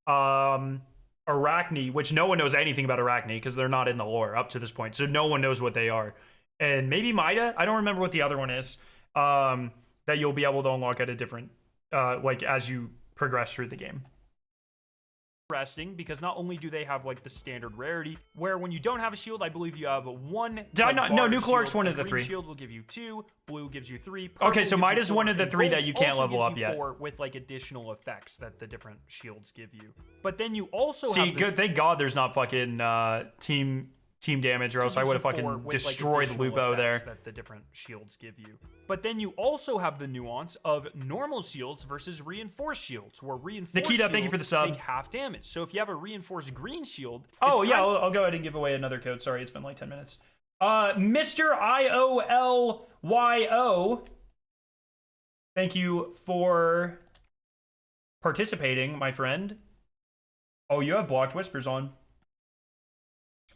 [SPEAKER 9] Arachne, which no one knows anything about Arachne because they're not in the lore up to this point, so no one knows what they are. And maybe Mida. I don't remember what the other one is. That you'll be able to unlock at a different, like as you progress through the game.
[SPEAKER 1] Interesting because not only do they have like the standard rarity, where when you don't have a shield, I believe you have 1.
[SPEAKER 9] Did I
[SPEAKER 1] like,
[SPEAKER 9] not? No,
[SPEAKER 1] barred
[SPEAKER 9] Nuclearic's
[SPEAKER 1] shield.
[SPEAKER 9] one
[SPEAKER 1] A
[SPEAKER 9] of the
[SPEAKER 1] green
[SPEAKER 9] 3.
[SPEAKER 1] Shield will give you 2. Blue gives you 3.
[SPEAKER 9] Okay,
[SPEAKER 1] Purple
[SPEAKER 9] so
[SPEAKER 1] gives you
[SPEAKER 9] Mida's
[SPEAKER 1] 4,
[SPEAKER 9] one of the
[SPEAKER 1] and
[SPEAKER 9] 3
[SPEAKER 1] gold
[SPEAKER 9] that you can't
[SPEAKER 1] also
[SPEAKER 9] level
[SPEAKER 1] gives
[SPEAKER 9] up
[SPEAKER 1] you
[SPEAKER 9] yet.
[SPEAKER 1] 4 with like additional effects that the different shields give you. But then you also
[SPEAKER 9] See,
[SPEAKER 1] have
[SPEAKER 9] good. Thank God there's not fucking team damage, or else I would have fucking destroyed Lupo there.
[SPEAKER 1] That the different shields give you. But then you also have the nuance of normal shields versus reinforced shields, where reinforced
[SPEAKER 9] Nikita, thank you for the
[SPEAKER 1] shields
[SPEAKER 9] sub.
[SPEAKER 1] take half damage. So if you have a reinforced green shield,
[SPEAKER 9] Oh yeah, I'll go ahead and give away another code. Sorry, it's been like 10 minutes. Mr. IOLYO, thank you for participating, my friend. Oh, you have blocked whispers on.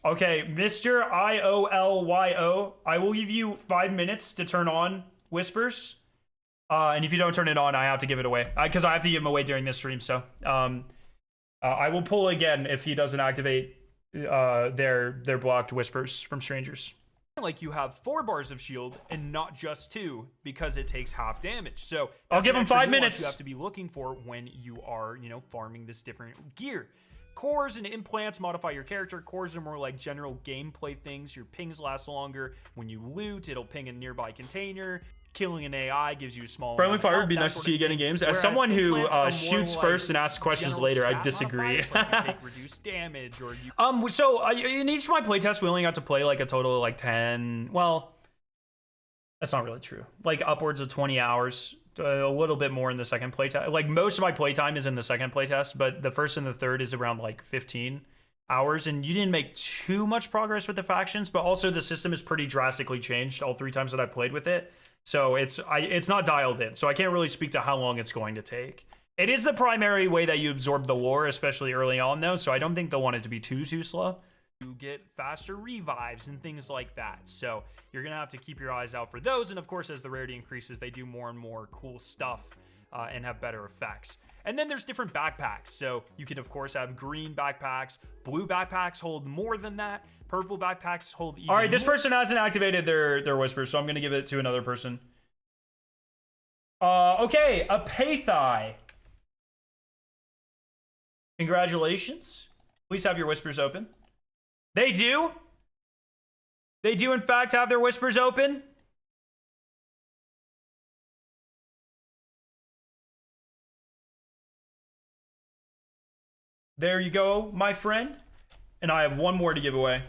[SPEAKER 9] Okay, Mr. IOLYO, I will give you 5 minutes to turn on whispers. And if you don't turn it on, I have to give it away. Because I have to give them away during this stream, so. I will pull again if he doesn't activate their blocked whispers from strangers.
[SPEAKER 1] like you have 4 bars of shield and not just 2 because it takes half damage. So
[SPEAKER 9] I'll
[SPEAKER 1] that's
[SPEAKER 9] give
[SPEAKER 1] an
[SPEAKER 9] him
[SPEAKER 1] extra
[SPEAKER 9] 5
[SPEAKER 1] nuance
[SPEAKER 9] minutes.
[SPEAKER 1] you have to be looking for when you are, farming this different gear. Cores and implants modify your character. Cores are more like general gameplay things. Your pings last longer. When you loot, it'll ping a nearby container. Killing an AI gives you a small
[SPEAKER 9] Friendly
[SPEAKER 1] amount of
[SPEAKER 9] fire
[SPEAKER 1] health,
[SPEAKER 9] would be
[SPEAKER 1] that
[SPEAKER 9] nice to
[SPEAKER 1] sort
[SPEAKER 9] see
[SPEAKER 1] of
[SPEAKER 9] again in
[SPEAKER 1] thing.
[SPEAKER 9] games. As
[SPEAKER 1] Whereas
[SPEAKER 9] someone who
[SPEAKER 1] implants are more
[SPEAKER 9] shoots
[SPEAKER 1] like
[SPEAKER 9] first and asks questions
[SPEAKER 1] general
[SPEAKER 9] later, I
[SPEAKER 1] stat
[SPEAKER 9] disagree.
[SPEAKER 1] modifiers, like you take reduced damage, or you
[SPEAKER 9] So in each of my playtests, we only got to play like a total of like 10. Well, that's not really true. Like upwards of 20 hours. A little bit more in the second playtest. Like most of my playtime is in the second playtest, but the first and the third is around like 15 hours. And you didn't make too much progress with the factions, but also the system is pretty drastically changed all 3 times that I played with it. So it's not dialed in. So I can't really speak to how long it's going to take. It is the primary way that you absorb the lore, especially early on, though. So I don't think they'll want it to be too slow. You get faster revives and things like that. So you're going to have to keep your eyes out for those. And of course, as the rarity increases, they do more and more cool stuff and have better effects. And then there's different backpacks. So you can, of course, have green backpacks. Blue backpacks hold more than that. Purple backpacks hold even
[SPEAKER 1] All right, this
[SPEAKER 9] more.
[SPEAKER 1] person hasn't activated their whispers, so I'm going to give it to another person. Okay, a Pathai. Congratulations. Please have your whispers open. They do. They do, in fact, have their whispers open. There you go, my friend. And I have one more to give away.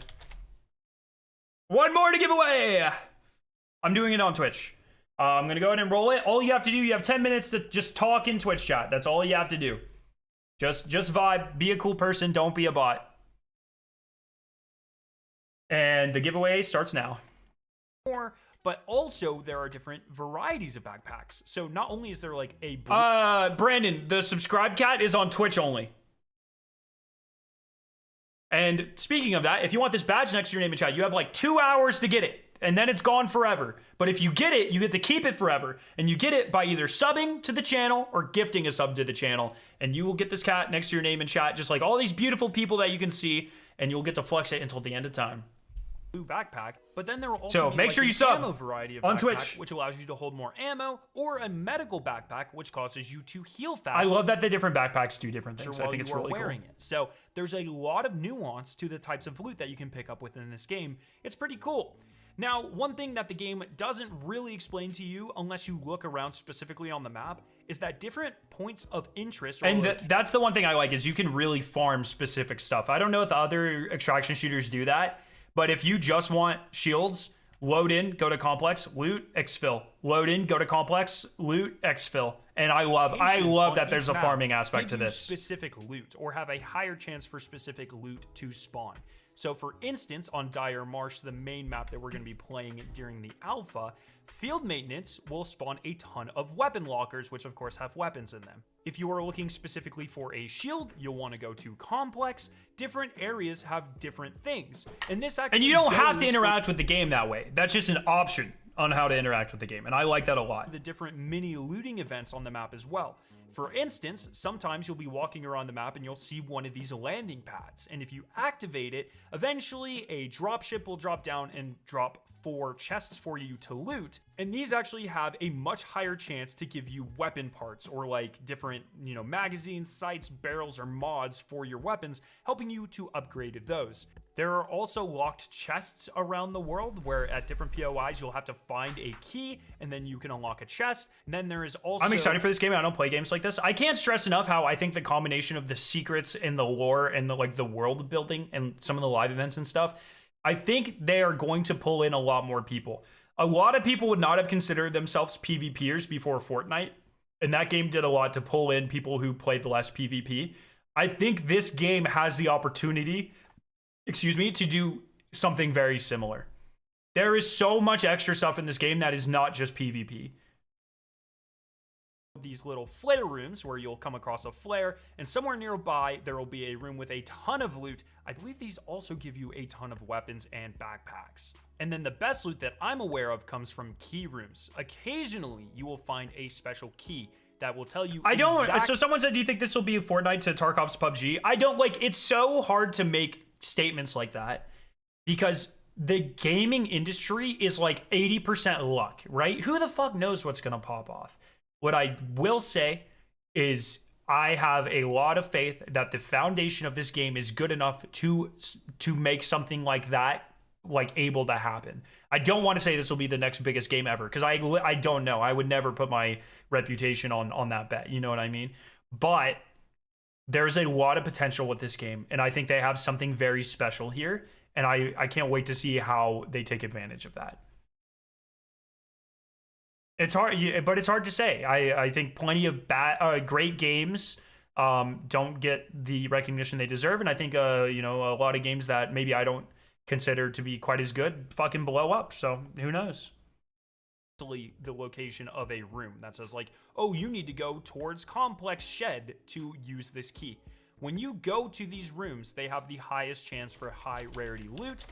[SPEAKER 1] One more to give away. I'm doing it on Twitch. I'm going to go ahead and roll it. All you have to do, you have 10 minutes to just talk in Twitch chat. That's all you have to do. Just vibe. Be a cool person. Don't be a bot. And the giveaway starts now. But also there are different varieties of backpacks. So not only is there like a Brandon, the subscribe cat is on Twitch only. And speaking of that, if you want this badge next to your name in chat, you have like 2 hours to get it. And then it's gone forever. But if you get it, you get to keep it forever. And you get it by either subbing to the channel or gifting a sub to the channel. And you will get this cat next to your name in chat, just like all these beautiful people that you can see. And you'll get to flex it until the end of time. Blue backpack, but then there will also be
[SPEAKER 9] make
[SPEAKER 1] like
[SPEAKER 9] sure you
[SPEAKER 1] an
[SPEAKER 9] sub
[SPEAKER 1] ammo variety of
[SPEAKER 9] on
[SPEAKER 1] backpack,
[SPEAKER 9] Twitch,
[SPEAKER 1] which allows you to hold more ammo, or a medical backpack, which causes you to heal faster.
[SPEAKER 9] I love that the different backpacks do different things. I think it's really cool.
[SPEAKER 1] It. So there's a lot of nuance to the types of loot that you can pick up within this game. It's pretty cool. Now, one thing that the game doesn't really explain to you unless you look around specifically on the map is that different points of interest.
[SPEAKER 9] And that's the one thing I like is you can really farm specific stuff. I don't know if the other extraction shooters do that. But if you just want shields, load in, go to complex, loot, exfil. Load in, go to complex, loot, exfil. And I love that there's a farming aspect to this.
[SPEAKER 1] Specific loot, or have a higher chance for specific loot to spawn. So for instance, on Dire Marsh, the main map that we're going to be playing during the alpha, field maintenance will spawn a ton of weapon lockers, which of course have weapons in them. If you are looking specifically for a shield, you'll want to go to complex. Different areas have different things. And this actually,
[SPEAKER 9] and you don't have to interact with the game that way. That's just an option on how to interact with the game. And I like that a lot.
[SPEAKER 1] The different mini looting events on the map as well. For instance, sometimes you'll be walking around the map and you'll see one of these landing pads. And if you activate it, eventually a dropship will drop down and drop 4 chests for you to loot. And these actually have a much higher chance to give you weapon parts or like different, magazines, sights, barrels, or mods for your weapons, helping you to upgrade those. There are also locked chests around the world where at different POIs you'll have to find a key and then you can unlock a chest. And then there is also...
[SPEAKER 9] I'm excited for this game. I don't play games like this. I can't stress enough how I think the combination of the secrets and the lore and the world building and some of the live events and stuff, I think they are going to pull in a lot more people. A lot of people would not have considered themselves PvPers before Fortnite. And that game did a lot to pull in people who played less PvP. I think this game has the opportunity... to do something very similar. There is so much extra stuff in this game that is not just PvP.
[SPEAKER 1] These little flare rooms where you'll come across a flare, and somewhere nearby there will be a room with a ton of loot. I believe these also give you a ton of weapons and backpacks. And then the best loot that I'm aware of comes from key rooms. Occasionally you will find a special key that will tell you
[SPEAKER 9] So someone said, do you think this will be a Fortnite to Tarkov's PUBG? I don't it's so hard to make statements like that because the gaming industry is like 80% luck, right? Who the fuck knows what's gonna pop off? What I will say is I have a lot of faith that the foundation of this game is good enough to make something like that able to happen. I don't want to say this will be the next biggest game ever because I don't know. I would never put my reputation on that bet. You know what I mean? But there's a lot of potential with this game, and I think they have something very special here, and I can't wait to see how they take advantage of that. It's hard, but it's hard to say. I think plenty of great games don't get the recognition they deserve, and I think a lot of games that maybe I don't consider to be quite as good fucking blow up. So who knows?
[SPEAKER 1] the location of a room that says like, oh, you need to go towards complex shed to use this key. When you go to these rooms, they have the highest chance for high rarity loot.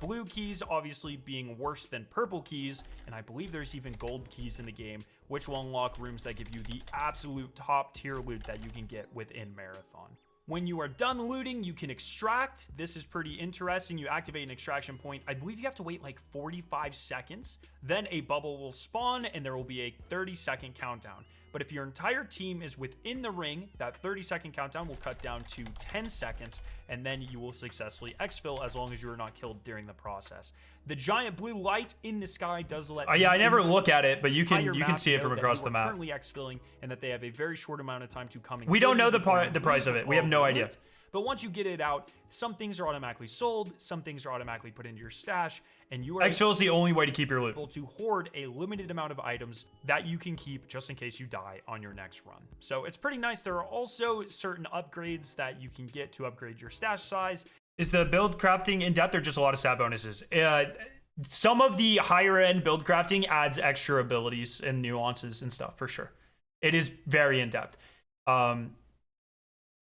[SPEAKER 1] Blue keys obviously being worse than purple keys, and I believe there's even gold keys in the game, which will unlock rooms that give you the absolute top tier loot that you can get within Marathon. When you are done looting, you can extract. This is pretty interesting. You activate an extraction point. I believe you have to wait like 45 seconds. Then a bubble will spawn and there will be a 30-second countdown. But if your entire team is within the ring, that 30-second countdown will cut down to 10 seconds, and then you will successfully exfil as long as you are not killed during the process. The giant blue light in the sky does let
[SPEAKER 9] yeah, I never
[SPEAKER 1] into
[SPEAKER 9] look at it, but you
[SPEAKER 1] entire
[SPEAKER 9] can
[SPEAKER 1] map
[SPEAKER 9] see it
[SPEAKER 1] know
[SPEAKER 9] from
[SPEAKER 1] that
[SPEAKER 9] across
[SPEAKER 1] you
[SPEAKER 9] the
[SPEAKER 1] are
[SPEAKER 9] map.
[SPEAKER 1] currently exfilling, and that they have a very short amount of time to come and
[SPEAKER 9] We
[SPEAKER 1] kill
[SPEAKER 9] don't know
[SPEAKER 1] you
[SPEAKER 9] the
[SPEAKER 1] before you
[SPEAKER 9] price
[SPEAKER 1] leave
[SPEAKER 9] of it.
[SPEAKER 1] with
[SPEAKER 9] We have
[SPEAKER 1] all
[SPEAKER 9] no
[SPEAKER 1] the
[SPEAKER 9] idea.
[SPEAKER 1] loot. But once you get it out, some things are automatically sold, some things are automatically put into your stash, and you are
[SPEAKER 9] Exfil is the only way to keep your loot.
[SPEAKER 1] able to hoard a limited amount of items that you can keep just in case you die on your next run. So it's pretty nice. There are also certain upgrades that you can get to upgrade your stash size.
[SPEAKER 9] Is the build crafting in depth or just a lot of stat bonuses? Some of the higher end build crafting adds extra abilities and nuances and stuff for sure. It is very in depth.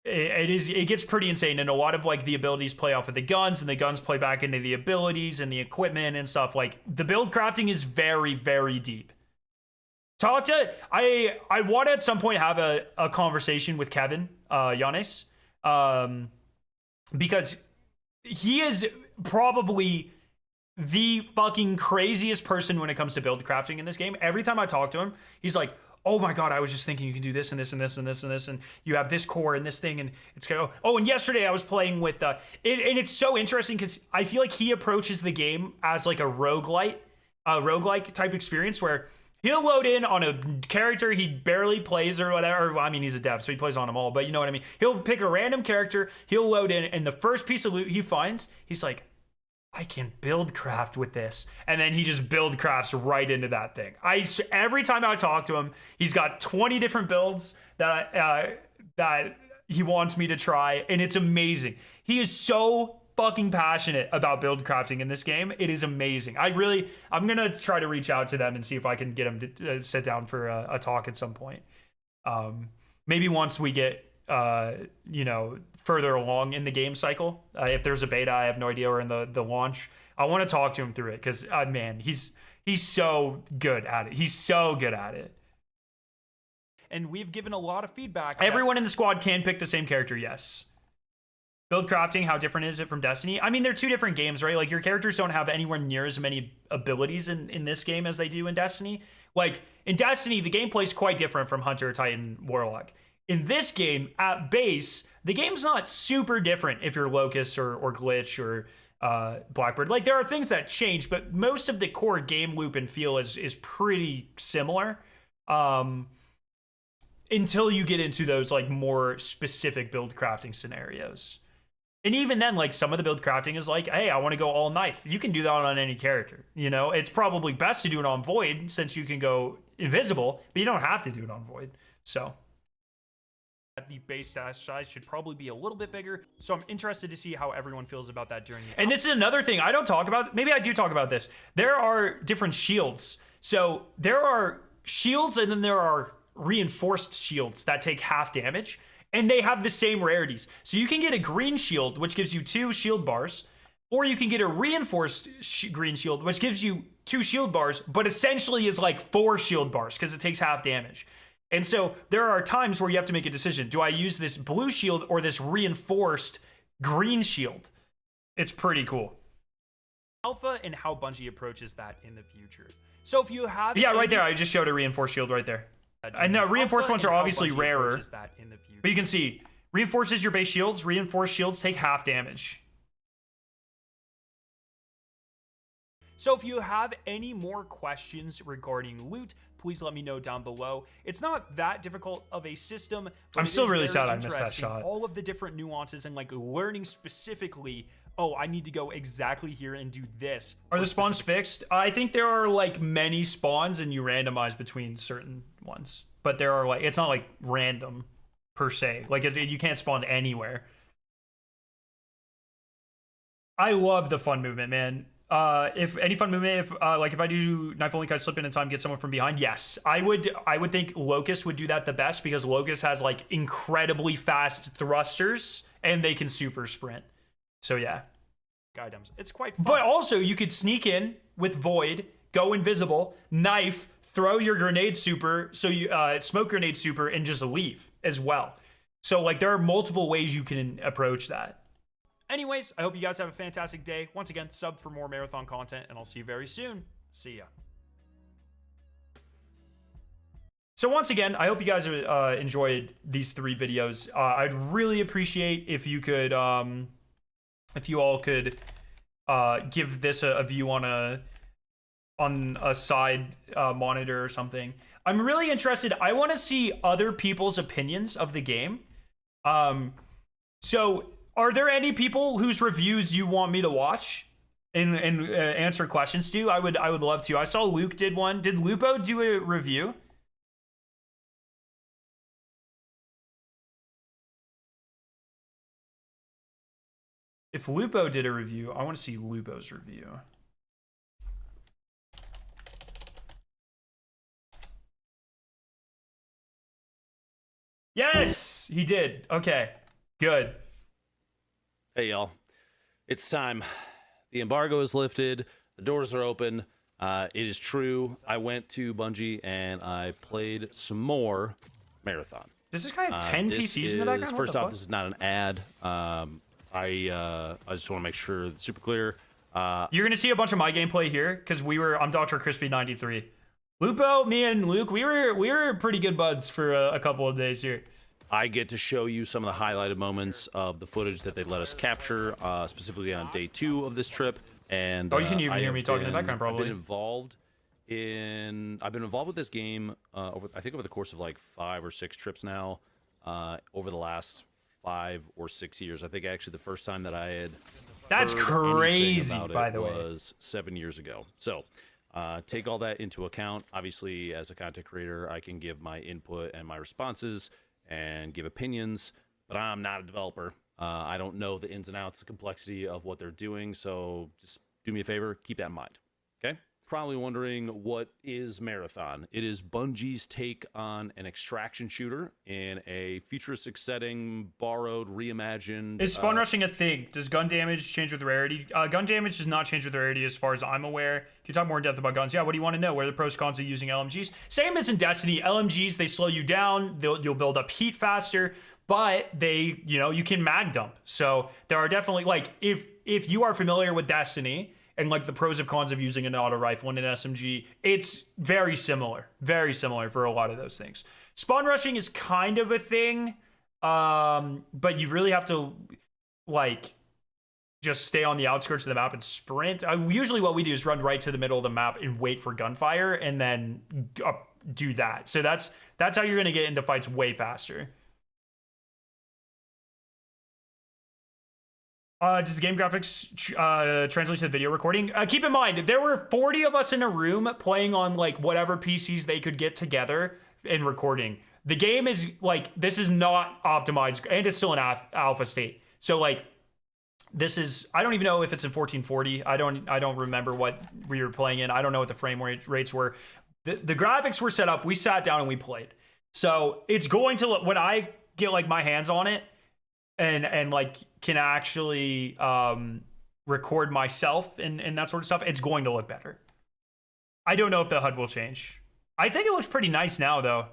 [SPEAKER 9] It gets pretty insane, and a lot of like the abilities play off of the guns, and the guns play back into the abilities and the equipment and stuff. Like the build crafting is very, very deep. I want to at some point have a conversation with Kevin Yanis, because he is probably the fucking craziest person when it comes to build crafting in this game. Every time I talk to him, he's like, oh my god, I was just thinking you can do this and this and this and this and this, and you have this core and this thing, and it's gonna. Oh, and yesterday I was playing with and it's so interesting because I feel like he approaches the game as like a roguelike type experience where he'll load in on a character he barely plays or whatever. Well, I mean, he's a dev, so he plays on them all, but you know what I mean. He'll pick a random character, he'll load in, and the first piece of loot he finds, he's like, I can build craft with this, and then he just build crafts right into that thing. Every time I talk to him, he's got 20 different builds that he wants me to try, and it's amazing. He is so fucking passionate about build crafting in this game. It is amazing. I'm gonna try to reach out to them and see if I can get him to sit down for a talk at some point. Maybe once we get further along in the game cycle. If there's a beta, I have no idea, or in the launch, I want to talk to him through it because man, he's so good at it. He's so good at it.
[SPEAKER 1] And we've given a lot of feedback.
[SPEAKER 9] Everyone in the squad can pick the same character, yes. Build crafting, how different is it from Destiny? I mean, they're two different games, right? Like, your characters don't have anywhere near as many abilities in this game as they do in Destiny. Like, in Destiny, the gameplay is quite different from Hunter, Titan, Warlock. In this game, at base, the game's not super different if you're Locust or Glitch or Blackbird. Like, there are things that change, but most of the core game loop and feel is pretty similar. Until you get into those, like, more specific build crafting scenarios. And even then, like, some of the build crafting is like, hey, I want to go all knife. You can do that on any character, you know? It's probably best to do it on Void since you can go invisible, but you don't have to do it on Void, so...
[SPEAKER 1] The base stash size should probably be a little bit bigger, so I'm interested to see how everyone feels about that during the
[SPEAKER 9] And this is another thing I don't talk about. Maybe I do talk about this. There are different shields. So there are shields, and then there are reinforced shields that take half damage, and they have the same rarities. So you can get a green shield, which gives you 2 shield bars, or you can get a reinforced green shield, which gives you 2 shield bars, but essentially is like 4 shield bars because it takes half damage. And so there are times where you have to make a decision. Do I use this blue shield or this reinforced green shield? It's pretty cool.
[SPEAKER 1] Alpha and how Bungie approaches that in the future. So if you have...
[SPEAKER 9] Yeah, right there. I just showed a reinforced shield right there. And the reinforced ones are obviously rarer. But you can see, reinforces your base shields. Reinforced shields take half damage.
[SPEAKER 1] So if you have any more questions regarding loot, please let me know down below. It's not that difficult of a system, but
[SPEAKER 9] I'm still really sad I
[SPEAKER 1] interesting.
[SPEAKER 9] missed that shot.
[SPEAKER 1] All of the different nuances and like learning specifically, oh, I need to go exactly here and do this.
[SPEAKER 9] Are the spawns fixed? I think there are like many spawns and you randomize between certain ones. But there are like, it's not like random per se. Like you can't spawn anywhere. I love the fun movement, man. if any fun movement, if like if I do knife only, can I slip in time, get someone from behind? Yes, I would think Locust would do that the best because Locust has like incredibly fast thrusters and they can super sprint. So yeah, Guidems. It's quite fun. But also you could sneak in with Void, go invisible, knife, throw your grenade super, so you smoke grenade super, and just leave as well. So like there are multiple ways you can approach that. Anyways, I hope you guys have a fantastic day. Once again, sub for more marathon content, and I'll see you very soon. See ya. So once again, I hope you guys enjoyed these 3 videos. I'd really appreciate if you could, if you all could give this a view on a side monitor or something. I'm really interested. I want to see other people's opinions of the game. So are there any people whose reviews you want me to watch and answer questions to? I would love to. I saw Luke did one. Did Lupo do a review? If Lupo did a review, I want to see Lupo's review. Yes, he did. Okay, good.
[SPEAKER 16] Hey, y'all. It's time. The embargo is lifted. The doors are open. It is true. I went to Bungie and I played some more Marathon.
[SPEAKER 9] Does this guy have 10 PCs in the background?
[SPEAKER 16] First off, this is not an ad. I just want to make sure it's super clear.
[SPEAKER 9] You're gonna see a bunch of my gameplay here because I'm Dr. Crispy 93. Lupo, me and Luke, we were pretty good buds for a couple of days here.
[SPEAKER 16] I get to show you some of the highlighted moments of the footage that they let us capture, specifically on day 2 of this trip. And
[SPEAKER 9] you can even hear me talking in the background, probably.
[SPEAKER 16] I've been involved with this game over the course of like 5 or 6 trips now, over the last 5 or 6 years. I think actually the first time that I had
[SPEAKER 9] That's crazy, by the way,
[SPEAKER 16] was 7 years ago. So take all that into account. Obviously, as a content creator, I can give my input and my responses and give opinions, but I'm not a developer. I don't know the ins and outs, the complexity of what they're doing, so just do me a favor, keep that in mind, okay? Probably wondering, what is Marathon? It is Bungie's take on an extraction shooter in a futuristic setting, borrowed, reimagined.
[SPEAKER 9] Is spawn rushing a thing? Does gun damage change with rarity? Gun damage does not change with rarity as far as I'm aware. Can you talk more in depth about guns? Yeah, what do you want to know? What are the pros and cons of using LMGs? Same as in Destiny, LMGs, they slow you down, you'll build up heat faster, but they, you can mag dump. So there are definitely, like, if you are familiar with Destiny, and like the pros and cons of using an auto rifle and an SMG, it's very similar for a lot of those things. Spawn rushing is kind of a thing, but you really have to like just stay on the outskirts of the map and sprint. Usually what we do is run right to the middle of the map and wait for gunfire and then do that. So that's how you're gonna get into fights way faster. Does the game graphics translate to the video recording? Keep in mind, there were 40 of us in a room playing on like whatever PCs they could get together and recording. The game is like, this is not optimized and it's still in alpha state. So like, this is, I don't even know if it's in 1440. I don't remember what we were playing in. I don't know what the frame rates were. The graphics were set up. We sat down and we played. So it's going to look, when I get like my hands on it, and like can actually record myself and that sort of stuff, it's going to look better. I don't know if the HUD will change. I think it looks pretty nice now, though.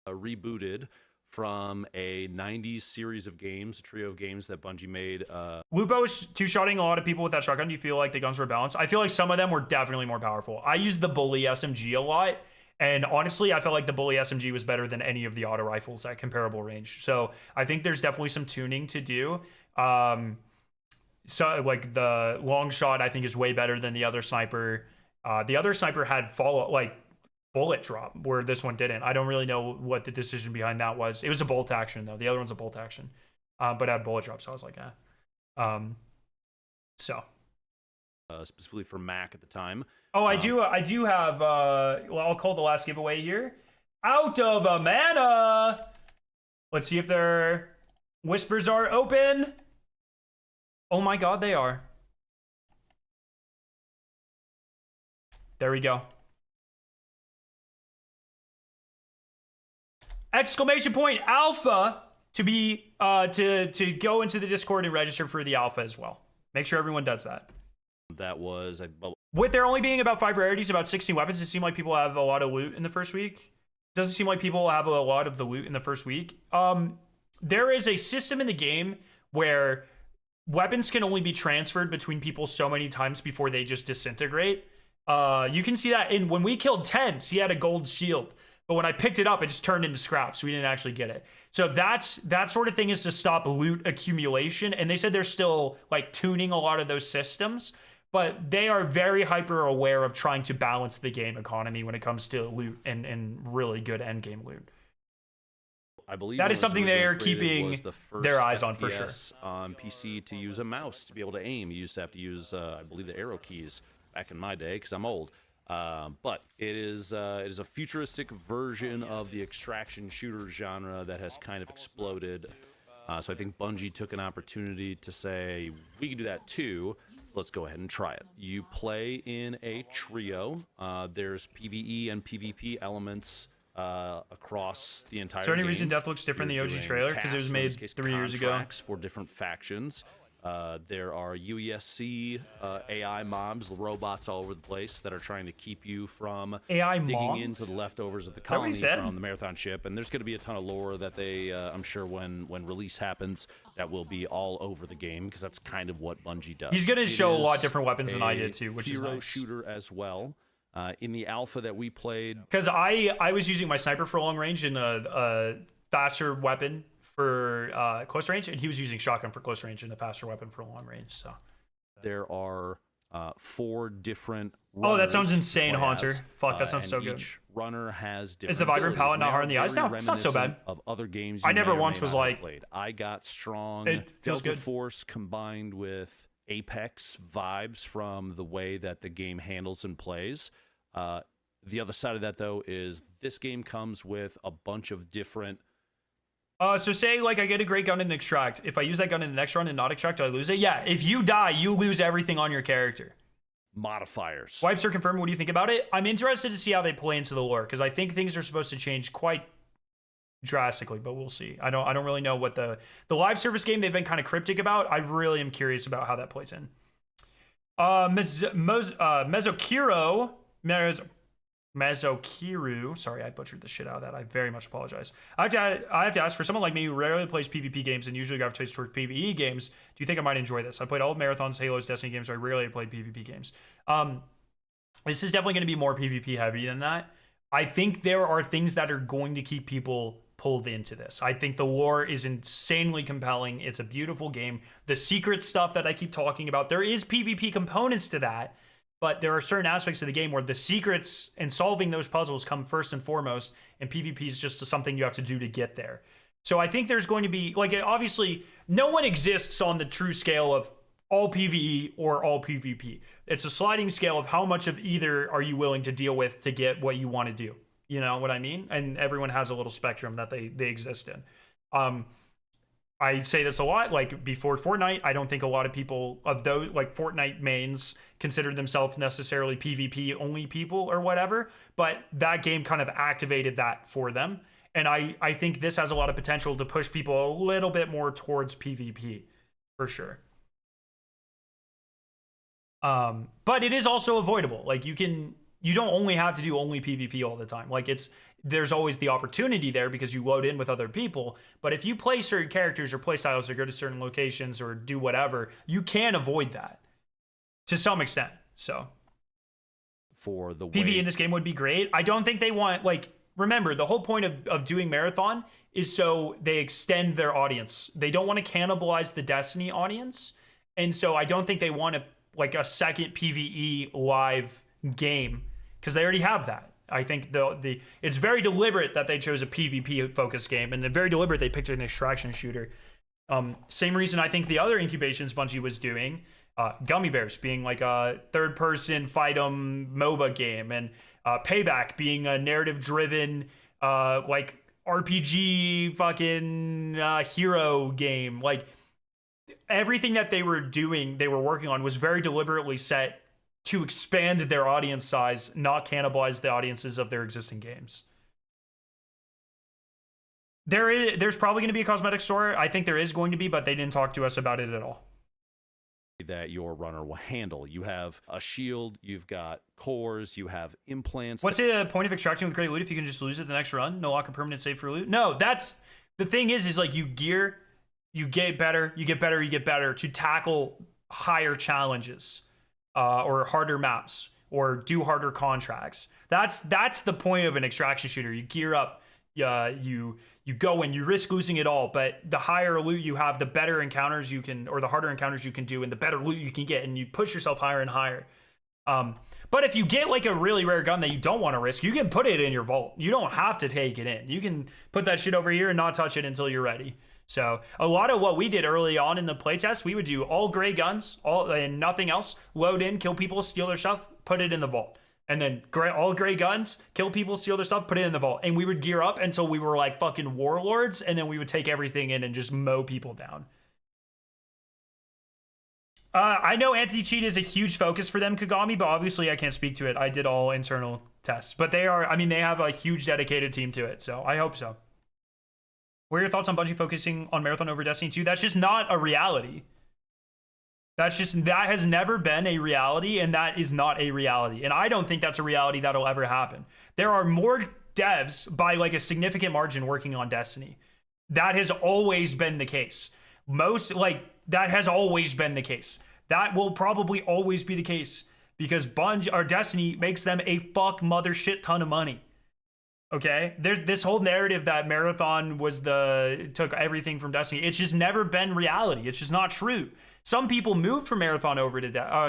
[SPEAKER 16] Rebooted from a 90s series of games, a trio of games that Bungie made.
[SPEAKER 9] Lupo is two-shotting a lot of people with that shotgun. Do you feel like the guns were balanced? I feel like some of them were definitely more powerful. I used the Bully SMG a lot. And honestly, I felt like the Bully SMG was better than any of the auto rifles at comparable range. So I think there's definitely some tuning to do. So like the long shot, I think is way better than the other sniper. The other sniper had bullet drop where this one didn't. I don't really know what the decision behind that was. It was a bolt action though. The other one's a bolt action, but had bullet drop. So I was like,
[SPEAKER 16] specifically for Mac at the time.
[SPEAKER 9] Oh, I do have, well, I'll call the last giveaway here. Out of a mana. Let's see if their whispers are open. Oh my God, they are.
[SPEAKER 1] There we go. Exclamation point alpha to be to go into the Discord and register for the alpha as well. Make sure everyone does that.
[SPEAKER 16] That was
[SPEAKER 1] With there only being about 5 rarities, about 16 weapons, it seemed like people have a lot of loot in the first week. Doesn't seem like people have a lot of the loot in the first week. There is a system in the game where weapons can only be transferred between people so many times before they just disintegrate. You can see that in when we killed Tense, he had a gold shield. But when I picked it up, it just turned into scrap, so we didn't actually get it. So that sort of thing is to stop loot accumulation. And they said they're still like tuning a lot of those systems, but they are very hyper aware of trying to balance the game economy when it comes to loot and really good end game loot.
[SPEAKER 16] I believe
[SPEAKER 1] that is something they are
[SPEAKER 16] created
[SPEAKER 1] keeping
[SPEAKER 16] was the first
[SPEAKER 1] their eyes on for sure.
[SPEAKER 16] FPS on PC to use a mouse to be able to aim. You used to have to use, I believe, the arrow keys back in my day because I'm old. But it is a futuristic version of the extraction shooter genre that has kind of exploded. So I think Bungie took an opportunity to say, we can do that too. Let's go ahead and try it. You play in a trio. There's PvE and PvP elements across the entire game.
[SPEAKER 1] Is there any reason Death looks different than the OG trailer? Because it was made 3 years ago.
[SPEAKER 16] For different factions. There are UESC AI mobs, robots all over the place that are trying to keep you from
[SPEAKER 1] AI
[SPEAKER 16] digging
[SPEAKER 1] mobs?
[SPEAKER 16] into the leftovers of the
[SPEAKER 1] Is that what he
[SPEAKER 16] colony
[SPEAKER 1] said?
[SPEAKER 16] from the Marathon ship. And there's going to be a ton of lore that they, I'm sure when release happens, that will be all over the game because that's kind of what Bungie does.
[SPEAKER 1] He's going to
[SPEAKER 16] It
[SPEAKER 1] show a lot
[SPEAKER 16] is
[SPEAKER 1] different weapons than I did too, which is
[SPEAKER 16] hero
[SPEAKER 1] nice.
[SPEAKER 16] shooter as well. In the alpha that we played,
[SPEAKER 1] Because I was using my sniper for long range and a faster weapon for close range, and he was using shotgun for close range and a faster weapon for long range. So
[SPEAKER 16] there are 4 different
[SPEAKER 1] oh, that sounds
[SPEAKER 16] runners to
[SPEAKER 1] insane,
[SPEAKER 16] play
[SPEAKER 1] Haunter.
[SPEAKER 16] as,
[SPEAKER 1] Fuck, that sounds
[SPEAKER 16] and
[SPEAKER 1] so good.
[SPEAKER 16] each runner has different
[SPEAKER 1] It's a vibrant
[SPEAKER 16] abilities,
[SPEAKER 1] palette,
[SPEAKER 16] and
[SPEAKER 1] not
[SPEAKER 16] they
[SPEAKER 1] hard
[SPEAKER 16] are
[SPEAKER 1] on the eyes.
[SPEAKER 16] very
[SPEAKER 1] No, it's not so
[SPEAKER 16] reminiscent
[SPEAKER 1] bad.
[SPEAKER 16] of other games
[SPEAKER 1] I
[SPEAKER 16] you
[SPEAKER 1] never
[SPEAKER 16] may or
[SPEAKER 1] once
[SPEAKER 16] may
[SPEAKER 1] was
[SPEAKER 16] not have
[SPEAKER 1] like-
[SPEAKER 16] played. I got strong
[SPEAKER 1] It feels
[SPEAKER 16] Delta
[SPEAKER 1] good.
[SPEAKER 16] Force combined with Apex vibes from the way that the game handles and plays. The other side of that, though, is this game comes with a bunch of different.
[SPEAKER 1] So say like I get a great gun in extract. If I use that gun in the next run and not extract, do I lose it? Yeah. If you die, you lose everything on your character.
[SPEAKER 16] Modifiers.
[SPEAKER 1] Wipes are confirmed. What do you think about it? I'm interested to see how they play into the lore because I think things are supposed to change quite drastically, but we'll see. I don't really know what the live service game they've been kind of cryptic about. I really am curious about how that plays in. Mezokiru, sorry, I butchered the shit out of that. I very much apologize. I have to ask, for someone like me who rarely plays PvP games and usually gravitates toward PvE games, do you think I might enjoy this? I played all of Marathon's, Halo's, Destiny games, so I rarely played PvP games. This is definitely going to be more PvP heavy than that. I think there are things that are going to keep people pulled into this. I think the lore is insanely compelling. It's a beautiful game. The secret stuff that I keep talking about, there is PvP components to that, but there are certain aspects of the game where the secrets and solving those puzzles come first and foremost, and PvP is just something you have to do to get there. So I think there's going to be, like, obviously, no one exists on the true scale of all PvE or all PvP. It's a sliding scale of how much of either are you willing to deal with to get what you want to do. You know what I mean? And everyone has a little spectrum that they exist in. I say this a lot, like before Fortnite, I don't think a lot of people of those, like Fortnite mains, consider themselves necessarily PvP only people or whatever, but that game kind of activated that for them. And I think this has a lot of potential to push people a little bit more towards PvP, for sure. But it is also avoidable. Like you don't only have to do only PvP all the time. Like there's always the opportunity there because you load in with other people. But if you play certain characters or play styles or go to certain locations or do whatever, you can avoid that to some extent. So
[SPEAKER 16] for the
[SPEAKER 1] PvE in this game would be great. I don't think they want, like, remember the whole point of doing Marathon is so they extend their audience. They don't want to cannibalize the Destiny audience. And so I don't think they want a second PvE live game because they already have that. I think it's very deliberate that they chose a PvP focused game, and very deliberate they picked an extraction shooter. Same reason I think the other incubations Bungie was doing, Gummy Bears being like a third person fight 'em MOBA game, and Payback being a narrative driven like RPG fucking hero game. Like everything that they were doing, they were working on was very deliberately set
[SPEAKER 9] to expand their audience size, not cannibalize the audiences of their existing games. There's probably going to be a cosmetic store. I think there is going to be, but they didn't talk to us about it at all.
[SPEAKER 16] That your runner will handle. You have a shield, you've got cores, you have implants.
[SPEAKER 9] What's the point of extracting with great loot if you can just lose it the next run? No lock a permanent save for loot? No, that's the thing is like you gear, you get better, you get better, you get better to tackle higher challenges or harder maps or do harder contracts. That's the point of an extraction shooter. You gear up, you go and you risk losing it all, but the higher loot you have, the better encounters you can, or the harder encounters you can do, and the better loot you can get, and you push yourself higher and higher. But if you get like a really rare gun that you don't want to risk, you can put it in your vault. You don't have to take it in. You can put that shit over here and not touch it until you're ready. So a lot of what we did early on in the playtest, we would do all gray guns, and nothing else, load in, kill people, steal their stuff, put it in the vault. And then all gray guns, kill people, steal their stuff, put it in the vault. And we would gear up until we were like fucking warlords, and then we would take everything in and just mow people down. I know anti-cheat is a huge focus for them, Kagami, but obviously I can't speak to it. I did all internal tests. But they have a huge dedicated team to it, so I hope so. What are your thoughts on Bungie focusing on Marathon over Destiny 2? That's just not a reality. That has never been a reality, and that is not a reality. And I don't think that's a reality that'll ever happen. There are more devs by like a significant margin working on Destiny. That has always been the case. That has always been the case. That will probably always be the case because Destiny makes them a fuck mother shit ton of money. Okay, there's this whole narrative that Marathon took everything from Destiny. It's just never been reality. It's just not true. Some people moved from Marathon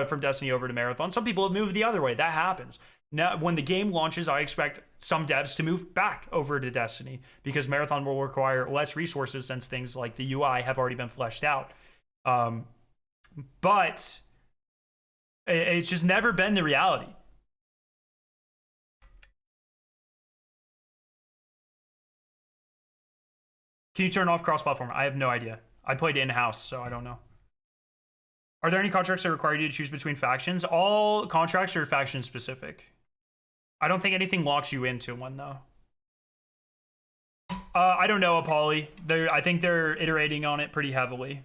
[SPEAKER 9] from Destiny over to Marathon. Some people have moved the other way. That happens. Now, when the game launches, I expect some devs to move back over to Destiny because Marathon will require less resources since things like the UI have already been fleshed out. But it's just never been the reality. Can you turn off cross-platform? I have no idea. I played in-house, so I don't know. Are there any contracts that require you to choose between factions? All contracts are faction-specific. I don't think anything locks you into one, though. I don't know, Apolly. I think they're iterating on it pretty heavily.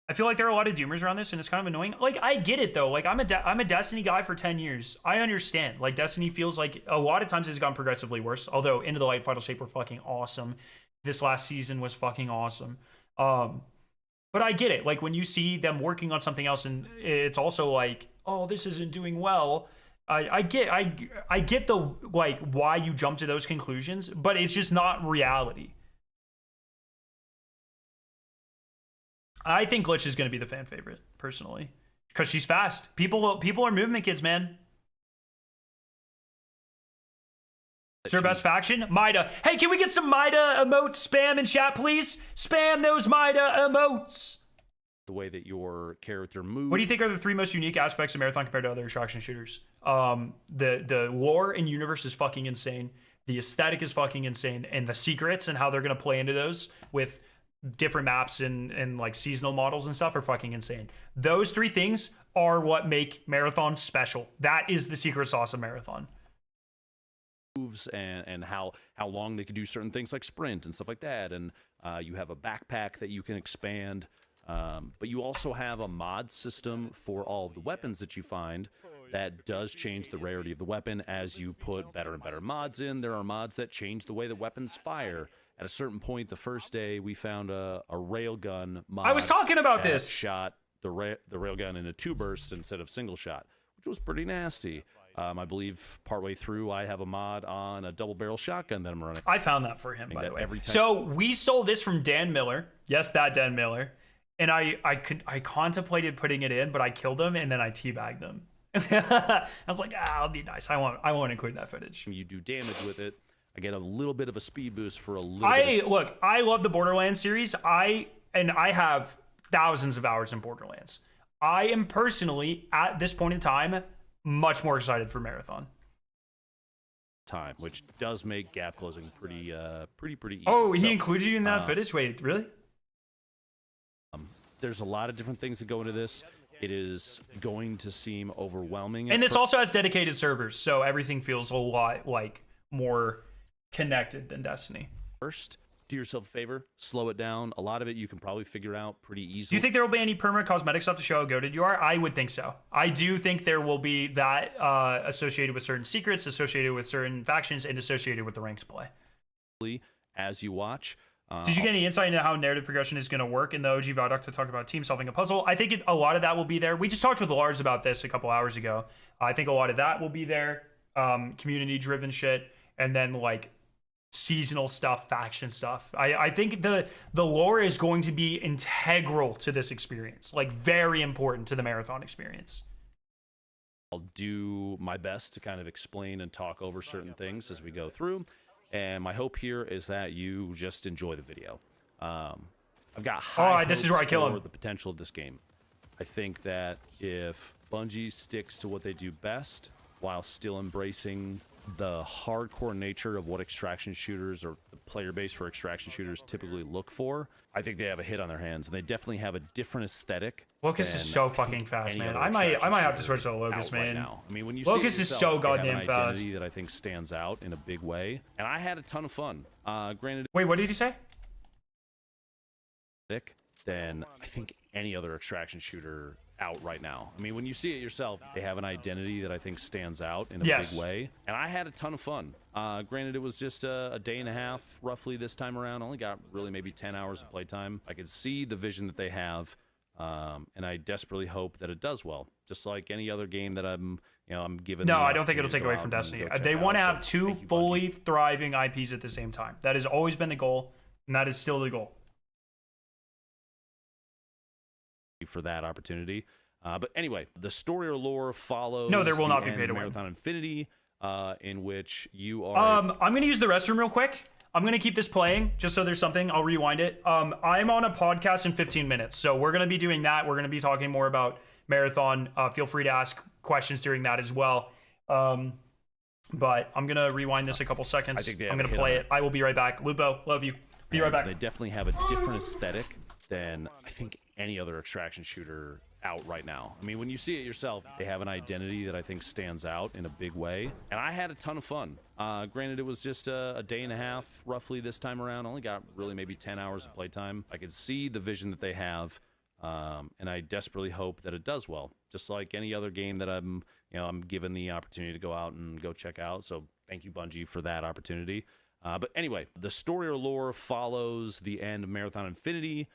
[SPEAKER 9] I feel like there are a lot of doomers around this, and it's kind of annoying. Like, I get it, though. Like, I'm a Destiny guy for 10 years. I understand. Like, Destiny feels like a lot of times it's gone progressively worse, although Into the Light, Final Shape were fucking awesome. This last season was fucking awesome. But I get it. Like when you see them working on something else and it's also like, oh, this isn't doing well. I get the like why you jump to those conclusions, but it's just not reality. I think Glitch is going to be the fan favorite personally because she's fast. People are movement kids, man. Is her best faction? Mida. Hey, can we get some Mida emotes spam in chat, please? Spam those Mida emotes.
[SPEAKER 16] The way that your character moves.
[SPEAKER 9] What do you think are the 3 most unique aspects of Marathon compared to other extraction shooters? The lore and universe is fucking insane. The aesthetic is fucking insane. And the secrets and how they're going to play into those with different maps and like seasonal models and stuff are fucking insane. Those 3 things are what make Marathon special. That is the secret sauce of Marathon.
[SPEAKER 16] Moves and how long they can do certain things like sprint and stuff like that, and you have a backpack that you can expand, but you also have a mod system for all of the weapons that you find that does change the rarity of the weapon as you put better and better mods in. There are mods that change the way the weapons fire. At a certain point the first day we found a railgun mod.
[SPEAKER 9] I was talking about this.
[SPEAKER 16] Shot the railgun in a 2 bursts instead of single shot, which was pretty nasty. I believe partway through I have a mod on a double barrel shotgun that I'm running.
[SPEAKER 9] I found that for him, by the way. So we stole this from Dan Miller. Yes, that Dan Miller. And I contemplated putting it in, but I killed him and then I teabagged him. I was like, I'll be nice. I won't include that footage.
[SPEAKER 16] You do damage with it. I get a little bit of a speed boost for a little bit.
[SPEAKER 9] Look, I love the Borderlands series. I have thousands of hours in Borderlands. I am personally, at this point in time, much more excited for Marathon.
[SPEAKER 16] Which does make gap closing pretty easy.
[SPEAKER 9] Oh, he included you in that footage? Wait, really?
[SPEAKER 16] There's a lot of different things that go into this. it is going to seem overwhelming.
[SPEAKER 9] And this also has dedicated servers, so everything feels a lot like more connected than Destiny.
[SPEAKER 16] First, do yourself a favor, slow it down. A lot of it you can probably figure out pretty
[SPEAKER 9] Do
[SPEAKER 16] easily.
[SPEAKER 9] you think there will be any permanent cosmetic stuff to show how goated you are? I would think so. I do think there will be that associated with certain secrets, associated with certain factions, and associated with the ranked play.
[SPEAKER 16] As you watch.
[SPEAKER 9] Did you get any insight into how narrative progression is going to work in the OG Viaduct to talk about team solving a puzzle? I think a lot of that will be there. We just talked with Lars about this a couple hours ago. I think a lot of that will be there. Community-driven shit, and then like seasonal stuff, faction stuff. I think the lore is going to be integral to this experience, like very important to the marathon experience.
[SPEAKER 16] I'll do my best to kind of explain and talk over certain things as we go through. And my hope here is that you just enjoy the video. I've got high
[SPEAKER 9] this is where I kill
[SPEAKER 16] for
[SPEAKER 9] him.
[SPEAKER 16] the potential of this game. I think that if Bungie sticks to what they do best while still embracing the hardcore nature of what extraction shooters or the player base for extraction shooters typically look for, I think they have a hit on their hands, and they definitely have a different aesthetic.
[SPEAKER 9] Locust is so fucking fast, man. I might have to switch to Locust, man.
[SPEAKER 16] Right now. I mean, when you
[SPEAKER 9] Locust
[SPEAKER 16] see it
[SPEAKER 9] is
[SPEAKER 16] yourself,
[SPEAKER 9] so
[SPEAKER 16] they have
[SPEAKER 9] goddamn
[SPEAKER 16] an
[SPEAKER 9] fast.
[SPEAKER 16] identity that I think stands out in a big way, and I had a ton of fun. Granted,
[SPEAKER 9] wait, what did you say?
[SPEAKER 16] Than I think any other extraction shooter out right now. I mean, when you see it yourself, they have an identity that I think stands out in a big way, and I had a ton of fun. Granted, it was just a day and a half roughly this time around. Only got really maybe 10 hours of playtime. I could see the vision that they have, and I desperately hope that it does well. Just like any other game that I'm given.
[SPEAKER 9] No, I don't think it'll take away from Destiny. They want to have two fully thriving IPs at the same time. That has always been the goal, and that is still the goal.
[SPEAKER 16] For that opportunity. But anyway, the story or lore follows.
[SPEAKER 9] No, there will not be
[SPEAKER 16] end
[SPEAKER 9] pay to win.
[SPEAKER 16] Marathon Infinity, in which you are.
[SPEAKER 9] I'm gonna use the restroom real quick. I'm gonna keep this playing just so there's something. I'll rewind it. I'm on a podcast in 15 minutes, so we're gonna be doing that. We're gonna be talking more about Marathon. Feel free to ask questions during that as well. But I'm gonna rewind this a couple seconds. I'm gonna play it. I will be right back. Lupo, love you. Be right back.
[SPEAKER 16] They definitely have a different aesthetic than I think any other extraction shooter out right now. I mean, when you see it yourself, they have an identity that I think stands out in a big way, and I had a ton of fun. Granted, it was just a day and a half roughly this time around. Only got really maybe 10 hours of playtime. I could see the vision that they have, and I desperately hope that it does well. Just like any other game that I'm given the opportunity to go out and go check out. So thank you, Bungie, for that opportunity. But anyway, the story or lore follows the end of Marathon Infinity,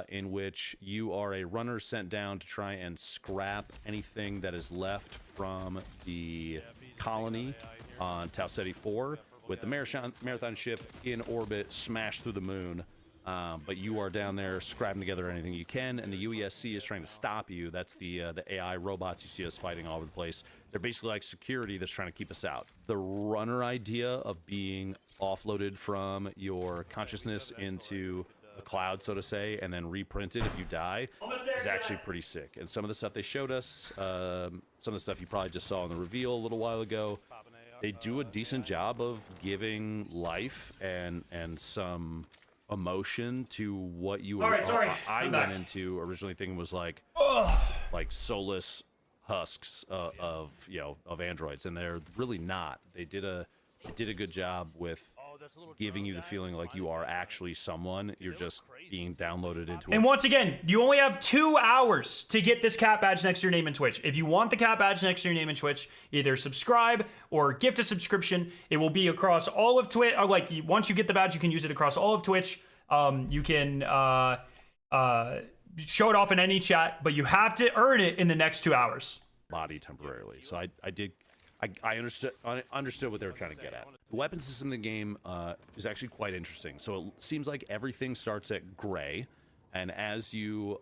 [SPEAKER 16] in which you are a runner sent down to try and scrap anything that is left from the colony on Tau Ceti 4 with the marathon ship in orbit smashed through the moon. But you are down there scrapping together anything you can, and the UESC is trying to stop you. That's the AI robots you see us fighting all over the place. They're basically like security that's trying to keep us out. The runner idea of being offloaded from your consciousness into a cloud, so to say, and then reprinted if you die is actually pretty sick. And some of the stuff they showed us, some of the stuff you probably just saw in the reveal a little while ago, they do a decent job of giving life and some emotion to what you were. I went into originally thinking was like soulless husks of androids, and they're really not. They did a good job with giving you the feeling like you are actually someone. You're just being downloaded into.
[SPEAKER 9] And once again, you only have 2 hours to get this cat badge next to your name in Twitch. If you want the cat badge next to your name in Twitch, either subscribe or gift a subscription. It will be across all of Twitch. Like once you get the badge, you can use it across all of Twitch. You can show it off in any chat, but you have to earn it in the next 2 hours.
[SPEAKER 16] Body temporarily. So I understood what they were trying to get at. The weapon system in the game is actually quite interesting. So it seems like everything starts at gray, and as you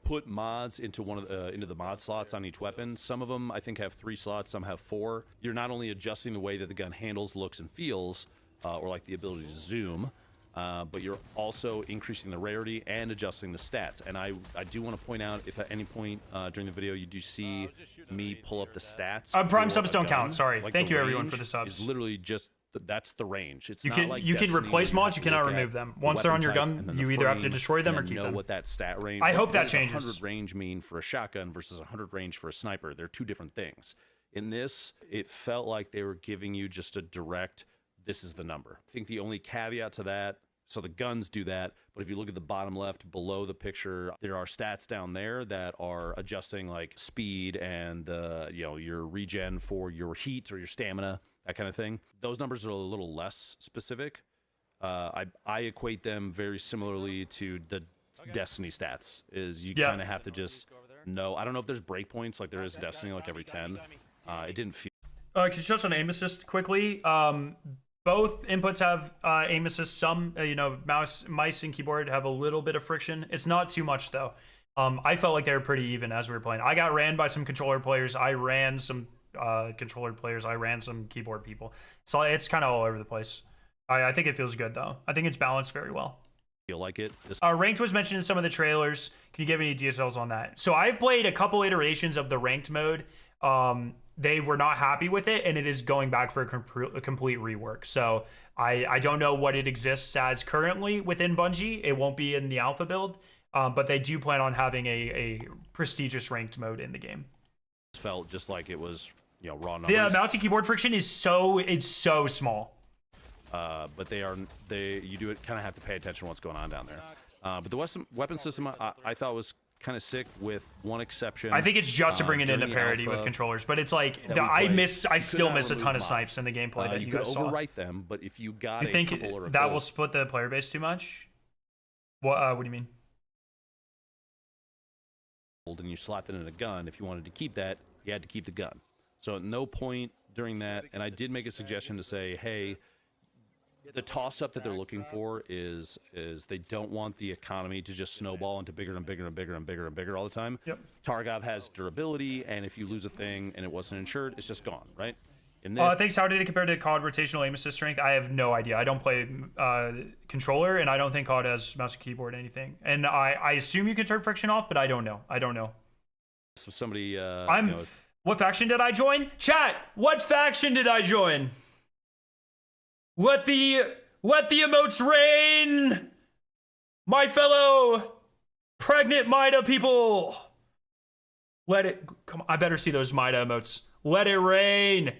[SPEAKER 16] put mods into into the mod slots on each weapon, some of them I think have 3 slots, some have 4. You're not only adjusting the way that the gun handles, looks, and feels, or like the ability to zoom, but you're also increasing the rarity and adjusting the stats. And I do want to point out, if at any point during the video you do see me pull up the stats.
[SPEAKER 9] Prime subs don't count. Sorry.
[SPEAKER 16] Like
[SPEAKER 9] Thank you everyone
[SPEAKER 16] range
[SPEAKER 9] for the subs.
[SPEAKER 16] Is literally just that's the range. It's
[SPEAKER 9] You
[SPEAKER 16] not
[SPEAKER 9] can
[SPEAKER 16] like
[SPEAKER 9] you can
[SPEAKER 16] Destiny
[SPEAKER 9] replace
[SPEAKER 16] where you
[SPEAKER 9] mods, you
[SPEAKER 16] have to
[SPEAKER 9] cannot
[SPEAKER 16] look at
[SPEAKER 9] remove them.
[SPEAKER 16] the
[SPEAKER 9] Once they're on
[SPEAKER 16] weapon
[SPEAKER 9] your
[SPEAKER 16] type and
[SPEAKER 9] gun,
[SPEAKER 16] then
[SPEAKER 9] you
[SPEAKER 16] the
[SPEAKER 9] either have to
[SPEAKER 16] frame,
[SPEAKER 9] destroy them
[SPEAKER 16] and
[SPEAKER 9] or
[SPEAKER 16] then
[SPEAKER 9] keep
[SPEAKER 16] know
[SPEAKER 9] them.
[SPEAKER 16] what that stat range.
[SPEAKER 9] I hope
[SPEAKER 16] what
[SPEAKER 9] that
[SPEAKER 16] does
[SPEAKER 9] changes.
[SPEAKER 16] 100 range mean for a shotgun versus 100 range for a sniper? They're two different things. In this, it felt like they were giving you just a direct, this is the number. I think the only caveat to that, so the guns do that, but if you look at the bottom left below the picture, there are stats down there that are adjusting like speed and your regen for your heat or your stamina, that kind of thing. Those numbers are a little less specific. I equate them very similarly to the Destiny stats. Is you kind of have to just know. I don't know if there's breakpoints like there is Destiny, like every 10. It didn't feel.
[SPEAKER 9] Can you touch on aim assist quickly? Both inputs have aim assist. Some, mice and keyboard have a little bit of friction. It's not too much though. I felt like they were pretty even as we were playing. I got ran by some controller players. I ran some controller players. I ran some keyboard people. So it's kind of all over the place. I think it feels good though. I think it's balanced very well.
[SPEAKER 16] Feel like it.
[SPEAKER 9] Ranked was mentioned in some of the trailers. Can you give any details on that? So I've played a couple iterations of the ranked mode. They were not happy with it, and it is going back for a complete rework. So I don't know what it exists as currently within Bungie. It won't be in the alpha build, but they do plan on having a prestigious ranked mode in the game.
[SPEAKER 16] It felt just like it was, raw numbers.
[SPEAKER 9] The mouse and keyboard friction is so small.
[SPEAKER 16] But you do kind of have to pay attention to what's going on down there. But the weapon system I thought was kind of sick, with one exception.
[SPEAKER 9] I think it's just to bring it into parity with controllers, but it's like I still miss a ton of snipes in the gameplay that you guys saw.
[SPEAKER 16] You could overwrite them, but if you got
[SPEAKER 9] you think that will split the player base too much? What do you mean?
[SPEAKER 16] And you slapped it in a gun. If you wanted to keep that, you had to keep the gun. So at no point during that, and I did make a suggestion to say, hey, the toss-up that they're looking for is they don't want the economy to just snowball into bigger and bigger and bigger and bigger and bigger all the time.
[SPEAKER 9] Yep.
[SPEAKER 16] Tarkov has durability, and if you lose a thing and it wasn't insured, it's just gone, right?
[SPEAKER 9] Thanks. How did it compare to COD rotational aim assist strength? I have no idea. I don't play controller, and I don't think COD has mouse and keyboard anything. And I assume you can turn friction off, but I don't know.
[SPEAKER 16] So somebody,
[SPEAKER 9] what faction did I join? Chat. What faction did I join? Let the emotes rain, my fellow pregnant Mida people. Let it come. I better see those Mida emotes. Let it rain.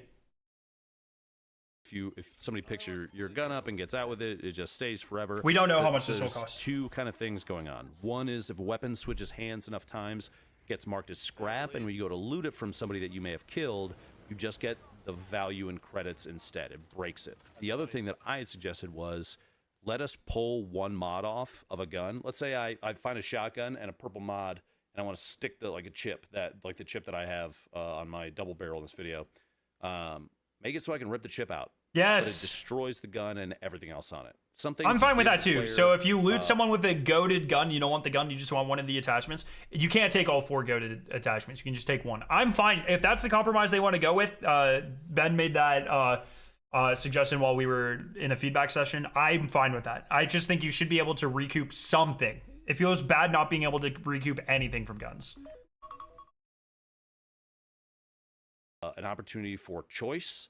[SPEAKER 16] If somebody picks your gun up and gets out with it, it just stays forever.
[SPEAKER 9] We don't know how much this will cost.
[SPEAKER 16] Two kind of things going on. One is if a weapon switches hands enough times, it gets marked as scrap, and when you go to loot it from somebody that you may have killed, you just get the value and credits instead. It breaks it. The other thing that I had suggested was, let us pull one mod off of a gun. Let's say I find a shotgun and a purple mod, and I want to stick a chip like the chip that I have on my double barrel in this video. Make it so I can rip the chip out.
[SPEAKER 9] Yes.
[SPEAKER 16] But it destroys the gun and everything else on it.
[SPEAKER 9] I'm fine with that too. So if you loot someone with a goated gun, you don't want the gun, you just want one of the attachments. You can't take all 4 goated attachments. You can just take one. I'm fine if that's the compromise they want to go with. Ben made that suggestion while we were in a feedback session. I'm fine with that. I just think you should be able to recoup something. It feels bad not being able to recoup anything from guns.
[SPEAKER 16] An opportunity for choice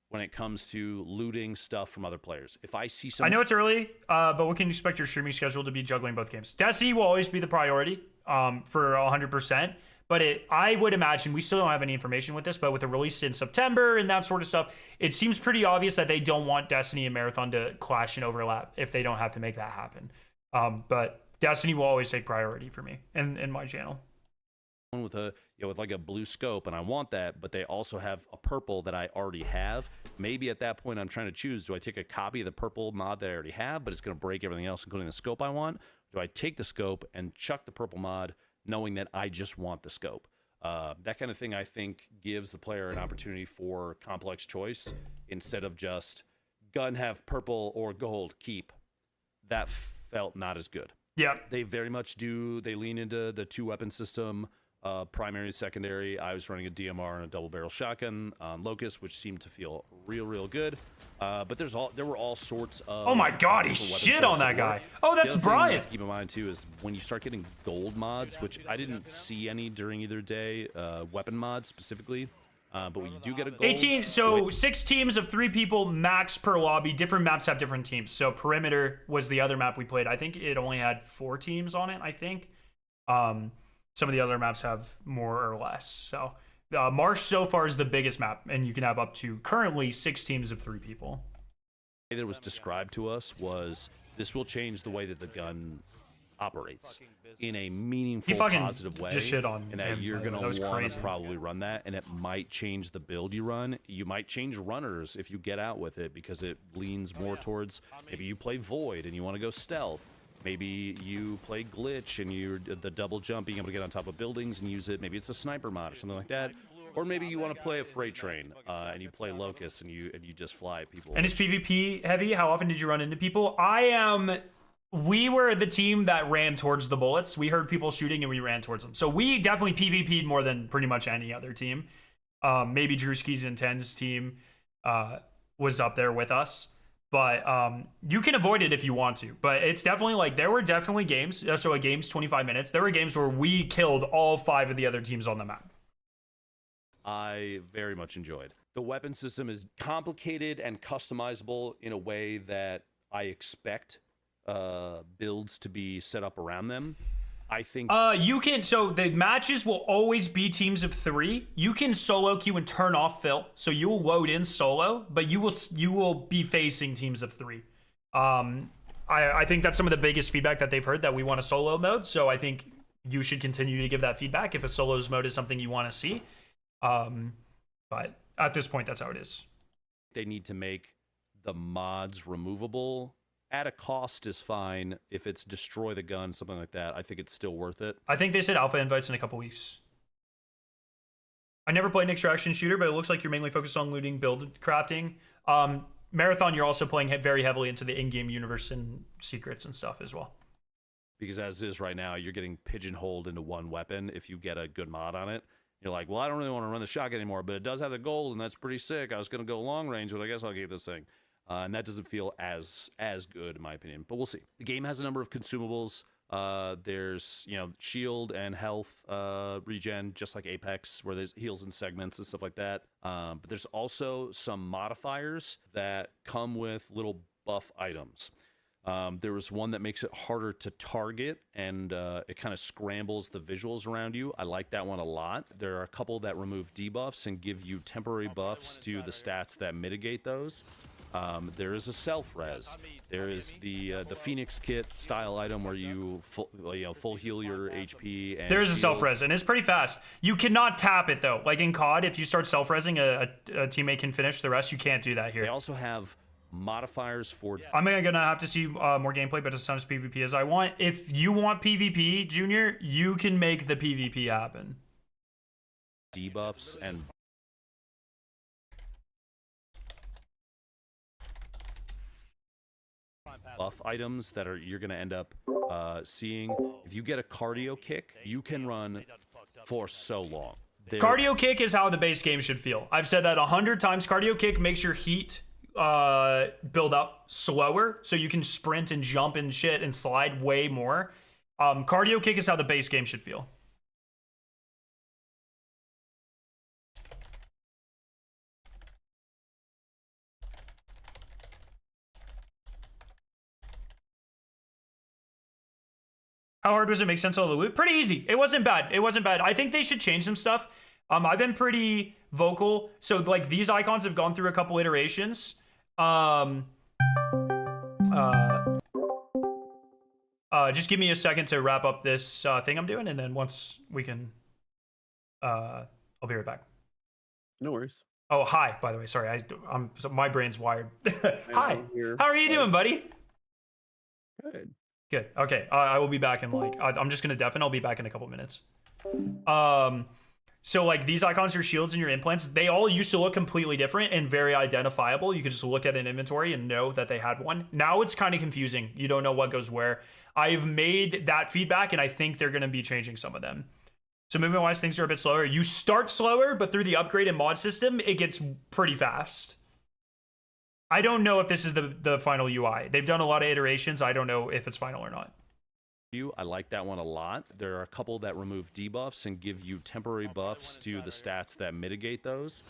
[SPEAKER 16] when it comes to looting stuff from other players. If I see some,
[SPEAKER 9] I know it's early, but what can you expect your streaming schedule to be juggling both games? Destiny will always be the priority for 100%, but I would imagine, we still don't have any information with this, but with the release in September and that sort of stuff, it seems pretty obvious that they don't want Destiny and Marathon to clash and overlap if they don't have to make that happen. But Destiny will always take priority for me and my channel.
[SPEAKER 16] With with like a blue scope, and I want that, but they also have a purple that I already have. Maybe at that point I'm trying to choose, do I take a copy of the purple mod that I already have, but it's going to break everything else, including the scope I want? Do I take the scope and chuck the purple mod, knowing that I just want the scope? That kind of thing, I think, gives the player an opportunity for complex choice instead of just gun have purple or gold, keep. That felt not as good.
[SPEAKER 9] Yeah.
[SPEAKER 16] They very much do. They lean into the 2-weapon system. Primary, secondary. I was running a DMR and a double barrel shotgun on Locust, which seemed to feel real good. But there were all sorts of.
[SPEAKER 9] Oh my God, he shit on that guy. Oh, that's Brian.
[SPEAKER 16] Keep in mind too is when you start getting gold mods, which I didn't see any during either day. Weapon mods specifically. But we do get a gold.
[SPEAKER 9] 18, so 6 teams of 3 people max per lobby. Different maps have different teams. So Perimeter was the other map we played. I think it only had 4 teams on it, I think. Some of the other maps have more or less. So Marsh so far is the biggest map, and you can have up to currently 6 teams of 3 people.
[SPEAKER 16] The way that was described to us was this will change the way that the gun operates in a meaningful, positive way.
[SPEAKER 9] Just shit on
[SPEAKER 16] and that
[SPEAKER 9] him,
[SPEAKER 16] you're
[SPEAKER 9] by the way.
[SPEAKER 16] going
[SPEAKER 9] That
[SPEAKER 16] to
[SPEAKER 9] was
[SPEAKER 16] want
[SPEAKER 9] crazy.
[SPEAKER 16] to probably run that, and it might change the build you run. You might change runners if you get out with it because it leans more towards maybe you play Void and you want to go stealth. Maybe you play Glitch and you're the double jump, being able to get on top of buildings and use it. Maybe it's a sniper mod or something like that. Or maybe you want to play a freight train and you play Locust and you just fly at people.
[SPEAKER 9] And it's PvP heavy. How often did you run into people? We were the team that ran towards the bullets. We heard people shooting and we ran towards them. So we definitely PvP'd more than pretty much any other team. Maybe Drewski's and Ten's team was up there with us. But you can avoid it if you want to. But it's definitely like, there were definitely games. So a game's 25 minutes. There were games where we killed all 5 of the other teams on the map.
[SPEAKER 16] I very much enjoyed. The weapon system is complicated and customizable in a way that I expect builds to be set up around them. I think
[SPEAKER 9] you can, so the matches will always be teams of 3. You can solo queue and turn off fill, so you will load in solo, but you will be facing teams of 3. I think that's some of the biggest feedback that they've heard, that we want a solo mode. So I think you should continue to give that feedback if a solos mode is something you want to see. But at this point, that's how it is.
[SPEAKER 16] they need to make the mods removable. At a cost is fine. If it's destroy the gun, something like that, I think it's still worth it.
[SPEAKER 9] I think they said alpha invites in a couple weeks. I never played an extraction shooter, but it looks like you're mainly focused on looting, build, crafting. Marathon, you're also playing very heavily into the in-game universe and secrets and stuff as well.
[SPEAKER 16] Because as is right now, you're getting pigeonholed into one weapon if you get a good mod on it. You're like, well, I don't really want to run the shotgun anymore, but it does have the gold, and that's pretty sick. I was going to go long range, but I guess I'll keep this thing. And that doesn't feel as good, in my opinion. But we'll see. The game has a number of consumables. There's, shield and health regen, just like Apex, where there's heals and segments and stuff like that. But there's also some modifiers that come with little buff items. There was one that makes it harder to target, and it kind of scrambles the visuals around you. I like that one a lot. There are a couple that remove debuffs and give you temporary buffs to the stats that mitigate those. There is a self-res. There is the Phoenix Kit style item where you full heal your HP. And
[SPEAKER 9] there's a
[SPEAKER 16] shield.
[SPEAKER 9] self-res, and it's pretty fast. You cannot tap it, though. Like in COD, if you start self-resing, a teammate can finish the rest. You can't do that here.
[SPEAKER 16] They also have modifiers for...
[SPEAKER 9] I'm gonna have to see more gameplay, but it doesn't sound as PvP as I want. If you want PvP, Junior, you can make the PvP happen.
[SPEAKER 16] Debuffs and... buff items that you're going to end up seeing. If you get a cardio kick, you can run for so long.
[SPEAKER 9] Cardio kick is how the base game should feel. I've said that 100 times. Cardio kick makes your heat build up slower, so you can sprint and jump and shit and slide way more. Cardio kick is how the base game should feel. How hard was it to make sense of all the loot? Pretty easy. It wasn't bad. It wasn't bad. I think they should change some stuff. I've been pretty vocal. So like these icons have gone through a couple iterations. Just give me a second to wrap up this thing I'm doing, and then once we can, I'll be right back.
[SPEAKER 17] No worries.
[SPEAKER 9] Oh, hi, by the way. Sorry, so my brain's wired. Hi. How are you doing, buddy?
[SPEAKER 17] Good.
[SPEAKER 9] Good. Okay. I will be back in I'm just gonna deafen. I'll be back in a couple minutes. So like these icons, your shields and your implants, they all used to look completely different and very identifiable. You could just look at an inventory and know that they had one. Now it's kind of confusing. You don't know what goes where. I've made that feedback, and I think they're gonna be changing some of them. So movement wise, things are a bit slower. You start slower, but through the upgrade and mod system, it gets pretty fast. I don't know if this is the final UI. They've done a lot of iterations. I don't know if it's final or not.
[SPEAKER 16] I like that one a lot. There are a couple that remove debuffs and give you temporary buffs to the stats that mitigate those.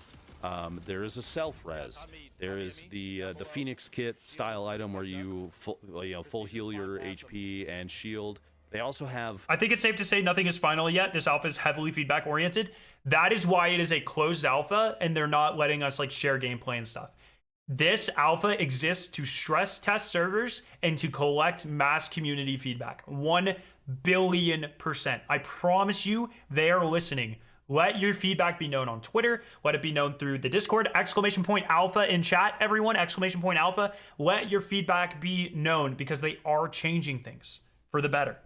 [SPEAKER 16] There is a self-res. There is the Phoenix Kit style item where you full heal your HP and shield. They also have...
[SPEAKER 9] I think it's safe to say nothing is final yet. This alpha is heavily feedback oriented. That is why it is a closed alpha and they're not letting us like share gameplay and stuff. This alpha exists to stress test servers and to collect mass community feedback. 1 billion %. I promise you they are listening. Let your feedback be known on Twitter. Let it be known through the Discord. !alpha in chat, everyone. !alpha. Let your feedback be known because they are changing things for the better.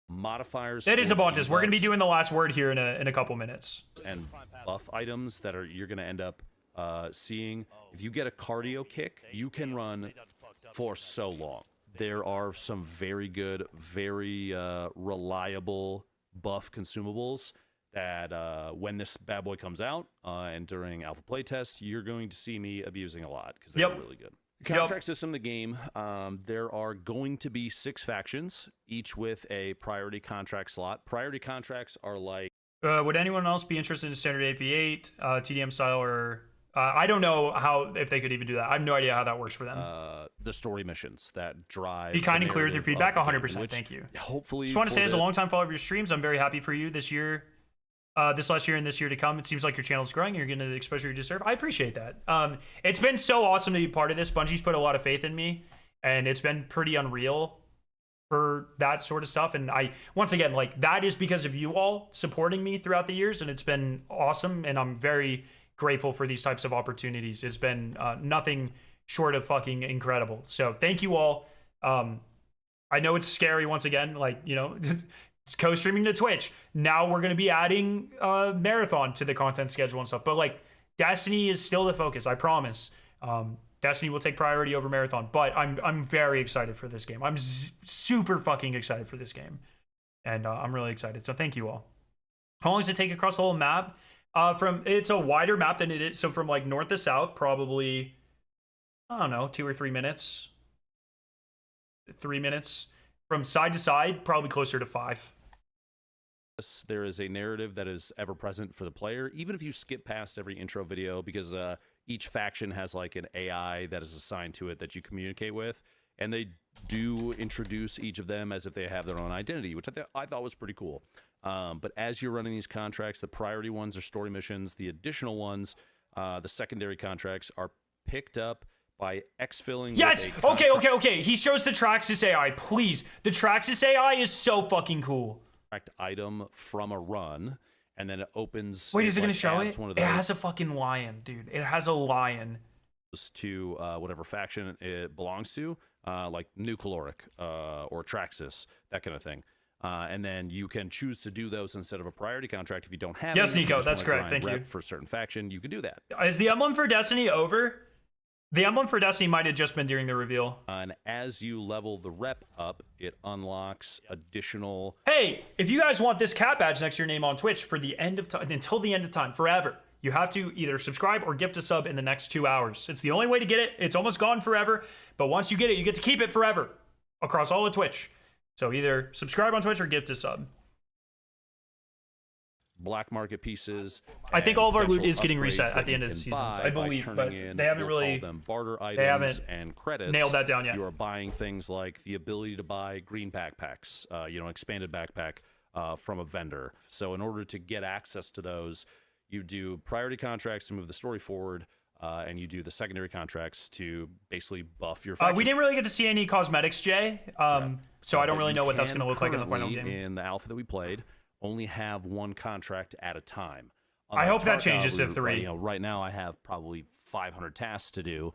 [SPEAKER 16] Modifiers.
[SPEAKER 9] That is
[SPEAKER 16] for
[SPEAKER 9] Abontis. We're going to be
[SPEAKER 16] debuffs
[SPEAKER 9] doing the last word here in a couple minutes.
[SPEAKER 16] and buff items that you're going to end up seeing. If you get a cardio kick, you can run for so long. There are some very good, very reliable buff consumables that when this bad boy comes out and during alpha playtest, you're going to see me abusing a lot because they're really good. Contract system, the game, there are going to be 6 factions, each with a priority contract slot. Priority contracts are like...
[SPEAKER 9] would anyone else be interested in standard 8v8, TDM style, or... I don't know if they could even do that. I have no idea how that works for them.
[SPEAKER 16] The story missions that drive...
[SPEAKER 9] Be kind and clear with your feedback, 100%. Thank you.
[SPEAKER 16] Hopefully...
[SPEAKER 9] Just want to say, as a longtime follower of your streams, I'm very happy for you this year. This last year and this year to come, it seems like your channel's growing. You're getting the exposure you deserve. I appreciate that. It's been so awesome to be part of this. Bungie's put a lot of faith in me, and it's been pretty unreal for that sort of stuff. And once again, like, that is because of you all supporting me throughout the years, and it's been awesome. And I'm very grateful for these types of opportunities. It's been nothing short of fucking incredible. So thank you all. I know it's scary once again, like, you know. It's co-streaming to Twitch. Now we're going to be adding Marathon to the content schedule and stuff. But like, Destiny is still the focus, I promise. Destiny will take priority over Marathon. But I'm very excited for this game. I'm super fucking excited for this game. And I'm really excited. So thank you all. How long does it take across the whole map? It's a wider map than it is. So from like north to south, probably, I don't know, 2 or 3 minutes. 3 minutes. From side to side, probably closer to 5.
[SPEAKER 16] There is a narrative that is ever present for the player, even if you skip past every intro video, because each faction has like an AI that is assigned to it that you communicate with, and they do introduce each of them as if they have their own identity, which I thought was pretty cool. But as you're running these contracts, the priority ones are story missions. The additional ones, the secondary contracts, are picked up by exfilling.
[SPEAKER 9] Yes! Okay. He shows the Traxxas AI, please. The Traxxas AI is so fucking cool.
[SPEAKER 16] Item from a run, and then it opens.
[SPEAKER 9] Wait, is it going to show it?
[SPEAKER 16] It
[SPEAKER 9] has a fucking lion, dude. It has a lion.
[SPEAKER 16] To whatever faction it belongs to, like New Caloric or Traxxas, that kind of thing. And then you can choose to do those instead of a priority contract if you don't have.
[SPEAKER 9] Yes,
[SPEAKER 16] it.
[SPEAKER 9] Nico, that's correct. Thank you.
[SPEAKER 16] For a certain faction, you can do that.
[SPEAKER 9] Is the emblem for Destiny over? The emblem for Destiny might have just been during the reveal.
[SPEAKER 16] And as you level the rep up, it unlocks additional...
[SPEAKER 9] Hey, if you guys want this cat badge next to your name on Twitch for the end of time, until the end of time, forever, you have to either subscribe or gift a sub in the next 2 hours. It's the only way to get it. It's almost gone forever, but once you get it, you get to keep it forever across all of Twitch. So either subscribe on Twitch or gift a sub.
[SPEAKER 16] Black market pieces.
[SPEAKER 9] I think all of our loot is getting reset at the end of the seasons, I believe, but they haven't really
[SPEAKER 16] them barter items
[SPEAKER 9] they haven't
[SPEAKER 16] and credits.
[SPEAKER 9] nailed that down yet.
[SPEAKER 16] You are buying things like the ability to buy green backpacks, expanded backpack from a vendor. So in order to get access to those, you do priority contracts to move the story forward, and you do the secondary contracts to basically buff your faction.
[SPEAKER 9] We didn't really get to see any cosmetics, Jay, so I don't really know what that's going to look like in the final game.
[SPEAKER 16] In the alpha that we played, only have 1 contract at a time.
[SPEAKER 9] I hope that changes to 3.
[SPEAKER 16] Right now, I have probably 500 tasks to do.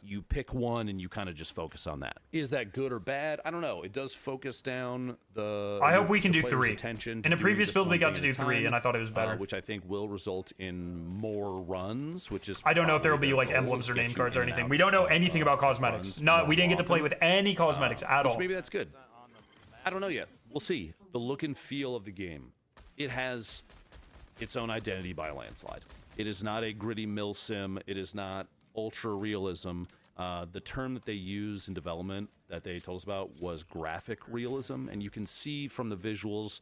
[SPEAKER 16] You pick one and you kind of just focus on that. Is that good or bad? I don't know. It does focus down the.
[SPEAKER 9] I hope we can do 3.
[SPEAKER 16] Attention
[SPEAKER 9] in a previous build, we got to do 3, and I thought it was better.
[SPEAKER 16] Which I think will result in more runs. Which is.
[SPEAKER 9] I don't know if there will be like emblems or name cards or anything. We don't know anything about cosmetics. No, we didn't get to play with any cosmetics at all.
[SPEAKER 16] Maybe that's good. I don't know yet. We'll see. The look and feel of the game. It has its own identity by a landslide. It is not a gritty mill sim. It is not ultra realism. The term that they use in development that they told us about was graphic realism, and you can see from the visuals.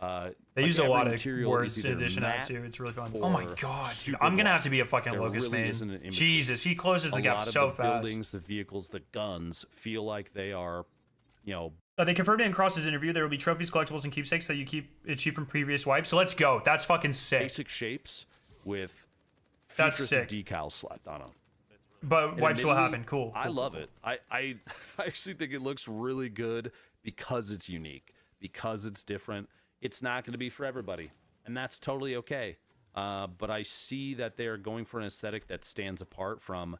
[SPEAKER 9] They use a
[SPEAKER 16] every
[SPEAKER 9] lot of
[SPEAKER 16] material
[SPEAKER 9] words
[SPEAKER 16] is
[SPEAKER 9] in
[SPEAKER 16] either
[SPEAKER 9] addition to that
[SPEAKER 16] matte
[SPEAKER 9] too. It's really fun. Oh my
[SPEAKER 16] or
[SPEAKER 9] god, dude.
[SPEAKER 16] super
[SPEAKER 9] I'm gonna have to
[SPEAKER 16] glossy.
[SPEAKER 9] be a fucking
[SPEAKER 16] There
[SPEAKER 9] locust
[SPEAKER 16] really
[SPEAKER 9] main.
[SPEAKER 16] isn't an in-between.
[SPEAKER 9] Jesus, he closes the gap
[SPEAKER 16] lot
[SPEAKER 9] so
[SPEAKER 16] of the
[SPEAKER 9] fast.
[SPEAKER 16] buildings, the vehicles, the guns feel like they are, you know.
[SPEAKER 9] They confirmed it in Cross's interview. There will be trophies, collectibles, and keepsakes that you achieve from previous wipes. So let's go. That's fucking sick.
[SPEAKER 16] Basic shapes with
[SPEAKER 9] That's
[SPEAKER 16] futuristic
[SPEAKER 9] sick.
[SPEAKER 16] decals slapped on them.
[SPEAKER 9] But
[SPEAKER 16] And
[SPEAKER 9] wipes will
[SPEAKER 16] admittedly,
[SPEAKER 9] happen. Cool.
[SPEAKER 16] I
[SPEAKER 9] cool,
[SPEAKER 16] love
[SPEAKER 9] cool.
[SPEAKER 16] it. I actually think it looks really good because it's unique, because it's different. It's not going to be for everybody, and that's totally okay. But I see that they are going for an aesthetic that stands apart from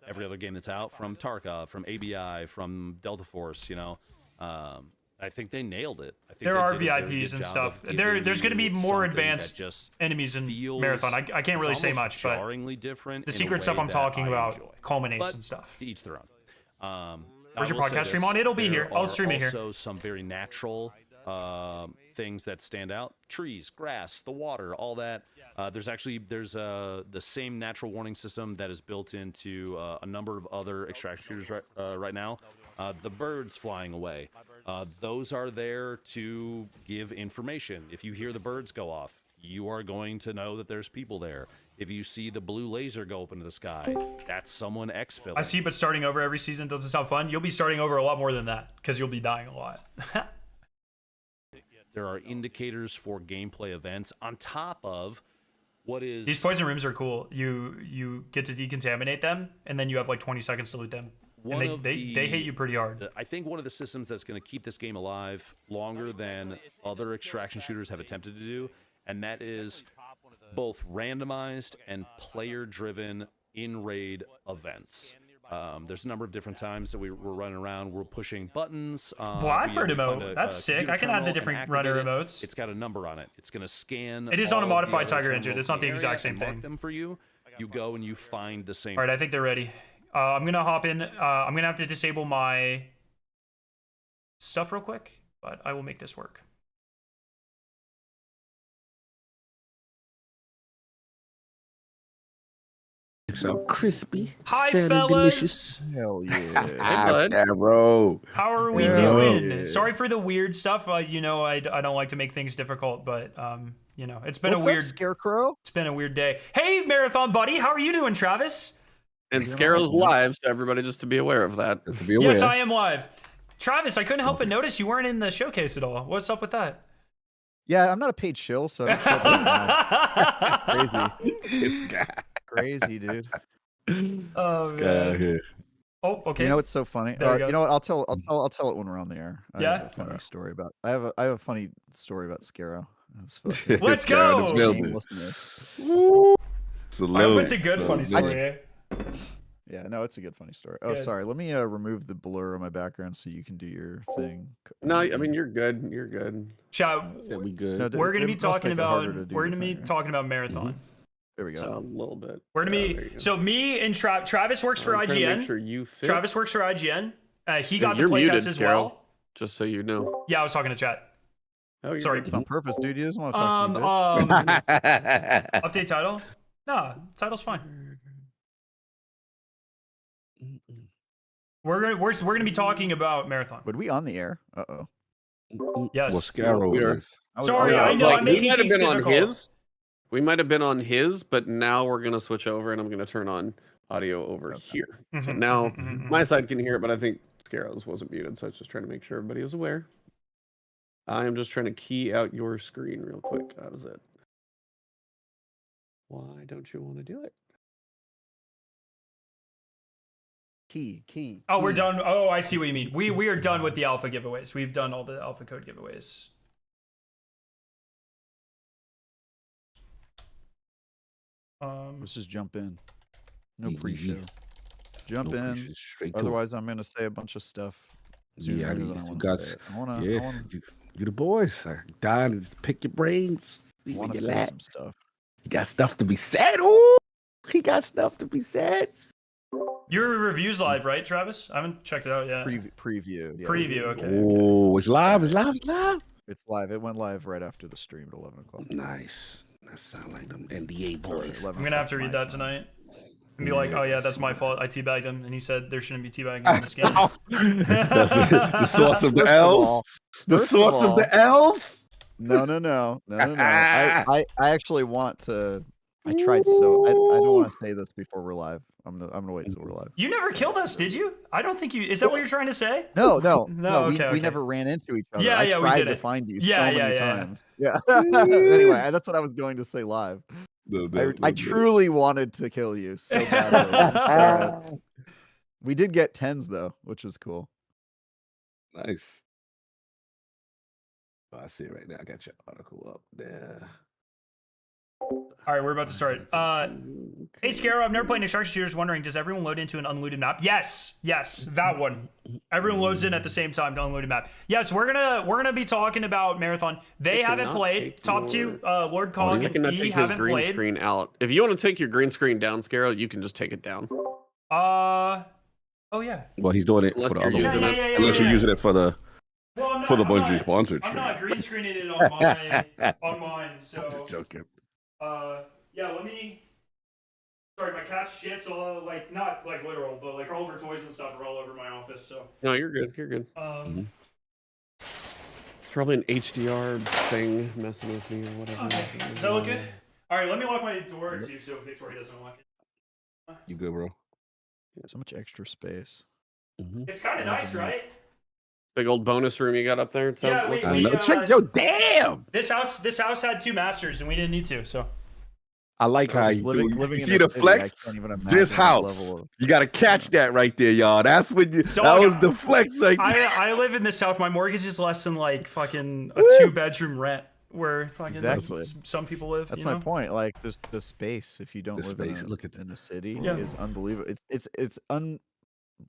[SPEAKER 16] every other game that's out, from Tarkov, from ABI, from Delta Force. You know, I think they nailed it. I think
[SPEAKER 9] There
[SPEAKER 16] they
[SPEAKER 9] are
[SPEAKER 16] did a very
[SPEAKER 9] VIPs
[SPEAKER 16] good
[SPEAKER 9] and
[SPEAKER 16] job
[SPEAKER 9] stuff.
[SPEAKER 16] of
[SPEAKER 9] There's going to be
[SPEAKER 16] giving you
[SPEAKER 9] more
[SPEAKER 16] something that
[SPEAKER 9] advanced
[SPEAKER 16] just
[SPEAKER 9] enemies in
[SPEAKER 16] feels-
[SPEAKER 9] Marathon. I can't
[SPEAKER 16] it's
[SPEAKER 9] really say
[SPEAKER 16] almost
[SPEAKER 9] much, but
[SPEAKER 16] jarringly different
[SPEAKER 9] the
[SPEAKER 16] in a
[SPEAKER 9] secret stuff
[SPEAKER 16] way
[SPEAKER 9] I'm
[SPEAKER 16] that
[SPEAKER 9] talking
[SPEAKER 16] I
[SPEAKER 9] about
[SPEAKER 16] enjoy.
[SPEAKER 9] culminates
[SPEAKER 16] But
[SPEAKER 9] and stuff.
[SPEAKER 16] to each their own.
[SPEAKER 9] Where's
[SPEAKER 16] I
[SPEAKER 9] your
[SPEAKER 16] will say
[SPEAKER 9] podcast stream
[SPEAKER 16] this,
[SPEAKER 9] on? It'll be
[SPEAKER 16] there
[SPEAKER 9] here. I'll
[SPEAKER 16] are
[SPEAKER 9] stream it here.
[SPEAKER 16] Also, some very natural things that stand out: trees, grass, the water, all that. There's the same natural warning system that is built into a number of other extraction shooters right now. The birds flying away, those are there to give information. If you hear the birds go off, you are going to know that there's people there. If you see the blue laser go up into the sky, that's someone exfilling.
[SPEAKER 9] I see, but starting over every season doesn't sound fun. You'll be starting over a lot more than that because you'll be dying a lot.
[SPEAKER 16] There are indicators for gameplay events on top of what is...
[SPEAKER 9] These poison rooms are cool. You get to decontaminate them, and then you have like 20 seconds to loot them. And they hit you pretty hard.
[SPEAKER 16] I think one of the systems that's going to keep this game alive longer than other extraction shooters have attempted to do, and that is both randomized and player-driven in-raid events. There's a number of different times that we're running around, we're pushing buttons.
[SPEAKER 9] Blackbird emote, that's sick. I can add the different runner emotes.
[SPEAKER 16] It's got a number on it. It's going to scan.
[SPEAKER 9] It is on a
[SPEAKER 16] all the
[SPEAKER 9] modified
[SPEAKER 16] other
[SPEAKER 9] Tiger engine.
[SPEAKER 16] terminals
[SPEAKER 9] It's not
[SPEAKER 16] in
[SPEAKER 9] the
[SPEAKER 16] area
[SPEAKER 9] exact same
[SPEAKER 16] and mark
[SPEAKER 9] thing.
[SPEAKER 16] them for you. You go and you find the same.
[SPEAKER 9] All right, I think they're ready. I'm gonna hop in. I'm gonna have to disable my stuff real quick, but I will make this work.
[SPEAKER 18] So crispy.
[SPEAKER 9] Hi,
[SPEAKER 18] sounding
[SPEAKER 9] fellas.
[SPEAKER 18] Delicious.
[SPEAKER 17] Hell yeah.
[SPEAKER 18] Hi, Scarrow.
[SPEAKER 9] How are we doing? Sorry for the weird stuff. You know, I don't like to make things difficult, but you know, it's been
[SPEAKER 17] What's
[SPEAKER 9] a weird
[SPEAKER 17] up, Scarecrow.
[SPEAKER 9] It's been a weird day. Hey, Marathon buddy, how are you doing, Travis?
[SPEAKER 19] And Scarrow's live, so everybody just to be aware of that.
[SPEAKER 18] To be aware.
[SPEAKER 9] Yes, I am live. Travis, I couldn't help but notice you weren't in the showcase at all. What's up with that?
[SPEAKER 17] Yeah, I'm not a paid shill, so I don't show up on time. Crazy.
[SPEAKER 18] This guy.
[SPEAKER 17] Crazy, dude.
[SPEAKER 9] Oh
[SPEAKER 18] This guy
[SPEAKER 9] man.
[SPEAKER 18] here.
[SPEAKER 9] Oh, okay.
[SPEAKER 17] You know what's so funny?
[SPEAKER 9] There we go.
[SPEAKER 17] You know what? I'll tell it when we're on the air. I
[SPEAKER 9] Yeah?
[SPEAKER 17] have a funny story about. I have a funny story about Scarrow. Fucking-
[SPEAKER 9] Let's go!
[SPEAKER 17] Shameless listeners.
[SPEAKER 9] Alright, what's a good funny story? Eh?
[SPEAKER 17] Yeah, no, it's a good funny story. Oh,
[SPEAKER 9] Good.
[SPEAKER 17] sorry. Let me remove the blur on my background so you can do your thing.
[SPEAKER 19] No, I mean you're good. You're good.
[SPEAKER 9] Chat,
[SPEAKER 18] Yeah, we good.
[SPEAKER 17] No,
[SPEAKER 9] we're gonna
[SPEAKER 17] it
[SPEAKER 9] be
[SPEAKER 17] must
[SPEAKER 9] talking
[SPEAKER 17] make it
[SPEAKER 9] about
[SPEAKER 17] harder to do
[SPEAKER 9] we're
[SPEAKER 17] your
[SPEAKER 9] gonna be
[SPEAKER 17] thing, right?
[SPEAKER 9] talking about Marathon.
[SPEAKER 17] There we go.
[SPEAKER 19] So, a little bit.
[SPEAKER 9] We're gonna
[SPEAKER 19] there
[SPEAKER 9] be
[SPEAKER 19] you go.
[SPEAKER 9] so me and Travis works for
[SPEAKER 19] I'm trying to
[SPEAKER 9] IGN.
[SPEAKER 19] make sure you fit.
[SPEAKER 9] Travis works for IGN. He
[SPEAKER 19] Yeah,
[SPEAKER 9] got the
[SPEAKER 19] you're muted,
[SPEAKER 9] playtest as
[SPEAKER 19] Scarrow,
[SPEAKER 9] well.
[SPEAKER 19] Just so you know.
[SPEAKER 9] Yeah, I was talking to chat.
[SPEAKER 19] Oh, you're
[SPEAKER 9] Sorry.
[SPEAKER 19] good.
[SPEAKER 17] It's on purpose, dude. You doesn't want to talk to you,
[SPEAKER 9] Update title? No, title's fine. We're gonna be talking about Marathon.
[SPEAKER 17] Would we on the air?
[SPEAKER 9] Yes.
[SPEAKER 18] Well, Scarrow
[SPEAKER 19] We are.
[SPEAKER 18] is.
[SPEAKER 9] Sorry, I know. I'm
[SPEAKER 19] we
[SPEAKER 9] making
[SPEAKER 19] might have
[SPEAKER 9] things
[SPEAKER 19] been on
[SPEAKER 9] difficult.
[SPEAKER 19] his. We might have been on his, but now we're gonna switch over, and I'm gonna turn on audio over here. So
[SPEAKER 9] Mhm,
[SPEAKER 19] now
[SPEAKER 9] mhm, mhm,
[SPEAKER 19] my side can hear it, but I think Scarrow's wasn't muted, so I was just trying to make sure everybody was aware. I am just trying to key out your screen real quick. That was it. Why don't you want to do it?
[SPEAKER 17] Key.
[SPEAKER 9] Oh, we're done. Oh, I see what you mean. We are done with the alpha giveaways. We've done all the alpha code giveaways.
[SPEAKER 17] Let's just jump in. No
[SPEAKER 18] Yeah,
[SPEAKER 17] pre-show.
[SPEAKER 18] yeah.
[SPEAKER 17] Jump
[SPEAKER 18] No
[SPEAKER 17] in.
[SPEAKER 18] pre-show, straight to it.
[SPEAKER 17] Otherwise, I'm gonna say a bunch of stuff. Sooner
[SPEAKER 18] Yeah,
[SPEAKER 17] than I
[SPEAKER 18] you
[SPEAKER 17] want
[SPEAKER 18] got.
[SPEAKER 17] to say it. I wanna
[SPEAKER 18] You the boys. I died to pick your brains. See where
[SPEAKER 17] wanna
[SPEAKER 18] you
[SPEAKER 17] say
[SPEAKER 18] at.
[SPEAKER 17] some stuff.
[SPEAKER 18] You got stuff to be said. Oh, he got stuff to be said.
[SPEAKER 9] Your review's live, right, Travis? I haven't checked it out yet.
[SPEAKER 17] Preview. Yeah.
[SPEAKER 9] Preview, okay.
[SPEAKER 18] Oh, it's live. It's live. It's live.
[SPEAKER 17] It's live. It went live right after the stream at 11 o'clock.
[SPEAKER 18] Nice. That sound like them NDA boys.
[SPEAKER 9] I'm gonna have to read that tonight.
[SPEAKER 1] And be like, oh yeah, that's my fault. I teabagged him, and he said there shouldn't be teabagging in this game.
[SPEAKER 18] That's the source of the L's. The source of the L's.
[SPEAKER 17] No. I actually want to. I tried so. I don't want to say this before we're live. I'm gonna wait until we're live.
[SPEAKER 1] You never killed us, did you? I don't think you. Is that what you're trying to say?
[SPEAKER 17] No.
[SPEAKER 1] Okay,
[SPEAKER 17] we never ran into each other.
[SPEAKER 1] Yeah,
[SPEAKER 17] I
[SPEAKER 1] we
[SPEAKER 17] tried
[SPEAKER 1] did
[SPEAKER 17] to
[SPEAKER 1] it.
[SPEAKER 17] find you
[SPEAKER 1] Yeah,
[SPEAKER 17] so many
[SPEAKER 1] yeah.
[SPEAKER 17] times. Yeah. Anyway, that's what I was going to say live. I truly wanted to kill you so badly. We did get 10s though, which was cool.
[SPEAKER 18] Nice. Oh, I see it right now. I got your article up there.
[SPEAKER 1] All right, we're about to start. Hey, Scarrow, I've never played an extraction shooter. Wondering, does everyone load into an unlooted map? Yes, that one. Everyone loads in at the same time to unloaded map. Yes, we're gonna be talking about Marathon. They haven't played. Top two, Lord Cog
[SPEAKER 19] I
[SPEAKER 1] and
[SPEAKER 19] cannot
[SPEAKER 1] E
[SPEAKER 19] take his
[SPEAKER 1] haven't
[SPEAKER 19] green
[SPEAKER 1] played.
[SPEAKER 19] screen out. If you want to take your green screen down, Scarrow, you can just take it down.
[SPEAKER 1] Oh yeah.
[SPEAKER 18] Well, he's doing it
[SPEAKER 19] Unless
[SPEAKER 18] for the
[SPEAKER 19] you're
[SPEAKER 18] other
[SPEAKER 19] using
[SPEAKER 18] one.
[SPEAKER 19] it.
[SPEAKER 18] Unless you're using it for the
[SPEAKER 1] Well,
[SPEAKER 18] for the Bungie sponsored
[SPEAKER 1] I'm
[SPEAKER 18] stream.
[SPEAKER 1] not green screening it on mine. So.
[SPEAKER 18] Just joking.
[SPEAKER 1] Yeah. Let me. Sorry, my cat's shit. So like not like literal, but like all of her toys and stuff are all over my office. So.
[SPEAKER 19] No, you're good. You're good. It's probably an HDR thing messing with me or whatever.
[SPEAKER 1] Okay. Does that look good? All right, let me lock my door too, so Victoria doesn't unlock it.
[SPEAKER 18] You good, bro?
[SPEAKER 17] So much extra space.
[SPEAKER 1] It's kind of nice, right?
[SPEAKER 19] Big old bonus room you got up there.
[SPEAKER 1] Yeah,
[SPEAKER 18] Yo, damn!
[SPEAKER 1] This house had 2 masters, and we didn't need to. So.
[SPEAKER 18] I like how
[SPEAKER 17] Just
[SPEAKER 18] you
[SPEAKER 17] living-
[SPEAKER 18] do. You
[SPEAKER 17] living in
[SPEAKER 18] see
[SPEAKER 17] a
[SPEAKER 18] the
[SPEAKER 17] city,
[SPEAKER 18] flex?
[SPEAKER 17] I can't even imagine
[SPEAKER 18] This
[SPEAKER 17] the
[SPEAKER 18] house.
[SPEAKER 17] level of-
[SPEAKER 18] You got to catch that right there, y'all. That's when you. That was the flex right there.
[SPEAKER 1] I live in the South. My mortgage is less than like fucking a 2-bedroom rent where fucking
[SPEAKER 17] Exactly.
[SPEAKER 1] some people live.
[SPEAKER 17] That's
[SPEAKER 1] you
[SPEAKER 17] my
[SPEAKER 1] know?
[SPEAKER 17] point. Like the space, if you don't
[SPEAKER 18] The
[SPEAKER 17] live
[SPEAKER 18] space,
[SPEAKER 17] in
[SPEAKER 18] look at
[SPEAKER 17] in a city,
[SPEAKER 1] Yeah.
[SPEAKER 17] is unbelievable.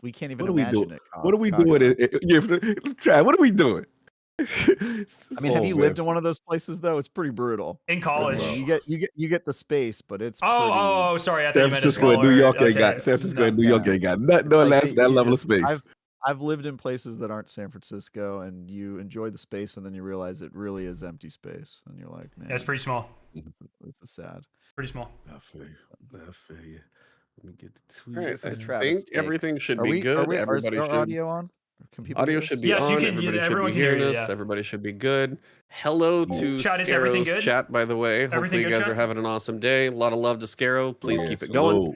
[SPEAKER 17] We can't even
[SPEAKER 18] What are we
[SPEAKER 17] imagine
[SPEAKER 18] doing?
[SPEAKER 17] it.
[SPEAKER 18] What are we doing? Chad, what are we doing?
[SPEAKER 17] I mean, have you lived in one of those places though? It's pretty brutal.
[SPEAKER 1] In college.
[SPEAKER 17] You get the space, but it's
[SPEAKER 1] Oh, sorry. I thought
[SPEAKER 18] San
[SPEAKER 1] you meant a
[SPEAKER 18] Francisco and New
[SPEAKER 1] smaller-
[SPEAKER 18] York ain't
[SPEAKER 1] okay.
[SPEAKER 18] got. San Francisco and New York
[SPEAKER 17] No.
[SPEAKER 18] ain't got nothing. No,
[SPEAKER 17] Like,
[SPEAKER 18] that level of space.
[SPEAKER 17] I've lived in places that aren't San Francisco, and you enjoy the space, and then you realize it really is empty space, and you're like, man,
[SPEAKER 1] Yeah, it's pretty small.
[SPEAKER 17] It's a sad.
[SPEAKER 1] Pretty small.
[SPEAKER 18] I feel you. Let me get the tweets.
[SPEAKER 19] All right, I
[SPEAKER 17] Travis,
[SPEAKER 19] think everything should
[SPEAKER 17] Are
[SPEAKER 19] be
[SPEAKER 17] we?
[SPEAKER 19] good.
[SPEAKER 17] Is
[SPEAKER 19] Everybody
[SPEAKER 17] our
[SPEAKER 19] should.
[SPEAKER 17] audio on? Can people
[SPEAKER 19] Audio
[SPEAKER 17] hear us?
[SPEAKER 19] should be
[SPEAKER 1] Yes, you
[SPEAKER 19] on.
[SPEAKER 1] can-
[SPEAKER 19] Everybody should
[SPEAKER 1] everyone
[SPEAKER 19] be
[SPEAKER 1] can hear
[SPEAKER 19] hearing
[SPEAKER 1] you,
[SPEAKER 19] us.
[SPEAKER 1] yeah.
[SPEAKER 19] Everybody should be good. Hello to
[SPEAKER 1] Chat, is everything
[SPEAKER 19] Scarrow's
[SPEAKER 1] good?
[SPEAKER 19] chat, by the way.
[SPEAKER 1] Everything
[SPEAKER 19] Hopefully you
[SPEAKER 1] good,
[SPEAKER 19] guys
[SPEAKER 1] chat?
[SPEAKER 19] are having an awesome day. A lot of love to Scarrow. Please keep
[SPEAKER 18] Yes,
[SPEAKER 19] it going.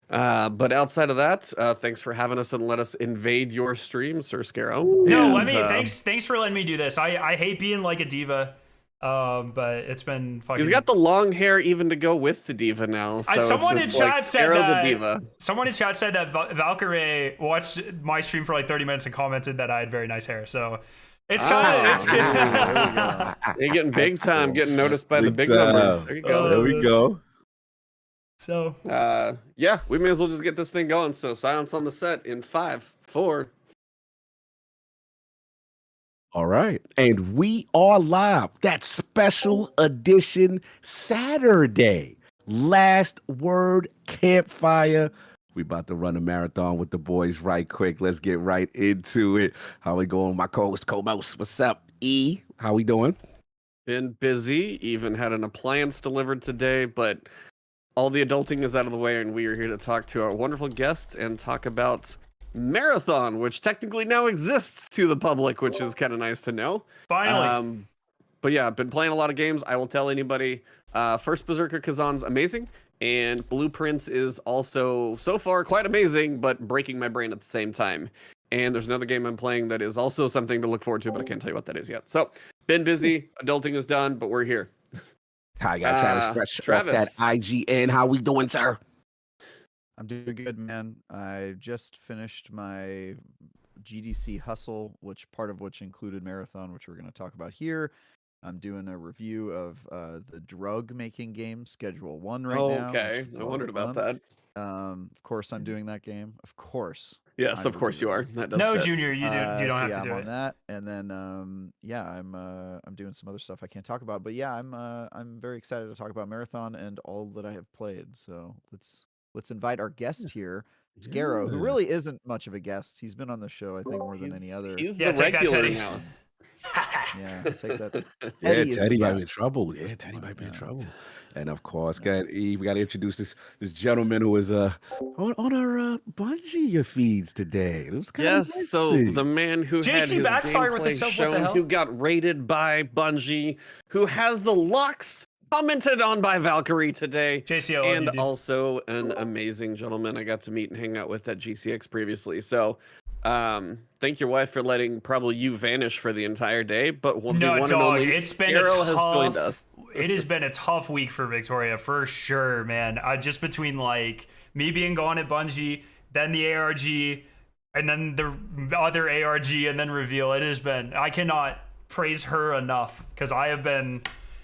[SPEAKER 18] hello.
[SPEAKER 19] But outside of that, thanks for having us and let us invade your stream, Sir Scarrow.
[SPEAKER 1] No,
[SPEAKER 19] And,
[SPEAKER 1] thanks for letting me do this. I hate being like a diva, but it's been fucking.
[SPEAKER 19] He's got the long hair even to go with the diva now. So
[SPEAKER 1] someone in
[SPEAKER 19] it's just like
[SPEAKER 1] chat said
[SPEAKER 19] Scarrow
[SPEAKER 1] that.
[SPEAKER 19] the diva.
[SPEAKER 1] Someone in chat said that Valkyrie watched my stream for like 30 minutes and commented that I had very nice hair. So it's kind of it's good.
[SPEAKER 19] You're getting big time, getting noticed by the big
[SPEAKER 18] time.
[SPEAKER 19] numbers. There you go.
[SPEAKER 18] There we go.
[SPEAKER 1] So
[SPEAKER 19] yeah, we may as well just get this thing going. So silence on the set in 5, 4.
[SPEAKER 18] All right. And we are live. That special edition Saturday. Last word campfire. We about to run a marathon with the boys right quick. Let's get right into it. How we going? My co-host, Komos. What's up, E? How we doing?
[SPEAKER 19] Been busy. Even had an appliance delivered today, but all the adulting is out of the way, and we are here to talk to our wonderful guests and talk about Marathon, which technically now exists to the public, which is kind of nice to know.
[SPEAKER 1] Finally.
[SPEAKER 19] But yeah, I've been playing a lot of games. I will tell anybody, first Berserker Kazan's amazing, and Blueprints is also, so far, quite amazing, but breaking my brain at the same time. And there's another game I'm playing that is also something to look forward to, but I can't tell you what that is yet. So, been busy, adulting is done, but we're here.
[SPEAKER 18] Hi, got Travis fresh
[SPEAKER 19] Travis.
[SPEAKER 18] off that IGN. How we doing, sir?
[SPEAKER 17] I'm doing good, man. I just finished my GDC hustle, part of which included Marathon, which we're going to talk about here. I'm doing a review of the drug making game Schedule 1 right now.
[SPEAKER 19] Okay, I wondered about that.
[SPEAKER 17] Of course, I'm doing that game. Of course.
[SPEAKER 19] Yes, of course you are. That does
[SPEAKER 1] No,
[SPEAKER 19] fit.
[SPEAKER 1] Junior, you don't have to
[SPEAKER 17] I'm
[SPEAKER 1] do
[SPEAKER 17] on
[SPEAKER 1] it.
[SPEAKER 17] that, and then I'm doing some other stuff I can't talk about. But yeah, I'm very excited to talk about Marathon and all that I have played. So let's invite our guest here, Scarrow, who really isn't much of a guest. He's been on the show, I think, more than any other.
[SPEAKER 19] He's the regular now.
[SPEAKER 17] Yeah, take that.
[SPEAKER 18] Yeah,
[SPEAKER 17] Teddy is the
[SPEAKER 18] Teddy might
[SPEAKER 17] guy.
[SPEAKER 18] be in trouble. Yeah, Teddy might be in trouble. And of course, we got to introduce this gentleman who was on our Bungie feeds today. It was kind of
[SPEAKER 19] Yes,
[SPEAKER 18] nice to
[SPEAKER 19] so
[SPEAKER 18] see.
[SPEAKER 19] the man who had
[SPEAKER 1] JC
[SPEAKER 19] his
[SPEAKER 1] backfire with the
[SPEAKER 19] gameplay
[SPEAKER 1] sub, what the
[SPEAKER 19] shown,
[SPEAKER 1] hell?
[SPEAKER 19] who got rated by Bungie, who has the locks commented on by Valkyrie today,
[SPEAKER 1] JC, I love
[SPEAKER 19] and
[SPEAKER 1] you, dude.
[SPEAKER 19] also an amazing gentleman I got to meet and hang out with at GCX previously. So, thank your wife for letting probably you vanish for the entire day, but the
[SPEAKER 1] No,
[SPEAKER 19] one and
[SPEAKER 1] dog,
[SPEAKER 19] only
[SPEAKER 1] it's been a
[SPEAKER 19] Scarrow has joined us.
[SPEAKER 1] tough. It has been a tough week for Victoria for sure, man. Just between like me being gone at Bungie, then the ARG, and then the other ARG, and then reveal. It has been. I cannot praise her enough because I have been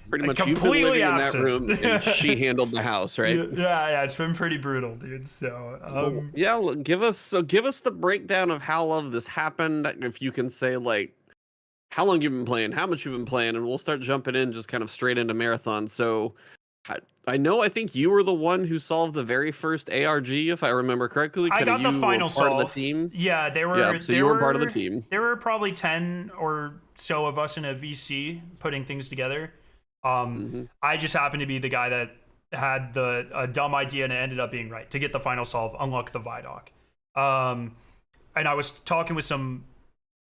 [SPEAKER 19] Pretty much you've been
[SPEAKER 1] completely
[SPEAKER 19] living
[SPEAKER 1] absent.
[SPEAKER 19] in that room, and she handled the house, right?
[SPEAKER 1] Yeah, it's been pretty brutal, dude. So,
[SPEAKER 19] Yeah, give us the breakdown of how all of this happened. If you can say like how long you've been playing, how much you've been playing, and we'll start jumping in just kind of straight into Marathon. So I think you were the one who solved the very first ARG, if I remember correctly.
[SPEAKER 1] I got the final
[SPEAKER 19] part
[SPEAKER 1] solve.
[SPEAKER 19] of the team.
[SPEAKER 1] Yeah, they were.
[SPEAKER 19] Yeah, so you were part of the team.
[SPEAKER 1] There were probably 10 or so of us in a VC putting things together. I just happened to be the guy that had a dumb idea and it ended up being right to get the final solve, unlock the Vidoc. And I was talking with some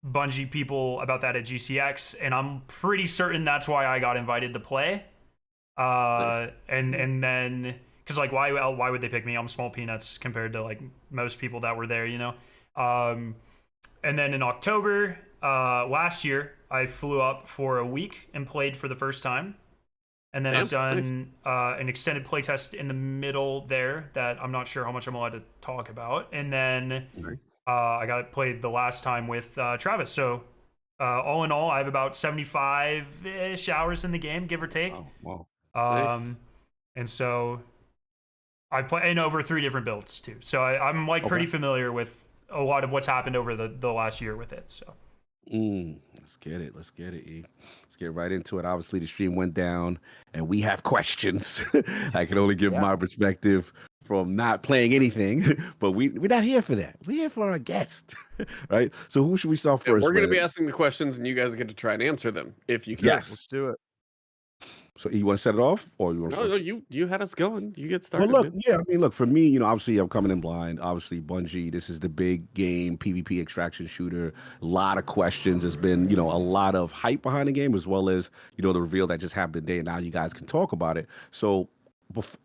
[SPEAKER 1] Bungie people about that at GCX, and I'm pretty certain that's why I got invited to play.
[SPEAKER 19] Nice.
[SPEAKER 1] And then because like why would they pick me? I'm small peanuts compared to like most people that were there, you know. And then in October last year, I flew up for a week and played for the first time. And then I've done an extended playtest in the middle there that I'm not sure how much I'm allowed to talk about. And then I got played the last time with Travis. So all in all, I have about 75-ish hours in the game, give or take.
[SPEAKER 18] Wow.
[SPEAKER 19] Nice.
[SPEAKER 1] And so I play in over 3 different builds too. So I'm like pretty familiar with a lot of what's happened over the last year with it. So.
[SPEAKER 18] Let's get it, E. Let's get right into it. Obviously, the stream went down, and we have questions. I can only give my perspective from not playing anything, but we're not here for that. We're here for our guest, right? So who should we start first?
[SPEAKER 19] We're going to be asking the questions, and you guys get to try and answer them if you can.
[SPEAKER 18] Yes,
[SPEAKER 17] let's do it.
[SPEAKER 18] So you want to set it off, or you want?
[SPEAKER 19] No, you had us going. You get started.
[SPEAKER 18] Well, look,
[SPEAKER 19] man.
[SPEAKER 18] look, for me, obviously I'm coming in blind. Obviously, Bungie, this is the big game, PvP extraction shooter. A lot of questions. There's been, a lot of hype behind the game, as well as, the reveal that just happened today, and now you guys can talk about it. So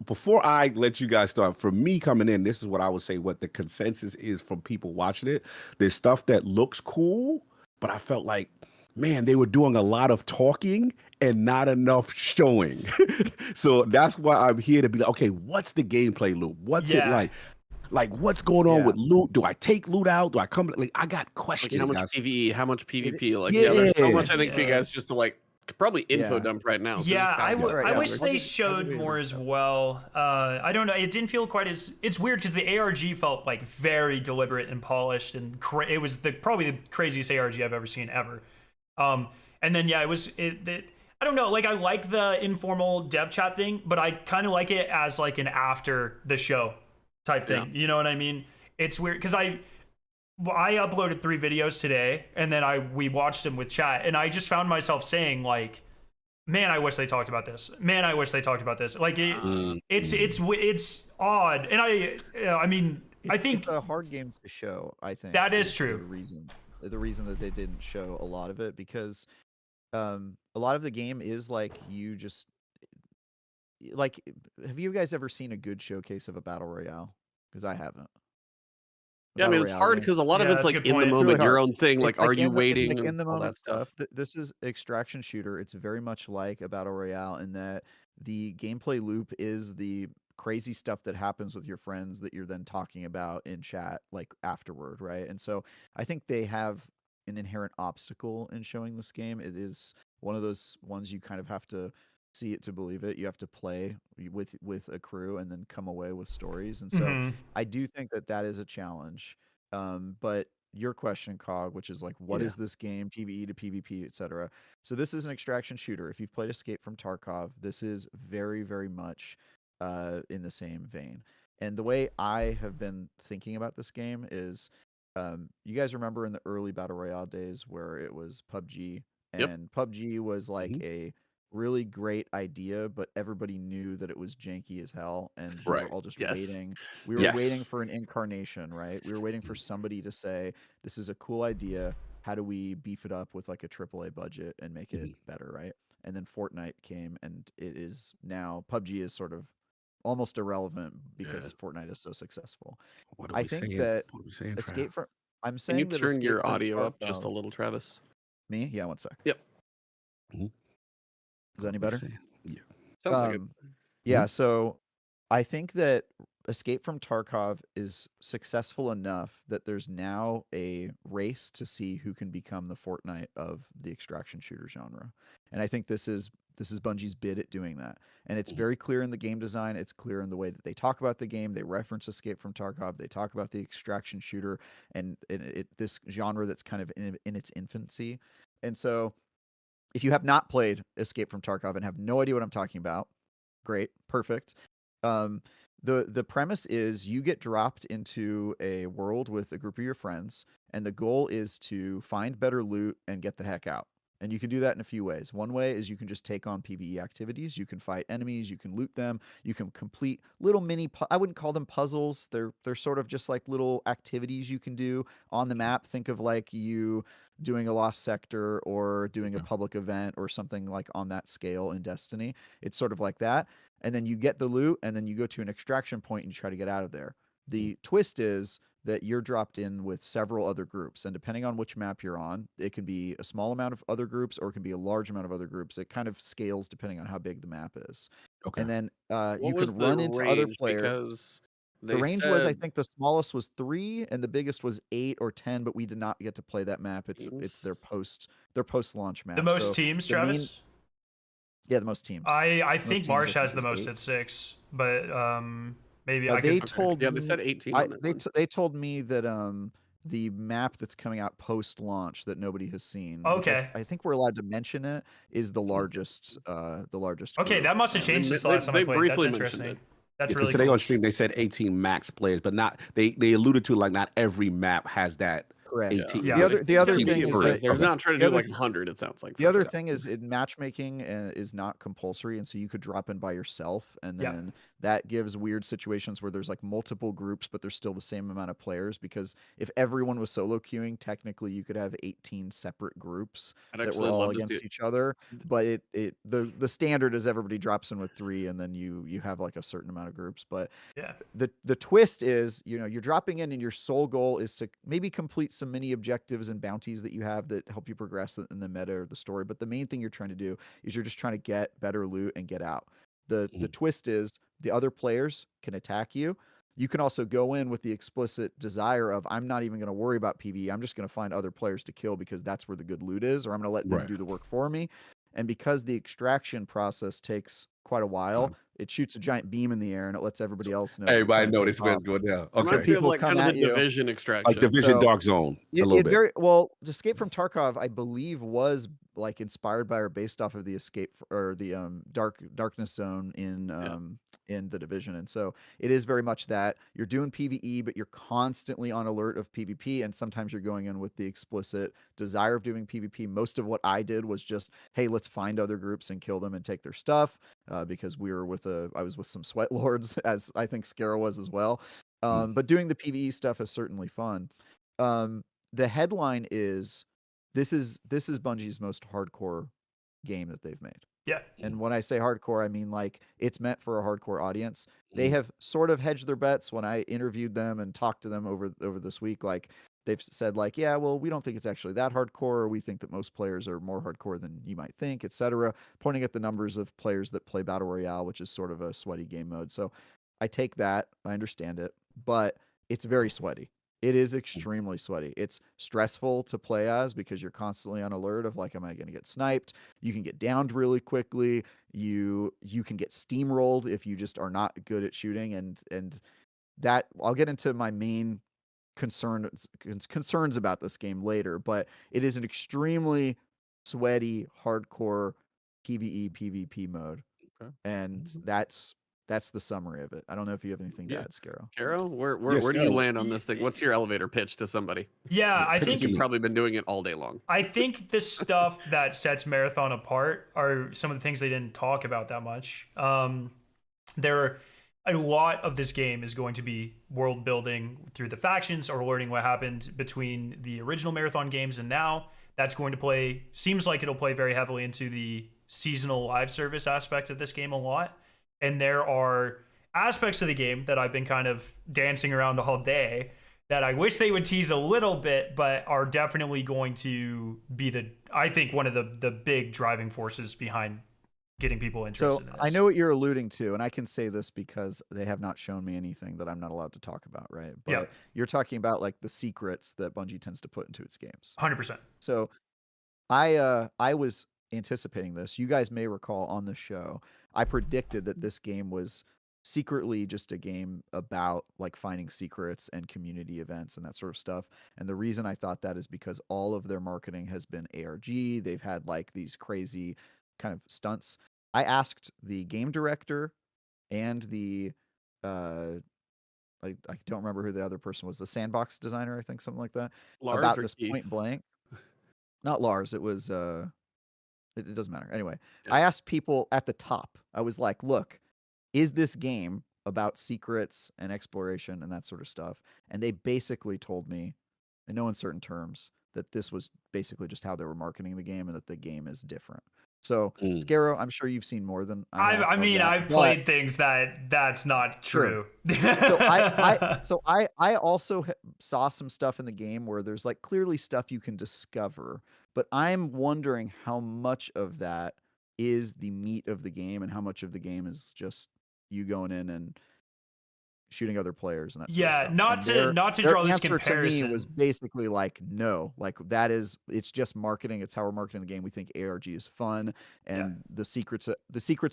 [SPEAKER 18] before I let you guys start, for me coming in, this is what I would say what the consensus is from people watching it. There's stuff that looks cool, but I felt like, man, they were doing a lot of talking and not enough showing. So that's why I'm here to be like, okay, what's the gameplay loop? What's it like? Like, what's going on with loot? Do I take loot out? Do I come? Like, I got questions.
[SPEAKER 19] Like how much
[SPEAKER 18] guys.
[SPEAKER 19] PvE? How much PvP? Like, there's so much I think for you guys just to like probably info dump right now. So
[SPEAKER 1] Yeah,
[SPEAKER 19] just bounce
[SPEAKER 1] I
[SPEAKER 19] it.
[SPEAKER 1] wish they showed more as well. I don't know. It didn't feel quite as. It's weird because the ARG felt like very deliberate and polished, and it was probably the craziest ARG I've ever seen ever. And then it was I don't know, like I like the informal dev chat thing, but I kind of like it as like an after the show type thing. You know what I mean? It's weird because I uploaded 3 videos today, and then we watched them with chat, and I just found myself saying like, man, I wish they talked about this. Man, I wish they talked about this. Like it's odd, and I mean I think
[SPEAKER 17] it's a hard game to show. I think
[SPEAKER 1] that is true.
[SPEAKER 17] The reason that they didn't show a lot of it because a lot of the game is like you just like. Have you guys ever seen a good showcase of a battle royale? Because I haven't.
[SPEAKER 19] Yeah, I mean it's hard because a lot of it's like in the moment, your own thing. Like, are you waiting?
[SPEAKER 17] It's like in the
[SPEAKER 19] all
[SPEAKER 17] moment
[SPEAKER 19] that stuff.
[SPEAKER 17] This is extraction shooter. It's very much like a battle royale in that the gameplay loop is the crazy stuff that happens with your friends that you're then talking about in chat like afterward, right? And so I think they have an inherent obstacle in showing this game. It is one of those ones you kind of have to see it to believe it. You have to play with a crew and then come away with stories. And so I do think that is a challenge. But your question, Cog, which is like, what is this game, PvE to PvP, etc. So this is an extraction shooter. If you've played Escape from Tarkov, this is very, very much in the same vein. And the way I have been thinking about this game is, you guys remember in the early Battle Royale days where it was PUBG
[SPEAKER 19] Yep.
[SPEAKER 17] And PUBG was like a really great idea, but everybody knew that it was janky as hell, and we were
[SPEAKER 18] Right.
[SPEAKER 17] all just
[SPEAKER 19] Yes.
[SPEAKER 17] waiting. We were
[SPEAKER 18] Yes.
[SPEAKER 17] waiting for an incarnation, right? We were waiting for somebody to say, "This is a cool idea. How do we beef it up with like a AAA budget and make it better, right?" And then Fortnite came, and it is now PUBG is sort of almost irrelevant because Fortnite is so successful.
[SPEAKER 18] What are
[SPEAKER 17] I
[SPEAKER 18] we
[SPEAKER 17] think
[SPEAKER 18] saying?
[SPEAKER 17] that
[SPEAKER 18] What are we saying,
[SPEAKER 17] Escape
[SPEAKER 18] Trav?
[SPEAKER 17] from I'm
[SPEAKER 19] Can you
[SPEAKER 17] saying that
[SPEAKER 19] turn
[SPEAKER 17] Escape
[SPEAKER 19] your
[SPEAKER 17] from
[SPEAKER 19] audio up just a
[SPEAKER 17] Tarkov.
[SPEAKER 19] little, Travis?
[SPEAKER 17] Me? Yeah, one sec.
[SPEAKER 19] Yep.
[SPEAKER 17] Is that any better?
[SPEAKER 18] Yeah.
[SPEAKER 19] Sounds like it.
[SPEAKER 17] Yeah, so I think that Escape from Tarkov is successful enough that there's now a race to see who can become the Fortnite of the extraction shooter genre. And I think this is Bungie's bid at doing that. And it's very clear in the game design, it's clear in the way that they talk about the game, they reference Escape from Tarkov, they talk about the extraction shooter and this genre that's kind of in its infancy. And so if you have not played Escape from Tarkov and have no idea what I'm talking about, great, perfect. The premise is you get dropped into a world with a group of your friends, and the goal is to find better loot and get the heck out. And you can do that in a few ways. One way is you can just take on PvE activities. You can fight enemies. You can loot them. You can complete little mini. I wouldn't call them puzzles. They're sort of just like little activities you can do on the map. Think of like you doing a lost sector or doing a public event or something like on that scale in Destiny. It's sort of like that. And then you get the loot, and then you go to an extraction point and you try to get out of there. The twist is that you're dropped in with several other groups, and depending on which map you're on, it can be a small amount of other groups or it can be a large amount of other groups. It kind of scales depending on how big the map is.
[SPEAKER 18] Okay.
[SPEAKER 17] And then
[SPEAKER 19] What
[SPEAKER 17] you
[SPEAKER 19] was
[SPEAKER 17] can
[SPEAKER 19] the
[SPEAKER 17] run into other
[SPEAKER 19] range?
[SPEAKER 17] players.
[SPEAKER 19] Because
[SPEAKER 17] The
[SPEAKER 19] they
[SPEAKER 17] range was, I
[SPEAKER 19] said
[SPEAKER 17] think, the smallest was 3 and the biggest was 8 or 10, but we did not get to play that map. It's their post launch map.
[SPEAKER 1] The most
[SPEAKER 17] So
[SPEAKER 1] teams,
[SPEAKER 17] the main-
[SPEAKER 1] Travis?
[SPEAKER 17] yeah, the most teams.
[SPEAKER 1] I
[SPEAKER 17] Most
[SPEAKER 1] think
[SPEAKER 17] teams,
[SPEAKER 1] Marsh has
[SPEAKER 17] is
[SPEAKER 1] the most
[SPEAKER 17] 8.
[SPEAKER 1] at 6, but maybe I
[SPEAKER 17] They
[SPEAKER 1] could.
[SPEAKER 17] told
[SPEAKER 19] Yeah, they said
[SPEAKER 17] me-
[SPEAKER 19] 18
[SPEAKER 17] I-
[SPEAKER 19] on that
[SPEAKER 17] they
[SPEAKER 19] one.
[SPEAKER 17] they told me that the map that's coming out post launch that nobody has seen. which
[SPEAKER 1] Okay.
[SPEAKER 17] I think we're allowed to mention it is the largest.
[SPEAKER 1] Okay,
[SPEAKER 17] group.
[SPEAKER 1] that must have changed since the last time I played. That's interesting. That's
[SPEAKER 18] Because
[SPEAKER 1] really
[SPEAKER 18] today
[SPEAKER 1] cool.
[SPEAKER 18] on stream they said 18 max players, but not they alluded to like not every map has that.
[SPEAKER 17] Correct.
[SPEAKER 18] 18.
[SPEAKER 17] The other
[SPEAKER 18] teams
[SPEAKER 17] thing is
[SPEAKER 18] per.
[SPEAKER 17] that
[SPEAKER 19] they're
[SPEAKER 18] Okay.
[SPEAKER 19] not trying to
[SPEAKER 17] the
[SPEAKER 19] do
[SPEAKER 17] other-
[SPEAKER 19] like 100. It sounds like
[SPEAKER 17] The
[SPEAKER 19] for
[SPEAKER 17] other
[SPEAKER 19] sure.
[SPEAKER 17] thing is matchmaking is not compulsory, and so you could drop in by yourself, and
[SPEAKER 1] Yeah.
[SPEAKER 17] then that gives weird situations where there's like multiple groups, but there's still the same amount of players. Because if everyone was solo queuing, technically you could have 18 separate groups
[SPEAKER 19] I'd
[SPEAKER 17] that were
[SPEAKER 19] actually
[SPEAKER 17] all
[SPEAKER 19] love to see
[SPEAKER 17] against
[SPEAKER 19] it.
[SPEAKER 17] each other. But the standard is everybody drops in with 3, and then you have like a certain amount of groups. But
[SPEAKER 1] Yeah.
[SPEAKER 17] the twist is, you're dropping in, and your sole goal is to maybe complete some mini objectives and bounties that you have that help you progress in the meta or the story. But the main thing you're trying to do is you're just trying to get better loot and get out. The twist is the other players can attack you. You can also go in with the explicit desire of, I'm not even going to worry about PvE. I'm just going to find other players to kill because that's where the good loot is, or I'm going to let them
[SPEAKER 18] Right.
[SPEAKER 17] do the work for me. And because the extraction process takes quite a while, it shoots a giant beam in the air and it lets everybody else know.
[SPEAKER 18] Everybody know
[SPEAKER 17] this
[SPEAKER 18] this man's going down.
[SPEAKER 19] Reminds
[SPEAKER 18] Okay.
[SPEAKER 19] me of
[SPEAKER 17] People
[SPEAKER 19] like
[SPEAKER 17] come
[SPEAKER 19] kind of
[SPEAKER 17] at
[SPEAKER 19] the
[SPEAKER 17] you.
[SPEAKER 19] Division extraction.
[SPEAKER 18] Like Division
[SPEAKER 17] So-
[SPEAKER 18] Dark Zone a
[SPEAKER 17] It
[SPEAKER 18] little bit.
[SPEAKER 17] very well. Escape from Tarkov, I believe, was like inspired by or based off of the Darkness Zone in the Division, and so it is very much that you're doing PvE, but you're constantly on alert of PvP, and sometimes you're going in with the explicit desire of doing PvP. Most of what I did was just, hey, let's find other groups and kill them and take their stuff, because I was with some sweat lords, as I think Scarrow was as well. But doing the PvE stuff is certainly fun. The headline is this is Bungie's most hardcore game that they've made.
[SPEAKER 1] Yeah.
[SPEAKER 17] And when I say hardcore, I mean like it's meant for a hardcore audience. They have sort of hedged their bets. When I interviewed them and talked to them over this week, like they've said like, yeah, well, we don't think it's actually that hardcore, or we think that most players are more hardcore than you might think, etc. Pointing at the numbers of players that play Battle Royale, which is sort of a sweaty game mode. So I take that, I understand it, but it's very sweaty. It is extremely sweaty. It's stressful to play as because you're constantly on alert of like, am I going to get sniped? You can get downed really quickly. You can get steamrolled if you just are not good at shooting, and that I'll get into my main concerns about this game later. But it is an extremely sweaty, hardcore PvE PvP mode, and that's that's the summary of it. I don't know if you have anything to add, Scarrow.
[SPEAKER 19] Scarrow, where do you land on this thing? What's your elevator pitch to somebody?
[SPEAKER 9] Yeah, I think
[SPEAKER 19] you've probably been doing it all day long.
[SPEAKER 9] I think the stuff that sets Marathon apart are some of the things they didn't talk about that much. A lot of this game is going to be world building through the factions or learning what happened between the original Marathon games and now. That's going to seems like it'll play very heavily into the seasonal live service aspect of this game a lot. And there are aspects of the game that I've been kind of dancing around all day that I wish they would tease a little bit, but are definitely going to be I think one of the big driving forces behind getting people interested in this.
[SPEAKER 17] I know what you're alluding to, and I can say this because they have not shown me anything that I'm not allowed to talk about, right? But
[SPEAKER 9] yeah.
[SPEAKER 17] You're talking about like the secrets that Bungie tends to put into its games.
[SPEAKER 9] 100%.
[SPEAKER 17] So I was anticipating this. You guys may recall on the show, I predicted that this game was secretly just a game about like finding secrets and community events and that sort of stuff. And the reason I thought that is because all of their marketing has been ARG. They've had like these crazy kind of stunts. I asked the game director and the I don't remember who the other person was, the sandbox designer, I think, something like that,
[SPEAKER 19] Lars
[SPEAKER 17] about
[SPEAKER 19] or
[SPEAKER 17] this
[SPEAKER 19] Keith?
[SPEAKER 17] point blank. Not Lars, it was it doesn't matter. Anyway,
[SPEAKER 19] Yeah.
[SPEAKER 17] I asked people at the top. I was like, look, is this game about secrets and exploration and that sort of stuff? And they basically told me, in no uncertain terms, that this was basically just how they were marketing the game and that the game is different. So, Scarrow, I'm sure you've seen more than I have.
[SPEAKER 9] I've played things that's not true.
[SPEAKER 17] So I also saw some stuff in the game where there's like clearly stuff you can discover, but I'm wondering how much of that is the meat of the game and how much of the game is just you going in and shooting other players and that sort of stuff.
[SPEAKER 9] not to draw this
[SPEAKER 17] answer
[SPEAKER 9] comparison.
[SPEAKER 17] to me was basically like, no, like it's just marketing. It's how we're marketing the game. We think ARG is fun, and the secrets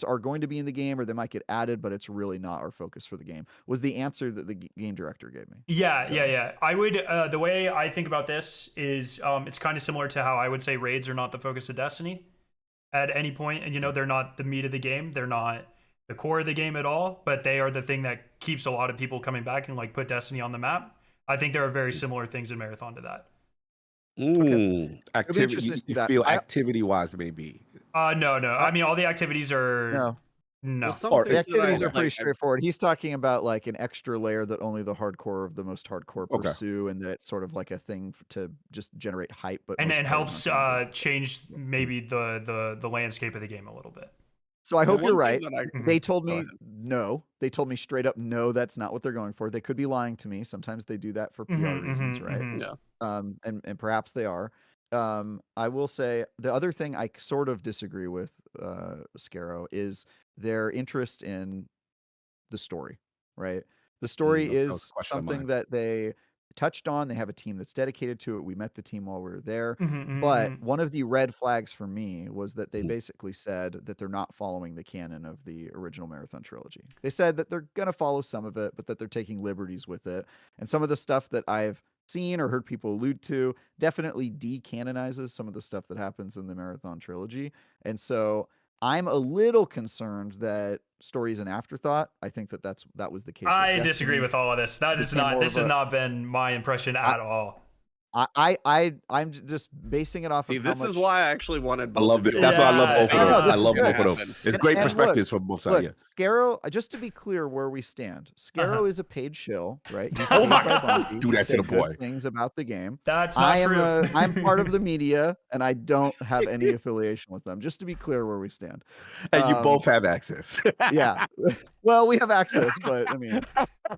[SPEAKER 17] are going to be in the game, or they might get added, but it's really not our focus for the game. Was the answer that the game director gave me?
[SPEAKER 9] Yeah. I would the way I think about this is it's kind of similar to how I would say raids are not the focus of Destiny at any point, and they're not the meat of the game. They're not the core of the game at all, but they are the thing that keeps a lot of people coming back and like put Destiny on the map. I think there are very similar things in Marathon to that.
[SPEAKER 18] Activity, you feel activity-wise maybe?
[SPEAKER 9] No. I mean, all the activities are no.
[SPEAKER 17] Well, the activities are pretty straightforward. He's talking about like an extra layer that only the hardcore of the most hardcore pursue, and that's sort of like a thing to just generate hype. But
[SPEAKER 9] and it helps change maybe the landscape of the game a little bit.
[SPEAKER 17] So I hope you're right. They told me no. They told me straight up no. That's not what they're going for. They could be lying to me. Sometimes they do that for PR reasons, right?
[SPEAKER 19] Yeah.
[SPEAKER 17] And perhaps they are. I will say the other thing I sort of disagree with Scarrow is their interest in the story, right? The story is something that they touched on. They have a team that's dedicated to it. We met the team while we were there. But one of the red flags for me was that they basically said that they're not following the canon of the original Marathon trilogy. They said that they're going to follow some of it, but that they're taking liberties with it. And some of the stuff that I've seen or heard people allude to definitely decanonizes some of the stuff that happens in the Marathon trilogy. And so I'm a little concerned that story is an afterthought. I think that was the case.
[SPEAKER 9] I disagree with all of this. This has not been my impression at all.
[SPEAKER 17] I'm just basing it off of
[SPEAKER 19] this is why I actually wanted
[SPEAKER 18] I love this. That's why I love both of them. I love both of them. It's great perspectives from both sides.
[SPEAKER 17] Look, Scarrow, just to be clear where we stand, Scarrow is a paid shill, right? He's
[SPEAKER 18] Oh my
[SPEAKER 17] paid by
[SPEAKER 18] God.
[SPEAKER 17] Bungie
[SPEAKER 18] Do
[SPEAKER 17] to
[SPEAKER 18] that to
[SPEAKER 17] say
[SPEAKER 18] the boy.
[SPEAKER 17] good things about the game.
[SPEAKER 9] That's not true.
[SPEAKER 17] I'm part of the media, and I don't have any affiliation with them. Just to be clear where we stand.
[SPEAKER 18] And you both have access.
[SPEAKER 17] Yeah. Well, we have access, but I mean,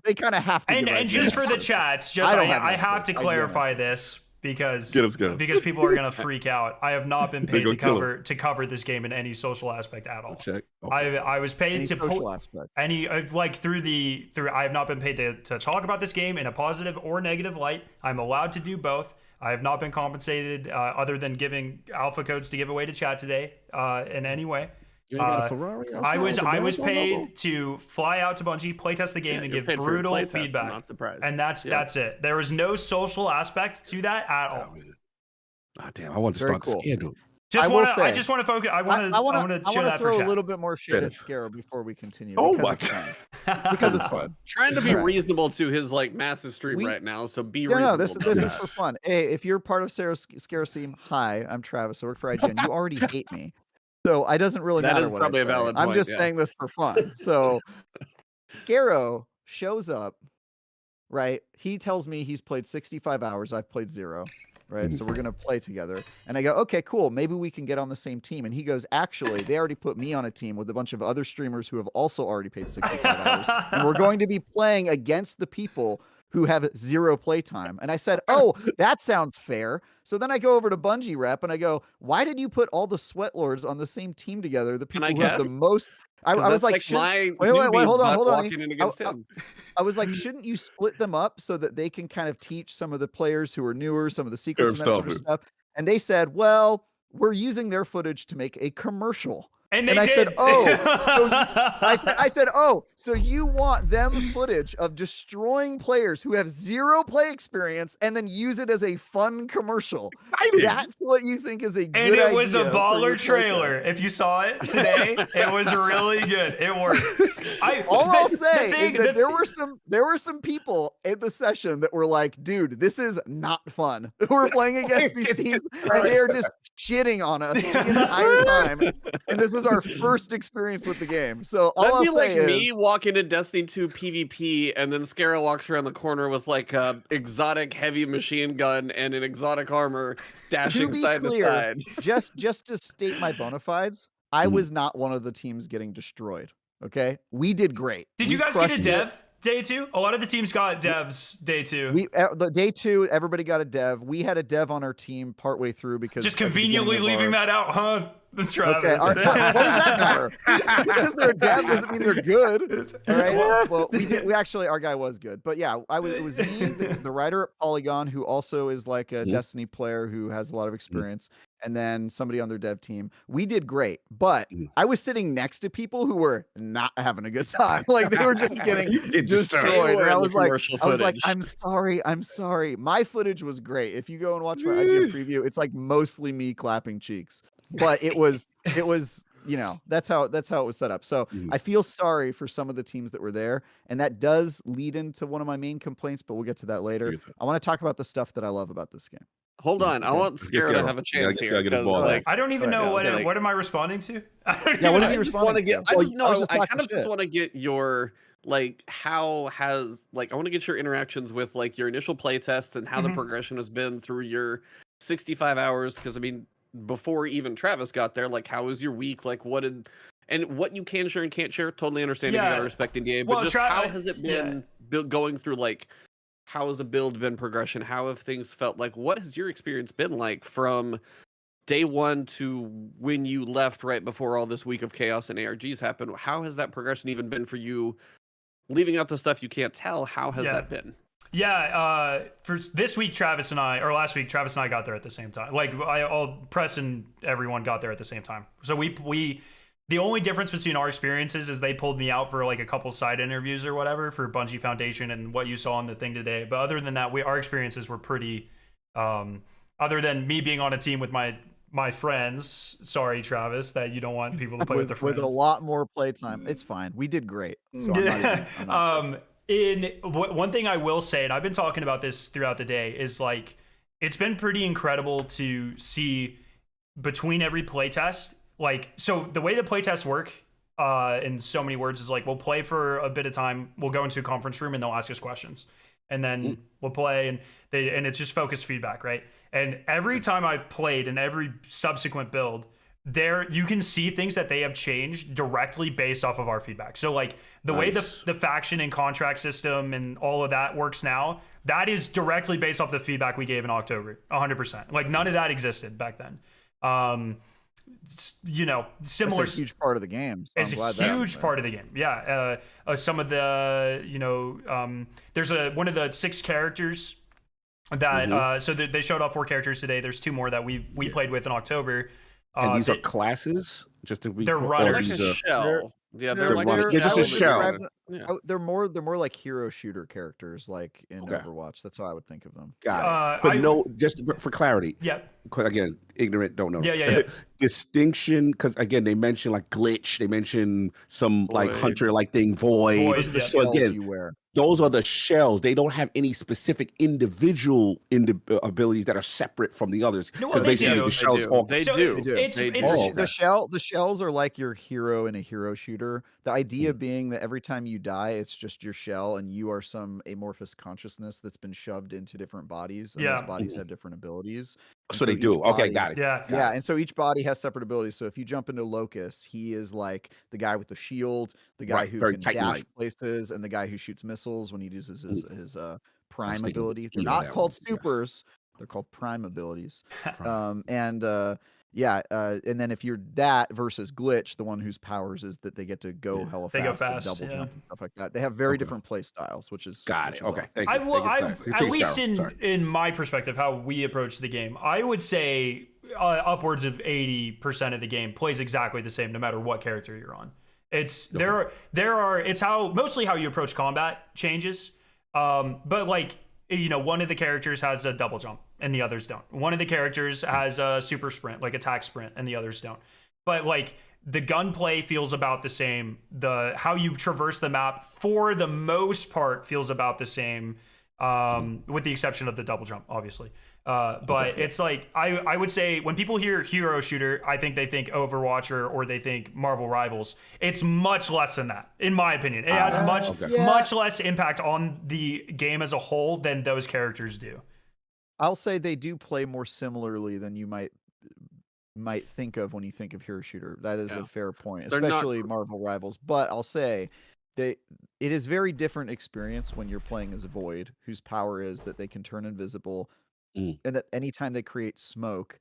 [SPEAKER 17] they kind of have to.
[SPEAKER 9] And just for the chats, I have to clarify this because people are gonna freak out. I have not been paid to cover this game in any social aspect at all.
[SPEAKER 18] Check.
[SPEAKER 9] I was paid
[SPEAKER 17] Any
[SPEAKER 9] to
[SPEAKER 17] social aspect.
[SPEAKER 9] I have not been paid to talk about this game in a positive or negative light. I'm allowed to do both. I have not been compensated other than giving alpha codes to give away to chat today in any way.
[SPEAKER 18] You ain't got a Ferrari
[SPEAKER 9] I was
[SPEAKER 18] Marathon
[SPEAKER 9] paid
[SPEAKER 18] logo?
[SPEAKER 9] to fly out to Bungie, playtest the game, and give brutal feedback.
[SPEAKER 19] Not surprised.
[SPEAKER 9] And that's it. There was no social aspect to that at all.
[SPEAKER 18] Oh, damn, I want to
[SPEAKER 17] Very
[SPEAKER 18] start
[SPEAKER 17] cool.
[SPEAKER 18] the scandal.
[SPEAKER 9] Just
[SPEAKER 17] I will
[SPEAKER 9] want to. I
[SPEAKER 17] say-
[SPEAKER 9] just want to focus. I want to. I want to share that for
[SPEAKER 17] throw a
[SPEAKER 9] chat.
[SPEAKER 17] little bit more shade at
[SPEAKER 18] Finish.
[SPEAKER 17] Scarrow before we continue.
[SPEAKER 18] Oh
[SPEAKER 17] because
[SPEAKER 18] my
[SPEAKER 17] it's fun. Because it's fun.
[SPEAKER 19] Trying to be
[SPEAKER 17] Right.
[SPEAKER 19] reasonable to his like massive stream right now, so be
[SPEAKER 17] No,
[SPEAKER 19] reasonable.
[SPEAKER 17] this
[SPEAKER 19] about
[SPEAKER 17] this
[SPEAKER 19] it.
[SPEAKER 17] is for fun. Hey, if you're part of Scarrow team, hi, I'm Travis. I work for IGN. You already hate me, so it doesn't really
[SPEAKER 19] That
[SPEAKER 17] matter
[SPEAKER 19] is
[SPEAKER 17] what
[SPEAKER 19] probably
[SPEAKER 17] I
[SPEAKER 19] a
[SPEAKER 17] say.
[SPEAKER 19] valid
[SPEAKER 17] I'm
[SPEAKER 19] point,
[SPEAKER 17] just
[SPEAKER 19] yeah.
[SPEAKER 17] saying this for fun. So Scarrow shows up, right? He tells me he's played 65 hours. I've played 0. Right. So we're going to play together. And I go, okay, cool. Maybe we can get on the same team. And he goes, actually, they already put me on a team with a bunch of other streamers who have also already paid 65 hours. And we're going to be playing against the people who have 0 playtime. And I said, oh, that sounds fair. So then I go over to Bungie Rep and I go, why did you put all the Sweat Lords on the same team together? The people who have the
[SPEAKER 19] guess?
[SPEAKER 17] most. I
[SPEAKER 19] 'Cause
[SPEAKER 17] was
[SPEAKER 19] that's
[SPEAKER 17] like,
[SPEAKER 19] like
[SPEAKER 17] should-
[SPEAKER 19] my
[SPEAKER 17] wait,
[SPEAKER 19] newbie
[SPEAKER 17] hold on,
[SPEAKER 19] butt
[SPEAKER 17] hold on.
[SPEAKER 19] walking in against him.
[SPEAKER 17] I was like, shouldn't you split them up so that they can kind of teach some of the players who are newer, some of the secrets and that sort of stuff? And they said, well, we're using their footage to make a commercial.
[SPEAKER 9] And they
[SPEAKER 17] I said,
[SPEAKER 9] did.
[SPEAKER 17] oh, I said, oh, so you want them footage of destroying players who have 0 play experience and then use it as a fun commercial? That's what you think is a good
[SPEAKER 9] And
[SPEAKER 17] idea.
[SPEAKER 9] it was a
[SPEAKER 17] for
[SPEAKER 9] baller
[SPEAKER 17] your
[SPEAKER 9] trailer. If you saw it today, it was really good. It worked.
[SPEAKER 17] I'll say is that there were some people in the session that were like, dude, this is not fun. We're playing against these teams and they are just shitting on us the entire time. And this is our first experience with the game. So all
[SPEAKER 19] That'd
[SPEAKER 17] I'll
[SPEAKER 19] be like
[SPEAKER 17] say is,
[SPEAKER 19] me walking to Destiny 2 PvP and then Scarrow walks around the corner with like a exotic heavy machine gun and an exotic armor dashing
[SPEAKER 17] to be
[SPEAKER 19] side
[SPEAKER 17] clear,
[SPEAKER 19] to side.
[SPEAKER 17] just to state my bona fides, I was not one of the teams getting destroyed. Okay, we did great.
[SPEAKER 9] Did you guys get a dev day 2? A lot of the teams got devs day 2.
[SPEAKER 17] The day 2, everybody got a dev. We had a dev on our team partway through because
[SPEAKER 9] Just conveniently leaving that out, huh? Travis.
[SPEAKER 17] Okay, what does that matter? Just because they're a dev doesn't mean they're good. All right. Well, we actually, our guy was good, but yeah, it was me, the writer at Polygon, who also is like a Destiny player who has a lot of experience, and then somebody on their dev team. We did great, but I was sitting next to people who were not having a good time. Like they were just getting destroyed. And I was like, I'm sorry. My footage was great. If you go and watch my IGN preview, it's like mostly me clapping cheeks. But it was that's how it was set up. So I feel sorry for some of the teams that were there, and that does lead into one of my main complaints, but we'll get to that later. I want to talk about the stuff that I love about this game.
[SPEAKER 19] Hold on, I want Scarrow to have a chance here.
[SPEAKER 9] I don't even know what am I responding to?
[SPEAKER 17] Yeah, what is he
[SPEAKER 19] I just want to
[SPEAKER 17] responding
[SPEAKER 19] get.
[SPEAKER 17] to?
[SPEAKER 19] I kind of just want to get your like I want to get your interactions with like your initial play tests and how the progression has been through your 65 hours. Because I mean, before even Travis got there, like how was your week? Like what you can share and can't share. Totally understand if you gotta respect NDA, but just how has it been going through like. How has the build been progression? How have things felt? Like, what has your experience been like from day 1 to when you left right before all this week of chaos and ARGs happened? How has that progression even been for you? Leaving out the stuff you can't tell, how has that been?
[SPEAKER 9] Yeah, for this week, last week, Travis and I got there at the same time. Like, all press and everyone got there at the same time. So the only difference between our experiences is they pulled me out for like a couple side interviews or whatever for Bungie Foundation and what you saw on the thing today. But other than that, our experiences were pretty, other than me being on a team with my friends. Sorry, Travis, that you don't want people to play with their friends.
[SPEAKER 17] With a lot more playtime. It's fine. We did great. So I'm not
[SPEAKER 9] one thing I will say, and I've been talking about this throughout the day, is like, it's been pretty incredible to see between every playtest. Like, so the way the playtests work, in so many words, is like, we'll play for a bit of time, we'll go into a conference room and they'll ask us questions, and then we'll play, and it's just focused feedback, right? And every time I've played and every subsequent build, you can see things that they have changed directly based off of our feedback. So like the way the faction and contract system and all of that works now, that is directly based off the feedback we gave in October, 100%. Like none of that existed back then. Similar.
[SPEAKER 17] That's a huge part of the game. So
[SPEAKER 9] it's a huge part of the game. Yeah. Some of the, there's one of the 6 characters that, so they showed off 4 characters today. There's 2 more that we played with in October.
[SPEAKER 18] And these are classes? Just to be
[SPEAKER 9] they're runners.
[SPEAKER 19] Like a shell. Yeah,
[SPEAKER 17] They're
[SPEAKER 19] like
[SPEAKER 18] They're just a shell.
[SPEAKER 19] Yeah.
[SPEAKER 17] They're more like hero shooter characters, like in
[SPEAKER 18] Okay.
[SPEAKER 17] Overwatch. That's how I would think of them.
[SPEAKER 18] Got it. But no, just for clarity.
[SPEAKER 1] Yeah.
[SPEAKER 18] Again, ignorant, don't know.
[SPEAKER 1] Yeah.
[SPEAKER 18] Distinction, because again, they mention like glitch. They mention some like
[SPEAKER 19] Void.
[SPEAKER 18] hunter-like thing, void.
[SPEAKER 17] Those are the
[SPEAKER 18] So
[SPEAKER 17] shells
[SPEAKER 18] again,
[SPEAKER 17] you wear.
[SPEAKER 18] those are the shells. They don't have any specific individual abilities that are separate from the others.
[SPEAKER 1] No, well,
[SPEAKER 18] Because basically
[SPEAKER 1] do.
[SPEAKER 18] the shells all
[SPEAKER 19] They
[SPEAKER 1] So
[SPEAKER 19] do.
[SPEAKER 1] It's
[SPEAKER 19] They
[SPEAKER 1] it's
[SPEAKER 19] do.
[SPEAKER 17] The shells are like your hero in a hero shooter. The idea being that every time you die, it's just your shell, and you are some amorphous consciousness that's been shoved into different bodies, and
[SPEAKER 1] Yeah.
[SPEAKER 17] those bodies have different abilities. And
[SPEAKER 18] So they
[SPEAKER 17] each
[SPEAKER 18] do. Okay,
[SPEAKER 17] body-
[SPEAKER 18] got it.
[SPEAKER 1] Yeah.
[SPEAKER 17] And so each body has separate abilities. So if you jump into Locus, he is like the guy with the shield, the guy
[SPEAKER 18] Right,
[SPEAKER 17] who
[SPEAKER 18] very
[SPEAKER 17] can
[SPEAKER 18] Titan-like.
[SPEAKER 17] dash places, and the guy who shoots missiles when he uses his prime
[SPEAKER 18] thinking
[SPEAKER 17] ability. They're
[SPEAKER 18] Emo
[SPEAKER 17] not
[SPEAKER 18] that
[SPEAKER 17] called
[SPEAKER 18] one, yeah.
[SPEAKER 17] supers; they're called prime abilities. And then if you're that versus Glitch, the one whose powers is that they get to go hella
[SPEAKER 1] They go
[SPEAKER 17] fast, and
[SPEAKER 1] fast,
[SPEAKER 17] double
[SPEAKER 1] yeah.
[SPEAKER 17] jump and stuff like that. They have very different play styles, which is
[SPEAKER 18] Got
[SPEAKER 17] which
[SPEAKER 18] it.
[SPEAKER 17] is
[SPEAKER 18] Okay,
[SPEAKER 17] awesome.
[SPEAKER 18] thank you.
[SPEAKER 1] I will.
[SPEAKER 18] Thank you.
[SPEAKER 1] At
[SPEAKER 18] Continue,
[SPEAKER 1] least
[SPEAKER 18] Scarrow. Sorry.
[SPEAKER 1] in my perspective, how we approach the game, I would say upwards of 80% of the game plays exactly the same, no matter what character you're on. It's there are it's how mostly how you approach combat changes. But like, you know, one of the characters has a double jump and the others don't. One of the characters has a super sprint, like attack sprint, and the others don't. But like the gunplay feels about the same. The how you traverse the map for the most part feels about the same, with the exception of the double jump, obviously. But it's like I would say when people hear hero shooter, I think they think Overwatch or they think Marvel Rivals. It's much less than that, in my opinion. It has much less impact on the game as a whole than those characters do.
[SPEAKER 17] I'll say they do play more similarly than you might think of when you think of hero shooter. That is a fair point,
[SPEAKER 19] They're not-
[SPEAKER 17] especially Marvel Rivals. But I'll say it is very different experience when you're playing as a Void, whose power is that they can turn invisible, and that anytime they create smoke,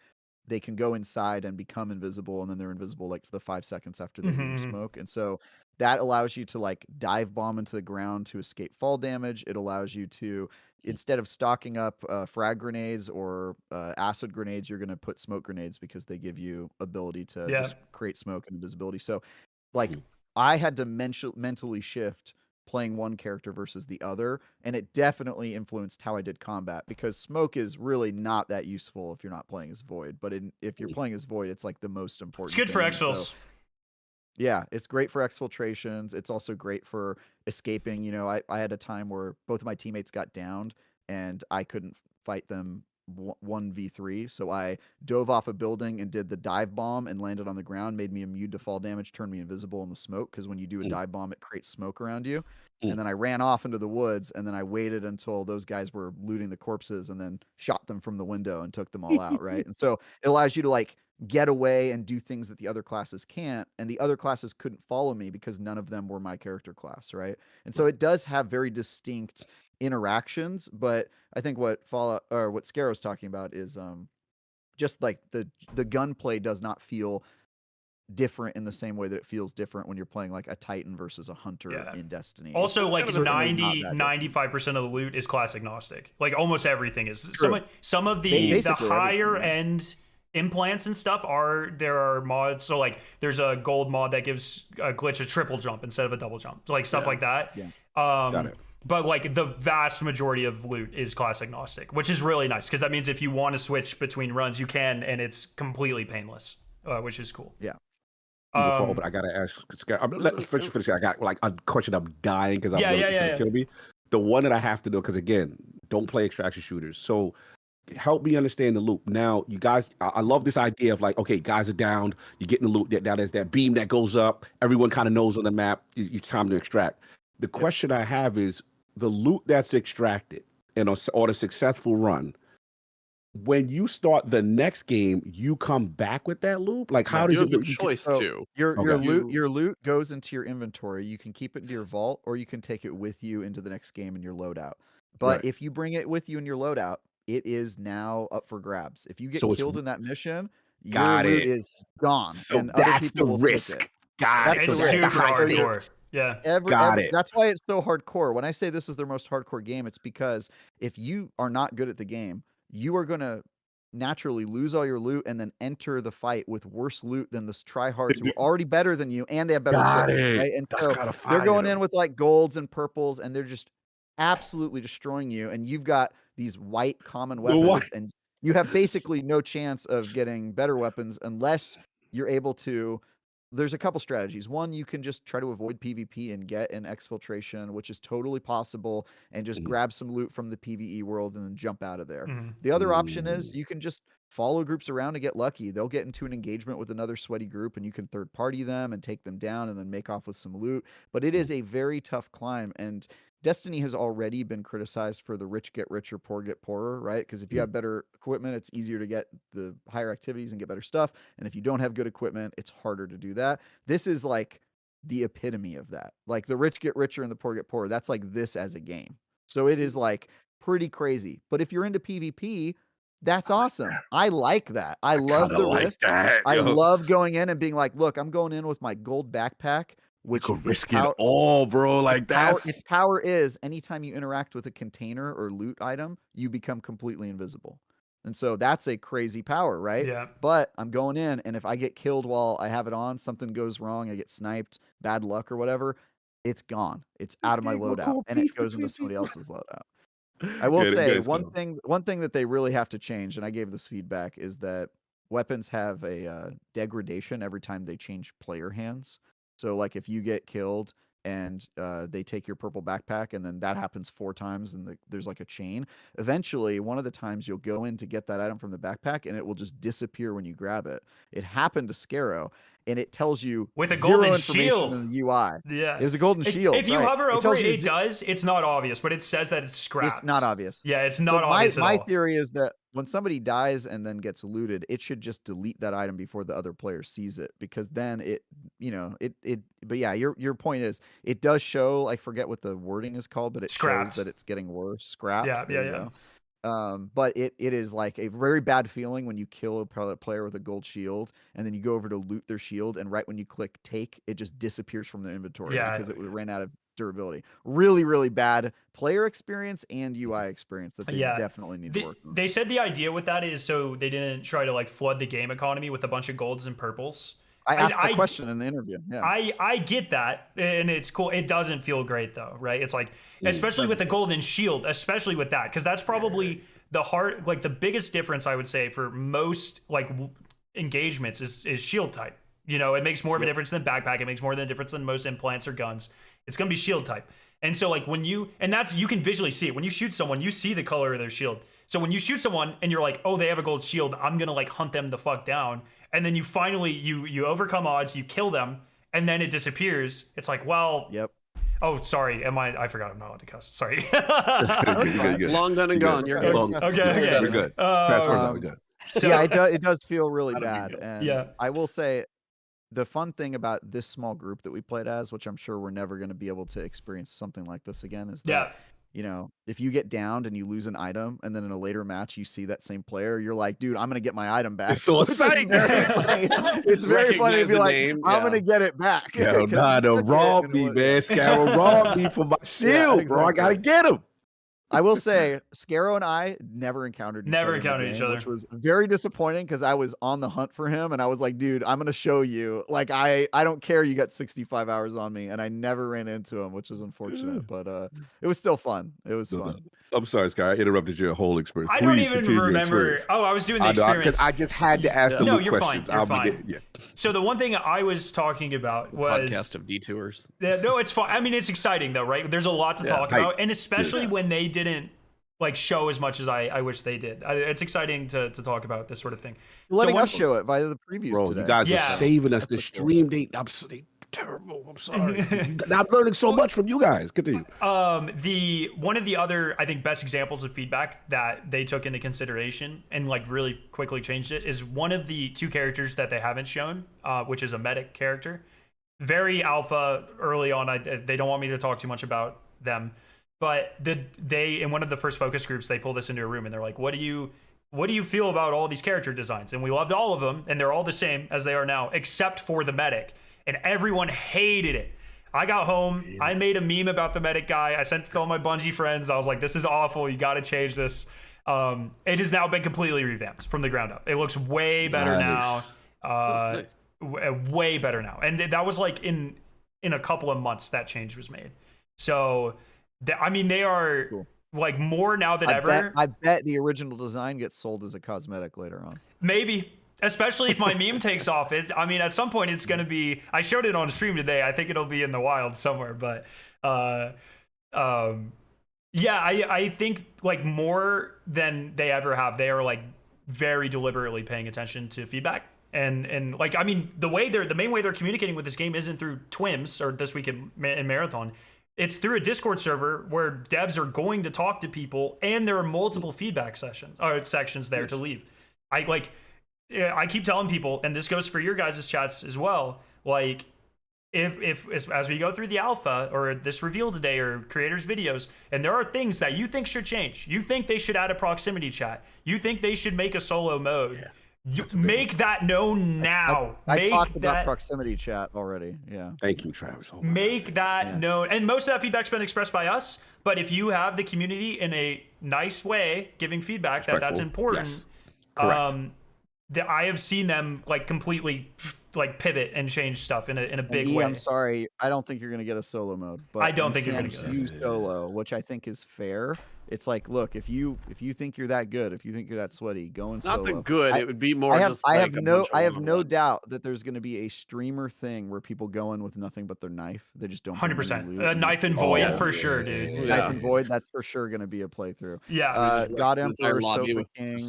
[SPEAKER 17] they can go inside and become invisible, and then they're invisible like for the 5 seconds after they leave smoke. And so that allows you to like dive bomb into the ground to escape fall damage. It allows you to, instead of stocking up frag grenades or acid grenades, you're going to put smoke grenades because they give you ability to just create smoke and invisibility. So like I had to mentally shift playing one character versus the other, and it definitely influenced how I did combat, because smoke is really not that useful if you're not playing as Void, but if you're playing as Void, it's like the most important.
[SPEAKER 1] It's good for
[SPEAKER 17] thing.
[SPEAKER 1] exfils.
[SPEAKER 17] So, yeah, it's great for exfiltrations. It's also great for escaping. You know, I had a time where both of my teammates got downed and I couldn't fight them 1v3, so I dove off a building and did the dive bomb and landed on the ground, made me immune to fall damage, turned me invisible in the smoke, because when you do a dive bomb, it creates smoke around you. And then I ran off into the woods, and then I waited until those guys were looting the corpses, and then shot them from the window and took them all out, right? And so it allows you to like get away and do things that the other classes can't, and the other classes couldn't follow me because none of them were my character class, right? And so it does have very distinct interactions, but I think what Fallout or what Scarrow's talking about is just like the gunplay does not feel different in the same way that it feels different when you're playing like a Titan versus a hunter in Destiny.
[SPEAKER 1] Also,
[SPEAKER 17] It's
[SPEAKER 1] like
[SPEAKER 17] kind of
[SPEAKER 1] 95% of the loot is class agnostic. Like almost everything is.
[SPEAKER 17] True.
[SPEAKER 1] Some of the
[SPEAKER 17] Basically
[SPEAKER 1] higher
[SPEAKER 17] everything,
[SPEAKER 1] end implants and stuff there are mods. So like there's a gold mod that gives a glitch a triple jump instead of a double jump. So like stuff like that.
[SPEAKER 17] Yeah.
[SPEAKER 1] Got it. But like the vast majority of loot is class agnostic, which is really nice because that means if you want to switch between runs, you can, and it's completely painless, which is cool.
[SPEAKER 17] Yeah.
[SPEAKER 18] But I gotta ask. Let finish. I got like a question. I'm dying because I'm gonna kill me. The one that I have to know, because again, don't play extraction shooters. So help me understand the loop. Now, you guys, I love this idea of like, okay, guys are down. You're getting the loot. Now there's that beam that goes up. Everyone kind of knows on the map. It's time to extract. The question I have is the loot that's extracted or the successful run. When you start the next game, you come back with that loot. Like, how does it?
[SPEAKER 19] You have a choice to.
[SPEAKER 17] Your loot goes into your inventory. You can keep it in your vault, or you can take it with you into the next game in your loadout. But if you bring it with you in your loadout, it is now up for grabs. If you get killed in that mission, your loot is gone.
[SPEAKER 18] So
[SPEAKER 17] and other
[SPEAKER 18] that's the
[SPEAKER 17] people will take
[SPEAKER 18] risk.
[SPEAKER 17] it.
[SPEAKER 18] Got it.
[SPEAKER 1] It's super hardcore. Yeah.
[SPEAKER 17] That's why it's so hardcore. When I say this is their most hardcore game, it's because if you are not good at the game, you are going to naturally lose all your loot and then enter the fight with worse loot than the tryhards who are already better than you, and they have better
[SPEAKER 18] Got
[SPEAKER 17] equipment,
[SPEAKER 18] it.
[SPEAKER 17] right? And
[SPEAKER 18] That's
[SPEAKER 17] so
[SPEAKER 18] kinda
[SPEAKER 17] they're going
[SPEAKER 18] fire.
[SPEAKER 17] in with like golds and purples, and they're just absolutely destroying you. And you've got these white common
[SPEAKER 18] The white-
[SPEAKER 17] weapons, and you have basically no chance of getting better weapons unless you're able to. There's a couple strategies. One, you can just try to avoid PvP and get an exfiltration, which is totally possible, and just grab some loot from the PvE world and then jump out of there. The other option is you can just follow groups around and get lucky. They'll get into an engagement with another sweaty group, and you can third party them and take them down and then make off with some loot. But it is a very tough climb, and Destiny has already been criticized for the rich get richer, poor get poorer, right? Because if you have better equipment, it's easier to get the higher activities and get better stuff. And if you don't have good equipment, it's harder to do that. This is like the epitome of that. Like the rich get richer and the poor get poorer. That's like this as a game. So it is like pretty crazy. But if you're into PvP, that's awesome. I like that. I love
[SPEAKER 18] kinda
[SPEAKER 17] the
[SPEAKER 18] like
[SPEAKER 17] risk.
[SPEAKER 18] that,
[SPEAKER 17] I
[SPEAKER 18] yo.
[SPEAKER 17] love going in and being like, look, I'm going in with my gold backpack, which
[SPEAKER 18] could
[SPEAKER 17] its
[SPEAKER 18] risk it all, bro. Like
[SPEAKER 17] its power is anytime you interact with a container or loot item, you become completely invisible. And so that's a crazy power, right?
[SPEAKER 1] Yeah.
[SPEAKER 17] But I'm going in, and if I get killed while I have it on, something goes wrong, I get sniped, bad luck or whatever, it's gone. It's out of my loadout, and it goes into somebody else's loadout. I will say one thing that they really have to change, and I gave this feedback, is that weapons have a degradation every time they change player hands. So like if you get killed and they take your purple backpack, and then that happens 4 times, and there's like a chain. Eventually, one of the times you'll go in to get that item from the backpack, and it will just disappear when you grab it. It happened to Scarrow, and it tells you
[SPEAKER 1] with a
[SPEAKER 17] zero
[SPEAKER 1] golden
[SPEAKER 17] information
[SPEAKER 1] shield
[SPEAKER 17] in the UI.
[SPEAKER 1] Yeah,
[SPEAKER 17] it was a golden shield.
[SPEAKER 1] If you
[SPEAKER 17] right.
[SPEAKER 1] hover over
[SPEAKER 17] tells
[SPEAKER 1] it,
[SPEAKER 17] you
[SPEAKER 1] it does. It's not obvious, but it says that it's scrapped.
[SPEAKER 17] It's not obvious.
[SPEAKER 1] Yeah, it's
[SPEAKER 17] So
[SPEAKER 1] not obvious at
[SPEAKER 17] my
[SPEAKER 1] all.
[SPEAKER 17] theory is that when somebody dies and then gets looted, it should just delete that item before the other player sees it, because then it. But yeah, your point is it does show. I forget what the wording is called, but it
[SPEAKER 1] Scrapped.
[SPEAKER 17] shows that it's getting worse. Scraps.
[SPEAKER 1] Yeah,
[SPEAKER 17] there you go. But it is like a very bad feeling when you kill a player with a gold shield, and then you go over to loot their shield, and right when you click take, it just disappears from their inventory because it ran out of durability. Really, really bad player experience and UI experience that they definitely need to work on.
[SPEAKER 1] They said the idea with that is so they didn't try to like flood the game economy with a bunch of golds and purples.
[SPEAKER 17] I asked the question in the interview. Yeah.
[SPEAKER 1] I get that, and it's cool. It doesn't feel great though, right? It's like, especially with the golden shield, especially with that, because that's probably the biggest difference I would say for most like engagements is shield type. You know, it makes more of a difference than backpack. It makes more of a difference than most implants or guns. It's gonna be shield type. And so like you can visually see it. When you shoot someone, you see the color of their shield. So when you shoot someone and you're like, oh, they have a gold shield, I'm gonna like hunt them the fuck down. And then you finally you overcome odds, you kill them, and then it disappears. It's like, well, oh, sorry. I forgot I'm not allowed to cuss. Sorry.
[SPEAKER 19] Good. Long done and gone. You're good.
[SPEAKER 1] Okay.
[SPEAKER 18] You're good. We're good.
[SPEAKER 1] So,
[SPEAKER 17] yeah, it does feel really bad. And
[SPEAKER 1] yeah.
[SPEAKER 17] I will say the fun thing about this small group that we played as, which I'm sure we're never going to be able to experience something like this again, is that you know, if you get downed and you lose an item, and then in a later match you see that same player, you're like, dude, I'm gonna get my item back.
[SPEAKER 18] It's so exciting.
[SPEAKER 17] It's very funny to be like, I'm gonna get it back.
[SPEAKER 18] Scarrow, rob me, man. Scarrow robbed me for my shield, bro. I gotta get him.
[SPEAKER 17] I will say, Scarrow and I never encountered each other, which was very disappointing because I was on the hunt for him, and I was like, dude, I'm gonna show you. Like, I don't care. You got 65 hours on me, and I never ran into him, which is unfortunate. But it was still fun. It was fun.
[SPEAKER 18] I'm sorry, Sky. I interrupted your whole experience.
[SPEAKER 1] I don't even remember. Oh, I was doing the experience.
[SPEAKER 18] I just had to ask the
[SPEAKER 1] you're
[SPEAKER 18] questions.
[SPEAKER 1] Fine. You're fine. So the one thing I was talking about was
[SPEAKER 19] podcast of detours.
[SPEAKER 1] No, it's fine. I mean, it's exciting though, right? There's a lot to talk about, and especially when they didn't like show as much as I wish they did. It's exciking to talk about this sort of thing.
[SPEAKER 17] Letting us show it via the previews
[SPEAKER 18] Bro,
[SPEAKER 17] today.
[SPEAKER 18] you guys are saving us the stream. They terrible. I'm sorry. I'm learning so much from you guys. Continue.
[SPEAKER 1] One of the other, I think, best examples of feedback that they took into consideration and like really quickly changed it is one of the 2 characters that they haven't shown, which is a medic character. Very alpha early on. They don't want me to talk too much about them. But they in one of the first focus groups, they pulled us into a room and they're like, what do you feel about all these character designs? And we loved all of them, and they're all the same as they are now, except for the medic. And everyone hated it. I got home, I made a meme about the medic guy. I sent it to all my Bungie friends. I was like, this is awful. You got to change this. It has now been completely revamped from the ground up. It looks way better now. Way better now. And that was like in a couple of months that change was made. So, I mean, they are like more now than ever.
[SPEAKER 17] I bet the original design gets sold as a cosmetic later on.
[SPEAKER 1] Maybe. Especially if my meme takes off. I mean, at some point it's going to be, I showed it on stream today. I think it'll be in the wild somewhere, but yeah, I think like more than they ever have, they are like very deliberately paying attention to feedback. And like, I mean, the main way they're communicating with this game isn't through Twims or This Week in Marathon. It's through a Discord server where devs are going to talk to people, and there are multiple feedback sections there to leave. I keep telling people, and this goes for your guys' chats as well, like if as we go through the alpha or this reveal today or creators videos, and there are things that you think should change, you think they should add a proximity chat, you think they should make a solo mode, make that known now.
[SPEAKER 17] I talked about proximity chat already. Yeah.
[SPEAKER 18] Thank you, Travis.
[SPEAKER 1] Make that known. And most of that feedback's been expressed by us, but if you have the community in a nice way giving feedback that's important,
[SPEAKER 18] yes. Correct.
[SPEAKER 1] I have seen them like completely like pivot and change stuff in a big way.
[SPEAKER 17] I'm sorry, I don't think you're gonna get a solo mode, but
[SPEAKER 1] I don't think you're gonna
[SPEAKER 17] get use solo, which I think is fair. It's like, look, if you think you're that good, if you think you're that sweaty, go and solo.
[SPEAKER 19] Not the good. It would be more.
[SPEAKER 17] I have no doubt that there's going to be a streamer thing where people go in with nothing but their knife. They just don't.
[SPEAKER 1] 100%. Knife and Void for sure, dude.
[SPEAKER 17] Knife and Void. That's for sure going to be a playthrough.
[SPEAKER 1] Yeah.
[SPEAKER 17] God Emperor Sofa King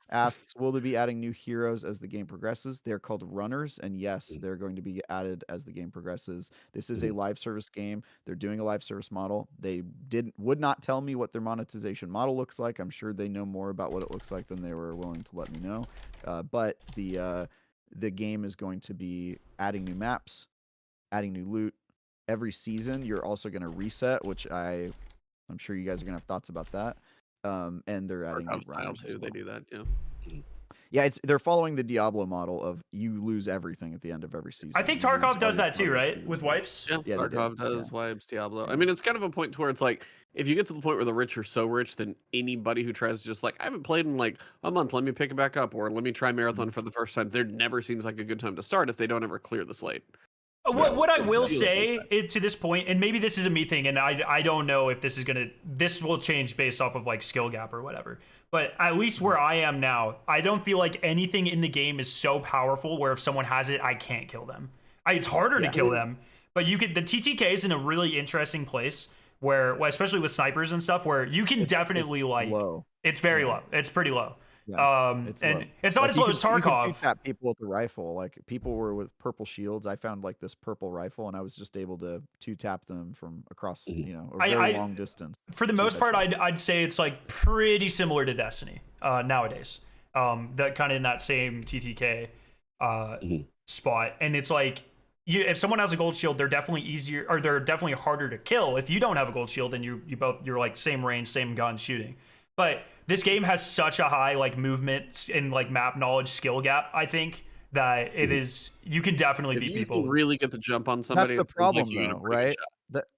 [SPEAKER 17] asks, will they be adding new heroes as the game progresses? They're called runners, and yes, they're going to be added as the game progresses. This is a live service game. They're doing a live service model. They would not tell me what their monetization model looks like. I'm sure they know more about what it looks like than they were willing to let me know. But the game is going to be adding new maps, adding new loot. Every season, you're also going to reset, which I'm sure you guys are going to have thoughts about that. And they're adding new runners
[SPEAKER 19] too. They do that, yeah.
[SPEAKER 17] Yeah, they're following the Diablo model of you lose everything at the end of every season.
[SPEAKER 1] I think Tarkov does that too, right? With wipes?
[SPEAKER 19] Yeah, Tarkov does wipes, Diablo. I mean, it's kind of a point to where it's like, if you get to the point where the rich are so rich, then anybody who tries to just like, I haven't played in like a month, let me pick it back up, or let me try Marathon for the first time, there never seems like a good time to start if they don't ever clear the slate.
[SPEAKER 1] What I will say to this point, and maybe this is a me thing, and I don't know if this will change based off of like skill gap or whatever, but at least where I am now, I don't feel like anything in the game is so powerful where if someone has it, I can't kill them. It's harder to kill them, but the TTK is in a really interesting place where, especially with snipers and stuff, where you can definitely like,
[SPEAKER 17] low.
[SPEAKER 1] It's very low. It's pretty low.
[SPEAKER 17] Yeah,
[SPEAKER 1] it's not as low as Tarkov.
[SPEAKER 17] You can shoot people with the rifle. Like people were with purple shields. I found like this purple rifle, and I was just able to tap them from across, a very long distance.
[SPEAKER 1] For the most part, I'd say it's like pretty similar to Destiny nowadays. That kind of in that same TTK spot, and it's like if someone has a gold shield, they're definitely easier, or they're definitely harder to kill. If you don't have a gold shield, then you're like same range, same gun shooting, but this game has such a high like movement and like map knowledge skill gap, I think, that it is, you can definitely beat people.
[SPEAKER 19] If you really get the jump on somebody,
[SPEAKER 17] that's the problem though, right?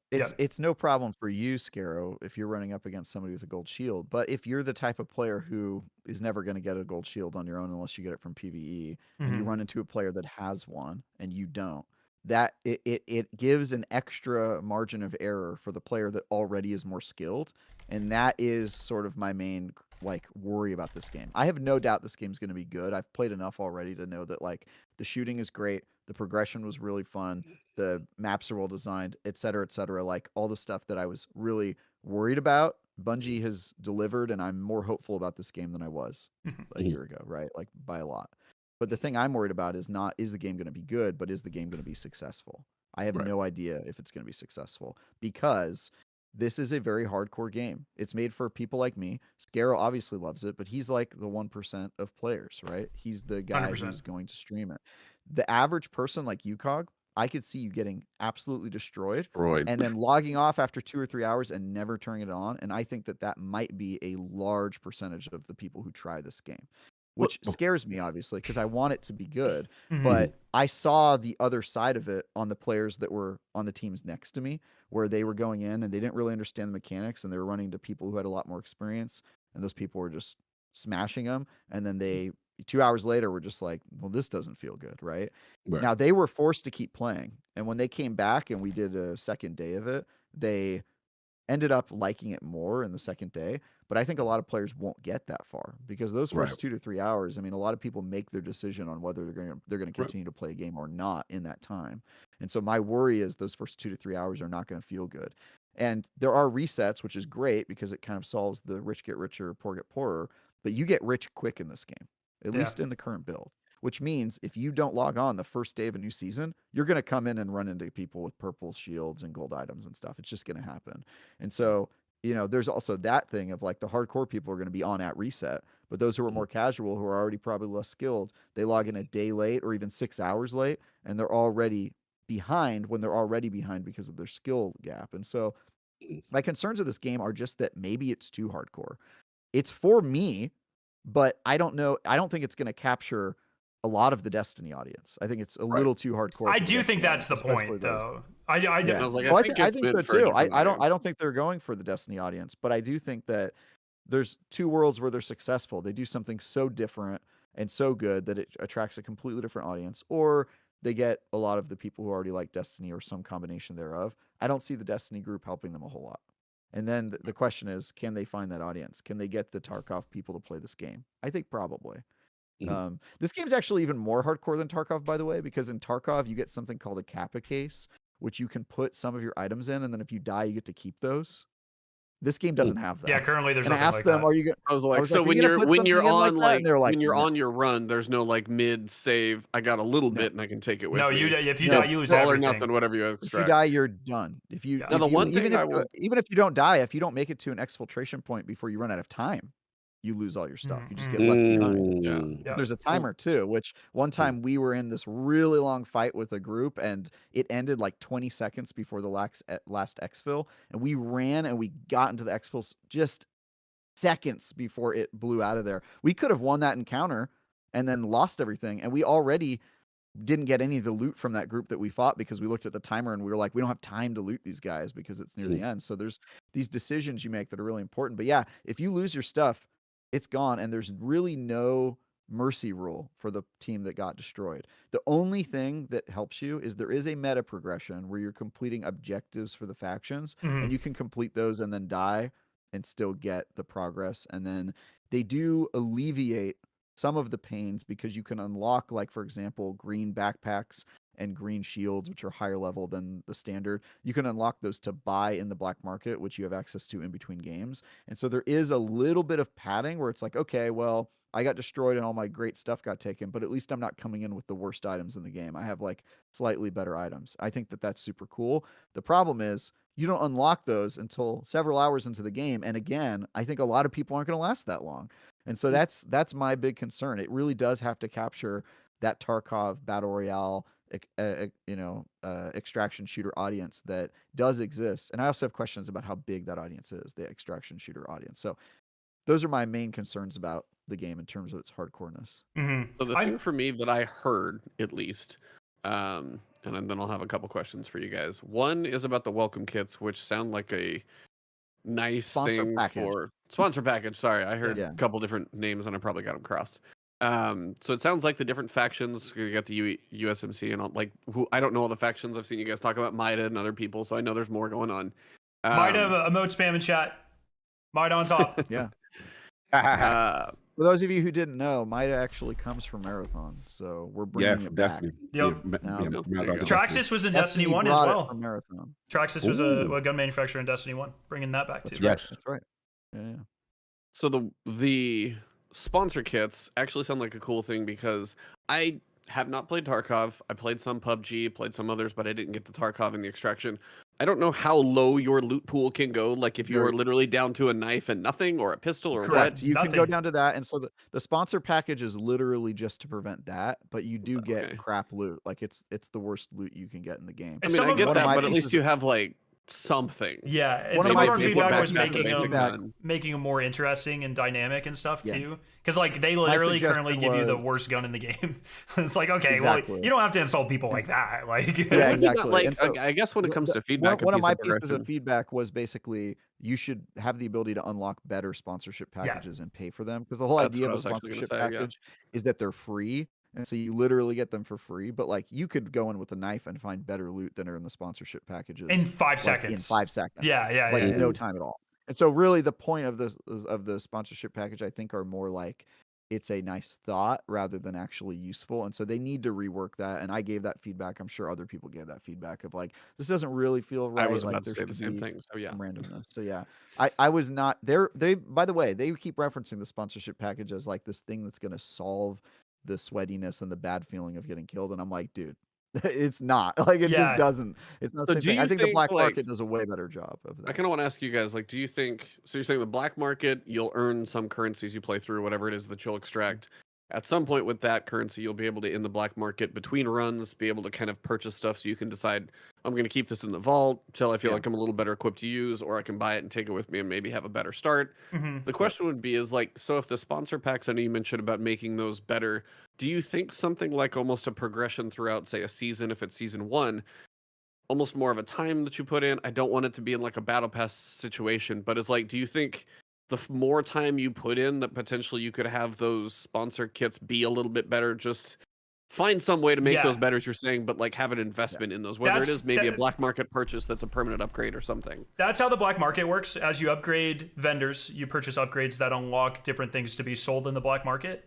[SPEAKER 17] It's no problem for you, Scarrow, if you're running up against somebody with a gold shield. But if you're the type of player who is never going to get a gold shield on your own unless you get it from PvE, and you run into a player that has one and you don't, that it gives an extra margin of error for the player that already is more skilled. And that is sort of my main like worry about this game. I have no doubt this game's going to be good. I've played enough already to know that like the shooting is great, the progression was really fun, the maps are well designed, etc., etc. Like all the stuff that I was really worried about, Bungie has delivered, and I'm more hopeful about this game than I was a year ago, right? Like by a lot. But the thing I'm worried about is not, is the game going to be good, but is the game going to be successful? I have no idea if it's going to be successful, because this is a very hardcore game. It's made for people like me. Scarrow obviously loves it, but he's like the 1% of players, right? He's the guy
[SPEAKER 1] 100%.
[SPEAKER 17] who's going to stream it. The average person like you, Cog, I could see you getting absolutely destroyed and then logging off after 2 or 3 hours and never turning it on. And I think that might be a large percentage of the people who try this game. which scares me obviously because I want it to be good.
[SPEAKER 1] Mhm.
[SPEAKER 17] But I saw the other side of it on the players that were on the teams next to me, where they were going in and they didn't really understand the mechanics, and they were running to people who had a lot more experience, and those people were just smashing them. And then they 2 hours later were just like, well, this doesn't feel good, right?
[SPEAKER 18] Right.
[SPEAKER 17] Now they were forced to keep playing, and when they came back and we did a second day of it, they ended up liking it more in the second day. But I think a lot of players won't get that far because those first
[SPEAKER 18] Right.
[SPEAKER 17] 2 to 3 hours, I mean, a lot of people make their decision on whether they're going to continue to play a game or not in that time. And so my worry is those first 2 to 3 hours are not going to feel good. And there are resets, which is great because it kind of solves the rich get richer, poor get poorer. But you get rich quick in this game, at
[SPEAKER 1] Yeah.
[SPEAKER 17] least in the current build. Which means if you don't log on the first day of a new season, you're going to come in and run into people with purple shields and gold items and stuff. It's just going to happen. And so, there's also that thing of like the hardcore people are going to be on at reset, but those who are more casual, who are already probably less skilled, they log in a day late or even 6 hours late, and they're already behind when they're already behind because of their skill gap. And so my concerns of this game are just that maybe it's too hardcore. It's for me, but I don't know. I don't think it's going to capture a lot of the Destiny audience. I think it's a little too hardcore.
[SPEAKER 1] I
[SPEAKER 17] for the
[SPEAKER 1] do think
[SPEAKER 17] Destiny
[SPEAKER 1] that's the
[SPEAKER 17] audience,
[SPEAKER 1] point,
[SPEAKER 17] especially those.
[SPEAKER 1] though.
[SPEAKER 17] Yeah.
[SPEAKER 19] I was like,
[SPEAKER 17] Well,
[SPEAKER 19] I
[SPEAKER 17] I
[SPEAKER 19] think
[SPEAKER 17] think so
[SPEAKER 19] it's good for a
[SPEAKER 17] too.
[SPEAKER 19] different
[SPEAKER 17] I
[SPEAKER 19] game.
[SPEAKER 17] don't think they're going for the Destiny audience, but I do think that there's two worlds where they're successful. They do something so different and so good that it attracts a completely different audience, or they get a lot of the people who already like Destiny or some combination thereof. I don't see the Destiny group helping them a whole lot. And then the question is, can they find that audience? Can they get the Tarkov people to play this game? I think probably. This game's actually even more hardcore than Tarkov, by the way, because in Tarkov you get something called a Kappa case, which you can put some of your items in, and then if you die, you get to keep those. This game doesn't have that.
[SPEAKER 1] Yeah, currently there's
[SPEAKER 17] and I
[SPEAKER 1] nothing
[SPEAKER 17] asked
[SPEAKER 1] like
[SPEAKER 17] them,
[SPEAKER 1] that.
[SPEAKER 17] "Are you going?"
[SPEAKER 19] I was like, so
[SPEAKER 17] "Are
[SPEAKER 19] when
[SPEAKER 17] you gonna
[SPEAKER 19] you're
[SPEAKER 17] put
[SPEAKER 19] when
[SPEAKER 17] something
[SPEAKER 19] you're
[SPEAKER 17] in like
[SPEAKER 19] on
[SPEAKER 17] that?"
[SPEAKER 19] like
[SPEAKER 17] And they're like,
[SPEAKER 19] when you're
[SPEAKER 17] "No."
[SPEAKER 19] on your run, there's no like mid save. I got a little bit and I can take it with
[SPEAKER 1] No,
[SPEAKER 19] me.
[SPEAKER 1] if you die, you lose
[SPEAKER 19] all or
[SPEAKER 1] everything.
[SPEAKER 19] nothing, whatever you
[SPEAKER 17] If you
[SPEAKER 19] extract.
[SPEAKER 17] die, you're done. If you,
[SPEAKER 19] Now, the one
[SPEAKER 17] even
[SPEAKER 19] thing I will
[SPEAKER 17] if you don't die, if you don't make it to an exfiltration point before you run out of time, you lose all your stuff. You just get left behind.
[SPEAKER 19] Yeah.
[SPEAKER 17] 'Cause there's a timer too, which one time we were in this really long fight with a group and it ended like 20 seconds before the last exfil, and we ran and we got into the exfils just seconds before it blew out of there. We could have won that encounter and then lost everything, and we already didn't get any of the loot from that group that we fought because we looked at the timer and we were like, we don't have time to loot these guys because it's near the end. So there's these decisions you make that are really important. But yeah, if you lose your stuff, it's gone, and there's really no mercy rule for the team that got destroyed. The only thing that helps you is there is a meta progression where you're completing objectives for the factions, and you can complete those and then die and still get the progress. And then they do alleviate some of the pains because you can unlock, like, for example, green backpacks and green shields, which are higher level than the standard. You can unlock those to buy in the black market, which you have access to in between games. And so there is a little bit of padding where it's like, okay, well, I got destroyed and all my great stuff got taken, but at least I'm not coming in with the worst items in the game. I have like slightly better items. I think that that's super cool. The problem is you don't unlock those until several hours into the game. And again, I think a lot of people aren't going to last that long. And so that's my big concern. It really does have to capture that Tarkov battle royale, extraction shooter audience that does exist. And I also have questions about how big that audience is, the extraction shooter audience. So those are my main concerns about the game in terms of its hardcoreness.
[SPEAKER 19] So the thing for me that I heard, at least, and then I'll have a couple questions for you guys. One is about the welcome kits, which sound like a nice
[SPEAKER 17] Sponsor
[SPEAKER 19] thing
[SPEAKER 17] package.
[SPEAKER 19] for sponsor package. Sorry, I heard
[SPEAKER 17] Yeah.
[SPEAKER 19] a couple different names and I probably got them crossed. So it sounds like the different factions. You got the USMC and all, like who I don't know all the factions. I've seen you guys talk about Mida and other people, so I know there's more going on.
[SPEAKER 1] Mida emote spam in chat. Mida on top.
[SPEAKER 17] Yeah. For those of you who didn't know, Mida actually comes from Marathon, so we're bringing it back.
[SPEAKER 1] Yep.
[SPEAKER 17] Now,
[SPEAKER 1] Traxxas was in Destiny 1 as
[SPEAKER 17] brought it
[SPEAKER 1] well.
[SPEAKER 17] from Marathon.
[SPEAKER 1] Traxxas was a gun manufacturer in Destiny 1, bringing that back too.
[SPEAKER 17] That's right. Yeah.
[SPEAKER 19] So the sponsor kits actually sound like a cool thing because I have not played Tarkov. I played some PUBG, played some others, but I didn't get to Tarkov in the extraction. I don't know how low your loot pool can go. Like if you are literally down to a knife and nothing, or a pistol, or
[SPEAKER 17] Correct.
[SPEAKER 19] what.
[SPEAKER 17] You can go down to that, and so the sponsor package is literally just to prevent that. But you do get crap loot. Like it's the worst loot you can get in the game.
[SPEAKER 19] I mean, I get that, but at least you have like something.
[SPEAKER 1] Yeah, and
[SPEAKER 17] One of
[SPEAKER 1] some
[SPEAKER 17] my
[SPEAKER 1] of our
[SPEAKER 17] basic
[SPEAKER 1] feedback was
[SPEAKER 17] feedback-
[SPEAKER 1] making them more interesting and dynamic and stuff
[SPEAKER 17] Yeah.
[SPEAKER 1] too. Because like they
[SPEAKER 17] My
[SPEAKER 1] literally
[SPEAKER 17] suggestion
[SPEAKER 1] currently give you the
[SPEAKER 17] was-
[SPEAKER 1] worst gun in the game. It's like, okay,
[SPEAKER 17] Exactly.
[SPEAKER 1] well, you don't have to insult people like that. Like,
[SPEAKER 17] Yeah, exactly.
[SPEAKER 19] Like,
[SPEAKER 17] And so
[SPEAKER 19] I guess when it comes to feedback,
[SPEAKER 17] one
[SPEAKER 19] a
[SPEAKER 17] of
[SPEAKER 19] piece
[SPEAKER 17] my
[SPEAKER 19] of
[SPEAKER 17] pieces
[SPEAKER 19] progression-
[SPEAKER 17] of feedback was basically you should have the ability to unlock better sponsorship packages and pay for them, because the whole
[SPEAKER 19] That's
[SPEAKER 17] idea
[SPEAKER 19] what
[SPEAKER 17] of a
[SPEAKER 19] I was actually gonna
[SPEAKER 17] sponsorship
[SPEAKER 19] say, yeah.
[SPEAKER 17] package is that they're free, and so you literally get them for free. But like you could go in with a knife and find better loot than are in the sponsorship packages
[SPEAKER 1] In 5
[SPEAKER 17] like,
[SPEAKER 1] seconds.
[SPEAKER 17] In 5 seconds.
[SPEAKER 1] Yeah, yeah,
[SPEAKER 17] like
[SPEAKER 1] yeah,
[SPEAKER 17] no
[SPEAKER 1] yeah.
[SPEAKER 17] time at all. And so really the point of the sponsorship package, I think, are more like it's a nice thought rather than actually useful. And so they need to rework that. And I gave that feedback. I'm sure other people gave that feedback of like, this doesn't really feel right.
[SPEAKER 19] I was
[SPEAKER 17] like
[SPEAKER 19] about to
[SPEAKER 17] there
[SPEAKER 19] say the
[SPEAKER 17] should
[SPEAKER 19] same
[SPEAKER 17] be
[SPEAKER 19] thing, so yeah.
[SPEAKER 17] some randomness. So yeah, I was not there. By the way, they keep referencing the sponsorship package as like this thing that's going to solve the sweatiness and the bad feeling of getting killed. And I'm like, dude, it's not. Like it
[SPEAKER 1] Yeah.
[SPEAKER 17] just doesn't. It's not the
[SPEAKER 19] So
[SPEAKER 17] same
[SPEAKER 19] do
[SPEAKER 17] thing. I
[SPEAKER 19] you
[SPEAKER 17] think the
[SPEAKER 19] think,
[SPEAKER 17] black
[SPEAKER 19] like-
[SPEAKER 17] market does a way better job of that.
[SPEAKER 19] I kind of want to ask you guys, like, do you think, so you're saying the black market, you'll earn some currencies you play through, whatever it is that you'll extract. At some point with that currency, you'll be able to, in the black market between runs, be able to kind of purchase stuff so you can decide, I'm going to keep this in the vault till I feel like I'm a little better equipped to use, or I can buy it and take it with me and maybe have a better start.
[SPEAKER 1] Mhm.
[SPEAKER 19] The question would be is like, so if the sponsor packs, I know you mentioned about making those better, do you think something like almost a progression throughout, say, a season, if it's season 1, almost more of a time that you put in? I don't want it to be in like a battle pass situation, but it's like, do you think the more time you put in, that potentially you could have those sponsor kits be a little bit better? Just find some way to make
[SPEAKER 1] Yeah.
[SPEAKER 19] those better, as you're saying, but like have an investment in those, whether it
[SPEAKER 1] That's-
[SPEAKER 19] is maybe a
[SPEAKER 1] that-
[SPEAKER 19] black market purchase that's a permanent upgrade or something.
[SPEAKER 1] That's how the black market works. As you upgrade vendors, you purchase upgrades that unlock different things to be sold in the black market.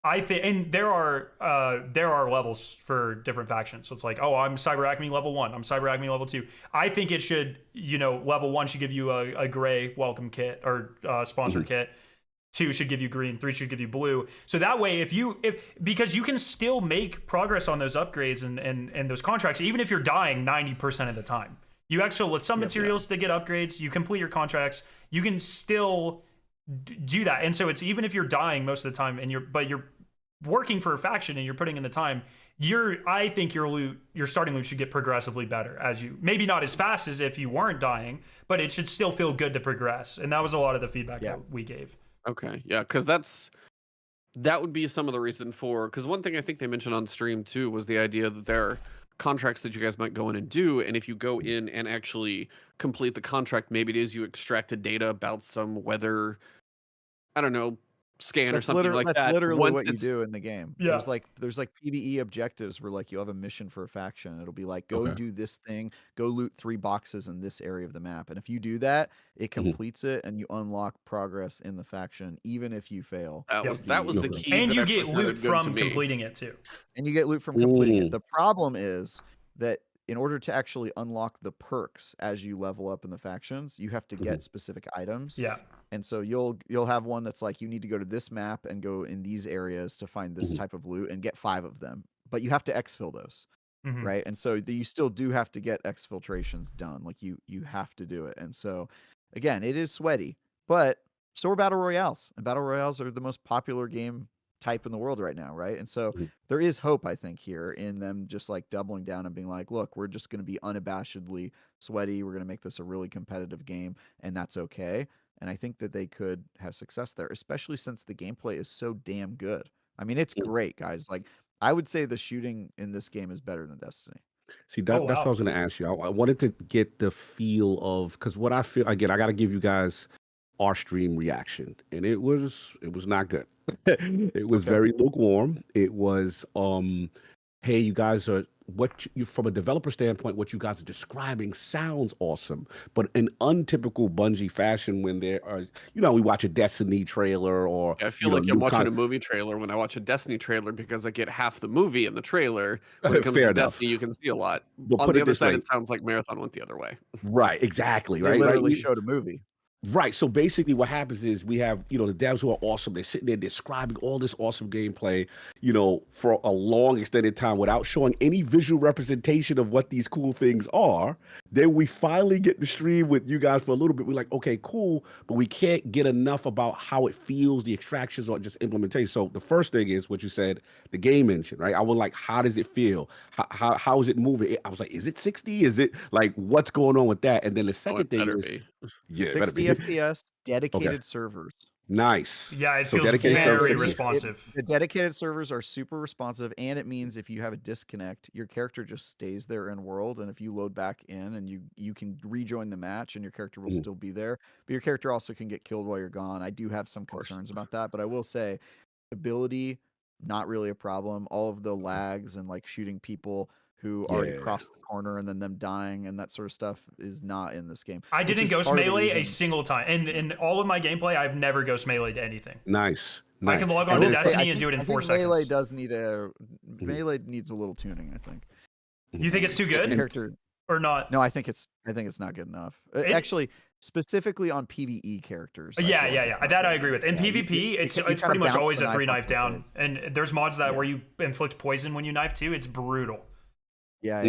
[SPEAKER 1] I think, and there are levels for different factions. So it's like, oh, I'm Cyber Acme level 1. I'm Cyber Acme level 2. I think it should, level 1 should give you a gray welcome kit or sponsored kit. 2 should give you green. 3 should give you blue. So that way, because you can still make progress on those upgrades and those contracts, even if you're dying 90% of the time. You exfil with some materials to get upgrades. You complete your contracts. You can still do that. And so it's even if you're dying most of the time and you're working for a faction and you're putting in the time, I think your starting loot should get progressively better as you, maybe not as fast as if you weren't dying, but it should still feel good to progress. And that was a lot of the feedback that we gave.
[SPEAKER 19] Okay, yeah, because that would be some of the reason for, because one thing I think they mentioned on stream too was the idea that there are contracts that you guys might go in and do, and if you go in and actually complete the contract, maybe it is you extracted data about some weather, I don't know, scan or something like that.
[SPEAKER 17] That's literally
[SPEAKER 19] Once
[SPEAKER 17] what you
[SPEAKER 19] it's-
[SPEAKER 17] do in the game.
[SPEAKER 1] Yeah.
[SPEAKER 17] There's like PvE objectives where like you have a mission for a faction. It'll be like, go
[SPEAKER 18] Okay.
[SPEAKER 17] do this thing, go loot 3 boxes in this area of the map. And if you do that, it completes it and you unlock progress in the faction, even if you fail.
[SPEAKER 19] That was the key.
[SPEAKER 1] And
[SPEAKER 19] that
[SPEAKER 1] you
[SPEAKER 19] actually
[SPEAKER 1] get
[SPEAKER 19] sounded
[SPEAKER 1] loot
[SPEAKER 19] good to
[SPEAKER 1] from
[SPEAKER 19] me.
[SPEAKER 1] completing it too.
[SPEAKER 17] And you get loot from completing it. The problem is that in order to actually unlock the perks as you level up in the factions, you have to get specific items.
[SPEAKER 1] Yeah.
[SPEAKER 17] And so you'll have one that's like you need to go to this map and go in these areas to find this type of loot and get 5 of them. But you have to exfil those.
[SPEAKER 1] Mhm.
[SPEAKER 17] Right? And so you still do have to get exfiltrations done. Like you have to do it. And so again, it is sweaty, but so are battle royales. And battle royales are the most popular game type in the world right now, right? And so there is hope, I think, here in them just like doubling down and being like, look, we're just going to be unabashedly sweaty. We're going to make this a really competitive game, and that's okay. And I think that they could have success there, especially since the gameplay is so damn good. I mean, it's great, guys. Like, I would say the shooting in this game is better than Destiny.
[SPEAKER 18] See, that's what I was going to ask you. I wanted to get the feel of, because what I feel, again, I got to give you guys our stream reaction, and it was not good. It was very lukewarm. It was, hey, you guys are, from a developer standpoint, what you guys are describing sounds awesome, but in untypical Bungie fashion, when there are, we watch a Destiny trailer or
[SPEAKER 19] I feel like I'm watching a movie trailer when I watch a Destiny trailer because I get half the movie in the trailer. When it comes
[SPEAKER 18] Fair
[SPEAKER 19] to
[SPEAKER 18] enough.
[SPEAKER 19] Destiny, you can see a lot.
[SPEAKER 18] But
[SPEAKER 19] On
[SPEAKER 18] put
[SPEAKER 19] the
[SPEAKER 18] it
[SPEAKER 19] other
[SPEAKER 18] this
[SPEAKER 19] side,
[SPEAKER 18] way.
[SPEAKER 19] it sounds like Marathon went the other way.
[SPEAKER 18] Right, exactly,
[SPEAKER 17] They
[SPEAKER 18] right?
[SPEAKER 17] literally
[SPEAKER 18] right?
[SPEAKER 17] showed a movie.
[SPEAKER 18] Right. So basically what happens is we have, the devs who are awesome. They're sitting there describing all this awesome gameplay, for a long extended time without showing any visual representation of what these cool things are. Then we finally get the stream with you guys for a little bit. We're like, okay, cool, but we can't get enough about how it feels, the extractions, or just implementation. So the first thing is what you said, the game engine, right? I was like, how does it feel? How is it moving? I was like, is it 60? Is it like, what's going on with that? And then the second thing is, yeah, it better
[SPEAKER 17] 60
[SPEAKER 18] be.
[SPEAKER 17] FPS, dedicated
[SPEAKER 18] Okay.
[SPEAKER 17] servers.
[SPEAKER 18] Nice.
[SPEAKER 1] Yeah, it
[SPEAKER 18] So
[SPEAKER 1] feels
[SPEAKER 18] dedicated
[SPEAKER 1] very
[SPEAKER 18] servers.
[SPEAKER 1] responsive.
[SPEAKER 17] The dedicated servers are super responsive, and it means if you have a disconnect, your character just stays there in world, and if you load back in, and you can rejoin the match, and your character will still be there. But your character also can get killed while you're gone. I do have some concerns about that, but I will say, ability, not really a problem. All of the lags and like shooting people who already
[SPEAKER 18] Yeah.
[SPEAKER 17] crossed the corner and then them dying and that sort of stuff is not in this game.
[SPEAKER 1] I
[SPEAKER 17] which
[SPEAKER 1] didn't
[SPEAKER 17] is
[SPEAKER 1] ghost
[SPEAKER 17] part of the
[SPEAKER 1] melee a
[SPEAKER 17] reason-
[SPEAKER 1] single time. In all of my gameplay, I've never ghost melee'd anything.
[SPEAKER 18] Nice.
[SPEAKER 1] I can log
[SPEAKER 17] I
[SPEAKER 1] on to
[SPEAKER 17] will say,
[SPEAKER 1] Destiny
[SPEAKER 17] I
[SPEAKER 1] and do it in
[SPEAKER 17] think
[SPEAKER 1] 4
[SPEAKER 17] Melee
[SPEAKER 1] seconds.
[SPEAKER 17] does need melee needs a little tuning, I think.
[SPEAKER 1] You think it's too good?
[SPEAKER 17] Character
[SPEAKER 1] or not?
[SPEAKER 17] No, I think it's not good enough. Actually, specifically on PvE characters. I
[SPEAKER 1] Yeah,
[SPEAKER 17] feel
[SPEAKER 1] yeah,
[SPEAKER 17] like
[SPEAKER 1] yeah.
[SPEAKER 17] it's not
[SPEAKER 1] That I
[SPEAKER 17] good
[SPEAKER 1] agree with.
[SPEAKER 17] enough.
[SPEAKER 1] In
[SPEAKER 17] Yeah,
[SPEAKER 1] PvP, it's
[SPEAKER 17] you kinda
[SPEAKER 1] pretty much
[SPEAKER 17] bounce
[SPEAKER 1] always
[SPEAKER 17] the
[SPEAKER 1] a 3
[SPEAKER 17] off
[SPEAKER 1] knife
[SPEAKER 17] the
[SPEAKER 1] down. And there's mods that where you inflict poison when you knife too. It's brutal.
[SPEAKER 17] Yeah.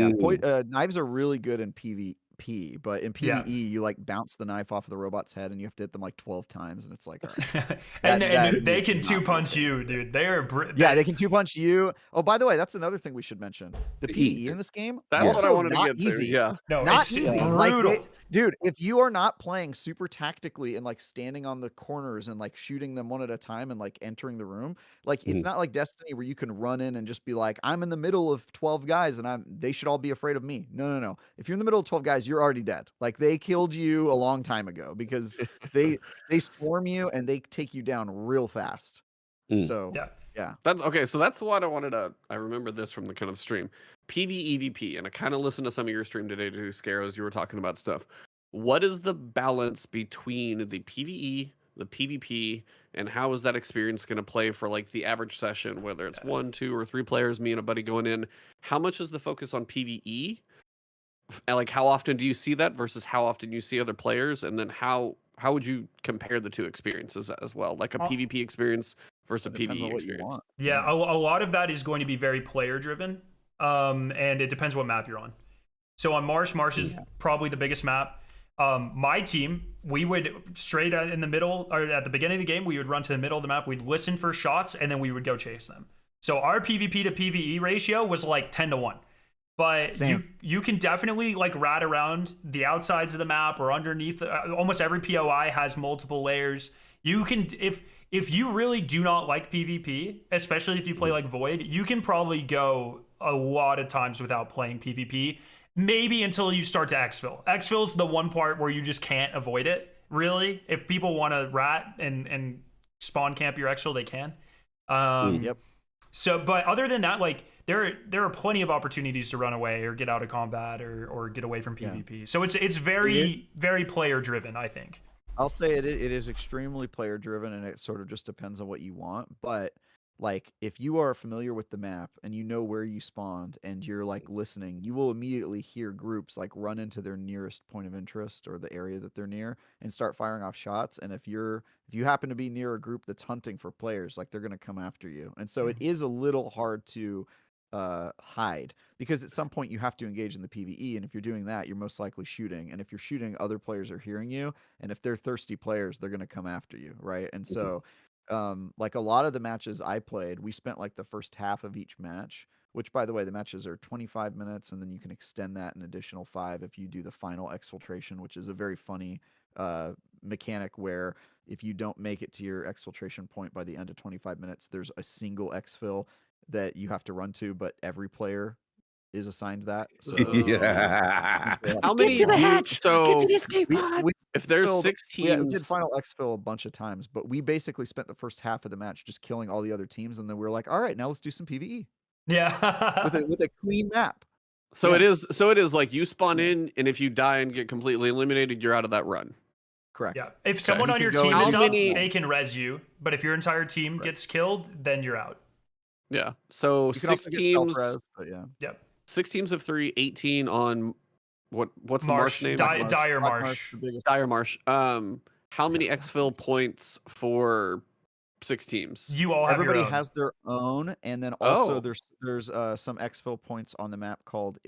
[SPEAKER 17] Knives are really good in PvP, but in
[SPEAKER 1] Yeah.
[SPEAKER 17] PvE, you like bounce the knife off of the robot's head and you have to hit them like 12 times, and it's like, all right.
[SPEAKER 1] And
[SPEAKER 17] That
[SPEAKER 1] they
[SPEAKER 17] needs
[SPEAKER 1] can
[SPEAKER 17] to not be
[SPEAKER 1] 2-punch you, dude. They are
[SPEAKER 17] Yeah, they can 2-punch you. Oh, by the way, that's another thing we should mention. The PvE in this game,
[SPEAKER 19] That's what I
[SPEAKER 17] also
[SPEAKER 19] wanted to
[SPEAKER 17] not
[SPEAKER 19] get to,
[SPEAKER 17] easy.
[SPEAKER 19] yeah.
[SPEAKER 1] No,
[SPEAKER 17] Not
[SPEAKER 1] it's
[SPEAKER 17] easy.
[SPEAKER 1] brutal.
[SPEAKER 17] Dude, if you are not playing super tactically and like standing on the corners and like shooting them one at a time and like entering the room, like it's not like Destiny where you can run in and just be like, I'm in the middle of 12 guys and they should all be afraid of me. No. If you're in the middle of 12 guys, you're already dead. Like they killed you a long time ago because they swarm you and they take you down real fast. So yeah.
[SPEAKER 19] That's okay. So that's what I wanted to. I remember this from the kind of stream, PvEVP, and I kind of listened to some of your stream today too, Scaros. You were talking about stuff. What is the balance between the PvE, the PvP, and how is that experience going to play for like the average session? Whether it's 1, 2, or 3 players, me and a buddy going in. How much is the focus on PvE? And like, how often do you see that versus how often you see other players? And then how would you compare the two experiences as well, like a PvP experience versus a PvE experience?
[SPEAKER 1] Yeah, a lot of that is going to be very player driven, and it depends what map you're on. So on Marsh is probably the biggest map. My team, we would straight in the middle, or at the beginning of the game, we would run to the middle of the map. We'd listen for shots, and then we would go chase them. So our PvP to PvE ratio was like 10-1. But you can definitely like rat around the outsides of the map or underneath. Almost every POI has multiple layers. You can, if you really do not like PvP, especially if you play like Void, you can probably go a lot of times without playing PvP. Maybe until you start to exfil. Exfil's the one part where you just can't avoid it. Really, if people want to rat and spawn camp your exfil, they can.
[SPEAKER 17] Yep.
[SPEAKER 1] So, but other than that, like there are plenty of opportunities to run away or get out of combat or get away from PvP. So it's very player driven, I think.
[SPEAKER 17] I'll say it is extremely player driven, and it sort of just depends on what you want. But like if you are familiar with the map and you know where you spawned and you're like listening, you will immediately hear groups like run into their nearest point of interest or the area that they're near and start firing off shots. And if you happen to be near a group that's hunting for players, like they're going to come after you. And so it is a little hard to hide, because at some point you have to engage in the PvE, and if you're doing that, you're most likely shooting, and if you're shooting, other players are hearing you, and if they're thirsty players, they're going to come after you, right? And so like a lot of the matches I played, we spent like the first half of each match, which by the way, the matches are 25 minutes, and then you can extend that an additional 5 if you do the final exfiltration, which is a very funny mechanic where if you don't make it to your exfiltration point by the end of 25 minutes, there's a single exfil that you have to run to, but every player is assigned that. So
[SPEAKER 19] how many
[SPEAKER 17] get to the
[SPEAKER 19] hatch? So
[SPEAKER 17] get to the escape pod.
[SPEAKER 19] If there's 6 teams,
[SPEAKER 17] we did final exfil a bunch of times, but we basically spent the first half of the match just killing all the other teams, and then we were like, all right, now let's do some PvE.
[SPEAKER 1] Yeah,
[SPEAKER 17] with a clean map.
[SPEAKER 19] So it is like you spawn in, and if you die and get completely eliminated, you're out of that run.
[SPEAKER 17] Correct.
[SPEAKER 1] Yeah. If someone on your team is up, they can res you, but if your entire team gets killed, then you're out.
[SPEAKER 19] Yeah. So 6 teams.
[SPEAKER 17] But yeah.
[SPEAKER 1] Yep.
[SPEAKER 19] 6 teams of 3, 18 on what's the
[SPEAKER 1] Marsh
[SPEAKER 19] name?
[SPEAKER 1] Dire Marsh.
[SPEAKER 19] Dire Marsh. How how many exfil points for 6 teams?
[SPEAKER 1] You all have
[SPEAKER 17] Everybody
[SPEAKER 1] your own.
[SPEAKER 17] has their own, and then also
[SPEAKER 19] Oh.
[SPEAKER 17] there's some exfil points on the map called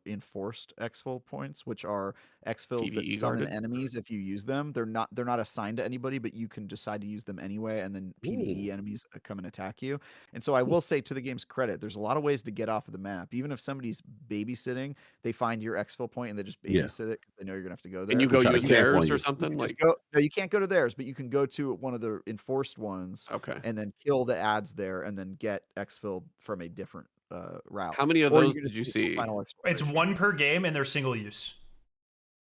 [SPEAKER 17] enforced exfil points, which are exfils that
[SPEAKER 19] PvE
[SPEAKER 17] summon
[SPEAKER 19] guarded?
[SPEAKER 17] enemies if you use them. They're not assigned to anybody, but you can decide to use them anyway, and then PvE enemies come and attack you. And so I will say, to the game's credit, there's a lot of ways to get off of the map. Even if somebody's babysitting, they find your exfil point and they just
[SPEAKER 18] Yeah.
[SPEAKER 17] babysit it because they know you're gonna have to go there.
[SPEAKER 19] And you go
[SPEAKER 18] try to
[SPEAKER 19] use
[SPEAKER 18] camp on
[SPEAKER 19] theirs
[SPEAKER 18] you.
[SPEAKER 19] or something?
[SPEAKER 17] Just
[SPEAKER 19] Like,
[SPEAKER 17] go. No, you can't go to theirs, but you can go to one of the enforced ones.
[SPEAKER 19] Okay.
[SPEAKER 17] And then kill the ads there, and then get exfilled from a different route.
[SPEAKER 19] How many of
[SPEAKER 17] Or
[SPEAKER 19] those
[SPEAKER 17] can
[SPEAKER 19] did you
[SPEAKER 17] just do
[SPEAKER 19] see?
[SPEAKER 17] Final
[SPEAKER 1] It's
[SPEAKER 17] exploration.
[SPEAKER 1] 1 per game, and they're single use.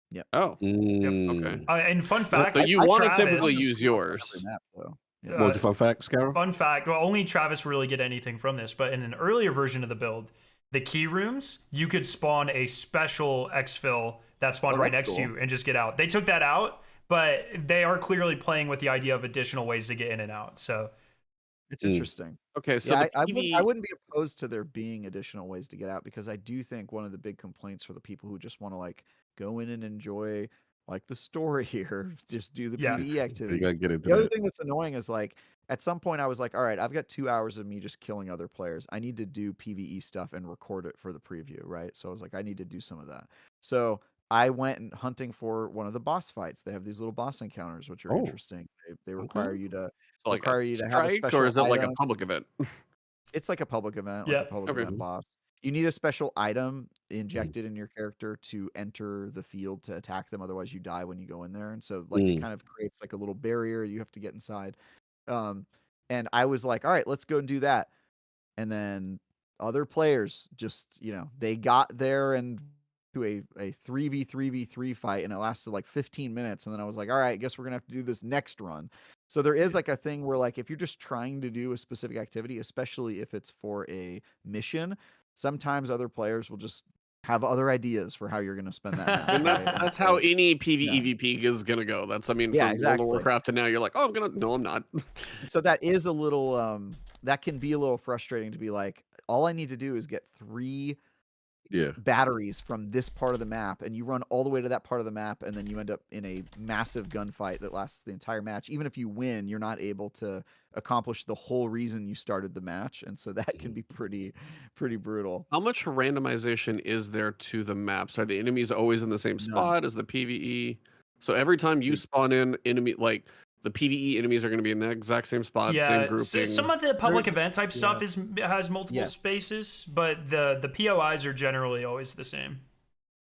[SPEAKER 17] Yep.
[SPEAKER 19] Oh.
[SPEAKER 18] Mm.
[SPEAKER 19] Okay.
[SPEAKER 1] And fun fact,
[SPEAKER 19] But you want to
[SPEAKER 1] Travis,
[SPEAKER 19] typically use yours.
[SPEAKER 17] Every map, though. Yeah.
[SPEAKER 18] What was the fun fact, Scarrow?
[SPEAKER 1] Fun fact, well, only Travis will really get anything from this, but in an earlier version of the build, the key rooms, you could spawn a special exfil that spawned right next to you and just get out. They took that out, but they are clearly playing with the idea of additional ways to get in and out. So
[SPEAKER 17] It's interesting.
[SPEAKER 19] Okay, so
[SPEAKER 17] Yeah,
[SPEAKER 19] the
[SPEAKER 17] I wouldn't be opposed to there being additional ways to get out, because I do think one of the big complaints for the people who just want to like go in and enjoy like the story here, just do the PvE
[SPEAKER 18] You
[SPEAKER 17] activities.
[SPEAKER 18] gotta get into
[SPEAKER 17] The other
[SPEAKER 18] that.
[SPEAKER 17] thing that's annoying is like at some point I was like, all right, I've got 2 hours of me just killing other players. I need to do PvE stuff and record it for the preview, right? So I was like, I need to do some of that. So I went and hunting for one of the boss fights. They have these little boss encounters, which are
[SPEAKER 18] Oh.
[SPEAKER 17] interesting. They require you to
[SPEAKER 19] So like
[SPEAKER 17] require
[SPEAKER 19] a
[SPEAKER 17] you to have a
[SPEAKER 19] strike,
[SPEAKER 17] special
[SPEAKER 19] or is it like a
[SPEAKER 17] item.
[SPEAKER 19] public event?
[SPEAKER 17] It's like a public event,
[SPEAKER 1] Yeah.
[SPEAKER 17] like a public
[SPEAKER 19] Okay.
[SPEAKER 17] event boss. You need a special item injected in your character to enter the field to attack them. Otherwise, you die when you go in there. And so, like, it kind of creates like a little barrier. You have to get inside. And I was like, all right, let's go and do that. And then other players just, they got there and to a 3v3v3 fight, and it lasted like 15 minutes. And then I was like, all right, I guess we're gonna have to do this next run. So there is like a thing where, like, if you're just trying to do a specific activity, especially if it's for a mission, sometimes other players will just have other ideas for how you're going to spend that map.
[SPEAKER 19] And
[SPEAKER 17] right?
[SPEAKER 19] that's how any PvEVP is gonna go. That's, I mean,
[SPEAKER 17] Yeah,
[SPEAKER 19] from
[SPEAKER 17] exactly.
[SPEAKER 19] World of Warcraft to now, you're like, oh, no, I'm not.
[SPEAKER 17] So that is a little that can be a little frustrating to be like, all I need to do is get 3 batteries from this part of the map, and you run all the way to that part of the map, and then you end up in a massive gunfight that lasts the entire match. Even if you win, you're not able to accomplish the whole reason you started the match, and so that can be pretty brutal.
[SPEAKER 19] How much randomization is there to the maps? Are the enemies always in the same spot as the PvE? So every time you spawn in enemy, like the PvE enemies are going to be in the exact same spot, same
[SPEAKER 1] yeah,
[SPEAKER 19] grouping.
[SPEAKER 1] some of the public event type stuff has multiple
[SPEAKER 17] Yes.
[SPEAKER 1] spaces, but the POIs are generally always the same.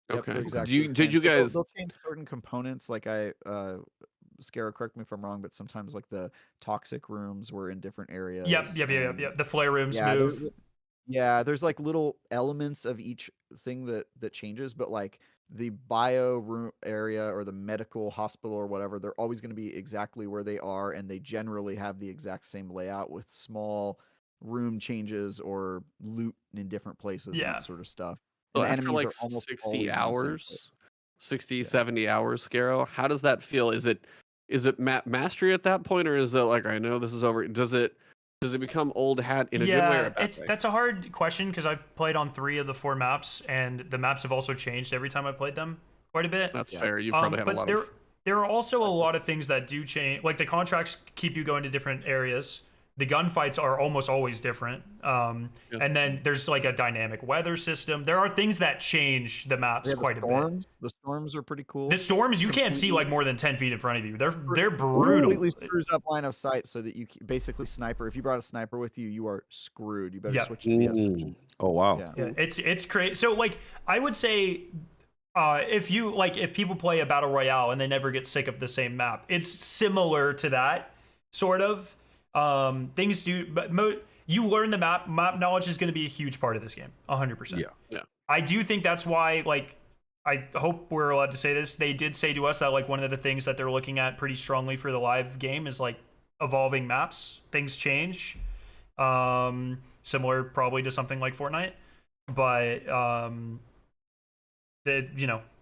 [SPEAKER 17] Yep,
[SPEAKER 19] Okay.
[SPEAKER 17] they're exactly the
[SPEAKER 19] Did
[SPEAKER 17] same.
[SPEAKER 19] you
[SPEAKER 17] So
[SPEAKER 19] guys?
[SPEAKER 17] they'll change certain components, like Scarra, correct me if I'm wrong, but sometimes like the toxic rooms were in different areas.
[SPEAKER 1] Yep.
[SPEAKER 17] and
[SPEAKER 1] The flare rooms
[SPEAKER 17] yeah,
[SPEAKER 1] move.
[SPEAKER 17] there's like little elements of each thing that changes, but like the bio room area or the medical hospital or whatever, they're always going to be exactly where they are, and they generally have the exact same layout with small room changes or loot in different places and
[SPEAKER 1] Yeah.
[SPEAKER 17] that sort of stuff.
[SPEAKER 19] So
[SPEAKER 17] And the
[SPEAKER 19] after
[SPEAKER 17] enemies
[SPEAKER 19] like
[SPEAKER 17] are almost
[SPEAKER 19] 60
[SPEAKER 17] always in the same place.
[SPEAKER 19] hours, 60, 70 hours, Scarrow, how does that feel? Is it map mastery at that point, or is it like, I know this is over? Does it become old hat in a good way or a bad way?
[SPEAKER 1] That's a hard question because I've played on 3 of the 4 maps, and the maps have also changed every time I played them quite a bit.
[SPEAKER 19] That's fair. You've probably had a
[SPEAKER 1] but
[SPEAKER 19] lot
[SPEAKER 1] there,
[SPEAKER 19] of.
[SPEAKER 1] There are also a lot of things that do change. Like the contracts keep you going to different areas. The gunfights are almost always different. And then there's like a dynamic weather system. There are things that change the maps quite a bit.
[SPEAKER 17] The storms are pretty cool.
[SPEAKER 1] The storms, you can't see like more than 10 feet in front of you. They're brutal.
[SPEAKER 17] Completely screws up line of sight, so that you basically sniper. If you brought a sniper with you, you are screwed. You better switch to the SMG.
[SPEAKER 18] Oh wow.
[SPEAKER 1] Yeah, it's crazy. So like I would say, if people play a battle royale and they never get sick of the same map, it's similar to that sort of. Things do, but you learn the map knowledge is going to be a huge part of this game, 100%.
[SPEAKER 19] Yeah.
[SPEAKER 1] I do think that's why, like, I hope we're allowed to say this. They did say to us that like one of the things that they're looking at pretty strongly for the live game is like evolving maps. Things change, similar probably to something like Fortnite, but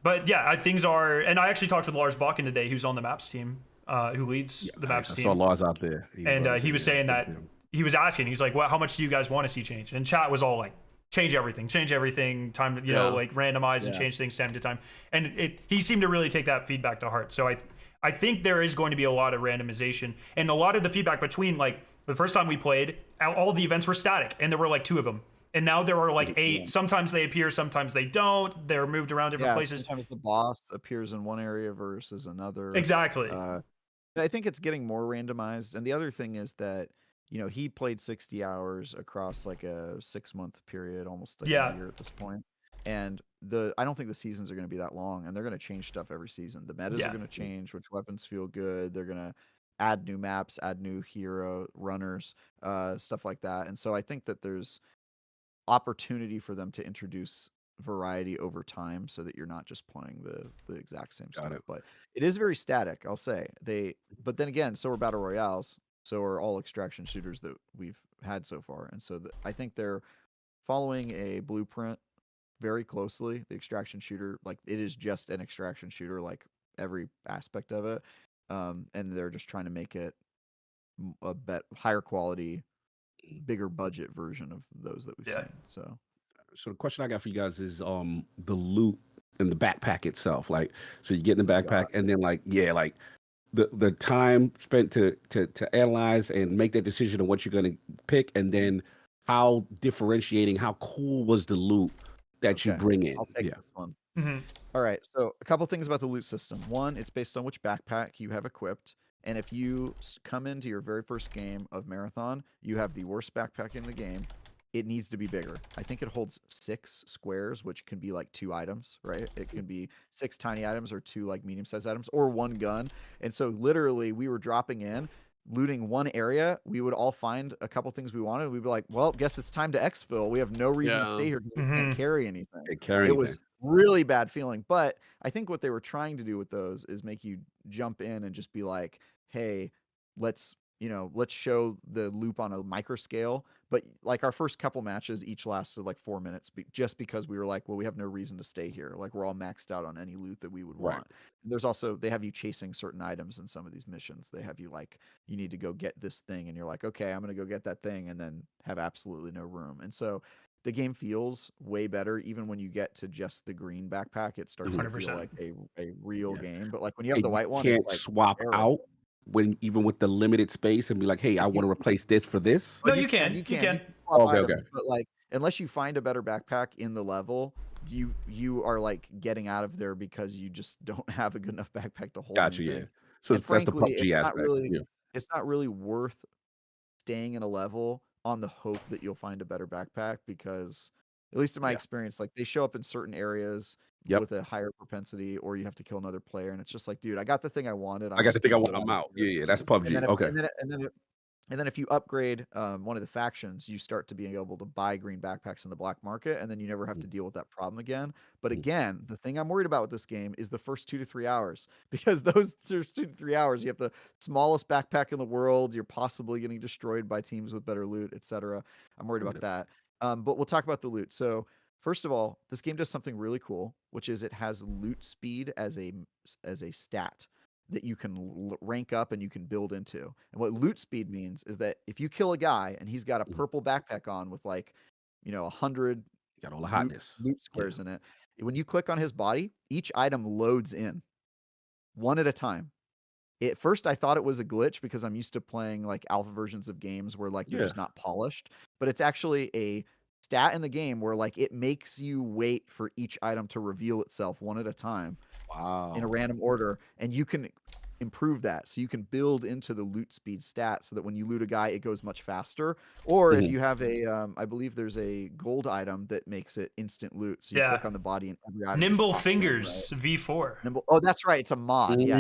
[SPEAKER 1] but yeah, things are. And I actually talked with Lars Bakken today, who's on the maps team, who leads the maps
[SPEAKER 18] I
[SPEAKER 1] team.
[SPEAKER 18] saw Lars out there.
[SPEAKER 1] He was saying that he was asking, he's like, well, how much do you guys want to see change? And chat was all like, change everything, time to, like randomize and change things time to time. And he seemed to really take that feedback to heart. So I think there is going to be a lot of randomization, and a lot of the feedback between like the first time we played, all the events were static, and there were like 2 of them. And now there are like 8. Sometimes they appear, sometimes they don't. They're moved around different places.
[SPEAKER 17] Sometimes the boss appears in one area versus another.
[SPEAKER 1] Exactly.
[SPEAKER 17] I think it's getting more randomized. And the other thing is that, you know, he played 60 hours across like a 6-month period, almost like a year at this point. And I don't think the seasons are going to be that long, and they're going to change stuff every season. The metas are going to change, which weapons feel good. They're going to add new maps, add new hero runners, stuff like that. And so I think that there's opportunity for them to introduce variety over time so that you're not just playing the exact same stuff. But it is very static, I'll say. But then again, so are battle royales, so are all extraction shooters that we've had so far. And so I think they're following a blueprint very closely. The extraction shooter, like, it is just an extraction shooter, like every aspect of it. And they're just trying to make it a higher quality, bigger budget version of those that we've seen. So
[SPEAKER 18] the question I got for you guys is the loot and the backpack itself. Like, so you get in the backpack and then like the time spent to analyze and make that decision on what you're going to pick, and then how differentiating, how cool was the loot that you bring in?
[SPEAKER 17] I'll take this one. All right, so a couple things about the loot system. One, it's based on which backpack you have equipped. And if you come into your very first game of Marathon, you have the worst backpack in the game, it needs to be bigger. I think it holds 6 squares, which can be like 2 items, right? It can be 6 tiny items or 2 like medium-sized items, or 1 gun. And so literally we were dropping in, looting one area, we would all find a couple things we wanted. We'd be like, well, guess it's time to exfil. We have no reason to stay here because we can't carry anything. It was really bad feeling. But I think what they were trying to do with those is make you jump in and just be like, hey, let's show the loop on a micro scale. But like our first couple matches each lasted like 4 minutes just because we were like, well, we have no reason to stay here. Like, we're all maxed out on any loot that we would want. There's also, they have you chasing certain items in some of these missions. They have you like, you need to go get this thing, and you're like, okay, I'm going to go get that thing, and then have absolutely no room. And so the game feels way better. Even when you get to just the green backpack, it starts to feel like a real game. But like when you have the white one,
[SPEAKER 18] you can't
[SPEAKER 17] it's like
[SPEAKER 18] swap out when even with the limited space and be like, hey, I want to replace this for this.
[SPEAKER 1] No, you can.
[SPEAKER 18] Okay, okay.
[SPEAKER 17] But like, unless you find a better backpack in the level, you are like getting out of there because you just don't have a good enough backpack to hold.
[SPEAKER 18] Gotcha,
[SPEAKER 17] anything.
[SPEAKER 18] yeah. So
[SPEAKER 17] And
[SPEAKER 18] that's the
[SPEAKER 17] frankly,
[SPEAKER 18] PUBG aspect.
[SPEAKER 17] it's not really worth staying in a level on the hope that you'll find a better backpack, because at least in my experience, like, they show up in certain areas with a higher propensity, or you have to kill another player, and it's just like, dude, I got the thing I wanted.
[SPEAKER 18] I got the thing I want. I'm out. Yeah, that's PUBG.
[SPEAKER 17] And then if you upgrade one of the factions, you start to be able to buy green backpacks in the black market, and then you never have to deal with that problem again. But again, the thing I'm worried about with this game is the first 2 to 3 hours, because those first 2 to 3 hours, you have the smallest backpack in the world. You're possibly getting destroyed by teams with better loot, etc. I'm worried about that. But we'll talk about the loot. So first of all, this game does something really cool, which is it has loot speed as a stat that you can rank up and you can build into. And what loot speed means is that if you kill a guy and he's got a purple backpack on with like, 100
[SPEAKER 18] got all the hotness
[SPEAKER 17] loot squares in it, when you click on his body, each item loads in one at a time. At first, I thought it was a glitch because I'm used to playing like alpha versions of games where like they're just not polished, but it's actually a stat in the game where like it makes you wait for each item to reveal itself one at a time.
[SPEAKER 18] Wow.
[SPEAKER 17] In a random order, and you can improve that. So you can build into the loot speed stat so that when you loot a guy, it goes much faster. Or if you have a, I believe there's a gold item that makes it instant loot. So you click on the body and every item
[SPEAKER 1] Nimble Fingers V4.
[SPEAKER 17] Oh, that's right. It's a mod. Yeah.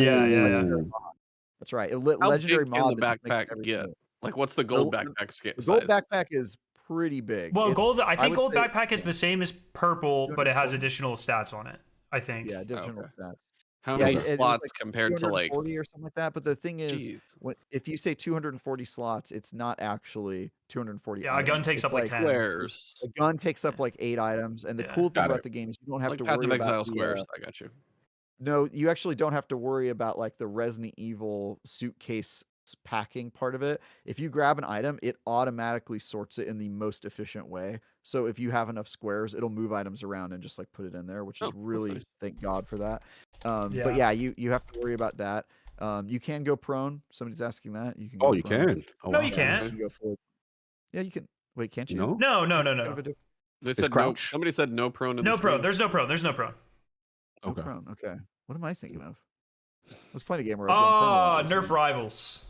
[SPEAKER 17] That's right. Legendary
[SPEAKER 19] big can
[SPEAKER 17] mod
[SPEAKER 19] the
[SPEAKER 17] that just makes
[SPEAKER 19] backpack
[SPEAKER 17] everything
[SPEAKER 19] get?
[SPEAKER 17] loot.
[SPEAKER 19] Like, what's the gold backpack size?
[SPEAKER 17] The gold backpack is pretty big.
[SPEAKER 1] Well, I think
[SPEAKER 17] would
[SPEAKER 1] gold
[SPEAKER 17] say-
[SPEAKER 1] backpack is the same as purple, but it has additional stats on it, I think.
[SPEAKER 17] Yeah, additional stats.
[SPEAKER 19] How
[SPEAKER 17] Yeah,
[SPEAKER 19] many
[SPEAKER 17] it was
[SPEAKER 19] slots
[SPEAKER 17] like
[SPEAKER 19] compared to like
[SPEAKER 17] 240 or something like that. But the thing is,
[SPEAKER 19] Jeez.
[SPEAKER 17] if you say 240 slots, it's not actually 240.
[SPEAKER 1] Yeah, a gun
[SPEAKER 17] items.
[SPEAKER 1] takes
[SPEAKER 17] It's
[SPEAKER 1] up like 10.
[SPEAKER 19] squares?
[SPEAKER 17] A gun takes up like 8 items, and the cool thing
[SPEAKER 19] Got
[SPEAKER 17] about
[SPEAKER 19] it.
[SPEAKER 17] the game is you don't have
[SPEAKER 19] Like
[SPEAKER 17] to
[SPEAKER 19] Path
[SPEAKER 17] worry
[SPEAKER 19] of
[SPEAKER 17] about
[SPEAKER 19] Exile
[SPEAKER 17] the,
[SPEAKER 19] squares. I got you.
[SPEAKER 17] No, you actually don't have to worry about like the Resident Evil suitcase packing part of it. If you grab an item, it automatically sorts it in the most efficient way. So if you have enough squares, it'll move items around and just like put it in there, which is really,
[SPEAKER 19] nice.
[SPEAKER 17] thank God for that. But yeah, you have to worry about that. You can go prone. Somebody's asking that. You can.
[SPEAKER 18] Oh,
[SPEAKER 17] go
[SPEAKER 18] you
[SPEAKER 17] prone.
[SPEAKER 18] can. Oh,
[SPEAKER 1] No,
[SPEAKER 18] wow.
[SPEAKER 1] you can't.
[SPEAKER 17] You can go forward. Yeah, you can. Wait, can't you?
[SPEAKER 18] No?
[SPEAKER 1] No, no, no,
[SPEAKER 17] Kind
[SPEAKER 1] no.
[SPEAKER 17] of a different-
[SPEAKER 19] They
[SPEAKER 18] It's
[SPEAKER 19] said no.
[SPEAKER 18] crouch.
[SPEAKER 19] Somebody said no prone in
[SPEAKER 1] No
[SPEAKER 19] the
[SPEAKER 1] pro.
[SPEAKER 19] stream.
[SPEAKER 1] There's no pro. There's no pro.
[SPEAKER 17] no
[SPEAKER 18] Okay.
[SPEAKER 17] prone. Okay. What am I thinking of? I was playing a game where I was going prone a lot.
[SPEAKER 1] Nerf rivals.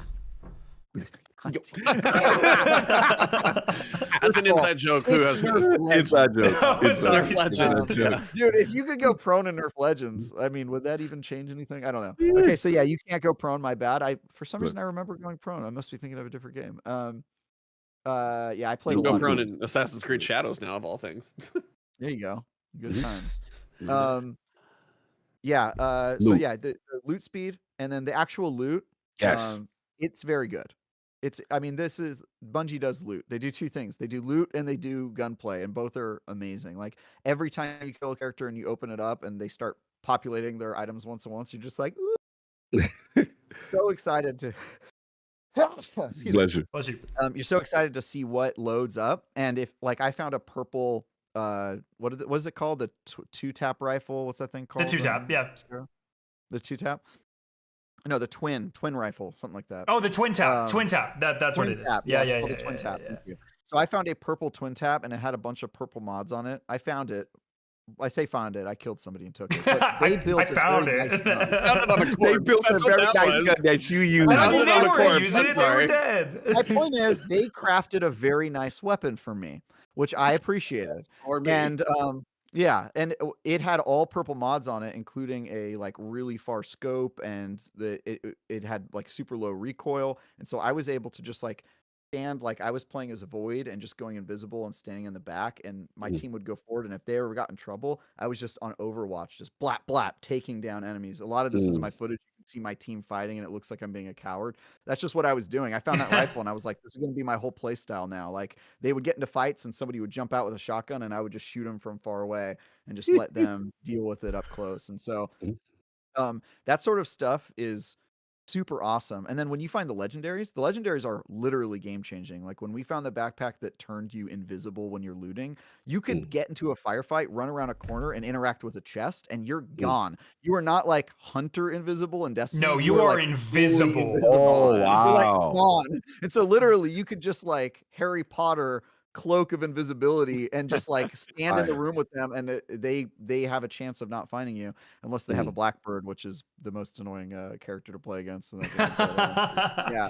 [SPEAKER 19] That's an inside joke. Who has
[SPEAKER 18] Inside joke.
[SPEAKER 1] It's
[SPEAKER 19] Nerf Legends?
[SPEAKER 17] Dude, if you could go prone in Nerf Legends, I mean, would that even change anything? I don't know. Okay, so yeah, you can't go prone. My bad. For some reason I remember going prone. I must be thinking of a different game. Yeah, I played
[SPEAKER 19] You
[SPEAKER 17] a
[SPEAKER 19] can go
[SPEAKER 17] lot.
[SPEAKER 19] prone
[SPEAKER 17] of
[SPEAKER 19] in Assassin's Creed Shadows now, of all things.
[SPEAKER 17] There you go. Good times.
[SPEAKER 19] Mhm.
[SPEAKER 17] Yeah. So
[SPEAKER 18] Loot.
[SPEAKER 17] yeah, the loot speed and then the actual loot.
[SPEAKER 18] Yes.
[SPEAKER 17] It's very good. I mean, Bungie does loot. They do two things. They do loot and they do gunplay, and both are amazing. Like every time you kill a character and you open it up and they start populating their items once and once, you're just like, ooh. So excited to. Excuse me.
[SPEAKER 18] Bless you.
[SPEAKER 1] Bless you.
[SPEAKER 17] You're so excited to see what loads up, and if like I found a purple, what is it called? The two tap rifle. What's that thing called?
[SPEAKER 1] The two tap. Yeah.
[SPEAKER 17] The two tap. No, the twin rifle, something like that.
[SPEAKER 1] Oh, the twin tap. Twin tap. That's what it is.
[SPEAKER 17] Tap.
[SPEAKER 1] Yeah,
[SPEAKER 17] It's
[SPEAKER 1] yeah,
[SPEAKER 17] called
[SPEAKER 1] yeah.
[SPEAKER 17] the twin
[SPEAKER 1] yeah,
[SPEAKER 17] tap.
[SPEAKER 1] yeah.
[SPEAKER 17] Thank you. So I found a purple twin tap, and it had a bunch of purple mods on it. I found it. I say found it. I killed somebody and took it. But they built
[SPEAKER 1] I found
[SPEAKER 17] very
[SPEAKER 1] it.
[SPEAKER 17] Nice gun.
[SPEAKER 18] They built a very nice gun that you used.
[SPEAKER 1] I mean,
[SPEAKER 19] Found it
[SPEAKER 1] they
[SPEAKER 19] on a
[SPEAKER 1] were
[SPEAKER 19] corpse,
[SPEAKER 1] using
[SPEAKER 19] I'm
[SPEAKER 1] it. They were
[SPEAKER 19] sorry.
[SPEAKER 1] dead.
[SPEAKER 17] My point is, they crafted a very nice weapon for me, which I appreciated.
[SPEAKER 19] Or me.
[SPEAKER 17] And yeah, and it had all purple mods on it, including a like really far scope, and it had like super low recoil, and so I was able to just like stand like I was playing as a void and just going invisible and standing in the back, and my team would go forward, and if they ever got in trouble, I was just on Overwatch, just blap blap taking down enemies. A lot of this is my footage. You can see my team fighting, and it looks like I'm being a coward. That's just what I was doing. I found that rifle, and I was like, this is gonna be my whole play style now. Like they would get into fights, and somebody would jump out with a shotgun, and I would just shoot them from far away and just let them deal with it up close. And so that sort of stuff is super awesome. And then when you find the legendaries are literally game changing. Like when we found the backpack that turned you invisible when you're looting, you could get into a firefight, run around a corner, and interact with a chest, and you're gone. You are not like Hunter invisible in Destiny.
[SPEAKER 1] No, you are
[SPEAKER 17] like, fully
[SPEAKER 1] invisible.
[SPEAKER 18] Oh,
[SPEAKER 17] You're,
[SPEAKER 18] wow.
[SPEAKER 17] like, gone. And so literally you could just like Harry Potter cloak of invisibility and just like stand in the room with them, and they have a chance of not finding you unless they have a Blackbird, which is the most annoying character to play against. And yeah,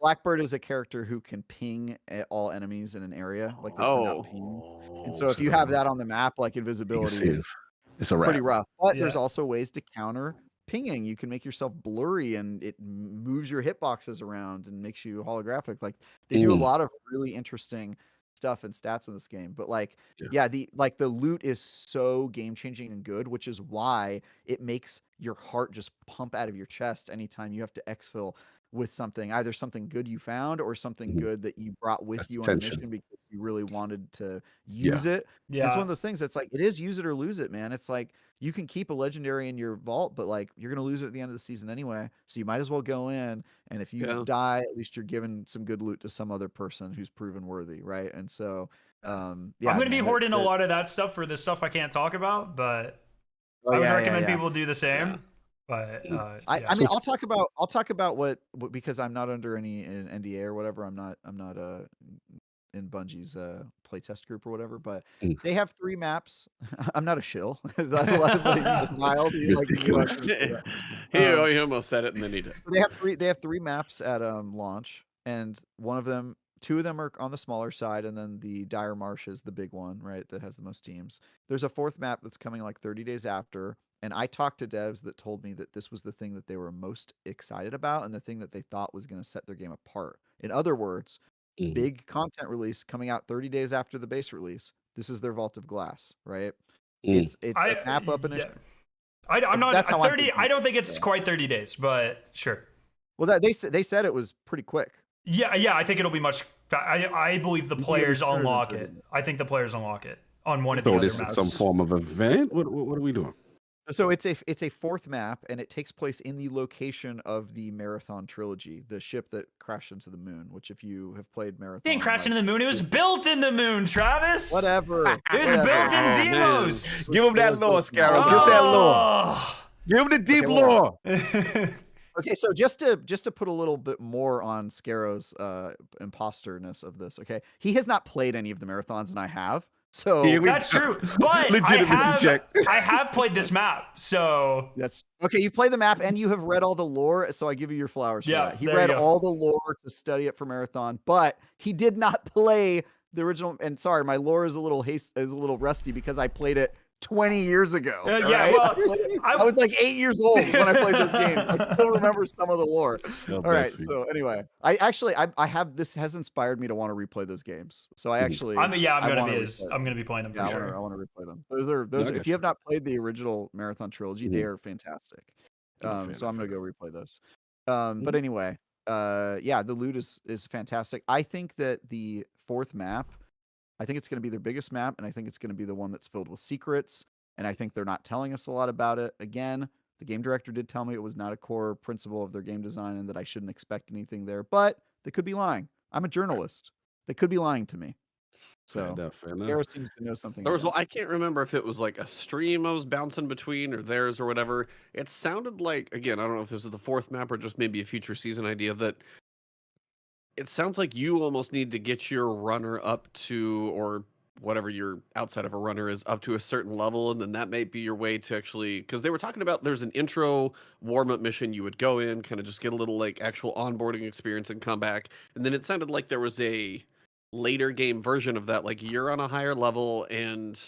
[SPEAKER 17] Blackbird is a character who can ping at all enemies in an area, like they send out pings. And so if you have that on the map, like invisibility is
[SPEAKER 18] it's a wrap.
[SPEAKER 17] pretty rough. But there's
[SPEAKER 1] Yeah.
[SPEAKER 17] also ways to counter pinging. You can make yourself blurry, and it moves your hitboxes around and makes you holographic. Like they do a lot of really interesting stuff and stats in this game. But like the loot is so game changing and good, which is why it makes your heart just pump out of your chest anytime you have to exfil with something, either something good you found or something good that you brought with you on the mission because you really wanted to use it.
[SPEAKER 1] Yeah.
[SPEAKER 17] It's one of those things that's like, it is use it or lose it, man. It's like you can keep a legendary in your vault, but like you're gonna lose it at the end of the season anyway. So you might as well go in, and if you die, at least you're giving some good loot to some other person who's proven worthy, right? And so
[SPEAKER 1] I'm gonna be hoarding a lot of that stuff for the stuff I can't talk about, but I would recommend people do the same. But
[SPEAKER 17] I mean, I'll talk about what because I'm not under any NDA or whatever. I'm not in Bungie's playtest group or whatever. But they have 3 maps. I'm not a shill. I love that you smiled.
[SPEAKER 19] He almost said it, and then he did.
[SPEAKER 17] They have 3 maps at launch, and 2 of them are on the smaller side, and then the Dire Marsh is the big one, right? That has the most teams. There's a 4th map that's coming like 30 days after. And I talked to devs that told me that this was the thing that they were most excited about and the thing that they thought was going to set their game apart. In other words, big content release coming out 30 days after the base release. This is their Vault of Glass, right? It's a map up initiative.
[SPEAKER 1] I'm not
[SPEAKER 17] That's how
[SPEAKER 1] 30. I don't think it's quite 30 days, but sure.
[SPEAKER 17] Well, they said it was pretty quick.
[SPEAKER 1] Yeah. I think it'll be much. I believe the players unlock it. I think the players unlock it on one of the other
[SPEAKER 18] this
[SPEAKER 1] maps.
[SPEAKER 18] is some form of event. What are we doing?
[SPEAKER 17] So it's a 4th map, and it takes place in the location of the Marathon trilogy, the ship that crashed into the moon. Which, if you have played Marathon,
[SPEAKER 1] It didn't crash into the moon. It was built in the moon, Travis.
[SPEAKER 17] Whatever.
[SPEAKER 1] It was built in Deimos.
[SPEAKER 18] Give him that lore, Scarrow. Give that lore. Give him the deep lore.
[SPEAKER 17] Okay, so just to put a little bit more on Scarrow's imposterness of this, okay, he has not played any of the marathons, and I have. So
[SPEAKER 1] That's true, but I have played this map, so
[SPEAKER 17] that's okay. You play the map and you have read all the lore, so I give you your flowers for
[SPEAKER 1] Yeah,
[SPEAKER 17] that. He
[SPEAKER 1] there
[SPEAKER 17] read
[SPEAKER 1] you go.
[SPEAKER 17] all the lore to study it for marathon, but he did not play the original. And sorry, my lore is a little rusty because I played it 20 years ago.
[SPEAKER 1] Yeah,
[SPEAKER 17] right?
[SPEAKER 1] well,
[SPEAKER 17] I was like 8 years old when I played those games. I still remember some of the lore.
[SPEAKER 18] Oh,
[SPEAKER 17] All right,
[SPEAKER 18] bless you.
[SPEAKER 17] so anyway, I have this has inspired me to want to replay those games. So I actually
[SPEAKER 1] I'm gonna
[SPEAKER 17] wanna
[SPEAKER 1] be
[SPEAKER 17] replay them.
[SPEAKER 1] I'm gonna be playing them for
[SPEAKER 17] Yeah,
[SPEAKER 1] sure.
[SPEAKER 17] I want to replay them. Those
[SPEAKER 18] I
[SPEAKER 17] if
[SPEAKER 18] got
[SPEAKER 17] you have not played the original Marathon trilogy, they
[SPEAKER 18] Mhm.
[SPEAKER 17] are fantastic.
[SPEAKER 18] I'm a fan
[SPEAKER 17] So I'm
[SPEAKER 18] of
[SPEAKER 17] gonna go replay those.
[SPEAKER 18] Mm-hmm.
[SPEAKER 17] But anyway, yeah, the loot is fantastic. I think that the fourth map, I think it's gonna be their biggest map, and I think it's gonna be the one that's filled with secrets. And I think they're not telling us a lot about it. Again, the game director did tell me it was not a core principle of their game design and that I shouldn't expect anything there. But they could be lying. I'm a journalist. They could be lying to me.
[SPEAKER 18] Fair
[SPEAKER 17] So
[SPEAKER 18] enough. Fair enough.
[SPEAKER 17] Garrett seems to know something.
[SPEAKER 19] There was,
[SPEAKER 17] I
[SPEAKER 19] I can't remember if it was like a stream I was bouncing between or theirs or whatever. It sounded like, again, I don't know if this is the fourth map or just maybe a future season idea, that it sounds like you almost need to get your runner up to, or whatever your outside of a runner is, up to a certain level, and then that might be your way to actually, because they were talking about there's an intro warm-up mission you would go in, kind of just get a little like actual onboarding experience and come back, and then it sounded like there was a later game version of that, like you're on a higher level and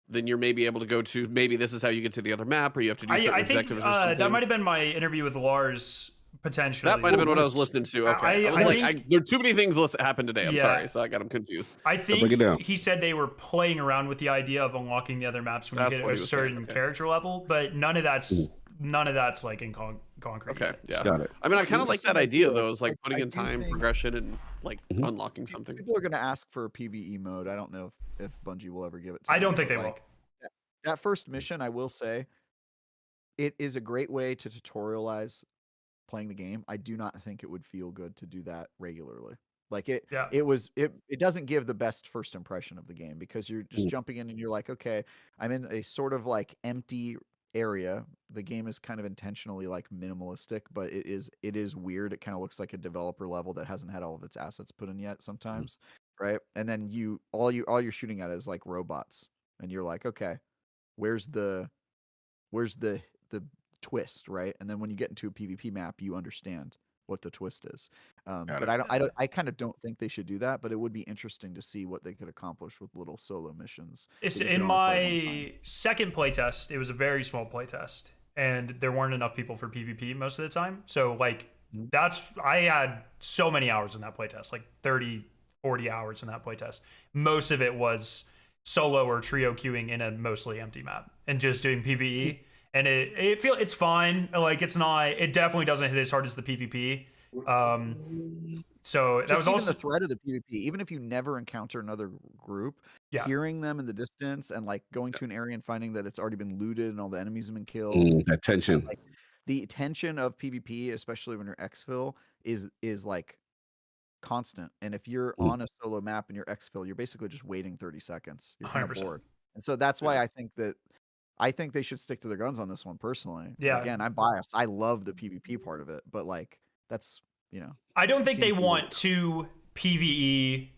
[SPEAKER 19] then you're maybe able to go to, maybe this is how you get to the other map, or you have to do certain
[SPEAKER 1] I think
[SPEAKER 19] objectives or something.
[SPEAKER 1] that might have been my interview with Lars potentially.
[SPEAKER 19] That might have been what I was listening to. Okay, I was like, there are too many things happen today. I'm sorry, so I got them confused.
[SPEAKER 1] I think he said they were playing around with the idea of unlocking the other maps when
[SPEAKER 19] That's
[SPEAKER 1] you
[SPEAKER 19] what
[SPEAKER 1] get
[SPEAKER 19] he
[SPEAKER 1] a
[SPEAKER 19] was saying,
[SPEAKER 1] certain character level, but none of that's like in concrete.
[SPEAKER 19] Okay,
[SPEAKER 1] yet,
[SPEAKER 19] yeah.
[SPEAKER 1] so.
[SPEAKER 18] Got it.
[SPEAKER 19] I mean, I kind of like that idea though, is like putting
[SPEAKER 17] I
[SPEAKER 19] in
[SPEAKER 17] do
[SPEAKER 19] time
[SPEAKER 17] think-
[SPEAKER 19] progression and like unlocking something.
[SPEAKER 17] People are going to ask for a PvE mode. I don't know if Bungie will ever give it to
[SPEAKER 1] I
[SPEAKER 17] them,
[SPEAKER 1] don't think
[SPEAKER 17] but,
[SPEAKER 1] they will.
[SPEAKER 17] like, that first mission, I will say, it is a great way to tutorialize playing the game. I do not think it would feel good to do that regularly. Like it doesn't give the best first impression of the game because you're just jumping in and you're like, okay, I'm in a sort of like empty area. The game is kind of intentionally like minimalistic, but it is weird. It kind of looks like a developer level that hasn't had all of its assets put in yet sometimes, right? And then all you're shooting at is like robots, and you're like, okay, where's the twist, right? And then when you get into a PvP map, you understand what the twist is. But I kind of don't think they should do that. But it would be interesting to see what they could accomplish with little solo missions.
[SPEAKER 1] It's
[SPEAKER 17] that you could
[SPEAKER 1] in
[SPEAKER 17] only play one time.
[SPEAKER 1] my second playtest. It was a very small playtest, and there weren't enough people for PvP most of the time. So like I had so many hours in that playtest, like 30, 40 hours in that playtest. Most of it was solo or trio queuing in a mostly empty map and just doing PvE. And it's fine. Like it definitely doesn't hit as hard as the PvP. So that
[SPEAKER 17] Just
[SPEAKER 1] was
[SPEAKER 17] even
[SPEAKER 1] also
[SPEAKER 17] the threat of the PvP. Even if you never encounter another group, hearing them in the distance and like going to an area and finding that it's already been looted and all the enemies have been killed.
[SPEAKER 18] That tension.
[SPEAKER 17] Like the tension of PvP, especially when you're exfil, is like constant. And if you're on a solo map and you're exfil, you're basically just waiting 30 seconds. You're kind of
[SPEAKER 1] 100%.
[SPEAKER 17] bored. And so that's why I think they should stick to their guns on this one personally.
[SPEAKER 1] Yeah.
[SPEAKER 17] Again, I'm biased. I love the PvP part of it, but like that's
[SPEAKER 1] I don't think they
[SPEAKER 17] seems
[SPEAKER 1] want two PvE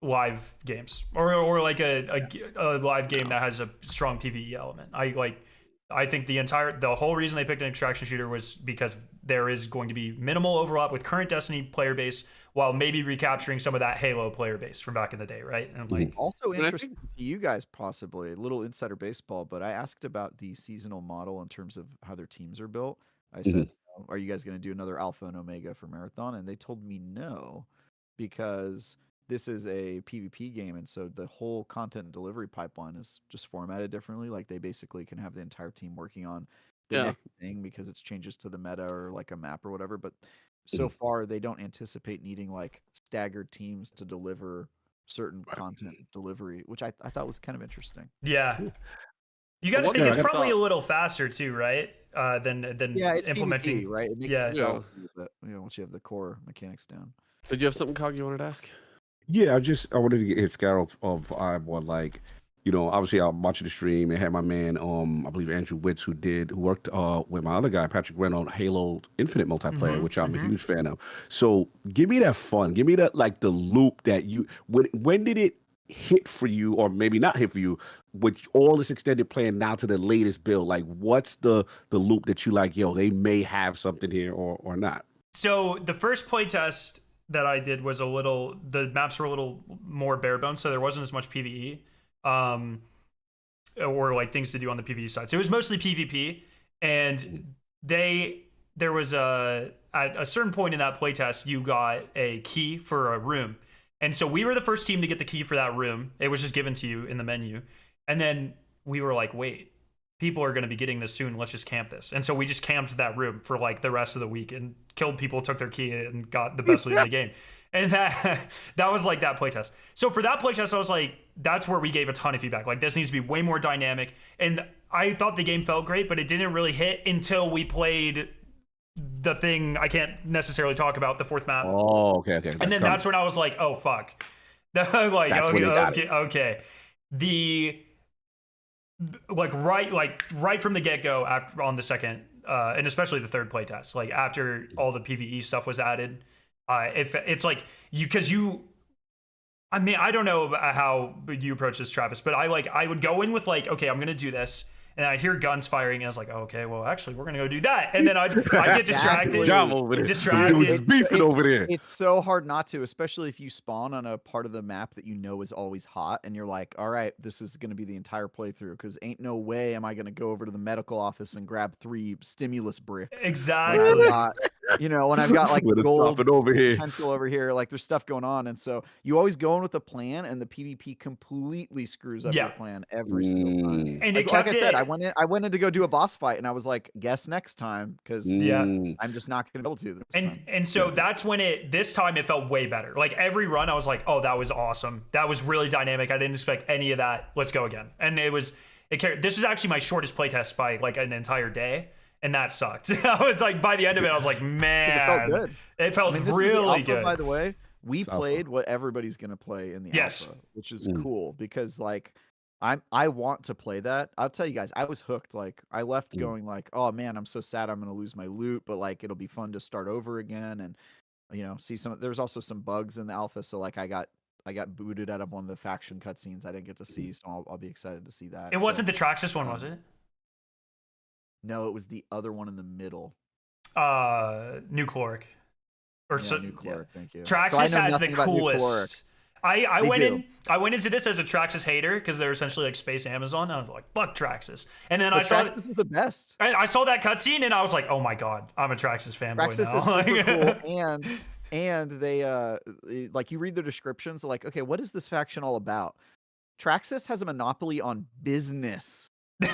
[SPEAKER 1] live games or like a live game that has a strong PvE element. I think the whole reason they picked an extraction shooter was because there is going to be minimal overlap with current Destiny player base while maybe recapturing some of that Halo player base from back in the day, right? And like
[SPEAKER 17] also interesting to you guys, possibly a little insider baseball, but I asked about the seasonal model in terms of how their teams are built. I said, are you guys going to do another Alpha and Omega for Marathon? And they told me no, because this is a PvP game, and so the whole content delivery pipeline is just formatted differently. Like they basically can have the entire team working on the next thing because it's changes to the meta or like a map or whatever. But so far, they don't anticipate needing like staggered teams to deliver certain content delivery, which I thought was kind of interesting.
[SPEAKER 1] Yeah. You got to think it's probably a little faster too, right? Than
[SPEAKER 17] it's
[SPEAKER 1] implementing,
[SPEAKER 17] PvP, right?
[SPEAKER 1] So
[SPEAKER 17] once you have the core mechanics down.
[SPEAKER 19] Did you have something, Cog, you wanted to ask?
[SPEAKER 18] Yeah, I wanted to get his Scarrow of on like you know, obviously I'm watching the stream. It had my man, I believe Andrew Witz, who worked with my other guy, Patrick Wren, on Halo Infinite multiplayer, which I'm a huge fan of. So give me that fun. Give me that, like, the loop that you, when did it hit for you, or maybe not hit for you, with all this extended play and now to the latest build? Like, what's the loop that you like, yo, they may have something here or not?
[SPEAKER 9] So the first playtest that I did was the maps were a little more bare bones, so there wasn't as much PvE. Or like things to do on the PvE side. So it was mostly PvP, and there was at a certain point in that playtest, you got a key for a room. And so we were the first team to get the key for that room. It was just given to you in the menu. And then we were like, wait, people are going to be getting this soon. Let's just camp this. And so we just camped that room for like the rest of the week and killed people, took their key, and got the best loot in the game. And that was like that playtest. So for that playtest, I was like, that's where we gave a ton of feedback. Like, this needs to be way more dynamic. And I thought the game felt great, but it didn't really hit until we played the thing I can't necessarily talk about, the fourth map.
[SPEAKER 18] Oh, okay.
[SPEAKER 9] And then that's when I was like, oh, fuck. Like,
[SPEAKER 18] That's when it got it.
[SPEAKER 9] okay. Right from the get-go after on the second, and especially the third playtest, like after all the PvE stuff was added, it's like I mean, I don't know how you approach this, Travis, but I would go in with like, okay, I'm gonna do this, and I hear guns firing, and I was like, oh, okay, well, actually, we're gonna go do that, and then I get distracted.
[SPEAKER 18] Dude's beefing over there.
[SPEAKER 17] It's so hard not to, especially if you spawn on a part of the map that you know is always hot, and you're like, all right, this is gonna be the entire playthrough, because ain't no way am I gonna go over to the medical office and grab 3 stimulus bricks.
[SPEAKER 9] Exactly.
[SPEAKER 17] When I've got like
[SPEAKER 18] With a
[SPEAKER 17] gold
[SPEAKER 18] stopping over here.
[SPEAKER 17] potential over here, like there's stuff going on, and so you always go in with a plan, and the PvP completely screws up your plan every single time.
[SPEAKER 9] And
[SPEAKER 17] like I said, I went in to go do a boss fight, and I was like, guess next time, because I'm just not gonna be able to this time.
[SPEAKER 9] And so that's when this time it felt way better. Like every run, I was like, oh, that was awesome. That was really dynamic. I didn't expect any of that. Let's go again. And this was actually my shortest playtest by like an entire day. And that sucked. I was like, by the end of it, I was like, man,
[SPEAKER 17] it felt good.
[SPEAKER 9] It felt
[SPEAKER 17] this is the
[SPEAKER 9] really
[SPEAKER 17] alpha,
[SPEAKER 9] good.
[SPEAKER 17] By the way, we played what everybody's gonna play in the alpha, which is cool, because like I want to play that. I'll tell you guys, I was hooked. Like I left going like, oh man, I'm so sad I'm gonna lose my loot, but like it'll be fun to start over again, and see there's also some bugs in the alpha, so like I got booted out of one of the faction cutscenes I didn't get to see, so I'll be excited to see that.
[SPEAKER 9] It wasn't the Traxxas one, was it?
[SPEAKER 17] No, it was the other one in the middle.
[SPEAKER 9] New Chloric.
[SPEAKER 17] New Chloric, thank you.
[SPEAKER 9] Traxxas has the coolest. I went into this as a Traxxas hater because they're essentially like space Amazon. I was like, fuck Traxxas. And then
[SPEAKER 17] Traxxas is the best.
[SPEAKER 9] I saw that cutscene and I was like, oh my god, I'm a Traxxas fanboy
[SPEAKER 17] Traxxas
[SPEAKER 9] now.
[SPEAKER 17] is super cool, and they like, you read the descriptions, like, okay, what is this faction all about? Traxxas has a monopoly on business. They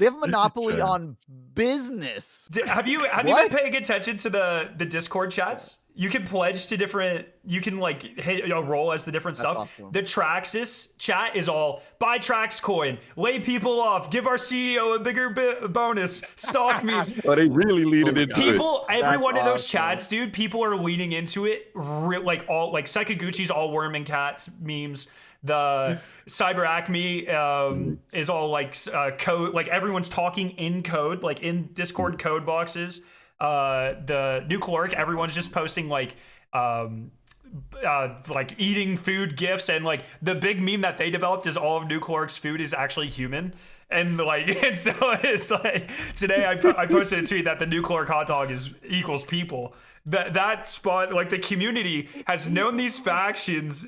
[SPEAKER 17] have a monopoly on business.
[SPEAKER 9] Have you been paying attention to the Discord chats? You can pledge to different. You can like hit a roll as the different stuff.
[SPEAKER 17] Awesome.
[SPEAKER 9] The Traxxas chat is all buy Trax coin, lay people off, give our CEO a bigger bonus, stock memes.
[SPEAKER 18] Oh, they really leaning into
[SPEAKER 9] people,
[SPEAKER 18] it.
[SPEAKER 9] every one of those chats, dude. People are leaning into it. Like Sakaguchi's all worm and cats memes. The Cyber Acme is all like code, like everyone's talking in code, like in Discord code boxes. The New Chloric, everyone's just posting like eating food gifs, and like the big meme that they developed is all of New Chloric's food is actually human. And like, and so it's like today I posted a tweet that the New Chloric hot dog equals people. That spot, like the community has known these factions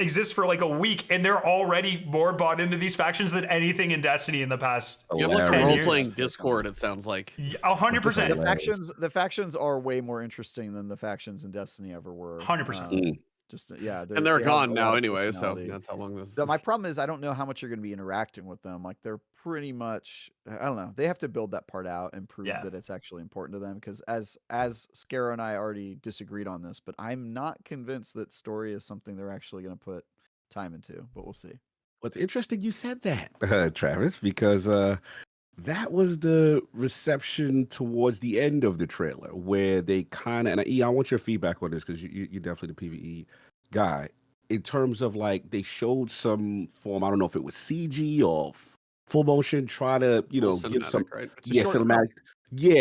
[SPEAKER 9] exist for like a week, and they're already more bought into these factions than anything in Destiny in the past.
[SPEAKER 19] You have like
[SPEAKER 9] 10 years.
[SPEAKER 19] role-playing Discord, it sounds like.
[SPEAKER 9] 100%.
[SPEAKER 17] The factions are way more interesting than the factions in Destiny ever were.
[SPEAKER 9] 100%.
[SPEAKER 19] And they're gone now anyway, so that's how long this.
[SPEAKER 17] My problem is I don't know how much you're going to be interacting with them. Like they're pretty much, I don't know. They have to build that part out and prove that it's actually important to them. Because as Scarrow and I already disagreed on this, but I'm not convinced that story is something they're actually going to put time into. But we'll see.
[SPEAKER 18] What's interesting, you said that, Travis, because that was the reception towards the end of the trailer, where they kind of, and I want your feedback on this because you're definitely the PvE guy. in terms of like they showed some form. I don't know if it was CG or full motion, try to give some
[SPEAKER 19] right?
[SPEAKER 18] cinematic,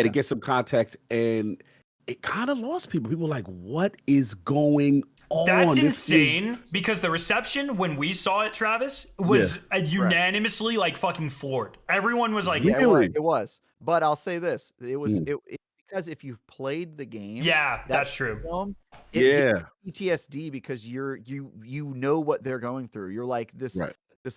[SPEAKER 18] to get some context, and it kind of lost people. People were like, what is going on?
[SPEAKER 9] That's
[SPEAKER 18] This
[SPEAKER 9] insane because the reception when we saw it, Travis, was unanimously like fucking floored. Everyone was like,
[SPEAKER 17] it was. But I'll say this: it was because if you've played the game,
[SPEAKER 9] that's true.
[SPEAKER 17] Film, it gives you PTSD because you know what they're going through. You're like this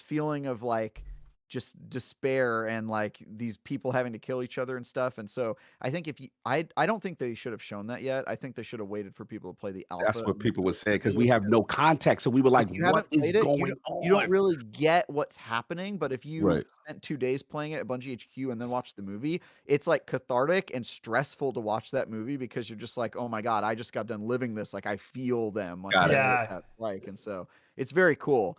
[SPEAKER 17] feeling of like just despair and like these people having to kill each other and stuff. And so I think I don't think they should have shown that yet. I think they should have waited for people to play the alpha.
[SPEAKER 18] That's what people were saying because we have no context, so we were like, "What is going on?"
[SPEAKER 17] You don't really get what's happening. But if you spent 2 days playing it at Bungie HQ and then watched the movie, it's like cathartic and stressful to watch that movie because you're just like, "Oh my god, I just got done living this. Like I feel them. Like I know what that's like." And so it's very cool.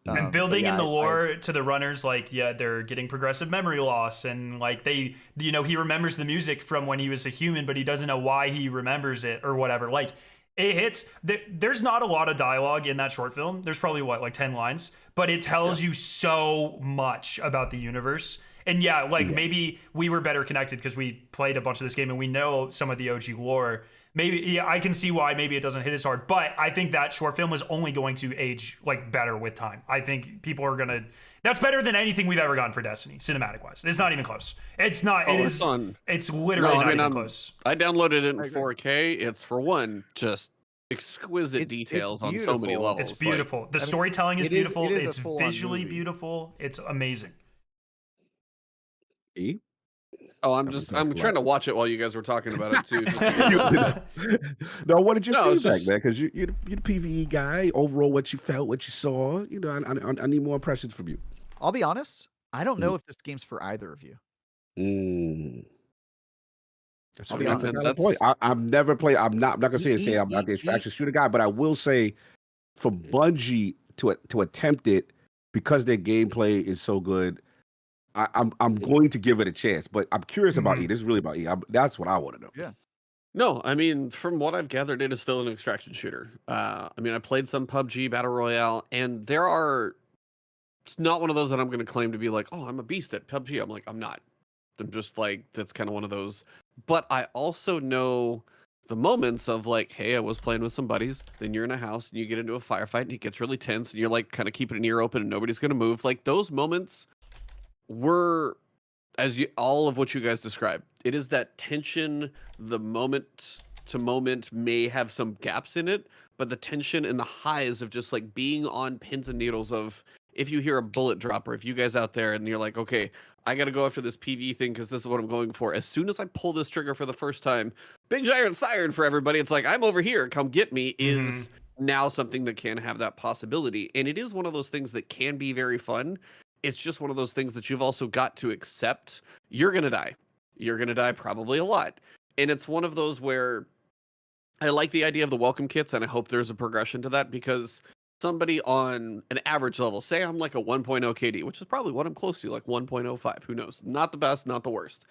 [SPEAKER 9] And building in the lore to the runners, like, they're getting progressive memory loss. And, like, he remembers the music from when he was a human, but he doesn't know why he remembers it or whatever. Like, it hits. There's not a lot of dialogue in that short film. There's probably, like 10 lines. But it tells you so much about the universe. And, maybe we were better connected because we played a bunch of this game and we know some of the OG lore. Maybe I can see why maybe it doesn't hit as hard, but I think that short film is only going to age like better with time. I think people are gonna. That's better than anything we've ever gotten for Destiny, cinematic wise. It's not even close. It's not. It is. It's literally not even close.
[SPEAKER 19] I downloaded it in 4K. It's for one just exquisite details on so many levels.
[SPEAKER 9] It's beautiful. The storytelling is beautiful. It's visually beautiful. It's amazing.
[SPEAKER 19] Oh, I'm trying to watch it while you guys were talking about it too.
[SPEAKER 18] No, what did you feedback, man? Because you're the PvE guy. Overall, what you felt, what you saw. I need more impressions from you.
[SPEAKER 17] I'll be honest. I don't know if this game's for either of you.
[SPEAKER 18] That's a point. I've never played. I'm not gonna say I'm not the extraction shooter guy, but I will say, for Bungie to attempt it because their gameplay is so good. I'm going to give it a chance, but I'm curious about E. This is really about E. That's what I want to know.
[SPEAKER 17] Yeah.
[SPEAKER 19] No, I mean, from what I've gathered, it is still an extraction shooter. I played some PUBG Battle Royale, and it's not one of those that I'm going to claim to be like, oh, I'm a beast at PUBG. I'm like, I'm not. I'm just like, that's kind of one of those. But I also know the moments of like, hey, I was playing with some buddies, then you're in a house, and you get into a firefight, and it gets really tense, and you're like kind of keeping an ear open, and nobody's going to move. Like, those moments were all of what you guys described. It is that tension, the moment to moment may have some gaps in it, but the tension and the highs of just like being on pins and needles of if you hear a bullet drop or if you guys out there and you're like, okay, I got to go after this PV thing because this is what I'm going for. As soon as I pull this trigger for the first time, big giant siren for everybody. It's like, I'm over here, come get me is now something that can have that possibility. And it is one of those things that can be very fun. It's just one of those things that you've also got to accept. You're going to die. You're going to die probably a lot. And it's one of those where I like the idea of the welcome kits, and I hope there's a progression to that because somebody on an average level, say I'm like a 1.0 KD, which is probably what I'm close to, like 1.05. Who knows? Not the best, not the worst.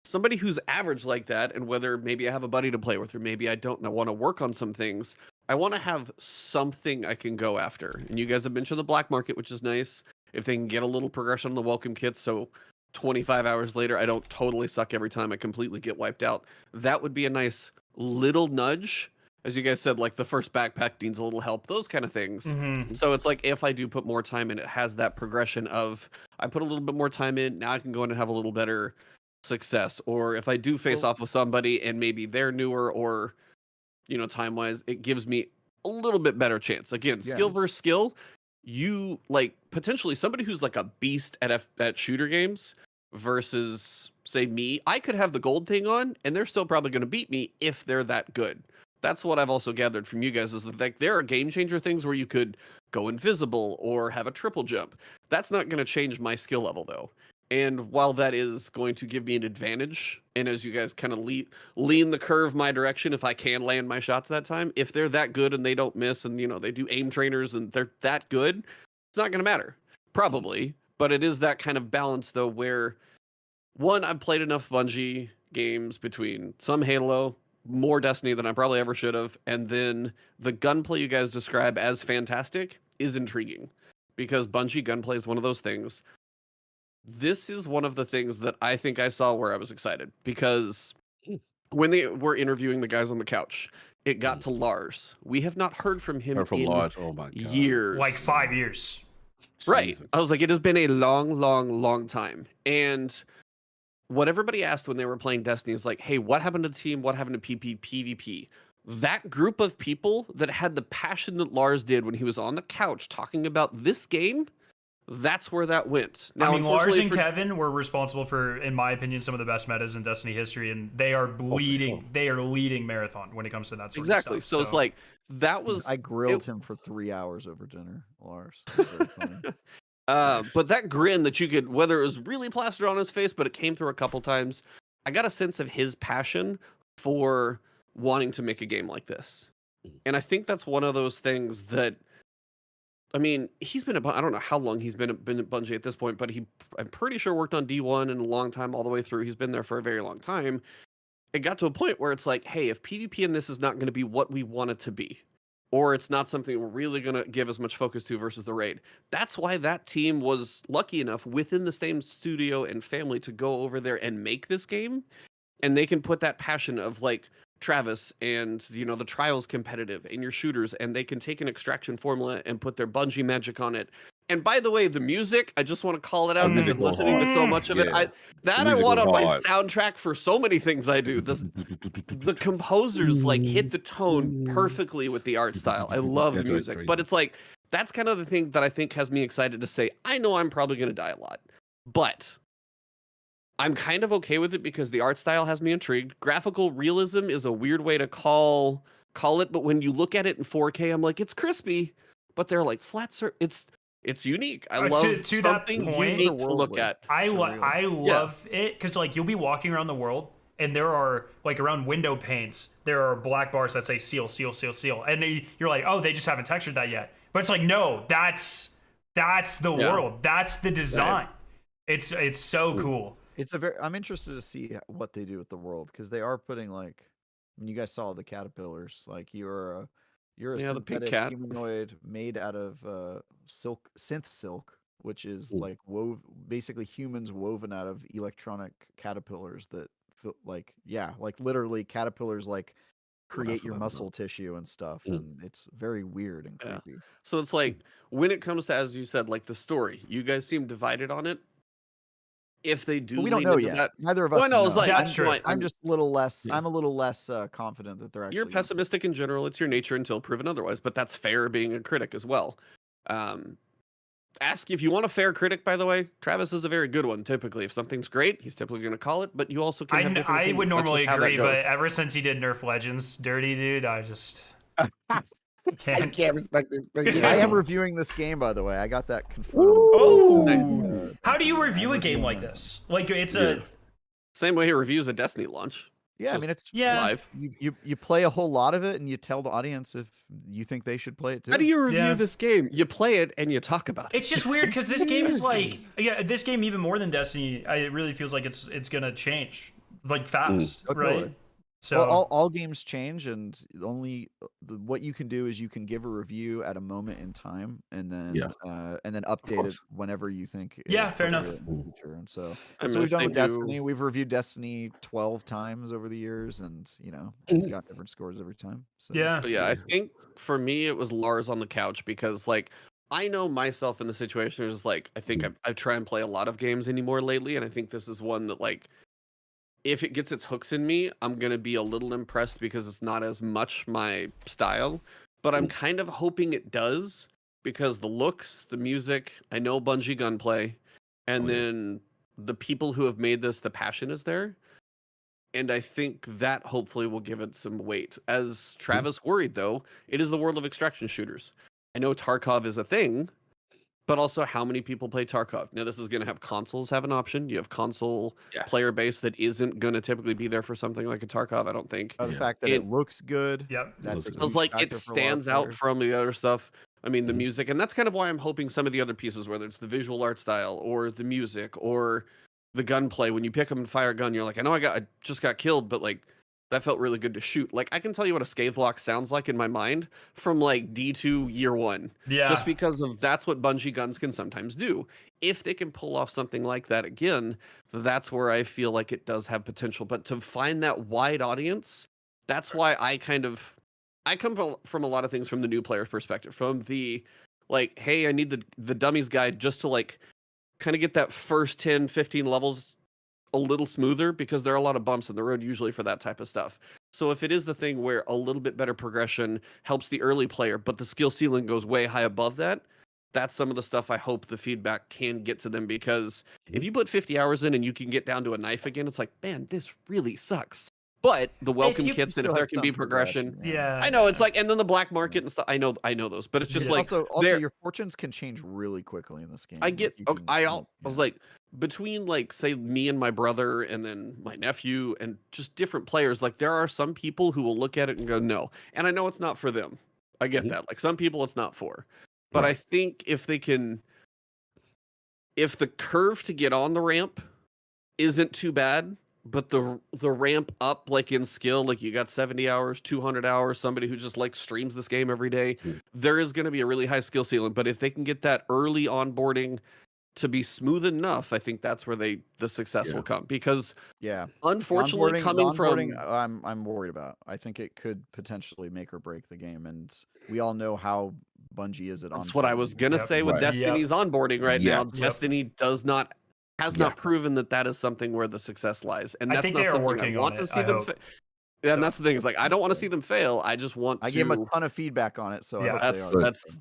[SPEAKER 19] Somebody who's average like that, and whether maybe I have a buddy to play with or maybe I don't, and I want to work on some things, I want to have something I can go after. And you guys have mentioned the black market, which is nice. If they can get a little progression on the welcome kits, so 25 hours later, I don't totally suck every time I completely get wiped out. That would be a nice little nudge. As you guys said, like the first backpack needs a little help, those kind of things. So it's like if I do put more time in, it has that progression of I put a little bit more time in, now I can go in and have a little better success. Or if I do face off with somebody and maybe they're newer or, time-wise, it gives me a little bit better chance. Again, skill versus skill. You like potentially somebody who's like a beast at shooter games versus say me, I could have the gold thing on and they're still probably going to beat me if they're that good. That's what I've also gathered from you guys is that like there are game changer things where you could go invisible or have a triple jump. That's not going to change my skill level though. And while that is going to give me an advantage, and as you guys kind of lean the curve my direction, if I can land my shots that time, if they're that good and they don't miss and, they do aim trainers and they're that good, it's not going to matter. Probably. But it is that kind of balance, though, where, one, I've played enough Bungie games between some Halo, more Destiny than I probably ever should have. And then the gunplay you guys describe as fantastic is intriguing, because Bungie gunplay is one of those things. This is one of the things that I think I saw where I was excited, because when they were interviewing the guys on the couch, it got to Lars. We have not heard from him
[SPEAKER 18] Heard from
[SPEAKER 19] in
[SPEAKER 18] Lars. Oh my God.
[SPEAKER 19] years.
[SPEAKER 1] Like 5 years.
[SPEAKER 19] Right. I was like, it has been a long, long, long time. And what everybody asked when they were playing Destiny is like, hey, what happened to the team? What happened to PvP? That group of people that had the passion that Lars did when he was on the couch talking about this game, that's where that went. Now,
[SPEAKER 1] I mean, Lars
[SPEAKER 19] unfortunately
[SPEAKER 1] and Kevin were responsible for, in my opinion, some of the best metas in Destiny history, and they are leading. They are leading Marathon when it comes to that sort
[SPEAKER 19] Exactly.
[SPEAKER 1] of stuff.
[SPEAKER 19] So it's like, that was...
[SPEAKER 17] I grilled him for 3 hours over dinner, Lars. It was very funny.
[SPEAKER 19] But that grin that you could, whether it was really plastered on his face, but it came through a couple times, I got a sense of his passion for wanting to make a game like this. And I think that's one of those things that, I mean, he's been, I don't know how long he's been at Bungie at this point, but I'm pretty sure worked on D1 in a long time all the way through. He's been there for a very long time. It got to a point where it's like, hey, if PvP in this is not going to be what we want it to be, or it's not something we're really going to give as much focus to versus the raid. That's why that team was lucky enough within the same studio and family to go over there and make this game. And they can put that passion of like Travis and, you know, the Trials competitive and your shooters, and they can take an extraction formula and put their Bungie magic on it. And by the way, the music, I just want to call it out. I've been listening to so much of it. I want on my soundtrack for so many things I do. The composers like hit the tone perfectly with the art style. I love the music, but it's like, that's kind of the thing that I think has me excited to say, I know I'm probably going to die a lot, but I'm kind of okay with it because the art style has me intrigued. Graphical realism is a weird way to call it, but when you look at it in 4K, I'm like, it's crispy, but they're like flat. It's unique. I love
[SPEAKER 1] to that point,
[SPEAKER 19] unique to look at.
[SPEAKER 1] I love it because like you'll be walking around the world and there are like around window panes there are black bars that say seal, seal, seal, seal, and you're like, oh, they just haven't textured that yet. But it's like, no, that's the world. That's the design. Right. It's so cool.
[SPEAKER 17] I'm interested to see what they do with the world, because they are putting like, I mean, you guys saw the caterpillars. Like you're a synthetic humanoid made out of synth silk, which is like basically humans woven out of electronic caterpillars that feel like literally caterpillars like create your muscle tissue and stuff, and it's very weird and creepy.
[SPEAKER 19] So it's like, when it comes to, as you said, like the story, you guys seem divided on it. If they do,
[SPEAKER 17] we don't know yet. Neither of us.
[SPEAKER 19] know. It's like,
[SPEAKER 17] that's true. I'm just a little less. I'm a little less confident that they're actually.
[SPEAKER 19] You're pessimistic in general. It's your nature until proven otherwise. But that's fair, being a critic as well. Ask if you want a fair critic. By the way, Travis is a very good one. Typically, if something's great, he's typically going to call it. But you also can. Have different
[SPEAKER 1] I would
[SPEAKER 19] opinions.
[SPEAKER 1] normally agree, but ever since he did Nerf Legends, dirty dude, I just.
[SPEAKER 18] I can't respect it.
[SPEAKER 17] I am reviewing this game, by the way. I got that confirmed.
[SPEAKER 1] Oh, nice. How do you review a game like this? Like it's a
[SPEAKER 19] same way he reviews a Destiny launch.
[SPEAKER 17] Yeah, I mean it's
[SPEAKER 19] live.
[SPEAKER 17] You play a whole lot of it, and you tell the audience if you think they should play it too.
[SPEAKER 19] How do you review this game? You play it and you talk about it.
[SPEAKER 1] It's just weird because this game is like, this game even more than Destiny. It really feels like it's gonna change like fast, right?
[SPEAKER 17] Totally. So all games change, and only what you can do is you can give a review at a moment in time, and then update it whenever you think.
[SPEAKER 1] Fair enough.
[SPEAKER 17] And so we've done with Destiny. We've reviewed Destiny 12 times over the years, and it's got different scores every time. So
[SPEAKER 19] I think for me it was Lars on the couch, because like I know myself in the situation is like, I think I try and play a lot of games anymore lately, and I think this is one that like, if it gets its hooks in me, I'm going to be a little impressed because it's not as much my style. But I'm kind of hoping it does, because the looks, the music, I know Bungie gunplay, and then the people who have made this, the passion is there. And I think that hopefully will give it some weight. As Travis worried, though, it is the world of extraction shooters. I know Tarkov is a thing, but also how many people play Tarkov? Now, this is going to have consoles have an option. You have console player base that isn't going to typically be there for something like a Tarkov, I don't think.
[SPEAKER 17] The fact that it looks good.
[SPEAKER 1] Yep.
[SPEAKER 17] That's
[SPEAKER 19] it's like it stands out from the other stuff. I mean, the music, and that's kind of why I'm hoping some of the other pieces, whether it's the visual art style or the music or the gunplay, when you pick up and fire a gun, you're like, I know I just got killed, but like, That felt really good to shoot. Like, I can tell you what a scathe lock sounds like in my mind from like D2 year 1.
[SPEAKER 1] Yeah.
[SPEAKER 19] Just because of that's what Bungie guns can sometimes do. If they can pull off something like that again, that's where I feel like it does have potential. But to find that wide audience, that's why I come from a lot of things from the new player's perspective. From the like, hey, I need the dummies guide just to like kind of get that first 10, 15 levels a little smoother, because there are a lot of bumps in the road usually for that type of stuff. So if it is the thing where a little bit better progression helps the early player, but the skill ceiling goes way high above that, that's some of the stuff I hope the feedback can get to them, because if you put 50 hours in and you can get down to a knife again, it's like, man, this really sucks. But the welcome kits, and if there can be progression,
[SPEAKER 1] yeah,
[SPEAKER 19] I know it's like, and then the black market and stuff. I know those, but it's just like
[SPEAKER 17] also your fortunes can change really quickly in this game.
[SPEAKER 19] I get. I was like, between like say me and my brother and then my nephew and just different players, like there are some people who will look at it and go no, and I know it's not for them. I get that. Like some people it's not for, but I think if they can, if the curve to get on the ramp isn't too bad, but the ramp up, like in skill, like you got 70 hours, 200 hours, somebody who just like streams this game every day, there is going to be a really high skill ceiling. But if they can get that early onboarding to be smooth enough, I think that's where the success will come. Because unfortunately,
[SPEAKER 17] I'm worried about. I think it could potentially make or break the game, and we all know how Bungie is at onboarding.
[SPEAKER 19] That's what I was gonna say with Destiny's onboarding right now. Destiny has not proven that is something where the success lies, and
[SPEAKER 1] I
[SPEAKER 19] that's
[SPEAKER 1] think
[SPEAKER 19] not
[SPEAKER 1] they are
[SPEAKER 19] something
[SPEAKER 1] working
[SPEAKER 19] I want
[SPEAKER 1] on
[SPEAKER 19] to
[SPEAKER 1] it,
[SPEAKER 19] see
[SPEAKER 1] I
[SPEAKER 19] them.
[SPEAKER 1] hope.
[SPEAKER 19] And that's the thing. Is like I don't want to see them fail. I just want to.
[SPEAKER 17] I gave them a ton of feedback on it, so I hope
[SPEAKER 19] that's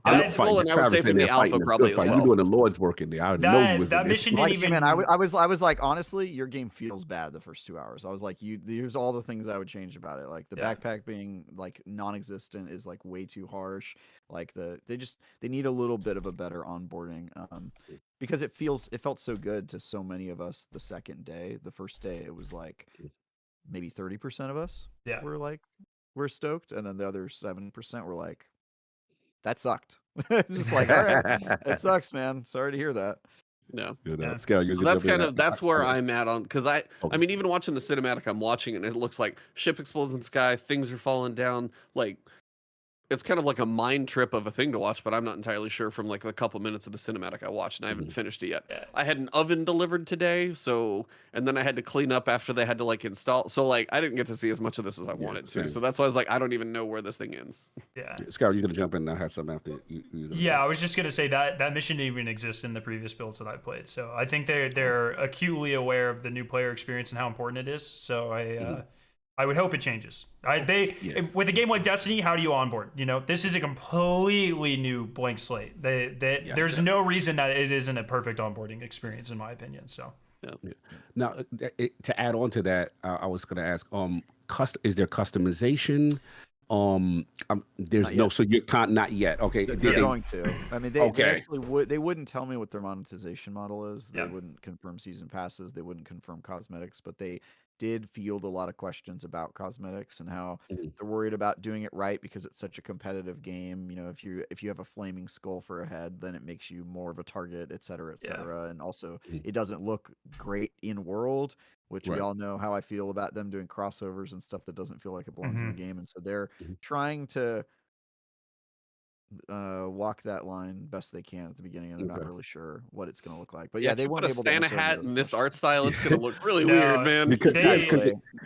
[SPEAKER 18] I'm
[SPEAKER 19] that's cool, and I would say from the alpha probably as well.
[SPEAKER 18] You're doing the Lord's work in there. I know you was
[SPEAKER 1] that mission didn't even.
[SPEAKER 17] Man, I was like, honestly, your game feels bad the first 2 hours. I was like, here's all the things I would change about it. Like the backpack being like non-existent is like way too harsh. Like they need a little bit of a better onboarding, because it felt so good to so many of us the second day. The first day it was like maybe 30% of us were like, we're stoked, and then the other 7% were like, that sucked. It's just like, all right, that sucks, man. Sorry to hear that.
[SPEAKER 19] No.
[SPEAKER 18] So
[SPEAKER 19] That's where I'm at on, because I mean, even watching the cinematic, I'm watching it and it looks like ship explodes in the sky, things are falling down, like it's kind of like a mind trip of a thing to watch, but I'm not entirely sure from like a couple minutes of the cinematic I watched, and I haven't finished it yet. I had an oven delivered today, and then I had to clean up after they had to like install. So like I didn't get to see as much of this as I wanted to. So that's why I was like, I don't even know where this thing ends.
[SPEAKER 1] Yeah.
[SPEAKER 18] Scar, you're gonna jump in and I have something after you.
[SPEAKER 1] Yeah, I was just gonna say that mission didn't even exist in the previous builds that I played. So I think they're acutely aware of the new player experience and how important it is. So I would hope it changes. With a game like Destiny, how do you onboard? You know, this is a completely new blank slate. There's no reason that it isn't a perfect onboarding experience, in my opinion. So.
[SPEAKER 18] Now, to add on to that, I was going to ask, is there customization? There's no, so you can't, not yet. Okay.
[SPEAKER 17] They're going to. I mean, they actually would. They wouldn't tell me what their monetization model is. They wouldn't confirm season passes. They wouldn't confirm cosmetics, but they did field a lot of questions about cosmetics and how they're worried about doing it right because it's such a competitive game. You know, if you have a flaming skull for a head, then it makes you more of a target, et cetera, et cetera. And also, it doesn't look great in world, which we all know how I feel about them doing crossovers and stuff that doesn't feel like it belongs in the game. And so they're trying to walk that line best they can at the beginning, and they're not really sure what it's going to look like. But
[SPEAKER 19] yeah,
[SPEAKER 17] they
[SPEAKER 19] weren't
[SPEAKER 17] able
[SPEAKER 19] put a Santa
[SPEAKER 17] to
[SPEAKER 19] hat in this art style. It's going to look really weird, man.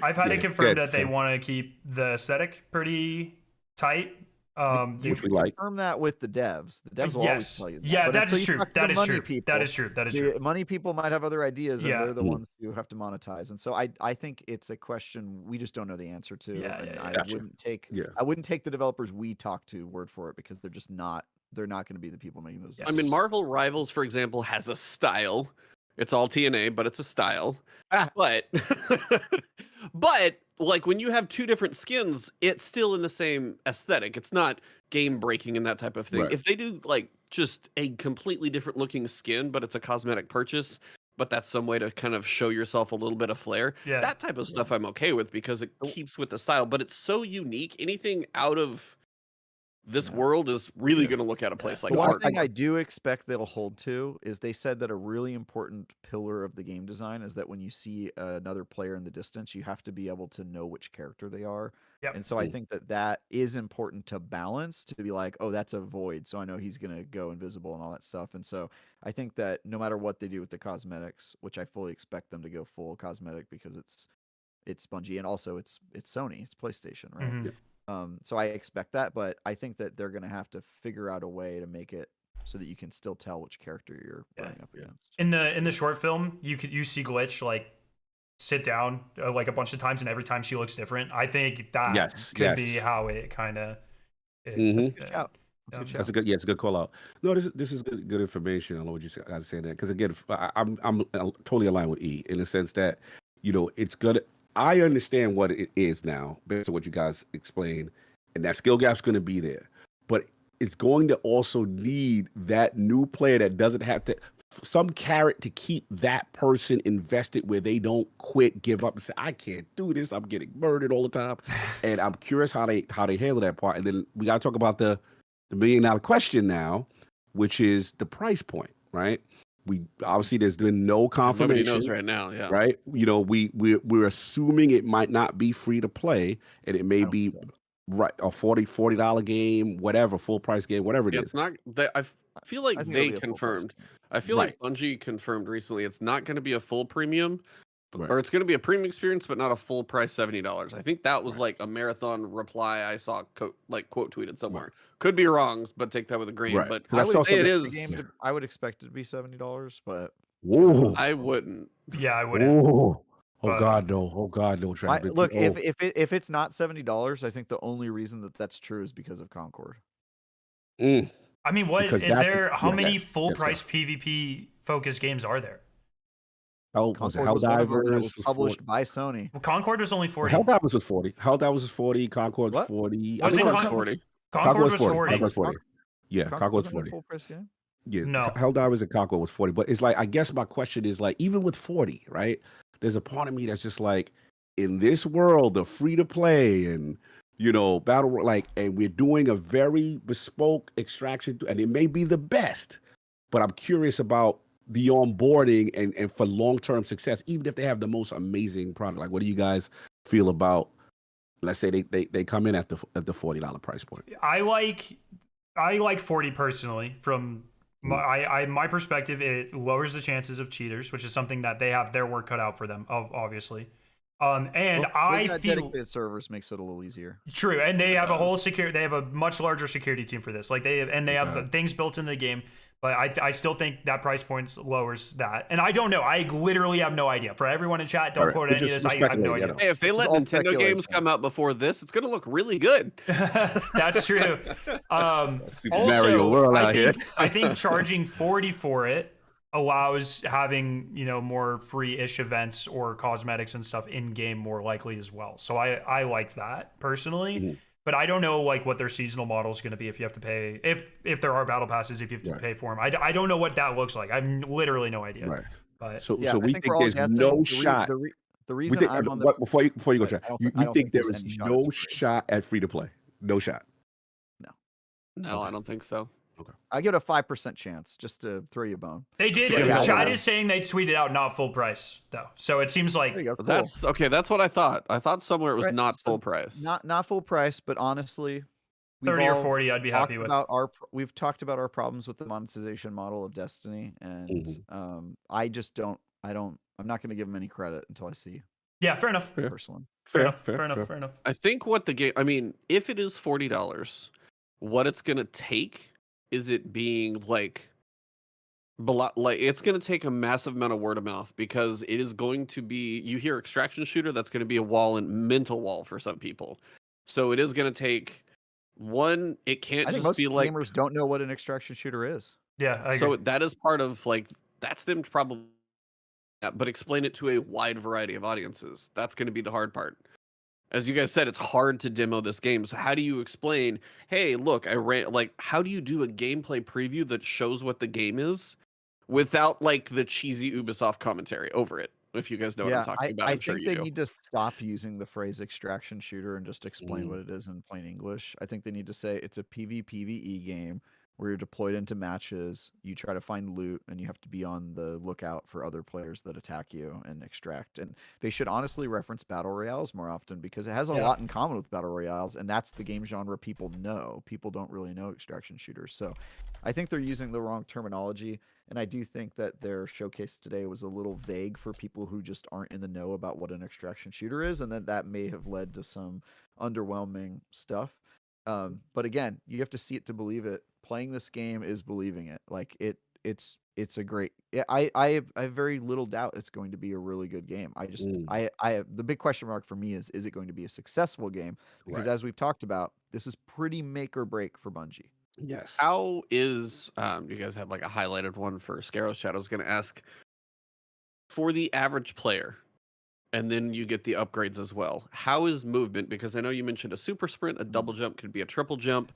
[SPEAKER 1] I've had it confirmed that they want to keep the aesthetic pretty tight.
[SPEAKER 17] You can confirm that with the devs. The devs will always tell you that.
[SPEAKER 1] Yeah, that is true. That is true. That is true. That is true.
[SPEAKER 17] Money people might have other ideas, and they're the ones who have to monetize. And so I think it's a question we just don't know the answer to. I wouldn't take the developers we talk to word for it, because they're just not. They're not going to be the people making those decisions.
[SPEAKER 19] I mean, Marvel Rivals, for example, has a style. It's all TNA, but it's a style. But like when you have two different skins, it's still in the same aesthetic. It's not game breaking and that type of thing. If they do like just a completely different looking skin, but it's a cosmetic purchase, but that's some way to kind of show yourself a little bit of flair. That type of stuff I'm okay with, because it keeps with the style, but it's so unique. Anything out of this world is really going to look at a place like
[SPEAKER 17] One
[SPEAKER 19] Heart.
[SPEAKER 17] thing I do expect they'll hold to is they said that a really important pillar of the game design is that when you see another player in the distance, you have to be able to know which character they are.
[SPEAKER 1] Yep.
[SPEAKER 17] And so I think that that is important to balance, to be like, oh, that's a void, so I know he's going to go invisible and all that stuff. And so I think that no matter what they do with the cosmetics, which I fully expect them to go full cosmetic because it's Bungie and also it's Sony, it's PlayStation, right?
[SPEAKER 1] Mhm.
[SPEAKER 17] So I expect that, but I think that they're going to have to figure out a way to make it so that you can still tell which character you're running up against.
[SPEAKER 1] In the short film, you see Glitch like sit down like a bunch of times, and every time she looks different. I think that could be how it kind of.
[SPEAKER 18] That's a good. Yeah, it's a good call out. No, this is good information. I know what you guys saying that because again, I'm totally aligned with E in the sense that it's good. I understand what it is now based on what you guys explained, and that skill gap's going to be there, but it's going to also need that new player that doesn't have to some carrot to keep that person invested where they don't quit, give up, and say, I can't do this. I'm getting murdered all the time. And I'm curious how they handle that part. And then we got to talk about the $1 million question now, which is the price point, right? We obviously there's been no confirmation.
[SPEAKER 19] Nobody knows right now, yeah.
[SPEAKER 18] Right? We're assuming it might not be free to play, and it may be right a $40 game, whatever, full price game, whatever it is.
[SPEAKER 19] It's not. I feel like they confirmed. I feel like Bungie confirmed recently it's not going to be a full premium, or it's going to be a premium experience, but not a full price $70. I think that was like a Marathon reply I saw quote tweeted somewhere. Could be wrong, but take that with a grain. But I would say it is.
[SPEAKER 17] I would expect it to be $70, but
[SPEAKER 19] I wouldn't.
[SPEAKER 1] Yeah, I wouldn't.
[SPEAKER 18] Oh God, no! Oh God, no!
[SPEAKER 17] Look, if it's not $70, I think the only reason that that's true is because of Concord.
[SPEAKER 1] I mean, what is there? How many full price PvP focused games are there?
[SPEAKER 17] Concord was one of them that was published by Sony.
[SPEAKER 1] Well, Concord was only 40.
[SPEAKER 18] Helldivers was 40. Helldivers was 40. Concord was 40.
[SPEAKER 1] Wasn't Concord? Concord was 40.
[SPEAKER 18] Concord was 40. Yeah, Concord was 40.
[SPEAKER 17] Full price game?
[SPEAKER 18] Yeah,
[SPEAKER 1] no.
[SPEAKER 18] Helldivers and Concord was 40. But it's like, I guess my question is like, even with 40, right? There's a part of me that's just like, in this world of free to play and battle and we're doing a very bespoke extraction, and it may be the best, but I'm curious about the onboarding and for long-term success, even if they have the most amazing product. Like, what do you guys feel about? Let's say they come in at the $40 price point.
[SPEAKER 1] I like 40 personally. From my perspective, it lowers the chances of cheaters, which is something that they have their work cut out for them, obviously. I feel
[SPEAKER 17] dedicated servers makes it a little easier.
[SPEAKER 1] True, and they have a whole they have a much larger security team for this. Like they have things built into the game. But I still think that price point lowers that. And I don't know. I literally have no idea. For everyone in chat, don't quote any of this. I have no idea.
[SPEAKER 19] Hey, if they let Nintendo games come out before this, it's going to look really good.
[SPEAKER 1] That's true.
[SPEAKER 18] Mario World out here.
[SPEAKER 1] I think charging 40 for it allows having more free-ish events or cosmetics and stuff in game more likely as well. So I like that personally. But I don't know what their seasonal model is going to be if you have to pay, if there are battle passes, if you have to pay for them. I don't know what that looks like. I have literally no idea.
[SPEAKER 18] Right.
[SPEAKER 1] But
[SPEAKER 18] so we think there's no shot.
[SPEAKER 17] The reason I'm on the
[SPEAKER 18] before you go, Chad, you think there is no shot at free to play? No shot.
[SPEAKER 19] No, I don't think so.
[SPEAKER 18] Okay.
[SPEAKER 17] I give it a 5% chance just to throw you a bone.
[SPEAKER 1] They did. Chad is saying they tweeted out not full price though, so it seems like
[SPEAKER 17] cool.
[SPEAKER 19] That's okay. That's what I thought. I thought somewhere it was not full price.
[SPEAKER 17] Not full price, but honestly,
[SPEAKER 1] 30 or 40, I'd be happy with.
[SPEAKER 17] We've talked about our problems with the monetization model of Destiny, and I just don't. I'm not going to give them any credit until I see.
[SPEAKER 1] Yeah, fair enough.
[SPEAKER 17] Personally,
[SPEAKER 1] fair enough.
[SPEAKER 19] I think what the game. I mean, if it is $40, what it's going to take is it being it's going to take a massive amount of word of mouth, because it is going to be, you hear extraction shooter, that's going to be a mental wall for some people. So it is going to take one. It can't just be
[SPEAKER 17] gamers don't know what an extraction shooter is.
[SPEAKER 1] Yeah.
[SPEAKER 19] So that is part of that's them probably, but explain it to a wide variety of audiences. That's going to be the hard part. As you guys said, it's hard to demo this game. So how do you explain, hey, look, I ran, how do you do a gameplay preview that shows what the game is without the cheesy Ubisoft commentary over it? If you guys know what I'm talking about,
[SPEAKER 17] I
[SPEAKER 19] I'm sure
[SPEAKER 17] think
[SPEAKER 19] you
[SPEAKER 17] they
[SPEAKER 19] do.
[SPEAKER 17] need to stop using the phrase extraction shooter and just explain what
[SPEAKER 19] Mm.
[SPEAKER 17] it is in plain English. I think they need to say it's a PvPvE game where you're deployed into matches, you try to find loot, and you have to be on the lookout for other players that attack you and extract. And they should honestly reference battle royales more often because it has a
[SPEAKER 1] Yeah.
[SPEAKER 17] lot in common with battle royales, and that's the game genre people know. People don't really know extraction shooters. So I think they're using the wrong terminology. And I do think that their showcase today was a little vague for people who just aren't in the know about what an extraction shooter is, and that may have led to some underwhelming stuff. But again, you have to see it to believe it. Playing this game is believing it. Like it's a great. I have very little doubt it's going to be a really good game. I just the big question mark for me is it going to be a successful game? Because
[SPEAKER 19] Right.
[SPEAKER 17] as we've talked about, this is pretty make or break for Bungie.
[SPEAKER 18] Yes.
[SPEAKER 19] How is you guys had like a highlighted one for Scarrow's chat. I was gonna ask for the average player, and then you get the upgrades as well. How is movement? Because I know you mentioned a super sprint, a double jump could be a triple jump.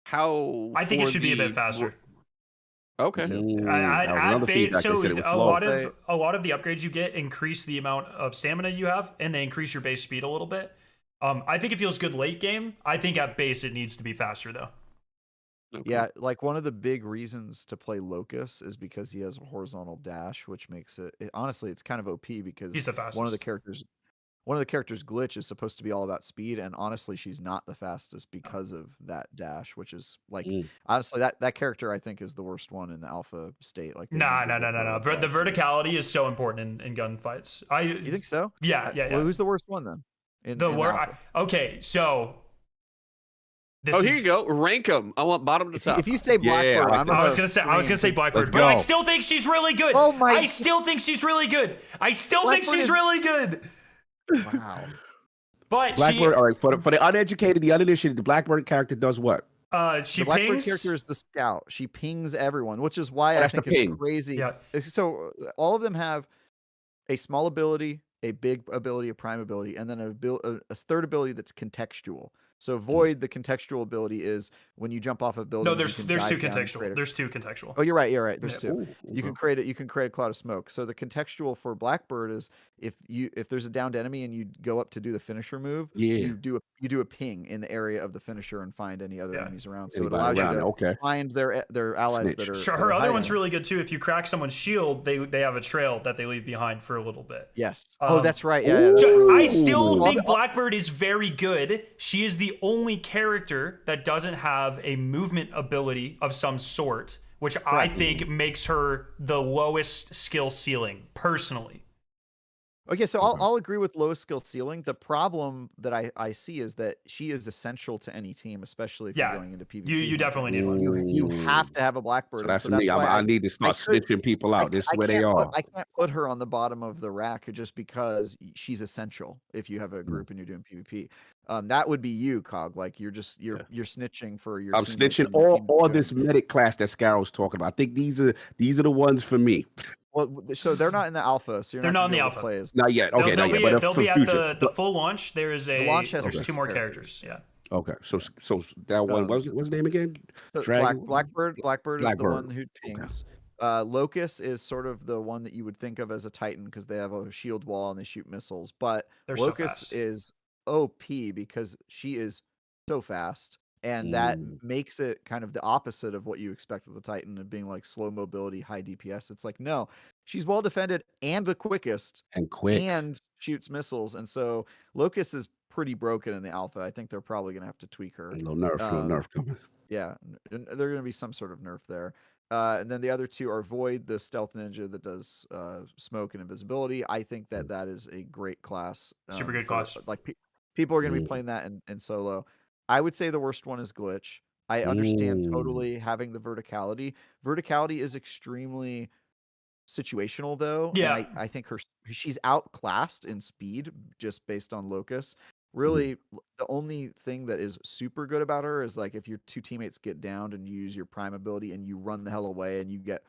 [SPEAKER 19] How
[SPEAKER 1] I think it
[SPEAKER 19] for
[SPEAKER 1] should be a bit
[SPEAKER 19] the-
[SPEAKER 1] faster.
[SPEAKER 19] Okay.
[SPEAKER 1] So
[SPEAKER 18] slow.
[SPEAKER 1] a lot of the upgrades you get increase the amount of stamina you have, and they increase your base speed a little bit. I think it feels good late game. I think at base it needs to be faster though.
[SPEAKER 17] Yeah, like one of the big reasons to play Locus is because he has a horizontal dash, which makes honestly it's kind of OP because
[SPEAKER 1] He's the
[SPEAKER 17] one of the
[SPEAKER 1] fastest.
[SPEAKER 17] characters glitch is supposed to be all about speed, and honestly she's not the fastest because of that dash, which is like honestly that character I think is the worst one in the alpha state. Like
[SPEAKER 1] No. The verticality is so important in gunfights.
[SPEAKER 17] You think so?
[SPEAKER 1] Yeah.
[SPEAKER 17] Well, who's the worst one then?
[SPEAKER 1] Okay, so
[SPEAKER 19] here you go. Rank them. I want bottom to top.
[SPEAKER 17] If you say Blackbird,
[SPEAKER 1] I was gonna say Blackbird, but I still think she's really good.
[SPEAKER 17] Oh my!
[SPEAKER 1] I still think she's really good. Really good.
[SPEAKER 17] Wow.
[SPEAKER 1] But
[SPEAKER 18] Blackbird, all right, for the uneducated, the uninitiated, the Blackbird character does what?
[SPEAKER 1] She
[SPEAKER 17] the Blackbird
[SPEAKER 1] pings.
[SPEAKER 17] character is the scout. She pings everyone, which is why I
[SPEAKER 18] That's the
[SPEAKER 17] think it's
[SPEAKER 18] ping.
[SPEAKER 17] crazy.
[SPEAKER 1] Yeah.
[SPEAKER 17] So all of them have a small ability, a big ability, a prime ability, and then a third ability that's contextual. So Void, the contextual ability is when you jump off a building.
[SPEAKER 1] No, there's two contextual. There's two contextual.
[SPEAKER 17] Oh, you're right. There's
[SPEAKER 1] Yeah.
[SPEAKER 17] two. You can create it. You can create a cloud of smoke. So the contextual for Blackbird is if there's a downed enemy and you go up to do the finisher move, you do a ping in the area of the finisher and find any other enemies around. So it allows you to find their allies that are.
[SPEAKER 1] Sure, her other one's really good too. If you crack someone's shield, they have a trail that they leave behind for a little bit.
[SPEAKER 17] Yes. That's right. Yeah.
[SPEAKER 1] I still think Blackbird is very good. She is the only character that doesn't have a movement ability of some sort, which I think makes her the lowest skill ceiling, personally.
[SPEAKER 17] Okay, so I'll agree with lowest skill ceiling. The problem that I see is that she is essential to any team, especially if you're going into PvP.
[SPEAKER 1] You definitely need one.
[SPEAKER 17] You have to have a Blackbird.
[SPEAKER 18] So that's me. I need to start snitching people out. This is where they are.
[SPEAKER 17] I can't put her on the bottom of the rack just because she's essential if you have a group and you're doing PvP. That would be you, Cog. Like you're snitching for your.
[SPEAKER 18] I'm snitching all this medic class that Scarrow's talking about. I think these are the ones for me.
[SPEAKER 17] Well, so they're not in the alpha. So
[SPEAKER 1] they're not in the alpha.
[SPEAKER 18] Not yet. Okay,
[SPEAKER 1] they'll
[SPEAKER 18] not yet.
[SPEAKER 1] Be,
[SPEAKER 18] But
[SPEAKER 1] they'll
[SPEAKER 18] for
[SPEAKER 1] be
[SPEAKER 18] future.
[SPEAKER 1] at the full launch. There's two more characters. Yeah.
[SPEAKER 18] Okay, so that one what's his name again?
[SPEAKER 17] So Blackbird is the one who pings. Locus is sort of the one that you would think of as a Titan because they have a shield wall and they shoot missiles. But Locus is OP because she is so fast. And that makes it kind of the opposite of what you expect of the Titan of being like slow mobility, high DPS. It's like, no, she's well defended and the quickest
[SPEAKER 18] and quick
[SPEAKER 17] and shoots missiles. And so Locus is pretty broken in the alpha. I think they're probably going to have to tweak her.
[SPEAKER 18] No nerf coming.
[SPEAKER 17] Yeah, there's going to be some sort of nerf there. And then the other two are Void, the stealth ninja that does smoke and invisibility. I think that is a great class.
[SPEAKER 1] Super good class.
[SPEAKER 17] Like people are going to be playing that in solo. I would say the worst one is Glitch. I understand totally having the verticality. Verticality is extremely situational though.
[SPEAKER 1] Yeah.
[SPEAKER 17] And I think she's outclassed in speed just based on Locus. Really, the only thing that is super good about her is like if your two teammates get downed and you use your prime ability and you run the hell away and you get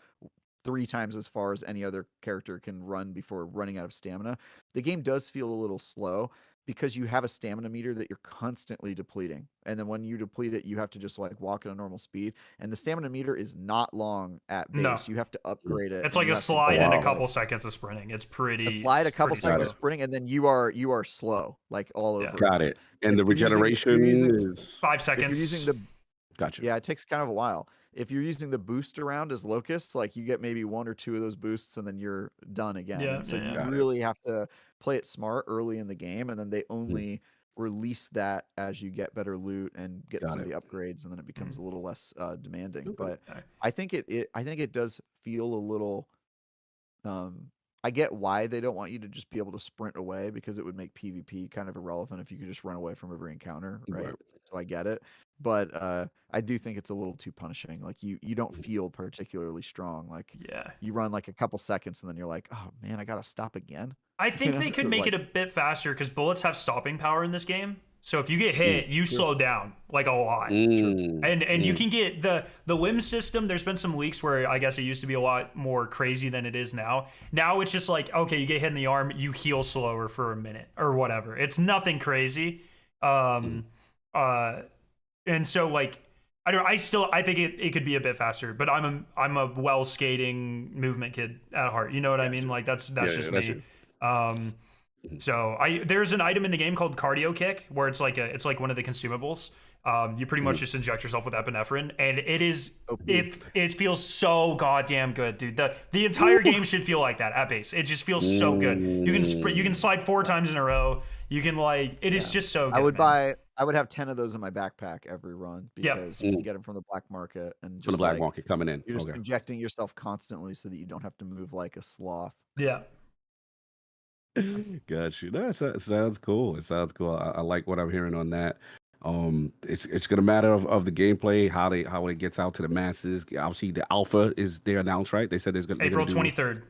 [SPEAKER 17] 3 times as far as any other character can run before running out of stamina. The game does feel a little slow. because you have a stamina meter that you're constantly depleting. And then when you deplete it, you have to just like walk at a normal speed. And the stamina meter is not long at base.
[SPEAKER 1] No.
[SPEAKER 17] You have to upgrade it.
[SPEAKER 1] It's
[SPEAKER 17] and
[SPEAKER 1] like
[SPEAKER 17] you
[SPEAKER 1] a
[SPEAKER 17] have to
[SPEAKER 1] slide
[SPEAKER 17] go
[SPEAKER 1] and a
[SPEAKER 17] up,
[SPEAKER 1] couple
[SPEAKER 17] like,
[SPEAKER 1] seconds of sprinting. It's pretty.
[SPEAKER 17] a slide, a
[SPEAKER 1] it's
[SPEAKER 17] couple
[SPEAKER 1] pretty
[SPEAKER 17] seconds of
[SPEAKER 1] slow.
[SPEAKER 17] sprinting, and then you are slow, like all over.
[SPEAKER 18] Got it. And the
[SPEAKER 17] If you're
[SPEAKER 18] regeneration is
[SPEAKER 1] 5
[SPEAKER 17] If
[SPEAKER 1] seconds.
[SPEAKER 17] you're using the
[SPEAKER 18] Gotcha.
[SPEAKER 17] Yeah, it takes kind of a while. If you're using the boost around as locusts, like you get maybe 1 or 2 of those boosts and then you're done again.
[SPEAKER 1] Yeah,
[SPEAKER 17] And so
[SPEAKER 1] yeah,
[SPEAKER 17] you
[SPEAKER 1] yeah.
[SPEAKER 17] really have to play it smart early in the game, and then they only release that as you get better loot and get
[SPEAKER 18] Got
[SPEAKER 17] some of
[SPEAKER 18] it.
[SPEAKER 17] the upgrades, and then it becomes a little less demanding. But
[SPEAKER 1] Okay.
[SPEAKER 17] I think I think it does feel a little I get why they don't want you to just be able to sprint away, because it would make PvP kind of irrelevant if you could just run away from every encounter, right?
[SPEAKER 18] Right.
[SPEAKER 17] So I get it. But I do think it's a little too punishing. Like you don't feel particularly strong. Like
[SPEAKER 1] Yeah.
[SPEAKER 17] you run like a couple seconds and then you're like, oh man, I gotta stop again.
[SPEAKER 1] I think
[SPEAKER 17] You
[SPEAKER 1] they
[SPEAKER 17] know?
[SPEAKER 1] could
[SPEAKER 17] So,
[SPEAKER 1] make
[SPEAKER 17] like,
[SPEAKER 1] it a bit faster because bullets have stopping power in this game. So if you get hit, you slow down like a lot. And you can get the limb system. There's been some leaks where I guess it used to be a lot more crazy than it is now. Now it's just like, okay, you get hit in the arm, you heal slower for a minute or whatever. It's nothing crazy. And so like I think it could be a bit faster, but I'm a well skating movement kid at heart. You know what I mean? Like that's just me. So there's an item in the game called cardio kick where it's like one of the consumables. You pretty much just inject yourself with epinephrine, and it feels so goddamn good, dude. The entire game should feel like that at base. It just feels so good. You can slide 4 times in a row. You can it is just so good.
[SPEAKER 17] I would have 10 of those in my backpack every run, because you can get them from the black market, and just
[SPEAKER 18] From the black
[SPEAKER 17] like,
[SPEAKER 18] market coming in.
[SPEAKER 17] You're just
[SPEAKER 18] Okay.
[SPEAKER 17] injecting yourself constantly so that you don't have to move like a sloth.
[SPEAKER 1] Yeah.
[SPEAKER 18] Got you. That sounds cool. It sounds cool. I like what I'm hearing on that. It's gonna matter of the gameplay, how it gets out to the masses. Obviously, the alpha is there announced, right? They said there's gonna
[SPEAKER 1] April
[SPEAKER 18] do
[SPEAKER 1] 23rd.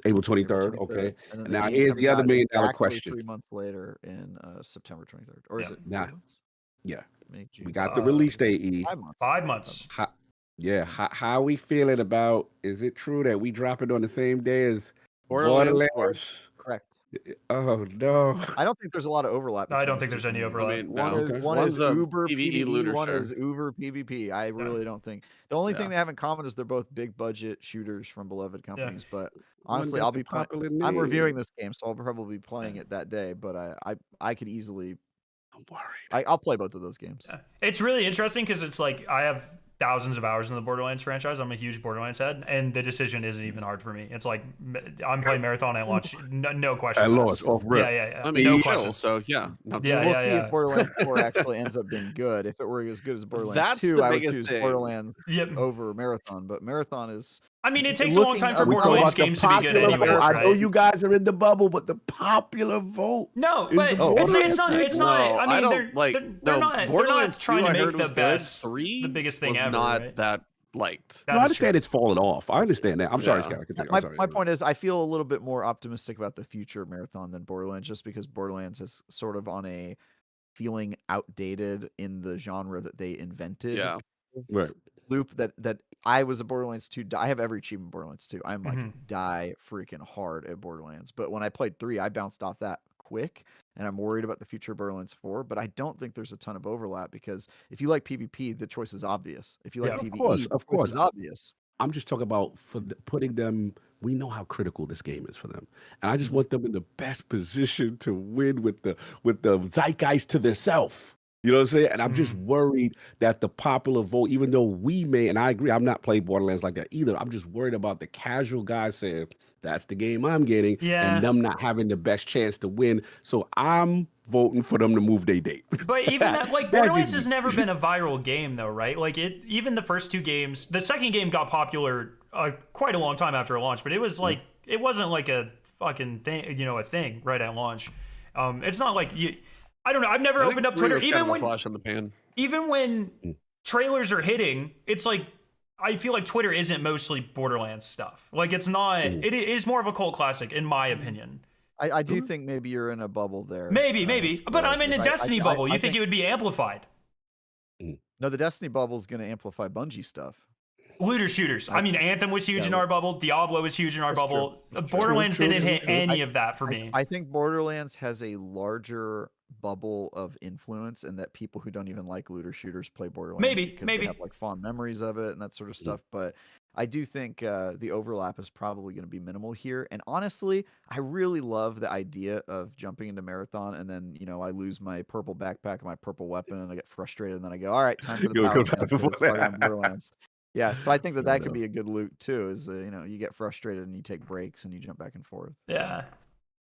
[SPEAKER 18] April 23rd. Okay.
[SPEAKER 17] And then
[SPEAKER 18] Now
[SPEAKER 17] game
[SPEAKER 18] here's
[SPEAKER 17] comes
[SPEAKER 18] the other
[SPEAKER 17] out
[SPEAKER 18] $1 million
[SPEAKER 17] exactly
[SPEAKER 18] question.
[SPEAKER 17] 3 months later in September 23rd, or is it?
[SPEAKER 18] Now,
[SPEAKER 17] 4 months?
[SPEAKER 18] yeah,
[SPEAKER 17] May, June,
[SPEAKER 18] we got the release date.
[SPEAKER 17] 5 months.
[SPEAKER 1] 5 months.
[SPEAKER 18] How are we feeling about? Is it true that we drop it on the same day as
[SPEAKER 19] Borderlands?
[SPEAKER 18] Borderlands?
[SPEAKER 17] Correct.
[SPEAKER 18] Oh no!
[SPEAKER 17] I don't think there's a lot of overlap.
[SPEAKER 1] I don't
[SPEAKER 17] between
[SPEAKER 1] think
[SPEAKER 17] these two
[SPEAKER 1] there's any
[SPEAKER 17] communities.
[SPEAKER 1] overlap.
[SPEAKER 19] I mean,
[SPEAKER 17] One
[SPEAKER 19] one's
[SPEAKER 17] is
[SPEAKER 19] a
[SPEAKER 17] Uber
[SPEAKER 19] PvE looter
[SPEAKER 17] one
[SPEAKER 19] share.
[SPEAKER 17] is Uber PvP. I really don't think the only thing they have in common is they're both big budget shooters from beloved companies. But honestly,
[SPEAKER 18] got
[SPEAKER 17] I'll
[SPEAKER 18] the
[SPEAKER 17] be playing.
[SPEAKER 18] popular
[SPEAKER 17] I'm
[SPEAKER 18] name.
[SPEAKER 17] reviewing this game, so I'll probably be playing it that day. But I could easily.
[SPEAKER 18] I'm worried.
[SPEAKER 17] I'll play both of those games.
[SPEAKER 1] Yeah. It's really interesting because it's like I have thousands of hours in the Borderlands franchise. I'm a huge Borderlands head, and the decision isn't even hard for me. It's like I'm playing Marathon at launch, no questions.
[SPEAKER 18] At launch,
[SPEAKER 1] asked.
[SPEAKER 18] off rip.
[SPEAKER 1] Yeah.
[SPEAKER 19] I mean,
[SPEAKER 1] no
[SPEAKER 19] chill,
[SPEAKER 1] questions.
[SPEAKER 19] so yeah. No,
[SPEAKER 17] We'll see if Borderlands 4 actually ends up being good. If it were as good as Borderlands
[SPEAKER 19] That's
[SPEAKER 17] 2,
[SPEAKER 19] the
[SPEAKER 17] I would
[SPEAKER 19] biggest
[SPEAKER 17] choose
[SPEAKER 19] thing.
[SPEAKER 17] Borderlands
[SPEAKER 1] Yep.
[SPEAKER 17] over Marathon. But Marathon is.
[SPEAKER 1] I mean, it takes a long
[SPEAKER 17] looking
[SPEAKER 1] time for
[SPEAKER 17] up-
[SPEAKER 1] Borderlands
[SPEAKER 18] About the
[SPEAKER 1] games to be good
[SPEAKER 18] popular
[SPEAKER 1] anyways,
[SPEAKER 18] vote. I know
[SPEAKER 1] right?
[SPEAKER 18] you guys are in the bubble, but the popular vote.
[SPEAKER 1] No,
[SPEAKER 18] is
[SPEAKER 1] but
[SPEAKER 18] the
[SPEAKER 1] it's not.
[SPEAKER 18] Borderlands
[SPEAKER 1] It's
[SPEAKER 18] thing.
[SPEAKER 1] not.
[SPEAKER 19] No,
[SPEAKER 1] I
[SPEAKER 19] I
[SPEAKER 1] mean,
[SPEAKER 19] don't
[SPEAKER 1] they're
[SPEAKER 19] like.
[SPEAKER 1] they're
[SPEAKER 19] No,
[SPEAKER 1] not
[SPEAKER 19] Borderlands
[SPEAKER 1] trying
[SPEAKER 19] 2
[SPEAKER 1] to
[SPEAKER 19] I
[SPEAKER 1] make
[SPEAKER 19] heard
[SPEAKER 1] the
[SPEAKER 19] was good.
[SPEAKER 1] best,
[SPEAKER 19] 3
[SPEAKER 1] the biggest thing
[SPEAKER 19] was
[SPEAKER 1] ever.
[SPEAKER 19] not
[SPEAKER 1] right?
[SPEAKER 19] that liked.
[SPEAKER 1] That
[SPEAKER 18] No, I
[SPEAKER 1] is
[SPEAKER 18] understand
[SPEAKER 1] true.
[SPEAKER 18] it's falling off. I understand that. I'm sorry,
[SPEAKER 19] Yeah.
[SPEAKER 18] Scott. Continue.
[SPEAKER 17] My
[SPEAKER 18] I'm sorry.
[SPEAKER 17] my point is, I feel a little bit more optimistic about the future of Marathon than Borderlands, just because Borderlands is sort of on a feeling outdated in the genre that they invented.
[SPEAKER 19] Yeah.
[SPEAKER 18] Right.
[SPEAKER 17] Loop that I was a Borderlands 2. I have every achievement in Borderlands 2. I'm like die freaking hard at Borderlands. But when I played 3, I bounced off that quick, and I'm worried about the future of Borderlands 4. But I don't think there's a ton of overlap, because if you like PvP, the choice is obvious. If you like PvE,
[SPEAKER 18] Of
[SPEAKER 17] the
[SPEAKER 18] course.
[SPEAKER 17] choice is obvious.
[SPEAKER 18] I'm just talking about putting them. We know how critical this game is for them, and I just want them in the best position to win with the zeitgeist to themselves. You know what I'm saying? And I'm just worried that the popular vote, even though we may, and I agree, I'm not playing Borderlands like that either. I'm just worried about the casual guys saying that's the game I'm getting,
[SPEAKER 1] Yeah.
[SPEAKER 18] and them not having the best chance to win. So I'm voting for them to move their date.
[SPEAKER 1] But even that, like,
[SPEAKER 18] That's
[SPEAKER 1] Borderlands
[SPEAKER 18] just
[SPEAKER 1] has never been a viral game, though, right? Like, even the first 2 games, the second game got popular quite a long time after launch, but it was like, it wasn't like a fucking thing, a thing right at launch. It's not like I don't know. I've never opened up Twitter, even when
[SPEAKER 19] flash in the pan.
[SPEAKER 1] even when trailers are hitting. It's like I feel like Twitter isn't mostly Borderlands stuff. Like, it's not. It is more of a cult classic, in my opinion.
[SPEAKER 17] I do think maybe you're in a bubble there.
[SPEAKER 1] Maybe, but I'm in a
[SPEAKER 17] because
[SPEAKER 1] Destiny bubble. You think it would be amplified?
[SPEAKER 17] No, the Destiny bubble is going to amplify Bungie stuff.
[SPEAKER 1] Looter shooters. I mean, Anthem was huge in our bubble. Diablo was huge in our bubble. Borderlands
[SPEAKER 17] True,
[SPEAKER 1] didn't
[SPEAKER 17] true,
[SPEAKER 1] hit
[SPEAKER 17] true.
[SPEAKER 1] any of that for me.
[SPEAKER 17] I think Borderlands has a larger bubble of influence, and that people who don't even like looter shooters play Borderlands because they have like fond memories of it and that sort of stuff. But I do think the overlap is probably going to be minimal here. And honestly, I really love the idea of jumping into Marathon and then, I lose my purple backpack and my purple weapon and I get frustrated and then I go, all right, time for the power transfer. Let's start on Borderlands. Yeah, so I think that could be a good loot too. Is you get frustrated and you take breaks and you jump back and forth.
[SPEAKER 1] Yeah,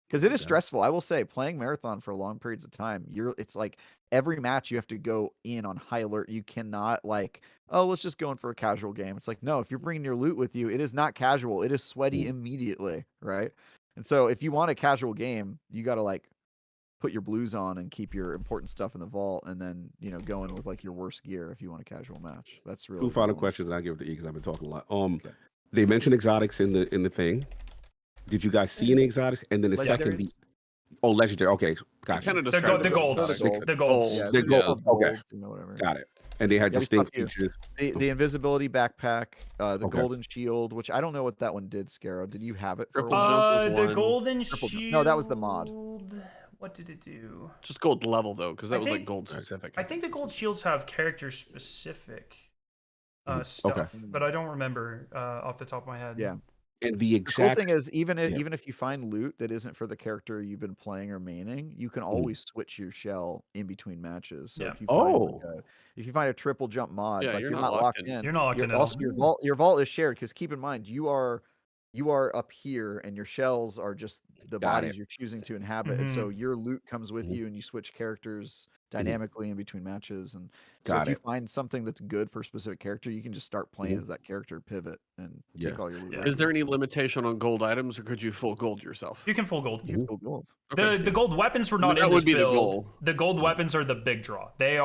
[SPEAKER 17] because it is stressful. I will say, playing Marathon for long periods of time, it's like every match you have to go in on high alert. You cannot let's just go in for a casual game. It's like, no, if you're bringing your loot with you, it is not casual. It is sweaty immediately, right? And so if you want a casual game, you got to put your blues on and keep your important stuff in the vault, and then go in with your worst gear if you want a casual match. That's really
[SPEAKER 18] Two final questions, and I'll give it to E because I've been talking a lot. They mentioned exotics in the thing. Did you guys see any exotics? And then the second, legendary. Okay, gotcha.
[SPEAKER 1] The golds. The golds.
[SPEAKER 17] Yeah,
[SPEAKER 18] the gold. Okay,
[SPEAKER 17] whatever.
[SPEAKER 18] got it. And they had distinct features.
[SPEAKER 17] The invisibility backpack, the golden shield, which I don't know what that one did. Scarrow, did you have it for a while?
[SPEAKER 1] The golden shield.
[SPEAKER 17] No, that was the mod.
[SPEAKER 1] What did it do?
[SPEAKER 19] Just gold level though, because that was gold specific.
[SPEAKER 1] I think the gold shields have character specific stuff, but I don't remember off the top of my head.
[SPEAKER 17] Yeah.
[SPEAKER 18] And the
[SPEAKER 17] cool thing is, even if you find loot that isn't for the character you've been playing or maining, you can always switch your shell in between matches. So if you find a triple jump mod, you're not locked in.
[SPEAKER 1] You're not locked in.
[SPEAKER 17] Also, your vault is shared because keep in mind you are up here and your shells are just the bodies you're choosing to inhabit, and so your loot comes with you, and you switch characters dynamically in between matches. And so if you find something that's good for a specific character, you can just start playing as that character, pivot, and take all your loot.
[SPEAKER 19] Is there any limitation on gold items, or could you full gold yourself?
[SPEAKER 1] You can full gold.
[SPEAKER 17] You can full gold.
[SPEAKER 1] The gold weapons were not in this
[SPEAKER 19] would be
[SPEAKER 1] build.
[SPEAKER 19] the goal.
[SPEAKER 1] The gold weapons are the big draw. They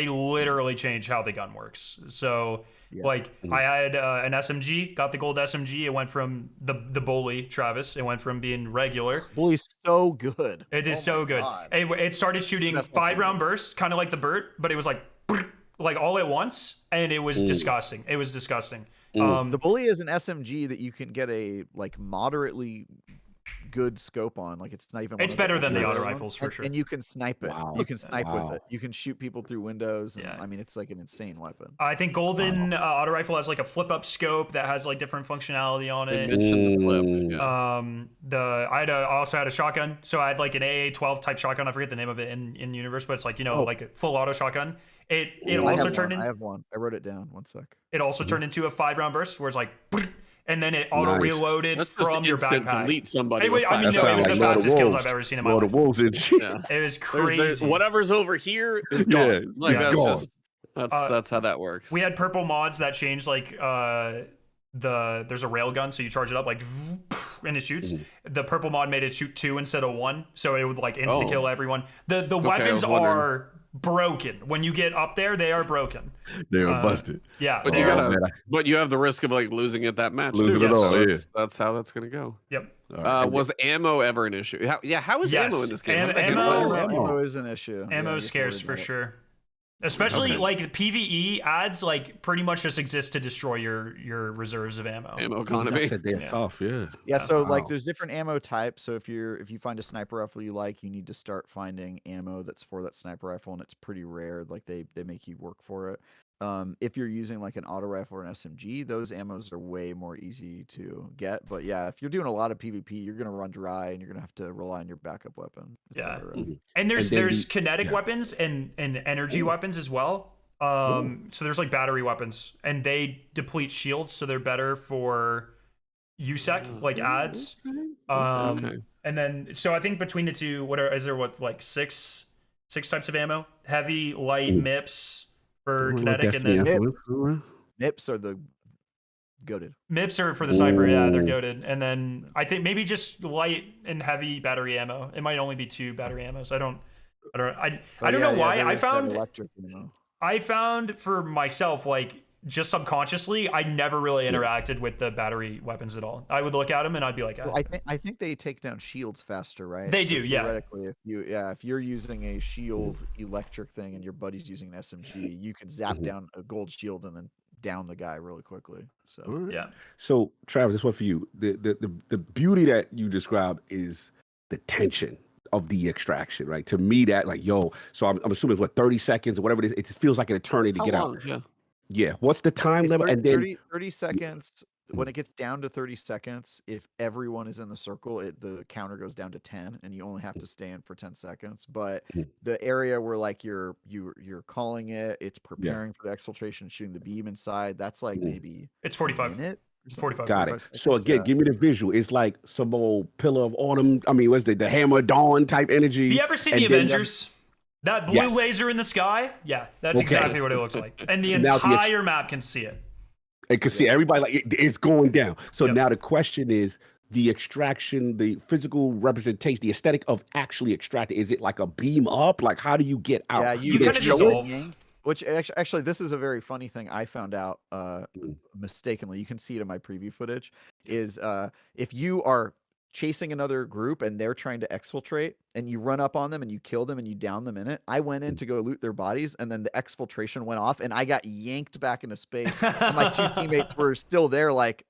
[SPEAKER 1] literally change how the gun works. So I had an SMG, got the gold SMG. It went from the bully, Travis. It went from being regular.
[SPEAKER 17] Bully's so good.
[SPEAKER 1] It is so good. It started shooting 5-round bursts, kind of like the Burt, but it was like all at once, and it was disgusting. It was disgusting.
[SPEAKER 17] The bully is an SMG that you can get a moderately good scope on. It's not even.
[SPEAKER 1] It's better than the auto rifles for sure.
[SPEAKER 17] And you can snipe it. Wow. You can snipe with it. You can shoot people through windows. And, I mean, it's an insane weapon.
[SPEAKER 1] I think golden auto rifle has a flip up scope that has different functionality on it.
[SPEAKER 19] They mentioned the flip.
[SPEAKER 1] I also had a shotgun, so I had an AA-12 type shotgun. I forget the name of it in universe, but it's like a full auto shotgun. It also turned in.
[SPEAKER 17] I have one. I wrote it down. 1 sec.
[SPEAKER 1] It also turned into a 5-round burst, where it's and then it auto reloaded from your backpack.
[SPEAKER 19] Delete somebody.
[SPEAKER 1] It was the fastest kills I've ever seen in my life. It was crazy.
[SPEAKER 19] There's whatever's over here is gone. That's how that works.
[SPEAKER 1] We had purple mods that changed there's a rail gun, so you charge it up and it shoots. The purple mod made it shoot 2 instead of 1, so it would insta kill everyone. The weapons are broken. When you get up there, they are broken.
[SPEAKER 18] They are busted.
[SPEAKER 1] Yeah,
[SPEAKER 19] but you have the risk of losing at that match.
[SPEAKER 18] Losing
[SPEAKER 19] too.
[SPEAKER 18] it all.
[SPEAKER 19] That's how that's gonna go.
[SPEAKER 1] Yep.
[SPEAKER 19] Was ammo ever an issue? How is ammo in this game?
[SPEAKER 17] Ammo is an issue.
[SPEAKER 1] Ammo is scarce for sure. Especially PvE ads pretty much just exist to destroy your reserves of ammo.
[SPEAKER 19] Ammo economy.
[SPEAKER 18] They're tough,
[SPEAKER 17] Yeah, so there's different ammo types. So if you find a sniper rifle you like, you need to start finding ammo that's for that sniper rifle, and it's pretty rare. They make you work for it. If you're using an auto rifle or an SMG, those ammos are way more easy to get. But yeah, if you're doing a lot of PvP, you're gonna run dry and you're gonna have to rely on your backup weapon.
[SPEAKER 1] And there's kinetic weapons and energy weapons as well. So there's battery weapons, and they deplete shields, so they're better for USEC ads. And then so I think between the two, six types of ammo: heavy, light, MIPS. For kinetic, and then
[SPEAKER 17] MIPS are the goated.
[SPEAKER 1] MIPS are for the sniper, yeah, they're goated. And then I think maybe just light and heavy battery ammo. It might only be 2 battery ammos. I don't know why. I found for myself, just subconsciously, I never really interacted with the battery weapons at all. I would look at them and I'd be like,
[SPEAKER 17] I think they take down shields faster, right?
[SPEAKER 1] They do, yeah.
[SPEAKER 17] Theoretically, if you're using a shield electric thing and your buddy's using an SMG, you could zap down a gold shield and then down the guy really quickly. So
[SPEAKER 18] All right.
[SPEAKER 1] Yeah.
[SPEAKER 18] So Travis, this one for you. The beauty that you describe is the tension of the extraction, right? To me, that like, yo, so I'm assuming what 30 seconds or whatever it is. It just feels like an eternity to
[SPEAKER 19] How
[SPEAKER 18] get
[SPEAKER 19] long?
[SPEAKER 18] out.
[SPEAKER 19] Yeah.
[SPEAKER 18] Yeah. What's the time
[SPEAKER 17] It's
[SPEAKER 18] limit?
[SPEAKER 17] 30,
[SPEAKER 18] And then
[SPEAKER 17] 30 seconds. When it gets down to 30 seconds, if everyone is in the circle, the counter goes down to 10, and you only have to stand for 10 seconds. But the area where like you're calling it, it's preparing for the exfiltration, shooting the beam inside. That's like maybe
[SPEAKER 1] It's
[SPEAKER 17] a
[SPEAKER 1] 45.
[SPEAKER 17] minute or something.
[SPEAKER 1] 45.
[SPEAKER 18] got it.
[SPEAKER 17] 45
[SPEAKER 18] So
[SPEAKER 17] seconds,
[SPEAKER 18] again,
[SPEAKER 17] yeah.
[SPEAKER 18] give me the visual. It's like some old Pillar of Autumn. I mean, what's the Hammer of Dawn type energy?
[SPEAKER 1] Have you ever seen
[SPEAKER 18] And
[SPEAKER 1] the
[SPEAKER 18] then-
[SPEAKER 1] Avengers? That blue
[SPEAKER 18] Yes.
[SPEAKER 1] laser in the sky? Yeah, that's
[SPEAKER 18] Okay.
[SPEAKER 1] exactly what it looks like. And the
[SPEAKER 18] Now the ex-
[SPEAKER 1] entire map can see it.
[SPEAKER 18] And can see everybody like it's going down. So now the question is the extraction, the physical representation, the aesthetic of actually extracting. Is it like a beam up? Like how do you get out?
[SPEAKER 17] Yeah, you
[SPEAKER 18] get
[SPEAKER 17] kind of
[SPEAKER 18] show it?
[SPEAKER 17] dissolve. Which actually, this is a very funny thing I found out mistakenly. You can see it in my preview footage. Is if you are chasing another group and they're trying to exfiltrate, and you run up on them and you kill them and you down them in it. I went in to go loot their bodies, and then the exfiltration went off, and I got yanked back into space. And my two teammates were still there, like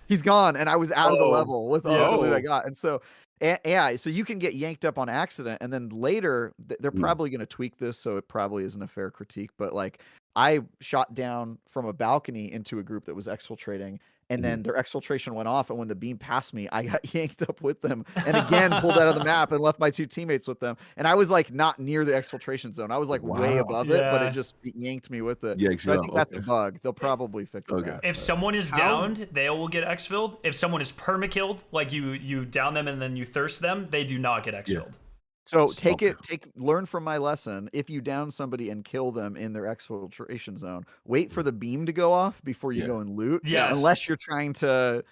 [SPEAKER 17] he's gone, and I was out of the level with all the loot I got. And so yeah, so you can get yanked up on accident, and then later they're probably going to tweak this, so it probably isn't a fair critique. But like, I shot down from a balcony into a group that was exfiltrating, and then their exfiltration went off, and when the beam passed me, I got yanked up with them, and again pulled out of the map and left my two teammates with them. And I was like not near the exfiltration zone; I was like way above it, but it just yanked me with it.
[SPEAKER 18] Yanks
[SPEAKER 17] so I
[SPEAKER 18] you
[SPEAKER 17] think
[SPEAKER 18] up,
[SPEAKER 17] that's
[SPEAKER 18] okay.
[SPEAKER 17] a bug. They'll probably fix that.
[SPEAKER 1] If someone is downed, they will get exfilled. If someone is perma-killed, like you down them and then you thirst them, they do not get exfilled.
[SPEAKER 17] So learn from my lesson. If you down somebody and kill them in their exfiltration zone, wait for the beam to go off before you go and loot.
[SPEAKER 1] Yes.
[SPEAKER 17] Unless you're trying to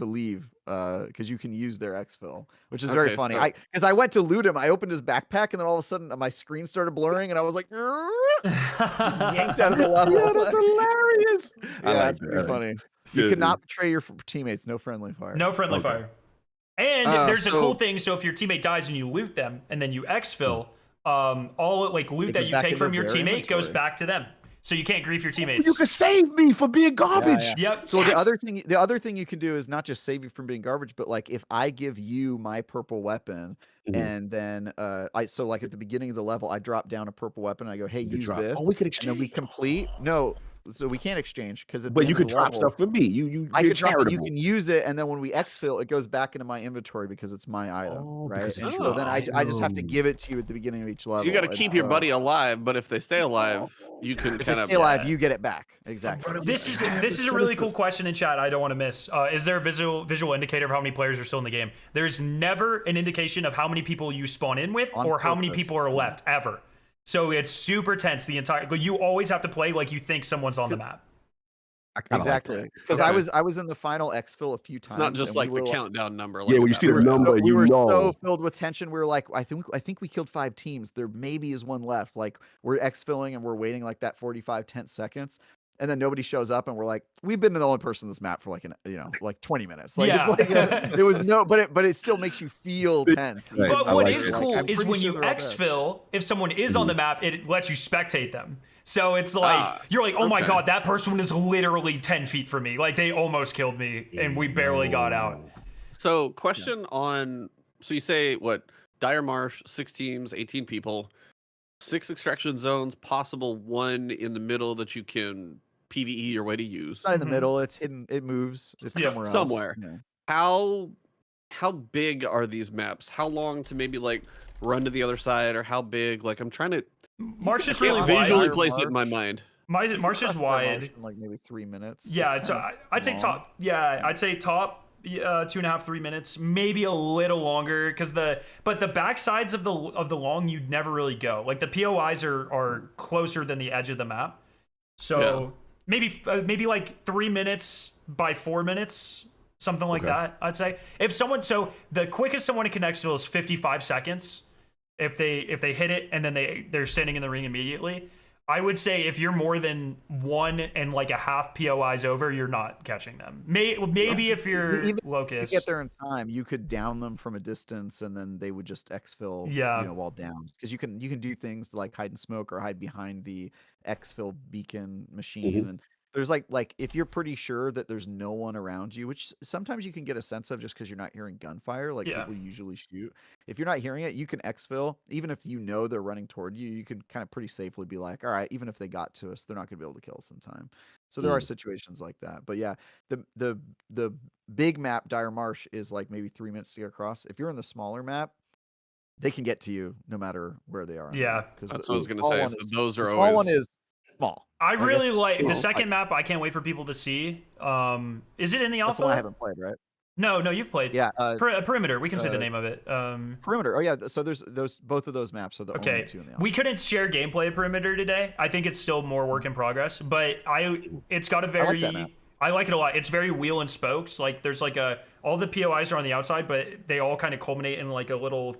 [SPEAKER 17] leave, because you can use their exfil, which is very
[SPEAKER 19] Okay,
[SPEAKER 17] funny.
[SPEAKER 19] so-
[SPEAKER 17] Because I went to loot him, I opened his backpack, and then all of a sudden my screen started blurring, and I was like, just yanked out of the level.
[SPEAKER 18] Yeah, that's hilarious.
[SPEAKER 17] Yeah, that's
[SPEAKER 18] that.
[SPEAKER 17] pretty funny.
[SPEAKER 18] Good,
[SPEAKER 17] You cannot betray your teammates. No friendly fire.
[SPEAKER 1] No friendly fire. And there's a
[SPEAKER 17] so-
[SPEAKER 1] cool thing. So if your teammate dies and you loot them, and then you exfil, all like loot
[SPEAKER 17] It
[SPEAKER 1] that
[SPEAKER 17] goes
[SPEAKER 1] you
[SPEAKER 17] back
[SPEAKER 1] take
[SPEAKER 17] into
[SPEAKER 1] from your
[SPEAKER 17] their
[SPEAKER 1] teammate goes
[SPEAKER 17] inventory.
[SPEAKER 1] back to them. So you can't grief your teammates.
[SPEAKER 18] You can save me for being garbage.
[SPEAKER 1] Yep.
[SPEAKER 17] So the other thing you can do is not just save you from being garbage, but like if I give you my purple weapon, and then so like at the beginning of the level, I drop down a purple weapon, and I go, hey, use this.
[SPEAKER 18] Oh, we could
[SPEAKER 17] And then we complete. No, so we can't exchange because
[SPEAKER 18] But you could drop stuff for me. You
[SPEAKER 17] I
[SPEAKER 18] you're
[SPEAKER 17] could drop it. You
[SPEAKER 18] charitable.
[SPEAKER 17] can use it, and then when we exfil, it goes back into my inventory because it's my item, right?
[SPEAKER 18] because
[SPEAKER 17] And
[SPEAKER 18] it's
[SPEAKER 17] so
[SPEAKER 18] your
[SPEAKER 17] then I just have to
[SPEAKER 18] item.
[SPEAKER 17] give it to you at the beginning of each level.
[SPEAKER 19] So you got to
[SPEAKER 17] and
[SPEAKER 19] keep your
[SPEAKER 17] so-
[SPEAKER 19] buddy alive, but if they stay alive, you can
[SPEAKER 17] If
[SPEAKER 19] kind
[SPEAKER 17] they
[SPEAKER 19] of
[SPEAKER 17] stay alive, you get it back. Exactly.
[SPEAKER 1] This is a really cool question in chat. I don't want to miss. Is there a visual indicator of how many players are still in the game? There's never an indication of how many people you spawn in with
[SPEAKER 17] On
[SPEAKER 1] or how many
[SPEAKER 17] purpose.
[SPEAKER 1] people are left ever. So it's super tense the entire. But you always have to play like you think someone's on the map.
[SPEAKER 18] I kinda like
[SPEAKER 17] Exactly,
[SPEAKER 18] that.
[SPEAKER 17] because
[SPEAKER 19] Okay.
[SPEAKER 17] I was in the final exfil a few times.
[SPEAKER 19] It's not just
[SPEAKER 17] and
[SPEAKER 19] like
[SPEAKER 17] we
[SPEAKER 19] the
[SPEAKER 17] were
[SPEAKER 19] countdown number.
[SPEAKER 18] Yeah, when you see the number,
[SPEAKER 17] we
[SPEAKER 18] you
[SPEAKER 17] were
[SPEAKER 18] know.
[SPEAKER 17] so filled with tension. We were like, I think we killed 5 teams. There maybe is one left. Like we're exfilling and we're waiting like that 45 10 seconds. And then nobody shows up, and we're like, we've been the only person on this map for like like 20 minutes. Like
[SPEAKER 1] Yeah.
[SPEAKER 17] it's like there was no, but it still makes you feel tense.
[SPEAKER 18] Right.
[SPEAKER 1] But
[SPEAKER 18] I
[SPEAKER 1] what
[SPEAKER 18] like
[SPEAKER 1] is
[SPEAKER 18] it.
[SPEAKER 1] cool
[SPEAKER 17] Like, I'm
[SPEAKER 1] is
[SPEAKER 17] pretty
[SPEAKER 1] when
[SPEAKER 17] sure
[SPEAKER 1] you
[SPEAKER 17] they're all dead.
[SPEAKER 1] exfil, if someone is on the map, it lets you spectate them. So it's like you're like, oh my
[SPEAKER 19] okay.
[SPEAKER 1] god, that person is literally 10 feet from me. Like they almost killed me, and we barely got out.
[SPEAKER 19] So, question on. So you say what? Dire Marsh, 6 teams, 18 people, 6 extraction zones, possible 1 in the middle that you can PVE your way to use.
[SPEAKER 17] It's not in the middle. It's hidden. It moves. It's
[SPEAKER 1] Yeah,
[SPEAKER 17] somewhere else.
[SPEAKER 19] somewhere.
[SPEAKER 17] Yeah.
[SPEAKER 19] How big are these maps? How long to maybe like run to the other side, or how big? Like I'm trying to
[SPEAKER 1] Marsh is
[SPEAKER 19] can't
[SPEAKER 1] really
[SPEAKER 19] visually
[SPEAKER 1] wide.
[SPEAKER 19] place it in my mind.
[SPEAKER 1] Marsh is wide.
[SPEAKER 17] In like maybe 3 minutes.
[SPEAKER 1] Yeah,
[SPEAKER 17] It's
[SPEAKER 1] it's,
[SPEAKER 17] kind of
[SPEAKER 1] I'd say
[SPEAKER 17] long.
[SPEAKER 1] top. Yeah, I'd say top 2.5, 3 minutes, maybe a little longer, because the back sides of the long you'd never really go. Like the POIs are closer than the edge of the map, so maybe like 3 minutes by 4 minutes, something like that. I'd say so the quickest someone can exfil is 55 seconds if they hit it and then they're standing in the ring immediately.
[SPEAKER 9] I would say if you're more than 1.5 POIs over, you're not catching them. Maybe if you're
[SPEAKER 17] Even
[SPEAKER 9] Locust.
[SPEAKER 17] if you get there in time, you could down them from a distance, and then they would just exfil.
[SPEAKER 9] Yeah.
[SPEAKER 17] While down, because you can do things like hide and smoke or hide behind the exfil beacon machine, and there's like if you're pretty sure that there's no one around you, which sometimes you can get a sense of just because you're not hearing gunfire, like people usually shoot. If you're not hearing it, you can exfil. Even if you know they're running toward you, you can kind of pretty safely be like, all right, even if they got to us, they're not going to be able to kill us in time. So there are situations like that. But yeah, the big map, Dire Marsh, is like maybe 3 minutes to get across. If you're in the smaller map, they can get to you no matter where they are.
[SPEAKER 9] Yeah.
[SPEAKER 17] Because
[SPEAKER 19] That's what I was going to say. So those are
[SPEAKER 17] the small
[SPEAKER 19] always...
[SPEAKER 17] one is small.
[SPEAKER 9] I really
[SPEAKER 17] it's
[SPEAKER 9] like the
[SPEAKER 17] small.
[SPEAKER 9] second map. I can't wait for people to see. Is it in the alpha?
[SPEAKER 17] That's the one I haven't played, right?
[SPEAKER 9] No, you've played.
[SPEAKER 17] Yeah.
[SPEAKER 9] Perimeter. We can say the name of it.
[SPEAKER 17] Perimeter. Oh yeah. So there's both of those maps are the only
[SPEAKER 9] Okay.
[SPEAKER 17] two in the alpha.
[SPEAKER 9] We couldn't share gameplay of Perimeter today. I think it's still more work in progress, but it's got a very.
[SPEAKER 17] that map.
[SPEAKER 9] I like it a lot. It's very wheel and spokes. Like there's like all the POIs are on the outside, but they all kind of culminate in like a little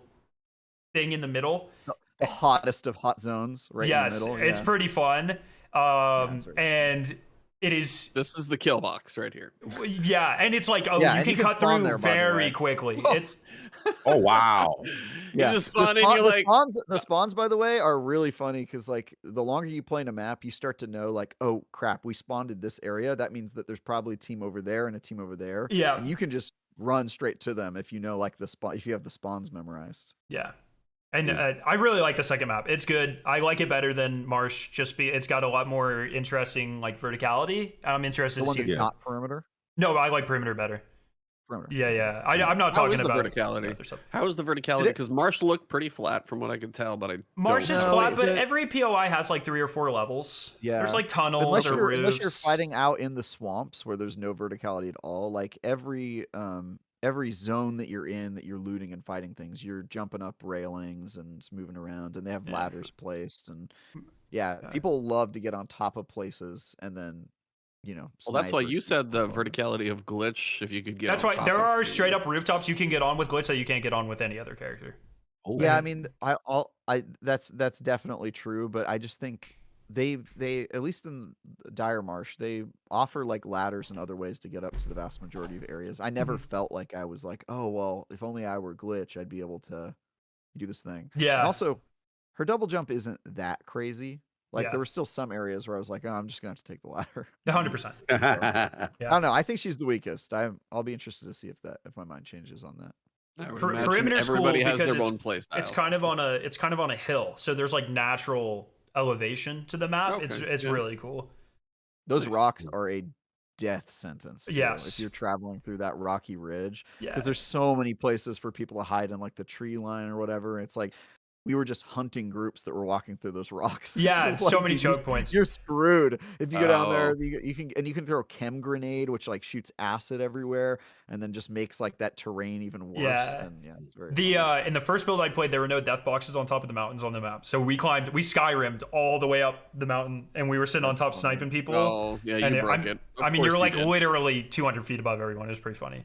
[SPEAKER 9] thing in the middle.
[SPEAKER 17] The hottest of hot zones, right in the middle.
[SPEAKER 9] It's pretty fun. And it is.
[SPEAKER 19] This is the kill box right here.
[SPEAKER 9] Yeah, and it's like
[SPEAKER 17] Yeah,
[SPEAKER 9] you can cut
[SPEAKER 17] spawn
[SPEAKER 9] through
[SPEAKER 17] there, by the
[SPEAKER 9] very
[SPEAKER 17] way.
[SPEAKER 9] quickly. It's
[SPEAKER 18] Oh wow.
[SPEAKER 17] Yeah,
[SPEAKER 19] just spawn in, you're like-
[SPEAKER 17] the spawns, by the way, are really funny because like the longer you play in a map, you start to know like, oh crap, we spawned in this area. That means that there's probably a team over there and a team over there.
[SPEAKER 9] Yeah.
[SPEAKER 17] and you can just run straight to them if you know like the spawn, if you have the spawns memorized.
[SPEAKER 9] Yeah. And I really like the second map. It's good. I like it better than Marsh. It's got a lot more interesting like verticality. I'm interested
[SPEAKER 17] The
[SPEAKER 9] to
[SPEAKER 17] one
[SPEAKER 9] see.
[SPEAKER 17] that's not perimeter.
[SPEAKER 9] No, I like Perimeter better.
[SPEAKER 17] Perimeter.
[SPEAKER 9] Yeah. I'm not
[SPEAKER 19] How
[SPEAKER 9] talking
[SPEAKER 19] is the
[SPEAKER 9] about
[SPEAKER 19] verticality?
[SPEAKER 9] other stuff.
[SPEAKER 19] How is the verticality? Because Marsh looked pretty flat from what I could tell, but I
[SPEAKER 9] Marsh
[SPEAKER 19] don't
[SPEAKER 9] is
[SPEAKER 19] know.
[SPEAKER 9] flat, but every POI has like 3 or 4 levels.
[SPEAKER 17] Yeah,
[SPEAKER 9] There's like tunnels or roofs.
[SPEAKER 17] unless you're fighting out in the swamps where there's no verticality at all. Like every zone that you're in, that you're looting and fighting things, you're jumping up railings and moving around, and they have ladders placed, and people love to get on top of places and then
[SPEAKER 19] Well, that's why
[SPEAKER 17] snipe or
[SPEAKER 19] you
[SPEAKER 17] shoot
[SPEAKER 19] said the
[SPEAKER 17] people.
[SPEAKER 19] verticality of glitch. If you could get,
[SPEAKER 9] That's
[SPEAKER 19] on
[SPEAKER 9] right.
[SPEAKER 19] top
[SPEAKER 9] There
[SPEAKER 19] of
[SPEAKER 9] are
[SPEAKER 19] the-
[SPEAKER 9] straight up rooftops you can get on with Glitch that you can't get on with any other character.
[SPEAKER 17] Yeah, I mean, that's definitely true, but I just think they at least in Dire Marsh, they offer like ladders and other ways to get up to the vast majority of areas. I never felt like I was like, oh well, if only I were Glitch, I'd be able to do this thing.
[SPEAKER 9] Yeah.
[SPEAKER 17] And also, her double jump isn't that crazy. Like
[SPEAKER 9] Yeah.
[SPEAKER 17] there were still some areas where I was like, oh, I'm just gonna have to take the ladder.
[SPEAKER 9] 100%.
[SPEAKER 17] I don't know. I think she's the weakest. I'll be interested to see if my mind changes on that.
[SPEAKER 19] I would imagine
[SPEAKER 9] Perimeter's cool
[SPEAKER 19] everybody has
[SPEAKER 9] because
[SPEAKER 19] their own play style.
[SPEAKER 9] it's kind of on a hill, so there's like natural elevation to the map.
[SPEAKER 19] Okay,
[SPEAKER 9] It's
[SPEAKER 19] yeah.
[SPEAKER 9] really cool.
[SPEAKER 17] Those
[SPEAKER 19] Nice.
[SPEAKER 17] rocks are a death sentence. Too,
[SPEAKER 9] Yes.
[SPEAKER 17] if you're traveling through that rocky ridge,
[SPEAKER 9] Yeah.
[SPEAKER 17] because there's so many places for people to hide in, like the tree line or whatever. It's like we were just hunting groups that were walking through those rocks.
[SPEAKER 9] Yeah,
[SPEAKER 17] It's just
[SPEAKER 9] so
[SPEAKER 17] like,
[SPEAKER 9] many
[SPEAKER 17] dude,
[SPEAKER 9] choke points.
[SPEAKER 17] You're screwed if you go down there.
[SPEAKER 19] Oh.
[SPEAKER 17] You can throw a chem grenade, which like shoots acid everywhere, and then just makes like that terrain even worse.
[SPEAKER 9] Yeah.
[SPEAKER 17] And yeah, it's very
[SPEAKER 9] In the first build I played, there were no death boxes on top of the mountains on the map, so we Skyrimmed all the way up the mountain, and we were sitting on top sniping people.
[SPEAKER 19] Oh, yeah, you
[SPEAKER 9] And
[SPEAKER 19] broke it. Of
[SPEAKER 9] I mean,
[SPEAKER 19] course
[SPEAKER 9] you're
[SPEAKER 19] you
[SPEAKER 9] like
[SPEAKER 19] did.
[SPEAKER 9] literally 200 feet above everyone. It was pretty funny.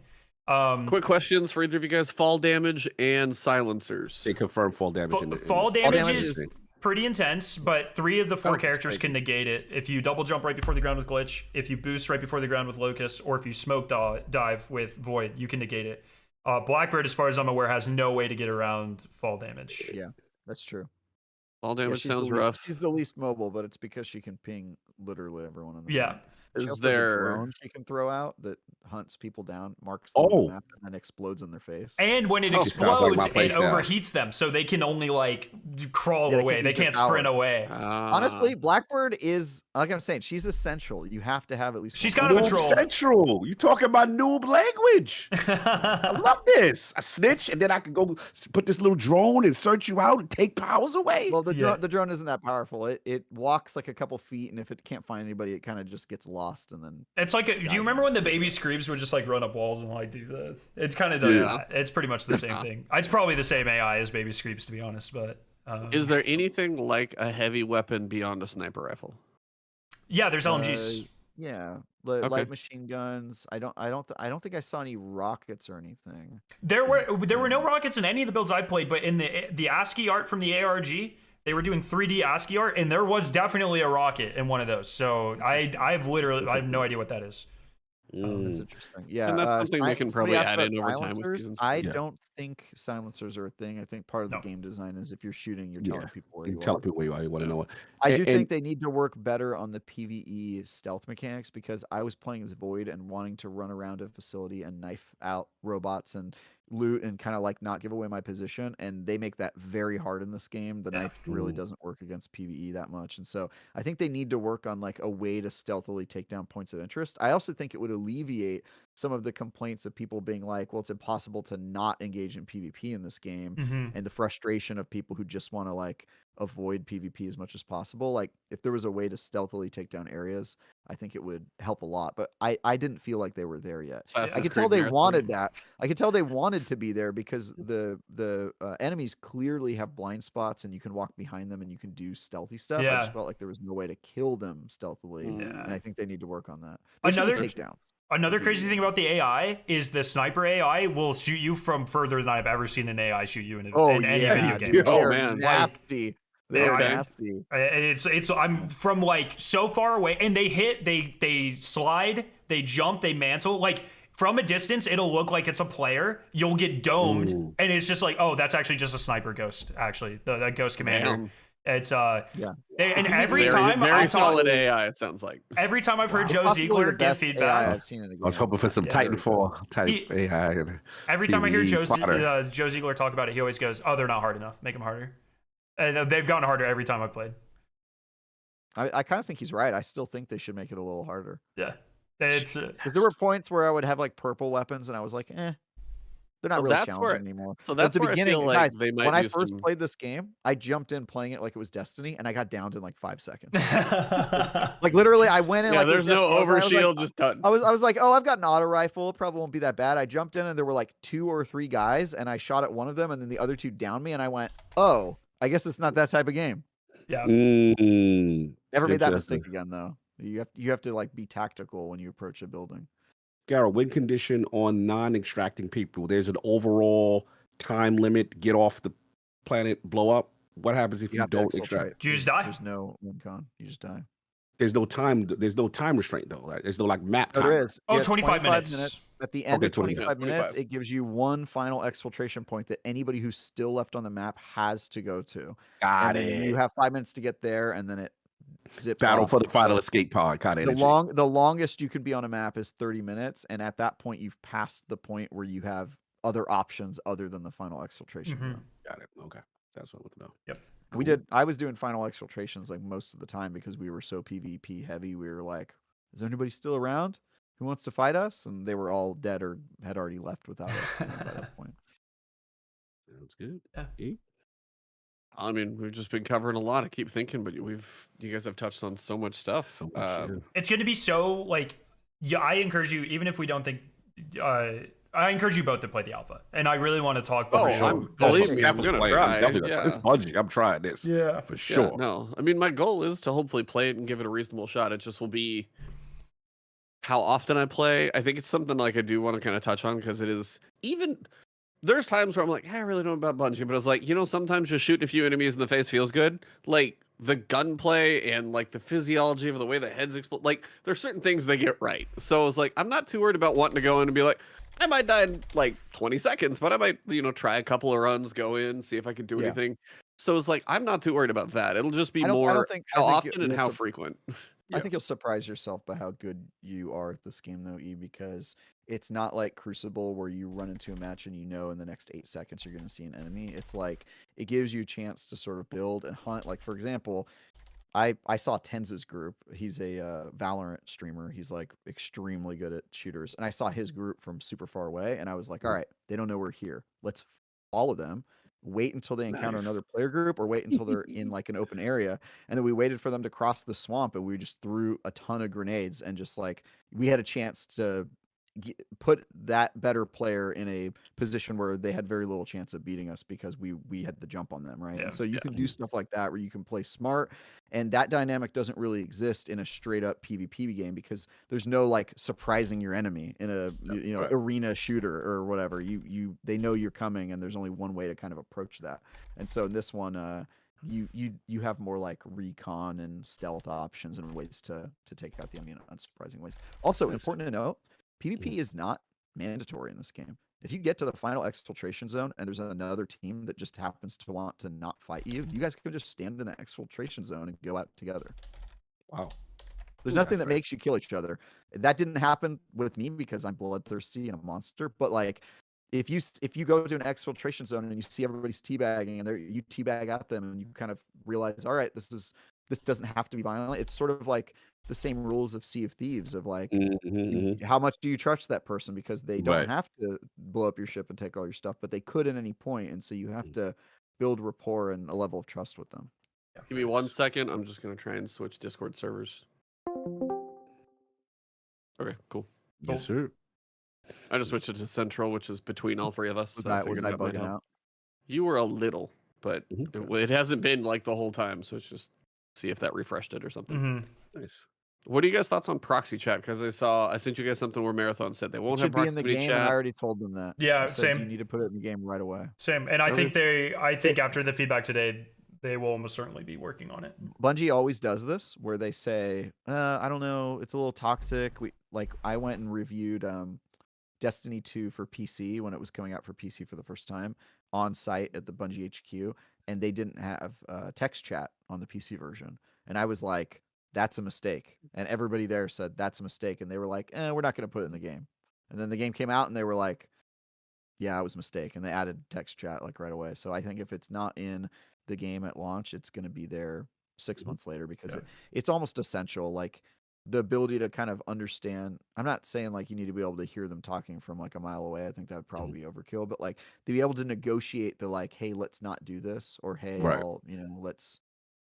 [SPEAKER 19] Quick questions for either of you guys: fall damage and silencers.
[SPEAKER 18] They confirm fall damage.
[SPEAKER 9] Fall damage
[SPEAKER 17] damage
[SPEAKER 9] is pretty intense, but 3 of the 4
[SPEAKER 19] Oh, that's
[SPEAKER 9] characters
[SPEAKER 19] crazy.
[SPEAKER 9] can negate it. If you double jump right before the ground with Glitch, if you boost right before the ground with Locust, or if you smoke dive with Void, you can negate it. Blackbird, as far as I'm aware, has no way to get around fall damage.
[SPEAKER 17] Yeah, that's true.
[SPEAKER 19] Fall
[SPEAKER 17] Yeah,
[SPEAKER 19] damage
[SPEAKER 17] she's the
[SPEAKER 19] sounds
[SPEAKER 17] least-
[SPEAKER 19] rough.
[SPEAKER 17] She's the least mobile, but it's because she can ping literally everyone on the
[SPEAKER 9] Yeah.
[SPEAKER 17] map. She
[SPEAKER 19] Is
[SPEAKER 17] also has a
[SPEAKER 19] there-
[SPEAKER 17] drone she can throw out that hunts people down, marks them on
[SPEAKER 18] Oh.
[SPEAKER 17] the map, and then explodes in their face?
[SPEAKER 9] And when it
[SPEAKER 18] Oh, sounds like
[SPEAKER 9] explodes,
[SPEAKER 18] my play
[SPEAKER 9] it
[SPEAKER 18] style.
[SPEAKER 9] overheats them, so they can only like crawl
[SPEAKER 17] Yeah, they
[SPEAKER 9] away.
[SPEAKER 17] can't
[SPEAKER 9] They
[SPEAKER 17] use their
[SPEAKER 9] can't sprint
[SPEAKER 17] powers.
[SPEAKER 9] away.
[SPEAKER 17] Honestly, Blackbird is like I'm saying, she's essential. You have to have at least.
[SPEAKER 9] She's
[SPEAKER 17] one
[SPEAKER 9] kind of a
[SPEAKER 17] move.
[SPEAKER 9] troll.
[SPEAKER 18] Central. You talking about noob language? I love this. I snitch, and then I can go put this little drone and search you out and take powers away.
[SPEAKER 17] Well, the
[SPEAKER 9] Yeah.
[SPEAKER 17] drone isn't that powerful. It walks like a couple feet, and if it can't find anybody, it kind of just gets lost, and then
[SPEAKER 9] It's like, do you remember when the baby screams would just like run up walls and like do the? It kind of does
[SPEAKER 19] Yeah.
[SPEAKER 9] that. It's pretty much the same thing. It's probably the same AI as baby screams, to be honest. But
[SPEAKER 19] Is there anything like a heavy weapon beyond a sniper rifle?
[SPEAKER 9] yeah, there's LMGs.
[SPEAKER 17] yeah,
[SPEAKER 19] Okay.
[SPEAKER 17] light machine guns. I don't think I saw any rockets or anything.
[SPEAKER 9] There were no rockets in any of the builds I played, but in the ASCII art from the ARG, they were doing 3D ASCII art, and there was definitely a rocket in one of those. So I have no idea what that is.
[SPEAKER 17] That's interesting. Yeah,
[SPEAKER 19] And that's something they can
[SPEAKER 17] somebody
[SPEAKER 19] probably
[SPEAKER 17] asked
[SPEAKER 19] add
[SPEAKER 17] about
[SPEAKER 19] in over time with
[SPEAKER 17] silencers.
[SPEAKER 19] seasons.
[SPEAKER 17] I
[SPEAKER 19] Yeah.
[SPEAKER 17] don't think silencers are a thing. I think part of the game design is if you're shooting, you're telling people where
[SPEAKER 18] You
[SPEAKER 17] you
[SPEAKER 18] tell
[SPEAKER 17] are.
[SPEAKER 18] people where you are. You want to know what.
[SPEAKER 17] I do
[SPEAKER 18] And-
[SPEAKER 17] think they need to work better on the PvE stealth mechanics because I was playing as Void and wanting to run around a facility and knife out robots and loot and kind of like not give away my position, and they make that very hard in this game. The knife really doesn't work against PvE that much, and so I think they need to work on like a way to stealthily take down points of interest. I also think it would alleviate some of the complaints of people being like, well, it's impossible to not engage in PvP in this game, and the frustration of people who just want to like avoid PvP as much as possible. Like if there was a way to stealthily take down areas, I think it would help a lot, but I didn't feel like they were there yet. I could tell they wanted that. I could tell they wanted to be there because the enemies clearly have blind spots and you can walk behind them and you can do stealthy stuff. I
[SPEAKER 9] Yeah.
[SPEAKER 17] just felt like there was no way to kill them stealthily,
[SPEAKER 9] Yeah.
[SPEAKER 17] and I think they need to work on that. There should be takedowns.
[SPEAKER 9] Another crazy thing about the AI is the sniper AI will shoot you from further than I've ever seen an AI shoot you in any video game.
[SPEAKER 17] Dude, they're nasty. They're
[SPEAKER 9] Okay.
[SPEAKER 17] nasty.
[SPEAKER 9] It's I'm from like so far away, and they hit, they slide, they jump, they mantle. Like from a distance, it'll look like it's a player. You'll get domed, and it's just like, oh, that's actually just a sniper ghost. Actually, that ghost commander.
[SPEAKER 19] Damn.
[SPEAKER 9] It's
[SPEAKER 17] yeah.
[SPEAKER 9] And every
[SPEAKER 19] Very-
[SPEAKER 9] time
[SPEAKER 19] very
[SPEAKER 9] I've
[SPEAKER 19] solid AI. It sounds like.
[SPEAKER 9] Every time I've heard
[SPEAKER 17] It's
[SPEAKER 9] Joe
[SPEAKER 17] possibly the
[SPEAKER 9] Ziegler give
[SPEAKER 17] best
[SPEAKER 9] feedback,
[SPEAKER 17] AI I've seen in a game.
[SPEAKER 18] I was hoping for some Titanfall type AI. and
[SPEAKER 9] every time I hear
[SPEAKER 18] PvE
[SPEAKER 9] Joe Ziegler talk about it, he always goes, "Oh, they're not hard enough. Make them harder." And they've gotten harder every time I've played.
[SPEAKER 17] I kind of think he's right. I still think they should make it a little harder.
[SPEAKER 9] Yeah, it's
[SPEAKER 17] because there were points where I would have like purple weapons, and I was like, they're not
[SPEAKER 19] So
[SPEAKER 17] really
[SPEAKER 19] that's
[SPEAKER 17] challenging
[SPEAKER 19] where-
[SPEAKER 17] anymore.
[SPEAKER 19] so
[SPEAKER 17] But
[SPEAKER 19] that's
[SPEAKER 17] at the
[SPEAKER 19] where I
[SPEAKER 17] beginning,
[SPEAKER 19] feel like
[SPEAKER 17] guys,
[SPEAKER 19] they might
[SPEAKER 17] when I
[SPEAKER 19] do
[SPEAKER 17] first
[SPEAKER 19] some-
[SPEAKER 17] played this game, I jumped in playing it like it was Destiny, and I got downed in like 5 seconds. Like literally, I went in.
[SPEAKER 19] Yeah,
[SPEAKER 17] like it was
[SPEAKER 19] there's no
[SPEAKER 17] Destiny. I was like-
[SPEAKER 19] overshield, just done.
[SPEAKER 17] I was like, oh, I've got an auto rifle. It probably won't be that bad. I jumped in, and there were like 2 or 3 guys, and I shot at one of them, and then the other 2 downed me, and I went, oh, I guess it's not that type of game.
[SPEAKER 9] Yeah.
[SPEAKER 17] Never made that
[SPEAKER 18] Interesting.
[SPEAKER 17] mistake again, though. You have to like be tactical when you approach a building.
[SPEAKER 18] Garrett, win condition on non-extracting people. There's an overall time limit. Get off the planet, blow up. What happens if you
[SPEAKER 17] have to
[SPEAKER 18] don't
[SPEAKER 17] exfiltrate.
[SPEAKER 18] extract?
[SPEAKER 9] You just die.
[SPEAKER 17] There's no win con. You just die.
[SPEAKER 18] There's no time. There's no time restraint though. Right? There's no like map
[SPEAKER 17] No,
[SPEAKER 18] time.
[SPEAKER 17] there is.
[SPEAKER 9] Oh,
[SPEAKER 17] You have
[SPEAKER 9] 25 minutes.
[SPEAKER 17] At the end
[SPEAKER 18] Okay,
[SPEAKER 17] of 25
[SPEAKER 18] 25.
[SPEAKER 17] minutes, it gives you one final exfiltration point that anybody who's still left on the map has to go to.
[SPEAKER 18] Got
[SPEAKER 17] and then
[SPEAKER 18] it.
[SPEAKER 17] you have 5 minutes to get there, and then it zips
[SPEAKER 18] Battle
[SPEAKER 17] off.
[SPEAKER 18] for the final escape pod kind of
[SPEAKER 17] The
[SPEAKER 18] energy.
[SPEAKER 17] the longest you can be on a map is 30 minutes, and at that point, you've passed the point where you have other options other than the final exfiltration
[SPEAKER 9] Mhm.
[SPEAKER 17] zone.
[SPEAKER 18] Got it. Okay, that's what I want to know.
[SPEAKER 9] Yep.
[SPEAKER 17] I was doing final exfiltrations like most of the time because we were so PvP heavy. We were like, is there anybody still around who wants to fight us? And they were all dead or had already left without us by that point.
[SPEAKER 18] Sounds good.
[SPEAKER 9] Yeah.
[SPEAKER 18] E?
[SPEAKER 19] I mean, we've just been covering a lot. I keep thinking, but you guys have touched on so much stuff.
[SPEAKER 18] So much, yeah.
[SPEAKER 9] It's going to be so like, yeah. I encourage you, even if we don't think, I encourage you both to play the alpha, and I really want to talk.
[SPEAKER 19] Oh,
[SPEAKER 9] for sure.
[SPEAKER 19] believe me, I'm gonna
[SPEAKER 18] Playing.
[SPEAKER 19] try.
[SPEAKER 18] Definitely gonna try.
[SPEAKER 19] Yeah.
[SPEAKER 18] It's budget. I'm trying this.
[SPEAKER 9] Yeah.
[SPEAKER 18] For sure.
[SPEAKER 19] Yeah, no, I mean, my goal is to hopefully play it and give it a reasonable shot. It just will be how often I play. I think it's something like I do want to kind of touch on because it is even. There's times where I'm like, hey, I really don't know about Bungie, but it's like, sometimes just shooting a few enemies in the face feels good. Like the gunplay and like the physiology of the way the heads explode. Like there's certain things they get right. So it's like I'm not too worried about wanting to go in and be like, I might die in like 20 seconds, but I might, try a couple of runs, go in, see if I can do anything. So it's like I'm not too worried about that. It'll just be
[SPEAKER 17] I don't
[SPEAKER 19] more
[SPEAKER 17] think-
[SPEAKER 19] how
[SPEAKER 17] I think
[SPEAKER 19] often and
[SPEAKER 17] you'll
[SPEAKER 19] how
[SPEAKER 17] sup-
[SPEAKER 19] frequent.
[SPEAKER 17] I think you'll surprise yourself by how good you are at this game, though, E, because it's not like Crucible where you run into a match and in the next 8 seconds you're going to see an enemy. It's like it gives you a chance to sort of build and hunt. Like, for example, I saw Tenz's group. He's a Valorant streamer. He's like extremely good at shooters. And I saw his group from super far away, and I was like, all right, they don't know we're here. Let's follow them. Wait until they encounter
[SPEAKER 18] Nice.
[SPEAKER 17] another player group or wait until they're in like an open area. And then we waited for them to cross the swamp, and we just threw a ton of grenades, and just like we had a chance to put that better player in a position where they had very little chance of beating us because we had the jump on them, right?
[SPEAKER 9] Yeah,
[SPEAKER 17] And so you can do stuff like that where you can play smart, and that dynamic doesn't really exist in a straight up PvP game because there's no like surprising your enemy in a
[SPEAKER 18] right.
[SPEAKER 17] arena shooter or whatever. They know you're coming, and there's only one way to kind of approach that. And so in this one, you have more like recon and stealth options and ways to take out the enemy in unsurprising ways. Also, important to note, PvP is not mandatory in this game. If you get to the final exfiltration zone and there's another team that just happens to want to not fight you, you guys can just stand in the exfiltration zone and go out together.
[SPEAKER 18] Wow.
[SPEAKER 17] There's nothing that makes you kill each other. That didn't happen with me because I'm bloodthirsty and a monster. But like, if you go to an exfiltration zone and you see everybody's teabagging and you teabag at them and you kind of realize, all right, this doesn't have to be violent. It's sort of like the same rules of Sea of Thieves of like, how much do you trust that person because they don't have to blow up your ship and take all your stuff, but they could at any point, and so you have to build rapport and a level of trust with them.
[SPEAKER 19] Give me 1 second. I'm just gonna try and switch Discord servers. Okay, cool.
[SPEAKER 18] Yes, sir.
[SPEAKER 19] I just switched it to Central, which is between all three of us.
[SPEAKER 17] Was
[SPEAKER 19] so
[SPEAKER 17] I
[SPEAKER 19] figured that might
[SPEAKER 17] bugging
[SPEAKER 19] help.
[SPEAKER 17] out?
[SPEAKER 19] You were a little, but it hasn't been like the whole time. So it's just see if that refreshed it or something.
[SPEAKER 18] Nice.
[SPEAKER 19] What are you guys' thoughts on proxy chat? Because I sent you guys something where Marathon said they won't
[SPEAKER 17] It
[SPEAKER 19] have
[SPEAKER 17] should be in
[SPEAKER 19] proximity
[SPEAKER 17] the game,
[SPEAKER 19] chat.
[SPEAKER 17] and I already told them that.
[SPEAKER 9] Yeah,
[SPEAKER 17] I said
[SPEAKER 9] same.
[SPEAKER 17] You need to put it in the game right away.
[SPEAKER 9] Same. And I think after the feedback today, they will almost certainly be working on it.
[SPEAKER 17] Bungie always does this where they say, I don't know, it's a little toxic. I went and reviewed Destiny 2 for PC when it was coming out for PC for the first time on site at the Bungie HQ, and they didn't have text chat on the PC version. And I was like, that's a mistake. And everybody there said that's a mistake. And they were like, we're not going to put it in the game. And then the game came out and they were like, yeah, it was a mistake. And they added text chat like right away. So I think if it's not in the game at launch, it's going to be there 6 months later because it's almost essential. Like the ability to kind of understand. I'm not saying like you need to be able to hear them talking from like a mile away. I think that would probably be overkill, but like to be able to negotiate the like, hey, let's not do this, or hey, let's.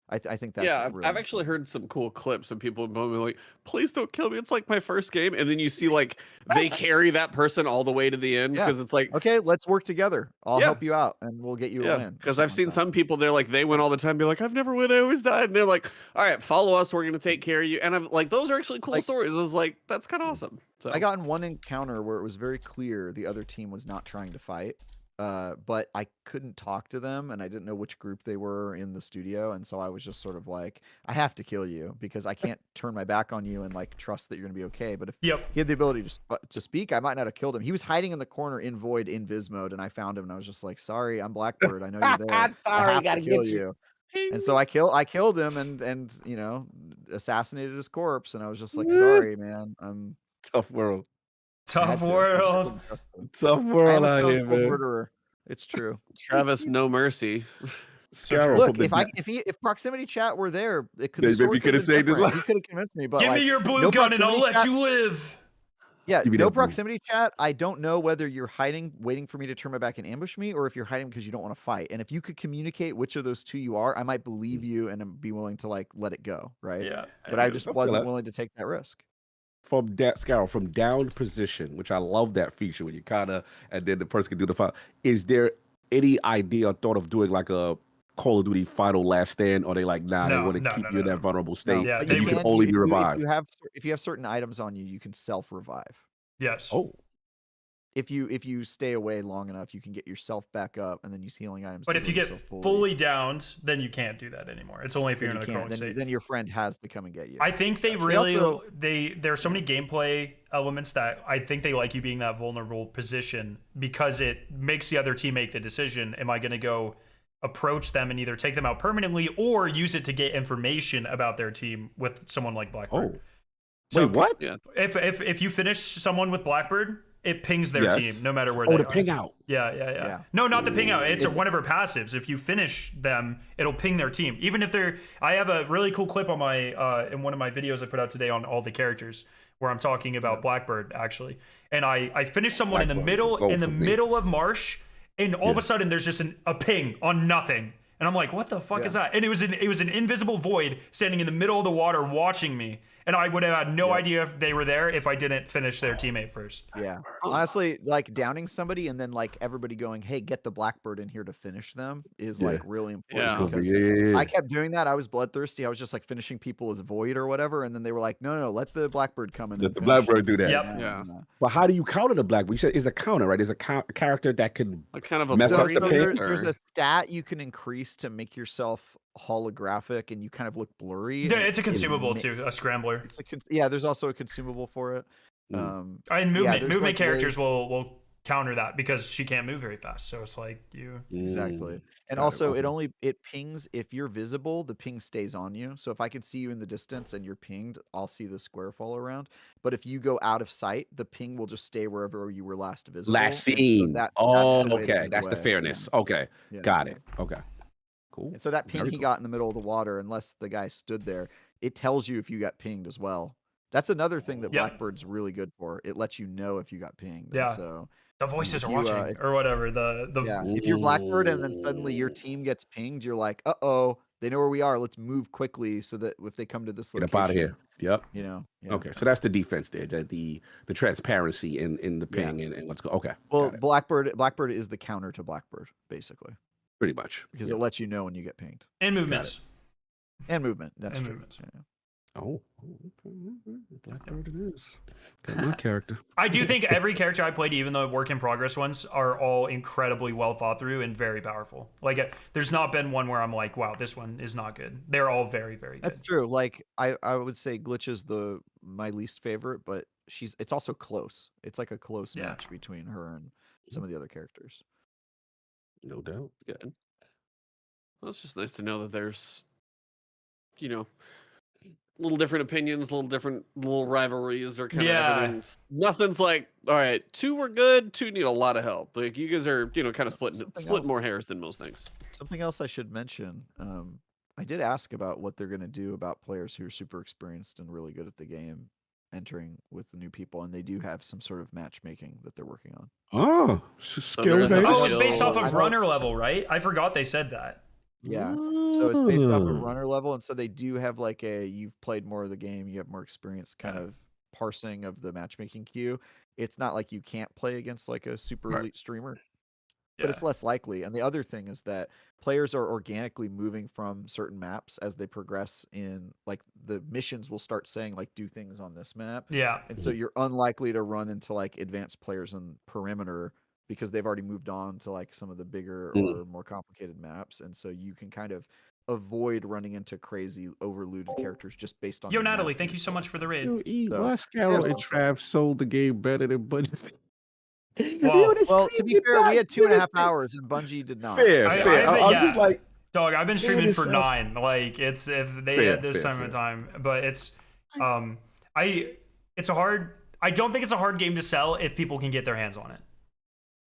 [SPEAKER 17] I think that's really
[SPEAKER 19] I've actually heard some cool clips of people like, please don't kill me. It's like my first game. And then you see like they carry that person all the way to the end because it's like,
[SPEAKER 17] okay, let's work together. I'll help you out and we'll get you a win.
[SPEAKER 19] Because I've seen some people, they're like, they win all the time, be like, I've never won, I always died. And they're like, all right, follow us, we're going to take care of you. And I'm like, those are actually cool stories. I was like, that's kind of awesome. So
[SPEAKER 17] I got in one encounter where it was very clear the other team was not trying to fight. But I couldn't talk to them and I didn't know which group they were in the studio. And so I was just sort of like, I have to kill you because I can't turn my back on you and like trust that you're going to be okay. But if he had the ability to speak, I might not have killed him. He was hiding in the corner in Void in Viz mode and I found him and I was just like, sorry, I'm Blackbird. I know you're there.
[SPEAKER 7] I'm sorry,
[SPEAKER 17] I have
[SPEAKER 7] gotta
[SPEAKER 17] to kill
[SPEAKER 7] get you.
[SPEAKER 17] And so I killed him and you know, assassinated his corpse. And I was just like, sorry, man.
[SPEAKER 18] Tough world.
[SPEAKER 9] Tough world.
[SPEAKER 18] Tough
[SPEAKER 17] I am
[SPEAKER 18] world
[SPEAKER 17] a
[SPEAKER 18] out
[SPEAKER 17] stone
[SPEAKER 18] here,
[SPEAKER 17] cold
[SPEAKER 18] man.
[SPEAKER 17] murderer. It's true.
[SPEAKER 19] Travis, no mercy.
[SPEAKER 17] Look, if proximity chat were there, it could.
[SPEAKER 18] Maybe you could have saved his life.
[SPEAKER 17] He could have convinced me. But
[SPEAKER 9] Give
[SPEAKER 17] like,
[SPEAKER 9] me your blue
[SPEAKER 17] no
[SPEAKER 9] gun and I'll
[SPEAKER 17] proximity
[SPEAKER 9] let
[SPEAKER 17] chat-
[SPEAKER 9] you live.
[SPEAKER 17] Yeah,
[SPEAKER 18] Give me
[SPEAKER 17] no
[SPEAKER 18] that blue.
[SPEAKER 17] proximity chat. I don't know whether you're hiding, waiting for me to turn my back and ambush me, or if you're hiding because you don't want to fight. And if you could communicate which of those two you are, I might believe you and be willing to like let it go, right?
[SPEAKER 9] Yeah.
[SPEAKER 17] But I just wasn't
[SPEAKER 18] that.
[SPEAKER 17] willing to take that risk.
[SPEAKER 18] From Scarrow, from downed position, which I love that feature when you kind of, and then the person can do the fight. Is there any idea or thought of doing like a Call of Duty Final Last Stand, or they like, nah, they want to keep you in that vulnerable state,
[SPEAKER 9] Yeah,
[SPEAKER 18] and
[SPEAKER 9] they
[SPEAKER 18] you can
[SPEAKER 9] would-
[SPEAKER 18] only
[SPEAKER 17] if
[SPEAKER 18] be
[SPEAKER 17] you-
[SPEAKER 18] revived?
[SPEAKER 17] If you have certain items on you, you can self revive.
[SPEAKER 9] Yes.
[SPEAKER 18] Oh.
[SPEAKER 17] If you stay away long enough, you can get yourself back up and then use healing items.
[SPEAKER 9] But
[SPEAKER 17] to
[SPEAKER 9] if you
[SPEAKER 17] heal
[SPEAKER 9] get
[SPEAKER 17] yourself
[SPEAKER 9] fully downed, then you can't do that anymore. It's only if you're
[SPEAKER 17] then
[SPEAKER 9] in a
[SPEAKER 17] you can't.
[SPEAKER 9] crawling state.
[SPEAKER 17] Then your friend has to come and get you.
[SPEAKER 9] I think they
[SPEAKER 17] Gotcha.
[SPEAKER 9] really
[SPEAKER 17] Also-
[SPEAKER 9] there are so many gameplay elements that I think they like you being that vulnerable position because it makes the other team make the decision. Am I going to go approach them and either take them out permanently or use it to get information about their team with someone like Blackbird?
[SPEAKER 18] Wait, what?
[SPEAKER 19] Yeah.
[SPEAKER 9] If you finish someone with Blackbird, it pings their
[SPEAKER 18] Yes.
[SPEAKER 9] team no matter where
[SPEAKER 18] Oh,
[SPEAKER 9] they
[SPEAKER 18] the
[SPEAKER 9] are.
[SPEAKER 18] ping out.
[SPEAKER 9] Yeah. No, not the ping out. It's one of her passives. If you finish them, it'll ping their team. Even if they're. I have a really cool clip on my in one of my videos I put out today on all the characters where I'm talking about Blackbird actually, and I finished someone in the middle of marsh, and all of a sudden there's just a ping on nothing, and I'm like, what the fuck is that? And it was an invisible void standing in the middle of the water watching me. And I would have had no idea if they were there if I didn't finish their teammate first.
[SPEAKER 17] Yeah. Honestly, like downing somebody and then like everybody going, hey, get the Blackbird in here to finish them is like really important. Because I kept doing that. I was bloodthirsty. I was just like finishing people as Void or whatever. And then they were like, no, let the Blackbird come in.
[SPEAKER 18] Let the Blackbird do that.
[SPEAKER 9] Yep.
[SPEAKER 19] Yeah.
[SPEAKER 18] But how do you counter the Blackbird? You said it's a counter, right? There's a character that can
[SPEAKER 19] Like kind of a
[SPEAKER 18] mess up the
[SPEAKER 17] So
[SPEAKER 18] ping.
[SPEAKER 17] there's a stat you can increase to make yourself holographic and you kind of look blurry.
[SPEAKER 1] Yeah,
[SPEAKER 17] and
[SPEAKER 1] it's a
[SPEAKER 17] it
[SPEAKER 1] consumable
[SPEAKER 17] ma-
[SPEAKER 1] too, a scrambler.
[SPEAKER 17] It's a yeah. There's also a consumable for it.
[SPEAKER 1] And
[SPEAKER 17] yeah,
[SPEAKER 1] movement
[SPEAKER 17] there's, like,
[SPEAKER 1] characters
[SPEAKER 17] ways-
[SPEAKER 1] will counter that because she can't move very fast. So it's like you
[SPEAKER 17] Exactly. And
[SPEAKER 18] Got it,
[SPEAKER 17] also
[SPEAKER 18] okay.
[SPEAKER 17] it pings if you're visible, the ping stays on you. So if I can see you in the distance and you're pinged, I'll see the square follow around. But if you go out of sight, the ping will just stay wherever you were last visible.
[SPEAKER 18] Last
[SPEAKER 17] And so
[SPEAKER 18] scene.
[SPEAKER 17] that's
[SPEAKER 18] Oh,
[SPEAKER 17] the way to
[SPEAKER 18] okay.
[SPEAKER 17] move
[SPEAKER 18] That's the
[SPEAKER 17] away.
[SPEAKER 18] fairness. Okay.
[SPEAKER 17] Yeah.
[SPEAKER 18] Got it. Okay. Cool.
[SPEAKER 17] And so that ping
[SPEAKER 18] Very
[SPEAKER 17] he
[SPEAKER 18] cool.
[SPEAKER 17] got in the middle of the water, unless the guy stood there, it tells you if you got pinged as well. That's another thing that
[SPEAKER 1] Yep.
[SPEAKER 17] Blackbird's really good for. It lets you know if you got pinged. And
[SPEAKER 1] Yeah.
[SPEAKER 17] so
[SPEAKER 1] the voices
[SPEAKER 17] if
[SPEAKER 1] are
[SPEAKER 17] you,
[SPEAKER 1] watching or whatever.
[SPEAKER 17] yeah, if you're Blackbird and then suddenly your team gets pinged, you're like, uh-oh, they know where we are. Let's move quickly so that if they come to this
[SPEAKER 18] Get
[SPEAKER 17] location,
[SPEAKER 18] up out of here. Yep.
[SPEAKER 17] You know. Yeah.
[SPEAKER 18] Okay. So that's the defense there. The transparency in the
[SPEAKER 17] Yeah.
[SPEAKER 18] ping and what's going. Okay.
[SPEAKER 17] Well,
[SPEAKER 18] got it.
[SPEAKER 17] Blackbird is the counter to Blackbird, basically,
[SPEAKER 18] Pretty much.
[SPEAKER 17] because
[SPEAKER 18] Yeah.
[SPEAKER 17] it lets you know when you get pinged.
[SPEAKER 1] And movements.
[SPEAKER 17] And movement. That's
[SPEAKER 1] And
[SPEAKER 17] true.
[SPEAKER 1] movements.
[SPEAKER 17] Yeah.
[SPEAKER 18] Oh, Blackbird it is. Got my character.
[SPEAKER 1] I do think every character I played, even the work in progress ones, are all incredibly well thought through and very powerful. Like, there's not been one where I'm like, wow, this one is not good. They're all very, very good.
[SPEAKER 17] That's true. Like I would say Glitch is my least favorite, but it's also close. It's like a close match between her and some of the other characters.
[SPEAKER 18] No doubt.
[SPEAKER 19] Good. Well, it's just nice to know that there's, little different opinions, little rivalries, or kind of everything. Nothing's like, all right, 2 were good, 2 need a lot of help. Like you guys are, kind of splitting more hairs than most things.
[SPEAKER 17] Something else I should mention. I did ask about what they're going to do about players who are super experienced and really good at the game entering with the new people, and they do have some sort of matchmaking that they're working on.
[SPEAKER 18] Oh, skill based.
[SPEAKER 1] Oh, it's based off of runner level, right? I forgot they said that.
[SPEAKER 17] Yeah. So it's based off of runner level, and so they do have like you've played more of the game, you have more experience kind of parsing of the matchmaking queue. It's not like you can't play against like a super elite streamer, but it's less likely. And the other thing is that players are organically moving from certain maps as they progress in, like the missions will start saying like do things on this map.
[SPEAKER 1] Yeah.
[SPEAKER 17] And so you're unlikely to run into like advanced players in perimeter because they've already moved on to like some of the bigger or more complicated maps. And so you can kind of avoid running into crazy overloaded characters just based on
[SPEAKER 1] Yo,
[SPEAKER 17] the map
[SPEAKER 1] Natalie, thank you so much for the raid.
[SPEAKER 18] Why Scarrow and Trav sold the game better than Bungie?
[SPEAKER 17] Well, to be fair, we had 2.5 hours and Bungie did not.
[SPEAKER 18] Fair. I'm just like,
[SPEAKER 1] dog, I've been streaming
[SPEAKER 18] it's
[SPEAKER 1] for
[SPEAKER 18] so-
[SPEAKER 1] 9. Like it's if they
[SPEAKER 18] Fair,
[SPEAKER 1] had this
[SPEAKER 18] fair,
[SPEAKER 1] time of time, but it's it's a hard. I don't think it's a hard game to sell if people can get their hands on it.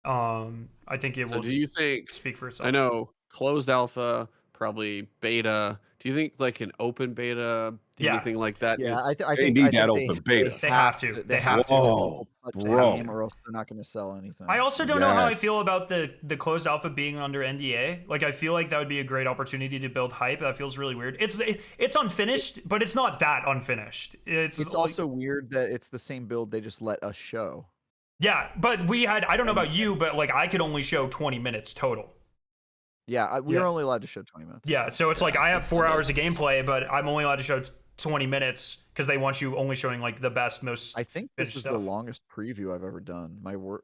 [SPEAKER 1] I think it
[SPEAKER 19] So
[SPEAKER 1] will.
[SPEAKER 19] do you think?
[SPEAKER 1] Speak for itself?
[SPEAKER 19] I know closed alpha, probably beta. Do you think like an open beta, anything like that?
[SPEAKER 17] Yeah,
[SPEAKER 19] is-
[SPEAKER 17] I think
[SPEAKER 18] that
[SPEAKER 17] they-
[SPEAKER 18] open beta.
[SPEAKER 1] They have to. They have to.
[SPEAKER 18] Whoa,
[SPEAKER 17] touch the
[SPEAKER 18] bro.
[SPEAKER 17] game or else they're not going to sell anything.
[SPEAKER 1] I also don't know how I
[SPEAKER 18] Yes.
[SPEAKER 1] feel about the closed alpha being under NDA. Like I feel like that would be a great opportunity to build hype. That feels really weird. It's unfinished, but it's not that unfinished. It's like,
[SPEAKER 17] also weird that it's the same build they just let us show.
[SPEAKER 1] yeah, but we had I don't know about you, but like I could only show 20 minutes total.
[SPEAKER 17] Yeah, we were only allowed to show 20 minutes.
[SPEAKER 1] Yeah, so it's like I have 4 hours of gameplay, but I'm only allowed to show 20 minutes because they want you only showing like the best, most.
[SPEAKER 17] I think this
[SPEAKER 1] finished
[SPEAKER 17] is
[SPEAKER 1] stuff.
[SPEAKER 17] the longest preview I've ever done. My word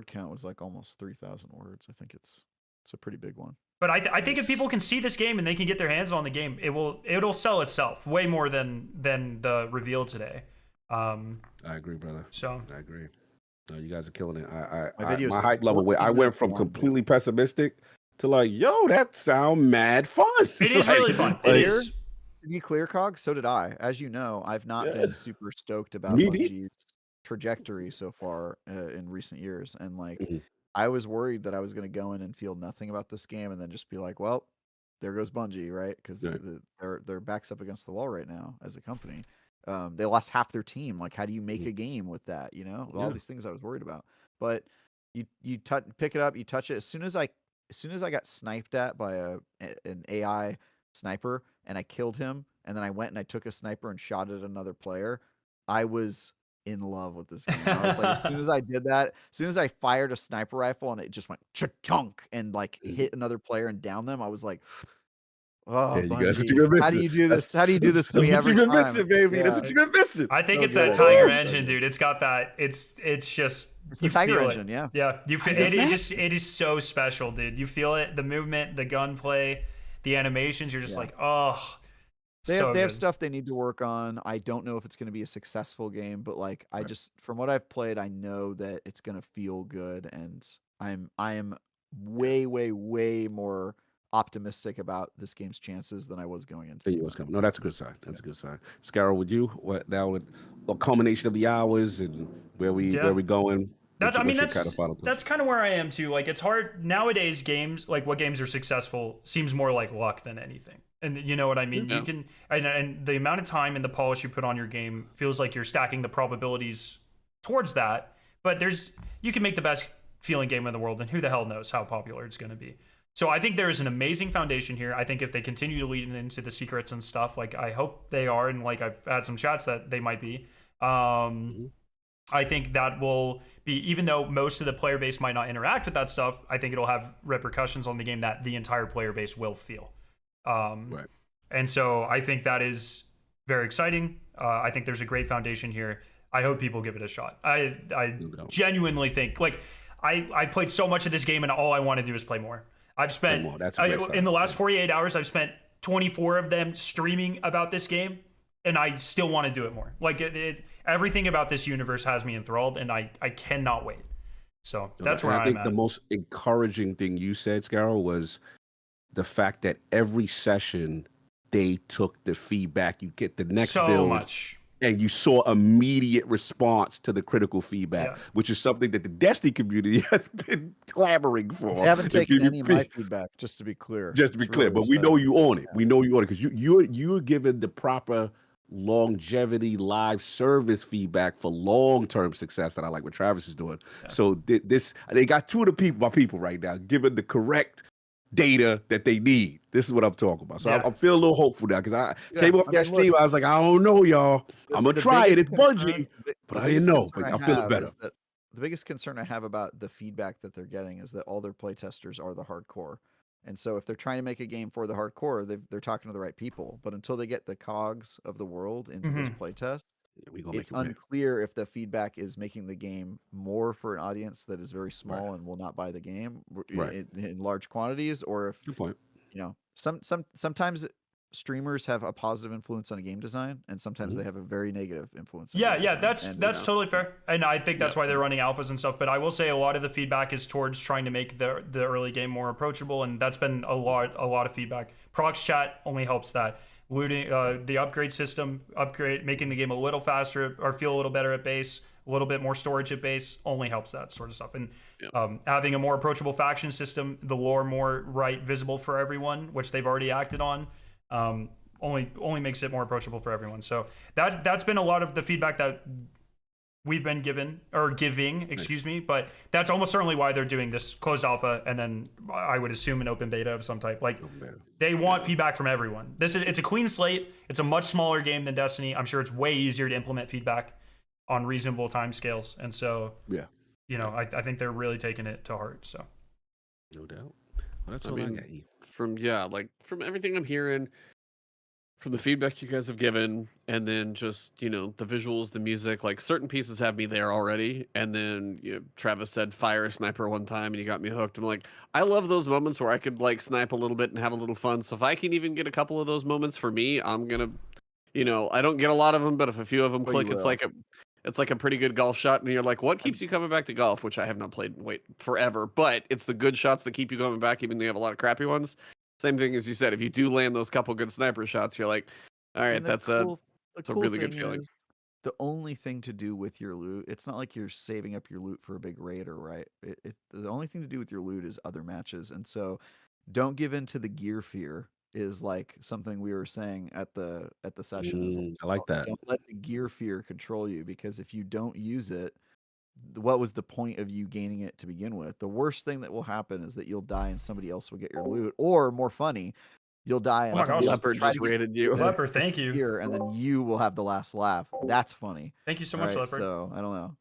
[SPEAKER 17] count was like almost 3,000 words. I think it's a pretty big one.
[SPEAKER 1] But I think if people can see this game and they can get their hands on the game, it'll sell itself way more than the reveal today.
[SPEAKER 18] I agree, brother.
[SPEAKER 1] So
[SPEAKER 18] I agree. No, you guys are killing it.
[SPEAKER 17] video's
[SPEAKER 18] My hype level.
[SPEAKER 17] 14
[SPEAKER 18] I went
[SPEAKER 17] minutes
[SPEAKER 18] from
[SPEAKER 17] long,
[SPEAKER 18] completely pessimistic to like, yo, that sound mad fun.
[SPEAKER 1] It is
[SPEAKER 18] Like-
[SPEAKER 1] really fun. It
[SPEAKER 18] like-
[SPEAKER 1] is.
[SPEAKER 17] To be clear, Cog, so did I. As you know, I've not
[SPEAKER 18] Yeah.
[SPEAKER 17] been super stoked about
[SPEAKER 18] Me neither.
[SPEAKER 17] Bungie's trajectory so far in recent years. And like,
[SPEAKER 18] Mhm.
[SPEAKER 17] I was worried that I was going to go in and feel nothing about this game and then just be like, well, there goes Bungie, right? Because their back's up against the wall right now as a company. They lost half their team. Like, how do you make a game with that? You know, all
[SPEAKER 18] Yeah.
[SPEAKER 17] these things I was worried about. But you pick it up, you touch it. As soon as I got sniped at by an AI sniper and I killed him, and then I went and I took a sniper and shot at another player, I was in love with this game. I was like, as soon as I did that, as soon as I fired a sniper rifle and it just went chunk and like hit another player and down them, I was like, oh,
[SPEAKER 18] Yeah, you guys, what you
[SPEAKER 17] Bungie,
[SPEAKER 18] been
[SPEAKER 17] how do
[SPEAKER 18] missing.
[SPEAKER 17] you do this? How do you do this to
[SPEAKER 18] That's
[SPEAKER 17] me
[SPEAKER 18] what
[SPEAKER 17] every
[SPEAKER 18] you been
[SPEAKER 17] time?
[SPEAKER 18] missing, baby. That's
[SPEAKER 17] Yeah.
[SPEAKER 18] what you been missing.
[SPEAKER 1] I think
[SPEAKER 17] So
[SPEAKER 1] it's that
[SPEAKER 17] good.
[SPEAKER 1] Tiger
[SPEAKER 17] Woo!
[SPEAKER 1] engine, dude. It's got that. It's just.
[SPEAKER 17] It's
[SPEAKER 1] you
[SPEAKER 17] the Tiger
[SPEAKER 1] feel
[SPEAKER 17] engine,
[SPEAKER 1] it.
[SPEAKER 17] yeah.
[SPEAKER 1] Yeah, you feel
[SPEAKER 18] Tiger
[SPEAKER 1] it. It is so special, dude. You feel it. The movement, the gunplay,
[SPEAKER 9] the animations, you're just
[SPEAKER 17] Yeah.
[SPEAKER 9] like, oh,
[SPEAKER 17] They
[SPEAKER 9] so
[SPEAKER 17] have, they have
[SPEAKER 9] good.
[SPEAKER 17] stuff they need to work on. I don't know if it's going to be a successful game, but like I just from what I've played, I know that it's going to feel good, and I am way more optimistic about this game's chances than I was going into.
[SPEAKER 18] There you was coming. No, that's a good sign. That's a good sign. Scarrow, would you? What now? With a culmination of the hours and where we going?
[SPEAKER 9] That's,
[SPEAKER 18] What's your kind
[SPEAKER 9] that's
[SPEAKER 18] of final thought?
[SPEAKER 9] that's kind of where I am too. Like, it's hard nowadays. Games, like what games are successful, seems more like luck than anything. And you know what I mean?
[SPEAKER 18] Yeah.
[SPEAKER 9] You can, and the amount of time and the polish you put on your game feels like you're stacking the probabilities towards that. But you can make the best feeling game in the world, and who the hell knows how popular it's going to be. So I think there is an amazing foundation here. I think if they continue to lead into the secrets and stuff, like I hope they are, and like I've had some chats that they might be. I think that will be, even though most of the player base might not interact with that stuff, I think it'll have repercussions on the game that the entire player base will feel.
[SPEAKER 18] Right.
[SPEAKER 9] And so I think that is very exciting. I think there's a great foundation here. I hope people give it a shot. I genuinely think, like, I played so much of this game, and all I want to do is play more. I've spent,
[SPEAKER 18] That's a great sign.
[SPEAKER 9] in the last 48 hours, I've spent 24 of them streaming about this game, and I still want to do it more. Like, everything about this universe has me enthralled, and I cannot wait. So that's where
[SPEAKER 18] I
[SPEAKER 9] I'm
[SPEAKER 18] think
[SPEAKER 9] at.
[SPEAKER 18] the most encouraging thing you said, Scarrow, was the fact that every session they took the feedback. You get the next
[SPEAKER 9] So
[SPEAKER 18] build,
[SPEAKER 9] much.
[SPEAKER 18] and you saw immediate response to the critical feedback, which is something that the Destiny community has been clamoring for.
[SPEAKER 17] They haven't
[SPEAKER 18] The
[SPEAKER 17] taken any of my
[SPEAKER 18] PvP.
[SPEAKER 17] feedback, just to be clear.
[SPEAKER 18] Just to be
[SPEAKER 17] It's
[SPEAKER 18] clear,
[SPEAKER 17] really
[SPEAKER 18] but we know
[SPEAKER 17] upsetting.
[SPEAKER 18] you on it. We know you on it because you're given the proper longevity live service feedback for long-term success that I like what Travis is doing. So they got two of my people right now given the correct data that they need. This is what I'm talking about. So I'm feeling a little hopeful now because I came off that stream. I was like, I don't know, y'all. I'm gonna try it. It's Bungie, but I didn't know. But I'm feeling better.
[SPEAKER 17] The biggest concern I have about the feedback that they're getting is that all their playtesters are the hardcore. And so if they're trying to make a game for the hardcore, they're talking to the right people. But until they get the cogs of the world into those playtests, it's unclear if the feedback is making the game more for an audience that is very small and will not buy the game in large quantities, or if
[SPEAKER 18] good point.
[SPEAKER 17] You know, sometimes streamers have a positive influence on a game design, and sometimes they have a very negative influence. On game design.
[SPEAKER 9] That's totally fair, and I think that's why they're running alphas and stuff. But I will say a lot of the feedback is towards trying to make the early game more approachable, and that's been a lot of feedback. Prox chat only helps that. Looting, the upgrade system, making the game a little faster or feel a little better at base, a little bit more storage at base, only helps that sort of stuff. And having a more approachable faction system, the lore more visible for everyone, which they've already acted on, only makes it more approachable for everyone. So that's been a lot of the feedback that we've been giving, excuse me. But that's almost certainly why they're doing this closed alpha, and then I would assume an open beta of some type. Like, they want feedback from everyone. It's a clean slate. It's a much smaller game than Destiny. I'm sure it's way easier to implement feedback on reasonable timescales, and so I think they're really taking it to heart. So
[SPEAKER 18] no doubt. Well, that's all I got.
[SPEAKER 19] From everything I'm hearing, from the feedback you guys have given, and then just the visuals, the music, like certain pieces have me there already. And then Travis said fire a sniper one time, and you got me hooked. I'm like, I love those moments where I could like snipe a little bit and have a little fun. So if I can even get a couple of those moments for me, I'm gonna, I don't get a lot of them, but if a few of them click, it's like a pretty good golf shot. And you're like, what keeps you coming back to golf? Which I have not played in forever, but it's the good shots that keep you coming back, even though you have a lot of crappy ones. Same thing as you said, if you do land those couple good sniper shots, you're like, all right, that's a really good feeling.
[SPEAKER 17] The only thing to do with your loot, it's not like you're saving up your loot for a big raider, right? The only thing to do with your loot is other matches. And so don't give in to the gear fear is like something we were saying at the session.
[SPEAKER 18] I like that.
[SPEAKER 17] Don't let the gear fear control you, because if you don't use it, what was the point of you gaining it to begin with? The worst thing that will happen is that you'll die and somebody else will get your loot, or more funny, you'll die and somebody else
[SPEAKER 19] Leopard just raided you.
[SPEAKER 9] Leopard, thank you.
[SPEAKER 17] Here, and then you will have the last laugh. That's funny.
[SPEAKER 9] Thank you so much, Leopard.
[SPEAKER 17] So I don't know.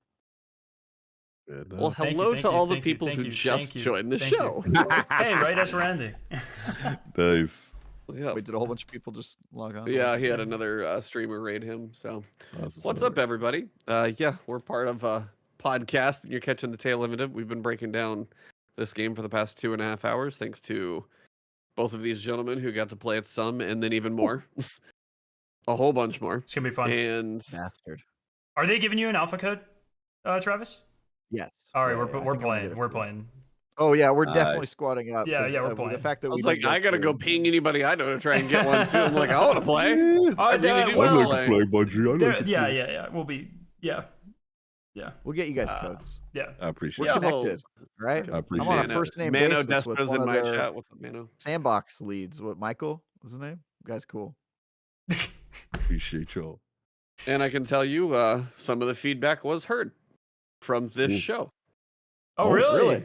[SPEAKER 19] Well, hello to all the people who just joined the show.
[SPEAKER 9] Hey, right as we're ending.
[SPEAKER 18] Nice.
[SPEAKER 19] Yeah.
[SPEAKER 17] Wait, did a whole bunch of people just log on?
[SPEAKER 19] Yeah, he had another streamer raid him. So, what's up, everybody? We're part of a podcast, and you're catching the tail end of it. We've been breaking down this game for the past 2.5 hours, thanks to both of these gentlemen who got to play it some and then even more. A whole bunch more.
[SPEAKER 1] It's gonna be fun.
[SPEAKER 19] And
[SPEAKER 17] Bastard.
[SPEAKER 1] Are they giving you an alpha code, Travis?
[SPEAKER 17] Yes.
[SPEAKER 1] All right,
[SPEAKER 17] Yeah,
[SPEAKER 1] we're
[SPEAKER 17] I think I'm
[SPEAKER 1] we're
[SPEAKER 17] gonna
[SPEAKER 1] playing.
[SPEAKER 17] get it
[SPEAKER 1] We're
[SPEAKER 17] for you.
[SPEAKER 1] playing.
[SPEAKER 17] Oh yeah, we're definitely
[SPEAKER 18] Nice.
[SPEAKER 17] squatting up.
[SPEAKER 1] Yeah,
[SPEAKER 17] 'cause,
[SPEAKER 1] yeah, we're
[SPEAKER 17] the
[SPEAKER 1] playing.
[SPEAKER 17] fact that
[SPEAKER 19] I
[SPEAKER 17] we
[SPEAKER 19] was
[SPEAKER 17] didn't
[SPEAKER 19] like, I gotta go ping anybody I know to try and get one too. I'm like, I want to play. I really do
[SPEAKER 1] well,
[SPEAKER 19] want to play.
[SPEAKER 18] Bungie.
[SPEAKER 1] Yeah. We'll be yeah.
[SPEAKER 17] We'll get you guys codes.
[SPEAKER 1] Yeah.
[SPEAKER 18] I appreciate
[SPEAKER 17] We're
[SPEAKER 18] it.
[SPEAKER 17] connected, right?
[SPEAKER 18] I appreciate
[SPEAKER 17] I'm on
[SPEAKER 18] it.
[SPEAKER 17] a first name
[SPEAKER 19] Mano
[SPEAKER 17] basis with
[SPEAKER 19] Desper's
[SPEAKER 17] one
[SPEAKER 19] in
[SPEAKER 17] of
[SPEAKER 19] my
[SPEAKER 17] their
[SPEAKER 19] chat. What's up, Mano?
[SPEAKER 17] sandbox leads. What Michael was his name? You guys cool.
[SPEAKER 18] Appreciate y'all.
[SPEAKER 19] And I can tell you, some of the feedback was heard from this show.
[SPEAKER 1] Oh, really?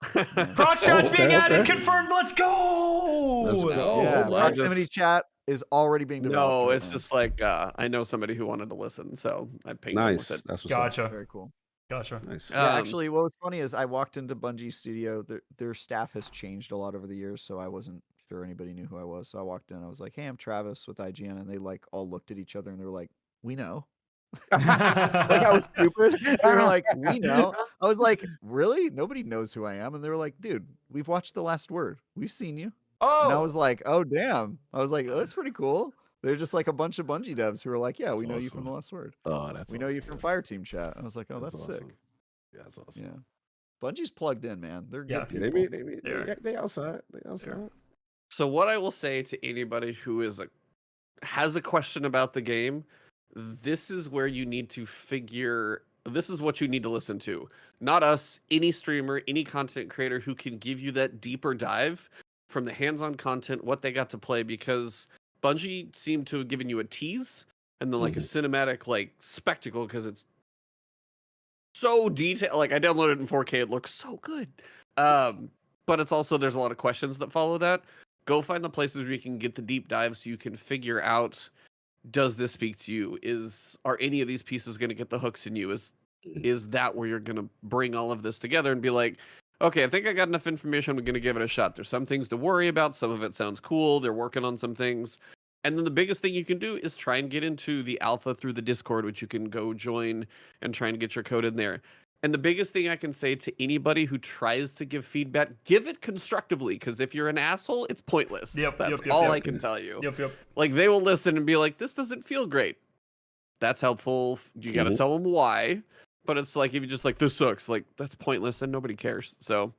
[SPEAKER 1] Proc chat's being
[SPEAKER 18] okay,
[SPEAKER 1] added.
[SPEAKER 18] okay.
[SPEAKER 1] Confirmed. Let's go.
[SPEAKER 18] Let's go.
[SPEAKER 17] Yeah,
[SPEAKER 19] I
[SPEAKER 17] proximity
[SPEAKER 19] just-
[SPEAKER 17] chat is already being developed.
[SPEAKER 19] No,
[SPEAKER 17] right
[SPEAKER 19] it's
[SPEAKER 17] now.
[SPEAKER 19] just like I know somebody who wanted to listen, so I pinged them with
[SPEAKER 18] Nice.
[SPEAKER 19] it.
[SPEAKER 18] That's what's
[SPEAKER 1] Gotcha.
[SPEAKER 17] very cool.
[SPEAKER 1] Gotcha.
[SPEAKER 18] up. Nice.
[SPEAKER 17] Yeah, actually, what was funny is I walked into Bungie Studio. Their staff has changed a lot over the years, so I wasn't sure anybody knew who I was. So I walked in. I was like, "Hey, I'm Travis with IGN," and they like all looked at each other and they were like, "We know." Like I was stupid. They were like, "We know." I was like, "Really? Nobody knows who I am." And they were like, "Dude, we've watched The Last Word. We've seen you."
[SPEAKER 1] Oh.
[SPEAKER 17] And I was like, "Oh, damn." I was like, oh, "That's pretty cool." They're just like a bunch of Bungie devs who are like, "Yeah, we know you from
[SPEAKER 18] awesome.
[SPEAKER 17] The Last Word.
[SPEAKER 18] Oh, that's
[SPEAKER 17] We know you from Fireteam chat." I was like, "Oh, that's sick."
[SPEAKER 18] awesome. Yeah, that's awesome.
[SPEAKER 17] Yeah. Bungie's plugged in, man. They're
[SPEAKER 1] Yeah.
[SPEAKER 17] good
[SPEAKER 18] They
[SPEAKER 17] people.
[SPEAKER 18] they outside. They outside.
[SPEAKER 19] So what I will say to anybody who has a question about the game, this is where you need to this is what you need to listen to. Not us, any streamer, any content creator who can give you that deeper dive from the hands-on content, what they got to play, because Bungie seemed to have given you a tease and then like a cinematic like spectacle because it's so detailed. Like I downloaded it in 4K, it looks so good. But it's also there's a lot of questions that follow that. Go find the places where you can get the deep dive so you can figure out, does this speak to you? Are any of these pieces going to get the hooks in you? Is that where you're going to bring all of this together and be like, okay, I think I got enough information. I'm going to give it a shot. There's some things to worry about. Some of it sounds cool. They're working on some things. And then the biggest thing you can do is try and get into the alpha through the Discord, which you can go join and try and get your code in there. And the biggest thing I can say to anybody who tries to give feedback, give it constructively, because if you're an asshole, it's pointless. That's all I can tell you.
[SPEAKER 1] Yep.
[SPEAKER 19] Like, they will listen and be like, this doesn't feel great. That's helpful. You got to tell them why. But it's like, if you just like, this sucks, like, that's pointless and nobody cares. So,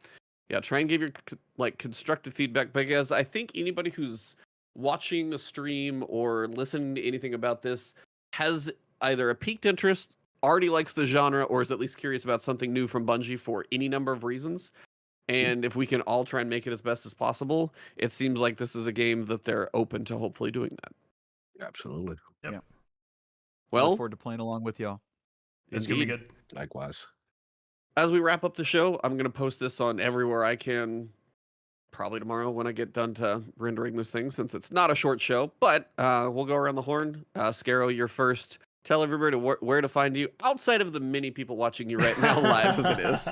[SPEAKER 19] yeah, try and give your, like, constructive feedback. Because I think anybody who's watching the stream or listening to anything about this has either a piqued interest, already likes the genre, or is at least curious about something new from Bungie for any number of reasons. And if we can all try and make it as best as possible, it seems like this is a game that they're open to hopefully doing that.
[SPEAKER 18] Absolutely.
[SPEAKER 1] Yep.
[SPEAKER 17] Yeah.
[SPEAKER 19] Well,
[SPEAKER 17] Look forward to playing along with y'all.
[SPEAKER 1] It's gonna be good.
[SPEAKER 18] Likewise.
[SPEAKER 19] As we wrap up the show, I'm going to post this on everywhere I can, probably tomorrow when I get done to rendering this thing, since it's not a short show. But we'll go around the horn. Scarrow, you're first. Tell everybody where to find you outside of the many people watching you right now live as it is.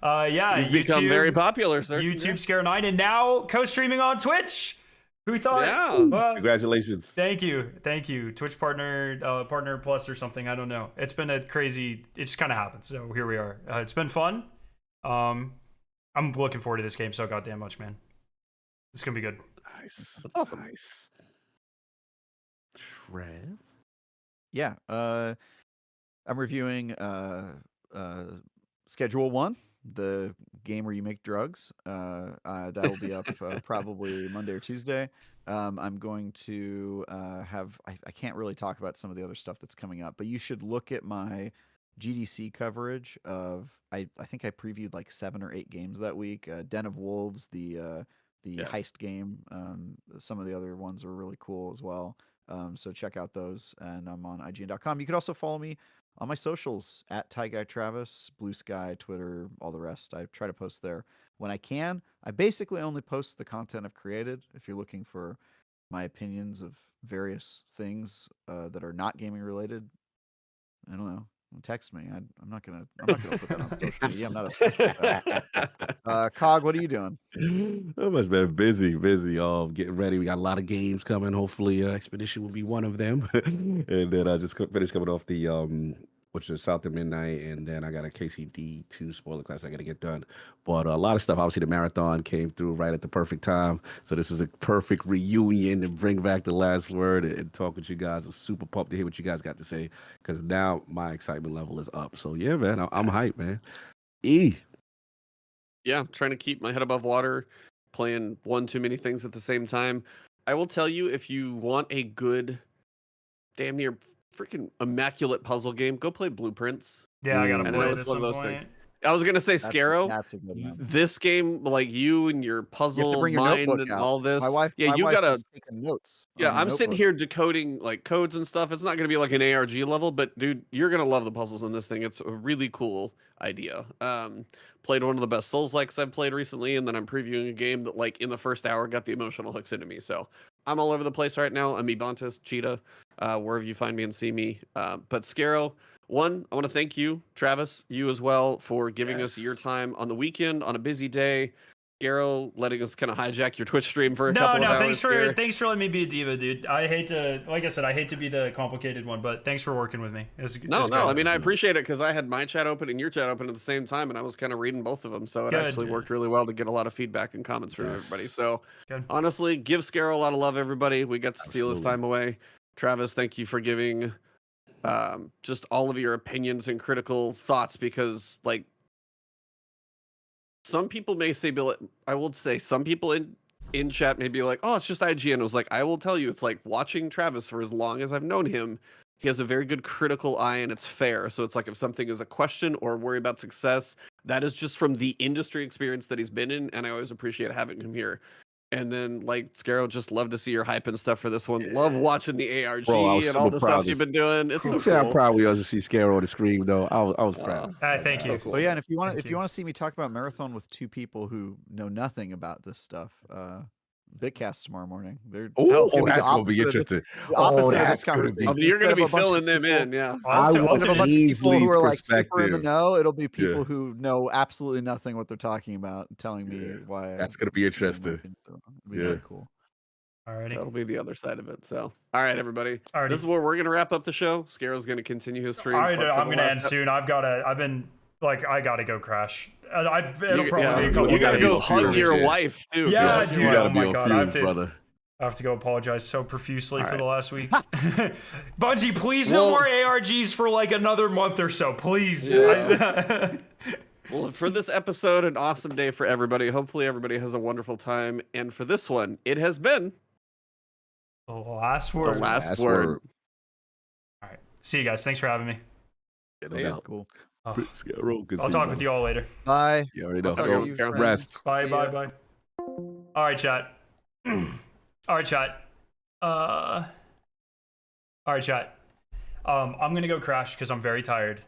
[SPEAKER 1] Yeah,
[SPEAKER 19] You've become very popular, sir.
[SPEAKER 1] YouTube Scare 9, and now co-streaming on Twitch. Who thought?
[SPEAKER 19] Yeah.
[SPEAKER 1] Well,
[SPEAKER 18] Congratulations.
[SPEAKER 1] thank you. Twitch partner plus or something. I don't know. It's been a crazy. It just kind of happened. So here we are. It's been fun. I'm looking forward to this game so goddamn much, man. It's gonna be good.
[SPEAKER 18] Nice.
[SPEAKER 19] That's awesome.
[SPEAKER 18] Nice. Trev?
[SPEAKER 17] Yeah. I'm reviewing Schedule 1, the game where you make drugs. That'll be up probably Monday or Tuesday. I'm going to I can't really talk about some of the other stuff that's coming up, but you should look at my GDC coverage of I think I previewed like 7 or 8 games that week. Den of Wolves, the heist game. Some of the other ones are really cool as well. So check out those, and I'm on IGN.com. You can also follow me on my socials at TyGuyTravis, Blue Sky, Twitter, all the rest. I try to post there when I can. I basically only post the content I've created. If you're looking for my opinions of various things that are not gaming related, I don't know. Text me. I'm not gonna put that on social media. I'm not a social Cog, what are you doing?
[SPEAKER 18] Not much, man. Busy. Getting ready. We got a lot of games coming. Hopefully, Expedition will be one of them. And then I just finished coming off the which is South of Midnight, and then I got a KCD2 spoiler class I got to get done. But a lot of stuff, obviously the marathon came through right at the perfect time. So this is a perfect reunion to bring back the last word and talk with you guys. I'm super pumped to hear what you guys got to say because now my excitement level is up. So yeah, man, I'm hyped, man.
[SPEAKER 19] Yeah, trying to keep my head above water, playing one too many things at the same time. I will tell you, if you want a good, damn near freaking immaculate puzzle game, go play Blueprints.
[SPEAKER 9] Yeah, I gotta
[SPEAKER 19] And
[SPEAKER 9] play
[SPEAKER 19] I know
[SPEAKER 9] it
[SPEAKER 19] it's
[SPEAKER 9] at
[SPEAKER 19] one of
[SPEAKER 9] some
[SPEAKER 19] those
[SPEAKER 9] point.
[SPEAKER 19] things. I was gonna say Scarrow.
[SPEAKER 17] That's a good one.
[SPEAKER 19] This game, like you and your puzzle
[SPEAKER 17] bring your
[SPEAKER 19] mind
[SPEAKER 17] notebook
[SPEAKER 19] and
[SPEAKER 17] out.
[SPEAKER 19] all this.
[SPEAKER 17] My wife
[SPEAKER 19] you gotta.
[SPEAKER 17] is taking notes.
[SPEAKER 19] Yeah,
[SPEAKER 17] on the
[SPEAKER 19] I'm sitting
[SPEAKER 17] notebook.
[SPEAKER 19] here decoding like codes and stuff. It's not gonna be like an ARG level, but dude, you're gonna love the puzzles in this thing. It's a really cool idea. Played one of the best Souls-likes I've played recently, and then I'm previewing a game that like in the first hour got the emotional hooks into me. So I'm all over the place right now. Amibantis, Cheetah, wherever you find me and see me. But Scarrow, one, I want to thank you, Travis, you as well, for giving us your time on the weekend on a busy day. Scarrow, letting us kind of hijack your Twitch stream for a couple of hours.
[SPEAKER 9] Thanks for letting me be a diva, dude. I hate to, like I said, I hate to be the complicated one, but thanks for working with me.
[SPEAKER 19] No, I mean, I appreciate it because I had my chat open and your chat open at the same time, and I was kind of reading both of them, so it actually worked really well to get a lot of feedback and comments from everybody. So honestly, give Scarrow a lot of love, everybody. We got to steal his time away. Travis, thank you for giving just all of your opinions and critical thoughts, because like some people may say, I will say some people in chat may be like, oh, it's just IGN. It was like, I will tell you, it's like watching Travis for as long as I've known him. He has a very good critical eye, and it's fair. So it's like if something is a question or worry about success, that is just from the industry experience that he's been in, and I always appreciate having him here. And then, like, Scarrow, just love to see your hype and stuff for this one. Love watching the ARG and all the stuff you've been doing. It's so cool.
[SPEAKER 18] I'm proud we also see Scarrow on the screen, though. I was proud.
[SPEAKER 9] Thank you.
[SPEAKER 17] Well, yeah, and if you want to see me talk about Marathon with two people who know nothing about this stuff, Bitcast tomorrow morning.
[SPEAKER 18] That's gonna be interesting.
[SPEAKER 17] That's going to be.
[SPEAKER 19] You're going to be filling them in, yeah.
[SPEAKER 17] I want a bunch of people who are like super in the
[SPEAKER 18] perspective.
[SPEAKER 17] know. It'll be people who know absolutely nothing what they're talking about, telling me why.
[SPEAKER 18] That's gonna be interesting.
[SPEAKER 17] It'll be very cool.
[SPEAKER 9] Alrighty.
[SPEAKER 19] That'll be the other side of it. So, all right, everybody.
[SPEAKER 9] Alrighty.
[SPEAKER 19] This is where we're going to wrap up the show. Scarrow's going to continue his stream.
[SPEAKER 9] I'm gonna end soon. I gotta go crash. It'll probably be a couple.
[SPEAKER 19] You gotta go hug your wife too.
[SPEAKER 9] Yeah, dude.
[SPEAKER 18] You gotta
[SPEAKER 9] Oh
[SPEAKER 18] be
[SPEAKER 9] my
[SPEAKER 18] on
[SPEAKER 9] god,
[SPEAKER 18] fumes, brother.
[SPEAKER 9] I have to go apologize so profusely for
[SPEAKER 19] right.
[SPEAKER 9] the last week. Bungie, please no more ARGs for like another month or so, please.
[SPEAKER 19] Yeah. Well, for this episode, an awesome day for everybody. Hopefully, everybody has a wonderful time. And for this one, it has been
[SPEAKER 9] the last word.
[SPEAKER 19] The last word.
[SPEAKER 9] All right. See you guys. Thanks for having me.
[SPEAKER 19] Yeah.
[SPEAKER 17] Cool.
[SPEAKER 9] I'll talk with you all later.
[SPEAKER 17] Bye.
[SPEAKER 18] You already know.
[SPEAKER 19] Go
[SPEAKER 18] rest.
[SPEAKER 9] Bye. All right, chat. All right, chat. All right, chat. I'm gonna go crash because I'm very tired.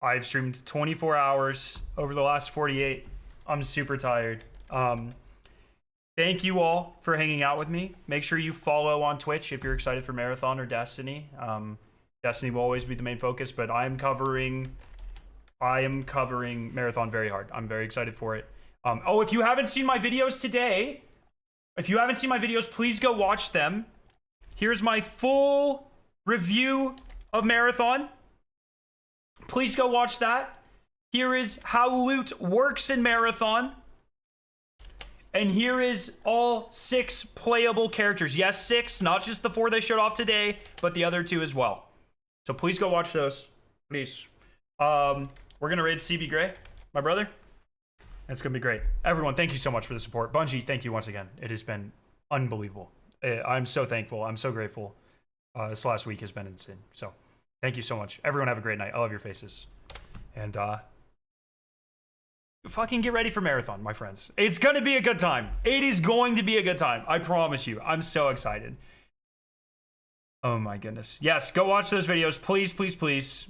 [SPEAKER 9] I've streamed 24 hours over the last 48. I'm super tired. Thank you all for hanging out with me. Make sure you follow on Twitch if you're excited for Marathon or Destiny. Destiny will always be the main focus, but I am covering Marathon very hard. I'm very excited for it. If you haven't seen my videos today, please go watch them. Here's my full review of Marathon. Please go watch that. Here is how loot works in Marathon. And here is all 6 playable characters. Yes, 6, not just the 4 they showed off today, but the other 2 as well. So please go watch those. Please. We're going to raid CB Gray, my brother. It's going to be great. Everyone, thank you so much for the support. Bungie, thank you once again. It has been unbelievable. I'm so thankful. I'm so grateful. This last week has been insane. So thank you so much. Everyone have a great night. I love your faces. And fucking get ready for Marathon, my friends. It's going to be a good time. It is going to be a good time. I promise you. I'm so excited. Oh my goodness. Yes, go watch those videos. Please, please, please.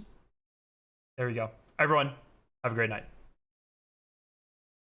[SPEAKER 9] There we go. Everyone, have a great night.